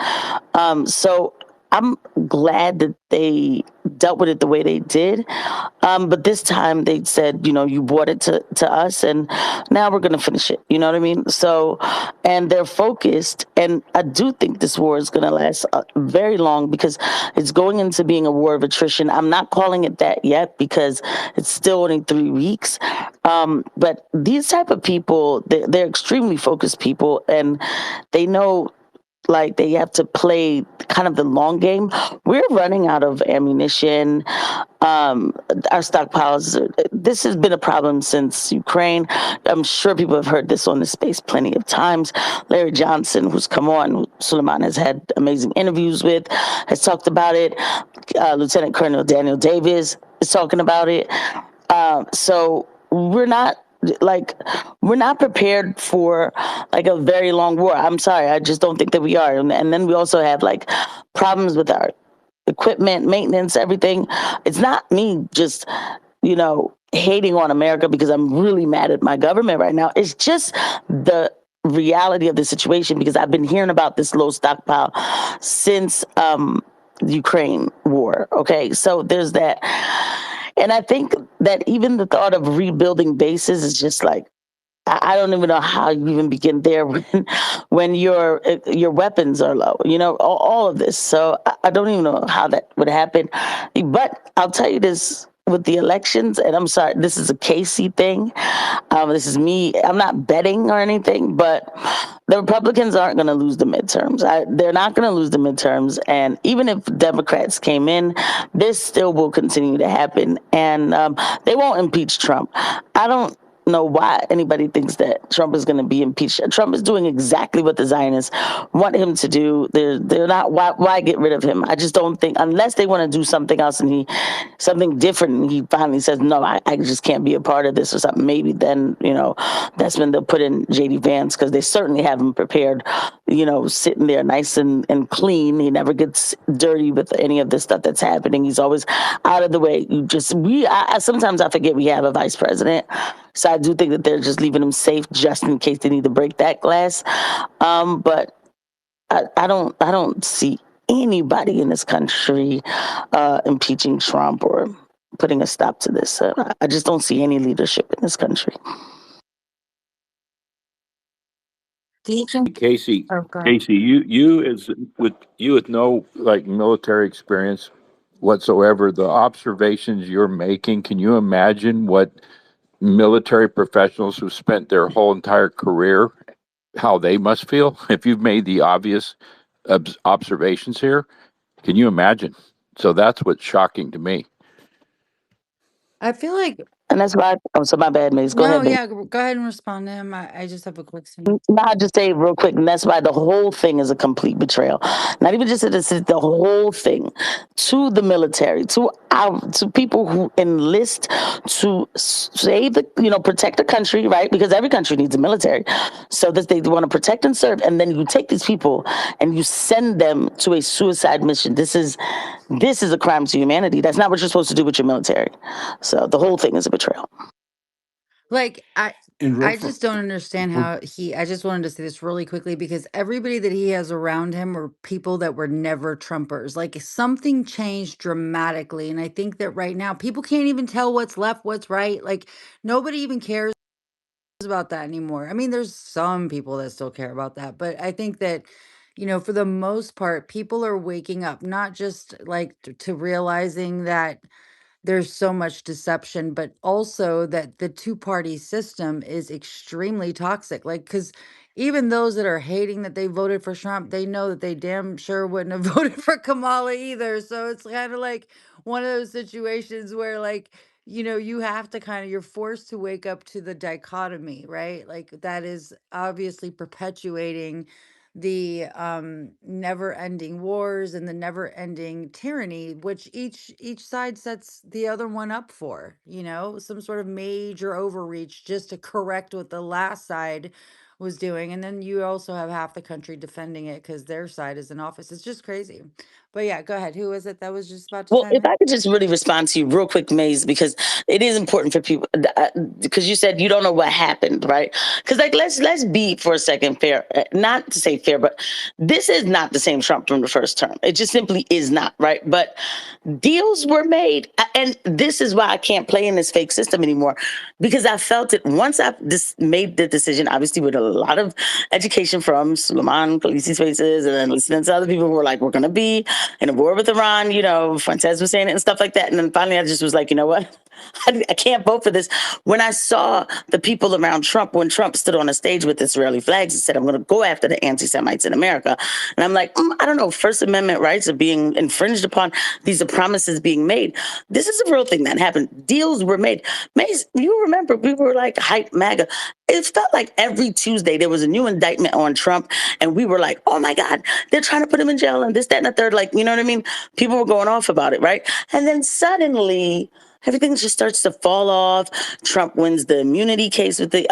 So I'm glad that they dealt with it the way they did. But this time they said, you brought it to us and now we're going to finish it. You know what I mean? So, and they're focused. And I do think this war is going to last very long because it's going into being a war of attrition. I'm not calling it that yet because it's still only 3 weeks. But these type of people, they're extremely focused people, and they know like they have to play kind of the long game. We're running out of ammunition. Our stockpiles, this has been a problem since Ukraine. I'm sure people have heard this on the space plenty of times. Larry Johnson, who's come on, who Suleiman has had amazing interviews with, has talked about it. Lieutenant Colonel Daniel Davis is talking about it. So we're not prepared for like a very long war. I'm sorry, I just don't think that we are. And then we also have like problems with our equipment, maintenance, everything. It's not me just, hating on America because I'm really mad at my government right now. It's just the reality of the situation because I've been hearing about this low stockpile since the Ukraine war. Okay, so there's that. And I think that even the thought of rebuilding bases is just like, I don't even know how you even begin there when your weapons are low, all of this. So I don't even know how that would happen. But I'll tell you this with the elections, and I'm sorry, this is a Casey thing. This is me. I'm not betting or anything, but the Republicans aren't going to lose the midterms. They're not going to lose the midterms. And even if Democrats came in, this still will continue to happen. And they won't impeach Trump. I don't know why anybody thinks that Trump is going to be impeached. Trump is doing exactly what the Zionists want him to do. They're not. Why get rid of him? I just don't think, unless they want to do something else and something different, and he finally says, no, I just can't be a part of this or something. Maybe then, that's when they'll put in JD Vance, because they certainly have him prepared, sitting there nice and clean. He never gets dirty with any of this stuff that's happening. He's always out of the way. Sometimes I forget we have a vice president. So I do think that they're just leaving him safe just in case they need to break that glass. But I don't see anybody in this country impeaching Trump or putting a stop to this. I just don't see any leadership in this country. Casey, Oh, God. Casey, you with no like military experience whatsoever, the observations you're making, can you imagine what military professionals who spent their whole entire career, how they must feel? If you've made the obvious observations here, can you imagine? So that's what's shocking to me. I feel like And that's why. Oh, so my bad, Mace. Go No, ahead, Mace. yeah, go ahead and respond to him. I just have a quick thing. Now I just say real quick, and that's why the whole thing is a complete betrayal. Not even just this, the whole thing to the military, to people who enlist to save the, protect the country, right? Because every country needs a military, so that they want to protect and serve. And then you take these people and you send them to a suicide mission. This is a crime to humanity. That's not what you're supposed to do with your military. So the whole thing is a betrayal. Like In I refer- just don't understand how I just wanted to say this really quickly because everybody that he has around him were people that were never Trumpers. Like something changed dramatically. And I think that right now people can't even tell what's left, what's right. Like nobody even cares about that anymore. I mean, there's some people that still care about that, but I think that, for the most part, people are waking up, not just like to realizing that there's so much deception, but also that the two-party system is extremely toxic. Like, because even those that are hating that they voted for Trump, they know that they damn sure wouldn't have voted for Kamala either. So it's kind of like one of those situations where, like, you have to you're forced to wake up to the dichotomy, right? Like, that is obviously perpetuating the never ending wars and the never ending tyranny which each side sets the other one up for, some sort of major overreach just to correct what the last side was doing, and then you also have half the country defending it because their side is in office. It's just crazy. But yeah, go ahead. Who was it that was just about to Well, chime if in? I could just really respond to you real quick, Maze, because it is important for people. Because you said you don't know what happened, right? Because let's be for a second fair. Not to say fair, but this is not the same Trump from the first term. It just simply is not, right? But deals were made, and this is why I can't play in this fake system anymore. Because I felt it once I made the decision, obviously with a lot of education from Suleiman, Khaleesi's Faces, and then listening to other people who were like, "We're going to be in a war with Iran," Fuentes was saying it and stuff like that. And then finally I just was like, you know what? I can't vote for this. When I saw the people around Trump, when Trump stood on a stage with Israeli flags and said, "I'm going to go after the anti-Semites in America." And I'm like, I don't know, First Amendment rights are being infringed upon. These are promises being made. This is a real thing that happened. Deals were made. Mace, you remember we were like hype MAGA. It felt like every Tuesday there was a new indictment on Trump, and we were like, "Oh my God, they're trying to put him in jail," and this, that, and the third. Like, you know what I mean? People were going off about it, right? And then suddenly everything just starts to fall off. Trump wins the immunity case with the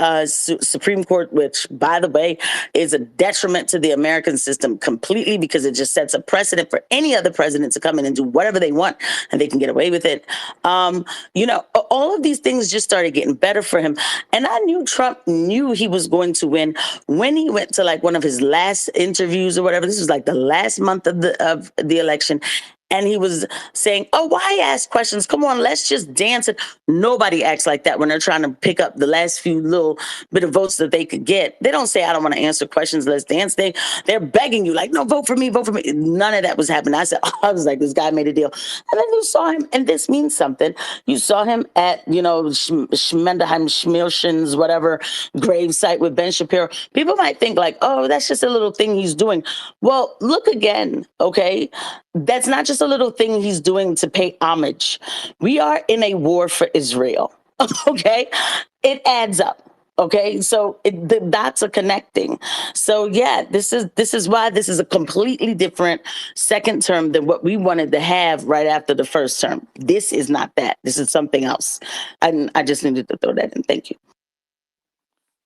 Supreme Court, which, by the way, is a detriment to the American system completely because it just sets a precedent for any other president to come in and do whatever they want and they can get away with it. All of these things just started getting better for him. And I knew Trump knew he was going to win when he went to like one of his last interviews or whatever. This was like the last month of the election. And he was saying, "Oh, why ask questions? Come on, let's just dance." And nobody acts like that when they're trying to pick up the last few little bit of votes that they could get. They don't say, "I don't want to answer questions, let's dance." They're begging you, like, "No, vote for me, vote for me." None of that was happening. I said, I was like, this guy made a deal. And then you saw him, and this means something. You saw him at, Schmendeheim Schmilchen's whatever grave site with Ben Shapiro. People might think like, "Oh, that's just a little thing he's doing." Well, look again, okay? That's not just a little thing he's doing to pay homage. We are in a war for Israel. Okay? It adds up. Okay, so the dots are connecting. So yeah, this is why this is a completely different second term than what we wanted to have right after the first term. This is not that. This is something else. And I just needed to throw that in. Thank you.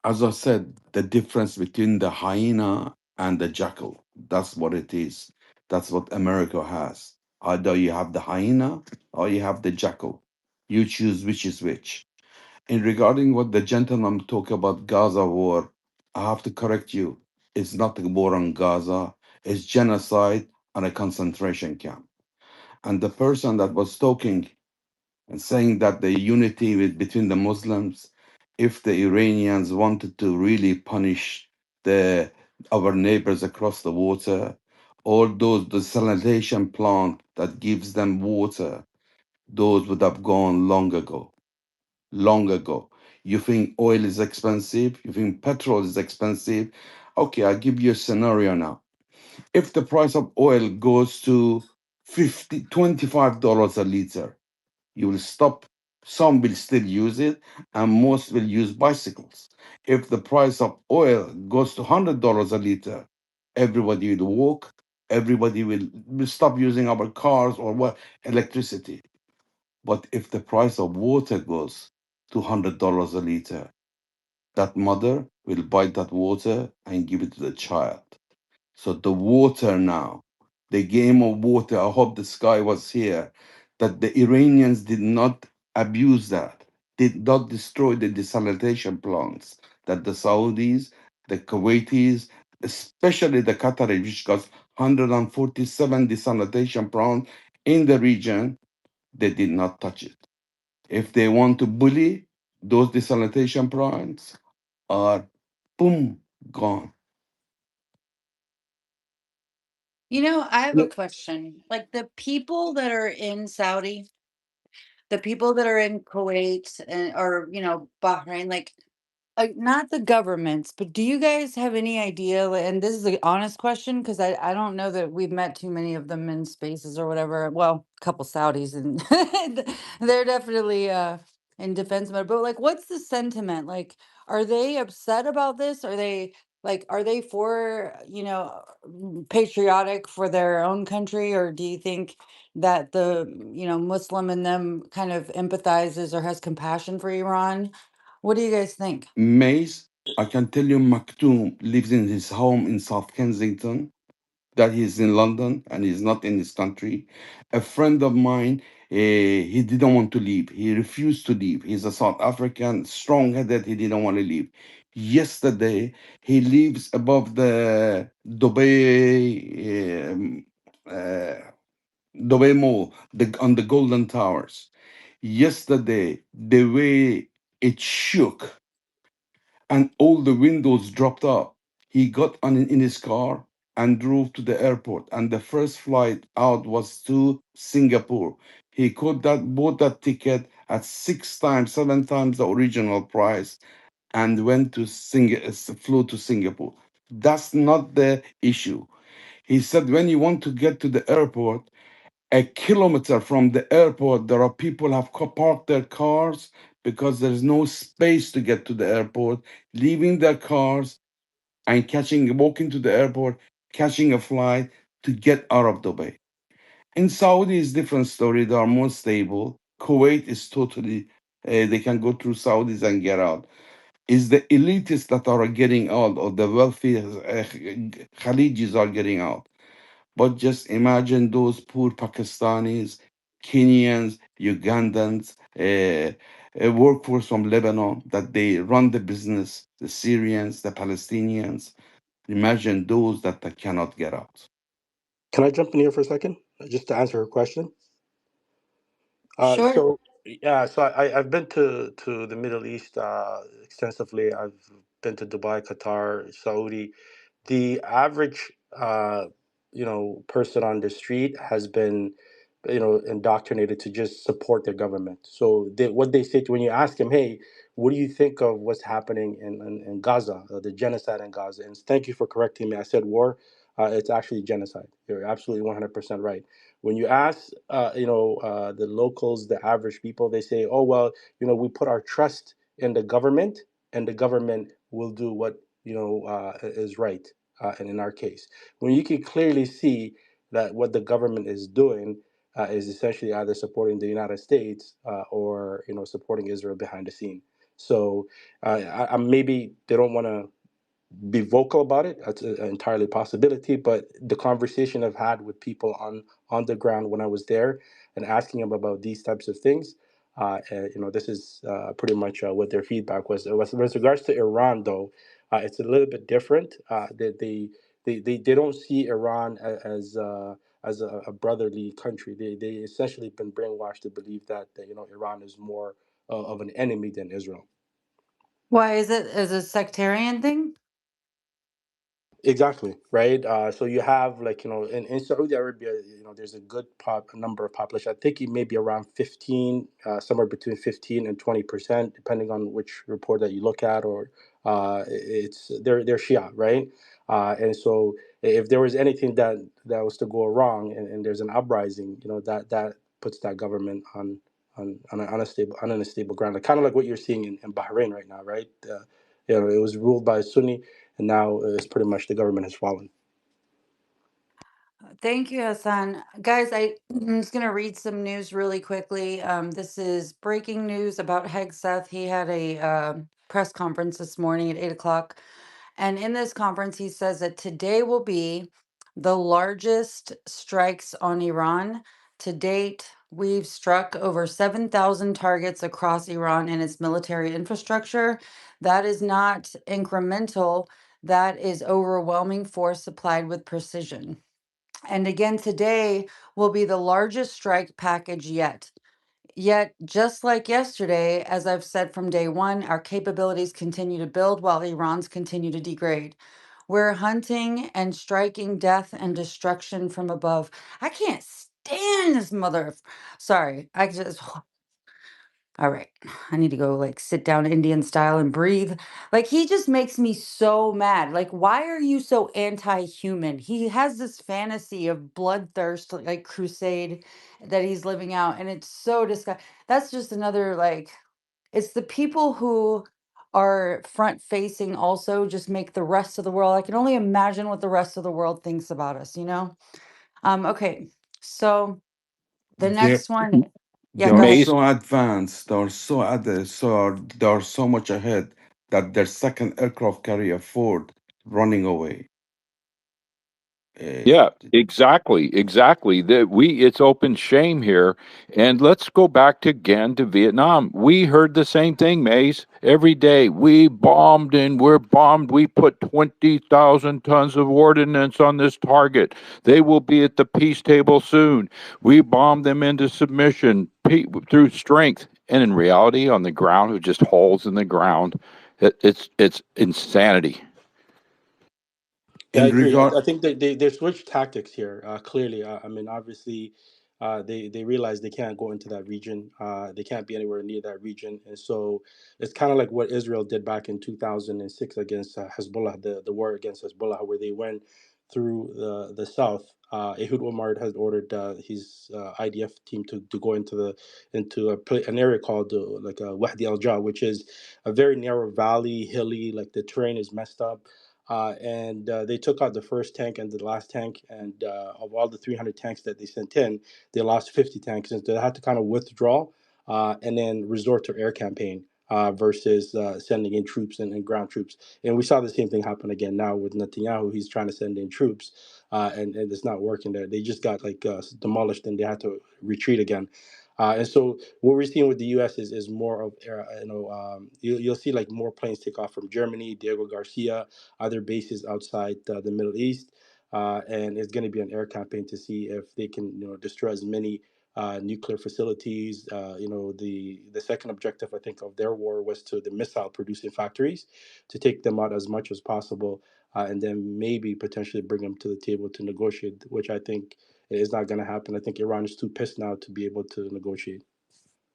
as I said, the difference between the hyena and the jackal. That's what it is. That's what America has. Either you have the hyena or you have the jackal. You choose which is which. In regarding what the gentleman talk about Gaza war, I have to correct you. It's not a war on Gaza. It's genocide and a concentration camp. And the person that was talking and saying that the unity between the Muslims, if the Iranians wanted to really punish the our neighbors across the water, all those desalination plant that gives them water, those would have gone long ago. Long ago. You think oil is expensive? You think petrol is expensive? Okay, I'll give you a scenario now. If the price of oil goes to $25 a liter, you will stop Some will still use it, and most will use bicycles. If the price of oil goes to $100 a liter, everybody will walk. Everybody will stop using our cars or what electricity. But if the price of water goes to $100 a liter, that mother will buy that water and give it to the child. So the water now, the game of water, I hope the sky was here, that the Iranians did not abuse that, did not destroy the desalination plants, that the Saudis, the Kuwaitis, especially the Qataris, which got 147 desalination plants in the region, they did not touch it. If they want to bully, those desalination plants are boom, gone. I have a Yeah, question. Like the people that are in Saudi, the people that are in Kuwait and or Bahrain, like not the governments, but do you guys have any idea? And this is an honest question because I don't know that we've met too many of them in spaces or whatever. Well, a couple Saudis and they're definitely in defense mode. But like, what's the sentiment? Like, are they upset about this? Are they for patriotic for their own country, or do you think that the Muslim in them kind of empathizes or has compassion for Iran? What do you guys think? Mace, I can tell you Maktoum lives in his home in South Kensington, that he's in London and he's not in his country. A friend of mine, he didn't want to leave. He refused to leave. He's a South African, strong-headed. He didn't want to leave. Yesterday, he lives above the uh, Dubai Mall, on the Golden Towers. Yesterday, the way it shook and all the windows dropped up. He got on in his car and drove to the airport. And the first flight out was to Singapore. He bought that ticket at 6 times, 7 times the original price, and flew to Singapore. That's not the issue. He said when you want to get to the airport, a kilometer from the airport, there are people have parked their cars because there's no space to get to the airport, leaving their cars and walking to the airport, catching a flight to get out of Dubai. In Saudi, it's different story. They are more stable. Kuwait is totally, they can go through Saudis and get out. It's the elitists that are getting out, or the wealthy Khalijis are getting out. But just imagine those poor Pakistanis, Kenyans, Ugandans, a workforce from Lebanon that they run the business, the Syrians, the Palestinians. Imagine those that cannot get out. can I jump in here for a second, just to answer her question? Sure. So yeah, so I've been to the Middle East extensively. I've been to Dubai, Qatar, Saudi. The average person on the street has been indoctrinated to just support their government. So what they say to, when you ask them, hey, what do you think of what's happening in Gaza, the genocide in Gaza? And thank you for correcting me. I said war. It's actually genocide. You're absolutely 100% right. When you ask the locals, the average people, they say, oh well, we put our trust in the government, and the government will do what is right. And in our case, when you can clearly see that what the government is doing is essentially either supporting the United States or supporting Israel behind the scene. So maybe they don't want to be vocal about it. That's an entirely possibility. But the conversation I've had with people on the ground when I was there and asking them about these types of things, this is pretty much what their feedback was. With regards to Iran, though, it's a little bit different. They don't see Iran as a brotherly country. They essentially been brainwashed to believe that Iran is more of an enemy than Israel. Why is it as a sectarian thing? Exactly, right. So you have, like, in Saudi Arabia, there's a good number of population. I think it may be around 15, somewhere between 15 and 20%, depending on which report that you look at, or they're Shia, right? And so if there was anything that was to go wrong, and there's an uprising, that puts that government on an unstable ground, like kind of like what you're seeing in Bahrain right now, right? It was ruled by Sunni, and now it's pretty much the government has fallen. Thank you, Hassan. Guys, I'm just going to read some news really quickly. This is breaking news about Hegseth. He had a press conference this morning at 8 o'clock. And in this conference, he says that today will be the largest strikes on Iran. To date, we've struck over 7,000 targets across Iran and its military infrastructure. That is not incremental, that is overwhelming force supplied with precision. And again, today will be the largest strike package yet. Yet, just like yesterday, as I've said from day one, our capabilities continue to build while Iran's continue to degrade. We're hunting and striking death and destruction from above. I can't stand this mother. Sorry, I just all right, I need to go like sit down Indian style and breathe. Like he just makes me so mad. Like, why are you so anti-human? He has this fantasy of bloodthirst, like crusade that he's living out, and it's so disgusting. That's just another like it's the people who are front facing also just make the rest of the world. I can only imagine what the rest of the world thinks about us, you know? Okay, so the They're next one. Yeah, go they're ahead. Maze. so advanced. They're so much ahead that their second aircraft carrier Ford running away. Uh, Yeah, exactly. It's open shame here, and let's go back to again to Vietnam. We heard the same thing, Mace. Every day we bombed and we're bombed. We put 20,000 tons of ordnance on this target. They will be at the peace table soon. We bombed them into submission through strength, and in reality, on the ground, it was just holes in the ground. It's insanity. Yeah, I in agree. regard, I think they switched tactics here. Clearly, I mean, obviously, they realize they can't go into that region. They can't be anywhere near that region, and so it's kind of like what Israel did back in 2006 against Hezbollah, the war against Hezbollah, where they went through the south. Ehud Omar has ordered his IDF team to go into an area called like Wadi Al Jah, which is a very narrow valley, hilly. Like the terrain is messed up, and they took out the first tank and the last tank. And of all the 300 tanks that they sent in, they lost 50 tanks, and they had to kind of withdraw and then resort to air campaign versus sending in troops and ground troops. And we saw the same thing happen again now with Netanyahu. He's trying to send in troops, and it's not working there. They just got like demolished, and they had to retreat again. And so what we're seeing with the U.S. is more of you'll see like more planes take off from Germany, Diego Garcia, other bases outside the Middle East, and it's going to be an air campaign to see if they can destroy as many nuclear facilities. The second objective I think of their war was to the missile producing factories, to take them out as much as possible, and then maybe potentially bring them to the table to negotiate, which I think is not going to happen. I think Iran is too pissed now to be able to negotiate.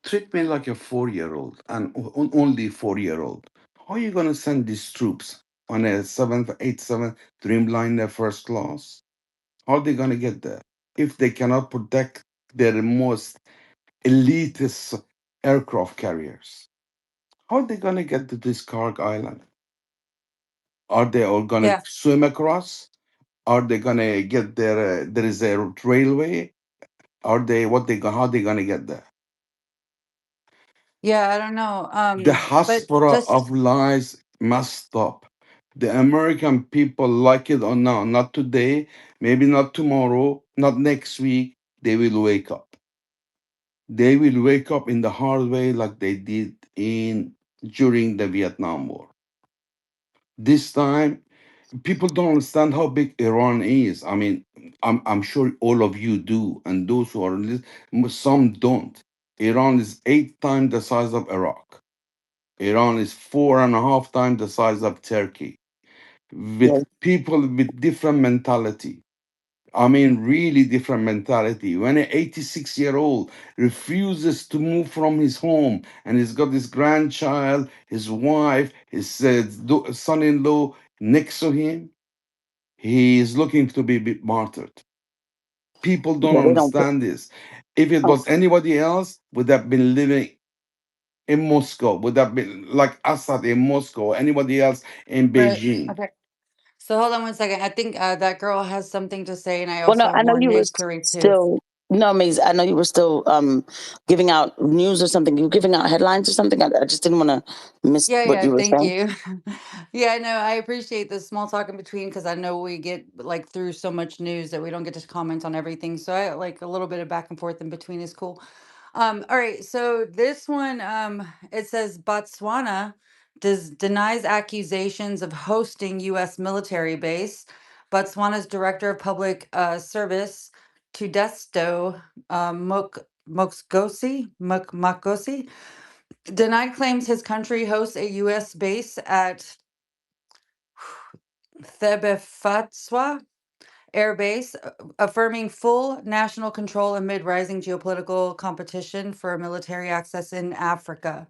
treat me like a 4-year-old and only 4-year-old. How are you going to send these troops on a 787 Dreamliner first class? How are they going to get there if they cannot protect their most elitist aircraft carriers? How are they going to get to this Karg Island? Are they all going to Yeah. swim across? Are they going to get there? There is a railway. Are they how are they going to get there? Yeah, I don't know. The But diaspora just of lies must stop. The American people, like it or not, not today, maybe not tomorrow, not next week, they will wake up. They will wake up in the hard way like they did in during the Vietnam War. This time, people don't understand how big Iran is. I mean, I'm sure all of you do, and those who are some don't. Iran is 8 times the size of Iraq. Iran is 4.5 times the size of Turkey, with people with different mentality. I mean, really different mentality. When an 86-year-old refuses to move from his home and he's got his grandchild, his wife, his son in law next to him, he is looking to be martyred. People don't Yeah, they don't. understand this. If it Oh, was anybody else, would have been living in Moscow, would have been like Assad in Moscow, anybody else in Right. Beijing. Okay. So hold on one second. I think that girl has something to say, and I well, also no, have I know more you were news to read too. still. No, Maze, I know you were still giving out news or something. You were giving out headlines or something. I just didn't want to miss Yeah, what yeah, you were thank saying. you. Yeah, no, I appreciate the small talk in between because I know we get like through so much news that we don't get to comment on everything. So I like a little bit of back and forth in between is cool. All right, so this one it says Botswana denies accusations of hosting US military base. Botswana's director of public service Tudesto Mokgosi denied claims his country hosts a U.S. base at Thebefaswa Air Base, affirming full national control amid rising geopolitical competition for military access in Africa.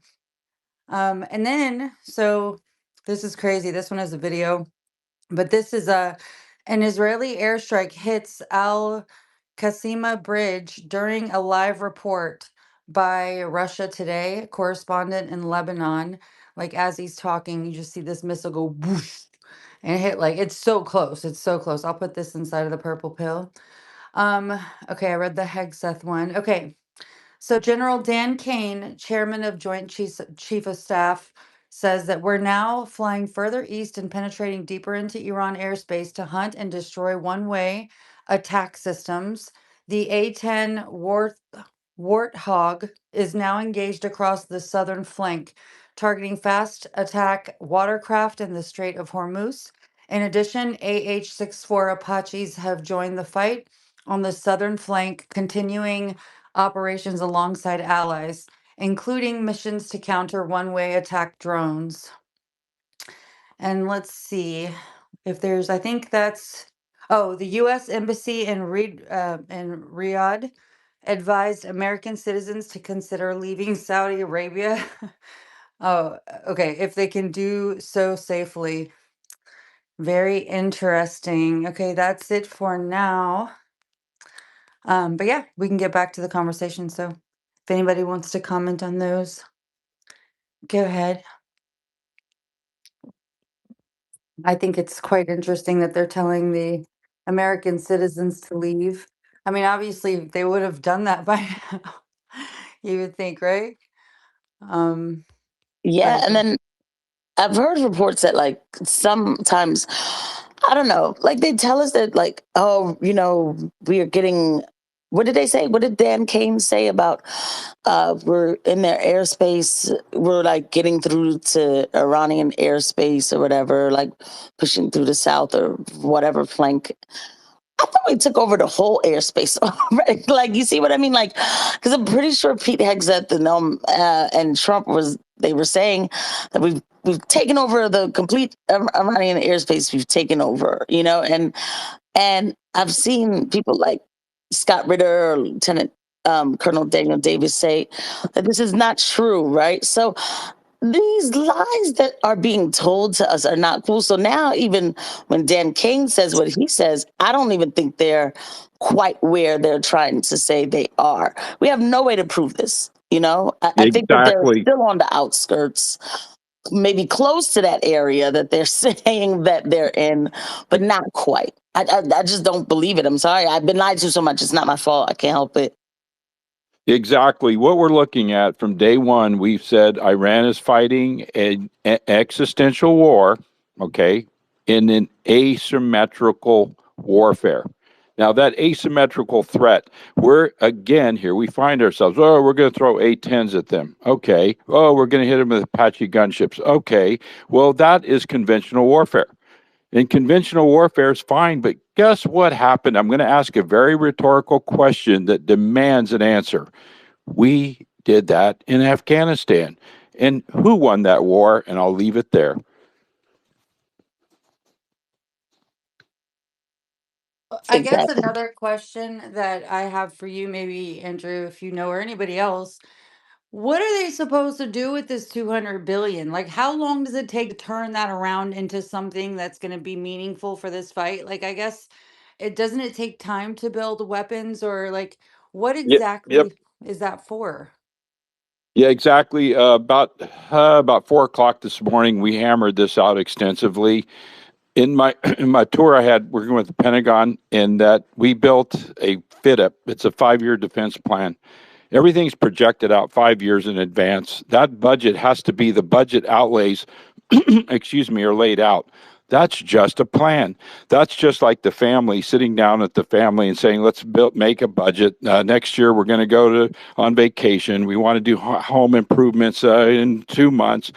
And then, so this is crazy. This one has a video. But this is an Israeli airstrike hits Al Qasima Bridge during a live report by Russia Today correspondent in Lebanon. Like as he's talking, you just see this missile go whoosh and hit like it's so close. It's so close. I'll put this inside of the purple pill. Um, okay, I read the Hegseth one. Okay. So General Dan Kane, chairman of Chief of Staff, says that we're now flying further east and penetrating deeper into Iran airspace to hunt and destroy one-way attack systems. The A-10 Warthog is now engaged across the southern flank, targeting fast attack watercraft in the Strait of Hormuz. In addition, AH-64 Apaches have joined the fight on the southern flank, continuing operations alongside allies, including missions to counter one-way attack drones. And let's see if there's, I think that's, oh, the U.S. Embassy in Riyadh advised American citizens to consider leaving Saudi Arabia. Oh, okay, if they can do so safely. Very interesting. Okay, that's it for now. But yeah, we can get back to the conversation. So if anybody wants to comment on those, go ahead. I think it's quite interesting that they're telling the American citizens to leave. I mean, obviously, they would have done that by now. You would think, right? Um, Yeah, but and then I've heard reports that like sometimes I don't know, like they tell us that like, oh, we are getting what did they say? What did Dan Kane say about we're in their airspace, we're like getting through to Iranian airspace or whatever, like pushing through the south or whatever flank. I thought we took over the whole airspace already. Like, you see what I mean? Like, because I'm pretty sure Pete Hegseth and Trump they were saying that we've taken over the complete Iranian airspace. We've taken over, and I've seen people like Scott Ritter or Lieutenant Colonel Daniel Davis say that this is not true, right? So these lies that are being told to us are not cool. So now, even when Dan King says what he says, I don't even think they're quite where they're trying to say they are. We have no way to prove this. I think that they're Exactly. still on the outskirts, maybe close to that area that they're saying that they're in, but not quite. I just don't believe it. I'm sorry. I've been lied to so much. It's not my fault. I can't help it. Exactly. What we're looking at from day one, we've said Iran is fighting an existential war, okay, in an asymmetrical warfare. Now, that asymmetrical threat, we're again here, we find ourselves, oh, we're going to throw A-10s at them. Okay. Oh, we're going to hit them with Apache gunships. Okay. Well, that is conventional warfare. And conventional warfare is fine, but guess what happened? I'm going to ask a very rhetorical question that demands an answer. We did that in Afghanistan. And who won that war? And I'll leave it there. I guess Exactly. another question that I have for you, maybe Andrew, if you know, or anybody else, what are they supposed to do with this 200 billion? Like, how long does it take to turn that around into something that's going to be meaningful for this fight? Like, I guess it take time to build weapons, or like What Yep. Yep. exactly is that for? Yeah, exactly. About 4 o'clock this morning, we hammered this out extensively. In my in my tour I had working with the Pentagon, in that we built a fit up. It's a 5-year defense plan. Everything's projected out 5 years in advance. That budget has to be, the budget outlays, excuse me, are laid out. That's just a plan. That's just like the family sitting down at the family and saying, "Let's make a budget. Next year, we're going to go to on vacation. We want to do home improvements in 2 months."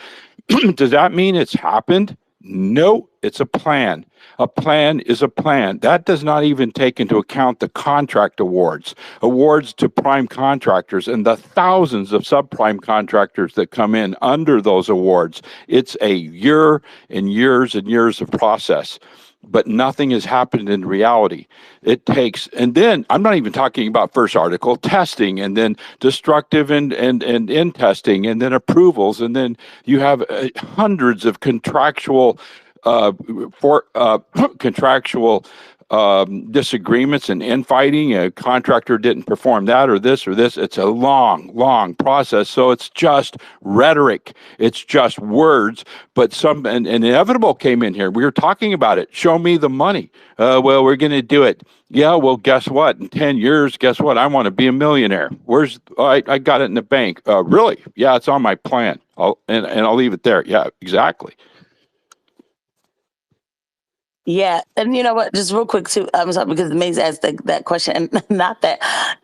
Does that mean it's happened? No, it's a plan. A plan is a plan. That does not even take into account the contract awards to prime contractors, and the thousands of subprime contractors that come in under those awards. It's a year and years and years of process, but nothing has happened in reality. It takes, and then I'm not even talking about first article testing, and then destructive and in testing, and then approvals, and then you have hundreds of contractual contractual disagreements and infighting. A contractor didn't perform that or this or this. It's a long process. So it's just rhetoric. It's just words. But and inevitable came in here. We were talking about it. Show me the money. Well, we're going to do it. Yeah, well, guess what? In 10 years, guess what? I want to be a millionaire. I got it in the bank. Really? Yeah, it's on my plan. And I'll leave it there. Yeah, exactly. Yeah, and you know what? Just real quick too. I'm sorry because Maze asked that question, and not that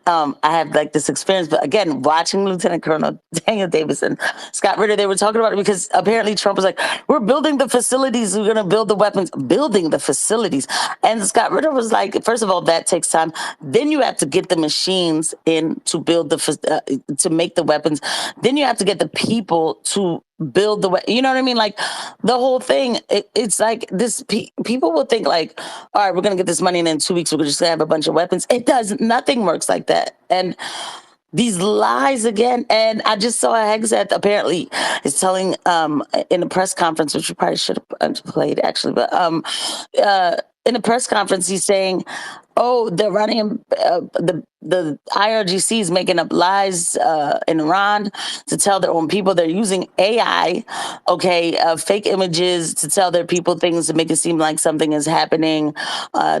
I have like this experience, but again, watching Lieutenant Colonel Daniel Davis and Scott Ritter, they were talking about it because apparently Trump was like, "We're building the facilities. We're going to build the weapons, building the facilities." And Scott Ritter was like, first of all, that takes time. Then you have to get the machines in to build to make the weapons. Then you have to get the people to build you know what I mean? Like the whole thing, it's like this, people will think like, all right, we're going to get this money and in 2 weeks, we're just going to have a bunch of weapons. It does, nothing works like that. And these lies again. And I just saw Hegseth apparently is telling in a press conference, which we probably should have played actually, but in a press conference, he's saying, "Oh, the Iranian, the IRGC is making up lies in Iran to tell their own people. They're using AI, okay, fake images to tell their people things to make it seem like something is happening.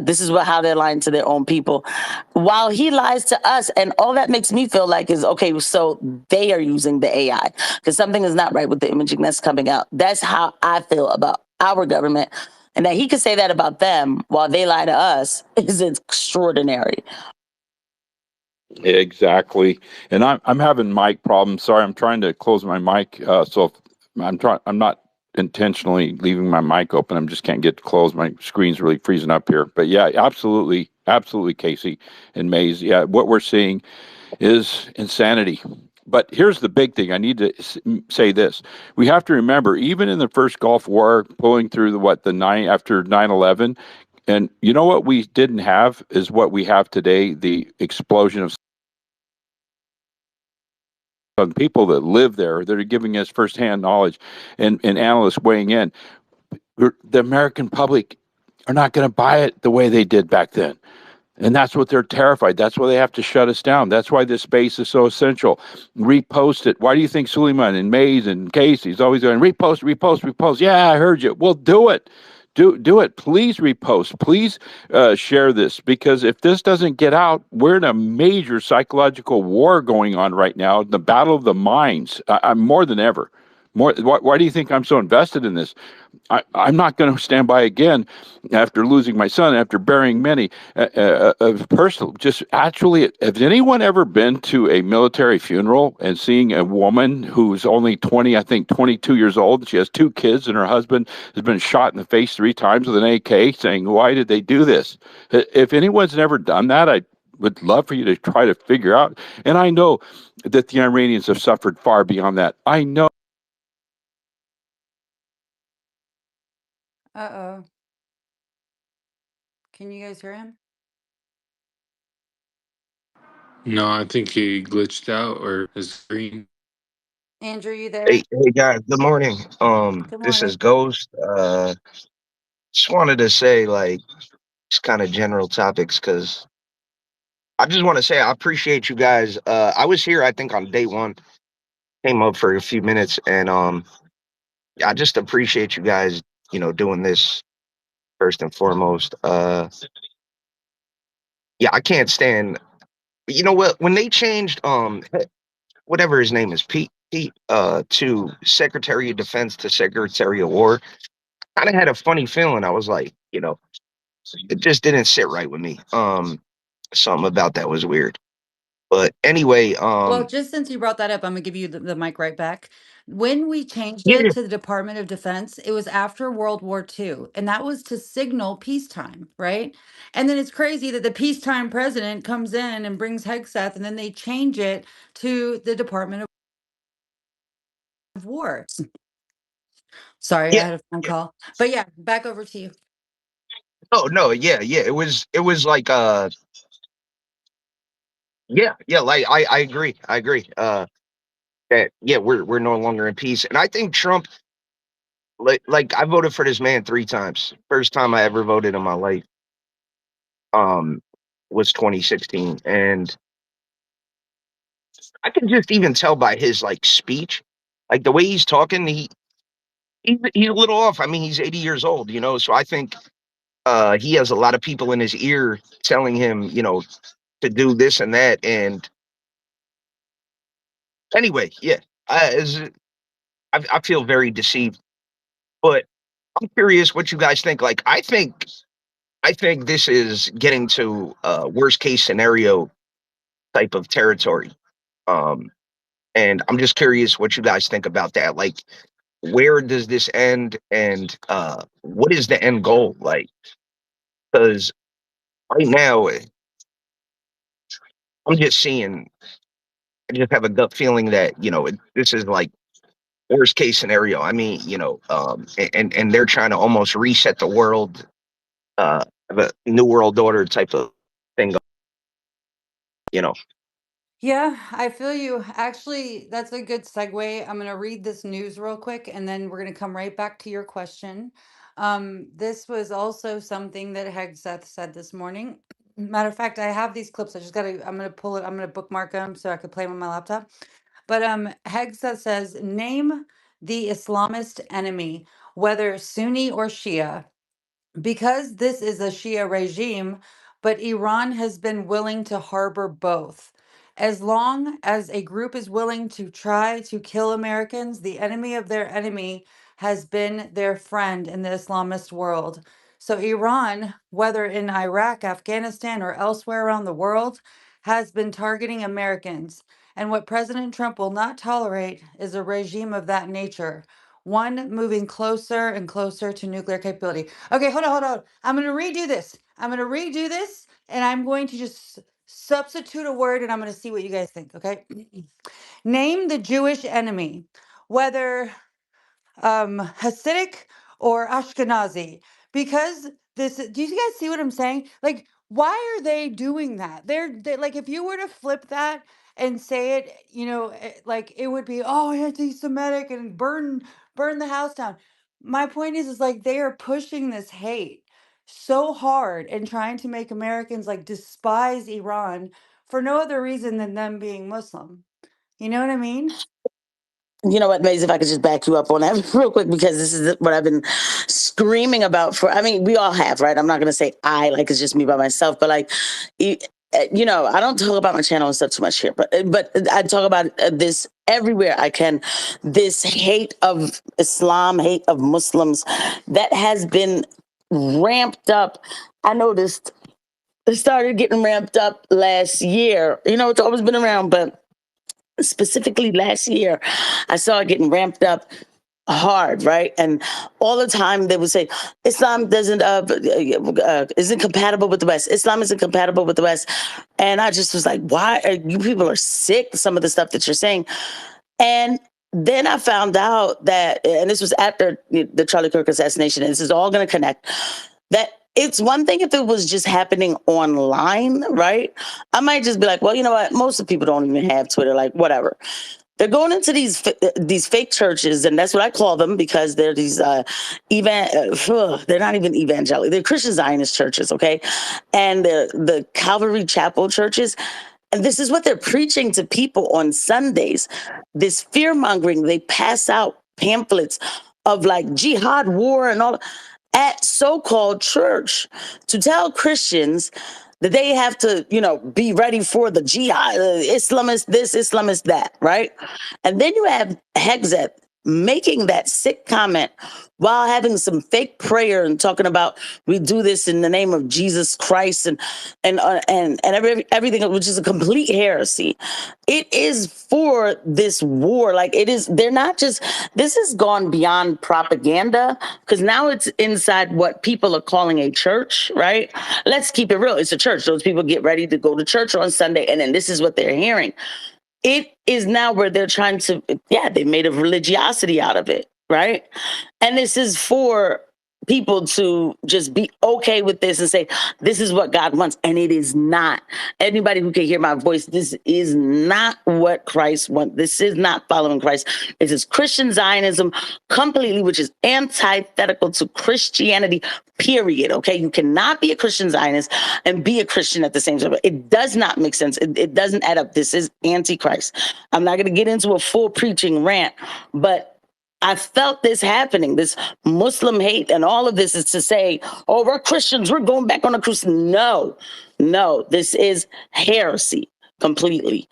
This is how they're lying to their own people, while he lies to us. And all that makes me feel like is okay. So they are using the AI because something is not right with the imaging that's coming out. That's how I feel about our government." And that he could say that about them while they lie to us is extraordinary. Exactly. And I'm having mic problems. Sorry, I'm trying to close my mic. So if I'm not intentionally leaving my mic open. I just can't get to close. My screen's really freezing up here. But yeah, absolutely, Casey and Maze. Yeah, what we're seeing is insanity. But here's the big thing. I need to say this. We have to remember, even in the first Gulf War, pulling through after 9/11, and you know what we didn't have is what we have today: the explosion of people that live there that are giving us firsthand knowledge, and analysts weighing in. The American public are not going to buy it the way they did back then. And that's what they're terrified. That's why they have to shut us down. That's why this space is so essential. Repost it. Why do you think Suleiman and Mays and Casey's always going, repost, repost, repost? Yeah, I heard you. Well, do it. Do it. Please repost. Please share this, because if this doesn't get out, we're in a major psychological war going on right now, the battle of the minds, more than ever. Why do you think I'm so invested in this? I'm not going to stand by again after losing my son, after burying many. Personal, just actually, has anyone ever been to a military funeral and seeing a woman who's only 20, I think 22 years old? She has 2 kids, and her husband has been shot in the face 3 times with an AK, saying, why did they do this? If anyone's never done that, I would love for you to try to figure out. And I know that the Iranians have suffered far beyond that. I know. Uh-oh. Can you guys hear him? No, I think he glitched out or his screen. Andrew, you Hey, there? hey guys, good morning. Good This is morning. Ghost. Just wanted to say like just kind of general topics because I just want to say I appreciate you guys. I was here, I think, on day one. Came up for a few minutes, and I just appreciate you guys. Doing this first and foremost. Yeah, I can't stand. You know what? When they changed, whatever his name is, Pete, to Secretary of Defense to Secretary of War, kind of had a funny feeling. I was like, it just didn't sit right with me. Something about that was weird. But anyway, Well, just since you brought that up, I'm gonna give you the mic right back. When we changed yeah, it to the Department of Defense, it was after World War II, and that was to signal peacetime, right? And then it's crazy that the peacetime president comes in and brings Hegseth, and then they change it to the Department of War. Sorry, I yeah, had a phone yeah. call. But yeah, back over to you. Oh no, yeah, yeah. It was like yeah, yeah. Like I agree, I agree. That yeah, we're no longer in peace, and I think Trump. Like I voted for this man 3 times. First time I ever voted in my life, um, was 2016, and I can just even tell by his like speech, like the way he's talking. He's a little off. I mean, he's 80 years old, so I think he has a lot of people in his ear telling him, to do this and that. And anyway, yeah, I feel very deceived. But I'm curious what you guys think. Like, I think this is getting to worst case scenario type of territory. Um, and I'm just curious what you guys think about that. Like, where does this end, and what is the end goal? Like, because right now, I'm just seeing. I just have a gut feeling that this is like worst case scenario. I mean, and they're trying to almost reset the world, have a new world order type of thing. You know, Yeah, I feel you. Actually, that's a good segue. I'm going to read this news real quick and then we're going to come right back to your question. This was also something that Hegseth said this morning. Matter of fact, I have these clips. I'm going to pull it, I'm going to bookmark them so I could play them on my laptop. But Hegseth says, name the Islamist enemy, whether Sunni or Shia. Because this is a Shia regime, but Iran has been willing to harbor both. As long as a group is willing to try to kill Americans, the enemy of their enemy has been their friend in the Islamist world. So, Iran, whether in Iraq, Afghanistan, or elsewhere around the world, has been targeting Americans. And what President Trump will not tolerate is a regime of that nature, one moving closer and closer to nuclear capability. Okay, hold on. I'm going to redo this. And I'm going to just substitute a word and I'm going to see what you guys think, okay? Name the Jewish enemy, whether Hasidic or Ashkenazi, because this. Do you guys see what I'm saying? Like, why are they doing that? They like, if you were to flip that and say it, like it would be, oh, anti-Semitic and burn the house down. My point is like they are pushing this hate so hard and trying to make Americans like despise Iran for no other reason than them being Muslim. You know what I mean? You know what, Maze, if I could just back you up on that real quick, because this is what I've been screaming about I mean, we all have, right? I'm not going to say like it's just me by myself, but like, I don't talk about my channel and stuff too much here, but I talk about this everywhere I can. This hate of Islam, hate of Muslims that has been ramped up. I noticed it started getting ramped up last year. It's always been around, but specifically last year, I saw it getting ramped up hard, right? And all the time they would say Islam doesn't isn't compatible with the West. Islam isn't compatible with the West. And I just was like, why are you people are sick, some of the stuff that you're saying. And then I found out that, and this was after the Charlie Kirk assassination, and this is all going to connect, that it's one thing if it was just happening online, right? I might just be like, well, you know what? Most of the people don't even have Twitter, like whatever. They're going into these fake churches, and that's what I call them because they're these they're not even evangelical. They're Christian Zionist churches, okay, and the Calvary Chapel churches. And this is what they're preaching to people on Sundays. This fear mongering. They pass out pamphlets of like jihad, war, and all at so-called church to tell Christians that they have to, be ready for the jihad, Islamist this, Islamist that, right? And then you have Hexet making that sick comment while having some fake prayer and talking about we do this in the name of Jesus Christ and everything, which is a complete heresy. It is for this war. Like it is, they're not just, this has gone beyond propaganda because now it's inside what people are calling a church, right? Let's keep it real. It's a church. Those people get ready to go to church on Sunday, and then this is what they're hearing. It is now where they're trying to, they made a religiosity out of it, right? And this is for people to just be okay with this and say, this is what God wants. And it is not. Anybody who can hear my voice, this is not what Christ wants. This is not following Christ. This is Christian Zionism completely, which is antithetical to Christianity, period. Okay. You cannot be a Christian Zionist and be a Christian at the same time. It does not make sense. It doesn't add up. This is antichrist. I'm not going to get into a full preaching rant, but I felt this happening, this Muslim hate, and all of this is to say, oh, we're Christians, we're going back on the cruise. No, this is heresy completely.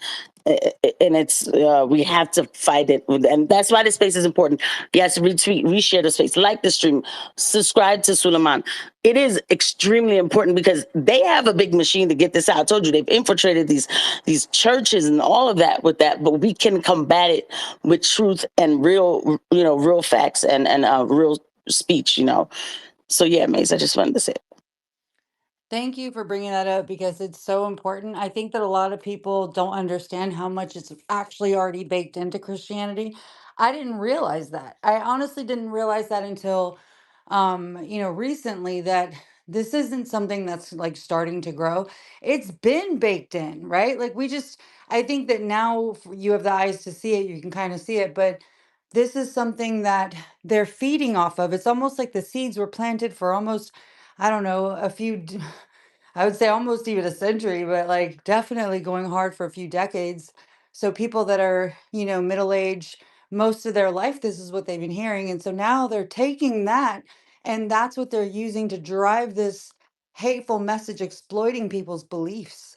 And it's we have to fight it, and that's why this space is important. Yes, retweet, reshare the space, like the stream, subscribe to Suleiman. It is extremely important because they have a big machine to get this out. I told you they've infiltrated these churches and all of that with that, but we can combat it with truth and real, real facts and real speech. So yeah, Maze, I just wanted to say it. Thank you for bringing that up because it's so important. I think that a lot of people don't understand how much it's actually already baked into Christianity. I didn't realize that. I honestly didn't realize that until recently that this isn't something that's like starting to grow. It's been baked in, right? Like I think that now you have the eyes to see it, you can kind of see it, but this is something that they're feeding off of. It's almost like the seeds were planted for almost, I don't know, I would say almost even a century, but like definitely going hard for a few decades. So people that are, middle age, most of their life, this is what they've been hearing. And so now they're taking that and that's what they're using to drive this hateful message, exploiting people's beliefs.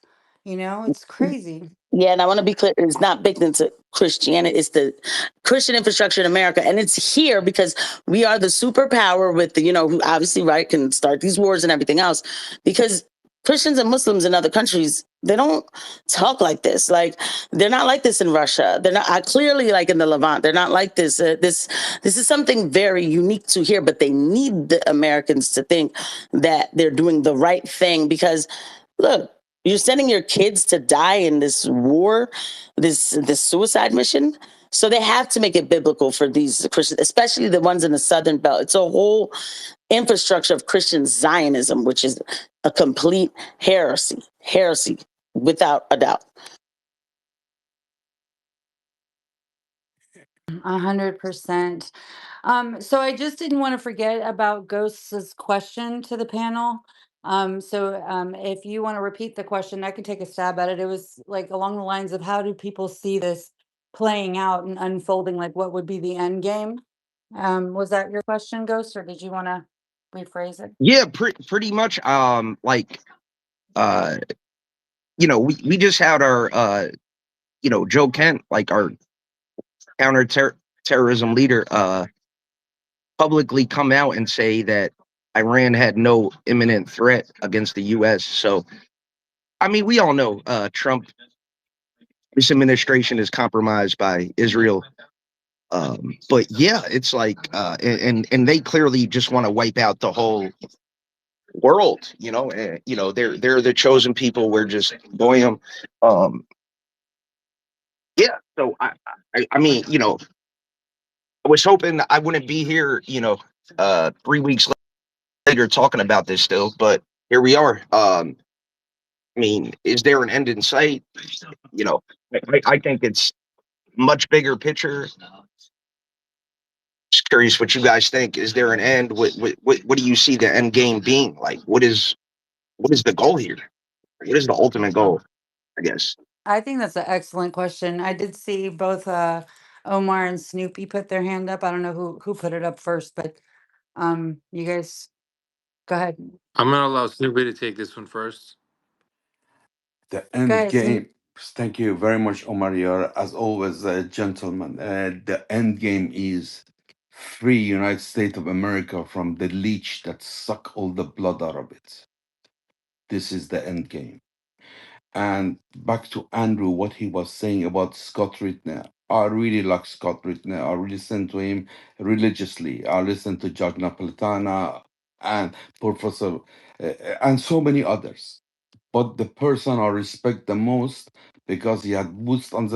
It's crazy. Yeah, and I want to be clear, it's not baked into Christianity. It's the Christian infrastructure in America. And it's here because we are the superpower with the, who obviously, right, can start these wars and everything else. Because Christians and Muslims in other countries, they don't talk like this. Like, they're not like this in Russia. They're not clearly like in the Levant. They're not like this. This is something very unique to here, but they need the Americans to think that they're doing the right thing because, look, you're sending your kids to die in this war, this suicide mission. So they have to make it biblical for these Christians, especially the ones in the Southern Belt. It's a whole infrastructure of Christian Zionism, which is a complete heresy, without a doubt. 100%. So I just didn't want to forget about Ghost's question to the panel. If you want to repeat the question, I can take a stab at it. It was like along the lines of how do people see this playing out and unfolding? Like what would be the end game? Was that your question, Ghost, or did you want to rephrase it? Yeah, pretty much. Uh, we just had our Joe Kent, like our terrorism leader, publicly come out and say that Iran had no imminent threat against the U.S. So, I mean, we all know Trump, this administration is compromised by Israel. But yeah, it's like, and they clearly just want to wipe out the whole world. They're the chosen people. We're just goyim. Yeah. So I mean, I was hoping I wouldn't be here, 3 weeks later talking about this still, but here we are. I mean, is there an end in sight? I think it's much bigger picture. Just curious what you guys think. Is there an end? What do you see the end game being like? What is the goal here? What is the ultimate goal? I guess. I think that's an excellent question. I did see both Omar and Snoopy put their hand up. I don't know who put it up first, but you guys go ahead. I'm gonna allow Snoopy to take this one first. The Go end ahead, Snoop. game. Thank you very much, Omar. You're, as always, a gentleman. The end game is free United States of America from the leech that suck all the blood out of it. This is the end game. And back to Andrew, what he was saying about Scott Rittner. I really like Scott Rittner. I listen to him religiously. I listen to Judge Napolitana and Professor and so many others. But the person I respect the most because he had boots on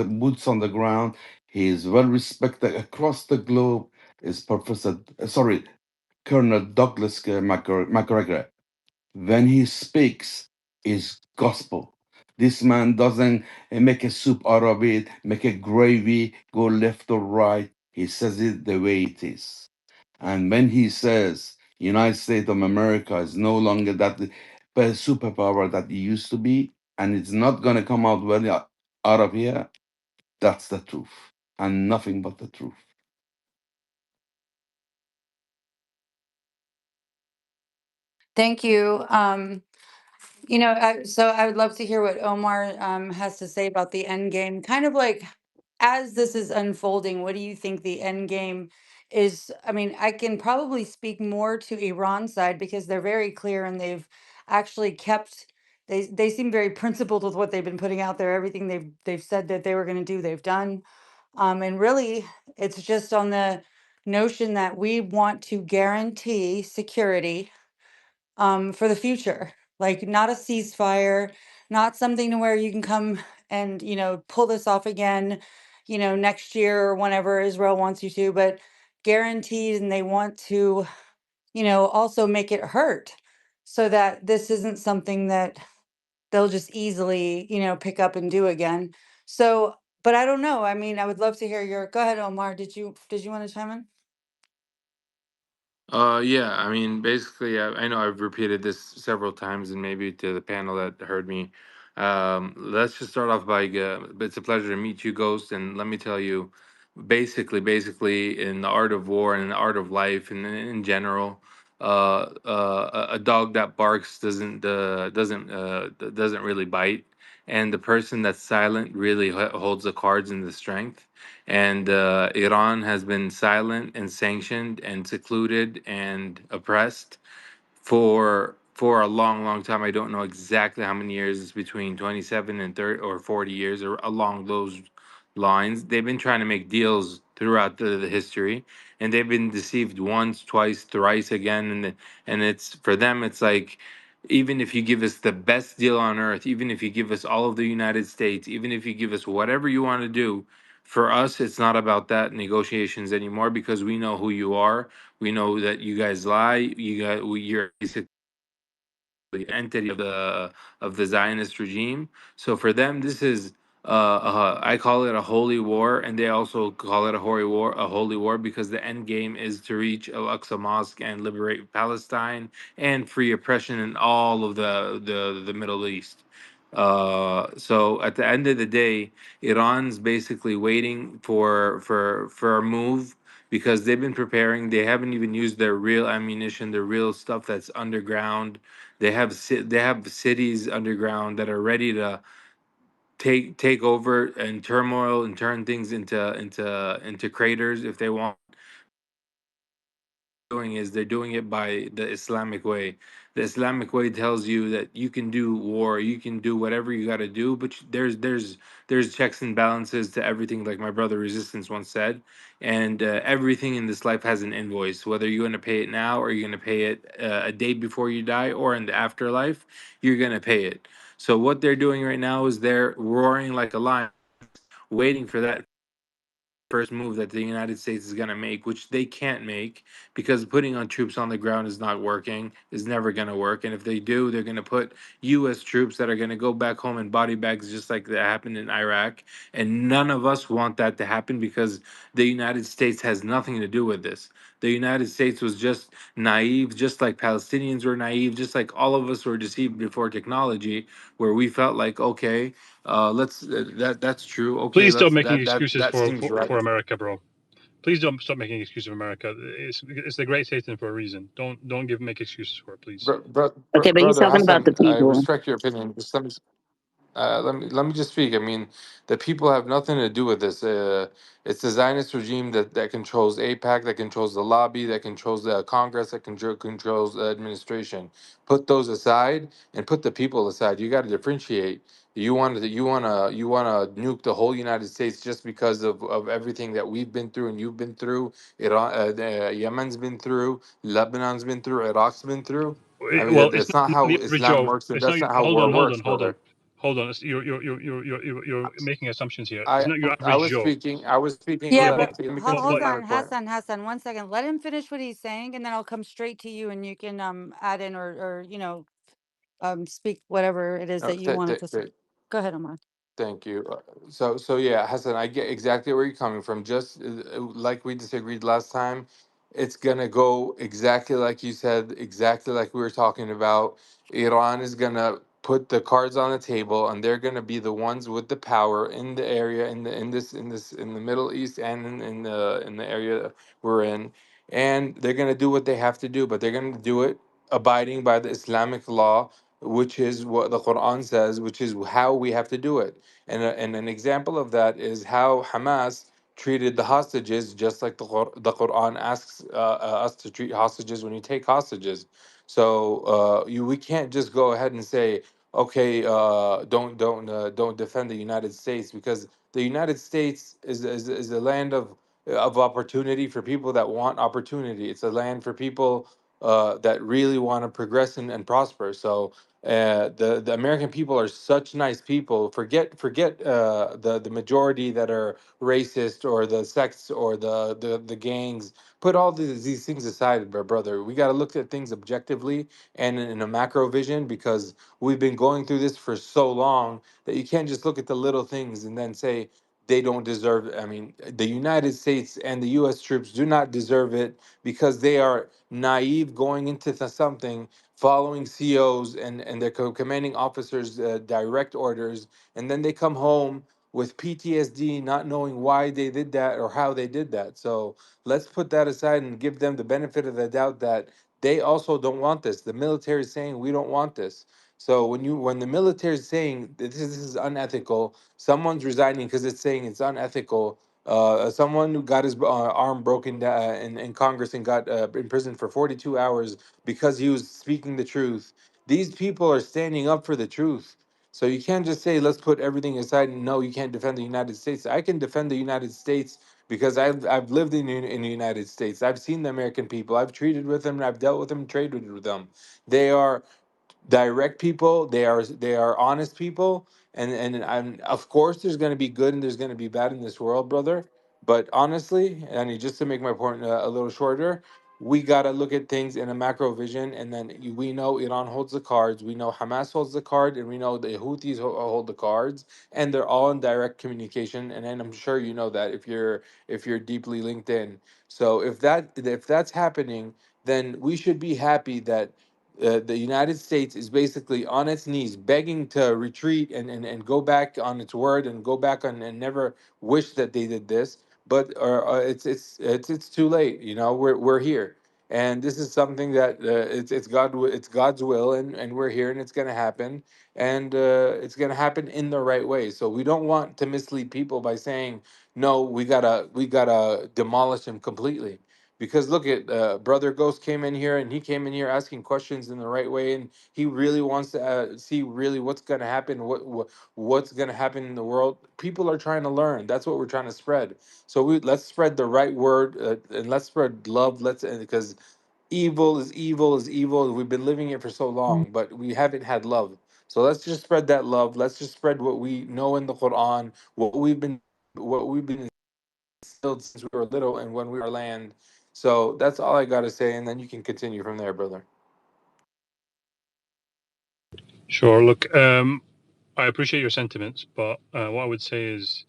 the ground. He is well respected across the globe. Is Colonel Douglas MacGregor. When he speaks, is gospel. This man doesn't make a soup out of it, make a gravy, go left or right. He says it the way it is. And when he says United States of America is no longer that superpower that it used to be, and it's not going to come out well out of here, that's the truth, and nothing but the truth. Thank you. So I would love to hear what Omar has to say about the end game. Kind of like as this is unfolding, what do you think the end game is? I mean, I can probably speak more to Iran's side because they're very clear and they've actually kept they seem very principled with what they've been putting out there. Everything they've said that they were going to do, they've done. And really, it's just on the notion that we want to guarantee security for the future. Like not a ceasefire, not something to where you can come and, pull this off again, next year or whenever Israel wants you to, but guaranteed. And they want to, also make it hurt so that this isn't something that they'll just easily, pick up and do again. So, but I don't know. I mean, I would love to hear go ahead, Omar. Did you want to chime in? Yeah, I mean, basically, I know I've repeated this several times, and maybe to the panel that heard me. Let's just start off by, it's a pleasure to meet you, Ghost, and let me tell you, basically, in the art of war and the art of life, and in general, a dog that barks doesn't really bite, and the person that's silent really holds the cards and the strength. And Iran has been silent and sanctioned and secluded and oppressed for a long, long time. I don't know exactly how many years. It's between 27 and 30 or 40 years or along those lines. They've been trying to make deals throughout the history, and they've been deceived once, twice, thrice again. And it's for them. It's like even if you give us the best deal on earth, even if you give us all of the United States, even if you give us whatever you want to do, for us, it's not about that negotiations anymore because we know who you are. We know that you guys lie. You're basically the entity of the Zionist regime. So for them, this is I call it a holy war, and they also call it a holy war because the end game is to reach Al-Aqsa Mosque and liberate Palestine and free oppression in all of the Middle East. So at the end of the day, Iran's basically waiting for a move because they've been preparing. They haven't even used their real ammunition, their real stuff that's underground. They have cities underground that are ready to take over and turmoil and turn things into craters if they want. Doing is they're doing it by the Islamic way. The Islamic way tells you that you can do war, you can do whatever you got to do, but there's checks and balances to everything, like my brother Resistance once said. And everything in this life has an invoice. Whether you're going to pay it now or you're going to pay it a day before you die or in the afterlife, you're going to pay it. So what they're doing right now is they're roaring like a lion, waiting for that first move that the United States is going to make, which they can't make because putting on troops on the ground is not working, is never going to work. And if they do, they're going to put U.S. troops that are going to go back home in body bags, just like that happened in Iraq. And none of us want that to happen because the United States has nothing to do with this. The United States was just naive, just like Palestinians were naive, just like all of us were deceived before technology, where we felt like, okay, let's that's true. Okay, Please stop let's making excuses that seems right. for America, bro. Please don't stop making excuses of America. It's the great Satan for a reason. Don't make excuses for it, please. Okay, but he's Brother talking about the Hassan, I people. respect your opinion. Just let me just speak. I mean, the people have nothing to do with this. It's the Zionist regime that controls APAC, that controls the lobby, that controls the Congress, that controls the administration. Put those aside and put the people aside. You got to differentiate. You want to nuke the whole United States just because of everything that we've been through and you've been through. Iran, Yemen's been through, Lebanon's been through, Iraq's been through. I mean, Well, it's that's not how not Islam Joe. works, and It's not. that's not how Hold war on, hold works, on, hold on, brother. hold on. You're making assumptions here. It's I not your I average was Joe. speaking. I was speaking. Yeah, Yeah, but Let me but continue hold my on, point. Hassan, 1 second. Let him finish what he's saying, and then I'll come straight to you, and you can add in or speak whatever it is No, that you wanted to say. Go ahead, Omar. thank you. So yeah, Hassan, I get exactly where you're coming from. Just like we disagreed last time, it's gonna go exactly like you said, exactly like we were talking about. Iran is gonna put the cards on the table, and they're gonna be the ones with the power in the area, in the Middle East, and in the area we're in, and they're gonna do what they have to do, but they're gonna do it abiding by the Islamic law, which is what the Quran says, which is how we have to do it. And an example of that is how Hamas treated the hostages, just like the Quran asks us to treat hostages when you take hostages. So we can't just go ahead and say, okay, don't defend the United States, because the United States is a land of opportunity for people that want opportunity. It's a land for people that really want to progress and prosper. So the American people are such nice people. Forget the majority that are racist, or the sects, or the gangs. Put all these things aside, brother. We got to look at things objectively and in a macro vision, because we've been going through this for so long that you can't just look at the little things and then say they don't deserve it. I mean, the United States and the U.S. troops do not deserve it because they are naive going into something, following COs and their commanding officers' direct orders, and then they come home with PTSD, not knowing why they did that or how they did that. So let's put that aside and give them the benefit of the doubt that they also don't want this. The military is saying we don't want this. So when the military is saying that this is unethical, someone's resigning because it's saying it's unethical. Someone who got his arm broken in Congress and got in prison for 42 hours because he was speaking the truth. These people are standing up for the truth. So you can't just say, let's put everything aside and no, you can't defend the United States. I can defend the United States because I've lived in the United States. I've seen the American people. I've treated with them, and I've dealt with them, traded with them. They are direct people. They are honest people, and of course there's going to be good and there's going to be bad in this world, brother. But honestly, and just to make my point a little shorter, we got to look at things in a macro vision, and then we know Iran holds the cards, we know Hamas holds the card, and we know the Houthis hold the cards, and they're all in direct communication. And I'm sure you know that if you're deeply linked in. So if that's happening, then we should be happy that the United States is basically on its knees, begging to retreat and go back on its word and go back on and never wish that they did this. But it's too late. We're here, and this is something that it's God's will, and we're here, and it's gonna happen, and it's gonna happen in the right way. So we don't want to mislead people by saying no, we gotta demolish him completely, because look at brother Ghost came in here, and he came in here asking questions in the right way, and he really wants to see really what's going to happen, what's going to happen in the world. People are trying to learn. That's what we're trying to spread. So let's spread the right word, and let's spread love. Because evil is evil is evil. We've been living it for so long, but we haven't had love. So let's just spread that love. Let's just spread what we know in the Quran, what we've been built since we were little and when we were land. So that's all I got to say, and then you can continue from there, brother. Sure. Look, I appreciate your sentiments, but what I would say is,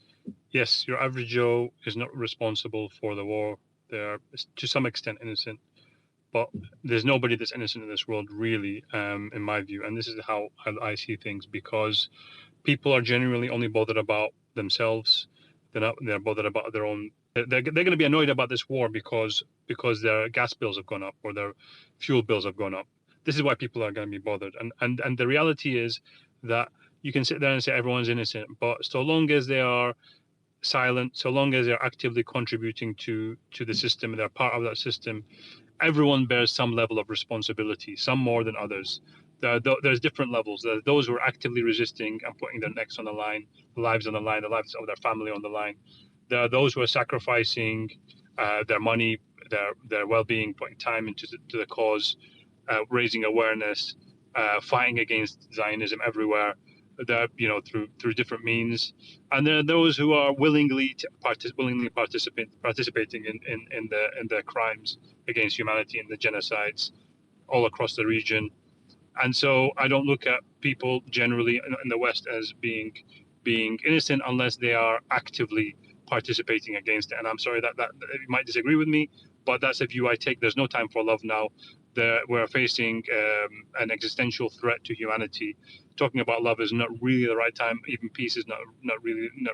yes, your average Joe is not responsible for the war. They are to some extent innocent, but there's nobody that's innocent in this world, really, in my view. And this is how I see things, because people are genuinely only bothered about themselves. They're bothered about their own. They're going to be annoyed about this war because their gas bills have gone up or their fuel bills have gone up. This is why people are going to be bothered. And the reality is that you can sit there and say everyone's innocent, but so long as they are silent, so long as they're actively contributing to the system, they're part of that system, everyone bears some level of responsibility, some more than others. There's different levels. There are those who are actively resisting and putting their necks on the line, lives on the line, the lives of their family on the line. There are those who are sacrificing their money, their well-being, putting time into the cause, raising awareness, fighting against Zionism everywhere. That through different means, and there are those who are willingly participating in the crimes against humanity and the genocides all across the region. And so I don't look at people generally in the West as being innocent unless they are actively participating against it. And I'm sorry that you might disagree with me, but that's a view I take. There's no time for love now. We're facing an existential threat to humanity. Talking about love is not really the right time. Even peace is not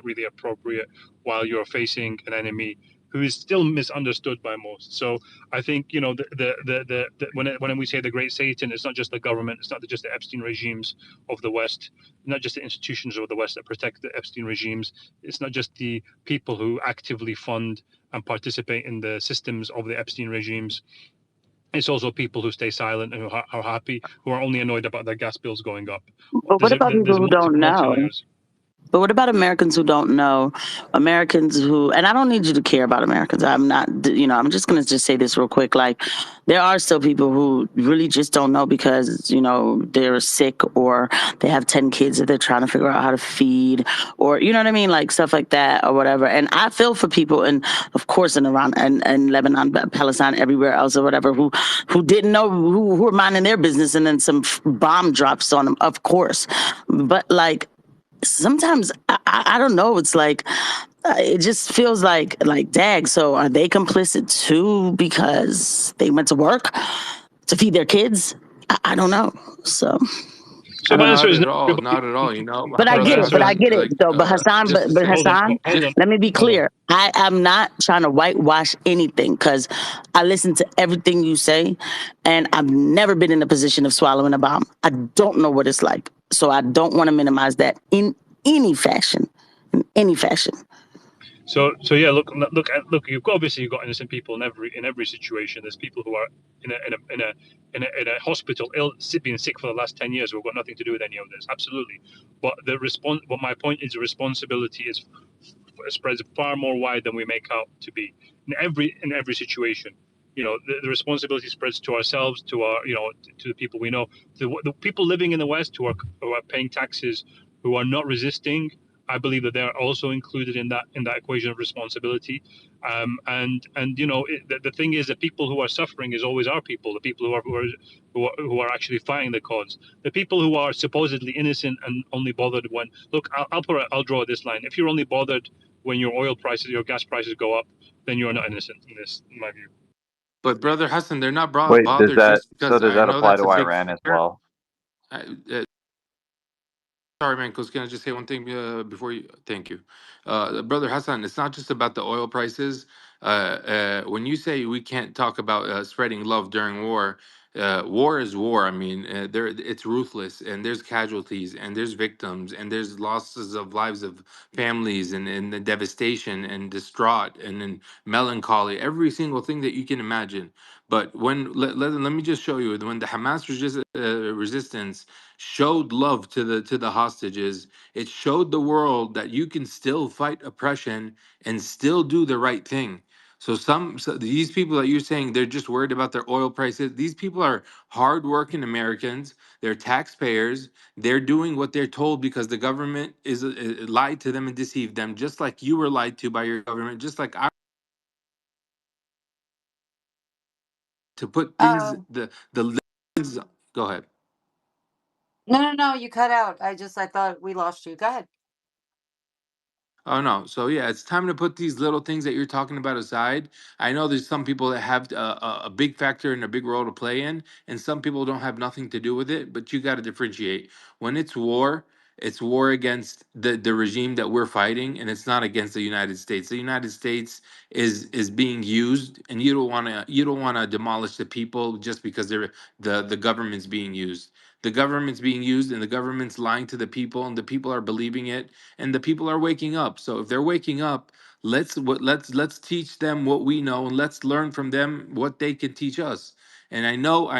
really appropriate while you're facing an enemy who is still misunderstood by most. So I think when we say the Great Satan, it's not just the government, it's not just the Epstein regimes of the West, not just the institutions of the West that protect the Epstein regimes. It's not just the people who actively fund and participate in the systems of the Epstein regimes. It's also people who stay silent and who are happy, who are only annoyed about their gas bills going up. But what about people There's who don't multi know? layers. But what about Americans who don't know? Americans who, and I don't need you to care about Americans. I'm not, I'm just going to just say this real quick. Like, there are still people who really just don't know because, they're sick or they have 10 kids that they're trying to figure out how to feed or, you know what I mean? Like stuff like that or whatever. And I feel for people in, of course, in Iran and Lebanon, Palestine, everywhere else or whatever, who didn't know, who were minding their business and then some bomb drops on them, of course. But like, sometimes I don't know. It's like it just feels like dag. So are they complicit too because they went to work to feed their kids? I don't know. So So I don't my know. answer Not is at no. all. Not at all. You know, But I My brother get it. answer But is I Hassan, get it like, though. But Hassan, just but hold on, Hassan, hold on, let me be hold on. clear. I am not trying to whitewash anything because I listen to everything you say, and I've never been in a position of swallowing a bomb. I don't know what it's like, so I don't want to minimize that in any fashion. In any fashion. So yeah, look. You've got innocent people in every situation. There's people who are in a hospital, being sick for the last 10 years, who've got nothing to do with any of this. Absolutely, but the response. But my point is, the responsibility is spreads far more wide than we make out to be in every situation. The responsibility spreads to ourselves, to our to the people we know, to the people living in the West who are paying taxes, who are not resisting. I believe that they're also included in that equation of responsibility. And the thing is that people who are suffering is always our people, the people who are actually fighting the cause. The people who are supposedly innocent and only bothered when look, I'll draw this line. If you're only bothered when your gas prices go up, then you're not innocent in my view. but brother Hassan, they're not Wait, does bothered that just so because does I that know apply that's to a big Iran as fear. well? Uh, Sorry, man, because can I just say one thing before you? Thank you. Brother Hassan, it's not just about the oil prices. When you say we can't talk about spreading love during war, war is war. I mean, it's ruthless, and there's casualties, and there's victims, and there's losses of lives of families, and the devastation, and distraught, and then melancholy, every single thing that you can imagine. But let me just show you when the Hamas resistance showed love to the hostages. It showed the world that you can still fight oppression and still do the right thing. So these people that you're saying they're just worried about their oil prices. These people are hardworking Americans. They're taxpayers. They're doing what they're told because the government is lied to them and deceived them, just like you were lied to by your government, just like I to put things Oh, the lens. Go ahead. no, you cut out. I thought we lost you. Go ahead. Oh no. So yeah, it's time to put these little things that you're talking about aside. I know there's some people that have a big factor and a big role to play in, and some people don't have nothing to do with it. But you got to differentiate. When it's war against the regime that we're fighting, and it's not against the United States. The United States is being used, and you don't want to demolish the people just because the government's being used. The government's being used, and the government's lying to the people, and the people are believing it, and the people are waking up. So if they're waking up, let's teach them what we know, and let's learn from them what they can teach us. And I know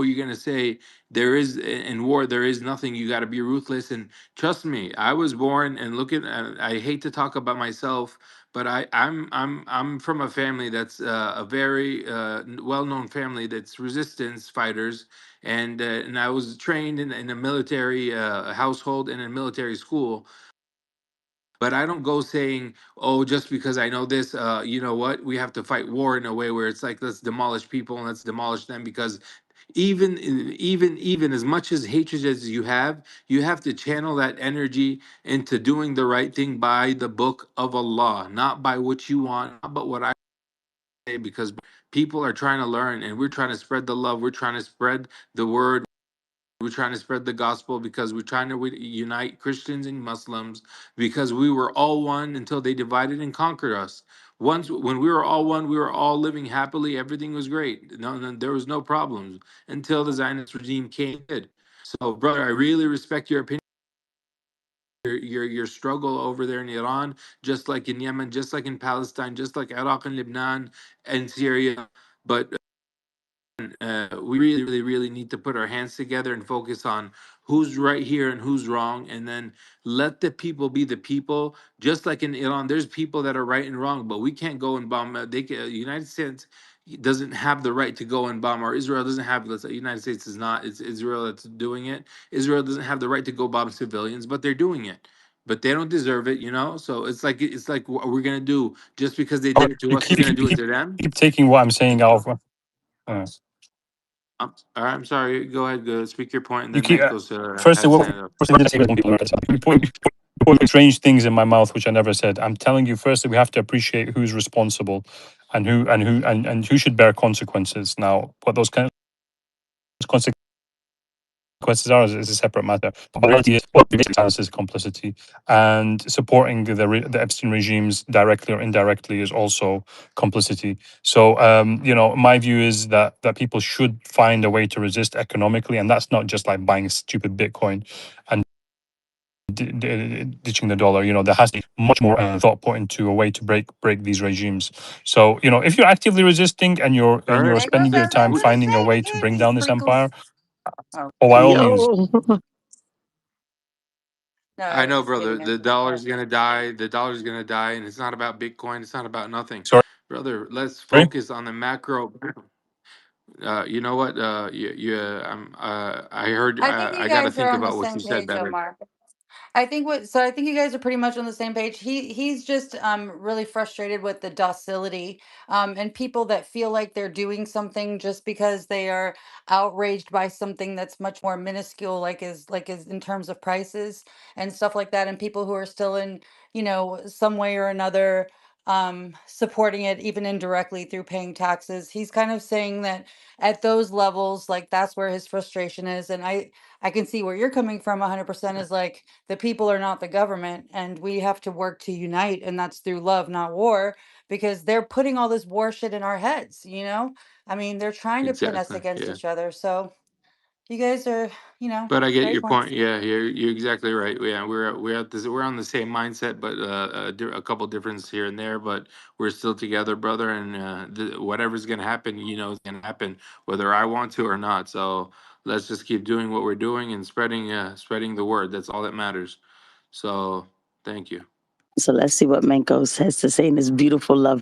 you're gonna say there is in war there is nothing. You got to be ruthless, and trust me, I was born and look at. I hate to talk about myself, but I'm from a family that's a very well-known family that's resistance fighters, and I was trained in a military household and in a military school. But I don't go saying, "Oh, just because I know this, you know what? We have to fight war in a way where it's like let's demolish people and let's demolish them." Because even as much as hatred as you have to channel that energy into doing the right thing by the book of Allah, not by what you want, not but what I say. Because people are trying to learn, and we're trying to spread the love. We're trying to spread the word. We're trying to spread the gospel because we're trying to unite Christians and Muslims because we were all one until they divided and conquered us. Once, when we were all one, we were all living happily. Everything was great. No, there was no problems until the Zionist regime came in. So, brother, I really respect your opinion, your struggle over there in Iran, just like in Yemen, just like in Palestine, just like Iraq and Lebanon and Syria. But we really need to put our hands together and focus on who's right here and who's wrong, and then let the people be the people. Just like in Iran, there's people that are right and wrong, but we can't go and bomb. United States doesn't have the right to go and bomb, or Israel doesn't have. Let's say United States is not. It's Israel that's doing it. Israel doesn't have the right to go bomb civilians, but they're doing it. But they don't deserve it, you know. So it's like what we're gonna do just because they Oh, did it to you us, we're keep, gonna do it keep, to them. keep taking what I'm saying out of. All right, I'm sorry. Go ahead. Go speak your point, and You then keep Menkos first. has his hand up. First, you put strange things in my mouth, which I never said. I'm telling you first that we have to appreciate who's responsible, and who should bear consequences. Now, what those kind of consequences are is a separate matter. But the reality is, well, silence is complicity, and supporting the Epstein regimes directly or indirectly is also complicity. So, my view is that people should find a way to resist economically, and that's not just like buying stupid Bitcoin and ditching the dollar. There has to be much more thought put into a way to break these regimes. So, if you're actively resisting and you're All and you're right. spending Menkos your has time something We- to finding a say way to again. bring He down this empire, sprinkles. Oh, by all means. Yo, no, I I was know, just brother. kidding. The dollar's gonna die. The dollar's gonna die, and it's not about Bitcoin. It's not about nothing, Sorry. brother. Let's focus on the macro. You know what? I heard. I think you I got to guys are think on the about what you same said page, better. Omar. I think you guys are pretty much on the same page. He's just really frustrated with the docility and people that feel like they're doing something just because they are outraged by something that's much more minuscule, like is in terms of prices and stuff like that, and people who are still in, some way or another supporting it even indirectly through paying taxes. He's kind of saying that at those levels, like that's where his frustration is. And I can see where you're coming from 100% is like the people are not the government, and we have to work to unite, and that's through love, not war, because they're putting all this war shit in our heads. I mean, they're trying to pin us Exactly. against Yeah. each other. So you guys are, But I get great your point. points. Yeah, you're exactly right. Yeah, we're on the same mindset, but a couple difference here and there. But we're still together, brother. And whatever's gonna happen, is gonna happen, whether I want to or not. So let's just keep doing what we're doing and spreading the word. That's all that matters. So thank you. so let's see what Mankos has to say in this beautiful love.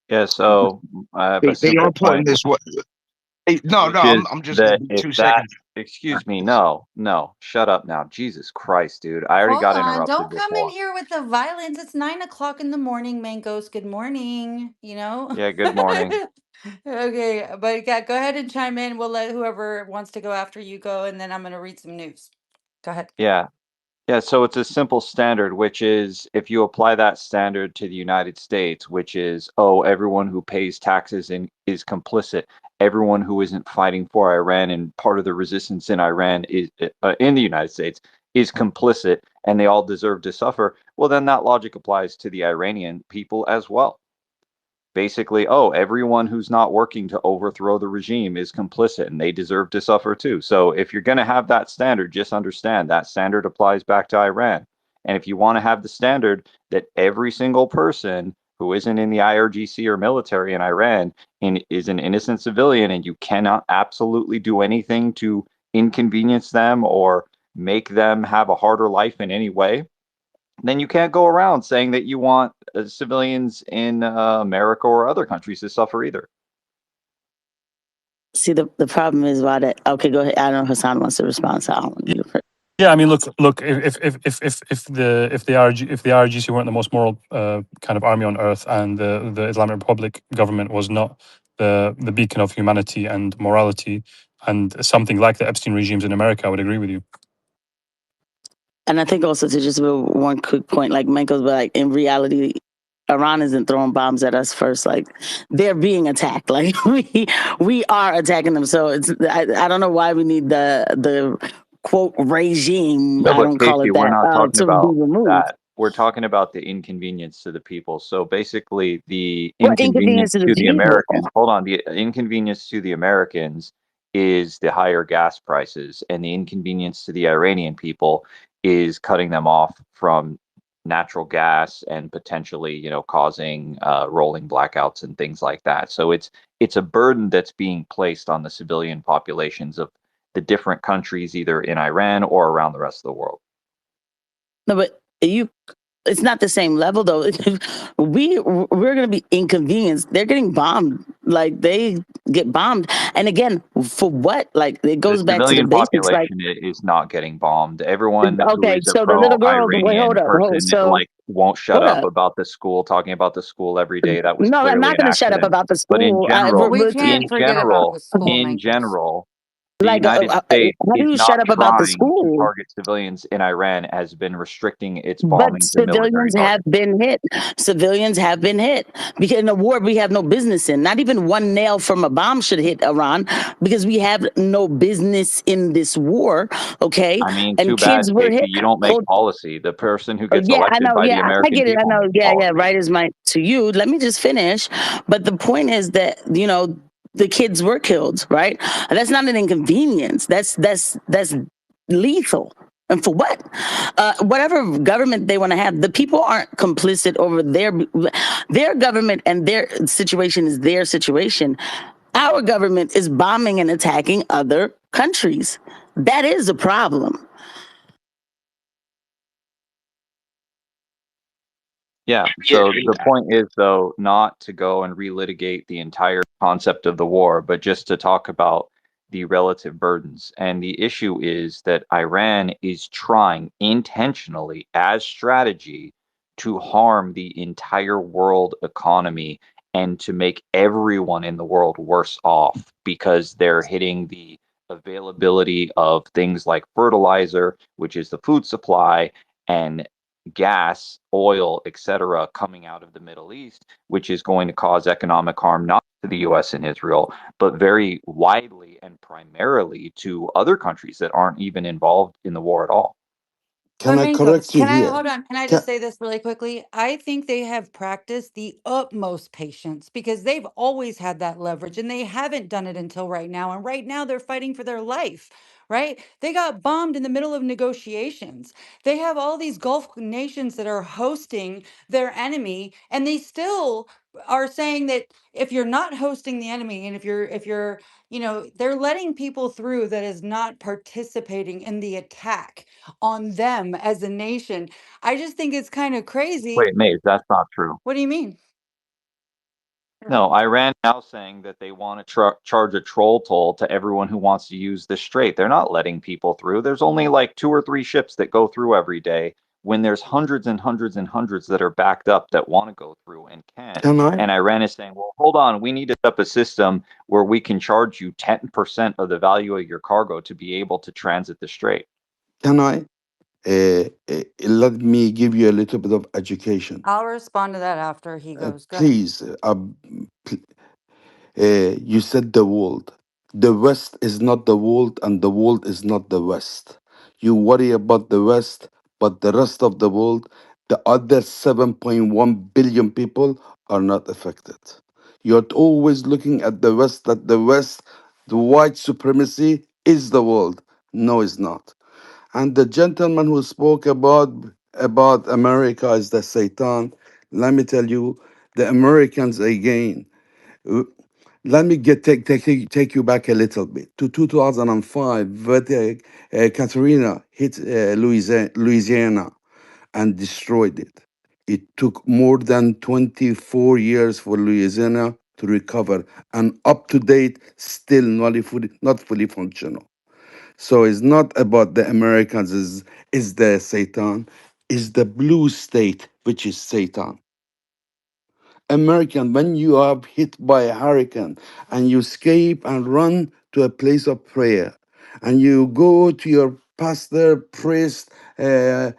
Yeah, so I have a They are simple putting point, this. What? No, which I'm is just gonna that be if 2 that seconds. Excuse me. No, no. Shut up now. Jesus Christ, dude. I already Hold got on. interrupted Don't come in before. here with the violence. It's 9 o'clock in the morning, Mancos. Good morning. You know? Yeah, good morning. Okay. But yeah, go ahead and chime in. We'll let whoever wants to go after you go, and then I'm going to read some news. Go ahead. Yeah. Yeah, so it's a simple standard, which is if you apply that standard to the United States, which is, oh, everyone who pays taxes and is complicit, everyone who isn't fighting for Iran and part of the resistance in Iran is in the United States is complicit and they all deserve to suffer, well, then that logic applies to the Iranian people as well. Basically, oh, everyone who's not working to overthrow the regime is complicit and they deserve to suffer too. So if you're going to have that standard, just understand that standard applies back to Iran. And if you want to have the standard that every single person who isn't in the IRGC or military in Iran is an innocent civilian and you cannot absolutely do anything to inconvenience them or make them have a harder life in any way, then you can't go around saying that you want civilians in America or other countries to suffer either. See, the problem is why that. Okay, go ahead. I don't know Hassan wants to respond, so I don't want you to. Yeah, I mean, look. If the IRGC weren't the most moral kind of army on earth, and the Islamic Republic government was not the beacon of humanity and morality, and something like the Epstein regimes in America, I would agree with you. And I think also to just one quick point, like Michael's, but like in reality, Iran isn't throwing bombs at us first. Like they're being attacked. Like we are attacking them. So it's I don't know why we need the quote regime. No, I but don't call Casey, it we're that not talking to be about removed. that. We're talking about the inconvenience to the people. So basically, the What inconvenience inconvenience to the to the people? Americans, hold on, the inconvenience to the Americans is the higher gas prices, and the inconvenience to the Iranian people is cutting them off from natural gas and potentially, causing rolling blackouts and things like that. So it's a burden that's being placed on the civilian populations of the different countries, either in Iran or around the rest of the world. No, but it's not the same level though. We're going to be inconvenienced. They're getting bombed. Like they get bombed, and again, for what? Like it The goes back to the civilian basics. Like population is not getting bombed. Everyone who okay, is a so the little girl. Wait, pro-Iranian person like won't shut hold up up. about the school, talking about the school every day. That was No, I'm clearly not an going to shut up accident. about the But in school. general, We can't forget about the school, in Mancos. general, the Like, United States how do is you not shut up about the trying to school? target civilians in Iran, has been restricting its But bombings and military civilians have targets. been hit. Civilians have been hit because in a war we have no business in. Not even one nail from a bomb should hit Iran because we have no business in this war. Okay, I mean, too and bad, kids were Casey. hit. You don't make policy. The person who gets Yeah, I elected know. by the Yeah, I American get it. I people know. makes Yeah, yeah. policy. Right is my to you. Let me just finish. But the point is that the kids were killed. Right. That's not an inconvenience. That's lethal. And for what? Whatever government they want to have, the people aren't complicit over their government, and their situation is their situation. Our government is bombing and attacking other countries. That is a problem. Yeah, so the point is, though, not to go and relitigate the entire concept of the war, but just to talk about the relative burdens. And the issue is that Iran is trying intentionally, as strategy, to harm the entire world economy and to make everyone in the world worse off because they're hitting the availability of things like fertilizer, which is the food supply, and gas, oil, etc., coming out of the Middle East, which is going to cause economic harm not to the US and Israel, but very widely and primarily to other countries that aren't even involved in the war at all. Can But I Mancos, correct you can I here? hold on? Can I Can, just say this really quickly? I think they have practiced the utmost patience because they've always had that leverage and they haven't done it until right now. And right now they're fighting for their life, right? They got bombed in the middle of negotiations. They have all these Gulf nations that are hosting their enemy, and they still are saying that if you're not hosting the enemy and if you're they're letting people through that is not participating in the attack on them as a nation. I just think it's kind of crazy. Wait, Maze, that's not true. What do you mean? No, Iran now saying that they want to charge a troll toll to everyone who wants to use the strait. They're not letting people through. There's only like 2 or 3 ships that go through every day when there's hundreds and hundreds and hundreds that are backed up that want to go through and can't. Can I? And Iran is saying, well, hold on, we need to set up a system where we can charge you 10% of the value of your cargo to be able to transit the strait. Can I? Let me give you a little bit of education. I'll respond to that after he goes. Go ahead. Please, you said the world. The West is not the world, and the world is not the West. You worry about the West, but the rest of the world, the other 7.1 billion people, are not affected. You're always looking at the West, that the West, the white supremacy is the world. No, it's not. And the gentleman who spoke about America as the Satan, let me tell you, the Americans again. uh, Let me take you back a little bit to 2005, when Katrina hit Louisiana and destroyed it. It took more than 24 years for Louisiana to recover, and up to date, still not fully functional. So it's not about the Americans is the Satan, it's the blue state which is Satan. American, when you are hit by a hurricane and you escape and run to a place of prayer, and you go to your pastor, priest,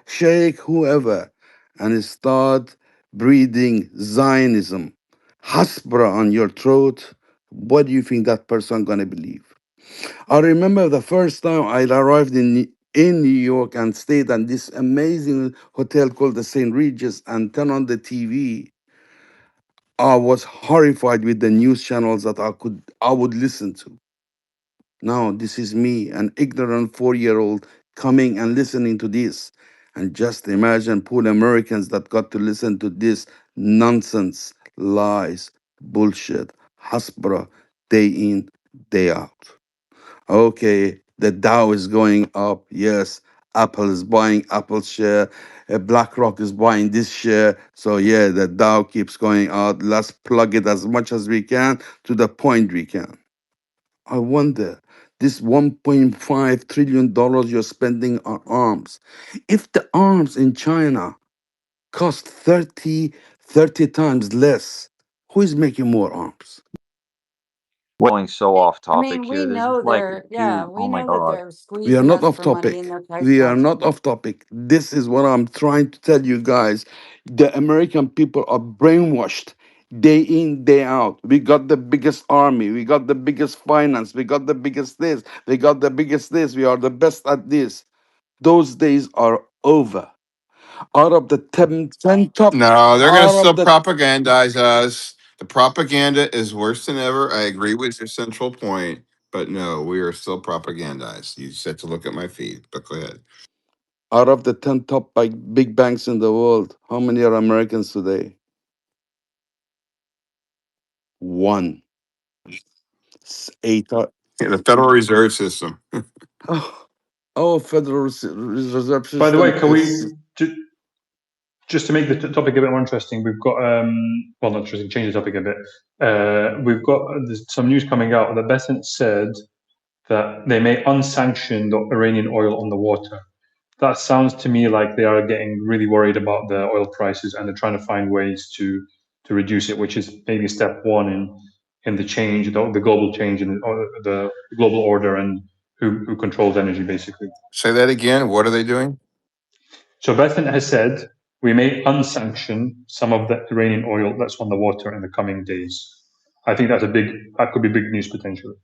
sheikh, whoever, and start breathing Zionism, hasbra on your throat, what do you think that person gonna believe? I remember the first time I arrived in New York and stayed at this amazing hotel called the St. Regis and turned on the TV. I was horrified with the news channels that I would listen to. Now this is me, an ignorant 4-year-old, coming and listening to this. And just imagine poor Americans that got to listen to this nonsense, lies, bullshit, hasbra, day in, day out. Okay, the Dow is going up. Yes, Apple is buying Apple share. BlackRock is buying this share. So yeah, the Dow keeps going out. Let's plug it as much as we can to the point we can. I wonder, this $1.5 trillion you're spending on arms. If the arms in China cost 30 times less, who is making more arms? Going so off I topic mean, we here. This is know like a yeah, huge, we oh my know that God. they're We are squeezing not us off for money in topic. their price We are caps. not off topic. This is what I'm trying to tell you guys. The American people are brainwashed day in, day out. We got the biggest army. We got the biggest finance. We got the biggest this. We got the biggest this. We are the best at this. Those days are over. Out of the 10 top, No, they're going to out of still the propagandize us. The propaganda is worse than ever. I agree with your central point, but no, we are still propagandized. You just have to look at my feed, but go ahead. out of the 10 top big banks in the world, how many are Americans today? One. Eight. Yeah, the Federal Reserve System. Oh, oh, Federal Reserve By the way, System can is. we just to make the topic a bit more interesting? We've got well, not interesting. Change the topic a bit. We've got there's some news coming out that Besant said that they may unsanction the Iranian oil on the water. That sounds to me like they are getting really worried about the oil prices and they're trying to find ways to reduce it, which is maybe step one in the change, the global change in the global order and who controls energy, basically. Say that again. What are they doing? So Bethan has said we may unsanction some of the Iranian oil that's on the water in the coming days. I think that could be big news potentially.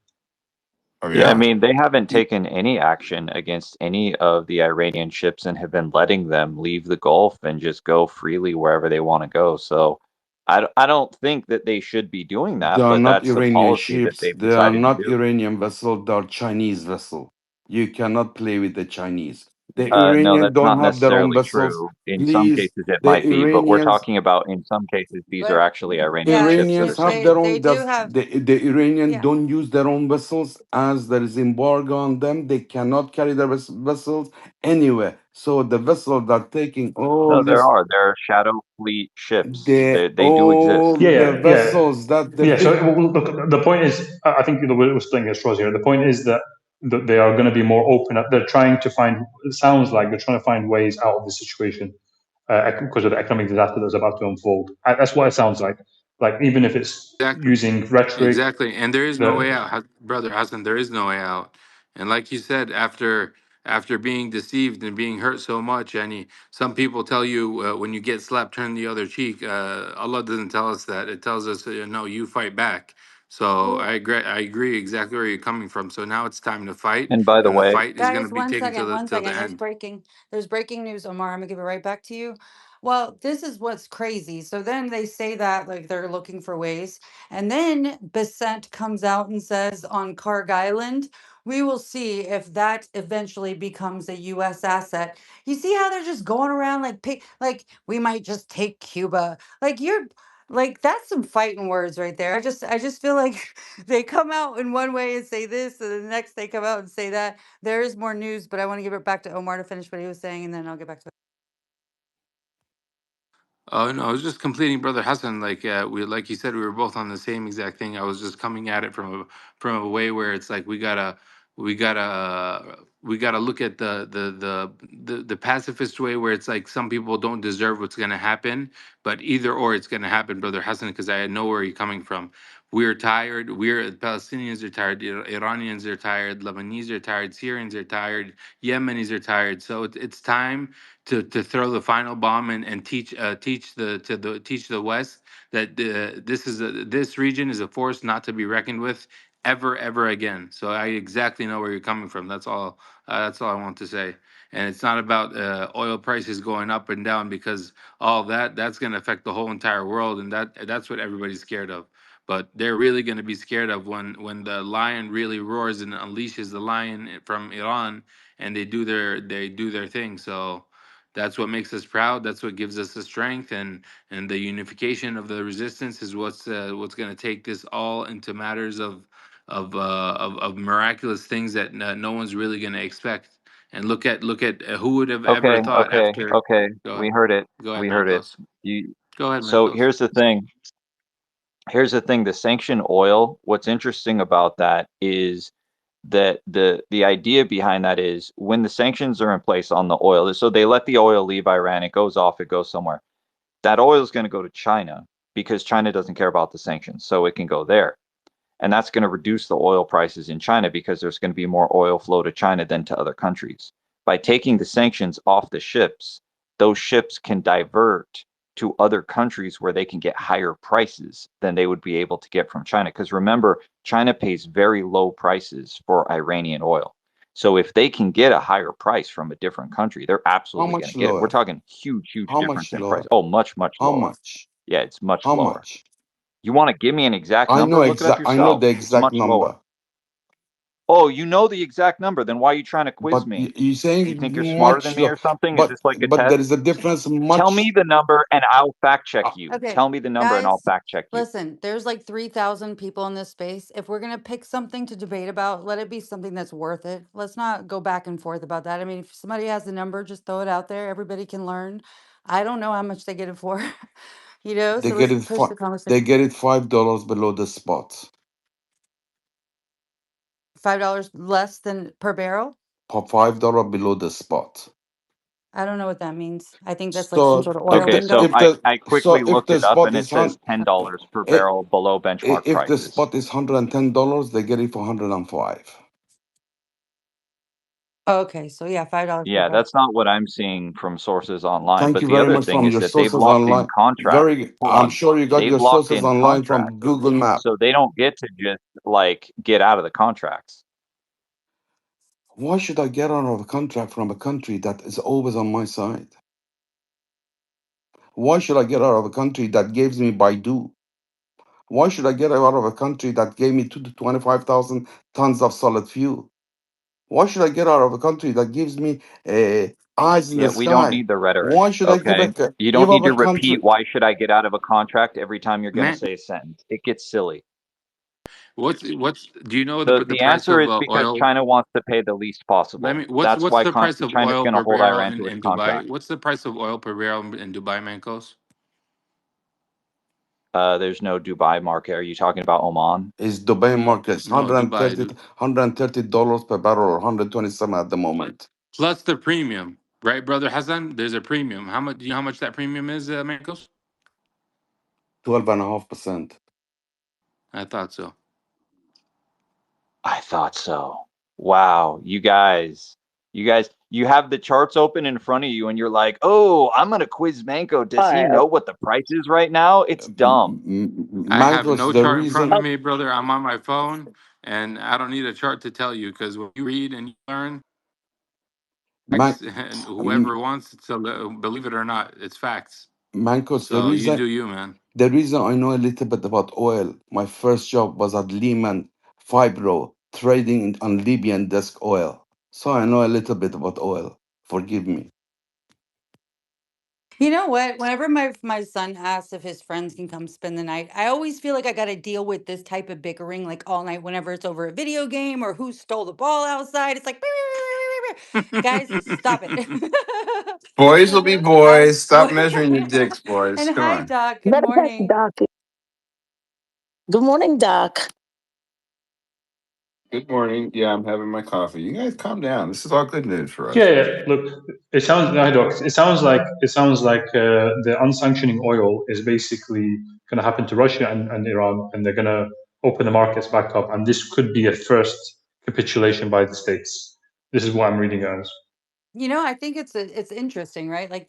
Oh, Yeah, I yeah. mean, they haven't taken any action against any of the Iranian ships and have been letting them leave the Gulf and just go freely wherever they want to go. So I don't think that they should be doing They that, are but not that's the Iranian policy that ships. they've They are decided to not do. Iranian vessel. They are Chinese vessel. You cannot play with the Chinese. The No, Iranians that's don't not have their own necessarily vessels. true. In some Please, cases, it the might be, but we're Iranians talking about in some cases, these are But actually Iranian yeah, ships that Iranians are have sinking. their they own. do have. The Iranians Yeah. don't use their own vessels as there is embargo on them. They cannot carry their vessels anywhere. So the vessels that are taking all No, this, there are shadow fleet ships. the They do all exist. the Yeah. vessels that the Yeah. So big well, look, the point is, I think we're splitting hairs straws here. The point is that they are going to be more open. They're trying to find. It sounds like they're trying to find ways out of the situation because of the economic disaster that's about to unfold. That's what it sounds like. Like even if it's Exactly. using rhetoric, Exactly. And there is no way the out, brother Hassan. There is no way out. And like you said, after being deceived and being hurt so much, and some people tell you when you get slapped, turn the other cheek. Allah doesn't tell us that. It tells us, no, you fight back. So Well, I agree. I agree exactly where you're coming from. So now it's time to fight, and by the and the way, fight is going to guys, be taken to the one till the second. end. There's breaking news, Omar. I'm gonna give it right back to you. Well, this is what's crazy. So then they say that like they're looking for ways, and then Besant comes out and says on Carg Island, we will see if that eventually becomes a U.S. asset. You see how they're just going around like like we might just take Cuba. Like you're like that's some fighting words right there. I just feel like they come out in one way and say this, and the next they come out and say that. There is more news, but I want to give it back to Omar to finish what he was saying, and then I'll get back to it. Oh no, I was just completing, brother Hassan. Like like you said, we were both on the same exact thing. I was just coming at it from a way where it's like we gotta look at the pacifist way, where it's like some people don't deserve what's gonna happen, but either or it's gonna happen, brother Hassan. Because I know where you're coming from. We're tired. We're Palestinians are tired. Iranians are tired. Lebanese are tired. Syrians are tired. Yemenis are tired. So it's time to throw the final bomb and teach the West that this region is a force not to be reckoned with ever again. So I exactly know where you're coming from. That's all I want to say. And it's not about oil prices going up and down, because all that's going to affect the whole entire world, and that's what everybody's scared of. But they're really going to be scared of when the lion really roars and unleashes the lion from Iran, and they do their thing. So that's what makes us proud. That's what gives us the strength, and the unification of the resistance is what's going to take this all into matters of miraculous things that no one's really going to expect. And look at who would have ever thought after. Okay. Go We ahead. heard it. Go ahead, We heard it. Marcos. You. Go ahead, So Marcos. here's the thing. Here's the thing. The sanctioned oil. What's interesting about that is that the idea behind that is when the sanctions are in place on the oil, so they let the oil leave Iran, it goes off, it goes somewhere. That oil is going to go to China because China doesn't care about the sanctions, so it can go there. And that's going to reduce the oil prices in China because there's going to be more oil flow to China than to other countries. By taking the sanctions off the ships, those ships can divert to other countries where they can get higher prices than they would be able to get from China. Because remember, China pays very low prices for Iranian oil. So if they can get a higher price from a different country, they're how absolutely going much to get it. We're lower? talking huge How difference much in price. lower? Oh, much How lower. much? Yeah, it's much How lower. much? You want to give me an exact I know number? Look it up exact. I know yourself. the It's exact much lower. number. Oh, you know the exact number. Then why are you trying to quiz But me? you're Do you think saying you're smarter than much me low. or something? Is But this like a there test? is a difference. Tell me Much. the number and I'll fact check Uh, you. Okay, Tell me the number and I'll guys, fact check you. listen, there's like 3,000 people in this space. If we're going to pick something to debate about, let it be something that's worth it. Let's not go back and forth about that. I mean, if somebody has the number, just throw it out there. Everybody can learn. I don't know how much they get it for, they so get let's it. push the They conversation. get it $5 below the spot. $5 less than per barrel? For $5 below the spot. I don't know what that means. I think that's like some So sort of oil Okay, so lingo. I quickly if looked the it up spot and is it says $10 per barrel below benchmark if the prices. spot is $110, they get it for 105. Okay, so yeah, $5 per Yeah, barrel. that's not what I'm seeing from sources online. Thank But you the very other much thing from is your that they've sources locked in online. contracts. Very, Hold I'm on. sure you got They've your locked sources in online contracts. from Google Map. So they don't get to just like get out of the contracts. Why should I get out of a contract from a country that is always on my side? Why should I get out of a country that gives me Baidu? Why should I get out of a country that gave me 25,000 tons of solid fuel? Why should I get out of a country that gives me eyes in Yeah, the we don't sky? need the rhetoric. Why should I give Okay, back, you give don't up need a to repeat country? why should I get out of a contract every time you're going to Man, say a sentence. It gets silly. what's do you know The the the price answer of is because oil? China wants to pay the least Let possible. me. What's That's what's why the price of China's oil going to per hold barrel Iran to its in Dubai? contract. What's the price of oil per barrel in Dubai, Mancos? There's no Dubai market. Are you talking about Oman? Is Dubai market No, Dubai $130 per barrel or 127 at the moment? plus the premium, right, brother Hassan? There's a premium. How much? Do you know how much that premium is, Mancos? 12.5%. I thought so. I thought so. Wow, you have the charts open in front of you, and you're like, "Oh, I'm gonna quiz Manko. Does he know what the price is right now?" It's dumb. I have Mancos, no the chart in front reason, of me, brother. I'm on my phone, and I don't need a chart to tell you because when you read and you learn, Man, facts, and um, whoever wants to believe it or not, it's facts. Mancos, So you do you, man. the reason I know a little bit about oil, my first job was at Lehman Fibro, trading on Libyan desk oil. So I know a little bit about oil. Forgive me. You know what? Whenever my son asks if his friends can come spend the night, I always feel like I got to deal with this type of bickering like all night whenever it's over a video game or who stole the ball outside. It's like, guys, stop it. Boys will be Um, boys. Stop measuring your dicks, boys. and Come hi, on. Doc. Good Matter of fact, morning. Doc. Good morning, Doc. Good morning. Yeah, I'm having my coffee. You guys calm down. This is all good news for Yeah, us. yeah. Look, it sounds, no, Doc, it sounds like the unsanctioning oil is basically going to happen to Russia and Iran, and they're going to open the markets back up, and this could be a first capitulation by the states. This is what I'm reading as. I think it's interesting, right? Like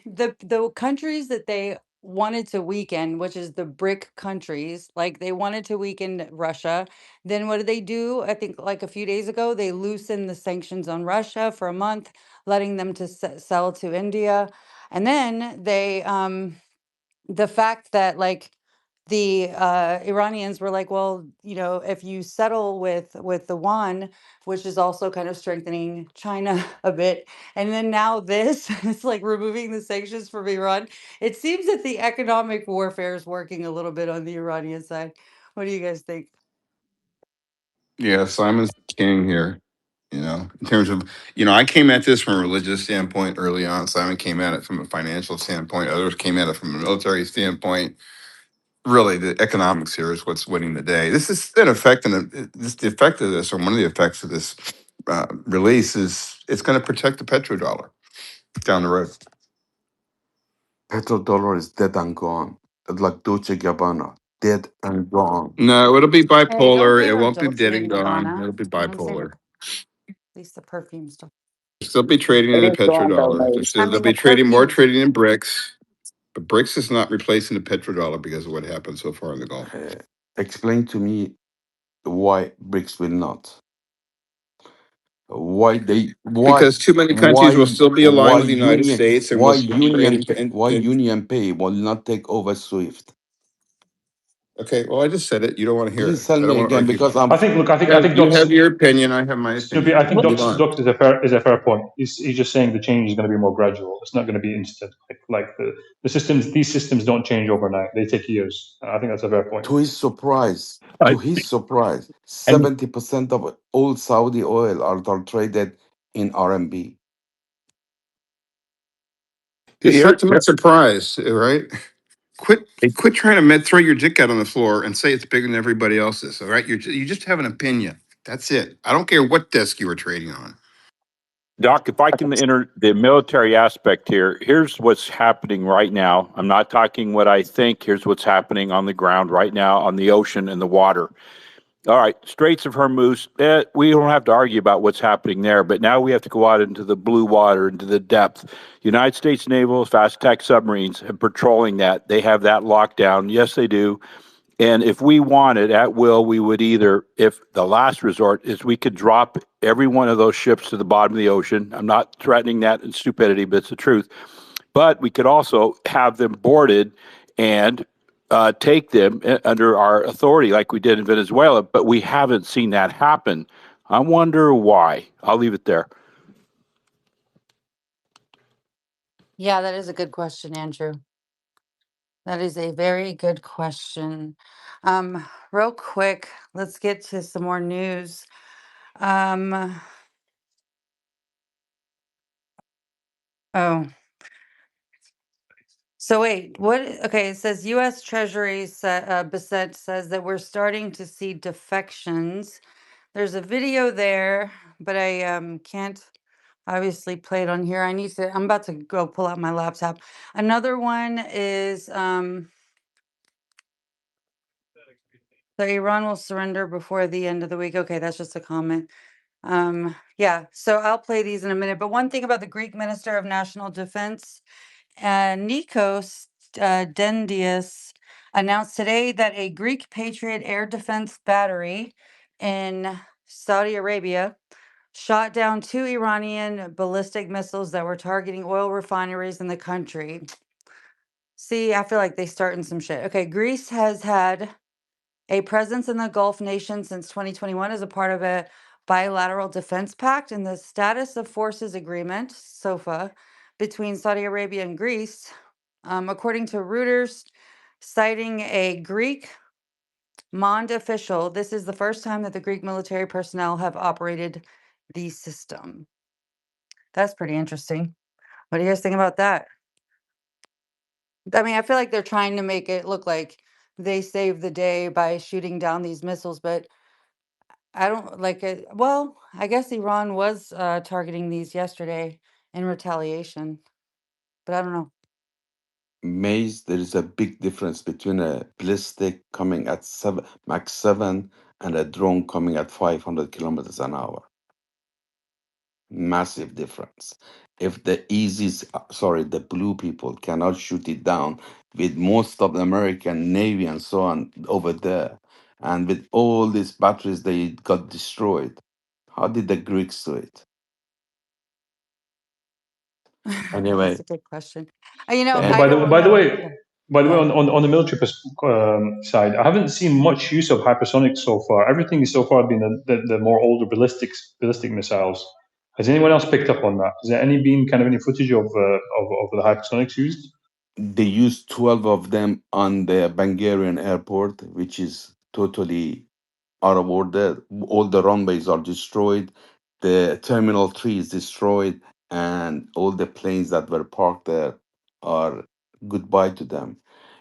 the countries that they wanted to weaken, which is the BRIC countries, like they wanted to weaken Russia. Then what did they do? I think like a few days ago, they loosened the sanctions on Russia for a month, letting them to sell to India. And then the fact that like the Iranians were like, well, if you settle with the yuan, which is also kind of strengthening China a bit, and then now this it's like removing the sanctions from Iran. It seems that the economic warfare is working a little bit on the Iranian side. What do you guys think? Yeah, Simon's king here. In terms of, I came at this from a religious standpoint early on. Simon came at it from a financial standpoint. Others came at it from a military standpoint. Really, the economics here is what's winning the day. This is an effect, and the effect of this, or one of the effects of this release, is it's going to protect the petrodollar down the road. Petrodollar is dead and gone. Like Dolce Gabbana, dead and gone. No, it'll be Hey, don't bipolar. hate It on won't be Dolce dead and and gone. Gabbana. It'll be I'm saying bipolar. at least the perfume stuff. Still be trading in It the is gone though, petrodollar. mate. They'll be trading more trading in bricks, but bricks is not replacing the petrodollar because of what happened so far in the Gulf. Explain to me why BRICS will not. Why they Because too many countries will still be aligned with the United States and will still be trading. why Union Pay will not take over SWIFT? Okay, well, I just said it. You don't want to hear Please it. tell I me don't want to again argue because about it. I'm. I think. Look, I think. I Yeah, think you Doc's have your opinion. I have my Stupid. opinion. I think Move Doc's on. Docs is a fair point. He's just saying the change is going to be more gradual. It's not going to be instant. Like the systems, these systems don't change overnight. They take years. I think that's a fair point. To his surprise, I, 70% of all Saudi oil are traded in RMB. It's here, not too much surprise, right? Quit, here- quit trying to throw your dick out on the floor and say it's bigger than everybody else's. All right, you just have an opinion. That's it. I don't care what desk you were trading on. Doc, if I can enter the military aspect here, here's what's happening right now. I'm not talking what I think. Here's what's happening on the ground right now on the ocean and the water. All right, Straits of Hormuz, we don't have to argue about what's happening there, but now we have to go out into the blue water, into the depth. United States Naval fast attack submarines are patrolling that. They have that locked down. Yes, they do. And if we wanted at will, we would either, if the last resort is we could drop every one of those ships to the bottom of the ocean. I'm not threatening that in stupidity, but it's the truth. But we could also have them boarded and take them under our authority like we did in Venezuela. But we haven't seen that happen. I wonder why. I'll leave it there. Yeah, that is a good question, Andrew. That is a very good question. Real quick, let's get to some more news. Um, oh, so wait, what? Okay, it says U.S. Treasury Bissett says that we're starting to see defections. There's a video there, but I can't obviously play it on here. I'm about to go pull out my laptop. Another one is so Iran will surrender before the end of the week. Okay, that's just a comment. Yeah, so I'll play these in a minute. But one thing about the Greek Minister of National Defense, Nikos Dendias, announced today that a Greek Patriot air defense battery in Saudi Arabia shot down 2 Iranian ballistic missiles that were targeting oil refineries in the country. See, I feel like they starting some shit. Okay, Greece has had a presence in the Gulf nation since 2021 as a part of a bilateral defense pact and the status of forces agreement, SOFA, between Saudi Arabia and Greece. According to Reuters, citing a Greek MOND official, this is the first time that the Greek military personnel have operated the system. That's pretty interesting. What do you guys think about that? I mean, I feel like they're trying to make it look like they saved the day by shooting down these missiles, but I don't like it. Well, I guess Iran was targeting these yesterday in retaliation, but I don't know. Maze, there is a big difference between a ballistic coming at Mach 7 and a drone coming at 500 kilometers an hour. Massive difference. If the the blue people cannot shoot it down with most of the American Navy and so on over there, and with all these batteries, they got destroyed. How did the Greeks do it? That's Anyway, a good question. But I and don't know. Yeah, by the go way, ahead. on the military side, I haven't seen much use of hypersonics so far. Everything is so far been the more older ballistic missiles. Has anyone else picked up on that? Has there been kind of any footage of the hypersonics used? they used 12 of them on the Bulgarian airport, which is totally out of order. All the runways are destroyed. The Terminal 3 is destroyed, and all the planes that were parked there are goodbye to them.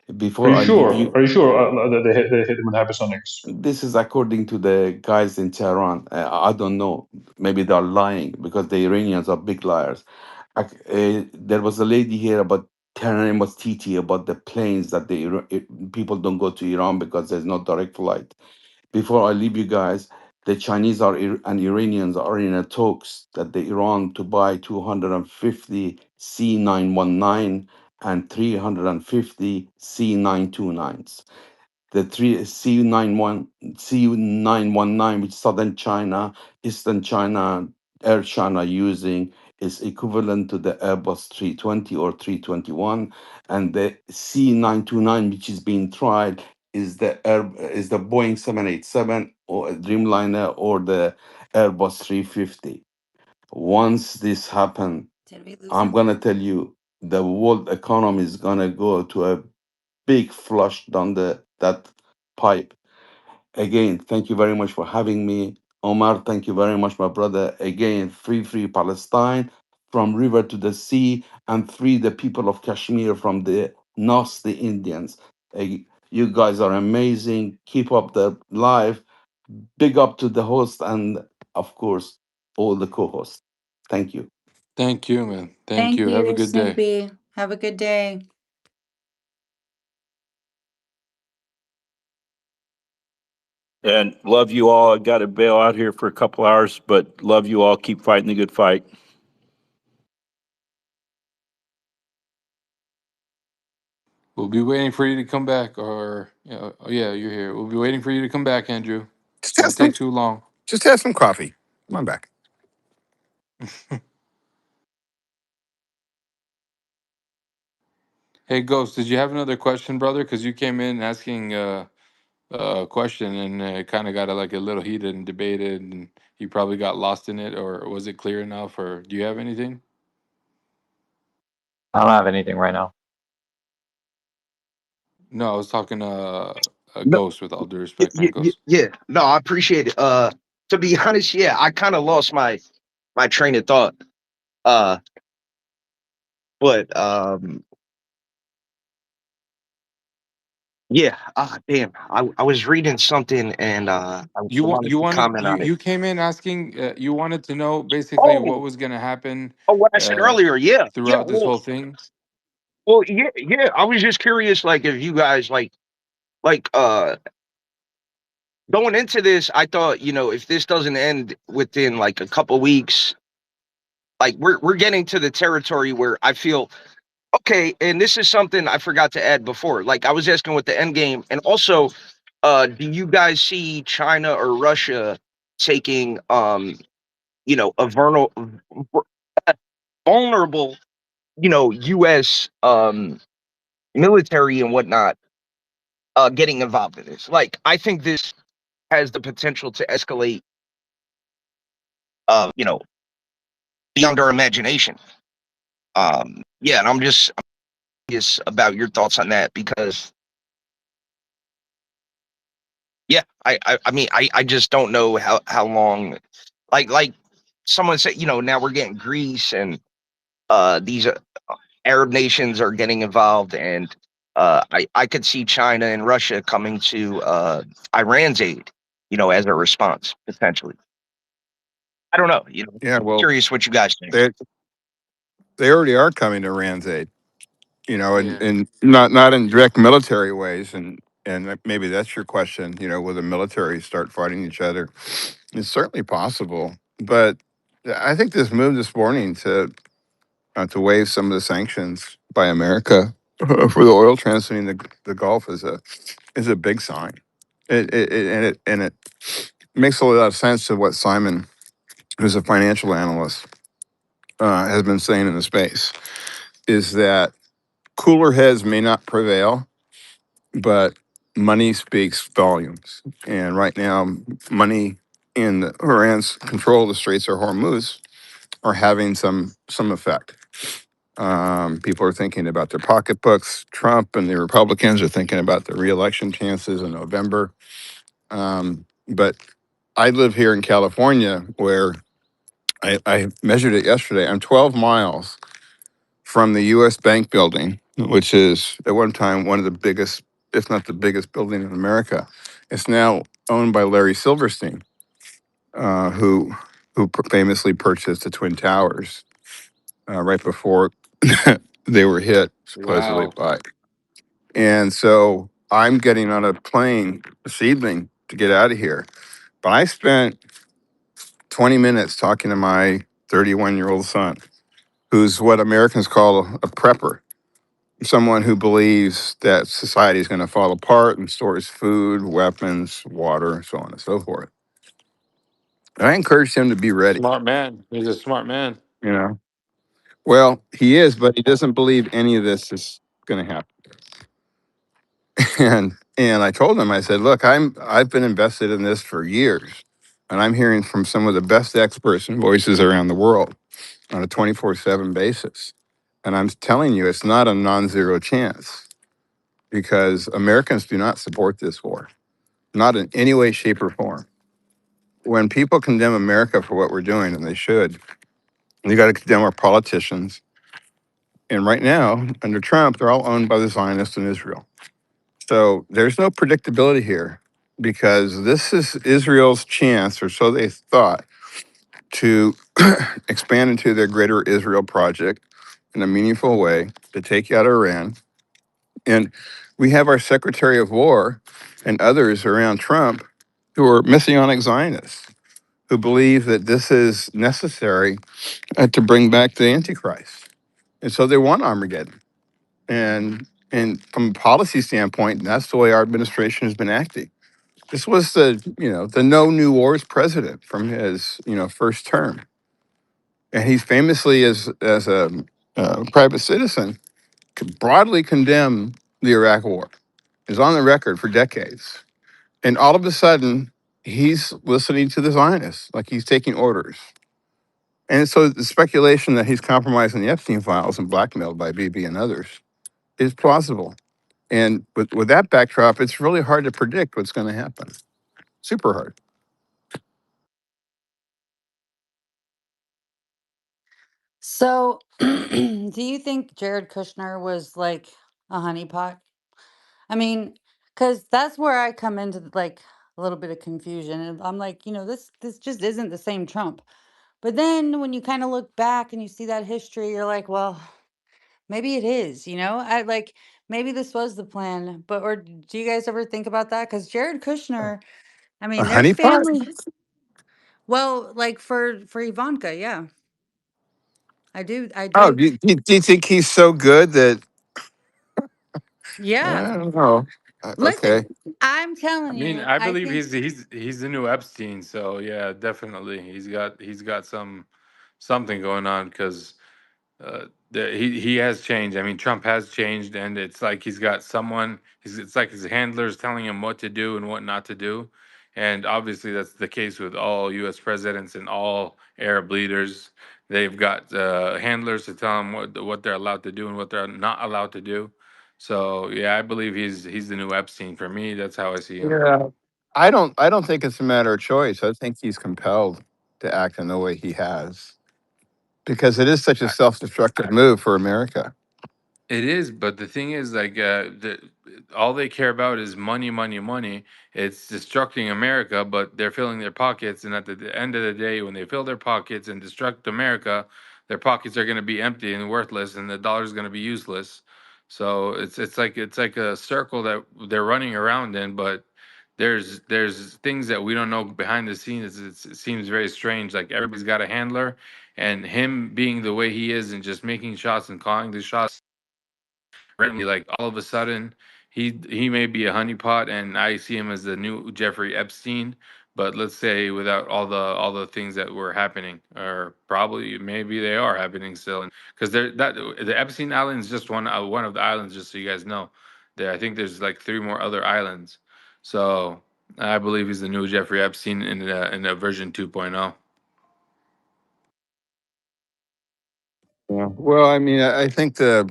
Are Before you I leave sure? you, Are you sure that they hit them with hypersonics? this is according to the guys in Tehran. I don't know. Maybe they're lying because the Iranians are big liars. There was a lady here about her name was Titi about the planes that people don't go to Iran because there's no direct flight. Before I leave you guys, the Chinese and Iranians are in a talks that the Iran to buy 250 C919 and 350 C929s. The three C919, which southern China, eastern China, Air China using, is equivalent to the Airbus 320 or 321, and the C929, which is being tried, is the Boeing 787 or Dreamliner or the Airbus 350. Once this happen, Did we lose I'm him? gonna tell you, the world economy is gonna go to a big flush down that pipe. Again, thank you very much for having me. Omar, thank you very much, my brother. Again, free Palestine from river to the sea, and free the people of Kashmir from the nasty Indians. You guys are amazing. Keep up the live. Big up to the host and, of course, all the co-hosts. Thank you. Thank you, man. Thank Thank you. Have a you, good day. Snoopy. Have a good day. And love you all. I got to bail out here for a couple hours, but love you all. Keep fighting the good fight. We'll be waiting for you to come back, or oh yeah, you're here. We'll be waiting for you to come back, Andrew. Just have Don't some. take too long. Just have some coffee. Come on back. Hey, Ghost, did you have another question, brother? Because you came in asking question, and it kind of got like a little heated and debated, and you probably got lost in it, or was it clear enough, or do you have anything? I don't have anything right now. No, I was talking a No, Ghost, with all due respect, man, Ghost. yeah. No, I appreciate it. To be honest, yeah, I kind of lost my train of thought. Uh, but yeah. Ah, damn. I was reading something and I wanted You to wanted comment you on it. you came in asking, you wanted to know basically what Oh, was going to happen what I said uh earlier. Yeah, yeah. throughout this Well, whole thing. yeah, yeah. I was just curious, like, if you guys like going into this, I thought, if this doesn't end within like a couple weeks, like we're getting to the territory where I feel okay. And this is something I forgot to add before. Like I was asking with the end game, and also, do you guys see China or Russia taking a vulnerable, U.S. Military and whatnot, getting involved in this? Like, I think this has the potential to escalate, uh, you know, beyond our imagination. Yeah, and I'm just curious about your thoughts on that because, yeah, I mean, I just don't know how long, like someone said, now we're getting Greece and these Arab nations are getting involved, and I could see China and Russia coming to Iran's aid, as a response potentially. I don't know, Yeah, well, curious what you guys think. they they already are coming to Iran's aid, Yeah. and not in direct military ways, and maybe that's your question. Will the military start fighting each other? It's certainly possible, but I think this move this morning to waive some of the sanctions by America for the oil transiting the Gulf is a big sign. And it makes a lot of sense to what Simon, who's a financial analyst, has been saying in the space, is that cooler heads may not prevail, but money speaks volumes. And right now, money in Iran's control of the Straits of Hormuz are having some effect. People are thinking about their pocketbooks. Trump and the Republicans are thinking about the reelection chances in November. But I live here in California, where I measured it yesterday. I'm 12 miles from the U.S. Bank building, which is at one time one of the biggest, if not the biggest building in America. It's now owned by Larry Silverstein, who famously purchased the Twin Towers right before they were hit, supposedly Wow. by. And so I'm getting on a plane this evening to get out of here. But I spent 20 minutes talking to my 31-year-old son, who's what Americans call a prepper, someone who believes that society is going to fall apart and stores food, weapons, water, so on and so forth. And I encouraged him to be ready, Smart man. He's a smart man. you know. Well, he is, but he doesn't believe any of this is going to happen. And I told him, I said, look, I've been invested in this for years, and I'm hearing from some of the best experts and voices around the world on a 24/7 basis. And I'm telling you, it's not a non-zero chance because Americans do not support this war, not in any way, shape, or form. When people condemn America for what we're doing, and they should, you got to condemn our politicians. And right now, under Trump, they're all owned by the Zionists in Israel. So there's no predictability here because this is Israel's chance, or so they thought, to expand into their greater Israel project in a meaningful way to take out Iran. And we have our Secretary of War and others around Trump who are Messianic Zionists who believe that this is necessary to bring back the Antichrist. And so they want Armageddon. And from a policy standpoint, that's the way our administration has been acting. This was the no new wars president from his first term, and he's famously as a private citizen could broadly condemn the Iraq War. He's on the record for decades, And all of a sudden, he's listening to the Zionists, like he's taking orders. And so the speculation that he's compromising the Epstein files and blackmailed by BB and others is plausible. And with that backdrop, it's really hard to predict what's going to happen. Super hard. So, do you think Jared Kushner was like a honeypot? I mean, because that's where I come into like a little bit of confusion, and I'm like, this just isn't the same Trump. But then when you kind of look back and you see that history, you're like, well, maybe it is. I like maybe this was the plan. But or do you guys ever think about that? Because Jared Kushner, I A mean, their honeypot? family. Well, like for Ivanka, yeah, I Oh, do, do you think he's so good that yeah. I don't know? Listen, Okay. I'm I telling mean, you, I I believe think, he's the new Epstein. So yeah, definitely, he's got something going on because he has changed. I mean, Trump has changed, and it's like he's got someone. It's like his handlers telling him what to do and what not to do, and obviously that's the case with all U.S. presidents and all Arab leaders. They've got handlers to tell them what they're allowed to do and what they're not allowed to do. So yeah, I believe he's the new Epstein. For me, that's how I see him. Yeah. I don't think it's a matter of choice. I think he's compelled to act in the way he has because it is such a self-destructive move for America. It is, but the thing is, like, all they care about is money, money, money. It's destructing America, but they're filling their pockets. And at the end of the day, when they fill their pockets and destruct America, their pockets are going to be empty and worthless, and the dollar's going to be useless. So it's like a circle that they're running around in. But there's things that we don't know behind the scenes. It seems very strange. Like everybody's got a handler, and him being the way he is and just making shots and calling the shots randomly, like all of a sudden he may be a honeypot and I see him as the new Jeffrey Epstein, but let's say without all the things that were happening, or probably maybe they are happening still, because the Epstein Island is just one of the islands, just so you guys know. I think there's like three more other islands. So I believe he's the new Jeffrey Epstein in a version 2.0. Yeah. Well, I mean, I think the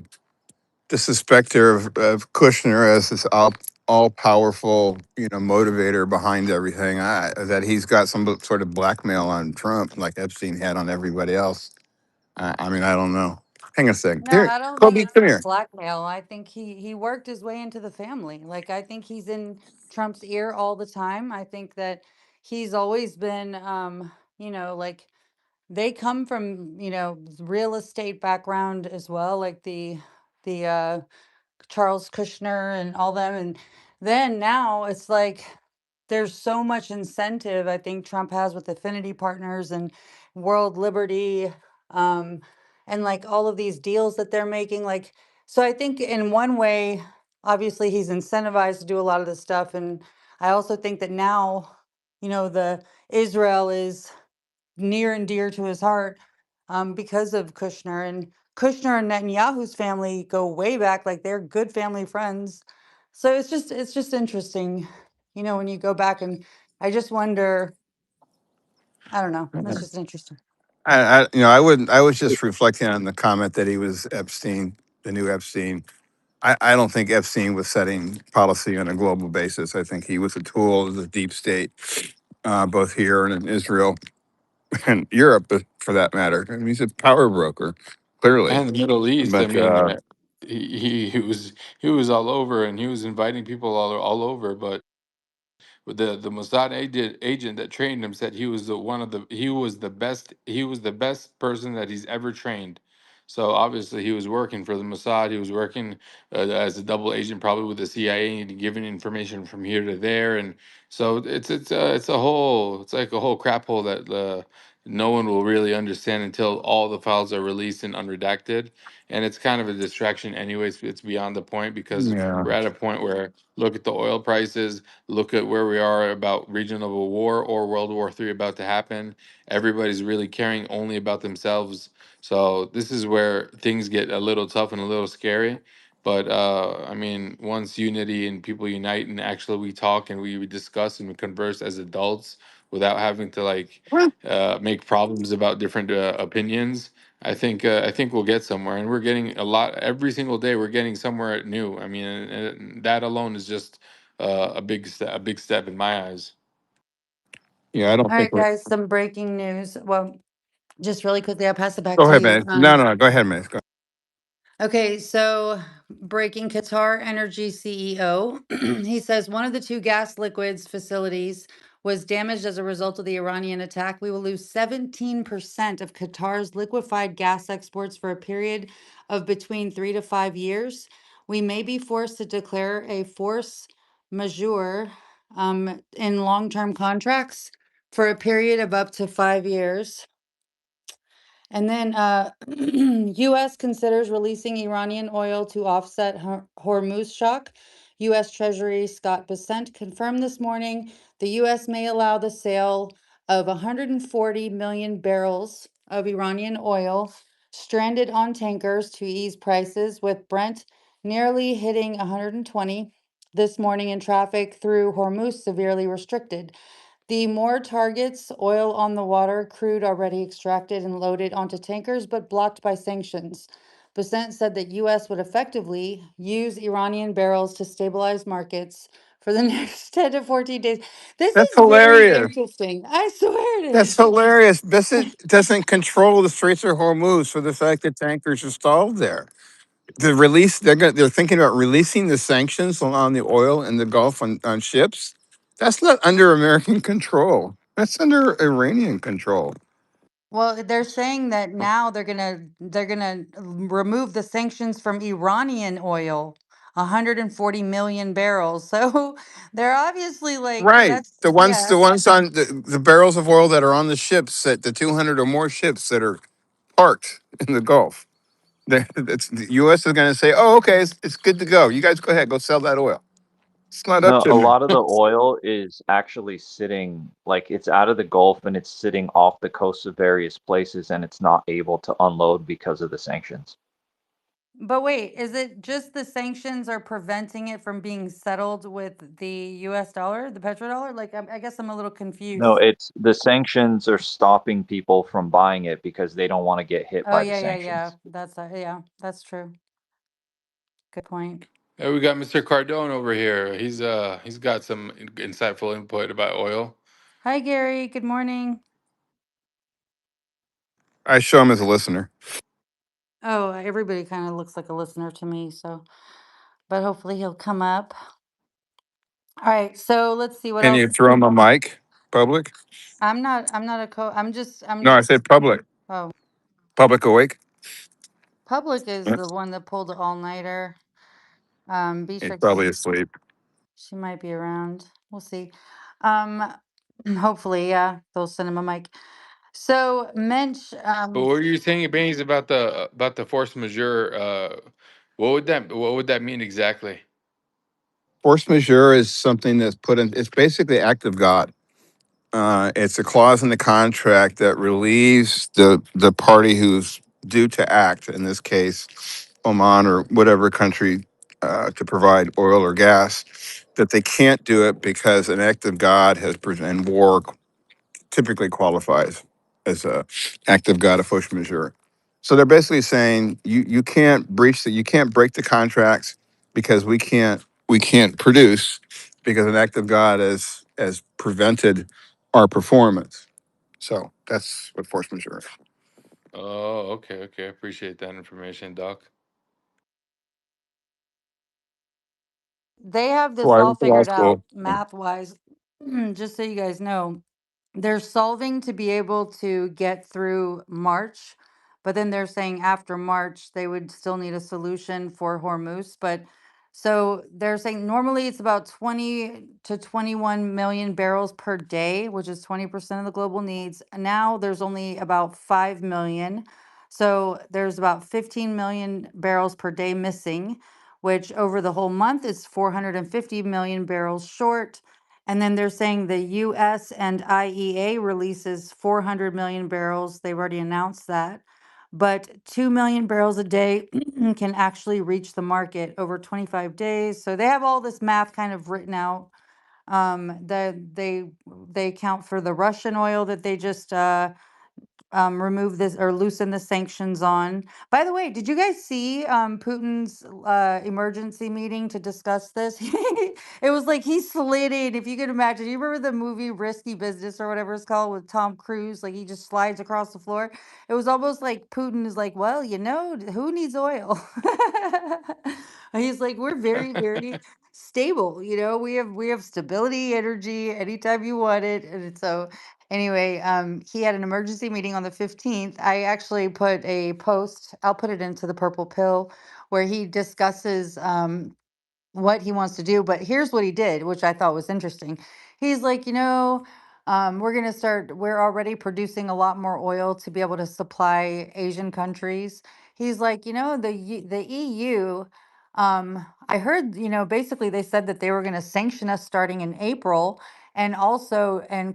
suspector of Kushner as this all powerful, motivator behind everything. That he's got some sort of blackmail on Trump, like Epstein had on everybody else. I mean, I don't know. Hang on a second. no, Here, I don't think Kobe, it's come here. blackmail. I think he worked his way into the family. Like I think he's in Trump's ear all the time. I think that he's always been, like they come from, real estate background as well, like the Charles Kushner and all them. And then now it's like there's so much incentive I think Trump has with affinity partners and world liberty, um, and like all of these deals that they're making. Like, so I think in one way, obviously he's incentivized to do a lot of this stuff. And I also think that now, the Israel is near and dear to his heart, because of Kushner. And Kushner and Netanyahu's family go way back, like they're good family friends. So it's just interesting, when you go back, and I just wonder, I don't know, it's just interesting. I was just reflecting on the comment that he was Epstein, the new Epstein. I don't think Epstein was setting policy on a global basis. I think he was a tool of the deep state, both here and in Israel and Europe, for that matter. I mean, he's a power broker, clearly. And the Middle East, I But mean, he was all over, and he was inviting people all over. But the Mossad agent that trained him said he was the best person that he's ever trained. So obviously he was working for the Mossad. He was working as a double agent, probably with the CIA, and giving information from here to there. And so it's like a whole crap hole that no one will really understand until all the files are released and unredacted. And it's kind of a distraction, anyways. It's beyond the point because yeah, we're at a point where look at the oil prices, look at where we are about region of a war or World War III about to happen. Everybody's really caring only about themselves. So this is where things get a little tough and a little scary. But I mean, once unity and people unite and actually we talk and we discuss and we converse as adults without having to like make problems about different opinions, I think we'll get somewhere. And we're getting a lot every single day. We're getting somewhere new. I mean, and that alone is just a big step in my eyes. Yeah, I don't All think right, we're. guys, some breaking news. Well, just really quickly, I'll pass it back Go to ahead, you. man. No, no, no. Go ahead, man. Go. Okay, so breaking Qatar Energy CEO. He says one of the two gas liquids facilities was damaged as a result of the Iranian attack. We will lose 17% of Qatar's liquefied gas exports for a period of between 3 to 5 years. We may be forced to declare a force majeure in long term contracts for a period of up to 5 years. And then U.S. considers releasing Iranian oil to offset Hormuz shock. U.S. Treasury Scott Bessent confirmed this morning the U.S. may allow the sale of 140 million barrels of Iranian oil stranded on tankers to ease prices, with Brent nearly hitting 120 this morning and traffic through Hormuz severely restricted. The more targets oil on the water, crude already extracted and loaded onto tankers, but blocked by sanctions. Besant said that U.S. would effectively use Iranian barrels to stabilize markets for the next 10 to 14 days. This That's is very hilarious. interesting. I swear it That's is. hilarious. This doesn't control the Straits of Hormuz for the fact that tankers are stalled there. The release they're thinking about releasing the sanctions on the oil in the Gulf on ships. That's not under American control. That's under Iranian control. Well, they're saying that now they're gonna remove the sanctions from Iranian oil, 140 million barrels. So they're obviously like Right. that's The yeah. ones on the barrels of oil that are on the ships, that the 200 or more ships that are parked in the Gulf. The U.S. is going to say, "Oh, okay, it's good to go. You guys go ahead, go sell that oil." It's not up No, to a me. lot of the oil is actually sitting, like it's out of the Gulf and it's sitting off the coast of various places and it's not able to unload because of the sanctions. But wait, is it just the sanctions are preventing it from being settled with the US dollar, the petrodollar? Like, I guess I'm a little No, confused. it's the sanctions are stopping people from buying it because they don't want to get hit Oh, by the yeah. sanctions. Yeah, that's true. Good point. Hey, we got Mr. Cardone over here. He's got some insightful input about oil. Hi, Gary. Good morning. I show him as a listener. Oh, everybody kind of looks like a listener to me, so, but hopefully he'll come up. All right, so let's see what And you else. throw him a mic, public. I'm not I'm No, I just, said public. oh, Public awake. Public is the one that pulled the all-nighter. He's Beatrix, probably asleep. she might be around. We'll see. Um, hopefully, yeah, they'll send him a mic. So, Mensch, But what were you saying, Baines, about the force majeure? What would that mean exactly? Force majeure is something that's put in. It's basically act of God. It's a clause in the contract that relieves the party who's due to act. In this case, Oman or whatever country to provide oil or gas, that they can't do it because an act of God has and war typically qualifies as a act of God, a force majeure. So they're basically saying you can't you can't break the contracts because we can't produce because an act of God has prevented our performance. So that's what force majeure is. Oh, okay, okay. Appreciate that information, Doc. they have Oh, this I all went to law figured school. out math-wise. Just so you guys know, they're solving to be able to get through March, but then they're saying after March they would still need a solution for Hormuz. But so they're saying normally it's about 20 to 21 million barrels per day, which is 20% of the global needs. Now there's only about 5 million. So there's about 15 million barrels per day missing, which over the whole month is 450 million barrels short. And then they're saying the US and IEA releases 400 million barrels. They've already announced that. but 2 million barrels a day can actually reach the market over 25 days. So they have all this math kind of written out. They account for the Russian oil that they just remove this or loosen the sanctions on. By the way, did you guys see Putin's emergency meeting to discuss this? It was like he slid in, if you could imagine. You remember the movie Risky Business or whatever it's called with Tom Cruise? Like he just slides across the floor. It was almost like Putin is like, well, who needs oil? He's like, we're very, very stable. We have stability, energy anytime you want it. And so anyway, he had an emergency meeting on the 15th. I actually put a post, I'll put it into the Purple Pill, where he discusses what he wants to do. But here's what he did, which I thought was interesting. He's like, we're already producing a lot more oil to be able to supply Asian countries. He's like, the EU, I heard, basically they said that they were going to sanction us starting in April and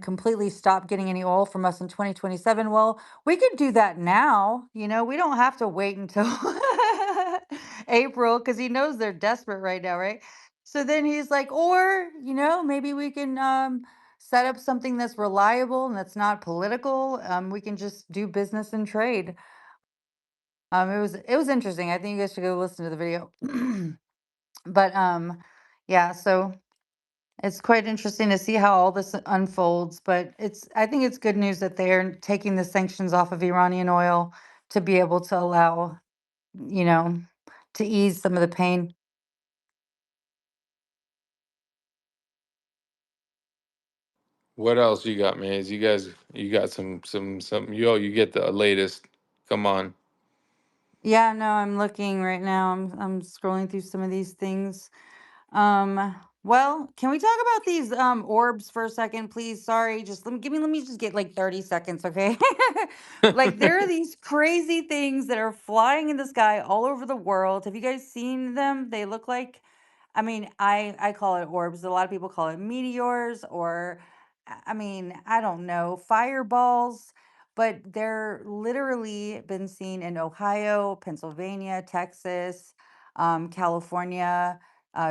completely stop getting any oil from us in 2027. Well, we could do that now. We don't have to wait until April because he knows they're desperate right now, right? So then he's like, or, maybe we can set up something that's reliable and that's not political. We can just do business and trade. It was interesting. I think you guys should go listen to the video. But yeah, so it's quite interesting to see how all this unfolds, but I think it's good news that they're taking the sanctions off of Iranian oil to be able to allow, you know, to ease some of the pain. What else you got, man? You got some. You get the latest. Come on. Yeah, no, I'm looking right now. I'm scrolling through some of these things. Well, can we talk about these orbs for a second, please? Sorry, just let me just get like 30 seconds, okay? Like there are these crazy things that are flying in the sky all over the world. Have you guys seen them? They look like, I mean, I call it orbs. A lot of people call it meteors or I mean, I don't know, fireballs, but they're literally been seen in Ohio, Pennsylvania, Texas, California,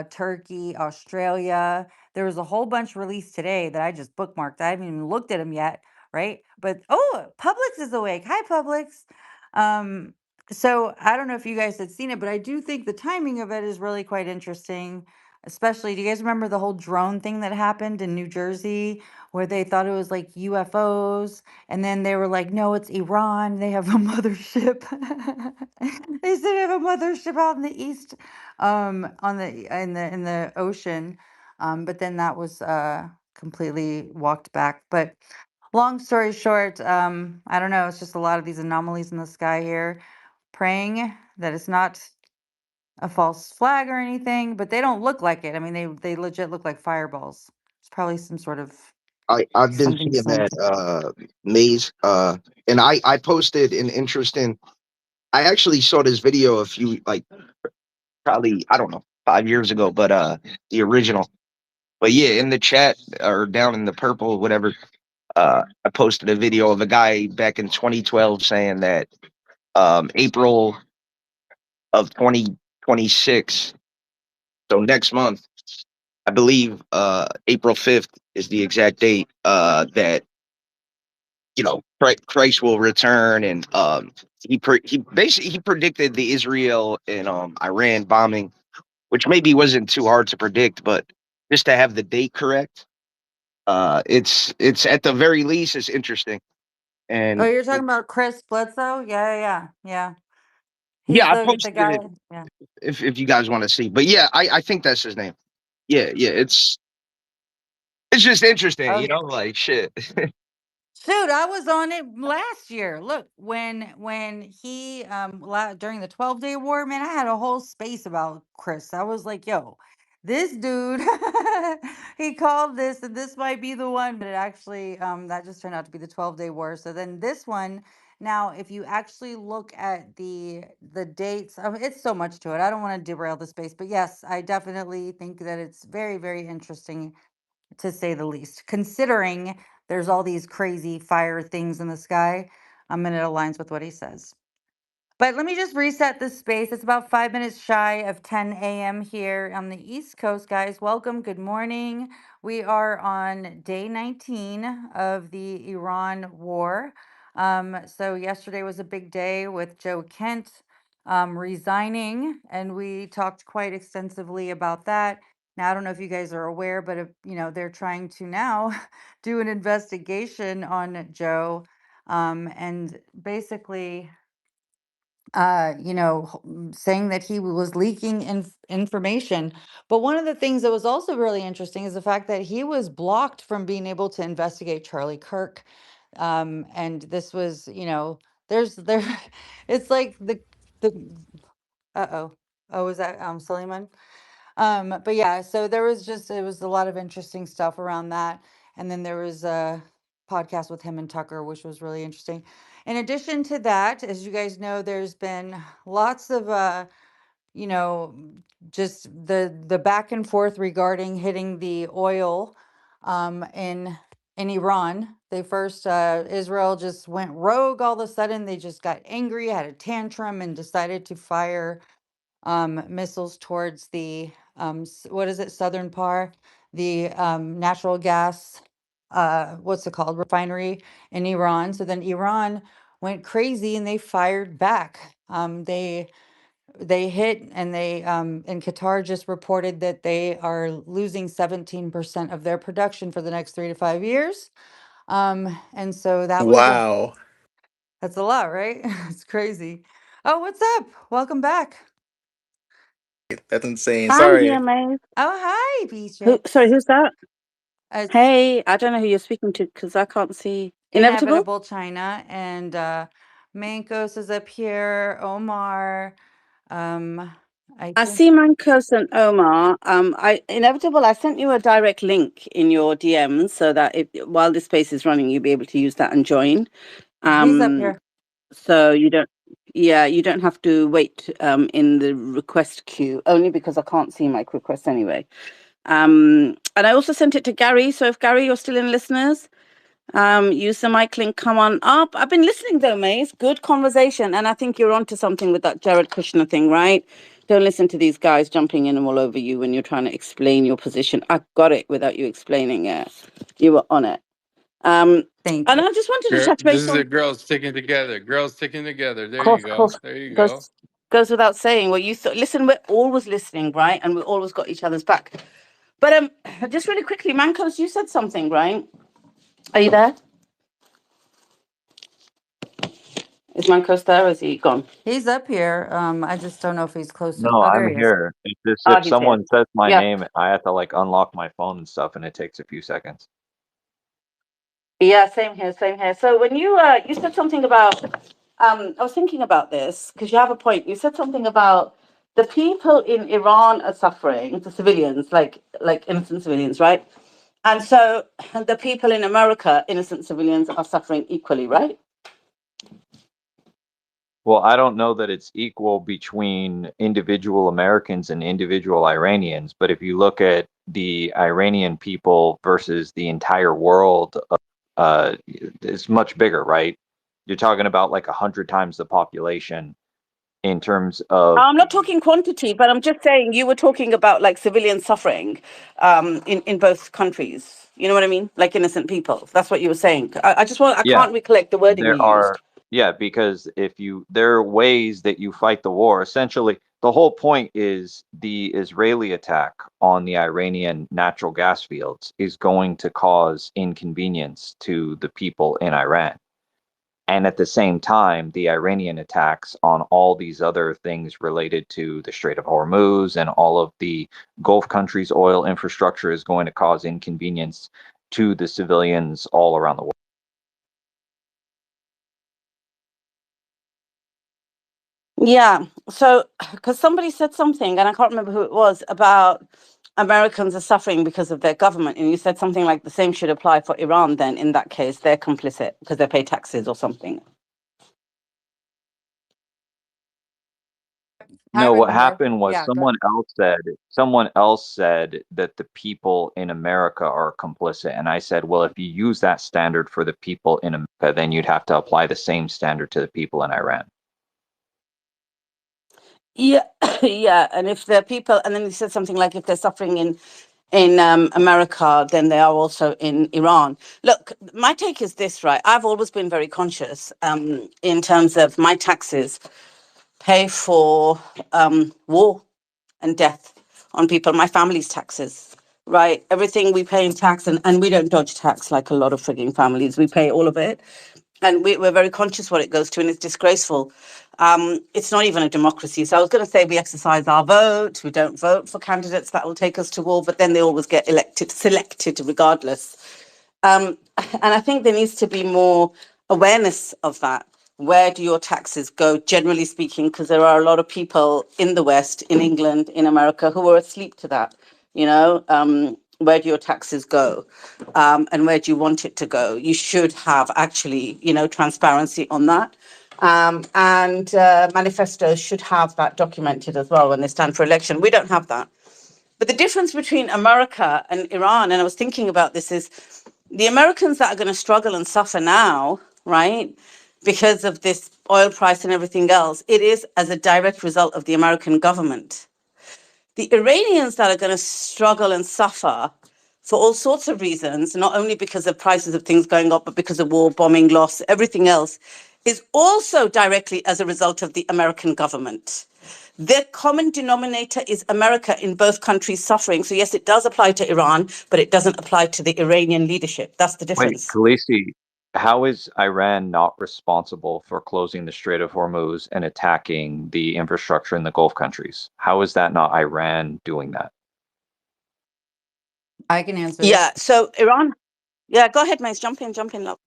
Turkey, Australia. There was a whole bunch released today that I just bookmarked. I haven't even looked at them yet, right? But oh, Publix is awake. Hi, Publix. Um, so I don't know if you guys had seen it, but I do think the timing of it is really quite interesting. Especially, do you guys remember the whole drone thing that happened in New Jersey where they thought it was like UFOs? And then they were like, no, it's Iran. They have a mothership. They said they have a mothership out in the east, on the ocean. But then that was completely walked back. But long story short, I don't know. It's just a lot of these anomalies in the sky here. Praying that it's not a false flag or anything, but they don't look like it. I mean, they legit look like fireballs. It's probably some sort of I've been something seeing sent. that maze, and I posted an interesting. I actually saw this video a few probably I don't know 5 years ago, but the original. But yeah, in the chat or down in the purple whatever, I posted a video of a guy back in 2012 saying that April of 2026, so next month, I believe April 5th is the exact date that Christ will return, and he basically he predicted the Israel and Iran bombing, which maybe wasn't too hard to predict, but just to have the date correct, it's at the very least it's interesting. Oh, And you're talking about Chris Bledsoe? Yeah, yeah, yeah. Yeah. yeah, He's I the posted guy. it Yeah. if you guys want to see. But yeah, I think that's his name. Yeah, yeah, it's just interesting, Oh, like shit. shoot, I was on it last year. Look, when he during the 12-day war, man, I had a whole space about Chris. I was like, yo, this dude he called this and this might be the one, but it actually that just turned out to be the 12-day war. So then this one, now if you actually look at the dates, it's so much to it. I don't want to derail the space, but yes, I definitely think that it's very, very interesting to say the least, considering there's all these crazy fire things in the sky. And it aligns with what he says. But let me just reset the space. It's about 5 minutes shy of 10 a.m. here on the East Coast, guys. Welcome. Good morning. We are on day 19 of the Iran war. So yesterday was a big day with Joe Kent resigning, and we talked quite extensively about that. Now, I don't know if you guys are aware, but they're trying to now do an investigation on Joe, and basically saying that he was leaking information. But one of the things that was also really interesting is the fact that he was blocked from being able to investigate Charlie Kirk. And this was, there, it's like the, uh-oh. Oh, was that Suleiman? But yeah, so it was a lot of interesting stuff around that. And then there was a podcast with him and Tucker, which was really interesting. In addition to that, as you guys know, there's been lots of just the back and forth regarding hitting the oil in Iran. They first Israel just went rogue all of a sudden. They just got angry, had a tantrum, and decided to fire missiles towards the what is it, Southern Par, the natural gas, what's it called, refinery in Iran. So then Iran went crazy and they fired back. They hit, and they and Qatar just reported that they are losing 17% of their production for the next 3 to 5 years. And so Wow. that's a lot, right? It's crazy. Oh, what's up? Welcome back. That's insane. I'm here, Sorry. Maeve. Oh, hi, Sorry, Beatrix. who's that? It's Hey, I don't know who you're speaking to because I can't see. Inevitable? Inevitable China, and Mankos is up here. Omar, I I think see Mancos and Omar. Inevitable. I sent you a direct link in your DMs so that while the space is running, you'll be able to use that and join. he's up Um, here. so you don't, yeah, you don't have to wait in the request queue only because I can't see my request anyway. And I also sent it to Gary. So if Gary, you're still in listeners, use the mic link, come on up. I've been listening though, Maze. Good conversation. And I think you're onto something with that Jared Kushner thing, right? Don't listen to these guys jumping in all over you when you're trying to explain your position. I got it without you explaining it. You were on it. Thank And you. I just wanted to Girl, touch this base is on, the girls sticking together. Girls sticking together. There you course, go. course, There you go. goes without saying. Well, listen, we're always listening, right? And we always got each other's back. But just really quickly, Mancos, you said something, right? Are you there? Is Mancos there? Or is he gone? He's up here. I just don't know if he's close to. No, Oh, there I'm he is. here. It's just Ah, if he's here. someone says my Yeah. name, I have to like unlock my phone and stuff, and it takes a few seconds. Yeah, same here, same here. So when you said something about I was thinking about this because you have a point. You said something about the people in Iran are suffering, the civilians, like innocent civilians, right? And so the people in America, innocent civilians, are suffering equally, right? Well, I don't know that it's equal between individual Americans and individual Iranians, but if you look at the Iranian people versus the entire world, it's much bigger, right? You're talking about like 100 times the population in terms of I'm not talking quantity, but I'm just saying you were talking about like civilian suffering in both countries. You know what I mean? Like innocent people. That's what you were saying. I yeah, can't recollect the wording you there used. are, yeah, because there are ways that you fight the war. Essentially, the whole point is the Israeli attack on the Iranian natural gas fields is going to cause inconvenience to the people in Iran. And at the same time, the Iranian attacks on all these other things related to the Strait of Hormuz and all of the Gulf countries' oil infrastructure is going to cause inconvenience to the civilians all around the world. Yeah. So, because somebody said something, and I can't remember who it was, about Americans are suffering because of their government. And you said something like the same should apply for Iran, then in that case, they're complicit because they pay taxes or something. I No, what remember. happened was Yeah, go. someone else said that the people in America are complicit. And I said, well, if you use that standard for the people in America, then you'd have to apply the same standard to the people in Iran. Yeah, yeah. And if the people, and then he said something like, if they're suffering in America, then they are also in Iran. Look, my take is this, right? I've always been very conscious in terms of my taxes pay for war and death on people, my family's taxes, right? Everything we pay in tax, and we don't dodge tax like a lot of frigging families. We pay all of it. And we're very conscious what it goes to, and it's disgraceful. It's not even a democracy. So I was going to say we exercise our vote. We don't vote for candidates that will take us to war, but then they always get selected regardless. And I think there needs to be more awareness of that. Where do your taxes go, generally speaking? Because there are a lot of people in the West, in England, in America, who are asleep to that. Where do your taxes go, and where do you want it to go? You should have actually, transparency on that. And manifestos should have that documented as well when they stand for election. We don't have that. But the difference between America and Iran, and I was thinking about this, is the Americans that are going to struggle and suffer now, right, because of this oil price and everything else, it is as a direct result of the American government. The Iranians that are going to struggle and suffer for all sorts of reasons, not only because of prices of things going up, but because of war, bombing, loss, everything else, is also directly as a result of the American government. The common denominator is America in both countries suffering. So yes, it does apply to Iran, but it doesn't apply to the Iranian leadership. That's the Wait, difference. Khaleesi, how is Iran not responsible for closing the Strait of Hormuz and attacking the infrastructure in the Gulf countries? How is that not Iran doing that? I can answer this. Yeah. So Iran. Yeah. Go ahead, Mace. Jump in, love.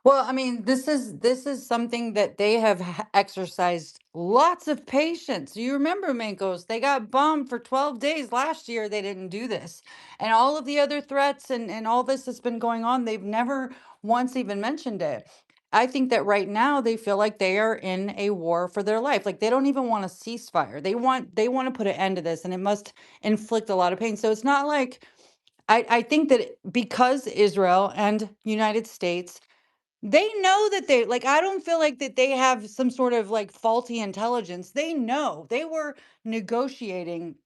Well, I mean, this is something that they have exercised lots of patience. You remember, Mancos, they got bombed for 12 days last year. They didn't do this. And all of the other threats and all this that's been going on, they've never once even mentioned it. I think that right now they feel like they are in a war for their life. Like they don't even want a ceasefire. They want to put an end to this, and it must inflict a lot of pain. So it's not like I think that because Israel and United States, they know that they like, I don't feel like that they have some sort of like faulty intelligence. They know they were negotiating.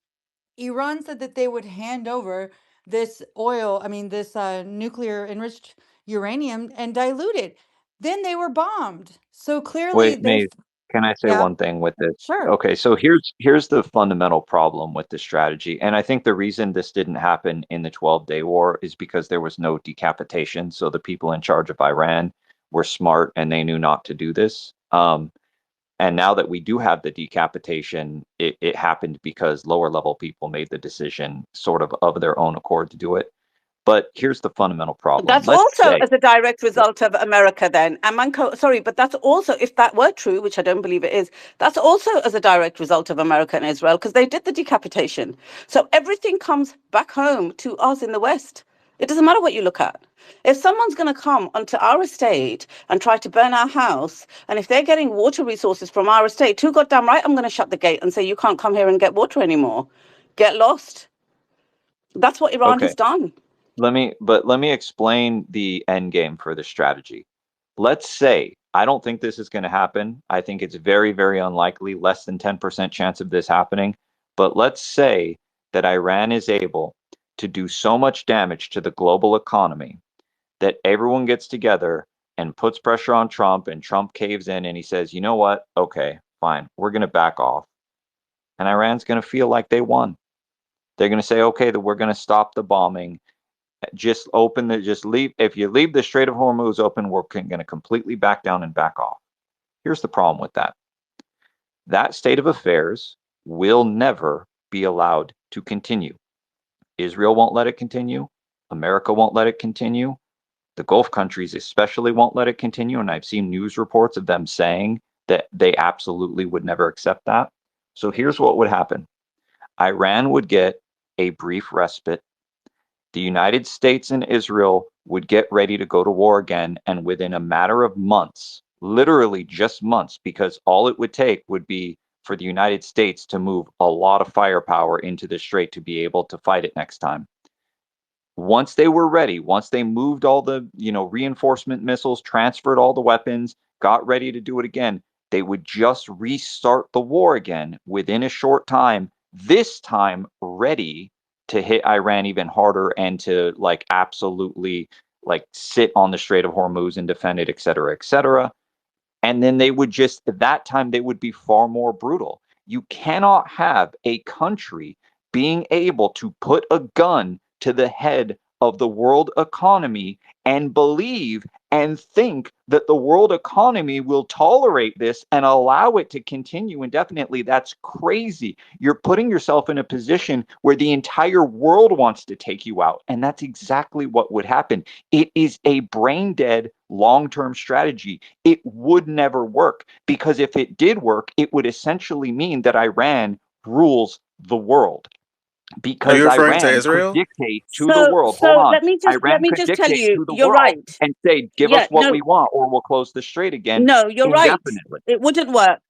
Iran said that they would hand over this oil, I mean, this nuclear enriched uranium and dilute it. Then they were bombed. So clearly Wait, they, Mace, can I say yeah, one thing with this? sure. Okay, so here's the fundamental problem with this strategy. And I think the reason this didn't happen in the 12-day war is because there was no decapitation. So the people in charge of Iran were smart and they knew not to do this. And now that we do have the decapitation, it happened because lower level people made the decision sort of their own accord to do it. But here's the fundamental problem. That's Let's also say, as a direct result of America then. And sorry, but that's also, if that were true, which I don't believe it is, that's also as a direct result of America and Israel, because they did the decapitation. So everything comes back home to us in the West. It doesn't matter what you look at. If someone's going to come onto our estate and try to burn our house, and if they're getting water resources from our estate, too goddamn right, I'm going to shut the gate and say, you can't come here and get water anymore. Get lost. That's what Iran okay, has done. let me explain the end game for the strategy. Let's say I don't think this is going to happen. I think it's very, very unlikely, less than 10% chance of this happening. But let's say that Iran is able to do so much damage to the global economy that everyone gets together and puts pressure on Trump, and Trump caves in and he says, you know what? Okay, fine. We're going to back off. And Iran's going to feel like they won. They're going to say, okay, that we're going to stop the bombing. Just leave. If you leave the Strait of Hormuz open, we're going to completely back down and back off. Here's the problem with that. That state of affairs will never be allowed to continue. Israel won't let it continue. America won't let it continue. The Gulf countries especially won't let it continue. And I've seen news reports of them saying that they absolutely would never accept that. So here's what would happen. Iran would get a brief respite. The United States and Israel would get ready to go to war again. And within a matter of months, literally just months, because all it would take would be for the United States to move a lot of firepower into the strait to be able to fight it next time. Once they were ready, once they moved all the, reinforcement missiles, transferred all the weapons, got ready to do it again, They would just restart the war again within a short time, this time ready to hit Iran even harder and to like absolutely like sit on the Strait of Hormuz and defend it, et cetera, et cetera. And then they would just, at that time, they would be far more brutal. You cannot have a country being able to put a gun to the head of the world economy and believe and think that the world economy will tolerate this and allow it to continue indefinitely. That's crazy. You're putting yourself in a position where the entire world wants to take you out. And that's exactly what would happen. It is a brain dead long term strategy. It would never work, because if it did work, it would essentially mean that Iran rules the world, Are you because referring to Iran could Israel? dictate to the So, world. Hold so on. let Iran me could just tell dictate you, to the you're world right. and say, give Yeah, us what no, we want or we'll close the strait again no, you're right. indefinitely. It wouldn't work.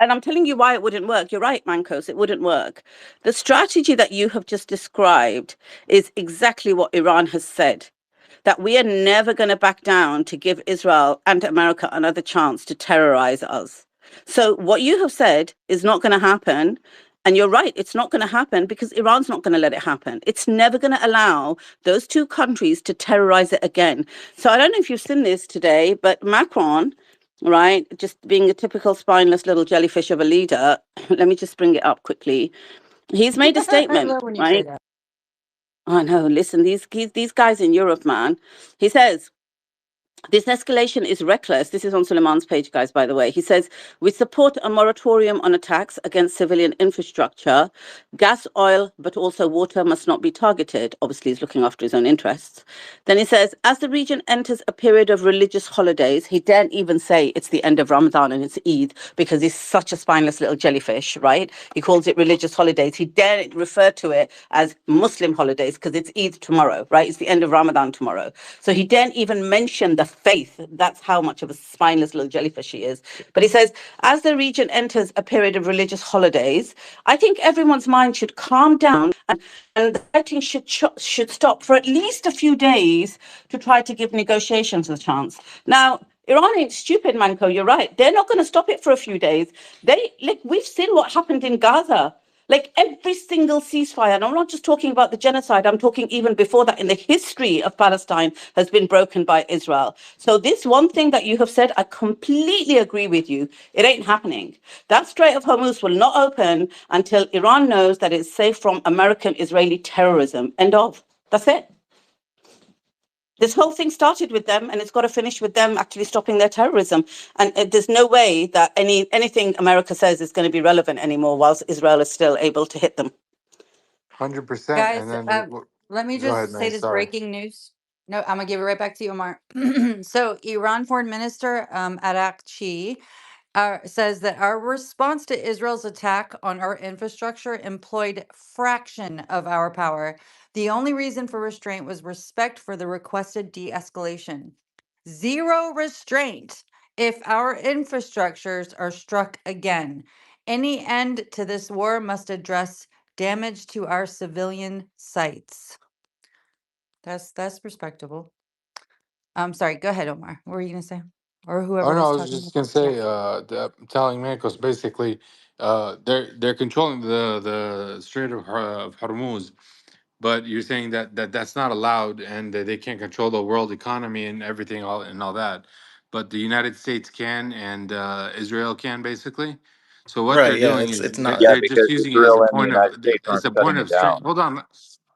And I'm telling you why it wouldn't work. You're right, Mankos, it wouldn't work. The strategy that you have just described is exactly what Iran has said, that we are never going to back down to give Israel and America another chance to terrorize us. So what you have said is not going to happen. And you're right, it's not going to happen because Iran's not going to let it happen. It's never going to allow those two countries to terrorize it again. So I don't know if you've seen this today, but Macron, right, just being a typical spineless little jellyfish of a leader, let me just bring it up quickly. He's made a I statement, love when you say right? that. I know, listen, these guys in Europe, man. He says, this escalation is reckless. This is on Suleiman's page, guys, by the way. He says, we support a moratorium on attacks against civilian infrastructure. Gas, oil, but also water must not be targeted. Obviously, he's looking after his own interests. Then he says, as the region enters a period of religious holidays, he daren't even say it's the end of Ramadan and it's Eid because he's such a spineless little jellyfish, right? He calls it religious holidays. He daren't refer to it as Muslim holidays because it's Eid tomorrow, right? It's the end of Ramadan tomorrow. So he daren't even mention the faith. That's how much of a spineless little jellyfish he is. But he says, as the region enters a period of religious holidays, I think everyone's mind should calm down and the fighting should stop for at least a few days to try to give negotiations a chance. Now, Iran ain't stupid, Manko. You're right. They're not going to stop it for a few days. We've seen what happened in Gaza. Like every single ceasefire, and I'm not just talking about the genocide, I'm talking even before that in the history of Palestine has been broken by Israel. So this one thing that you have said, I completely agree with you. It ain't happening. That Strait of Hormuz will not open until Iran knows that it's safe from American Israeli terrorism. End of. That's it. This whole thing started with them, and it's got to finish with them actually stopping their terrorism. And there's no way that anything America says is going to be relevant anymore whilst Israel is still able to hit them. 100%. And Guys, then, let me go ahead, just say man. this Sorry. breaking news. No, I'm gonna give it right back to you, Omar. So, Iran Foreign Minister Arakchi says that our response to Israel's attack on our infrastructure employed fraction of our power. The only reason for restraint was respect for the requested de-escalation. Zero restraint if our infrastructures are struck again. Any end to this war must address damage to our civilian sites. That's respectable. I'm sorry. Go ahead, Omar. What were you gonna say? Or Oh whoever no, was I was talking just about gonna that. Yeah. say, telling Mancos basically, they're controlling the Strait of Hormuz, but you're saying that that's not allowed and that they can't control the world economy and everything all that, but the United States can and Israel can basically. So what Right. they're Yeah. doing It's is not. Yeah, they're just because using it as a Israel and the point of United States it's aren't a point shutting it of strength. down. Hold on,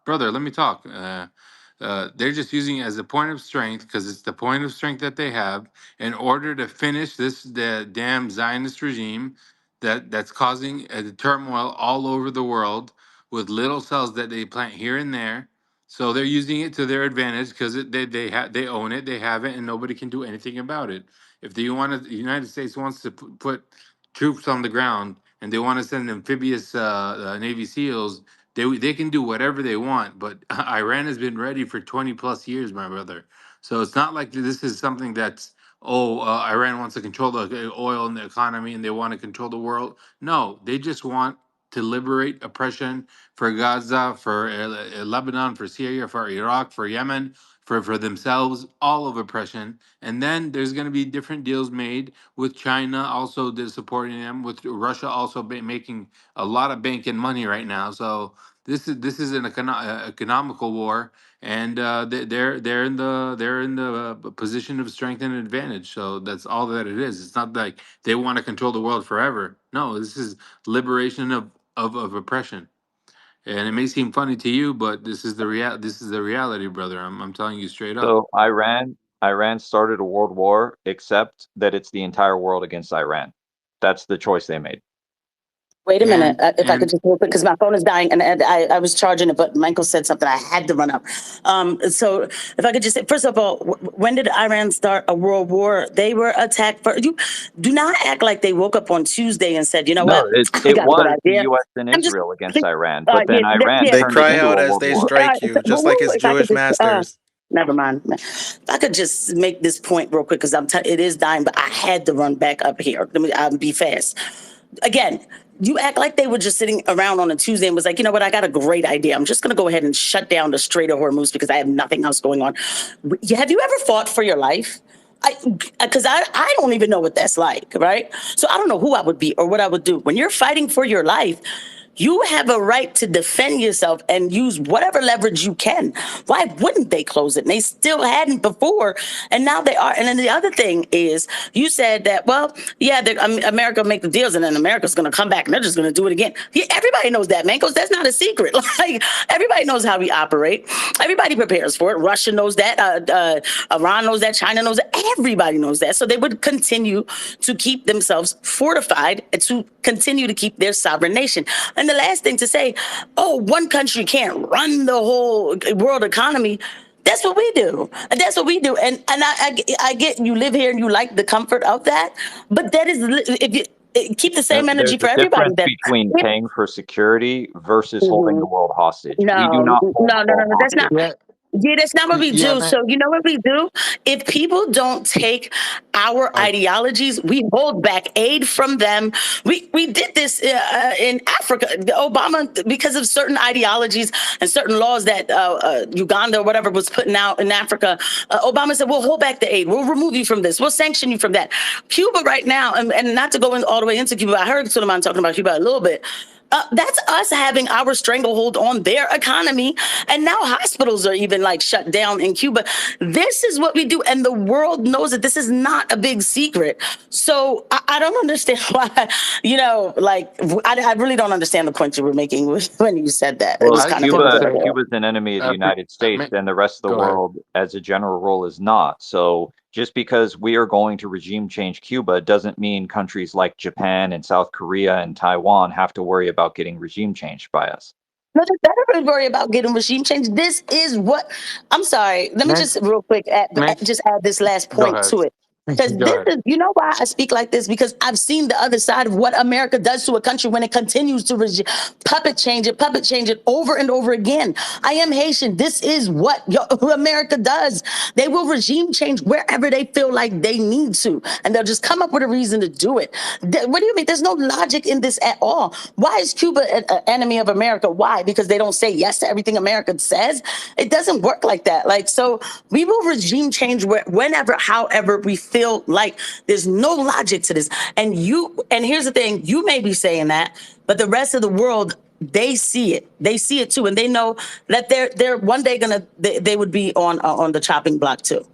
brother, let me talk. They're just using it as a point of strength because it's the point of strength that they have in order to finish the damn Zionist regime that's causing turmoil all over the world with little cells that they plant here and there. So they're using it to their advantage because they own it, they have it, and nobody can do anything about it. If the United States wants to put troops on the ground and they want to send amphibious Navy SEALs, they can do whatever they want. But Iran has been ready for 20 plus years, my brother. So it's not like this is something that's Iran wants to control the oil and the economy and they want to control the world. No, they just want to liberate oppression for Gaza, for Lebanon, for Syria, for Iraq, for Yemen, for themselves, all of oppression. And then there's going to be different deals made with China also supporting them, with Russia also making a lot of banking money right now. So this is an economical war, and they're in the position of strength and advantage. So that's all that it is. It's not like they want to control the world forever. No, this is liberation of oppression. And it may seem funny to you, but this is the reality, brother. I'm telling you straight up. So Iran started a world war, except that it's the entire world against Iran. That's the choice they made. Wait a minute, And if I could and just real quick, because my phone is dying, and I was charging it, but Michael said something I had to run up. So if I could just say, first of all, when did Iran start a world war? They were attacked for you. Do not act like they woke up on Tuesday and said, you know No, what, I it got a good was the idea. U.S. and I'm just, Israel against Iran, but yeah, then Iran yeah. They turned it cry into out a as world they war. strike you, just like his If I could Jewish just, masters. never mind. If I could just make this point real quick, because it is dying, but I had to run back up here. Let me be fast. Again, you act like they were just sitting around on a Tuesday and was like, you know what, I got a great idea. I'm just going to go ahead and shut down the Strait of Hormuz because I have nothing else going on. Have you ever fought for your life? Because I don't even know what that's like, right? So I don't know who I would be or what I would do. When you're fighting for your life, you have a right to defend yourself and use whatever leverage you can. Why wouldn't they close it? And they still hadn't before, and now they are. And then the other thing is, you said that, well, yeah, America make the deals, and then America's going to come back and they're just going to do it again. Yeah, everybody knows that, man, because that's not a secret. Like, everybody knows how we operate. Everybody prepares for it. Russia knows that. Iran knows that. China knows that. Everybody knows that. So they would continue to keep themselves fortified and to continue to keep their sovereign nation. And the last thing to say, oh, one country can't run the whole world economy. That's what we do. That's what we do. And I get you live here and you like the comfort of that, but that is if you keep the same There's energy a for everybody. difference That between if, paying for security versus holding the Mhm. world hostage. We do No, not hold the world no. That's not. hostage. yeah, Yeah, that's not what we yeah, do. man. So you know what we do? If people don't take our Uh, ideologies, we hold back aid from them. We did this in Africa. Obama, because of certain ideologies and certain laws that Uganda or whatever was putting out in Africa, Obama said, "We'll hold back the aid. We'll remove you from this. We'll sanction you from that." Cuba right now, and not to go in all the way into Cuba, I heard Suleiman talking about Cuba a little bit. That's us having our stranglehold on their economy. And now hospitals are even like shut down in Cuba. This is what we do. And the world knows that this is not a big secret. So I don't understand why, like, I really don't understand the point you were making when you said that. It was Well, I kind of just want to Cuba say, controversial. Cuba's an enemy of the United States, man, and the rest of the go ahead. world, as a general rule, is not. So just because we are going to regime change Cuba doesn't mean countries like Japan and South Korea and Taiwan have to worry about getting regime changed by us. No, they better worry about getting regime change. This is what I'm sorry. Let me Man, just real quick man, just add this last go point ahead. to it. Because Go this ahead. is, you know why I speak like this? Because I've seen the other side of what America does to a country when it continues to puppet change it over and over again. I am Haitian. This is what America does. They will regime change wherever they feel like they need to, and they'll just come up with a reason to do it. What do you mean? There's no logic in this at all. Why is Cuba an enemy of America? Why? Because they don't say yes to everything America says? It doesn't work like that. Like, so we will regime change whenever, however we feel like. There's no logic to this. And here's the thing, you may be saying that, but the rest of the world, they see it. They see it too, and they know that they're one day they would be on the chopping block too.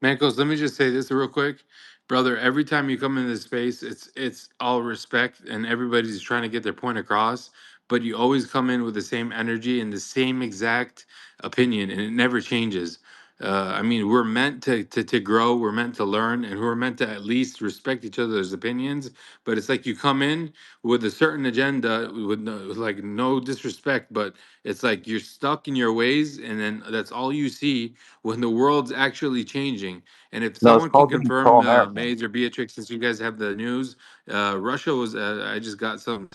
Mankos, let me just say this real quick, brother. Every time you come in this space, it's all respect, and everybody's trying to get their point across. But you always come in with the same energy and the same exact opinion, and it never changes. I mean, we're meant to grow, we're meant to learn, and we're meant to at least respect each other's opinions. But it's like you come in with a certain agenda, with like no disrespect, but it's like you're stuck in your ways, and then that's all you see when the world's actually changing. And if No, it's someone can called being confirm, pro-American. Mays or Beatrix, since you guys have the news, Russia was. I just got some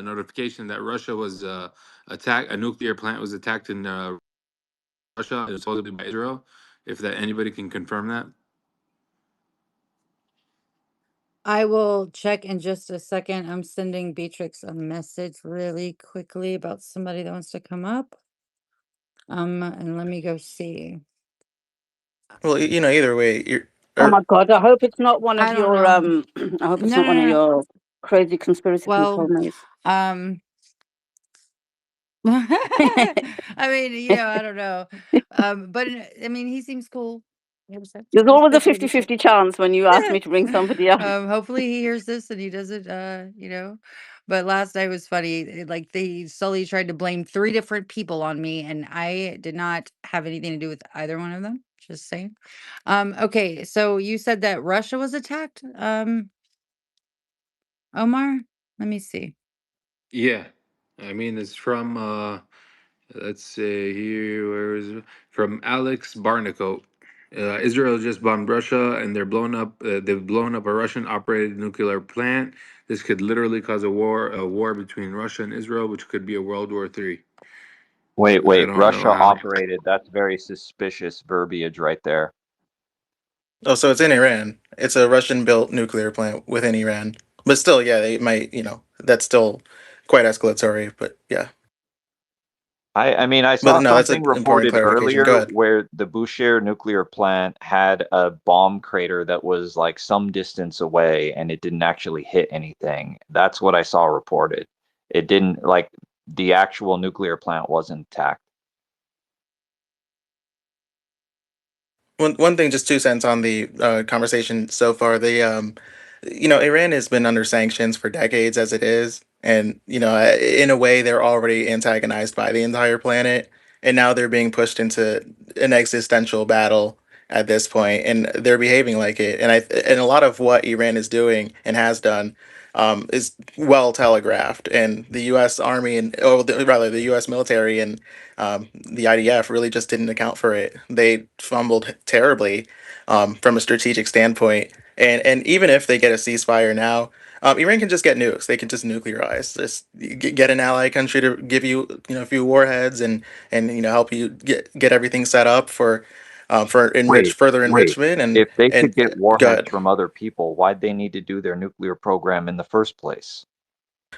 notification that Russia was attacked. A nuclear plant was attacked in Russia, and supposedly by Israel. If that anybody can confirm that. I will check in just a second. I'm sending Beatrix a message really quickly about somebody that wants to come up. And let me go see. Well, either way, Oh my or God! I hope it's not one of I don't your know. I hope it's No, not no, one of no. your crazy conspiracy people, Well, Maze. um, I mean, I don't know. But I mean, he seems cool. There's That's always a basically what he said. 50-50 chance when you ask me to bring somebody up. Hopefully he hears this and he doesn't, But last night was funny. Like they slowly tried to blame three different people on me, and I did not have anything to do with either one of them. Just saying. Okay, so you said that Russia was attacked, Omar? Let me see. Yeah. I mean, it's from let's say here, where is it? From Alex Barnicoat. Israel just bombed Russia, and they've blown up a Russian-operated nuclear plant. This could literally cause a war between Russia and Israel, which could be a World War III. I Wait, don't know Russia how. operated. That's very suspicious verbiage right there. oh, so it's in Iran. It's a Russian-built nuclear plant within Iran. But still, yeah, they might. That's still quite escalatory. But yeah, I mean, I but saw no, that's something an important reported clarification. Go earlier ahead. where the Bushehr nuclear plant had a bomb crater that was like some distance away and it didn't actually hit anything. That's what I saw reported. It didn't, like, the actual nuclear plant wasn't attacked. One thing, just 2 cents on the conversation so far. Iran has been under sanctions for decades as it is, and in a way, they're already antagonized by the entire planet, and now they're being pushed into an existential battle at this point, and they're behaving like it. And a lot of what Iran is doing and has done is well telegraphed, and the U.S. Army rather the U.S. military and the IDF really just didn't account for it. They fumbled terribly from a strategic standpoint. And even if they get a ceasefire now, Iran can just get nukes. They can just nuclearize. Just get an ally country to give you a few warheads and help you get everything set up for Wait, further wait. enrichment If they and could get warheads good. from other people, why'd they need to do their nuclear program in the first place?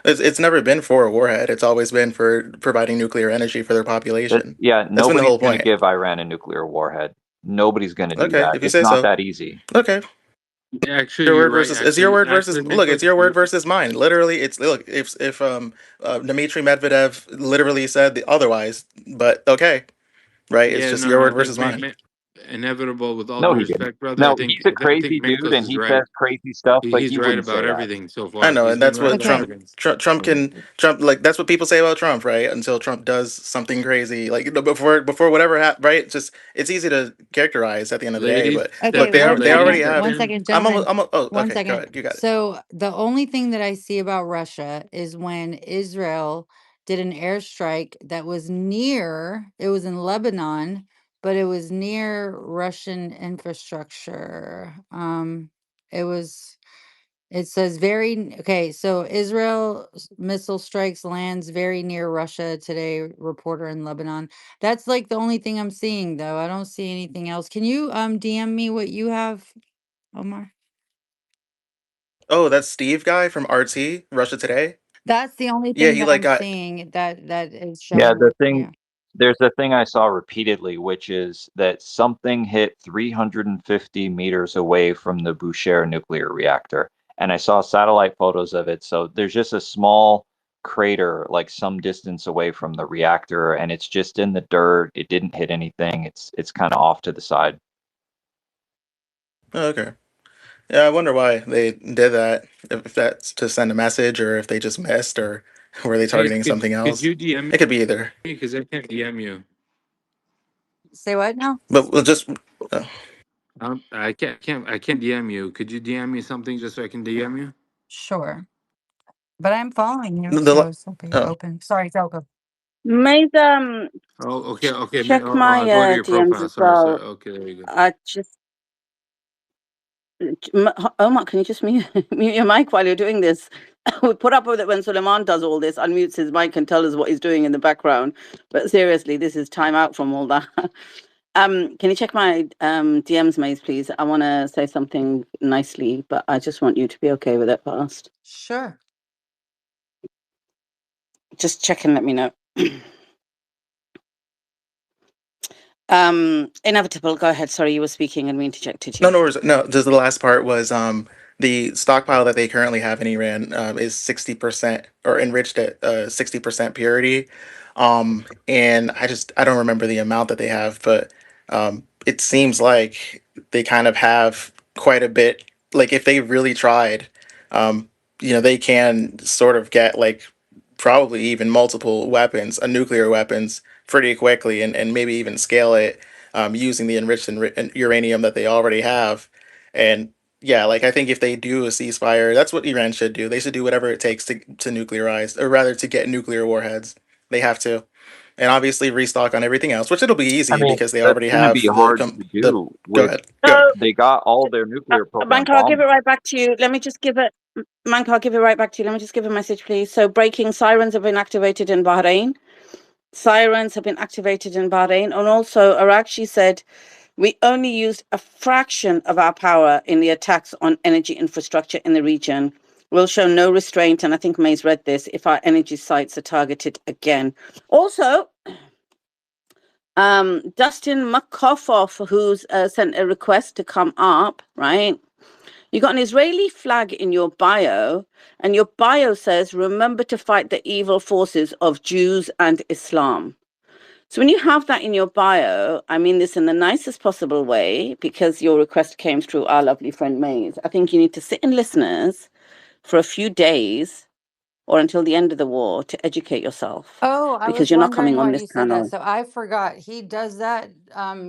It's never been for a warhead. It's always been for providing nuclear energy for their population. Yeah, That's been the nobody's whole going to point. give Iran a nuclear warhead. Nobody's going to do Okay, that. if you It's say not so. that easy. Okay. Actually, Your you're word right. versus it's your word versus Actually, look, Nicholas, it's your word versus mine. Literally, it's look if Dmitry Medvedev literally said the otherwise, but okay, right? It's yeah, just no, your no, I word think versus mine. inevitable. With all No, due he didn't. respect, brother, No, he's a I think crazy dude Nicholas and is he right. says crazy stuff, but He's he right wouldn't say about that. everything so I far. know, He's and been that's right what about Okay. everything. Trump like that's what people say about Trump, right? Until Trump does something crazy, like before whatever right? It's easy to characterize at the end of the day, Ladies, but Okay, look, they ladies, already one have. second. second, gentlemen. Oh, One okay, go second. ahead, you got it. So the only thing that I see about Russia is when Israel did an airstrike that was it was in Lebanon, but it was near Russian infrastructure. It says okay, so Israel missile strikes lands very near Russia today, reporter in Lebanon. That's like the only thing I'm seeing though. I don't see anything else. Can you DM me what you have, Omar? Oh, that's Steve guy from RT Russia Today. That's the only Yeah, thing he that like I'm got. seeing that is Yeah, showing up. Yeah. there's a thing I saw repeatedly, which is that something hit 350 meters away from the Bushehr nuclear reactor. And I saw satellite photos of it. So there's just a small crater, like some distance away from the reactor, and it's just in the dirt. It didn't hit anything. It's kind of off to the side. Oh, okay. Yeah, I wonder why they did that. If that's to send a message, or if they just missed, or were they Mace, targeting something could else? you DM me? It could be either. Because I can't DM you. Say what now? But we'll just uh, I can't DM you. Could you DM me something just so I can DM you? Sure. But I'm following you, the so it's okay. oh. Open. Sorry, Zelko. Maze, Oh, okay, okay. check my I'll go to your DMs profile. as Sorry, sorry. well. Okay, there you go. I just Omar, can you just mute, mute your mic while you're doing this? We put up with it when Suleiman does all this, unmutes his mic and tells us what he's doing in the background. But seriously, this is time out from all that. Can you check my DMs, Maze, please? I want to say something nicely, but I just want you to be okay with it first. Sure. Just check and let me know. Inevitable. Go ahead. Sorry, you were speaking and we interjected No, you. no, no. Just the last part was the stockpile that they currently have in Iran is 60% or enriched at 60% purity, and I don't remember the amount that they have, but it seems like they kind of have quite a bit. Like if they really tried, um, they can sort of get like probably even multiple weapons, nuclear weapons, pretty quickly, and maybe even scale it using the enriched uranium that they already have. And yeah, like I think if they do a ceasefire, that's what Iran should do. They should do whatever it takes to nuclearize, or rather to get nuclear warheads. They have to, and obviously restock on everything else, which it'll be I easy mean, because they that's already going to be have hard to the. do Go with ahead. Go ahead. So, they got all their nuclear program Manko, I'll give bombed. it right back to you. Let me just give it, Manko, I'll give it right back to you. Let me just give a message, please. So, breaking sirens have been activated in Bahrain. Sirens have been activated in Bahrain. And also, Arakshi said, we only used a fraction of our power in the attacks on energy infrastructure in the region. We'll show no restraint, and I think May's read this, if our energy sites are targeted again. Also, Dustin McCoffoff, who's sent a request to come up, right? You got an Israeli flag in your bio, and your bio says, remember to fight the evil forces of Jews and Islam. So when you have that in your bio, I mean this in the nicest possible way, because your request came through our lovely friend Maze. I think you need to sit in listeners for a few days or until the end of the war to educate yourself, Oh, I because was you're not wondering coming on why this you said that. panel. So I forgot he does that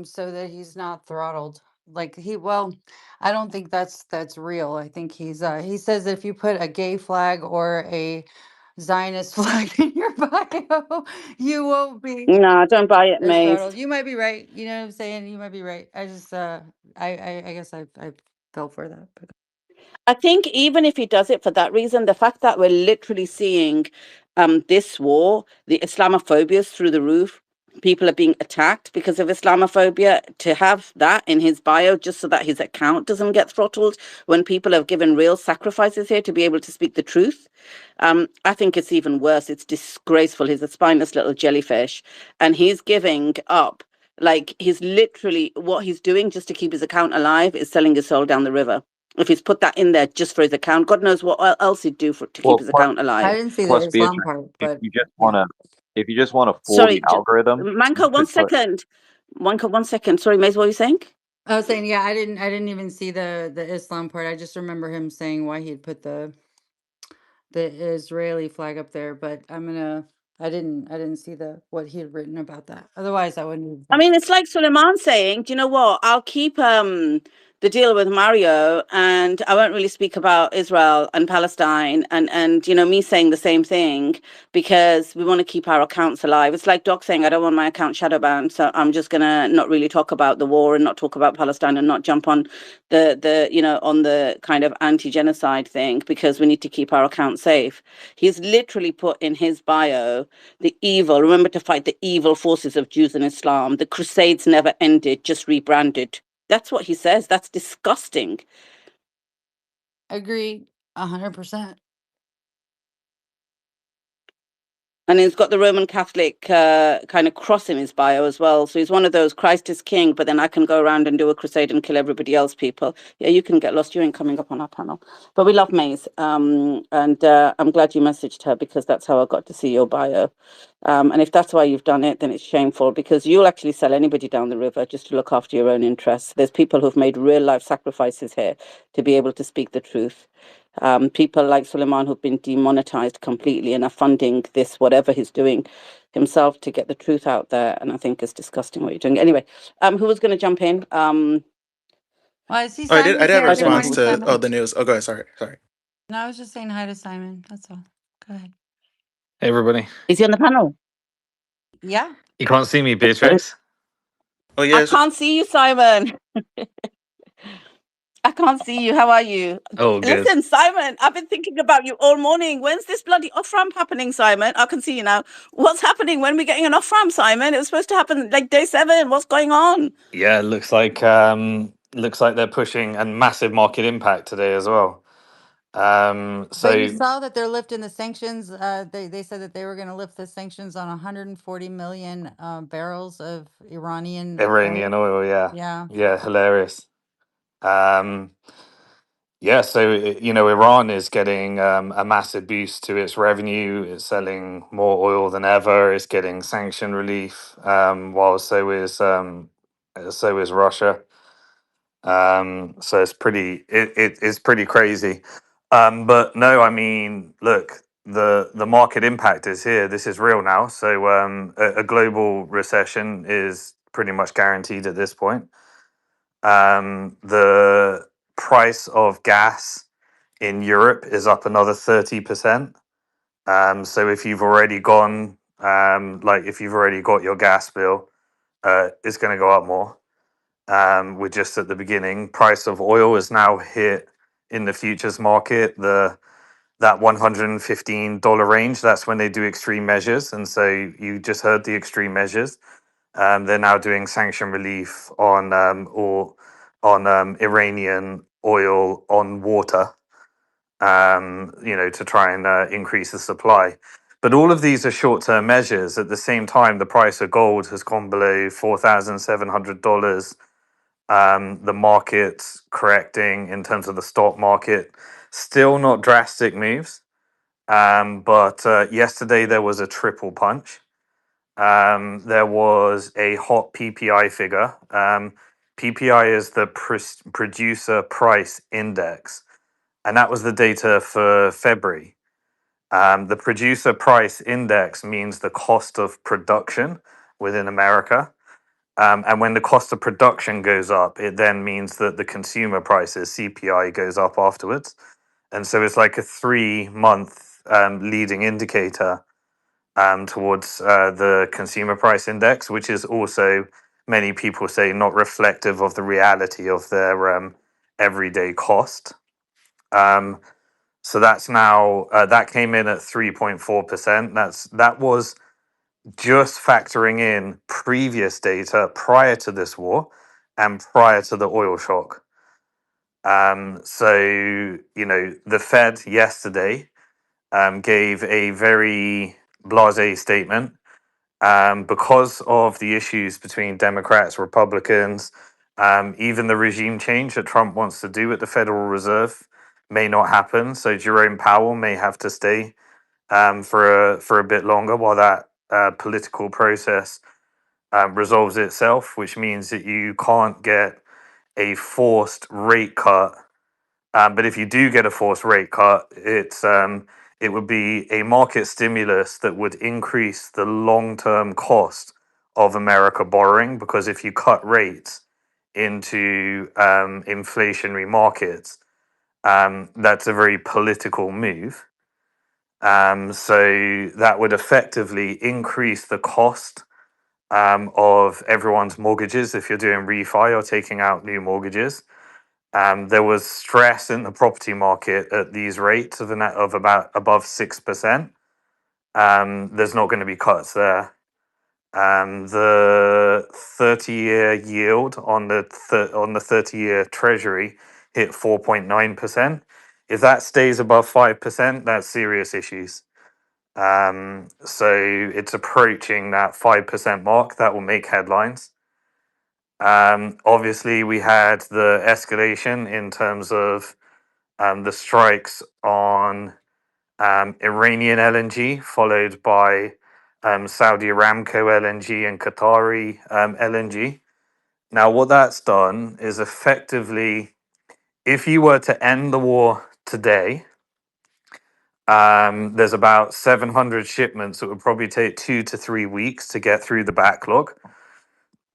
so that he's not throttled. Like I don't think that's real. I think he says if you put a gay flag or a Zionist flag in your bio, you won't be No, don't buy it, as Maze. throttled. You might be right. You know what I'm saying? You might be right. I just I guess I fell for that. But I think even if he does it for that reason, the fact that we're literally seeing this war, the Islamophobia is through the roof. People are being attacked because of Islamophobia. To have that in his bio, just so that his account doesn't get throttled, when people have given real sacrifices here to be able to speak the truth, I think it's even worse. It's disgraceful. He's a spineless little jellyfish, and he's giving up. Like he's literally what he's doing just to keep his account alive is selling his soul down the river. If he's put that in there just for his account, God knows what else he'd do to keep Well, his account I alive. didn't see the plus Islam Beatrice, part, if but you just yeah. want to, if you just want to fool the Sorry, algorithm, you Manko, one could put. second. Manko, 1 second. Sorry, Maze, what were you saying? I was saying, yeah, I didn't even see the Islam part. I just remember him saying why he'd put the Israeli flag up there, but I didn't see the what he had written about that. Otherwise, I wouldn't I have. mean, it's like Suleiman saying, do you know what? I'll keep the deal with Mario, and I won't really speak about Israel and Palestine, and me saying the same thing because we want to keep our accounts alive. It's like Doc saying, I don't want my account shadow banned, so I'm just gonna not really talk about the war and not talk about Palestine and not jump on on the kind of anti-genocide thing because we need to keep our account safe. He's literally put in his bio the evil, remember to fight the evil forces of Jews and Islam. The Crusades never ended, just rebranded. That's what he says. That's disgusting. Agree 100%. And he's got the Roman Catholic kind of cross in his bio as well. So he's one of those Christ is king, but then I can go around and do a crusade and kill everybody else, people. Yeah, you can get lost. You ain't coming up on our panel. But we love Maze. And I'm glad you messaged her because that's how I got to see your bio. And if that's why you've done it, then it's shameful because you'll actually sell anybody down the river just to look after your own interests. There's people who've made real life sacrifices here to be able to speak the truth. People like Suleiman who've been demonetized completely and are funding this, whatever he's doing himself to get the truth out there. And I think it's disgusting what you're doing. Anyway, who was going to jump in? Well, I see Oh, I did Simon's have a here. I Good don't know. response morning, Who, to Simon. the news. Oh, go ahead. Sorry. No, I was just saying hi to Simon. That's all. Go ahead. Hey everybody. is he on the panel? Yeah. You can't see me, Beatrix? Oh I yes. can't see you, Simon. I can't see you. How are you? Oh good. Listen, Simon, I've been thinking about you all morning. When's this bloody off ramp happening, Simon? I can see you now. What's happening? When are we getting an off ramp, Simon? It was supposed to happen like day 7. What's going on? Yeah, looks like they're pushing a massive market impact today as well. But you So saw that they're lifting the sanctions. They said that they were going to lift the sanctions on 140 million barrels of Iranian Iranian oil. oil, yeah, Yeah. yeah, hilarious. Um, yeah, so Iran is getting a massive boost to its revenue. It's selling more oil than ever. It's getting sanction relief, while so is Russia. So it's pretty crazy. But no, I mean, look, the market impact is here. This is real now. So a global recession is pretty much guaranteed at this point. The price of gas in Europe is up another 30%. So if you've already gone, like if you've already got your gas bill, it's going to go up more. We're just at the beginning. Price of oil is now hit in the futures market that $115 range. That's when they do extreme measures, and so you just heard the extreme measures. They're now doing sanction relief on Iranian oil on water, to try and increase the supply. But all of these are short-term measures. At the same time, the price of gold has gone below $4,700. The market's correcting in terms of the stock market. Still not drastic moves. But yesterday there was a triple punch. There was a hot PPI figure. PPI is the producer price index, and that was the data for February. The producer price index means the cost of production within America. And when the cost of production goes up, it then means that the consumer prices, CPI, goes up afterwards. And so it's like a 3-month leading indicator towards the consumer price index, which is also, many people say, not reflective of the reality of their everyday cost. So that's now, that came in at 3.4%. That was just factoring in previous data prior to this war and prior to the oil shock. So, the Fed yesterday gave a very blasé statement, because of the issues between Democrats, Republicans, even the regime change that Trump wants to do at the Federal Reserve may not happen. So Jerome Powell may have to stay for a bit longer while that political process resolves itself, which means that you can't get a forced rate cut. But if you do get a forced rate cut, it would be a market stimulus that would increase the long-term cost of America borrowing, because if you cut rates into inflationary markets, that's a very political move. So that would effectively increase the cost of everyone's mortgages if you're doing refi or taking out new mortgages. There was stress in the property market at these rates of about above 6%. There's not going to be cuts there. The 30-year yield on the 30-year Treasury hit 4.9%. If that stays above 5%, that's serious issues. So it's approaching that 5% mark. That will make headlines. Obviously, we had the escalation in terms of the strikes on Iranian LNG, followed by Saudi Aramco LNG and Qatari LNG. Now, what that's done is effectively, if you were to end the war today, there's about 700 shipments that would probably take 2 to 3 weeks to get through the backlog.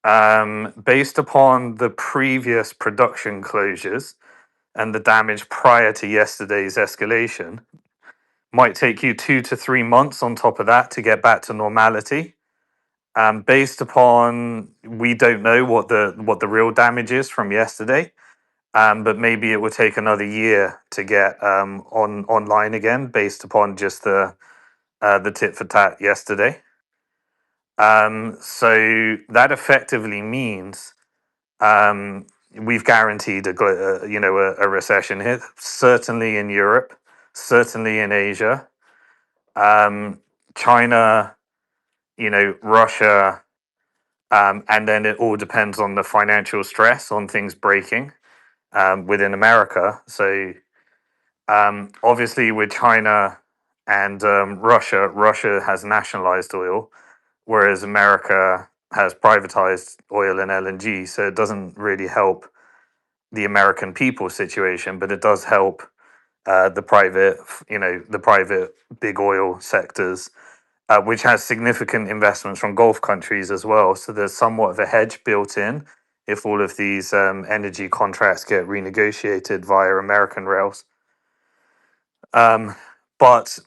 Based upon the previous production closures and the damage prior to yesterday's escalation, might take you 2 to 3 months on top of that to get back to normality. Based upon, we don't know what the real damage is from yesterday, but maybe it would take another year to get online again, based upon just the tit for tat yesterday. So that effectively means we've guaranteed a recession here. Certainly in Europe, certainly in Asia, China, Russia, and then it all depends on the financial stress on things breaking within America. So obviously with China and Russia has nationalized oil, whereas America has privatized oil and LNG. So it doesn't really help the American people situation, but it does help the private big oil sectors, which has significant investments from Gulf countries as well. So there's somewhat of a hedge built in if all of these energy contracts get renegotiated via American rails. But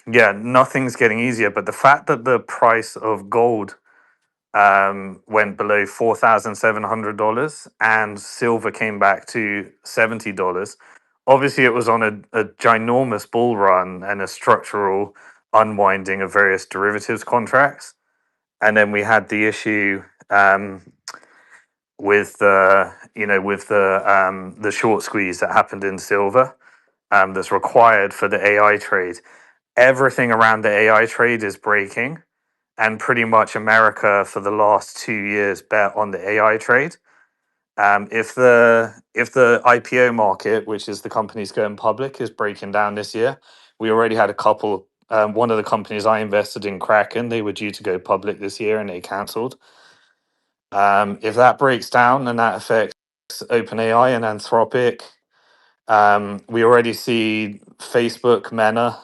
yeah, nothing's getting easier. But the fact that the price of gold went below $4,700 and silver came back to $70. Obviously, it was on a ginormous bull run and a structural unwinding of various derivatives contracts. And then we had the issue with the short squeeze that happened in silver that's required for the AI trade. Everything around the AI trade is breaking, and pretty much America for the last 2 years bet on the AI trade. If the IPO market, which is the companies going public, is breaking down this year, we already had a couple. One of the companies I invested in, Kraken, they were due to go public this year and they cancelled. If that breaks down and that affects OpenAI and Anthropic, we already see Facebook, Meta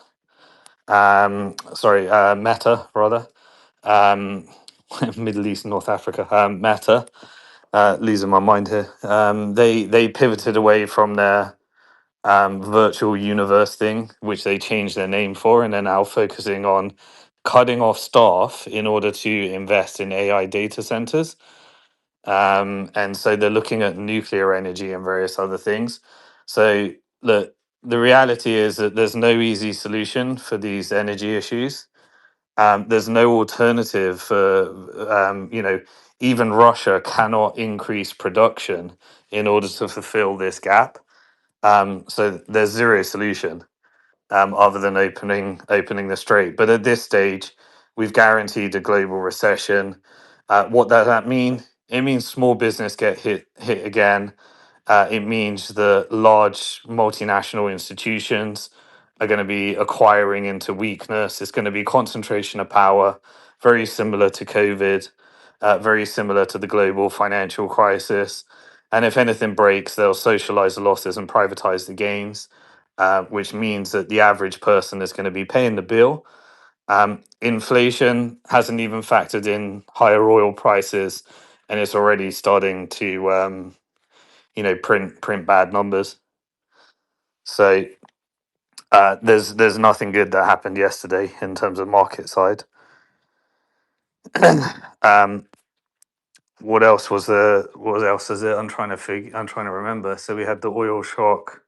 rather, um, Middle East, North Africa, Meta. Losing my mind here. They pivoted away from their virtual universe thing, which they changed their name for, and they're now focusing on cutting off staff in order to invest in AI data centers. And so they're looking at nuclear energy and various other things. So the reality is that there's no easy solution for these energy issues. There's no alternative for, even Russia cannot increase production in order to fulfill this gap. So there's zero solution other than opening the strait. But at this stage, we've guaranteed a global recession. What does that mean? It means small business get hit again. It means that large multinational institutions are going to be acquiring into weakness. It's going to be concentration of power, very similar to COVID, very similar to the global financial crisis. And if anything breaks, they'll socialize the losses and privatize the gains, which means that the average person is going to be paying the bill. Inflation hasn't even factored in higher oil prices, and it's already starting to print bad numbers. So there's nothing good that happened yesterday in terms of market side. um, what else was there? What else is it? I'm trying to remember. So we had the oil shock.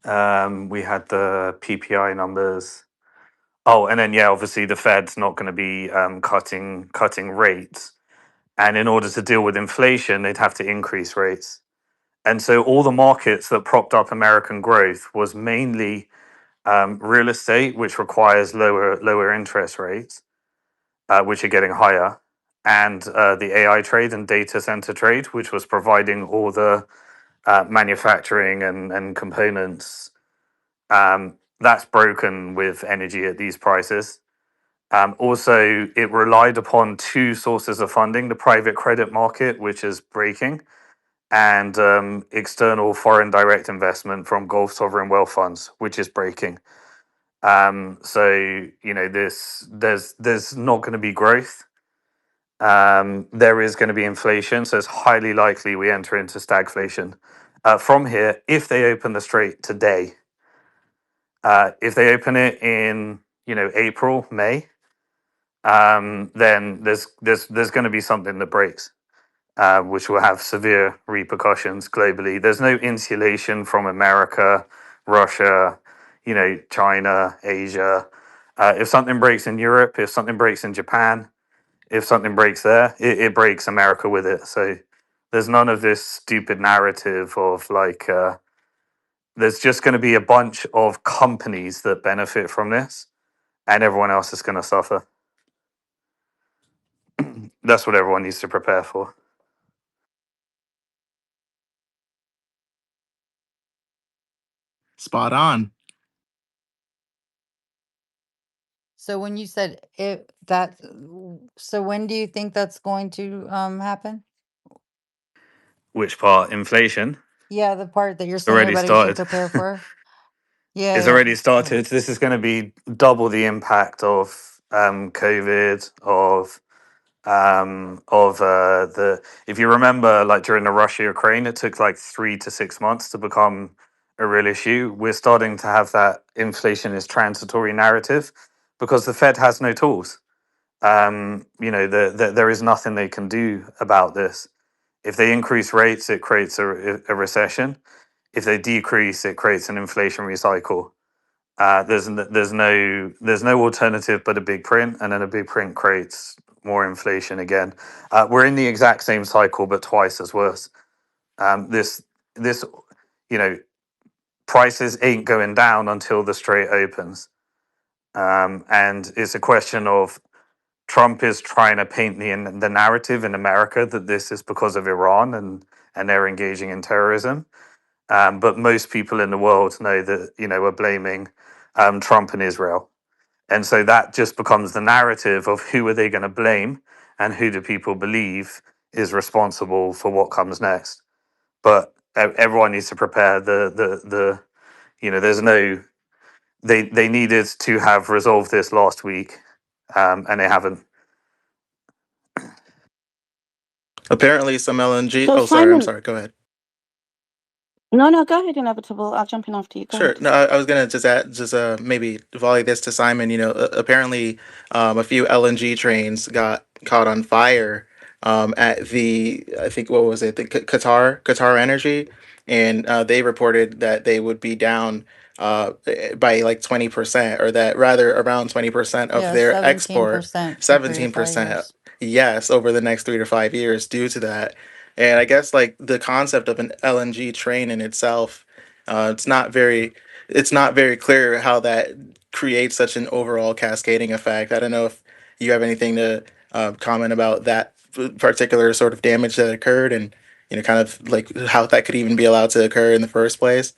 We had the PPI numbers. Oh, and then yeah, obviously the Fed's not going to be cutting rates, and in order to deal with inflation, they'd have to increase rates. And so all the markets that propped up American growth was mainly real estate, which requires lower interest rates, which are getting higher, and the AI trade and data center trade, which was providing all the manufacturing and components. That's broken with energy at these prices. Also, it relied upon two sources of funding: the private credit market, which is breaking, and external foreign direct investment from Gulf sovereign wealth funds, which is breaking. So there's not going to be growth. There is going to be inflation, so it's highly likely we enter into stagflation from here if they open the strait today. If they open it in April, May, then there's going to be something that breaks, which will have severe repercussions globally. There's no insulation from America, Russia, China, Asia. If something breaks in Europe, if something breaks in Japan, if something breaks there, it breaks America with it. So There's none of this stupid narrative of like there's just going to be a bunch of companies that benefit from this, and everyone else is going to suffer. That's what everyone needs to prepare for. Spot on. So when you said it that so when do you think that's going to happen? Which part? Inflation. Yeah, the part that you're It's saying already everybody should started. prepare for. Yeah, It's yeah. already started. This is going to be double the impact of COVID, of the. If you remember, like during the Russia Ukraine, it took like 3 to 6 months to become a real issue. We're starting to have that inflation is transitory narrative because the Fed has no tools. There is nothing they can do about this. If they increase rates, it creates a recession. If they decrease, it creates an inflationary cycle. There's no alternative but a big print, and then a big print creates more inflation again. We're in the exact same cycle, but twice as worse. This you know prices ain't going down until the Strait opens, and it's a question of Trump is trying to paint the narrative in America that this is because of Iran and they're engaging in terrorism. But most people in the world know that we're blaming Trump and Israel. And so that just becomes the narrative of who are they going to blame and who do people believe is responsible for what comes next. But everyone needs to prepare there's no they needed to have resolved this last week, and they haven't. Apparently, some LNG. So Oh, sorry. I'm Simon, sorry. Go ahead. no, go ahead, Inevitable. I'll jump in after you. Go Sure. ahead. No, I was gonna just add, just maybe volley this to Simon. Apparently, a few LNG trains got caught on fire at the I think what was it the Qatar Energy, and they reported that they would be down by like 20%, or that rather around 20% of Yeah, their export, 17% for 3 to 5 17%. years. Yes, over the next 3 to 5 years due to that. And I guess like the concept of an LNG train in itself, it's not very clear how that creates such an overall cascading effect. I don't know if you have anything to comment about that particular sort of damage that occurred, and kind of like how that could even be allowed to occur in the first place.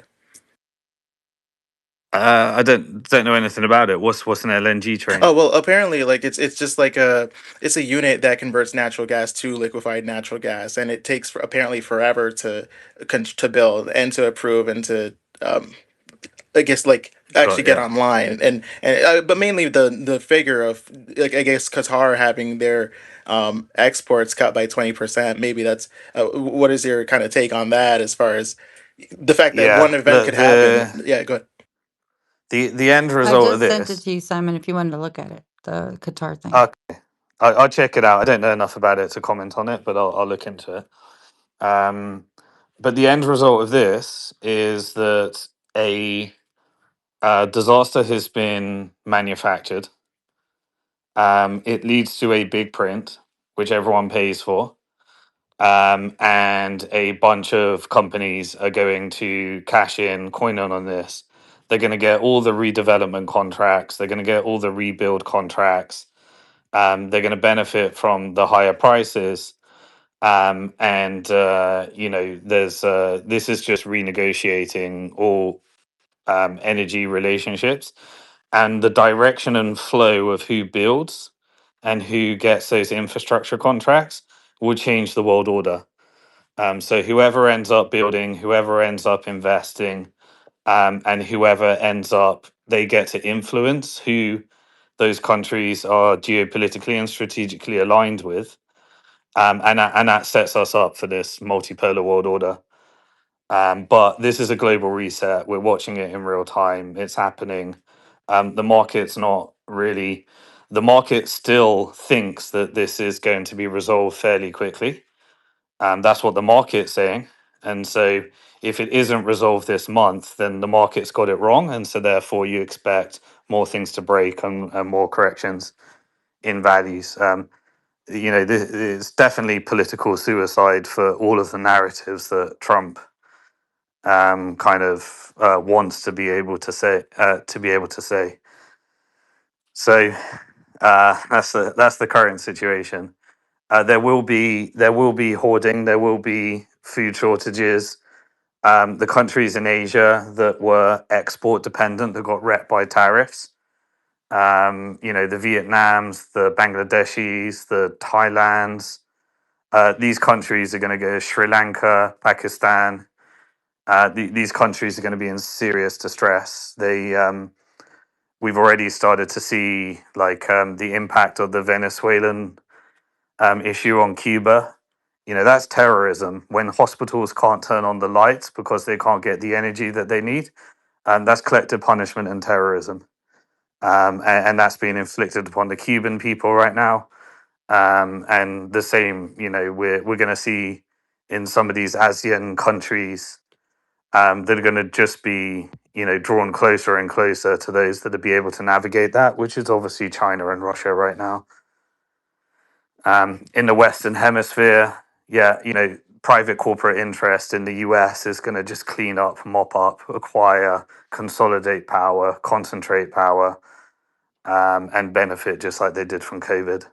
I don't know anything about it. What's an LNG train? Oh well, apparently, like it's just like it's a unit that converts natural gas to liquefied natural gas, and it takes apparently forever to build and to approve and to I guess like actually Got get yeah. online, and but mainly the figure of like I guess Qatar having their exports cut by 20%. Maybe that's what is your kind of take on that as far as the fact that one Yeah. event could happen? Yeah, go ahead. The end I result of just sent it this. to you, Simon, if you wanted to look at it. The Qatar thing. Okay, I'll check it out. I don't know enough about it to comment on it, but I'll look into it. But the end result of this is that a disaster has been manufactured. It leads to a big print, which everyone pays for. And a bunch of companies are going to cash in, coin on this. They're going to get all the redevelopment contracts. They're going to get all the rebuild contracts. They're going to benefit from the higher prices. And there's this is just renegotiating all energy relationships, and the direction and flow of who builds and who gets those infrastructure contracts will change the world order. So whoever ends up building, whoever ends up investing, and whoever ends up, they get to influence who those countries are geopolitically and strategically aligned with. And that sets us up for this multipolar world order. But this is a global reset. We're watching it in real time. It's happening. The market's not really. The market still thinks that this is going to be resolved fairly quickly. That's what the market's saying. And so, if it isn't resolved this month, then the market's got it wrong. And so, therefore, you expect more things to break and more corrections in values. it's definitely political suicide for all of the narratives that Trump kind of wants to be able to say. So that's the current situation. There will be hoarding. There will be food shortages. The countries in Asia that were export dependent that got wrecked by tariffs. The Vietnams, the Bangladeshis, the Thailands. These countries are going to go Sri Lanka, Pakistan. These countries are going to be in serious distress. We've already started to see the impact of the Venezuelan issue on Cuba. That's terrorism. When hospitals can't turn on the lights because they can't get the energy that they need, that's collective punishment and terrorism. And that's being inflicted upon the Cuban people right now. And the same, we're going to see in some of these ASEAN countries that are going to just be, drawn closer and closer to those that will be able to navigate that, which is obviously China and Russia right now. In the Western Hemisphere, private corporate interest in the US is going to just clean up, mop up, acquire, consolidate power, concentrate power, and benefit just like they did from COVID.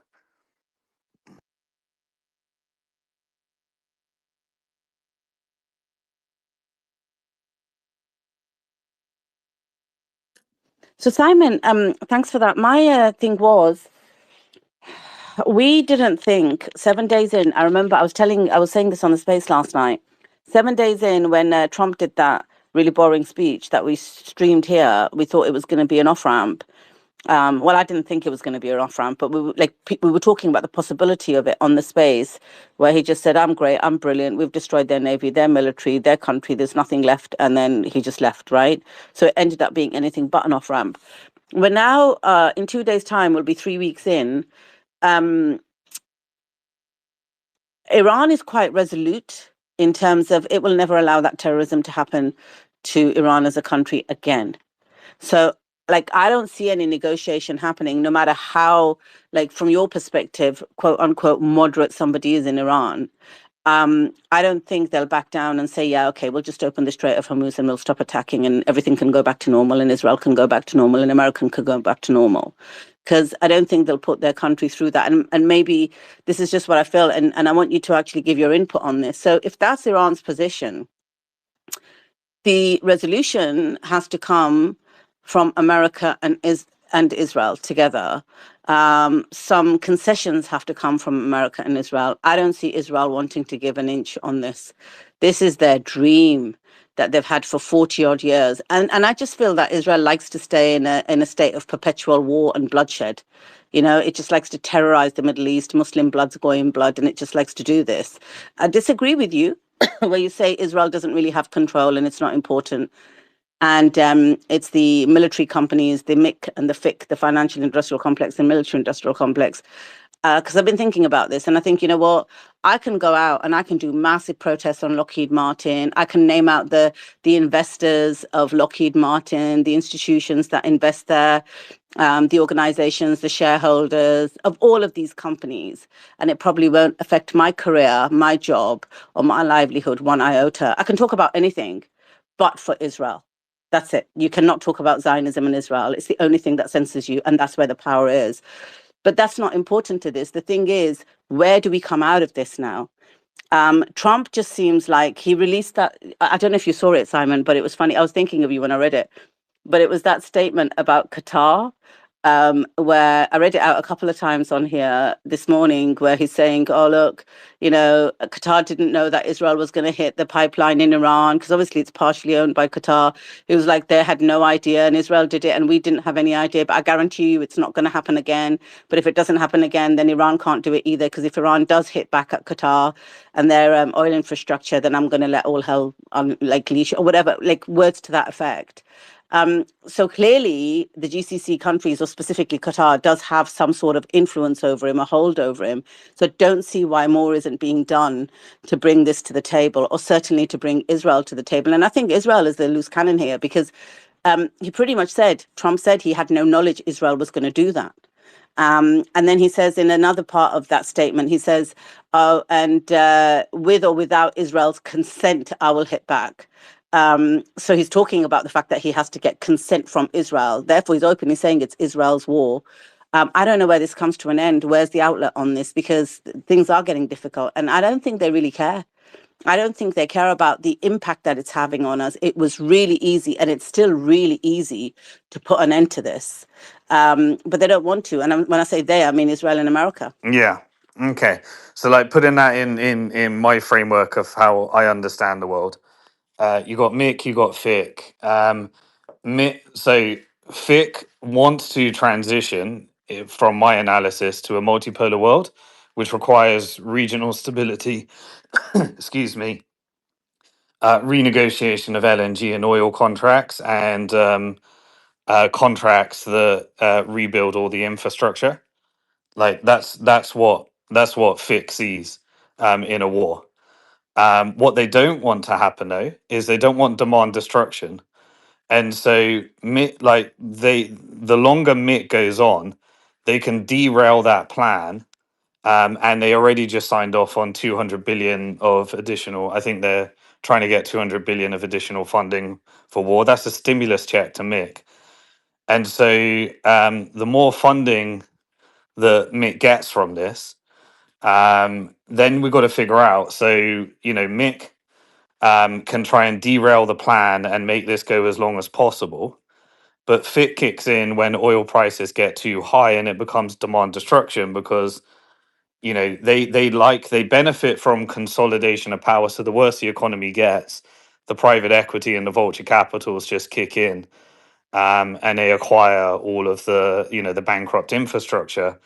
So Simon, thanks for that. My thing was, we didn't think 7 days in. I remember I was saying this on the space last night. 7 days in, when Trump did that really boring speech that we streamed here, we thought it was going to be an off ramp. Well, I didn't think it was going to be an off ramp, but we were talking about the possibility of it on the space, where he just said, "I'm great, I'm brilliant. We've destroyed their navy, their military, their country. There's nothing left," and then he just left, right? So it ended up being anything but an off ramp. We're now in 2 days' time. We'll be 3 weeks in. Um, Iran is quite resolute in terms of it will never allow that terrorism to happen to Iran as a country again. So, I don't see any negotiation happening, no matter how, from your perspective, quote unquote, moderate somebody is in Iran. I don't think they'll back down and say, yeah, okay, we'll just open the Strait of Hormuz and we'll stop attacking and everything can go back to normal and Israel can go back to normal and America can go back to normal. Because I don't think they'll put their country through that. And maybe this is just what I feel. And I want you to actually give your input on this. So if that's Iran's position, the resolution has to come from America and Israel together. Some concessions have to come from America and Israel. I don't see Israel wanting to give an inch on this. This is their dream that they've had for 40 odd years. And I just feel that Israel likes to stay in a state of perpetual war and bloodshed. It just likes to terrorize the Middle East. Muslim blood's Goyim blood, and it just likes to do this. I disagree with you where you say Israel doesn't really have control and it's not important. And it's the military companies, the MIC and the FIC, the financial industrial complex, the military industrial complex. Because I've been thinking about this and I think, you know what, I can go out and I can do massive protests on Lockheed Martin. I can name out the investors of Lockheed Martin, the institutions that invest there, the organizations, the shareholders of all of these companies. And it probably won't affect my career, my job, or my livelihood one iota. I can talk about anything but for Israel. That's it. You cannot talk about Zionism in Israel. It's the only thing that censors you, and that's where the power is. But that's not important to this. The thing is, where do we come out of this now? Trump just seems like he released that. I don't know if you saw it, Simon, but it was funny. I was thinking of you when I read it. But it was that statement about Qatar, where I read it out a couple of times on here this morning, where he's saying, oh, look, Qatar didn't know that Israel was going to hit the pipeline in Iran, because obviously it's partially owned by Qatar. It was like they had no idea and Israel did it and we didn't have any idea. But I guarantee you it's not going to happen again. But if it doesn't happen again, then Iran can't do it either, because if Iran does hit back at Qatar and their oil infrastructure, then I'm going to let all hell unleash or whatever, words to that effect. So clearly the GCC countries, or specifically Qatar, does have some sort of influence over him, a hold over him. So don't see why more isn't being done to bring this to the table, or certainly to bring Israel to the table. And I think Israel is the loose cannon here, because he pretty much said, Trump said he had no knowledge Israel was going to do that. And then he says in another part of that statement, he says, "Oh, and with or without Israel's consent, I will hit back." So he's talking about the fact that he has to get consent from Israel. Therefore, he's openly saying it's Israel's war. I don't know where this comes to an end. Where's the outlet on this? Because things are getting difficult, and I don't think they really care. I don't think they care about the impact that it's having on us. It was really easy, and it's still really easy to put an end to this. But they don't want to. And when I say they, I mean Israel and America. Yeah. Okay. So like putting that in my framework of how I understand the world. You got Mick, you got Fick. So Fick wants to transition from my analysis to a multipolar world, which requires regional stability. Excuse me. Renegotiation of LNG and oil contracts and contracts that rebuild all the infrastructure. Like that's what Fick sees in a war. What they don't want to happen though is they don't want demand destruction. And so, the longer MIT goes on, they can derail that plan. And they already just signed off on 200 billion of additional. I think they're trying to get 200 billion of additional funding for war. That's a stimulus check to MIC. And so, the more funding that MIC gets from this, then we've got to figure out. So, MIC can try and derail the plan and make this go as long as possible. But fit kicks in when oil prices get too high and it becomes demand destruction because they benefit from consolidation of power. So the worse the economy gets, the private equity and the vulture capitals just kick in, and they acquire all of the bankrupt infrastructure.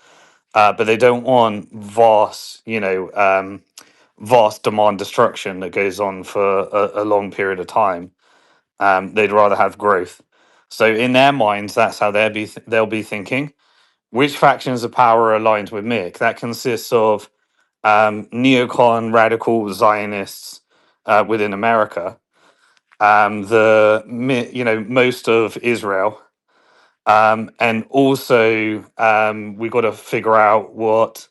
But they don't want vast demand destruction that goes on for a long period of time. They'd rather have growth. So in their minds, that's how they'll be thinking. Which factions of power are aligned with Mick? That consists of neocon radical Zionists within America, most of Israel, and also we got to figure out what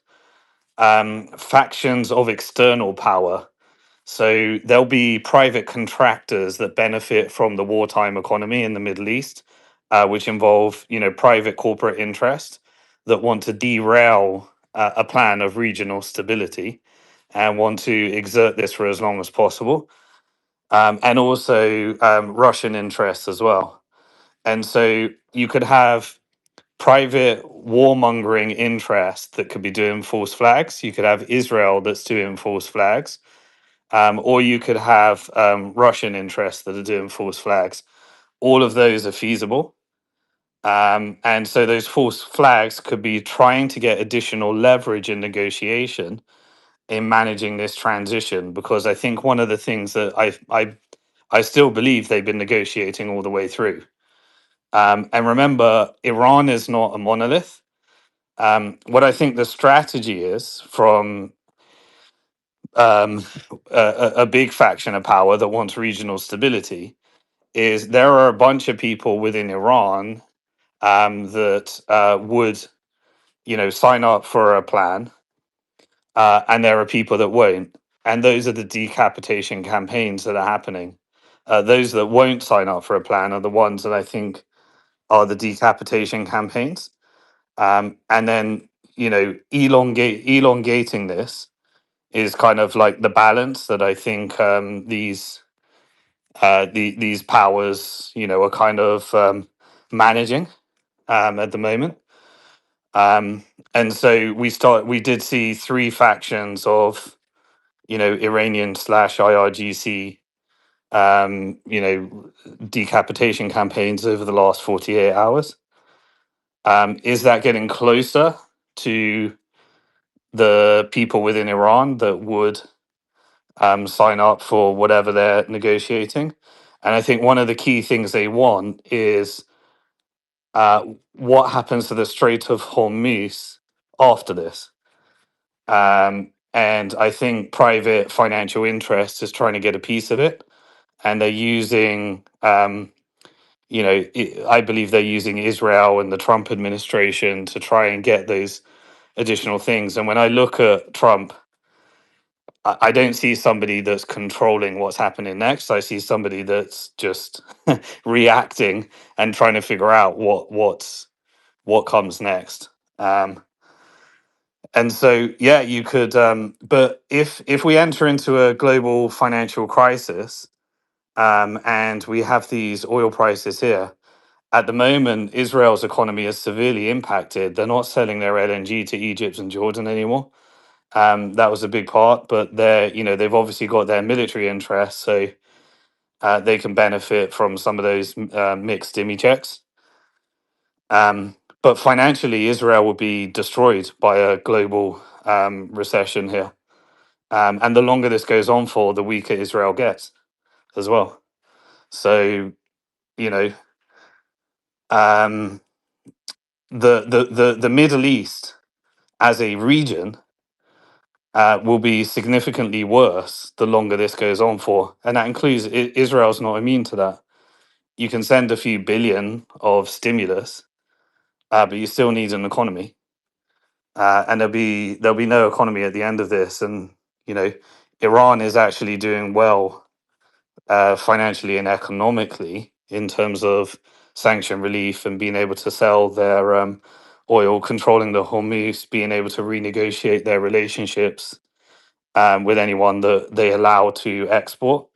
factions of external power. So there'll be private contractors that benefit from the wartime economy in the Middle East, which involve, private corporate interest that want to derail a plan of regional stability and want to exert this for as long as possible, and also Russian interests as well. And so you could have private warmongering interests that could be doing false flags. You could have Israel that's doing false flags, or you could have Russian interests that are doing false flags. All of those are feasible. And so those false flags could be trying to get additional leverage in negotiation in managing this transition, because I think one of the things that I still believe they've been negotiating all the way through. And remember, Iran is not a monolith. What I think the strategy is from a big faction of power that wants regional stability is there are a bunch of people within Iran that would, sign up for a plan, and there are people that won't, and those are the decapitation campaigns that are happening. Those that won't sign up for a plan are the ones that I think are the decapitation campaigns, and then elongating this is kind of like the balance that I think these powers, are kind of managing at the moment. And so we did see three factions of, Iranian slash IRGC, decapitation campaigns over the last 48 hours. Is that getting closer to the people within Iran that would sign up for whatever they're negotiating? And I think one of the key things they want is what happens to the Strait of Hormuz after this. And I think private financial interest is trying to get a piece of it, and they're using, I believe they're using Israel and the Trump administration to try and get those additional things. And when I look at Trump, I don't see somebody that's controlling what's happening next. I see somebody that's just reacting and trying to figure out what comes next. And so, yeah, you could. But if we enter into a global financial crisis, and we have these oil prices here, at the moment, Israel's economy is severely impacted. They're not selling their LNG to Egypt and Jordan anymore. That was a big part, but they've obviously got their military interests, so they can benefit from some of those mixed stimmy checks. But financially, Israel will be destroyed by a global recession here. And the longer this goes on for, the weaker Israel gets as well. So, you know, um, the Middle East as a region will be significantly worse the longer this goes on for, and that includes Israel's not immune to that. You can send a few billion of stimulus, but you still need an economy, and there'll be no economy at the end of this. And Iran is actually doing well financially and economically in terms of sanction relief and being able to sell their oil, controlling the Hormuz, being able to renegotiate their relationships with anyone that they allow to export.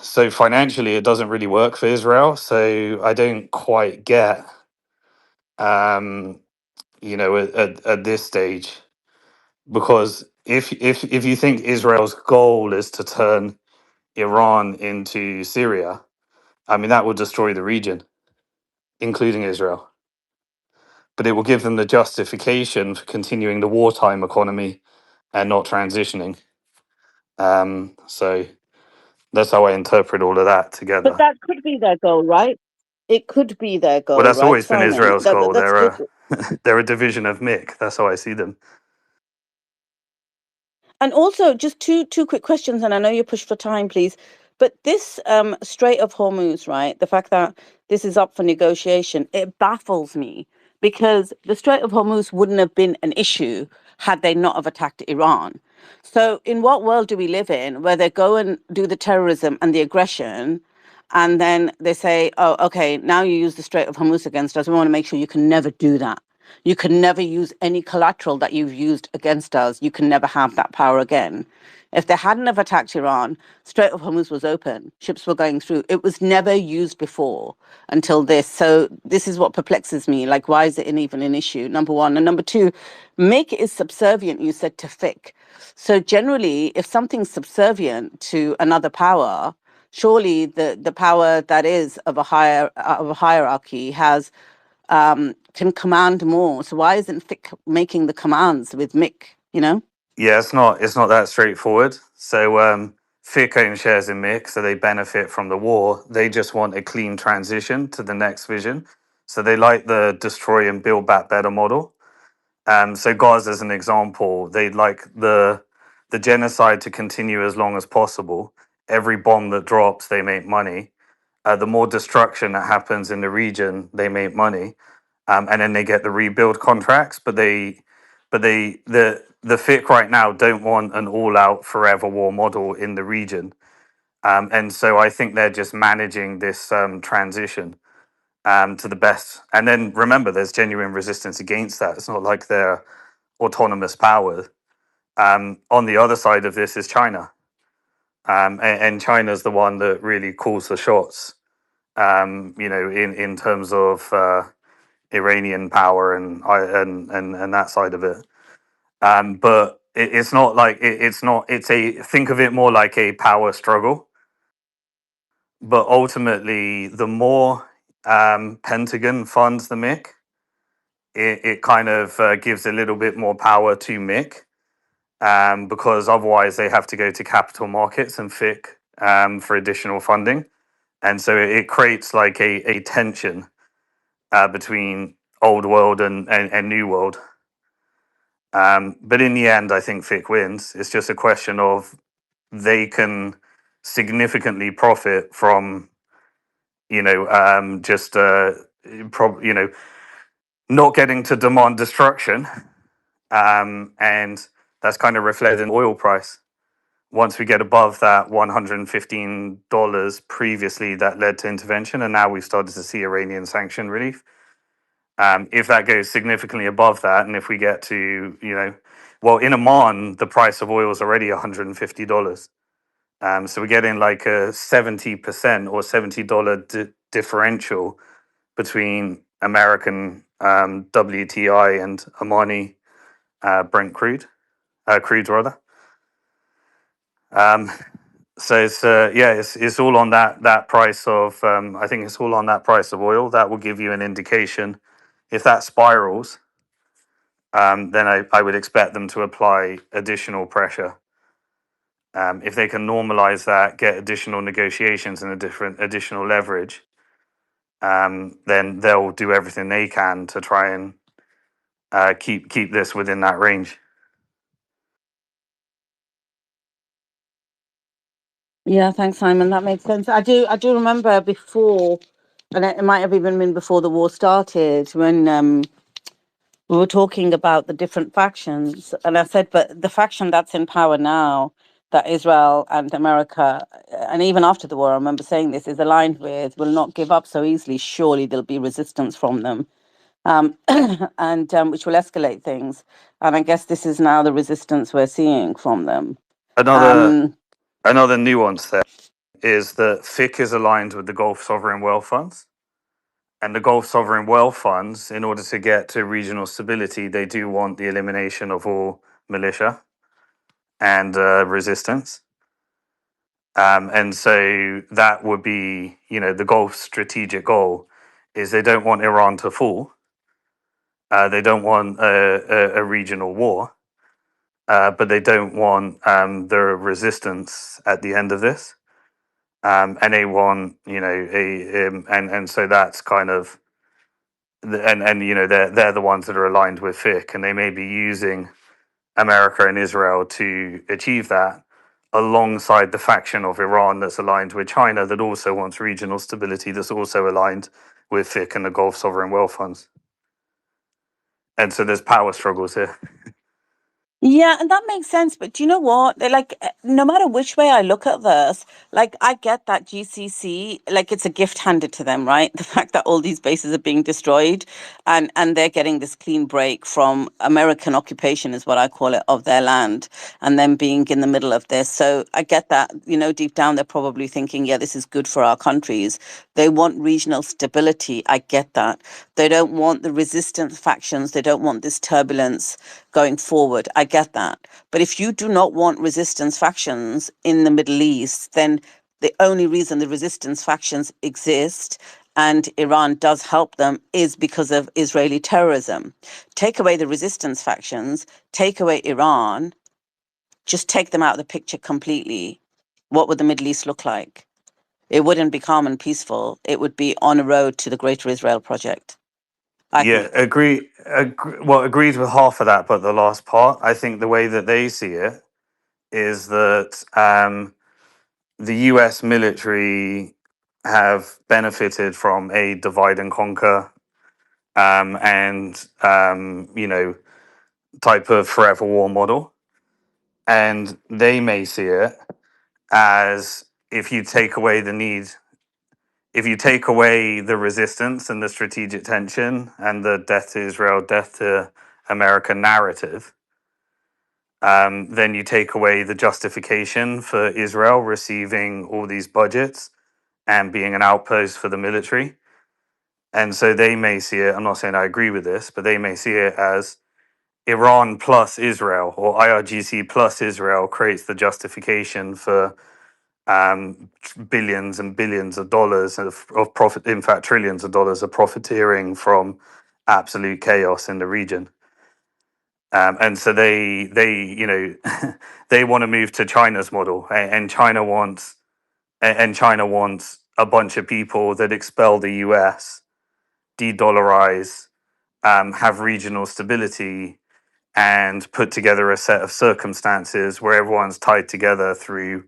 So financially, it doesn't really work for Israel. So I don't quite get, um, at this stage, because if you think Israel's goal is to turn Iran into Syria, I mean that will destroy the region, including Israel. But it will give them the justification for continuing the wartime economy and not transitioning. So that's how I interpret all of that But together. that could be their goal, right? It could be their Well, goal, that's right, always been Simon? Israel's goal. That's They're good. a they're a division of Mick. That's how I see them. And also, just two quick questions, and I know you're pushed for time, please. But this Strait of Hormuz, right? The fact that this is up for negotiation, it baffles me because the Strait of Hormuz wouldn't have been an issue had they not have attacked Iran. So, in what world do we live in where they go and do the terrorism and the aggression, and then they say, "Oh, okay, now you use the Strait of Hormuz against us. We want to make sure you can never do that." You can never use any collateral that you've used against us. You can never have that power again. If they hadn't have attacked Iran, Strait of Hormuz was open. Ships were going through. It was never used before until this. So this is what perplexes me. Like, why is it even an issue? Number one. And number two, make is subservient, you said, to FIC. So generally, if something's subservient to another power, surely the power that is of a hierarchy has can command more. So why isn't Fick making the commands with Mick? You know? Yeah, it's not that straightforward. So FIC own shares in Mick, so they benefit from the war. They just want a clean transition to the next vision. So they like the destroy and build back better model. So Gaza, as an example, they'd like the genocide to continue as long as possible. Every bomb that drops, they make money. The more destruction that happens in the region, they make money, and then they get the rebuild contracts. But the FIC right now don't want an all-out forever war model in the region, and so I think they're just managing this transition to the best. And then remember, there's genuine resistance against that. It's not like they're autonomous power. On the other side of this is China, and China's the one that really calls the shots. In terms of Iranian power and that side of it. But it's not like it's not. It's a think of it more like a power struggle. But ultimately, the more Pentagon funds the MiC, it kind of gives a little bit more power to MiC, because otherwise they have to go to capital markets and FIC for additional funding, and so it creates like a tension between old world and new world. But in the end, I think FIC wins. It's just a question of they can significantly profit from just not getting to demand destruction, and that's kind of reflected in the oil price. Once we get above that $115 previously, that led to intervention, and now we've started to see Iranian sanction relief. If that goes significantly above that, and if we get to, in Oman, the price of oil is already $150. So we're getting like a 70% or $70 differential between American WTI and Omani Brent crude rather. So it's all on that price of I think it's all on that price of oil. That will give you an indication. If that spirals, then I would expect them to apply additional pressure. If they can normalize that, get additional negotiations and additional leverage, then they'll do everything they can to try and keep this within that range. Yeah, thanks, Simon. That makes sense. I do remember before, and it might have even been before the war started, when we were talking about the different factions, and I said, but the faction that's in power now, that Israel and America, and even after the war, I remember saying this, is aligned with, will not give up so easily. Surely there'll be resistance from them, and which will escalate things. And I guess this is now the resistance we're seeing from them. Another Um, another nuance there is that FIC is aligned with the Gulf Sovereign Wealth Funds. And the Gulf Sovereign Wealth Funds, in order to get to regional stability, they do want the elimination of all militia and resistance. And so that would be, the Gulf's strategic goal is they don't want Iran to fall. They don't want a regional war, but they don't want the resistance at the end of this. And they want, and so that's kind of, they're the ones that are aligned with FIC, and they may be using America and Israel to achieve that, alongside the faction of Iran that's aligned with China that also wants regional stability, that's also aligned with FIC and the Gulf Sovereign Wealth Funds. And so there's power struggles here. Yeah, and that makes sense. But do you know what? Like, no matter which way I look at this, like, I get that GCC, like, it's a gift handed to them, right? The fact that all these bases are being destroyed, and they're getting this clean break from American occupation, is what I call it, of their land, and them being in the middle of this. So I get that, deep down, they're probably thinking, yeah, this is good for our countries. They want regional stability. I get that. They don't want the resistance factions. They don't want this turbulence going forward. I get that. But if you do not want resistance factions in the Middle East, then the only reason the resistance factions exist, and Iran does help them, is because of Israeli terrorism. Take away the resistance factions, take away Iran, just take them out of the picture completely. What would the Middle East look like? It wouldn't be calm and peaceful. It would be on a road to the Greater Israel Project, I Yeah, think. agreed with half of that, but the last part, I think the way that they see it is that the US military have benefited from a divide and conquer, and type of forever war model, and they may see it as, if you take away the need, if you take away the resistance and the strategic tension and the death to Israel, death to America narrative, then you take away the justification for Israel receiving all these budgets and being an outpost for the military. And so they may see it, I'm not saying I agree with this, but they may see it as Iran plus Israel, or IRGC plus Israel, creates the justification for billions and billions of dollars of profit, in fact, trillions of dollars of profiteering from absolute chaos in the region. And so they they want to move to China's model, and China wants a bunch of people that expel the US, de-dollarize, have regional stability, and put together a set of circumstances where everyone's tied together through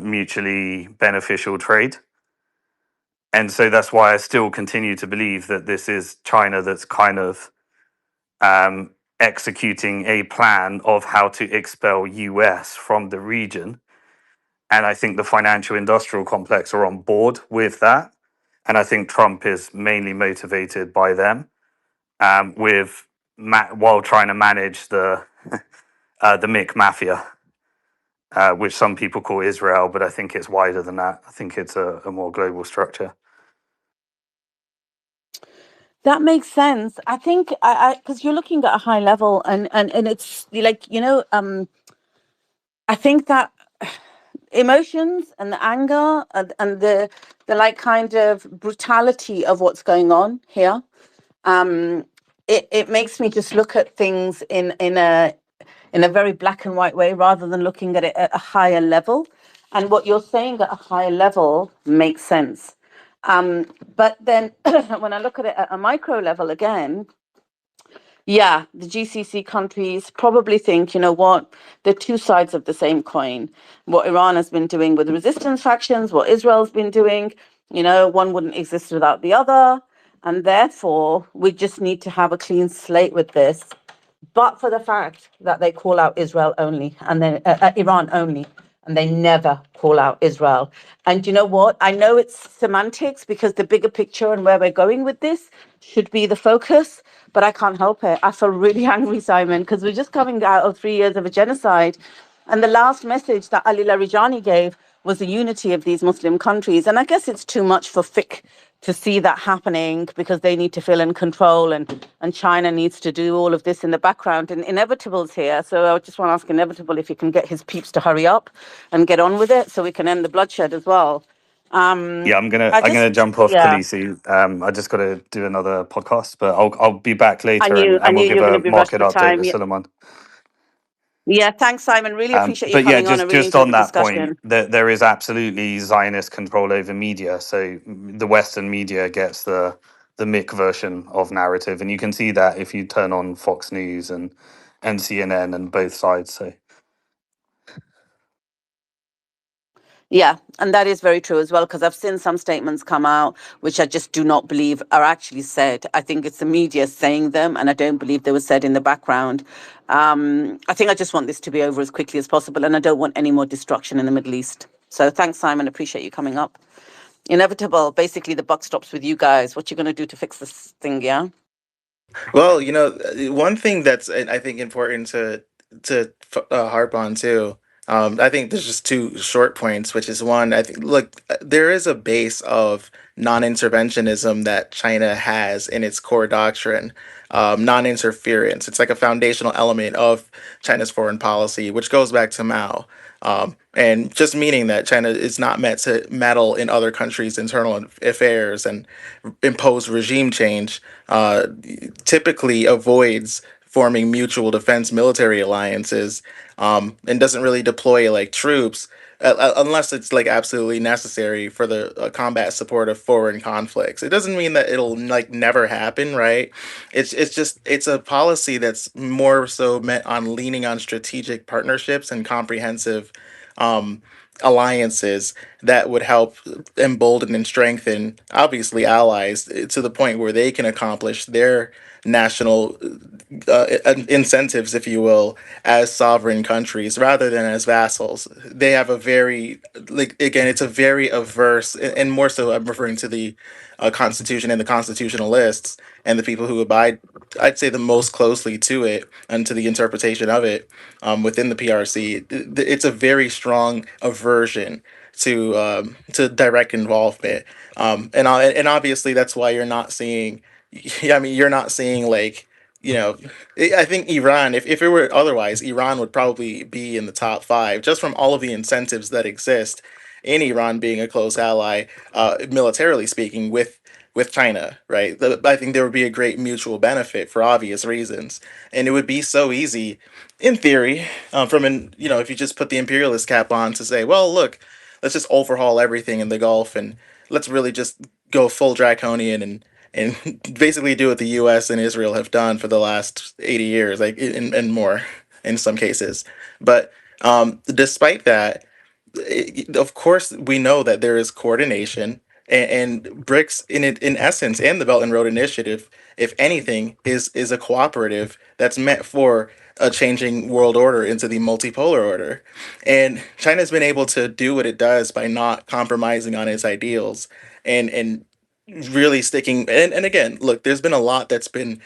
mutually beneficial trade. And so that's why I still continue to believe that this is China that's kind of executing a plan of how to expel US from the region. And I think the financial industrial complex are on board with that. And I think Trump is mainly motivated by them, while trying to manage the Mick Mafia, which some people call Israel, but I think it's wider than that. I think it's a more global structure. That makes sense. I think because you're looking at a high level, and it's like, I think that emotions and the anger and the like kind of brutality of what's going on here, um it makes me just look at things in a very black and white way rather than looking at it at a higher level. And what you're saying at a higher level makes sense. But then when I look at it at a micro level again, yeah, the GCC countries probably think, you know what, they're two sides of the same coin. What Iran has been doing with the resistance factions, what Israel's been doing, one wouldn't exist without the other. And therefore, we just need to have a clean slate with this, but for the fact that they call out Israel only and then Iran only, and they never call out Israel. And you know what? I know it's semantics because the bigger picture and where we're going with this should be the focus, but I can't help it. I feel really angry, Simon, because we're just coming out of 3 years of a genocide. And the last message that Ali Larijani gave was the unity of these Muslim countries. And I guess it's too much for FIC to see that happening because they need to feel in control, and China needs to do all of this in the background. And Inevitable's here. So I just want to ask Inevitable if he can get his peeps to hurry up and get on with it so we can end the bloodshed as well. Yeah, I I'm just, gonna jump off, yeah, Khaleesi. I just got to do another podcast, but I'll be back I later, knew I and knew we'll you give were going to a be rushed market for update time. with Yeah, Suleiman. yeah, thanks, Simon. Really appreciate you But yeah, coming on. I just really just enjoyed on the that point, discussion. there is absolutely Zionist control over media. So the Western media gets the Mick version of narrative, and you can see that if you turn on Fox News and CNN and both sides. So Yeah, and that is very true as well, because I've seen some statements come out which I just do not believe are actually said. I think it's the media saying them, and I don't believe they were said in the background. I think I just want this to be over as quickly as possible, and I don't want any more destruction in the Middle East. So thanks, Simon. Appreciate you coming up. Inevitable. Basically, the buck stops with you guys. What you going to do to fix this thing, yeah? Well, one thing that's I think important to harp on too. I think there's just two short points, which is one. I think look, there is a base of non-interventionism that China has in its core doctrine. Non-interference. It's like a foundational element of China's foreign policy, which goes back to Mao. And just meaning that China is not meant to meddle in other countries' internal affairs and impose regime change, typically avoids forming mutual defense military alliances, and doesn't really deploy like troops unless it's like absolutely necessary for the combat support of foreign conflicts. It doesn't mean that it'll like never happen, right? It's just it's a policy that's more so meant on leaning on strategic partnerships and comprehensive um, alliances that would help embolden and strengthen, obviously, allies to the point where they can accomplish their national incentives, if you will, as sovereign countries rather than as vassals. They have a very, like, again, it's a very averse, and more so, I'm referring to the Constitution and the constitutionalists and the people who abide, I'd say, the most closely to it and to the interpretation of it within the PRC. It's a very strong aversion to direct involvement, and obviously that's why you're not seeing. Yeah, I mean, you're not seeing like you know. I think Iran, if it were otherwise, Iran would probably be in the top five just from all of the incentives that exist in Iran being a close ally, militarily speaking, with China, right? I think there would be a great mutual benefit for obvious reasons, and it would be so easy, in theory, from an if you just put the imperialist cap on to say, well, look, let's just overhaul everything in the Gulf and let's really just go full draconian and basically do what the U.S. and Israel have done for the last 80 years, like and more in some cases. But despite that, of course, we know that there is coordination And BRICS, in essence, and the Belt and Road Initiative, if anything, is a cooperative that's meant for a changing world order into the multipolar order. And China's been able to do what it does by not compromising on its ideals and really sticking. And again, look, there's been a lot that's been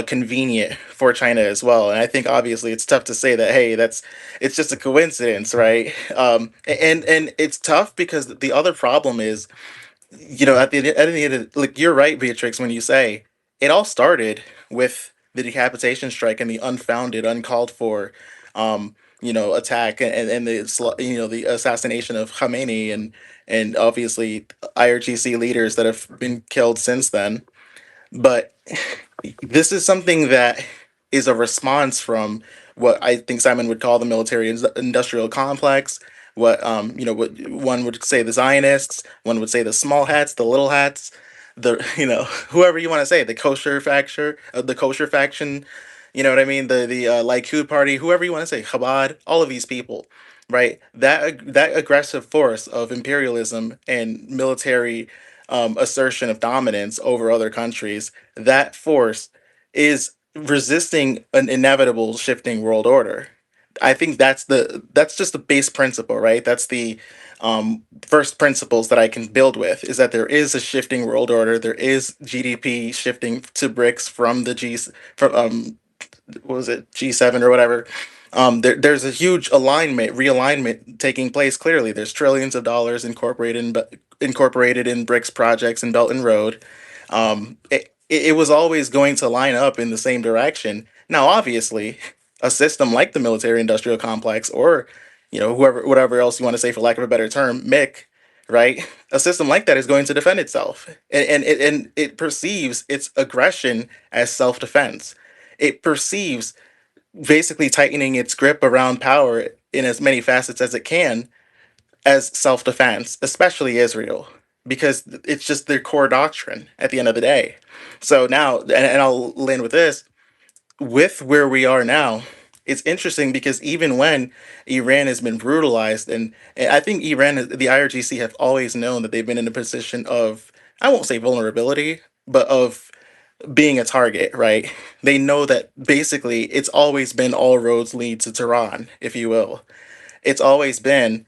convenient for China as well. And I think obviously it's tough to say that, hey, it's just a coincidence, right? And it's tough because the other problem is, at the end of, like, you're right, Beatrix, when you say it all started with the decapitation strike and the unfounded, uncalled for, attack, and the assassination of Khamenei, and obviously IRGC leaders that have been killed since then. But this is something that is a response from what I think Simon would call the military industrial complex. What one would say the Zionists, one would say the small hats, the little hats, whoever you want to say, the kosher faction. You know what I mean? The Likud party, whoever you want to say, Chabad, all of these people, right? That aggressive force of imperialism and military assertion of dominance over other countries, that force is resisting an inevitable shifting world order. I think that's just the base principle, right? That's the first principles that I can build with, is that there is a shifting world order. There is GDP shifting to BRICS from the G from what was it, G7 or whatever. There's a huge realignment taking place. Clearly, there's trillions of dollars incorporated in BRICS projects and Belt and Road. It was always going to line up in the same direction. Now, obviously, a system like the military-industrial complex, or whatever else you want to say, for lack of a better term, MIC, right? A system like that is going to defend itself, and it perceives its aggression as self-defense. It perceives basically tightening its grip around power in as many facets as it can as self defense, especially Israel, because it's just their core doctrine at the end of the day. So now, and I'll land with this, with where we are now, it's interesting because even when Iran has been brutalized, and I think the IRGC have always known that they've been in a position of, I won't say vulnerability, but of being a target, right? They know that basically it's always been all roads lead to Tehran, if you will. It's always been,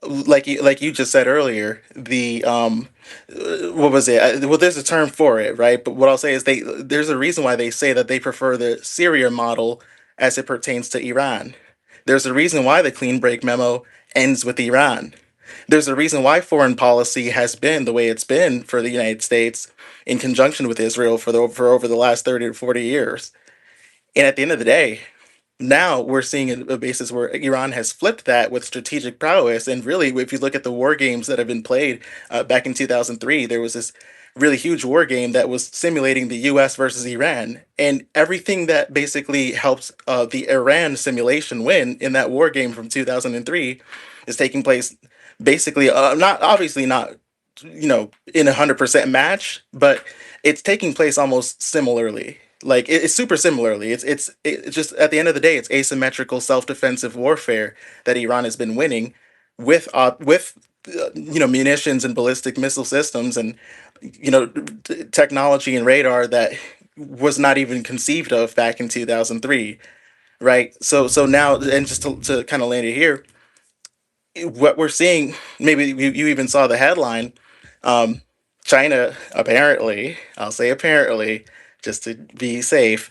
like you just said earlier, the what was it? Well, there's a term for it, right? But what I'll say is there's a reason why they say that they prefer the Syria model as it pertains to Iran. There's a reason why the clean break memo ends with Iran. There's a reason why foreign policy has been the way it's been for the United States in conjunction with Israel for over the last 30 to 40 years. And at the end of the day, now we're seeing a basis where Iran has flipped that with strategic prowess. And really, if you look at the war games that have been played back in 2003, there was this really huge war game that was simulating the US versus Iran. And everything that basically helps the Iran simulation win in that war game from 2003 is taking place basically, not obviously not, in 100% match, but it's taking place almost similarly. Like it's super similarly. It's just, at the end of the day, it's asymmetrical self-defensive warfare that Iran has been winning with munitions and ballistic missile systems, and technology and radar that was not even conceived of back in 2003, right? So now, and just to kind of land it here, what we're seeing, maybe you even saw the headline. um, China apparently, I'll say apparently, just to be safe,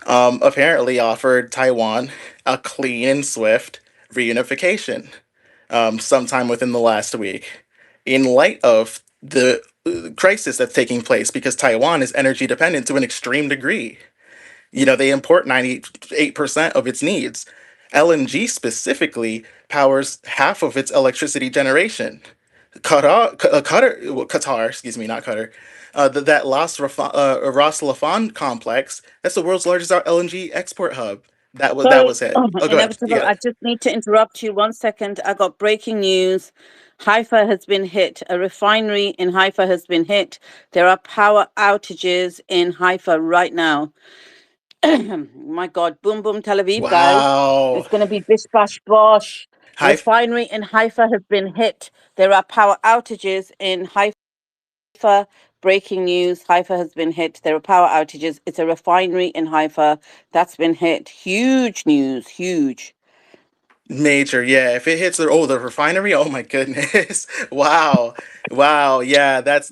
apparently offered Taiwan a clean and swift reunification sometime within the last week, in light of the crisis that's taking place, because Taiwan is energy dependent to an extreme degree. They import 98% of its needs. LNG specifically powers half of its electricity generation. Qatar, excuse me, not Qatar. That Ras Laffan complex, that's the world's largest LNG export hub. That Sorry, was it. Oh, good. You inevitable. got I it. just need to interrupt you 1 second. I got breaking news. Haifa has been hit. A refinery in Haifa has been hit. There are power outages in Haifa right now. My God, boom, boom, Tel Aviv, guys. Wow. It's going to be bish, bash, bosh. High Refinery in Haifa has been hit. There are power outages in Haifa. Haifa, breaking news. Haifa has been hit. There are power outages. It's a refinery in Haifa that's been hit. Huge news, huge. Major, yeah. If it hits the refinery, oh my goodness. Wow. Wow. Yeah, that's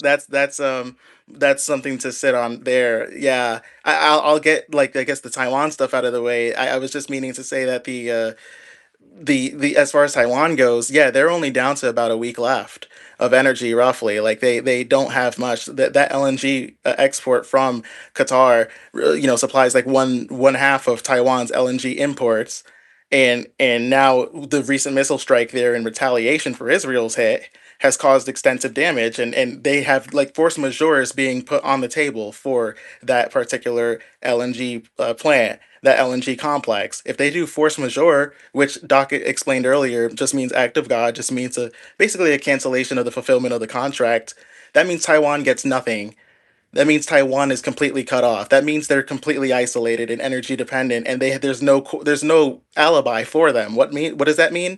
something to sit on there. Yeah. I'll get like I guess the Taiwan stuff out of the way. I was just meaning to say that the as far as Taiwan goes, yeah, they're only down to about a week left of energy roughly. Like they don't have much. That LNG export from Qatar, supplies like one half of Taiwan's LNG imports. And now the recent missile strike there in retaliation for Israel's hit has caused extensive damage, and they have like force majeure is being put on the table for that particular LNG plant, that LNG complex. If they do force majeure, which Doc explained earlier, just means act of God, just means basically a cancellation of the fulfillment of the contract. That means Taiwan gets nothing. That means Taiwan is completely cut off. That means they're completely isolated and energy dependent, and there's no alibi for them. What does that mean?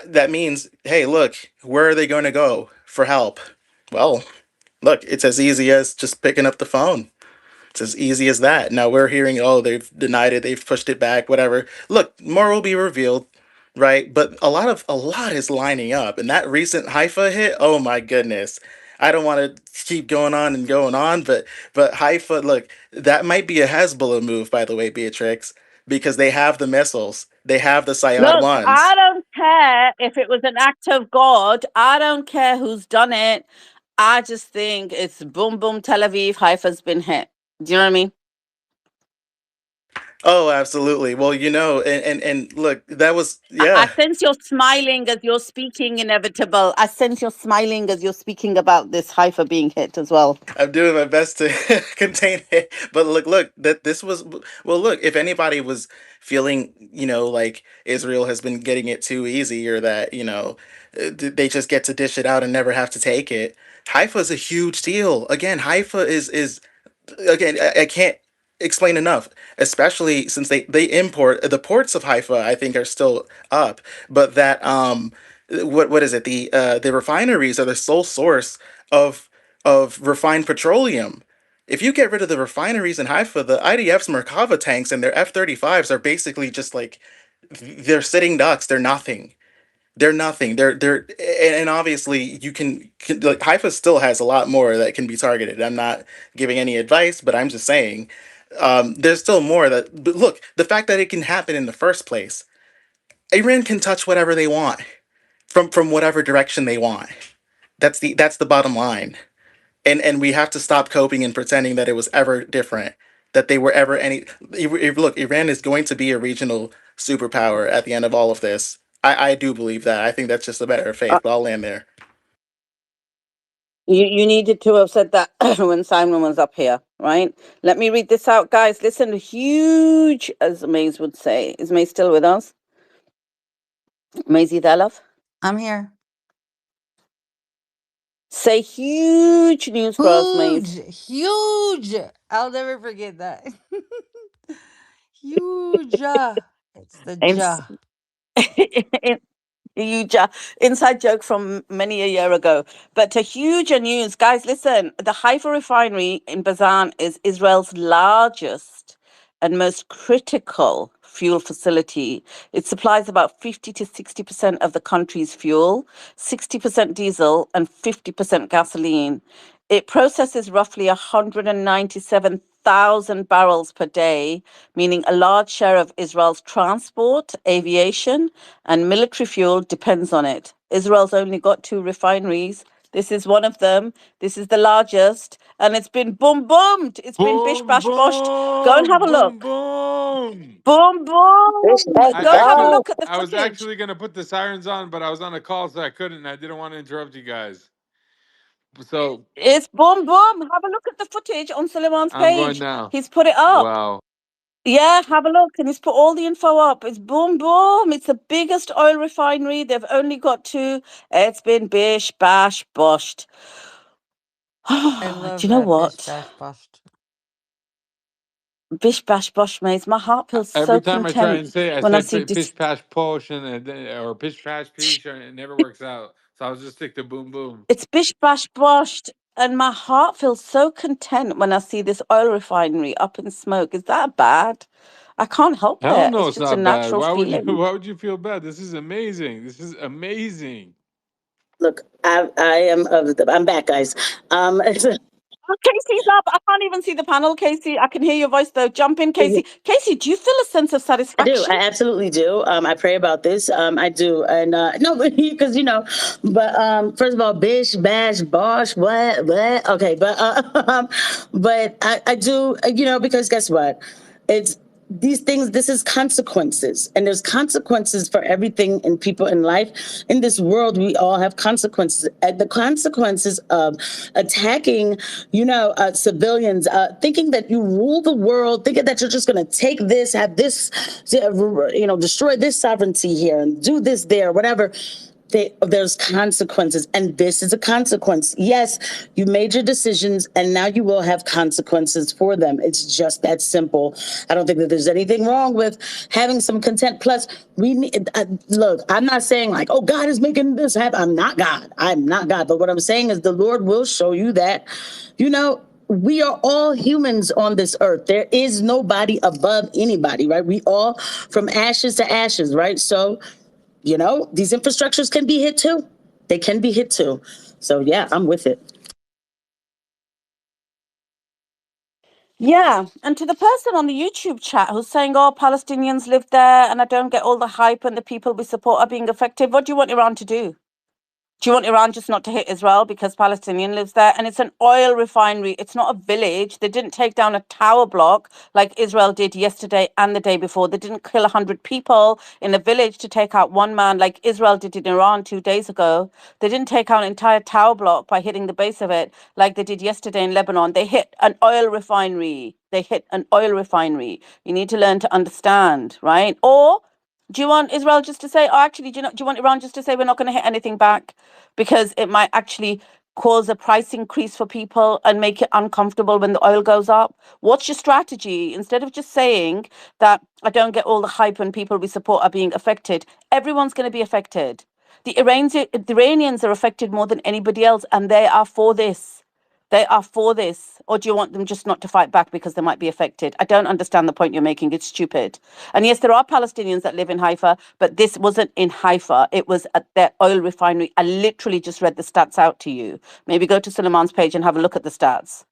That means, hey, look, where are they going to go for help? Well, look, it's as easy as just picking up the phone. It's as easy as that. Now we're hearing, oh, they've denied it, they've pushed it back, whatever. Look, more will be revealed, right? But a lot is lining up, and that recent Haifa hit, oh my goodness. I don't want to keep going on and going on, but Haifa, look, that might be a Hezbollah move, by the way, Beatrix, because they have the missiles, they have the Sayad Look, I ones. don't care if it was an act of God. I don't care who's done it. I just think it's boom, boom, Tel Aviv, Haifa's been hit. Do you know what I mean? Oh, absolutely. Well, and look, that was I yeah. sense you're smiling as you're speaking, inevitable. I sense you're smiling as you're speaking about this Haifa being hit as well. I'm doing my best to contain it. But look, that this was well, look, if anybody was feeling, like Israel has been getting it too easy or that, they just get to dish it out and never have to take it. Haifa is a huge deal. Again, Haifa is again, I can't explain enough, especially since they import the ports of Haifa, I think are still up, but that what is it? The refineries are the sole source of refined petroleum. If you get rid of the refineries in Haifa, the IDF's Merkava tanks and their F-35s are basically just like they're sitting ducks. They're nothing. They're nothing. And obviously like Haifa still has a lot more that can be targeted. I'm not giving any advice, but I'm just saying there's still more that. But look, the fact that it can happen in the first place, Iran can touch whatever they want from whatever direction they want. That's the bottom line. And we have to stop coping and pretending that it was ever different, that they were ever any. Look, Iran is going to be a regional superpower at the end of all of this. I do believe that. I think that's just a matter of faith. But I'll land there. You needed to have said that when Simon was up here, right? Let me read this out, guys. Listen, huge, as Maze would say. Is Maze still with us? Maisie, there, love? I'm here. Say huge news for us, Maze. Huge. I'll never forget that. Huge. It's the Ins- ja. Inside joke from many a year ago. But to huger news, guys, listen. The Haifa refinery in Bazan is Israel's largest and most critical fuel facility. It supplies about 50 to 60% of the country's fuel, 60% diesel, and 50% gasoline. It processes roughly 197,000 barrels per day, meaning a large share of Israel's transport, aviation, and military fuel depends on it. Israel's only got 2 refineries. This is one of them. This is the largest, and it's been boom boomed. It's been bish Boom, bash boshed. Go and have boom, a boom, look. boom. Boom boom. I Go and have a actually, look at the I was footage. actually gonna put the sirens on, but I was on a call, so I couldn't. And I didn't want to interrupt you guys. So It's boom boom. Have a look at the footage on Suleiman's I'm going page. now. He's put it up. Wow. Yeah, have a look. And he's put all the info up. It's boom boom. It's the biggest oil refinery. They've only got 2. It's been bish bash boshed. I Do love you know that bish what? bash boshed. Bish bash bosh, mates. My heart feels Every so time I try and content say, I when I say see this. pish pash posh or pish pash pish, and it never works out. So I'll just stick to boom boom. It's bish bash boshed. and my heart feels so content when I see this oil refinery up in smoke. Is that bad? I can't help Hell it. no, It's it's just a not bad. natural Why would you? feeling. Why would you feel bad? This is amazing. This is amazing. Look, I am of the. I'm back, guys. Oh, Casey's up. I can't even see the panel, Casey. I can hear your voice though. Jump in, Casey. Casey, do you feel a sense of I do. satisfaction? I absolutely do. I pray about this. I do. And no, because but first of all, bish, bash, bosh, what? Okay, but but I do. Because guess what? It's these things. This is consequences, and there's consequences for everything in people in life. In this world, we all have consequences. And the consequences of attacking, civilians, thinking that you rule the world, thinking that you're just going to take this, have this, destroy this sovereignty here and do this there, whatever. There's consequences, and this is a consequence. Yes, you made your decisions, and now you will have consequences for them. It's just that simple. I don't think that there's anything wrong with having some content. Plus, we need, look, I'm not saying like, oh, God is making this happen. I'm not God. I'm not God. But what I'm saying is the Lord will show you that, we are all humans on this earth. There is nobody above anybody, right? We all from ashes to ashes, right? So, these infrastructures can be hit too. They can be hit too. So yeah, I'm with it. Yeah. And to the person on the YouTube chat who's saying, oh, Palestinians live there and I don't get all the hype and the people we support are being affected, what do you want Iran to do? Do you want Iran just not to hit Israel because Palestinian lives there? And it's an oil refinery. It's not a village. They didn't take down a tower block like Israel did yesterday and the day before. They didn't kill 100 people in a village to take out one man like Israel did in Iran 2 days ago. They didn't take out an entire tower block by hitting the base of it like they did yesterday in Lebanon. They hit an oil refinery. They hit an oil refinery. You need to learn to understand, right? Or do you want Israel just to say, oh, actually, do you want Iran just to say we're not going to hit anything back? Because it might actually cause a price increase for people and make it uncomfortable when the oil goes up. What's your strategy? Instead of just saying that I don't get all the hype when people we support are being affected, everyone's going to be affected. The Iranians are affected more than anybody else, and they are for this. They are for this. Or do you want them just not to fight back because they might be affected? I don't understand the point you're making. It's stupid. And yes, there are Palestinians that live in Haifa, but this wasn't in Haifa. It was at their oil refinery. I literally just read the stats out to you. Maybe go to Suleiman's page and have a look at the stats.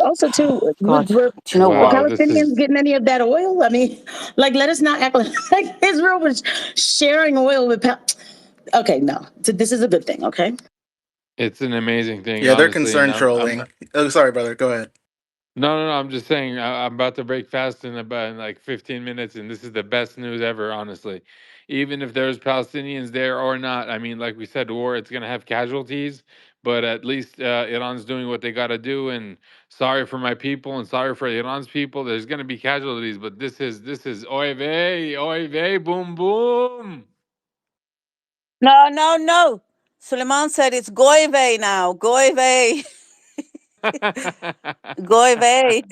Also, too, God, were do you know the what? Wow, this Palestinians is getting any of that oil? I mean, like, let us not act like Israel was sharing oil with. Okay, no, this is a good thing. Okay. it's an amazing thing, Yeah, they're honestly. And concerned trolling. Oh, sorry, brother. Go ahead. no. I'm just saying I'm about to break fast in like 15 minutes, and this is the best news ever, honestly. Even if there's Palestinians there or not, I mean, like we said, war, it's gonna have casualties, but at least Iran's doing what they gotta do. And sorry for my people, and sorry for Iran's people. There's gonna be casualties, but this is oy vey, boom boom. No, no, no. Suleiman said it's Goive now. Goive. Goive.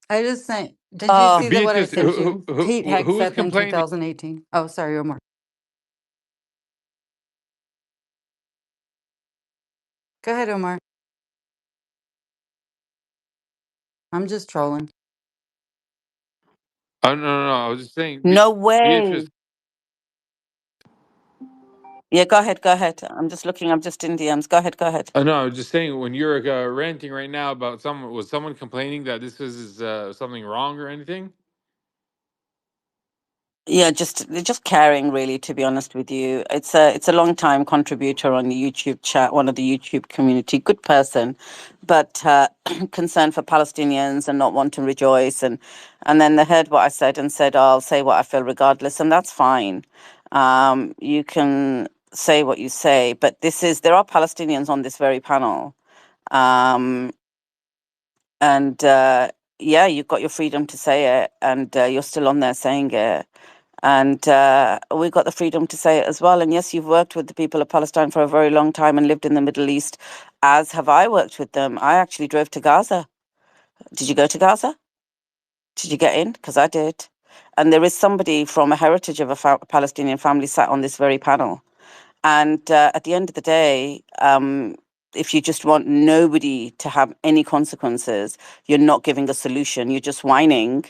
I just sent. Did you Oh, see what I Beatrice, sent you? Pete who is Hegseth in complaining? 2018. Oh, sorry, Omar. Go ahead, Omar. I'm just trolling. Oh no. I was just saying, no Beatrice. way. Yeah, go ahead. Go ahead. I'm just looking. I'm just in DMs. Go ahead. Go ahead. Oh no, I was just saying when you're ranting right now about someone, was someone complaining that this is something wrong or anything? Yeah, just caring really, to be honest with you. It's a long time contributor on the YouTube chat, one of the YouTube community, good person, but concerned for Palestinians and not want to rejoice, and then they heard what I said and said, oh, I'll say what I feel regardless, and that's fine. You can say what you say, but there are Palestinians on this very panel. Um and yeah, you've got your freedom to say it, and you're still on there saying it. And we got the freedom to say it as well. And yes, you've worked with the people of Palestine for a very long time and lived in the Middle East, as have I worked with them. I actually drove to Gaza. Did you go to Gaza? Did you get in? Because I did. And there is somebody from a heritage of a Palestinian family sat on this very panel. And at the end of the day, if you just want nobody to have any consequences, you're not giving a solution. You're just whining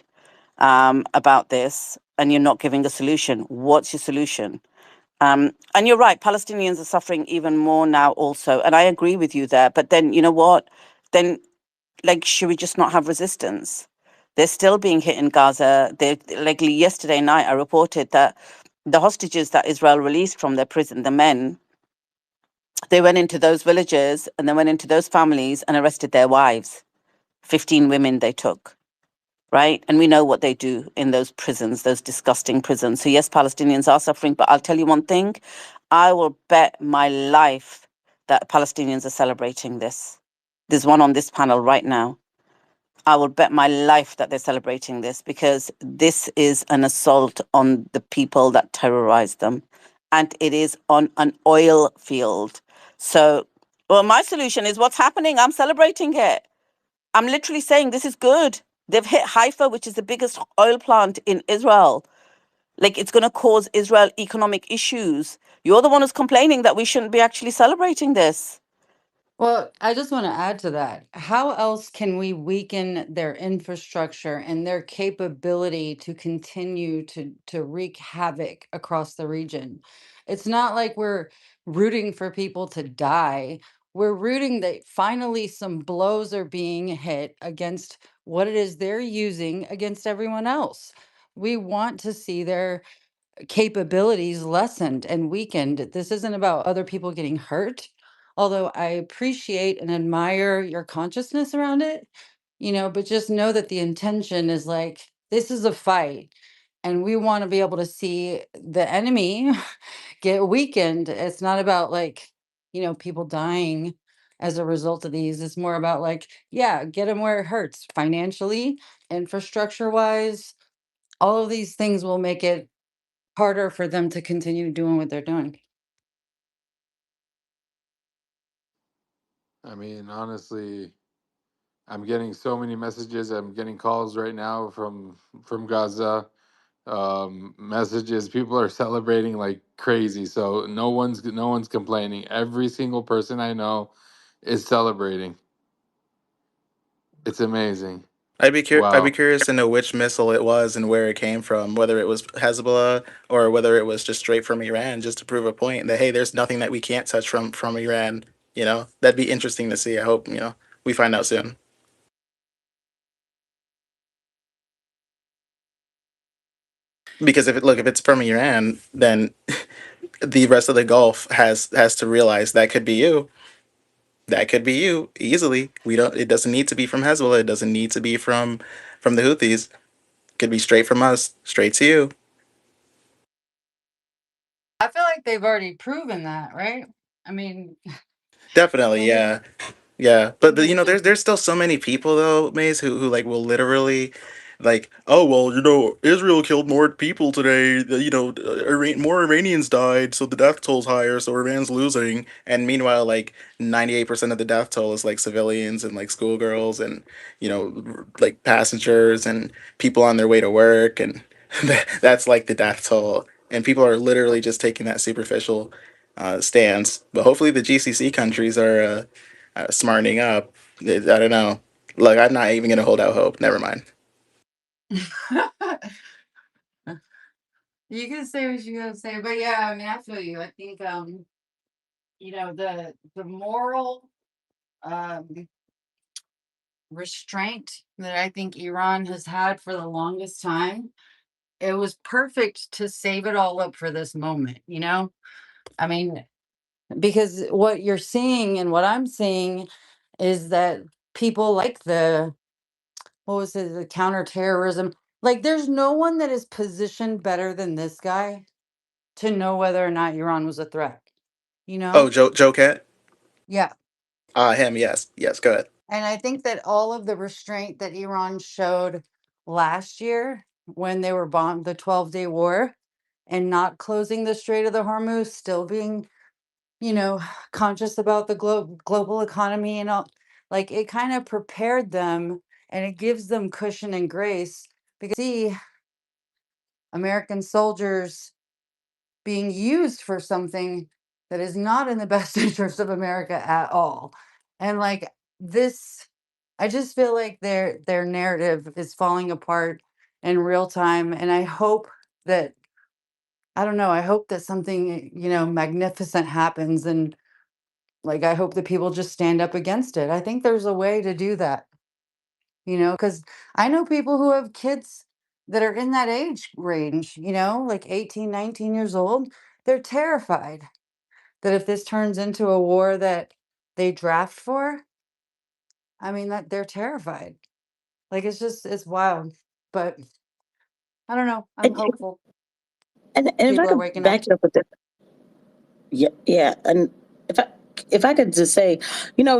about this, and you're not giving a solution. What's your solution? And you're right, Palestinians are suffering even more now also. And I agree with you there. But then, you know what? Then, like, should we just not have resistance? They're still being hit in Gaza. They, like yesterday night, I reported that the hostages that Israel released from their prison, the men, they went into those villages and they went into those families and arrested their wives. 15 women they took, right? And we know what they do in those prisons, those disgusting prisons. So yes, Palestinians are suffering, but I'll tell you one thing. I will bet my life that Palestinians are celebrating this. There's one on this panel right now. I will bet my life that they're celebrating this, because this is an assault on the people that terrorize them. And it is on an oil field. So, well, my solution is what's happening. I'm celebrating it. I'm literally saying this is good. They've hit Haifa, which is the biggest oil plant in Israel. Like, it's going to cause Israel economic issues. You're the one who's complaining that we shouldn't be actually celebrating this. Well, I just want to add to that. How else can we weaken their infrastructure and their capability to continue to wreak havoc across the region? It's not like we're rooting for people to die. We're rooting that finally some blows are being hit against what it is they're using against everyone else. We want to see their capabilities lessened and weakened. This isn't about other people getting hurt, although I appreciate and admire your consciousness around it, but just know that the intention is like, this is a fight. And we want to be able to see the enemy get weakened. It's not about like, people dying as a result of these. It's more about like, yeah, get them where it hurts financially, infrastructure wise. All of these things will make it harder for them to continue doing what they're doing. I mean, honestly, I'm getting so many messages. I'm getting calls right now from Gaza. Messages. People are celebrating like crazy. So no one's complaining. Every single person I know is celebrating. It's amazing. I'd be Wow. curious to know which missile it was and where it came from, whether it was Hezbollah or whether it was just straight from Iran, just to prove a point that hey, there's nothing that we can't touch from Iran. That'd be interesting to see. I hope we find out soon. Because if it's from Iran, then the rest of the Gulf has to realize that could be you. That could be you easily. We don't. It doesn't need to be from Hezbollah. It doesn't need to be from the Houthis. It could be straight from us, straight to you. I feel like they've already proven that, right? I mean, Definitely, when we yeah. Yeah, but when there's still so many people though, Maze, who like will literally, like, oh well, Israel killed more people today. More Iranians died, so the death toll's higher, so Iran's losing. And meanwhile, like 98% of the death toll is like civilians and like schoolgirls and like passengers and people on their way to work, and that's like the death toll. And people are literally just taking that superficial stance. But hopefully, the GCC countries are. Smartening up. I don't know. Look, I'm not even gonna hold out hope. Never mind. you can say what you gotta say, but yeah, I mean, I feel you. I think the moral um restraint that I think Iran has had for the longest time, it was perfect to save it all up for this moment. I mean, because what you're seeing and what I'm seeing is that people like the what was it, the counterterrorism, like there's no one that is positioned better than this guy to know whether or not Iran was a threat, you Oh, know? Joe Cat. Yeah. Him. Yes, yes. Go ahead. And I think that all of the restraint that Iran showed last year when they were bombed the 12-day war and not closing the Strait of the Hormuz, still being, you know, conscious about the global economy and all, like it kind of prepared them and it gives them cushion and grace because see American soldiers being used for something that is not in the best interest of America at all. And like this, I just feel like their narrative is falling apart in real time. And I hope that, I don't know, I hope that something, magnificent happens. And like, I hope that people just stand up against it. I think there's a way to do that, because I know people who have kids that are in that age range, like 18, 19 years old. They're terrified that if this turns into a war that they draft for, I mean, that they're terrified. Like, it's wild. But I don't know. I'm And, hopeful and if I people are could waking up. back you up with this. Yeah, yeah, and if I if I could just say,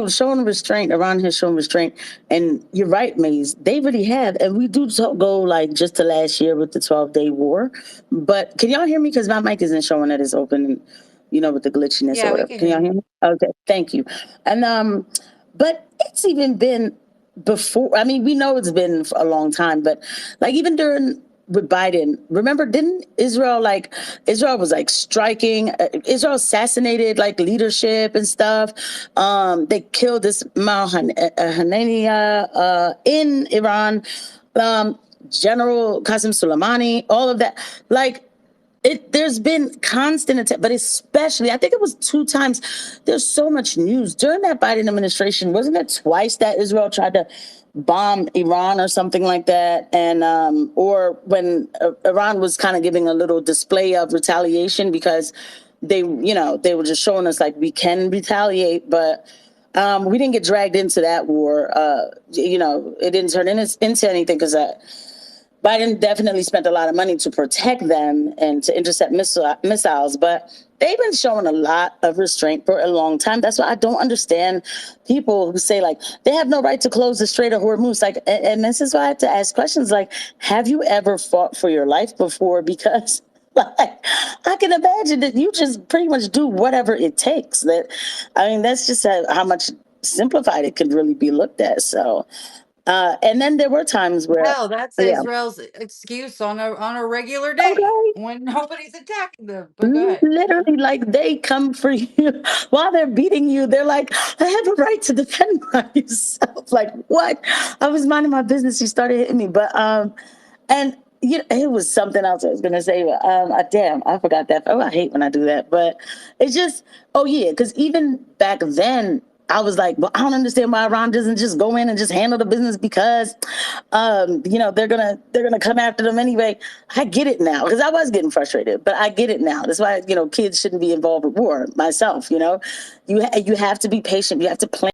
showing restraint around here, showing restraint, and you're right, Maze. They really have, and we do go like just to last year with the 12-day war. But can y'all hear me? Because my mic isn't showing that it's open, and with the glitchiness or Yeah, we whatever. can Can hear y'all you. hear me? Okay, thank you. And but it's even been before. I mean, we know it's been for a long time, but like even during with Biden, remember, didn't Israel was like striking, Israel assassinated like leadership and stuff. They killed this Hanania in Iran, General Qasem Soleimani, all of that. Like, there's been constant attack, but especially, I think it was two times. There's so much news during that Biden administration. Wasn't it twice that Israel tried to bomb Iran or something like that? And or when Iran was kind of giving a little display of retaliation because they were just showing us like we can retaliate, but we didn't get dragged into that war. It didn't turn into anything because Biden definitely spent a lot of money to protect them and to intercept missiles, but they've been showing a lot of restraint for a long time. That's why I don't understand people who say like they have no right to close the Strait of Hormuz. Like, and this is why I have to ask questions like, have you ever fought for your life before? Because like, I can imagine that you just pretty much do whatever it takes. That's just how much simplified it could really be looked at. So. And then there were times where, Hell, that's yeah, Israel's excuse on a regular day okay, when nobody's attacking them. But go ahead. literally, like they come for you while they're beating you. They're like, I have a right to defend myself. Like, what? I was minding my business. He started hitting me, but and it was something else I was gonna say. But, damn, I forgot that. Oh, I hate when I do that. But it's just, oh yeah, because even back then, I was like, well, I don't understand why Iran doesn't just go in and just handle the business because, they're gonna come after them anyway. I get it now because I was getting frustrated, but I get it now. That's why kids shouldn't be involved with war. Myself, you have to be patient. You have to plan.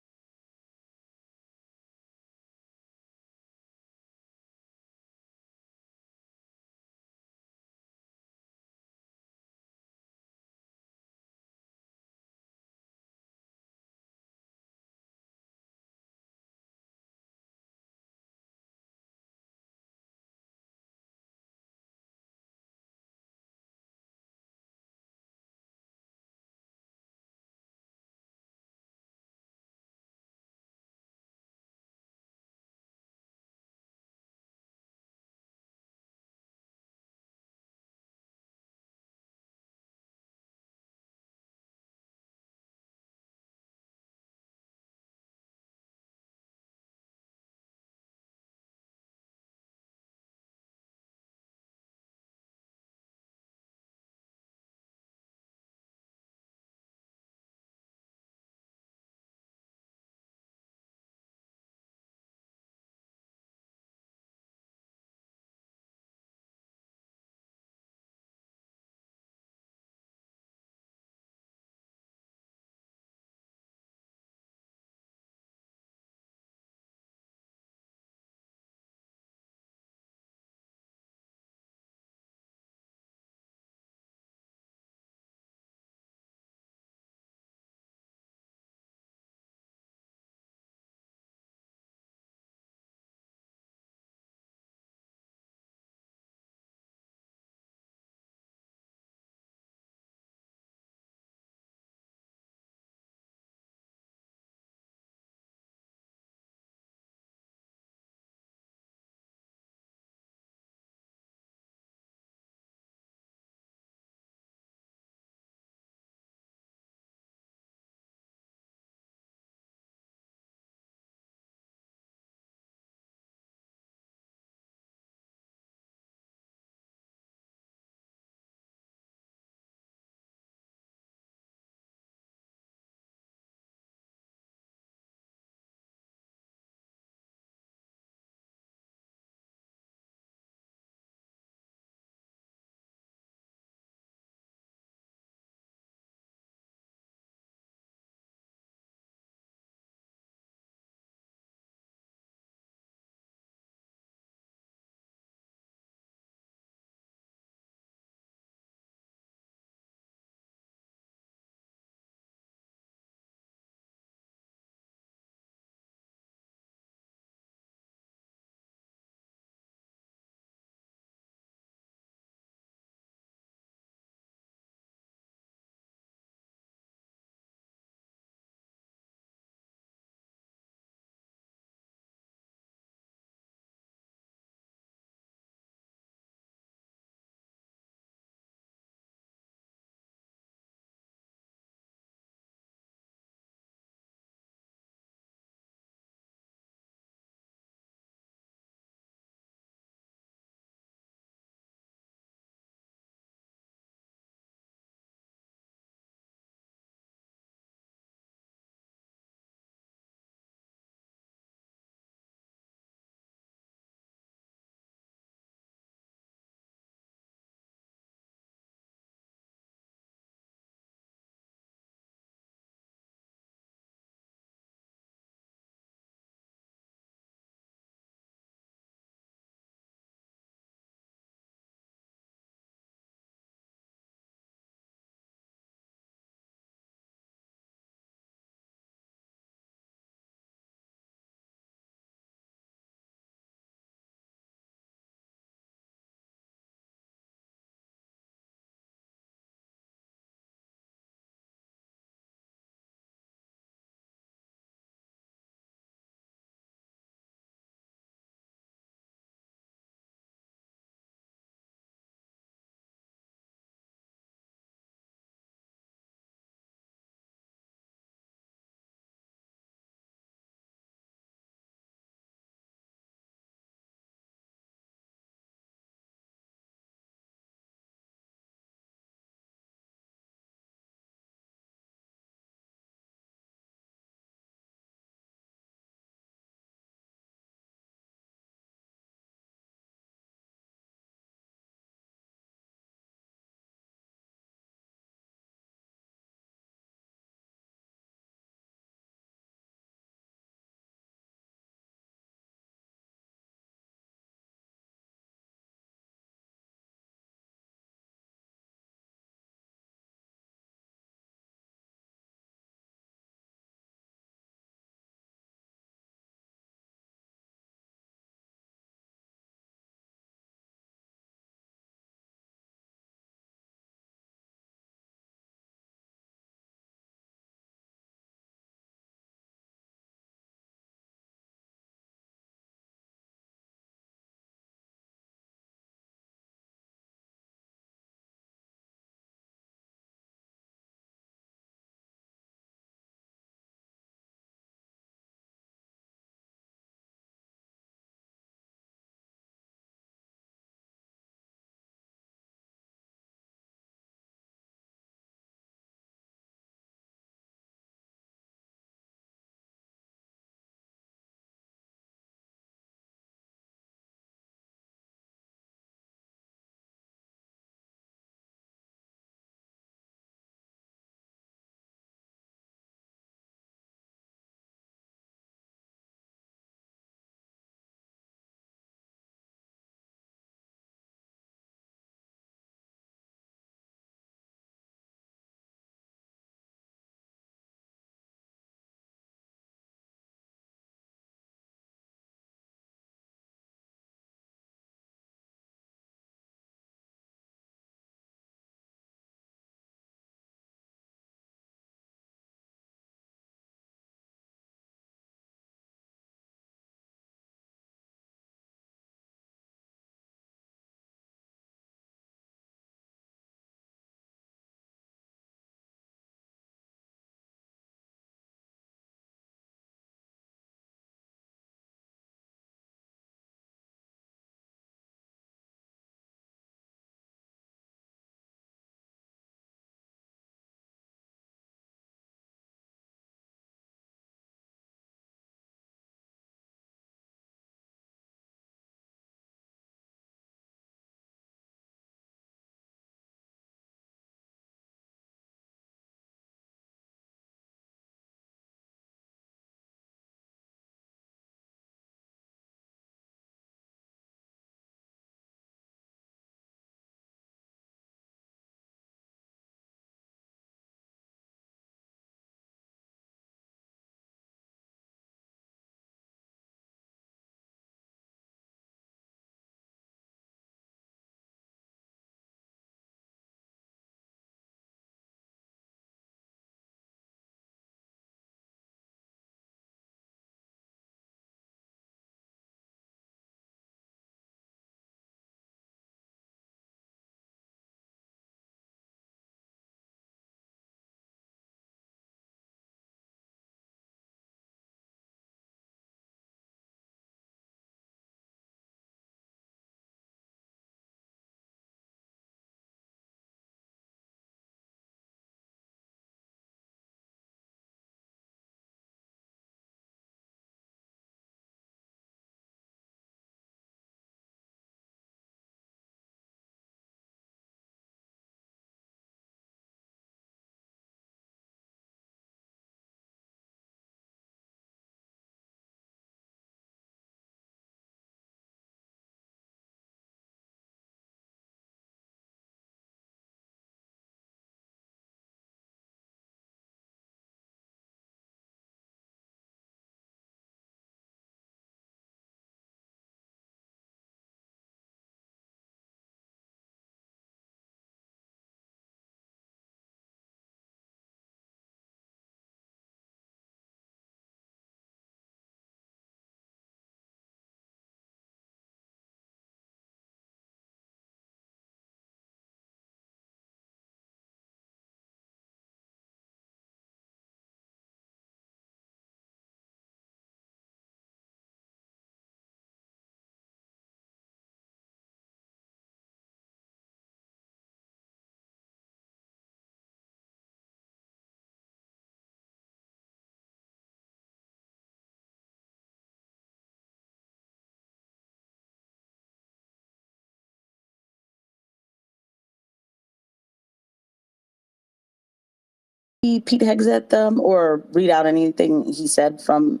Pete Hegseth them or read out anything he said from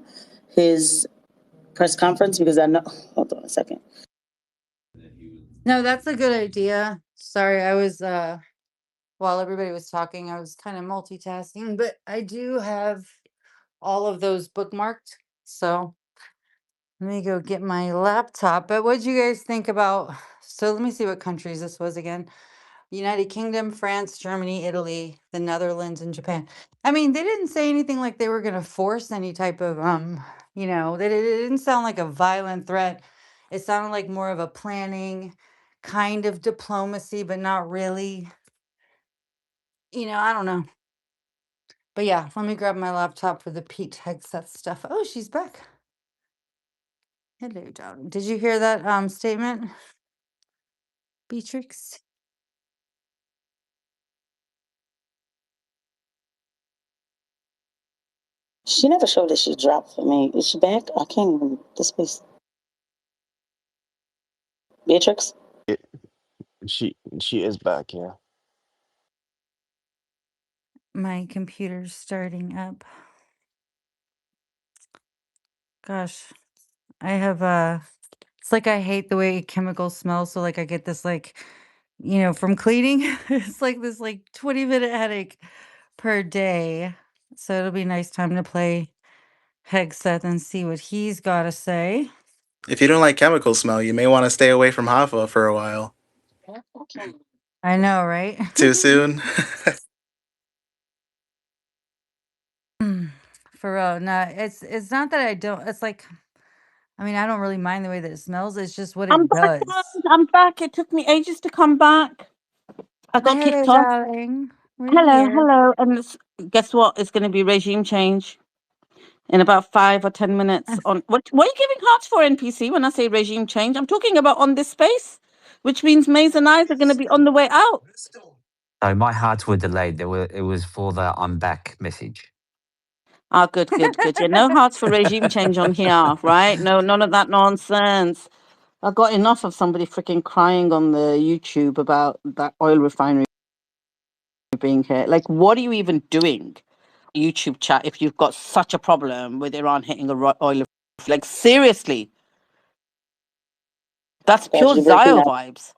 his press conference? Because I know, hold on a second. No, that's a good idea. Sorry, I was while everybody was talking, I was kind of multitasking, but I do have all of those bookmarked. So let me go get my laptop. But what do you guys think about? So let me see what countries this was again. United Kingdom, France, Germany, Italy, the Netherlands, and Japan. I mean, they didn't say anything like they were going to force any type of, it didn't sound like a violent threat. It sounded like more of a planning kind of diplomacy, but not really. I don't know. But yeah, let me grab my laptop for the Pete Hegseth stuff. Oh, she's back. Hello, darling. Did you hear that statement, Beatrix? She never showed that she dropped for me. Is she back? I can't even. This place. Beatrix? It, she is back, yeah. My computer's starting up. Gosh, I have it's like I hate the way chemicals smell, so like I get this from cleaning. It's like this 20-minute headache per day. So it'll be a nice time to play Hegseth and see what he's got to say. If you don't like chemical smell, you may want to stay away from Hava for a while. I know, right? Too soon? For real. No, it's not that I don't. It's like, I mean, I don't really mind the way that it smells. It's just what I'm it back, does. guys. I'm back. It took me ages to come back. I got Hello, kicked off. darling. We're Hello, here. hello. And guess what? It's going to be regime change in about 5 or 10 minutes. On what are you giving hearts for, NPC? When I say regime change, I'm talking about on this space, which means Maze and Eyes are going to be on the way out. So my hearts were delayed. It was for the I'm back message. Ah, good, good, good. Yeah, no hearts for regime change on here, right? No, none of that nonsense. I got enough of somebody freaking crying on the YouTube about that oil refinery being here. Like, what are you even doing? YouTube chat if you've got such a problem with Iran hitting a oil. Like, seriously, that's pure You're breaking Zio up. vibes.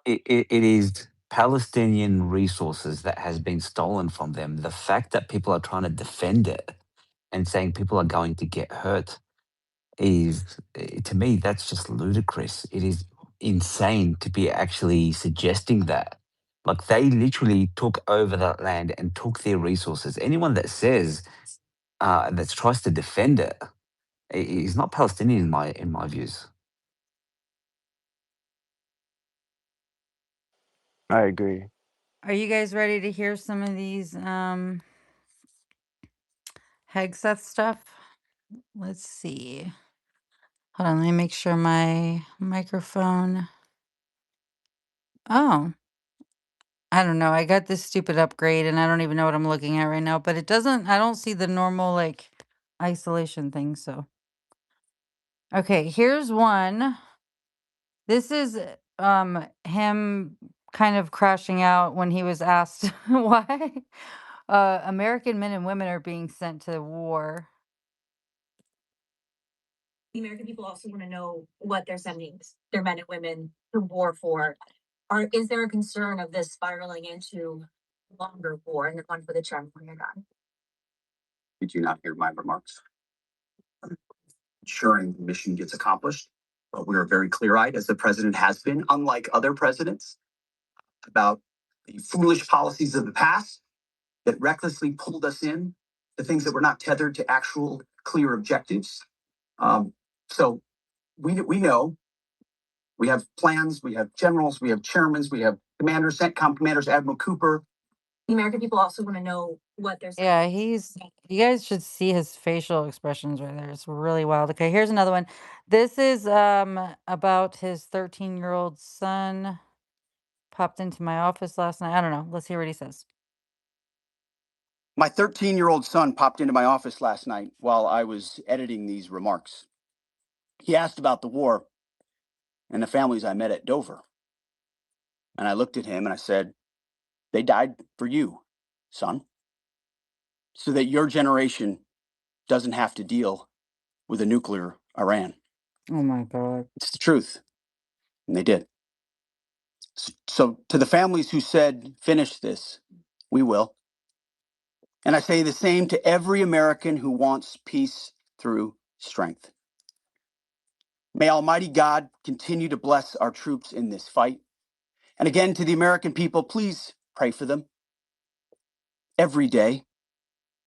It is Palestinian resources that has been stolen from them. The fact that people are trying to defend it and saying people are going to get hurt is, to me, that's just ludicrous. It is insane to be actually suggesting that. Like, they literally took over that land and took their resources. Anyone that says that tries to defend it is not Palestinian in my views. I agree. Are you guys ready to hear some of these Hegseth stuff? Let's see. Hold on, let me make sure my microphone. Oh, I don't know. I got this stupid upgrade and I don't even know what I'm looking at right now, but I don't see the normal isolation thing. So, okay, here's one. This is him kind of crashing out when he was asked why American men and women are being sent to war. The American people also want to know what they're sending their men and women to war for. Is there a concern of this spiraling into longer war and one for the term when you're done? Did you not hear my remarks? Ensuring the mission gets accomplished. But we are very clear eyed, as the president has been, unlike other presidents, about the foolish policies of the past that recklessly pulled us in to things that were not tethered to actual clear objectives. So we know we have plans, we have generals, we have chairmen, we have commanders, CENTCOM commanders, Admiral Cooper. The American people also want to know what they're saying. Yeah, you guys should see his facial expressions right there. It's really wild. Okay, here's another one. This is about his 13-year-old son popped into my office last night. I don't know. Let's hear what he says. My 13-year-old son popped into my office last night while I was editing these remarks. He asked about the war and the families I met at Dover. And I looked at him and I said, they died for you. son, so that your generation doesn't have to deal with a nuclear Iran. Oh my God. It's the truth. And they did. So, to the families who said, finish this, we will. And I say the same to every American who wants peace through strength. May Almighty God continue to bless our troops in this fight. And again, to the American people, please pray for them every day,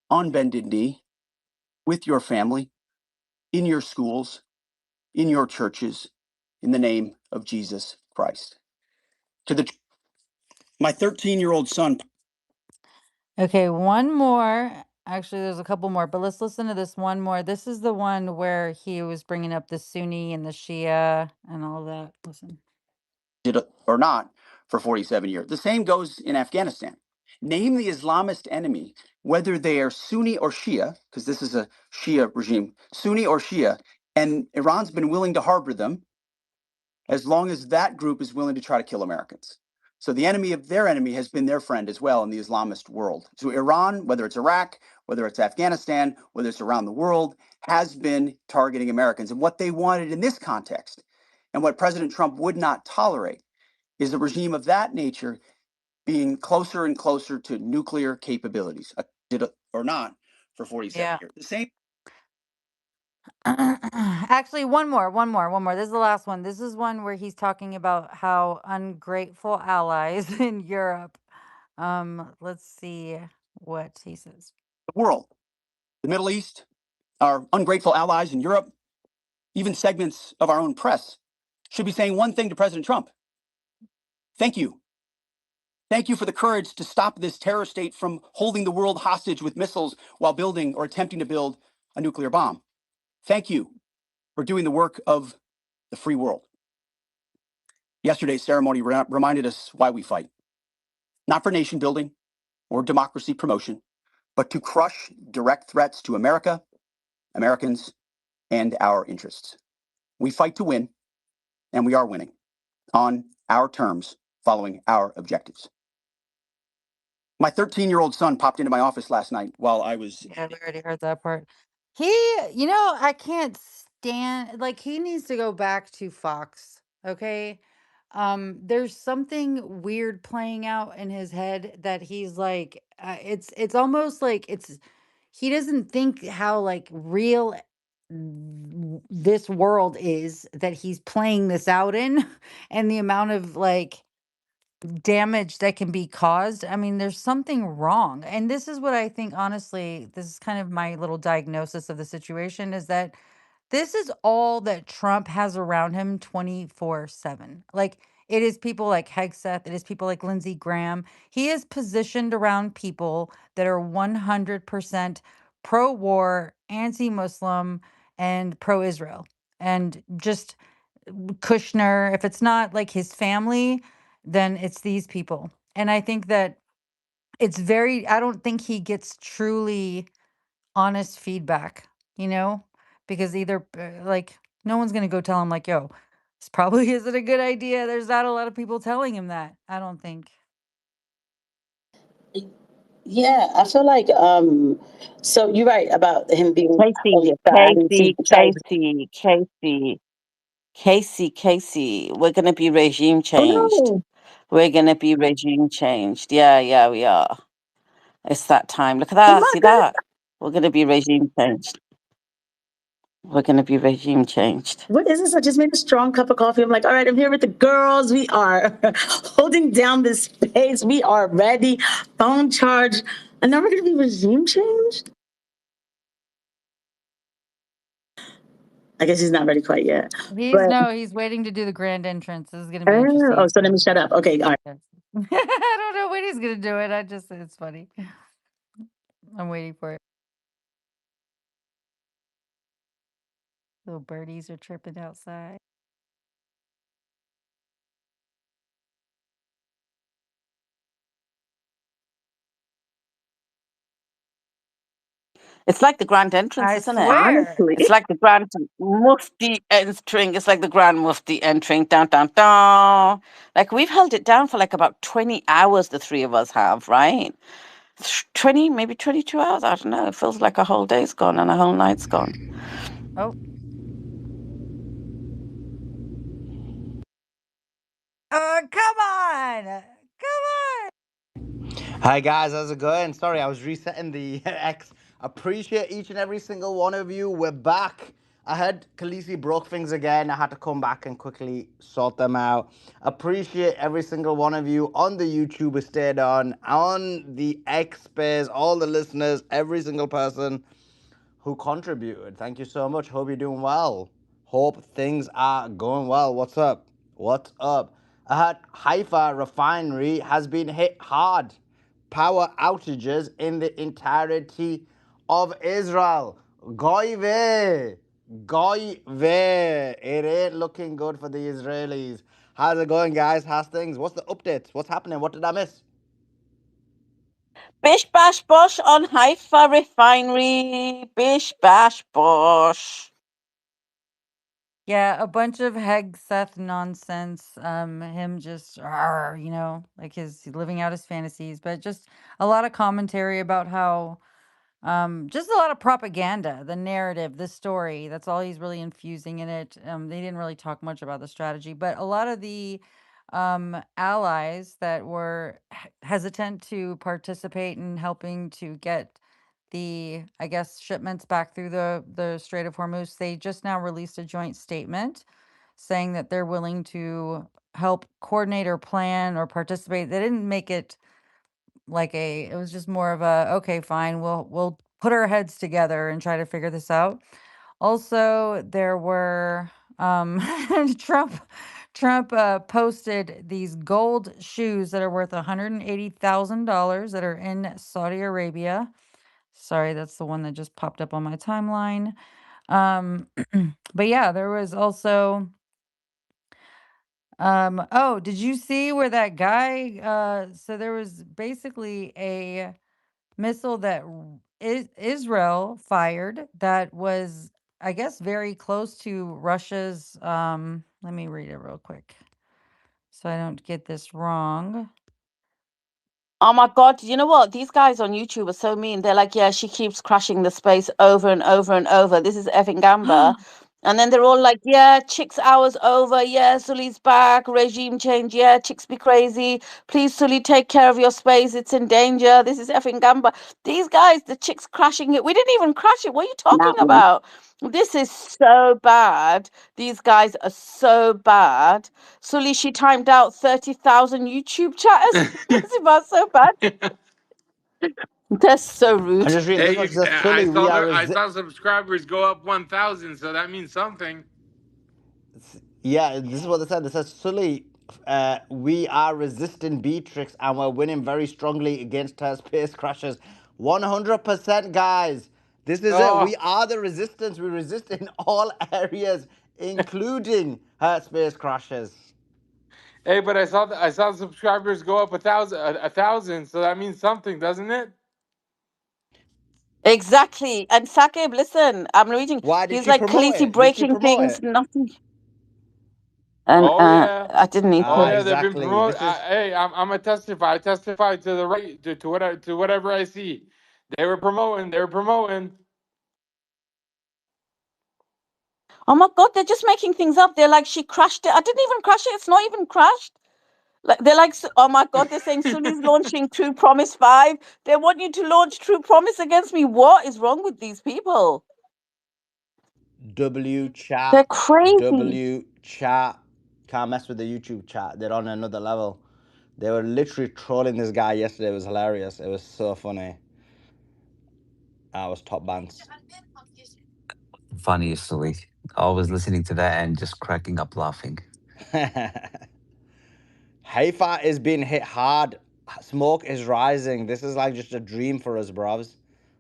on bended knee, with your family, in your schools, in your churches, in the name of Jesus Christ. My 13-year-old son. Okay, one more. Actually, there's a couple more, but let's listen to this one more. This is the one where he was bringing up the Sunni and the Shia and all that. Listen. Did it or not for 47 years. The same goes in Afghanistan. Name the Islamist enemy, whether they are Sunni or Shia, because this is a Shia regime, Sunni or Shia, and Iran's been willing to harbor them as long as that group is willing to try to kill Americans. So the enemy of their enemy has been their friend as well in the Islamist world. So Iran, whether it's Iraq, whether it's Afghanistan, whether it's around the world, has been targeting Americans. And what they wanted in this context, and what President Trump would not tolerate, is a regime of that nature being closer and closer to nuclear capabilities. Did it or not for 47 Yeah. years. The same. Actually, one more. This is the last one. This is one where he's talking about how ungrateful allies in Europe. Let's see what he says. The world, the Middle East, our ungrateful allies in Europe, even segments of our own press should be saying one thing to President Trump. Thank you. Thank you for the courage to stop this terror state from holding the world hostage with missiles while building or attempting to build a nuclear bomb. Thank you for doing the work of the free world. Yesterday's ceremony reminded us why we fight. Not for nation building or democracy promotion, but to crush direct threats to America, Americans, and our interests. We fight to win, and we are winning on our terms, following our objectives. My 13-year-old son popped into my office last night while I was. Yeah, we already heard that part. He, I can't stand, like, he needs to go back to Fox, okay? There's something weird playing out in his head that he's like, it's almost like he doesn't think how like real this world is that he's playing this out in, and the amount of like damage that can be caused. I mean, there's something wrong. And this is what I think, honestly, this is kind of my little diagnosis of the situation, is that this is all that Trump has around him 24/7. Like, it is people like Hegseth, it is people like Lindsey Graham. He is positioned around people that are 100% pro war, anti Muslim, and pro Israel. And just Kushner, if it's not like his family, then it's these people. And I think that I don't think he gets truly honest feedback, because either like no one's going to go tell him, like, yo, this probably isn't a good idea. There's not a lot of people telling him that, I don't think. Yeah, I feel like so you're right about him being Casey, the Casey, anti-child. Casey, Casey, Casey. We're gonna be regime Oh changed. no. We're gonna be regime changed. Yeah, yeah, we are. It's that time. Look at Oh that. my See god. that? We're gonna be regime changed. We're gonna be regime changed. What is this? I just made a strong cup of coffee. I'm like, all right, I'm here with the girls. We are holding down this space. We are ready. Phone charge. And now we're gonna be regime changed? I guess he's not ready quite yet. He's But no, he's waiting to do the grand entrance. This is going to be interesting. oh, so let me shut up. Okay, all right. Yes. I don't know when he's going to do it. It's funny. I'm waiting for it. Little birdies are chirping outside. It's like the grand entrance, I isn't it? swear. Honestly. It's like the grand mufti entering. It's like the grand mufti entering. Down, down, down. Like we've held it down for like about 20 hours. The three of us have, right? 20, maybe 22 hours. I don't know. It feels like a whole day's gone and a whole night's gone. Oh. Come on. Come on. Hi guys, how's it going? Sorry, I was resetting the X. Appreciate each and every single one of you. We're back. I heard Khaleesi broke things again. I had to come back and quickly sort them out. Appreciate every single one of you on the YouTube who stayed on the X space, all the listeners, every single person who contributed. Thank you so much. Hope you're doing well. Hope things are going well. What's up? What's up? Haifa refinery has been hit hard. Power outages in the entirety of Israel. Goive. Goive. It ain't looking good for the Israelis. How's it going, guys? How's things? What's the updates? What's happening? What did I miss? Bish bash bosh on Haifa refinery. Bish bash bosh. Yeah, a bunch of Hegseth nonsense. Him just, like his living out his fantasies, but just a lot of commentary about how, just a lot of propaganda, the narrative, the story. That's all he's really infusing in it. They didn't really talk much about the strategy, but a lot of the allies that were hesitant to participate in helping to get the, I guess, shipments back through the Strait of Hormuz, they just now released a joint statement saying that they're willing to help coordinate or plan or participate. They didn't make it like it was just more of a, okay, fine, we'll put our heads together and try to figure this out. Also, there were Trump posted these gold shoes that are worth $180,000 that are in Saudi Arabia. Sorry, that's the one that just popped up on my timeline. Um, but yeah, there was also oh, did you see where that guy so there was basically a missile that Israel fired that was, I guess, very close to Russia's let me read it real quick so I don't get this wrong. Oh my God, you know what? These guys on YouTube are so mean. They're like, yeah, she keeps crashing the space over and over and over. This is effing Gamba. And then they're all like, yeah, chicks hours over. Yeah, Sully's back. Regime change. Yeah, chicks be crazy. Please, Sully, take care of your space. It's in danger. This is effing Gamba. These guys, the chicks crashing it. We didn't even crash it. What are you talking about? This is so bad. These guys are so bad. Sully, she timed out 30,000 YouTube chatters. It's about so bad. That's so I'm rude. just reading this Hey, one. Says, I Sully, we saw are I saw subscribers go up 1,000, so that means something. Yeah, this is what they said. They said, Sully, we are resisting Beatrix and we're winning very strongly against her space crashes. 100%, guys. This is it. Oh, We are the resistance. We resist in all areas, including her space crashes. hey, but I saw subscribers go up 1,000, 1,000, so that means something, doesn't it? Exactly. And Sakib, listen, I'm reading. Why did He's she like promote Khaleesi it? Did she breaking promote things, it? nothing. And Oh yeah, I didn't need oh Ah, to. yeah. They've been exactly. promoted. This is Hey, I'm a testify. I testify to the right to whatever I see. They were promoting. They were promoting. Oh my God, they're just making things up. They're like, she crashed it. I didn't even crash it. It's not even crashed. Like they're like, oh my God, they're saying Sunni's launching True Promise 5. They want you to launch True Promise against me. What is wrong with these people? W chat. They're crazy. W chat. Can't mess with the YouTube chat. They're on another level. They were literally trolling this guy yesterday. It was hilarious. It was so funny. I was top bands. Funny. I was listening to that and just cracking up laughing. Haifa is being hit hard. Smoke is rising. This is like just a dream for us, bros.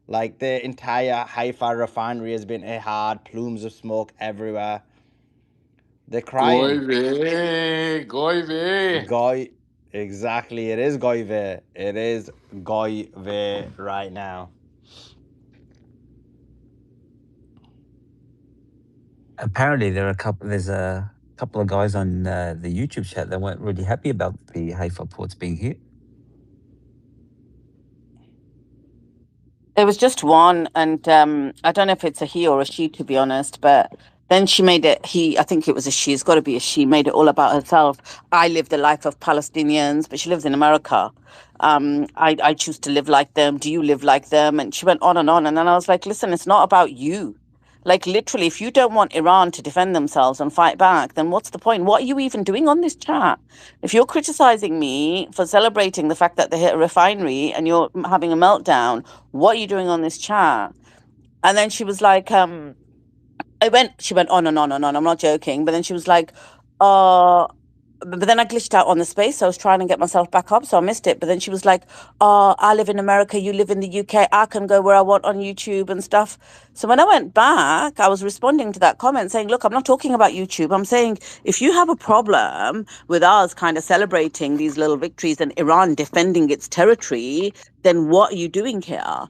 Like the entire Haifa refinery has been hit hard. Plumes of smoke everywhere. They're Goy crying. vey, goy vey. Goy. Exactly. It is Goive. It is Goive right now. Apparently, there's a couple of guys on the YouTube chat that weren't really happy about the Haifa ports being hit. There was just one, and I don't know if it's a he or a she, to be honest. But then she made it he. I think it was a she. It's got to be a she. Made it all about herself. I live the life of Palestinians, but she lives in America. I choose to live like them. Do you live like them? And she went on and on. And then I was like, listen, it's not about you. Like literally, if you don't want Iran to defend themselves and fight back, then what's the point? What are you even doing on this chat? If you're criticizing me for celebrating the fact that they hit a refinery and you're having a meltdown, what are you doing on this chat? And then she was like, she went on and on and on. I'm not joking. But then she was like, uh, but then I glitched out on the space. So I was trying to get myself back up, so I missed it. But then she was like, "Oh, I live in America, you live in the UK. I can go where I want on YouTube and stuff." So when I went back, I was responding to that comment saying, "Look, I'm not talking about YouTube. I'm saying if you have a problem with us kind of celebrating these little victories and Iran defending its territory, then what are you doing here?"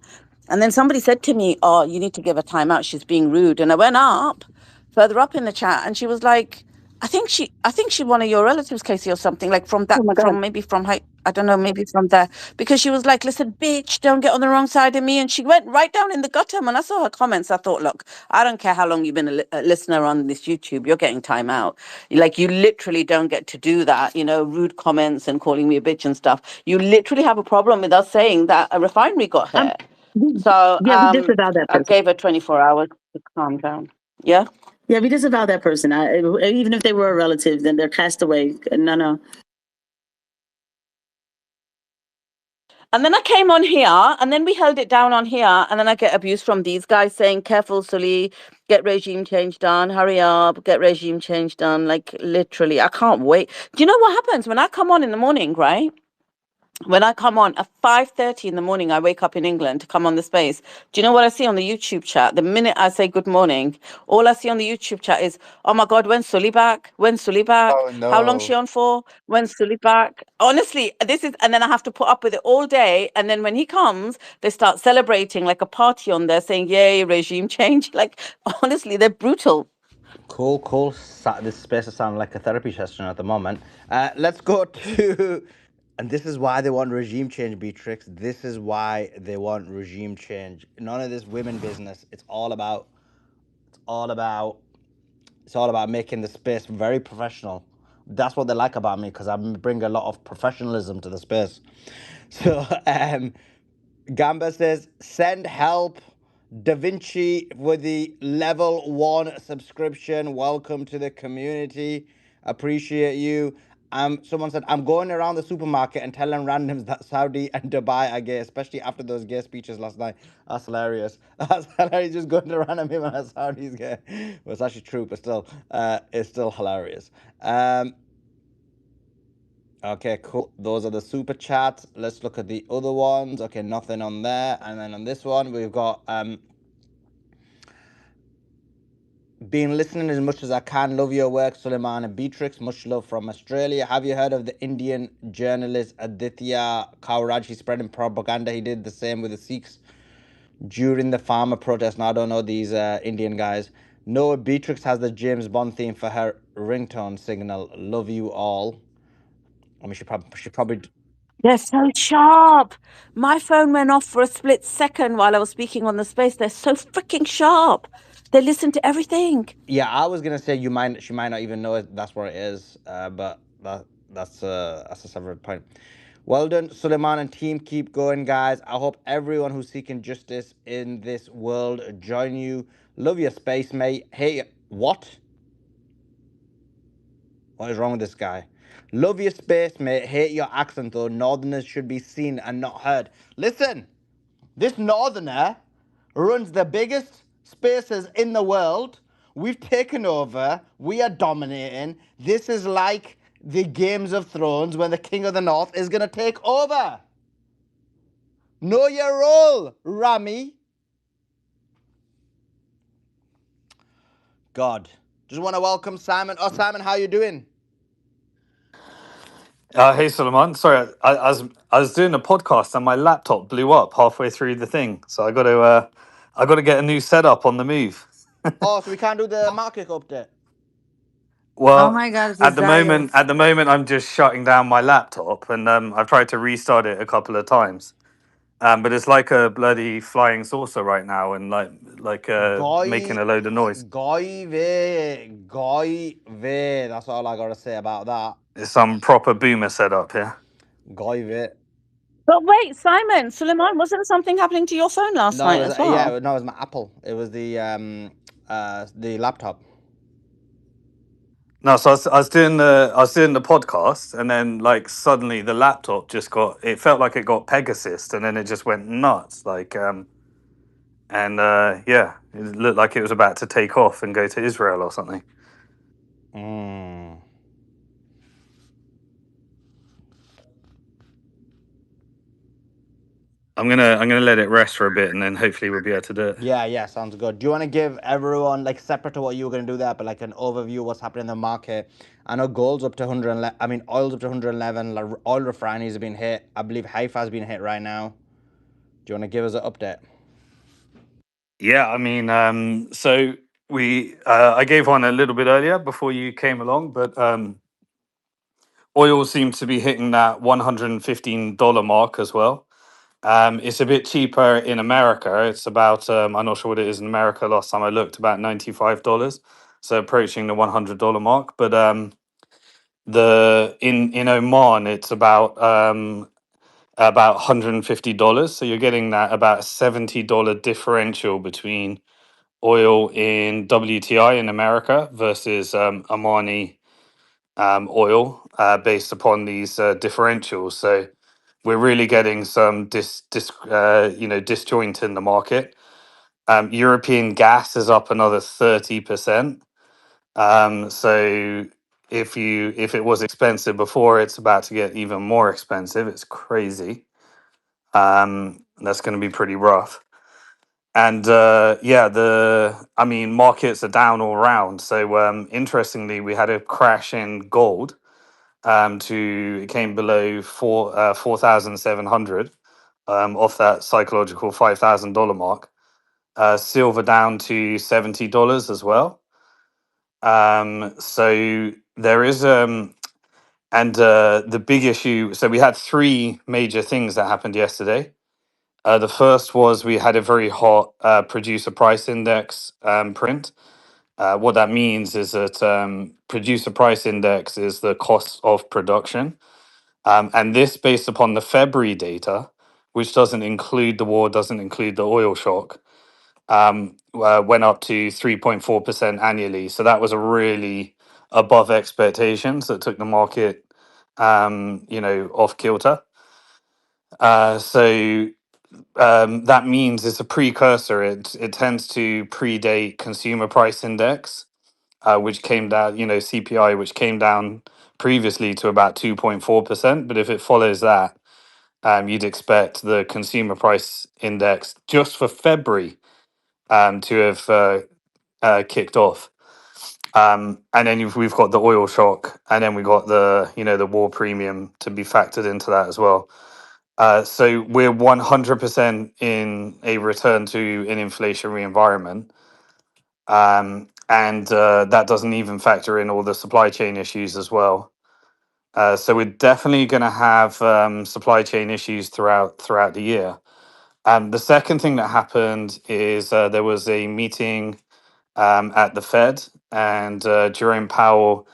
And then somebody said to me, "Oh, you need to give her time out. She's being rude." And I went up further up in the chat, and she was like, I think she one of your relatives, Casey, or something like from Oh that, my God. from maybe from I don't know, maybe from there, because she was like, "Listen, bitch, don't get on the wrong side of me," and she went right down in the gutter. When I saw her comments, I thought, look, I don't care how long you've been a listener on this YouTube, you're getting time out. Like you literally don't get to do that, rude comments and calling me a bitch and stuff. You literally have a problem with us saying that a refinery got Um, hit. So we disavow that I person. gave her 24 hours to calm down. Yeah. Yeah, we disavow that person. Even if they were a relative, then they're cast away. No, no. And then I came on here, and then we held it down on here, and then I get abuse from these guys saying, "Careful, Sully, get regime change done. Hurry up, get regime change done." Like literally, I can't wait. Do you know what happens when I come on in the morning, right? When I come on at 5:30 in the morning, I wake up in England to come on the space. Do you know what I see on the YouTube chat? The minute I say good morning, all I see on the YouTube chat is, "Oh my God, when's Sully back? When's Sully back? Oh How long's she no. on for? When's Sully back?" Honestly, and then I have to put up with it all day. And then when he comes, they start celebrating like a party on there saying, "Yay, regime change." Like, honestly, they're brutal. Cool, cool. This space is sounding like a therapy session at the moment. Let's go to, and this is why they want regime change, Beatrix. This is why they want regime change. None of this women business. It's all about, it's all about making the space very professional. That's what they like about me because I bring a lot of professionalism to the space. So, Gamba says, send help. Da Vinci with the level 1 subscription. Welcome to the community. Appreciate you. Someone said, I'm going around the supermarket and telling randoms that Saudi and Dubai are gay, especially after those gay speeches last night. That's hilarious. That's hilarious. Just going to random people that Saudi's gay. Well, it's actually true, but still, it's still hilarious. Okay, cool. Those are the super chats. Let's look at the other ones. Okay, nothing on there. And then on this one, we've got been listening as much as I can. Love your work, Suleiman and Beatrix. Much love from Australia. Have you heard of the Indian journalist Aditya Kauraj? He's spreading propaganda. He did the same with the Sikhs during the farmer protest. Now, I don't know these Indian guys. No, Beatrix has the James Bond theme for her ringtone signal. Love you all. I mean, she probably They're so sharp. My phone went off for a split second while I was speaking on the space. They're so freaking sharp. They listen to everything. Yeah, I was gonna say she might not even know that's where it is, but that's a separate point. Well done, Suleiman and team. Keep going, guys. I hope everyone who's seeking justice in this world join you. Love your space, mate. Hey, what? What is wrong with this guy? Love your space, mate. Hate your accent, though. Northerners should be seen and not heard. Listen, this northerner runs the biggest spaces in the world. We've taken over. We are dominating. This is like the Games of Thrones when the King of the North is going to take over. Know your role, Rami. God. Just want to welcome Simon. Oh, Simon, how you doing? Hey Suleiman, sorry, I was doing a podcast and my laptop blew up halfway through the thing, so I got to get a new setup on the move. Oh, so we can't do the market update. Oh Well, my God, at the moment, Desires. I'm just shutting down my laptop, and I've tried to restart it a couple of times, But it's like a bloody flying saucer right now, and making Goy, a load of noise. goy ve. That's all I gotta say about that. It's some proper boomer setup here. Goy ve. But wait, Simon, Suleiman, wasn't something happening to your phone last No, night it as was, yeah, well? no, it was my Apple. It was the laptop. No, so I was doing the podcast, and then like suddenly the laptop just got. It felt like it got Pegasus, and then it just went nuts. Yeah, it looked like it was about to take off and go to Israel or something. Mm. I'm gonna let it rest for a bit, and then hopefully we'll be able to do it. Yeah, sounds good. Do you want to give everyone, like, separate to what you were going to do that, but like an overview of what's happening in the market? I know gold's up to 111. I mean, oil's up to 111. Like, oil refineries have been hit. I believe Haifa's been hit right now. Do you want to give us an update? Yeah, I mean, so I gave one a little bit earlier before you came along, but oil seems to be hitting that $115 mark as well. It's a bit cheaper in America. It's about I'm not sure what it is in America. Last time I looked, about $95, so approaching the $100 mark. But the in Oman, it's about $150. So you're getting that about $70 differential between oil in WTI in America versus Omani oil based upon these differentials. So we're really getting some disjoint in the market. European gas is up another 30%. So if it was expensive before, it's about to get even more expensive. It's crazy. That's going to be pretty rough. And I mean, markets are down all around. So interestingly, we had a crash in gold. It came below 4,700 off that psychological $5,000 mark. Silver down to $70 as well. So there is the big issue. So we had three major things that happened yesterday. The first was we had a very hot producer price index print. What that means is that producer price index is the cost of production. And this based upon the February data, which doesn't include the war, doesn't include the oil shock, went up to 3.4% annually. So that was a really above expectations that took the market, off kilter. That means it's a precursor. It tends to predate consumer price index, which came down, CPI, which came down previously to about 2.4%. But if it follows that, you'd expect the consumer price index just for February to have kicked off. And then we've got the oil shock, and then we got the war premium to be factored into that as well. So we're 100% in a return to an inflationary environment. And that doesn't even factor in all the supply chain issues as well. So we're definitely going to have supply chain issues throughout the year. The second thing that happened is there was a meeting at the Fed, and Jerome Powell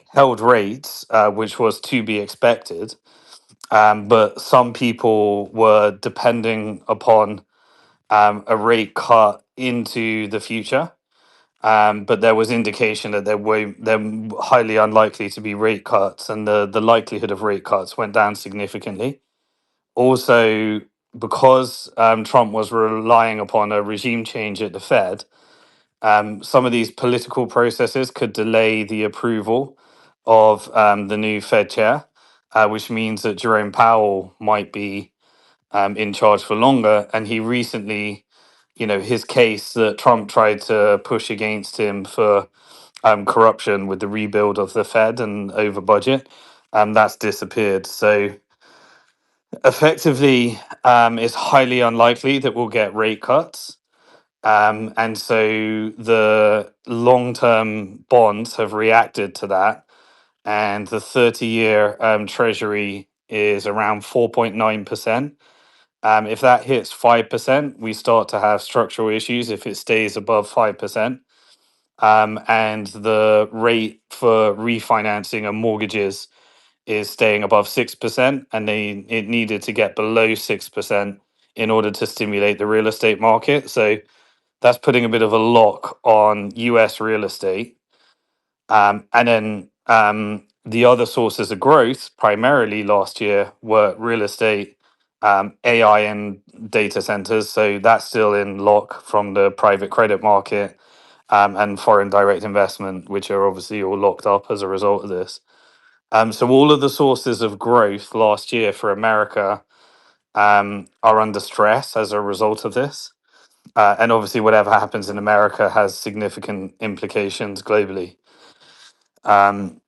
held rates, which was to be expected. But some people were depending upon a rate cut into the future. But there was indication that they're highly unlikely to be rate cuts, and the likelihood of rate cuts went down significantly. Also, because Trump was relying upon a regime change at the Fed, some of these political processes could delay the approval of the new Fed chair, which means that Jerome Powell might be in charge for longer. And he recently, his case that Trump tried to push against him for corruption with the rebuild of the Fed and over budget, that's disappeared. So effectively, it's highly unlikely that we'll get rate cuts. And so the long term bonds have reacted to that. And the 30-year Treasury is around 4.9%. If that hits 5%, we start to have structural issues if it stays above 5%. And the rate for refinancing of mortgages is staying above 6%, and it needed to get below 6% in order to stimulate the real estate market. So that's putting a bit of a lock on US real estate. And then the other sources of growth, primarily last year, were real estate, AI, and data centers. So that's still in lock from the private credit market, and foreign direct investment, which are obviously all locked up as a result of this. So all of the sources of growth last year for America are under stress as a result of this. And obviously, whatever happens in America has significant implications globally. Um,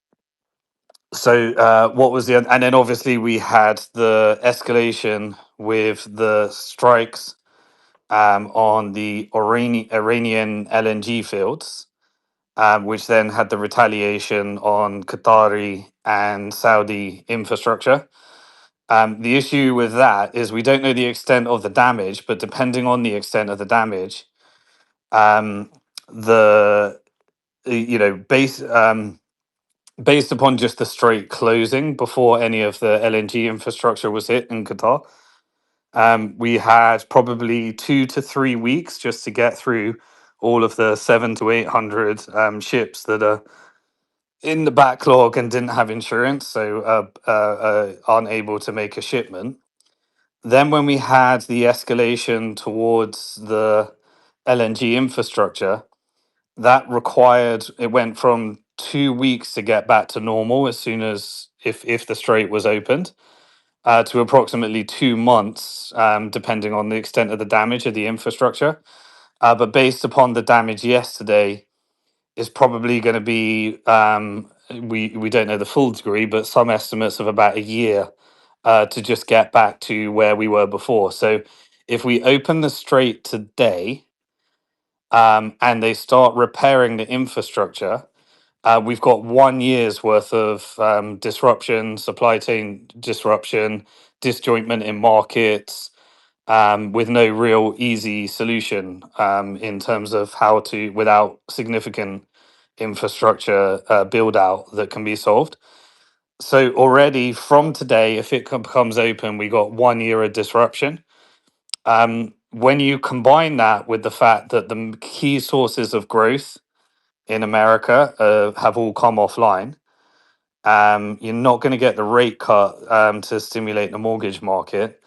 what was the and then obviously we had the escalation with the strikes on the Iranian LNG fields, which then had the retaliation on Qatari and Saudi infrastructure. The issue with that is we don't know the extent of the damage, but depending on the extent of the damage, um, the base based upon just the straight closing before any of the LNG infrastructure was hit in Qatar, we had probably 2 to 3 weeks just to get through all of the 700 to 800 ships that are in the backlog and didn't have insurance, so aren't able to make a shipment. Then, when we had the escalation towards the LNG infrastructure, that required it went from 2 weeks to get back to normal as soon as if the strait was opened, to approximately 2 months, depending on the extent of the damage of the infrastructure. But based upon the damage yesterday, is probably going to be we don't know the full degree, but some estimates of about a year to just get back to where we were before. So if we open the strait today, and they start repairing the infrastructure, we've got 1 year's worth of disruption, supply chain disruption, disjointment in markets, with no real easy solution in terms of how to, without significant infrastructure build out that can be solved. So already from today, if it becomes open, we got 1 year of disruption. When you combine that with the fact that the key sources of growth in America have all come offline, you're not going to get the rate cut to stimulate the mortgage market.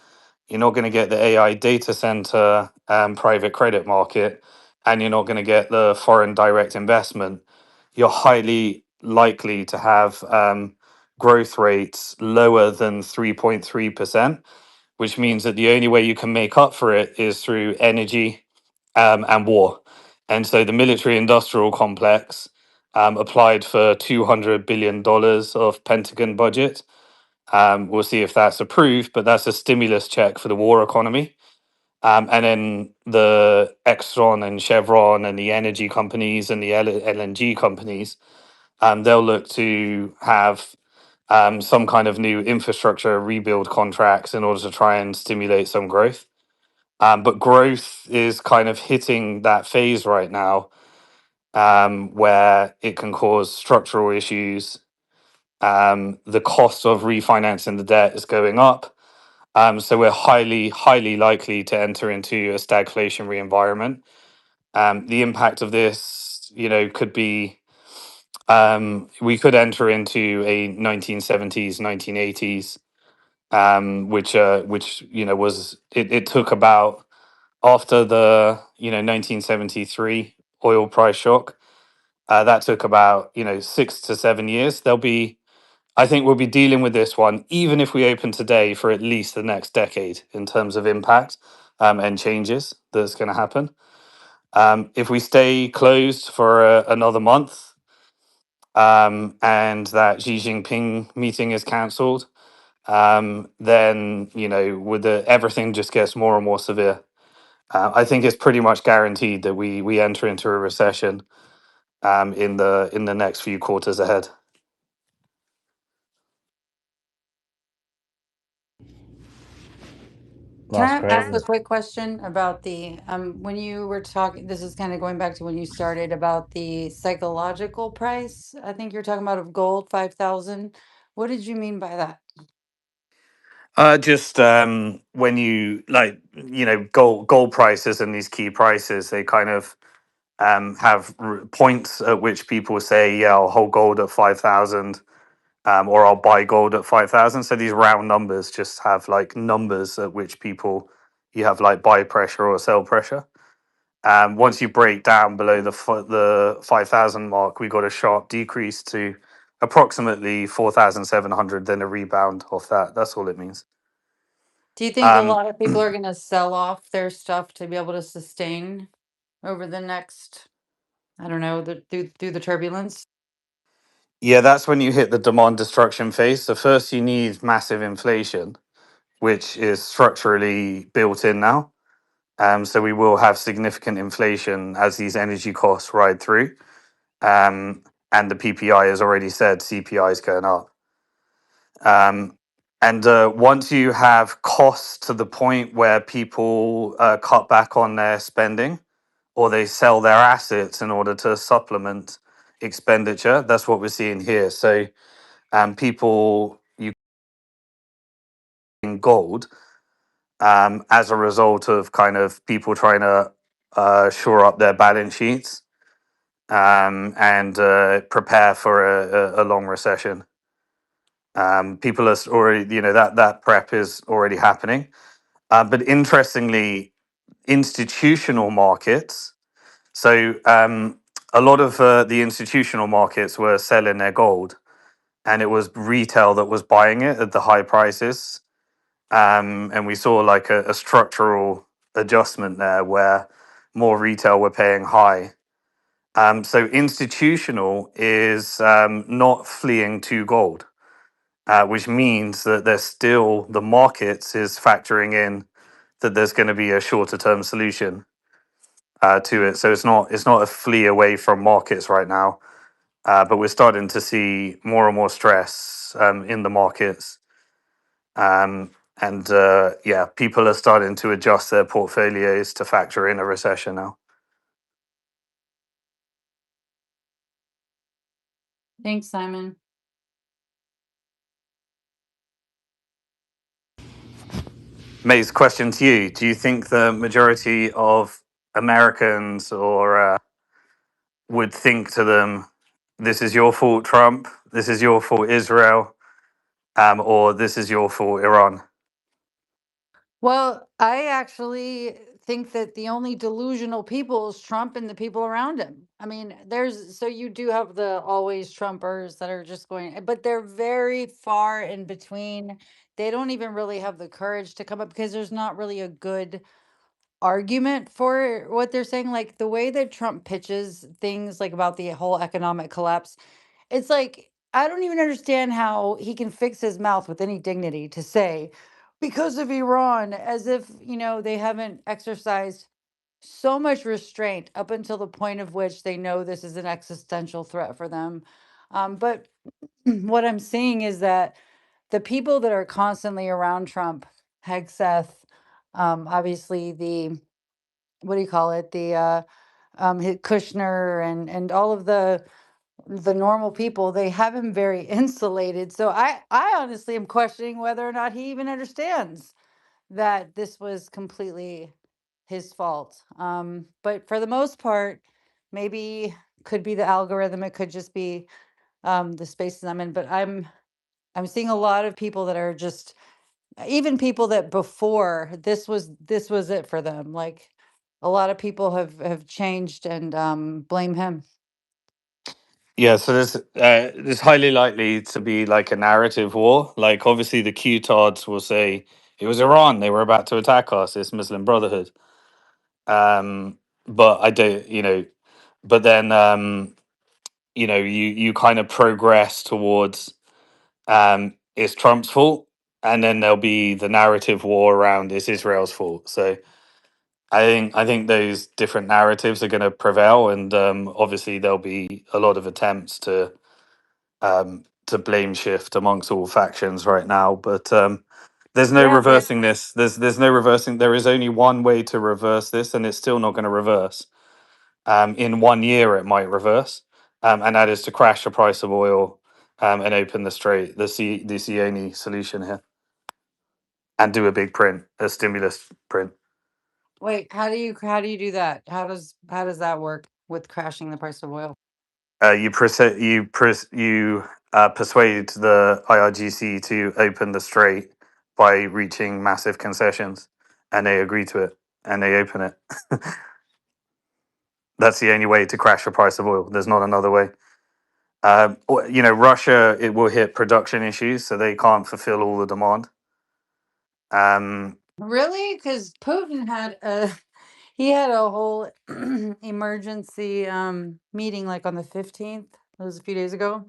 You're not going to get the AI data center private credit market, and you're not going to get the foreign direct investment. You're highly likely to have growth rates lower than 3.3%, which means that the only way you can make up for it is through energy and war. And so the military industrial complex applied for $200 billion of Pentagon budget. We'll see if that's approved, but that's a stimulus check for the war economy. And then the Exxon and Chevron and the energy companies and the LNG companies, they'll look to have some kind of new infrastructure rebuild contracts in order to try and stimulate some growth. But growth is kind of hitting that phase right now, where it can cause structural issues. The cost of refinancing the debt is going up. So we're highly likely to enter into a stagflationary environment. The impact of this, could be we could enter into a 1970s, 1980s, which was it took about after the 1973 oil price shock. That took about 6 to 7 years. I think we'll be dealing with this one, even if we open today, for at least the next decade in terms of impact and changes that's going to happen. If we stay closed for another month, and that Xi Jinping meeting is cancelled, then with everything just gets more and more severe. I think it's pretty much guaranteed that we enter into a recession in the next few quarters ahead. Can That's I ask crazy. a quick question about the when you were talking, this is kind of going back to when you started about the psychological price. I think you're talking about of gold, 5,000. What did you mean by that? Just when you like, gold prices and these key prices, they kind of have points at which people say, "Yeah, I'll hold gold at 5,000." Or I'll buy gold at 5,000. So these round numbers just have like numbers at which people you have like buy pressure or sell pressure. Once you break down below the 5,000 mark, we got a sharp decrease to approximately 4,700, then a rebound off that. That's all it means. Do you think a Um, lot of people are going to sell off their stuff to be able to sustain over the next, I don't know, through the turbulence? yeah, that's when you hit the demand destruction phase. So first you need massive inflation, which is structurally built in now. So we will have significant inflation as these energy costs ride through. And the PPI has already said CPI is going up. And once you have costs to the point where people cut back on their spending or they sell their assets in order to supplement expenditure, that's what we're seeing here. So people you in gold as a result of kind of people trying to shore up their balance sheets and prepare for a long recession. People are already, that prep is already happening. But interestingly, institutional markets. So a lot of the institutional markets were selling their gold, and it was retail that was buying it at the high prices. And we saw like a structural adjustment there where more retail were paying high. So institutional is not fleeing to gold, which means that there's still the markets is factoring in that there's going to be a shorter term solution to it. So it's not a flee away from markets right now, but we're starting to see more and more stress in the markets. And yeah, people are starting to adjust their portfolios to factor in a recession now. Thanks, Simon. Maze, question to you: do you think the majority of Americans or would think to them, "This is your fault, Trump. This is your fault, Israel," or "This is your fault, Iran"? Well, I actually think that the only delusional people is Trump and the people around him. I mean, so you do have the always Trumpers that are just going, but they're very far in between. They don't even really have the courage to come up because there's not really a good argument for what they're saying. Like the way that Trump pitches things, like about the whole economic collapse, it's like, I don't even understand how he can fix his mouth with any dignity to say, because of Iran, as if, they haven't exercised so much restraint up until the point of which they know this is an existential threat for them. But what I'm seeing is that the people that are constantly around Trump, Hegseth, obviously the, what do you call it? The Kushner and all of the normal people, they have him very insulated. So I honestly am questioning whether or not he even understands that this was completely his fault. But for the most part, maybe could be the algorithm. It could just be the spaces I'm in. But I'm seeing a lot of people that are just, even people that before this was it for them. Like a lot of people have changed and blame him. Yeah, so there's highly likely to be like a narrative war. Like obviously the Q-tards will say it was Iran, they were about to attack us, it's Muslim Brotherhood. But I don't, but then you kind of progress towards it's Trump's fault, and then there'll be the narrative war around it's Israel's fault. So I think those different narratives are going to prevail, and obviously there'll be a lot of attempts to blame shift amongst all factions right now. But There's no Yeah, but reversing this. There's no reversing. There is only one way to reverse this, and it's still not going to reverse. In 1 year, it might reverse, and that is to crash the price of oil and open the strait. That's the only solution here, and do a big print, a stimulus print. wait, how do you do that? How does that work with crashing the price of oil? You persuade the IRGC to open the strait by reaching massive concessions, and they agree to it, and they open it. That's the only way to crash the price of oil. There's not another way. Russia, it will hit production issues, so they can't fulfill all the demand. Really? Because Putin had a he had a whole emergency meeting like on the 15th. It was a few days ago.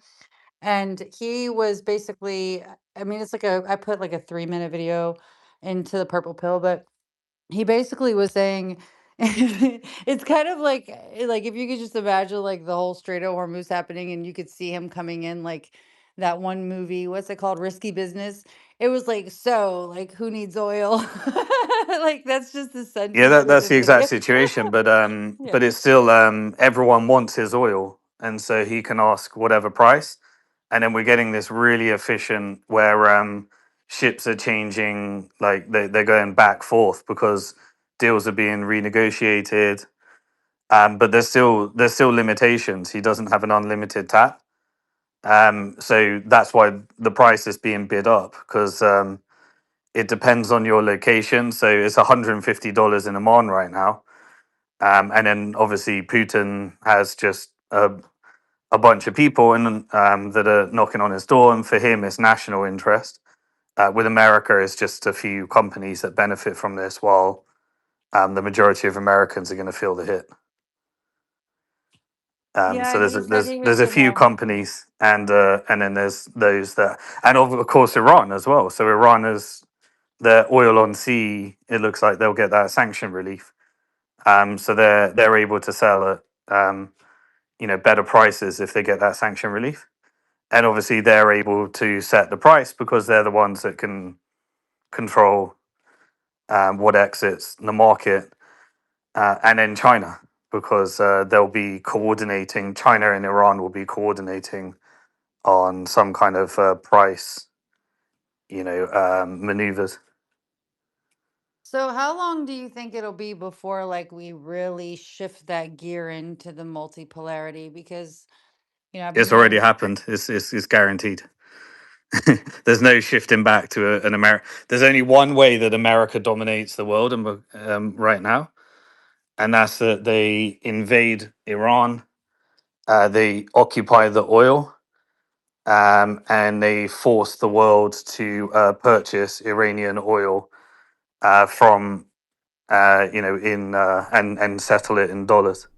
And he was basically, I mean, it's like I put like a 3-minute video into the purple pill, but he basically was saying it's kind of like if you could just imagine like the whole Strait of Hormuz happening and you could see him coming in like that one movie, what's it called? Risky Business. It was like, so like who needs oil? Like that's just the Yeah, sentence that's the exact today. situation. But Yeah. but it's still everyone wants his oil, and so he can ask whatever price, and then we're getting this really efficient where ships are changing, like they're going back forth because deals are being renegotiated. But there's still limitations. He doesn't have an unlimited tap. So that's why the price is being bid up because it depends on your location. So it's $150 in Oman right now. And then obviously Putin has just a bunch of people that are knocking on his door. And for him, it's national interest. With America, it's just a few companies that benefit from this, while the majority of Americans are going to feel the hit. So Yeah, there's he a, said there's he was there's a few gonna. companies, and then there's those that, and of course Iran as well. So Iran is their oil on sea. It looks like they'll get that sanction relief. So they're able to sell at better prices if they get that sanction relief, and obviously they're able to set the price because they're the ones that can control what exits the market, and then China, because they'll be coordinating. China and Iran will be coordinating on some kind of price, maneuvers. So how long do you think it'll be before like we really shift that gear into the multipolarity? Because I've been It's already hearing. happened. It's guaranteed. There's no shifting back to an America. There's only one way that America dominates the world, and right now, and that's that they invade Iran, they occupy the oil, and they force the world to purchase Iranian oil from in and settle it in dollars.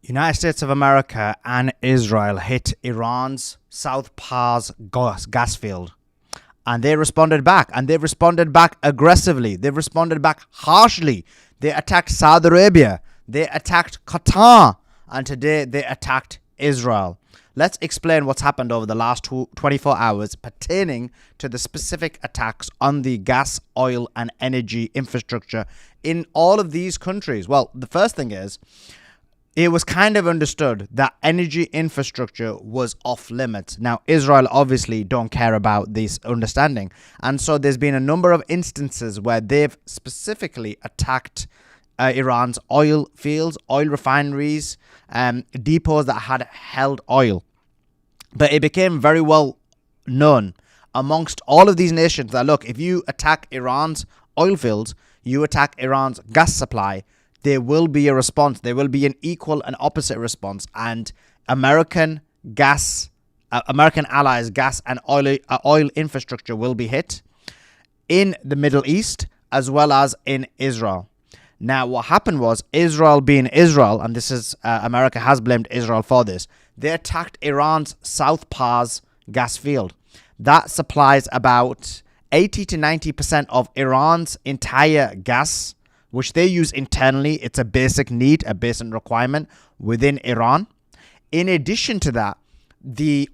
United States of America and Israel hit Iran's South Pars gas field. And they responded back. And they responded back aggressively. They responded back harshly. They attacked Saudi Arabia. They attacked Qatar. And today they attacked Israel. Let's explain what's happened over the last 24 hours pertaining to the specific attacks on the gas, oil, and energy infrastructure in all of these countries. Well, the first thing is, it was kind of understood that energy infrastructure was off limits. Now, Israel obviously don't care about this understanding. And so there's been a number of instances where they've specifically attacked Iran's oil fields, oil refineries, depots that had held oil. But it became very well known amongst all of these nations that, look, if you attack Iran's oil fields, you attack Iran's gas supply, there will be a response. There will be an equal and opposite response. And American American allies' gas and oil infrastructure will be hit in the Middle East as well as in Israel. Now, what happened was Israel being Israel, and this is America has blamed Israel for this. They attacked Iran's South Pars gas field that supplies about 80 to 90% of Iran's entire gas, which they use internally. It's a basic need, a basic requirement within Iran. In addition to that, the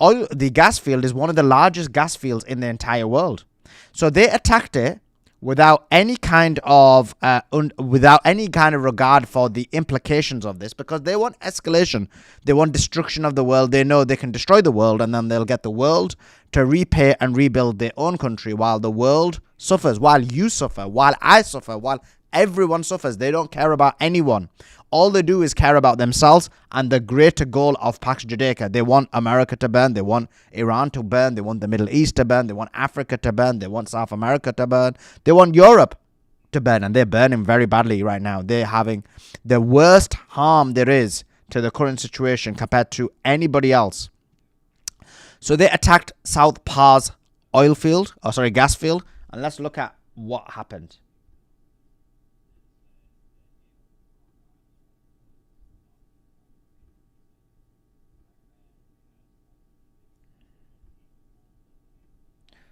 gas field is one of the largest gas fields in the entire world. So they attacked it without any kind of regard for the implications of this, because they want escalation. They want destruction of the world. They know they can destroy the world, and then they'll get the world to repay and rebuild their own country while the world suffers, while you suffer, while I suffer, while everyone suffers. They don't care about anyone. All they do is care about themselves and the greater goal of Pax Judaica. They want America to burn. They want Iran to burn. They want the Middle East to burn. They want Africa to burn. They want South America to burn. They want Europe to burn. And they're burning very badly right now. They're having the worst harm there is to the current situation compared to anybody else. So they attacked South Pars gas field. And let's look at what happened.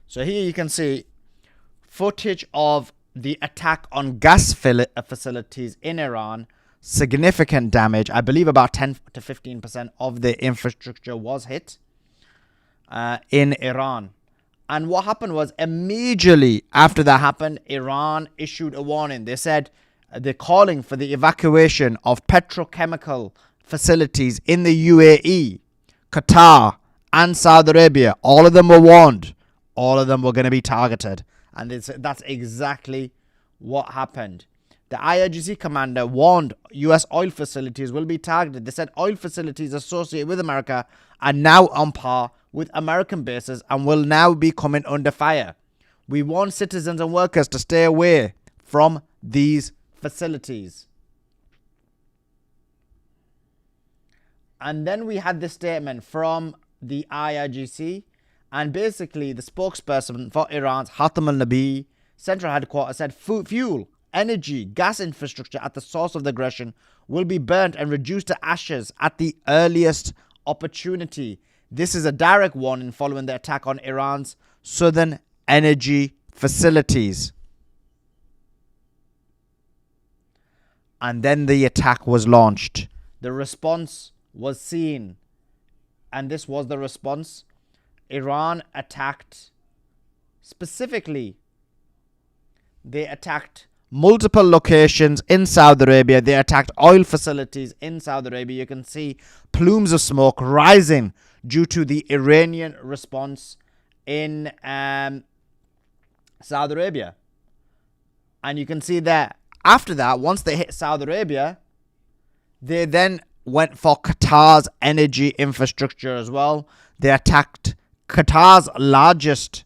So here you can see footage of the attack on gas facilities in Iran. Significant damage. I believe about 10 to 15% of the infrastructure was hit in Iran. And what happened was, immediately after that happened, Iran issued a warning. They said they're calling for the evacuation of petrochemical facilities in the UAE, Qatar, and Saudi Arabia. All of them were warned. All of them were going to be targeted. And that's exactly what happened. The IRGC commander warned US oil facilities will be targeted. They said oil facilities associated with America are now on par with American bases and will now be coming under fire. We warn citizens and workers to stay away from these facilities. And then we had this statement from the IRGC. And basically, the spokesperson for Iran's Hatem al-Nabi central headquarters said fuel, energy, gas infrastructure at the source of the aggression will be burnt and reduced to ashes at the earliest opportunity. This is a direct warning following the attack on Iran's southern energy facilities. And then the attack was launched. The response was seen. And this was the response. Iran attacked specifically. They attacked multiple locations in Saudi Arabia. They attacked oil facilities in Saudi Arabia. You can see plumes of smoke rising due to the Iranian response in Saudi Arabia. And you can see that after that, once they hit Saudi Arabia, they then went for Qatar's energy infrastructure as well. They attacked Qatar's largest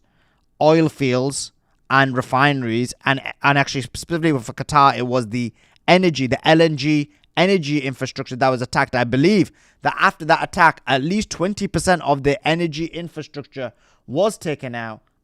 oil fields and refineries, and actually specifically for Qatar, it was the LNG energy infrastructure that was attacked. I believe that after that attack, at least 20% of the energy infrastructure was taken out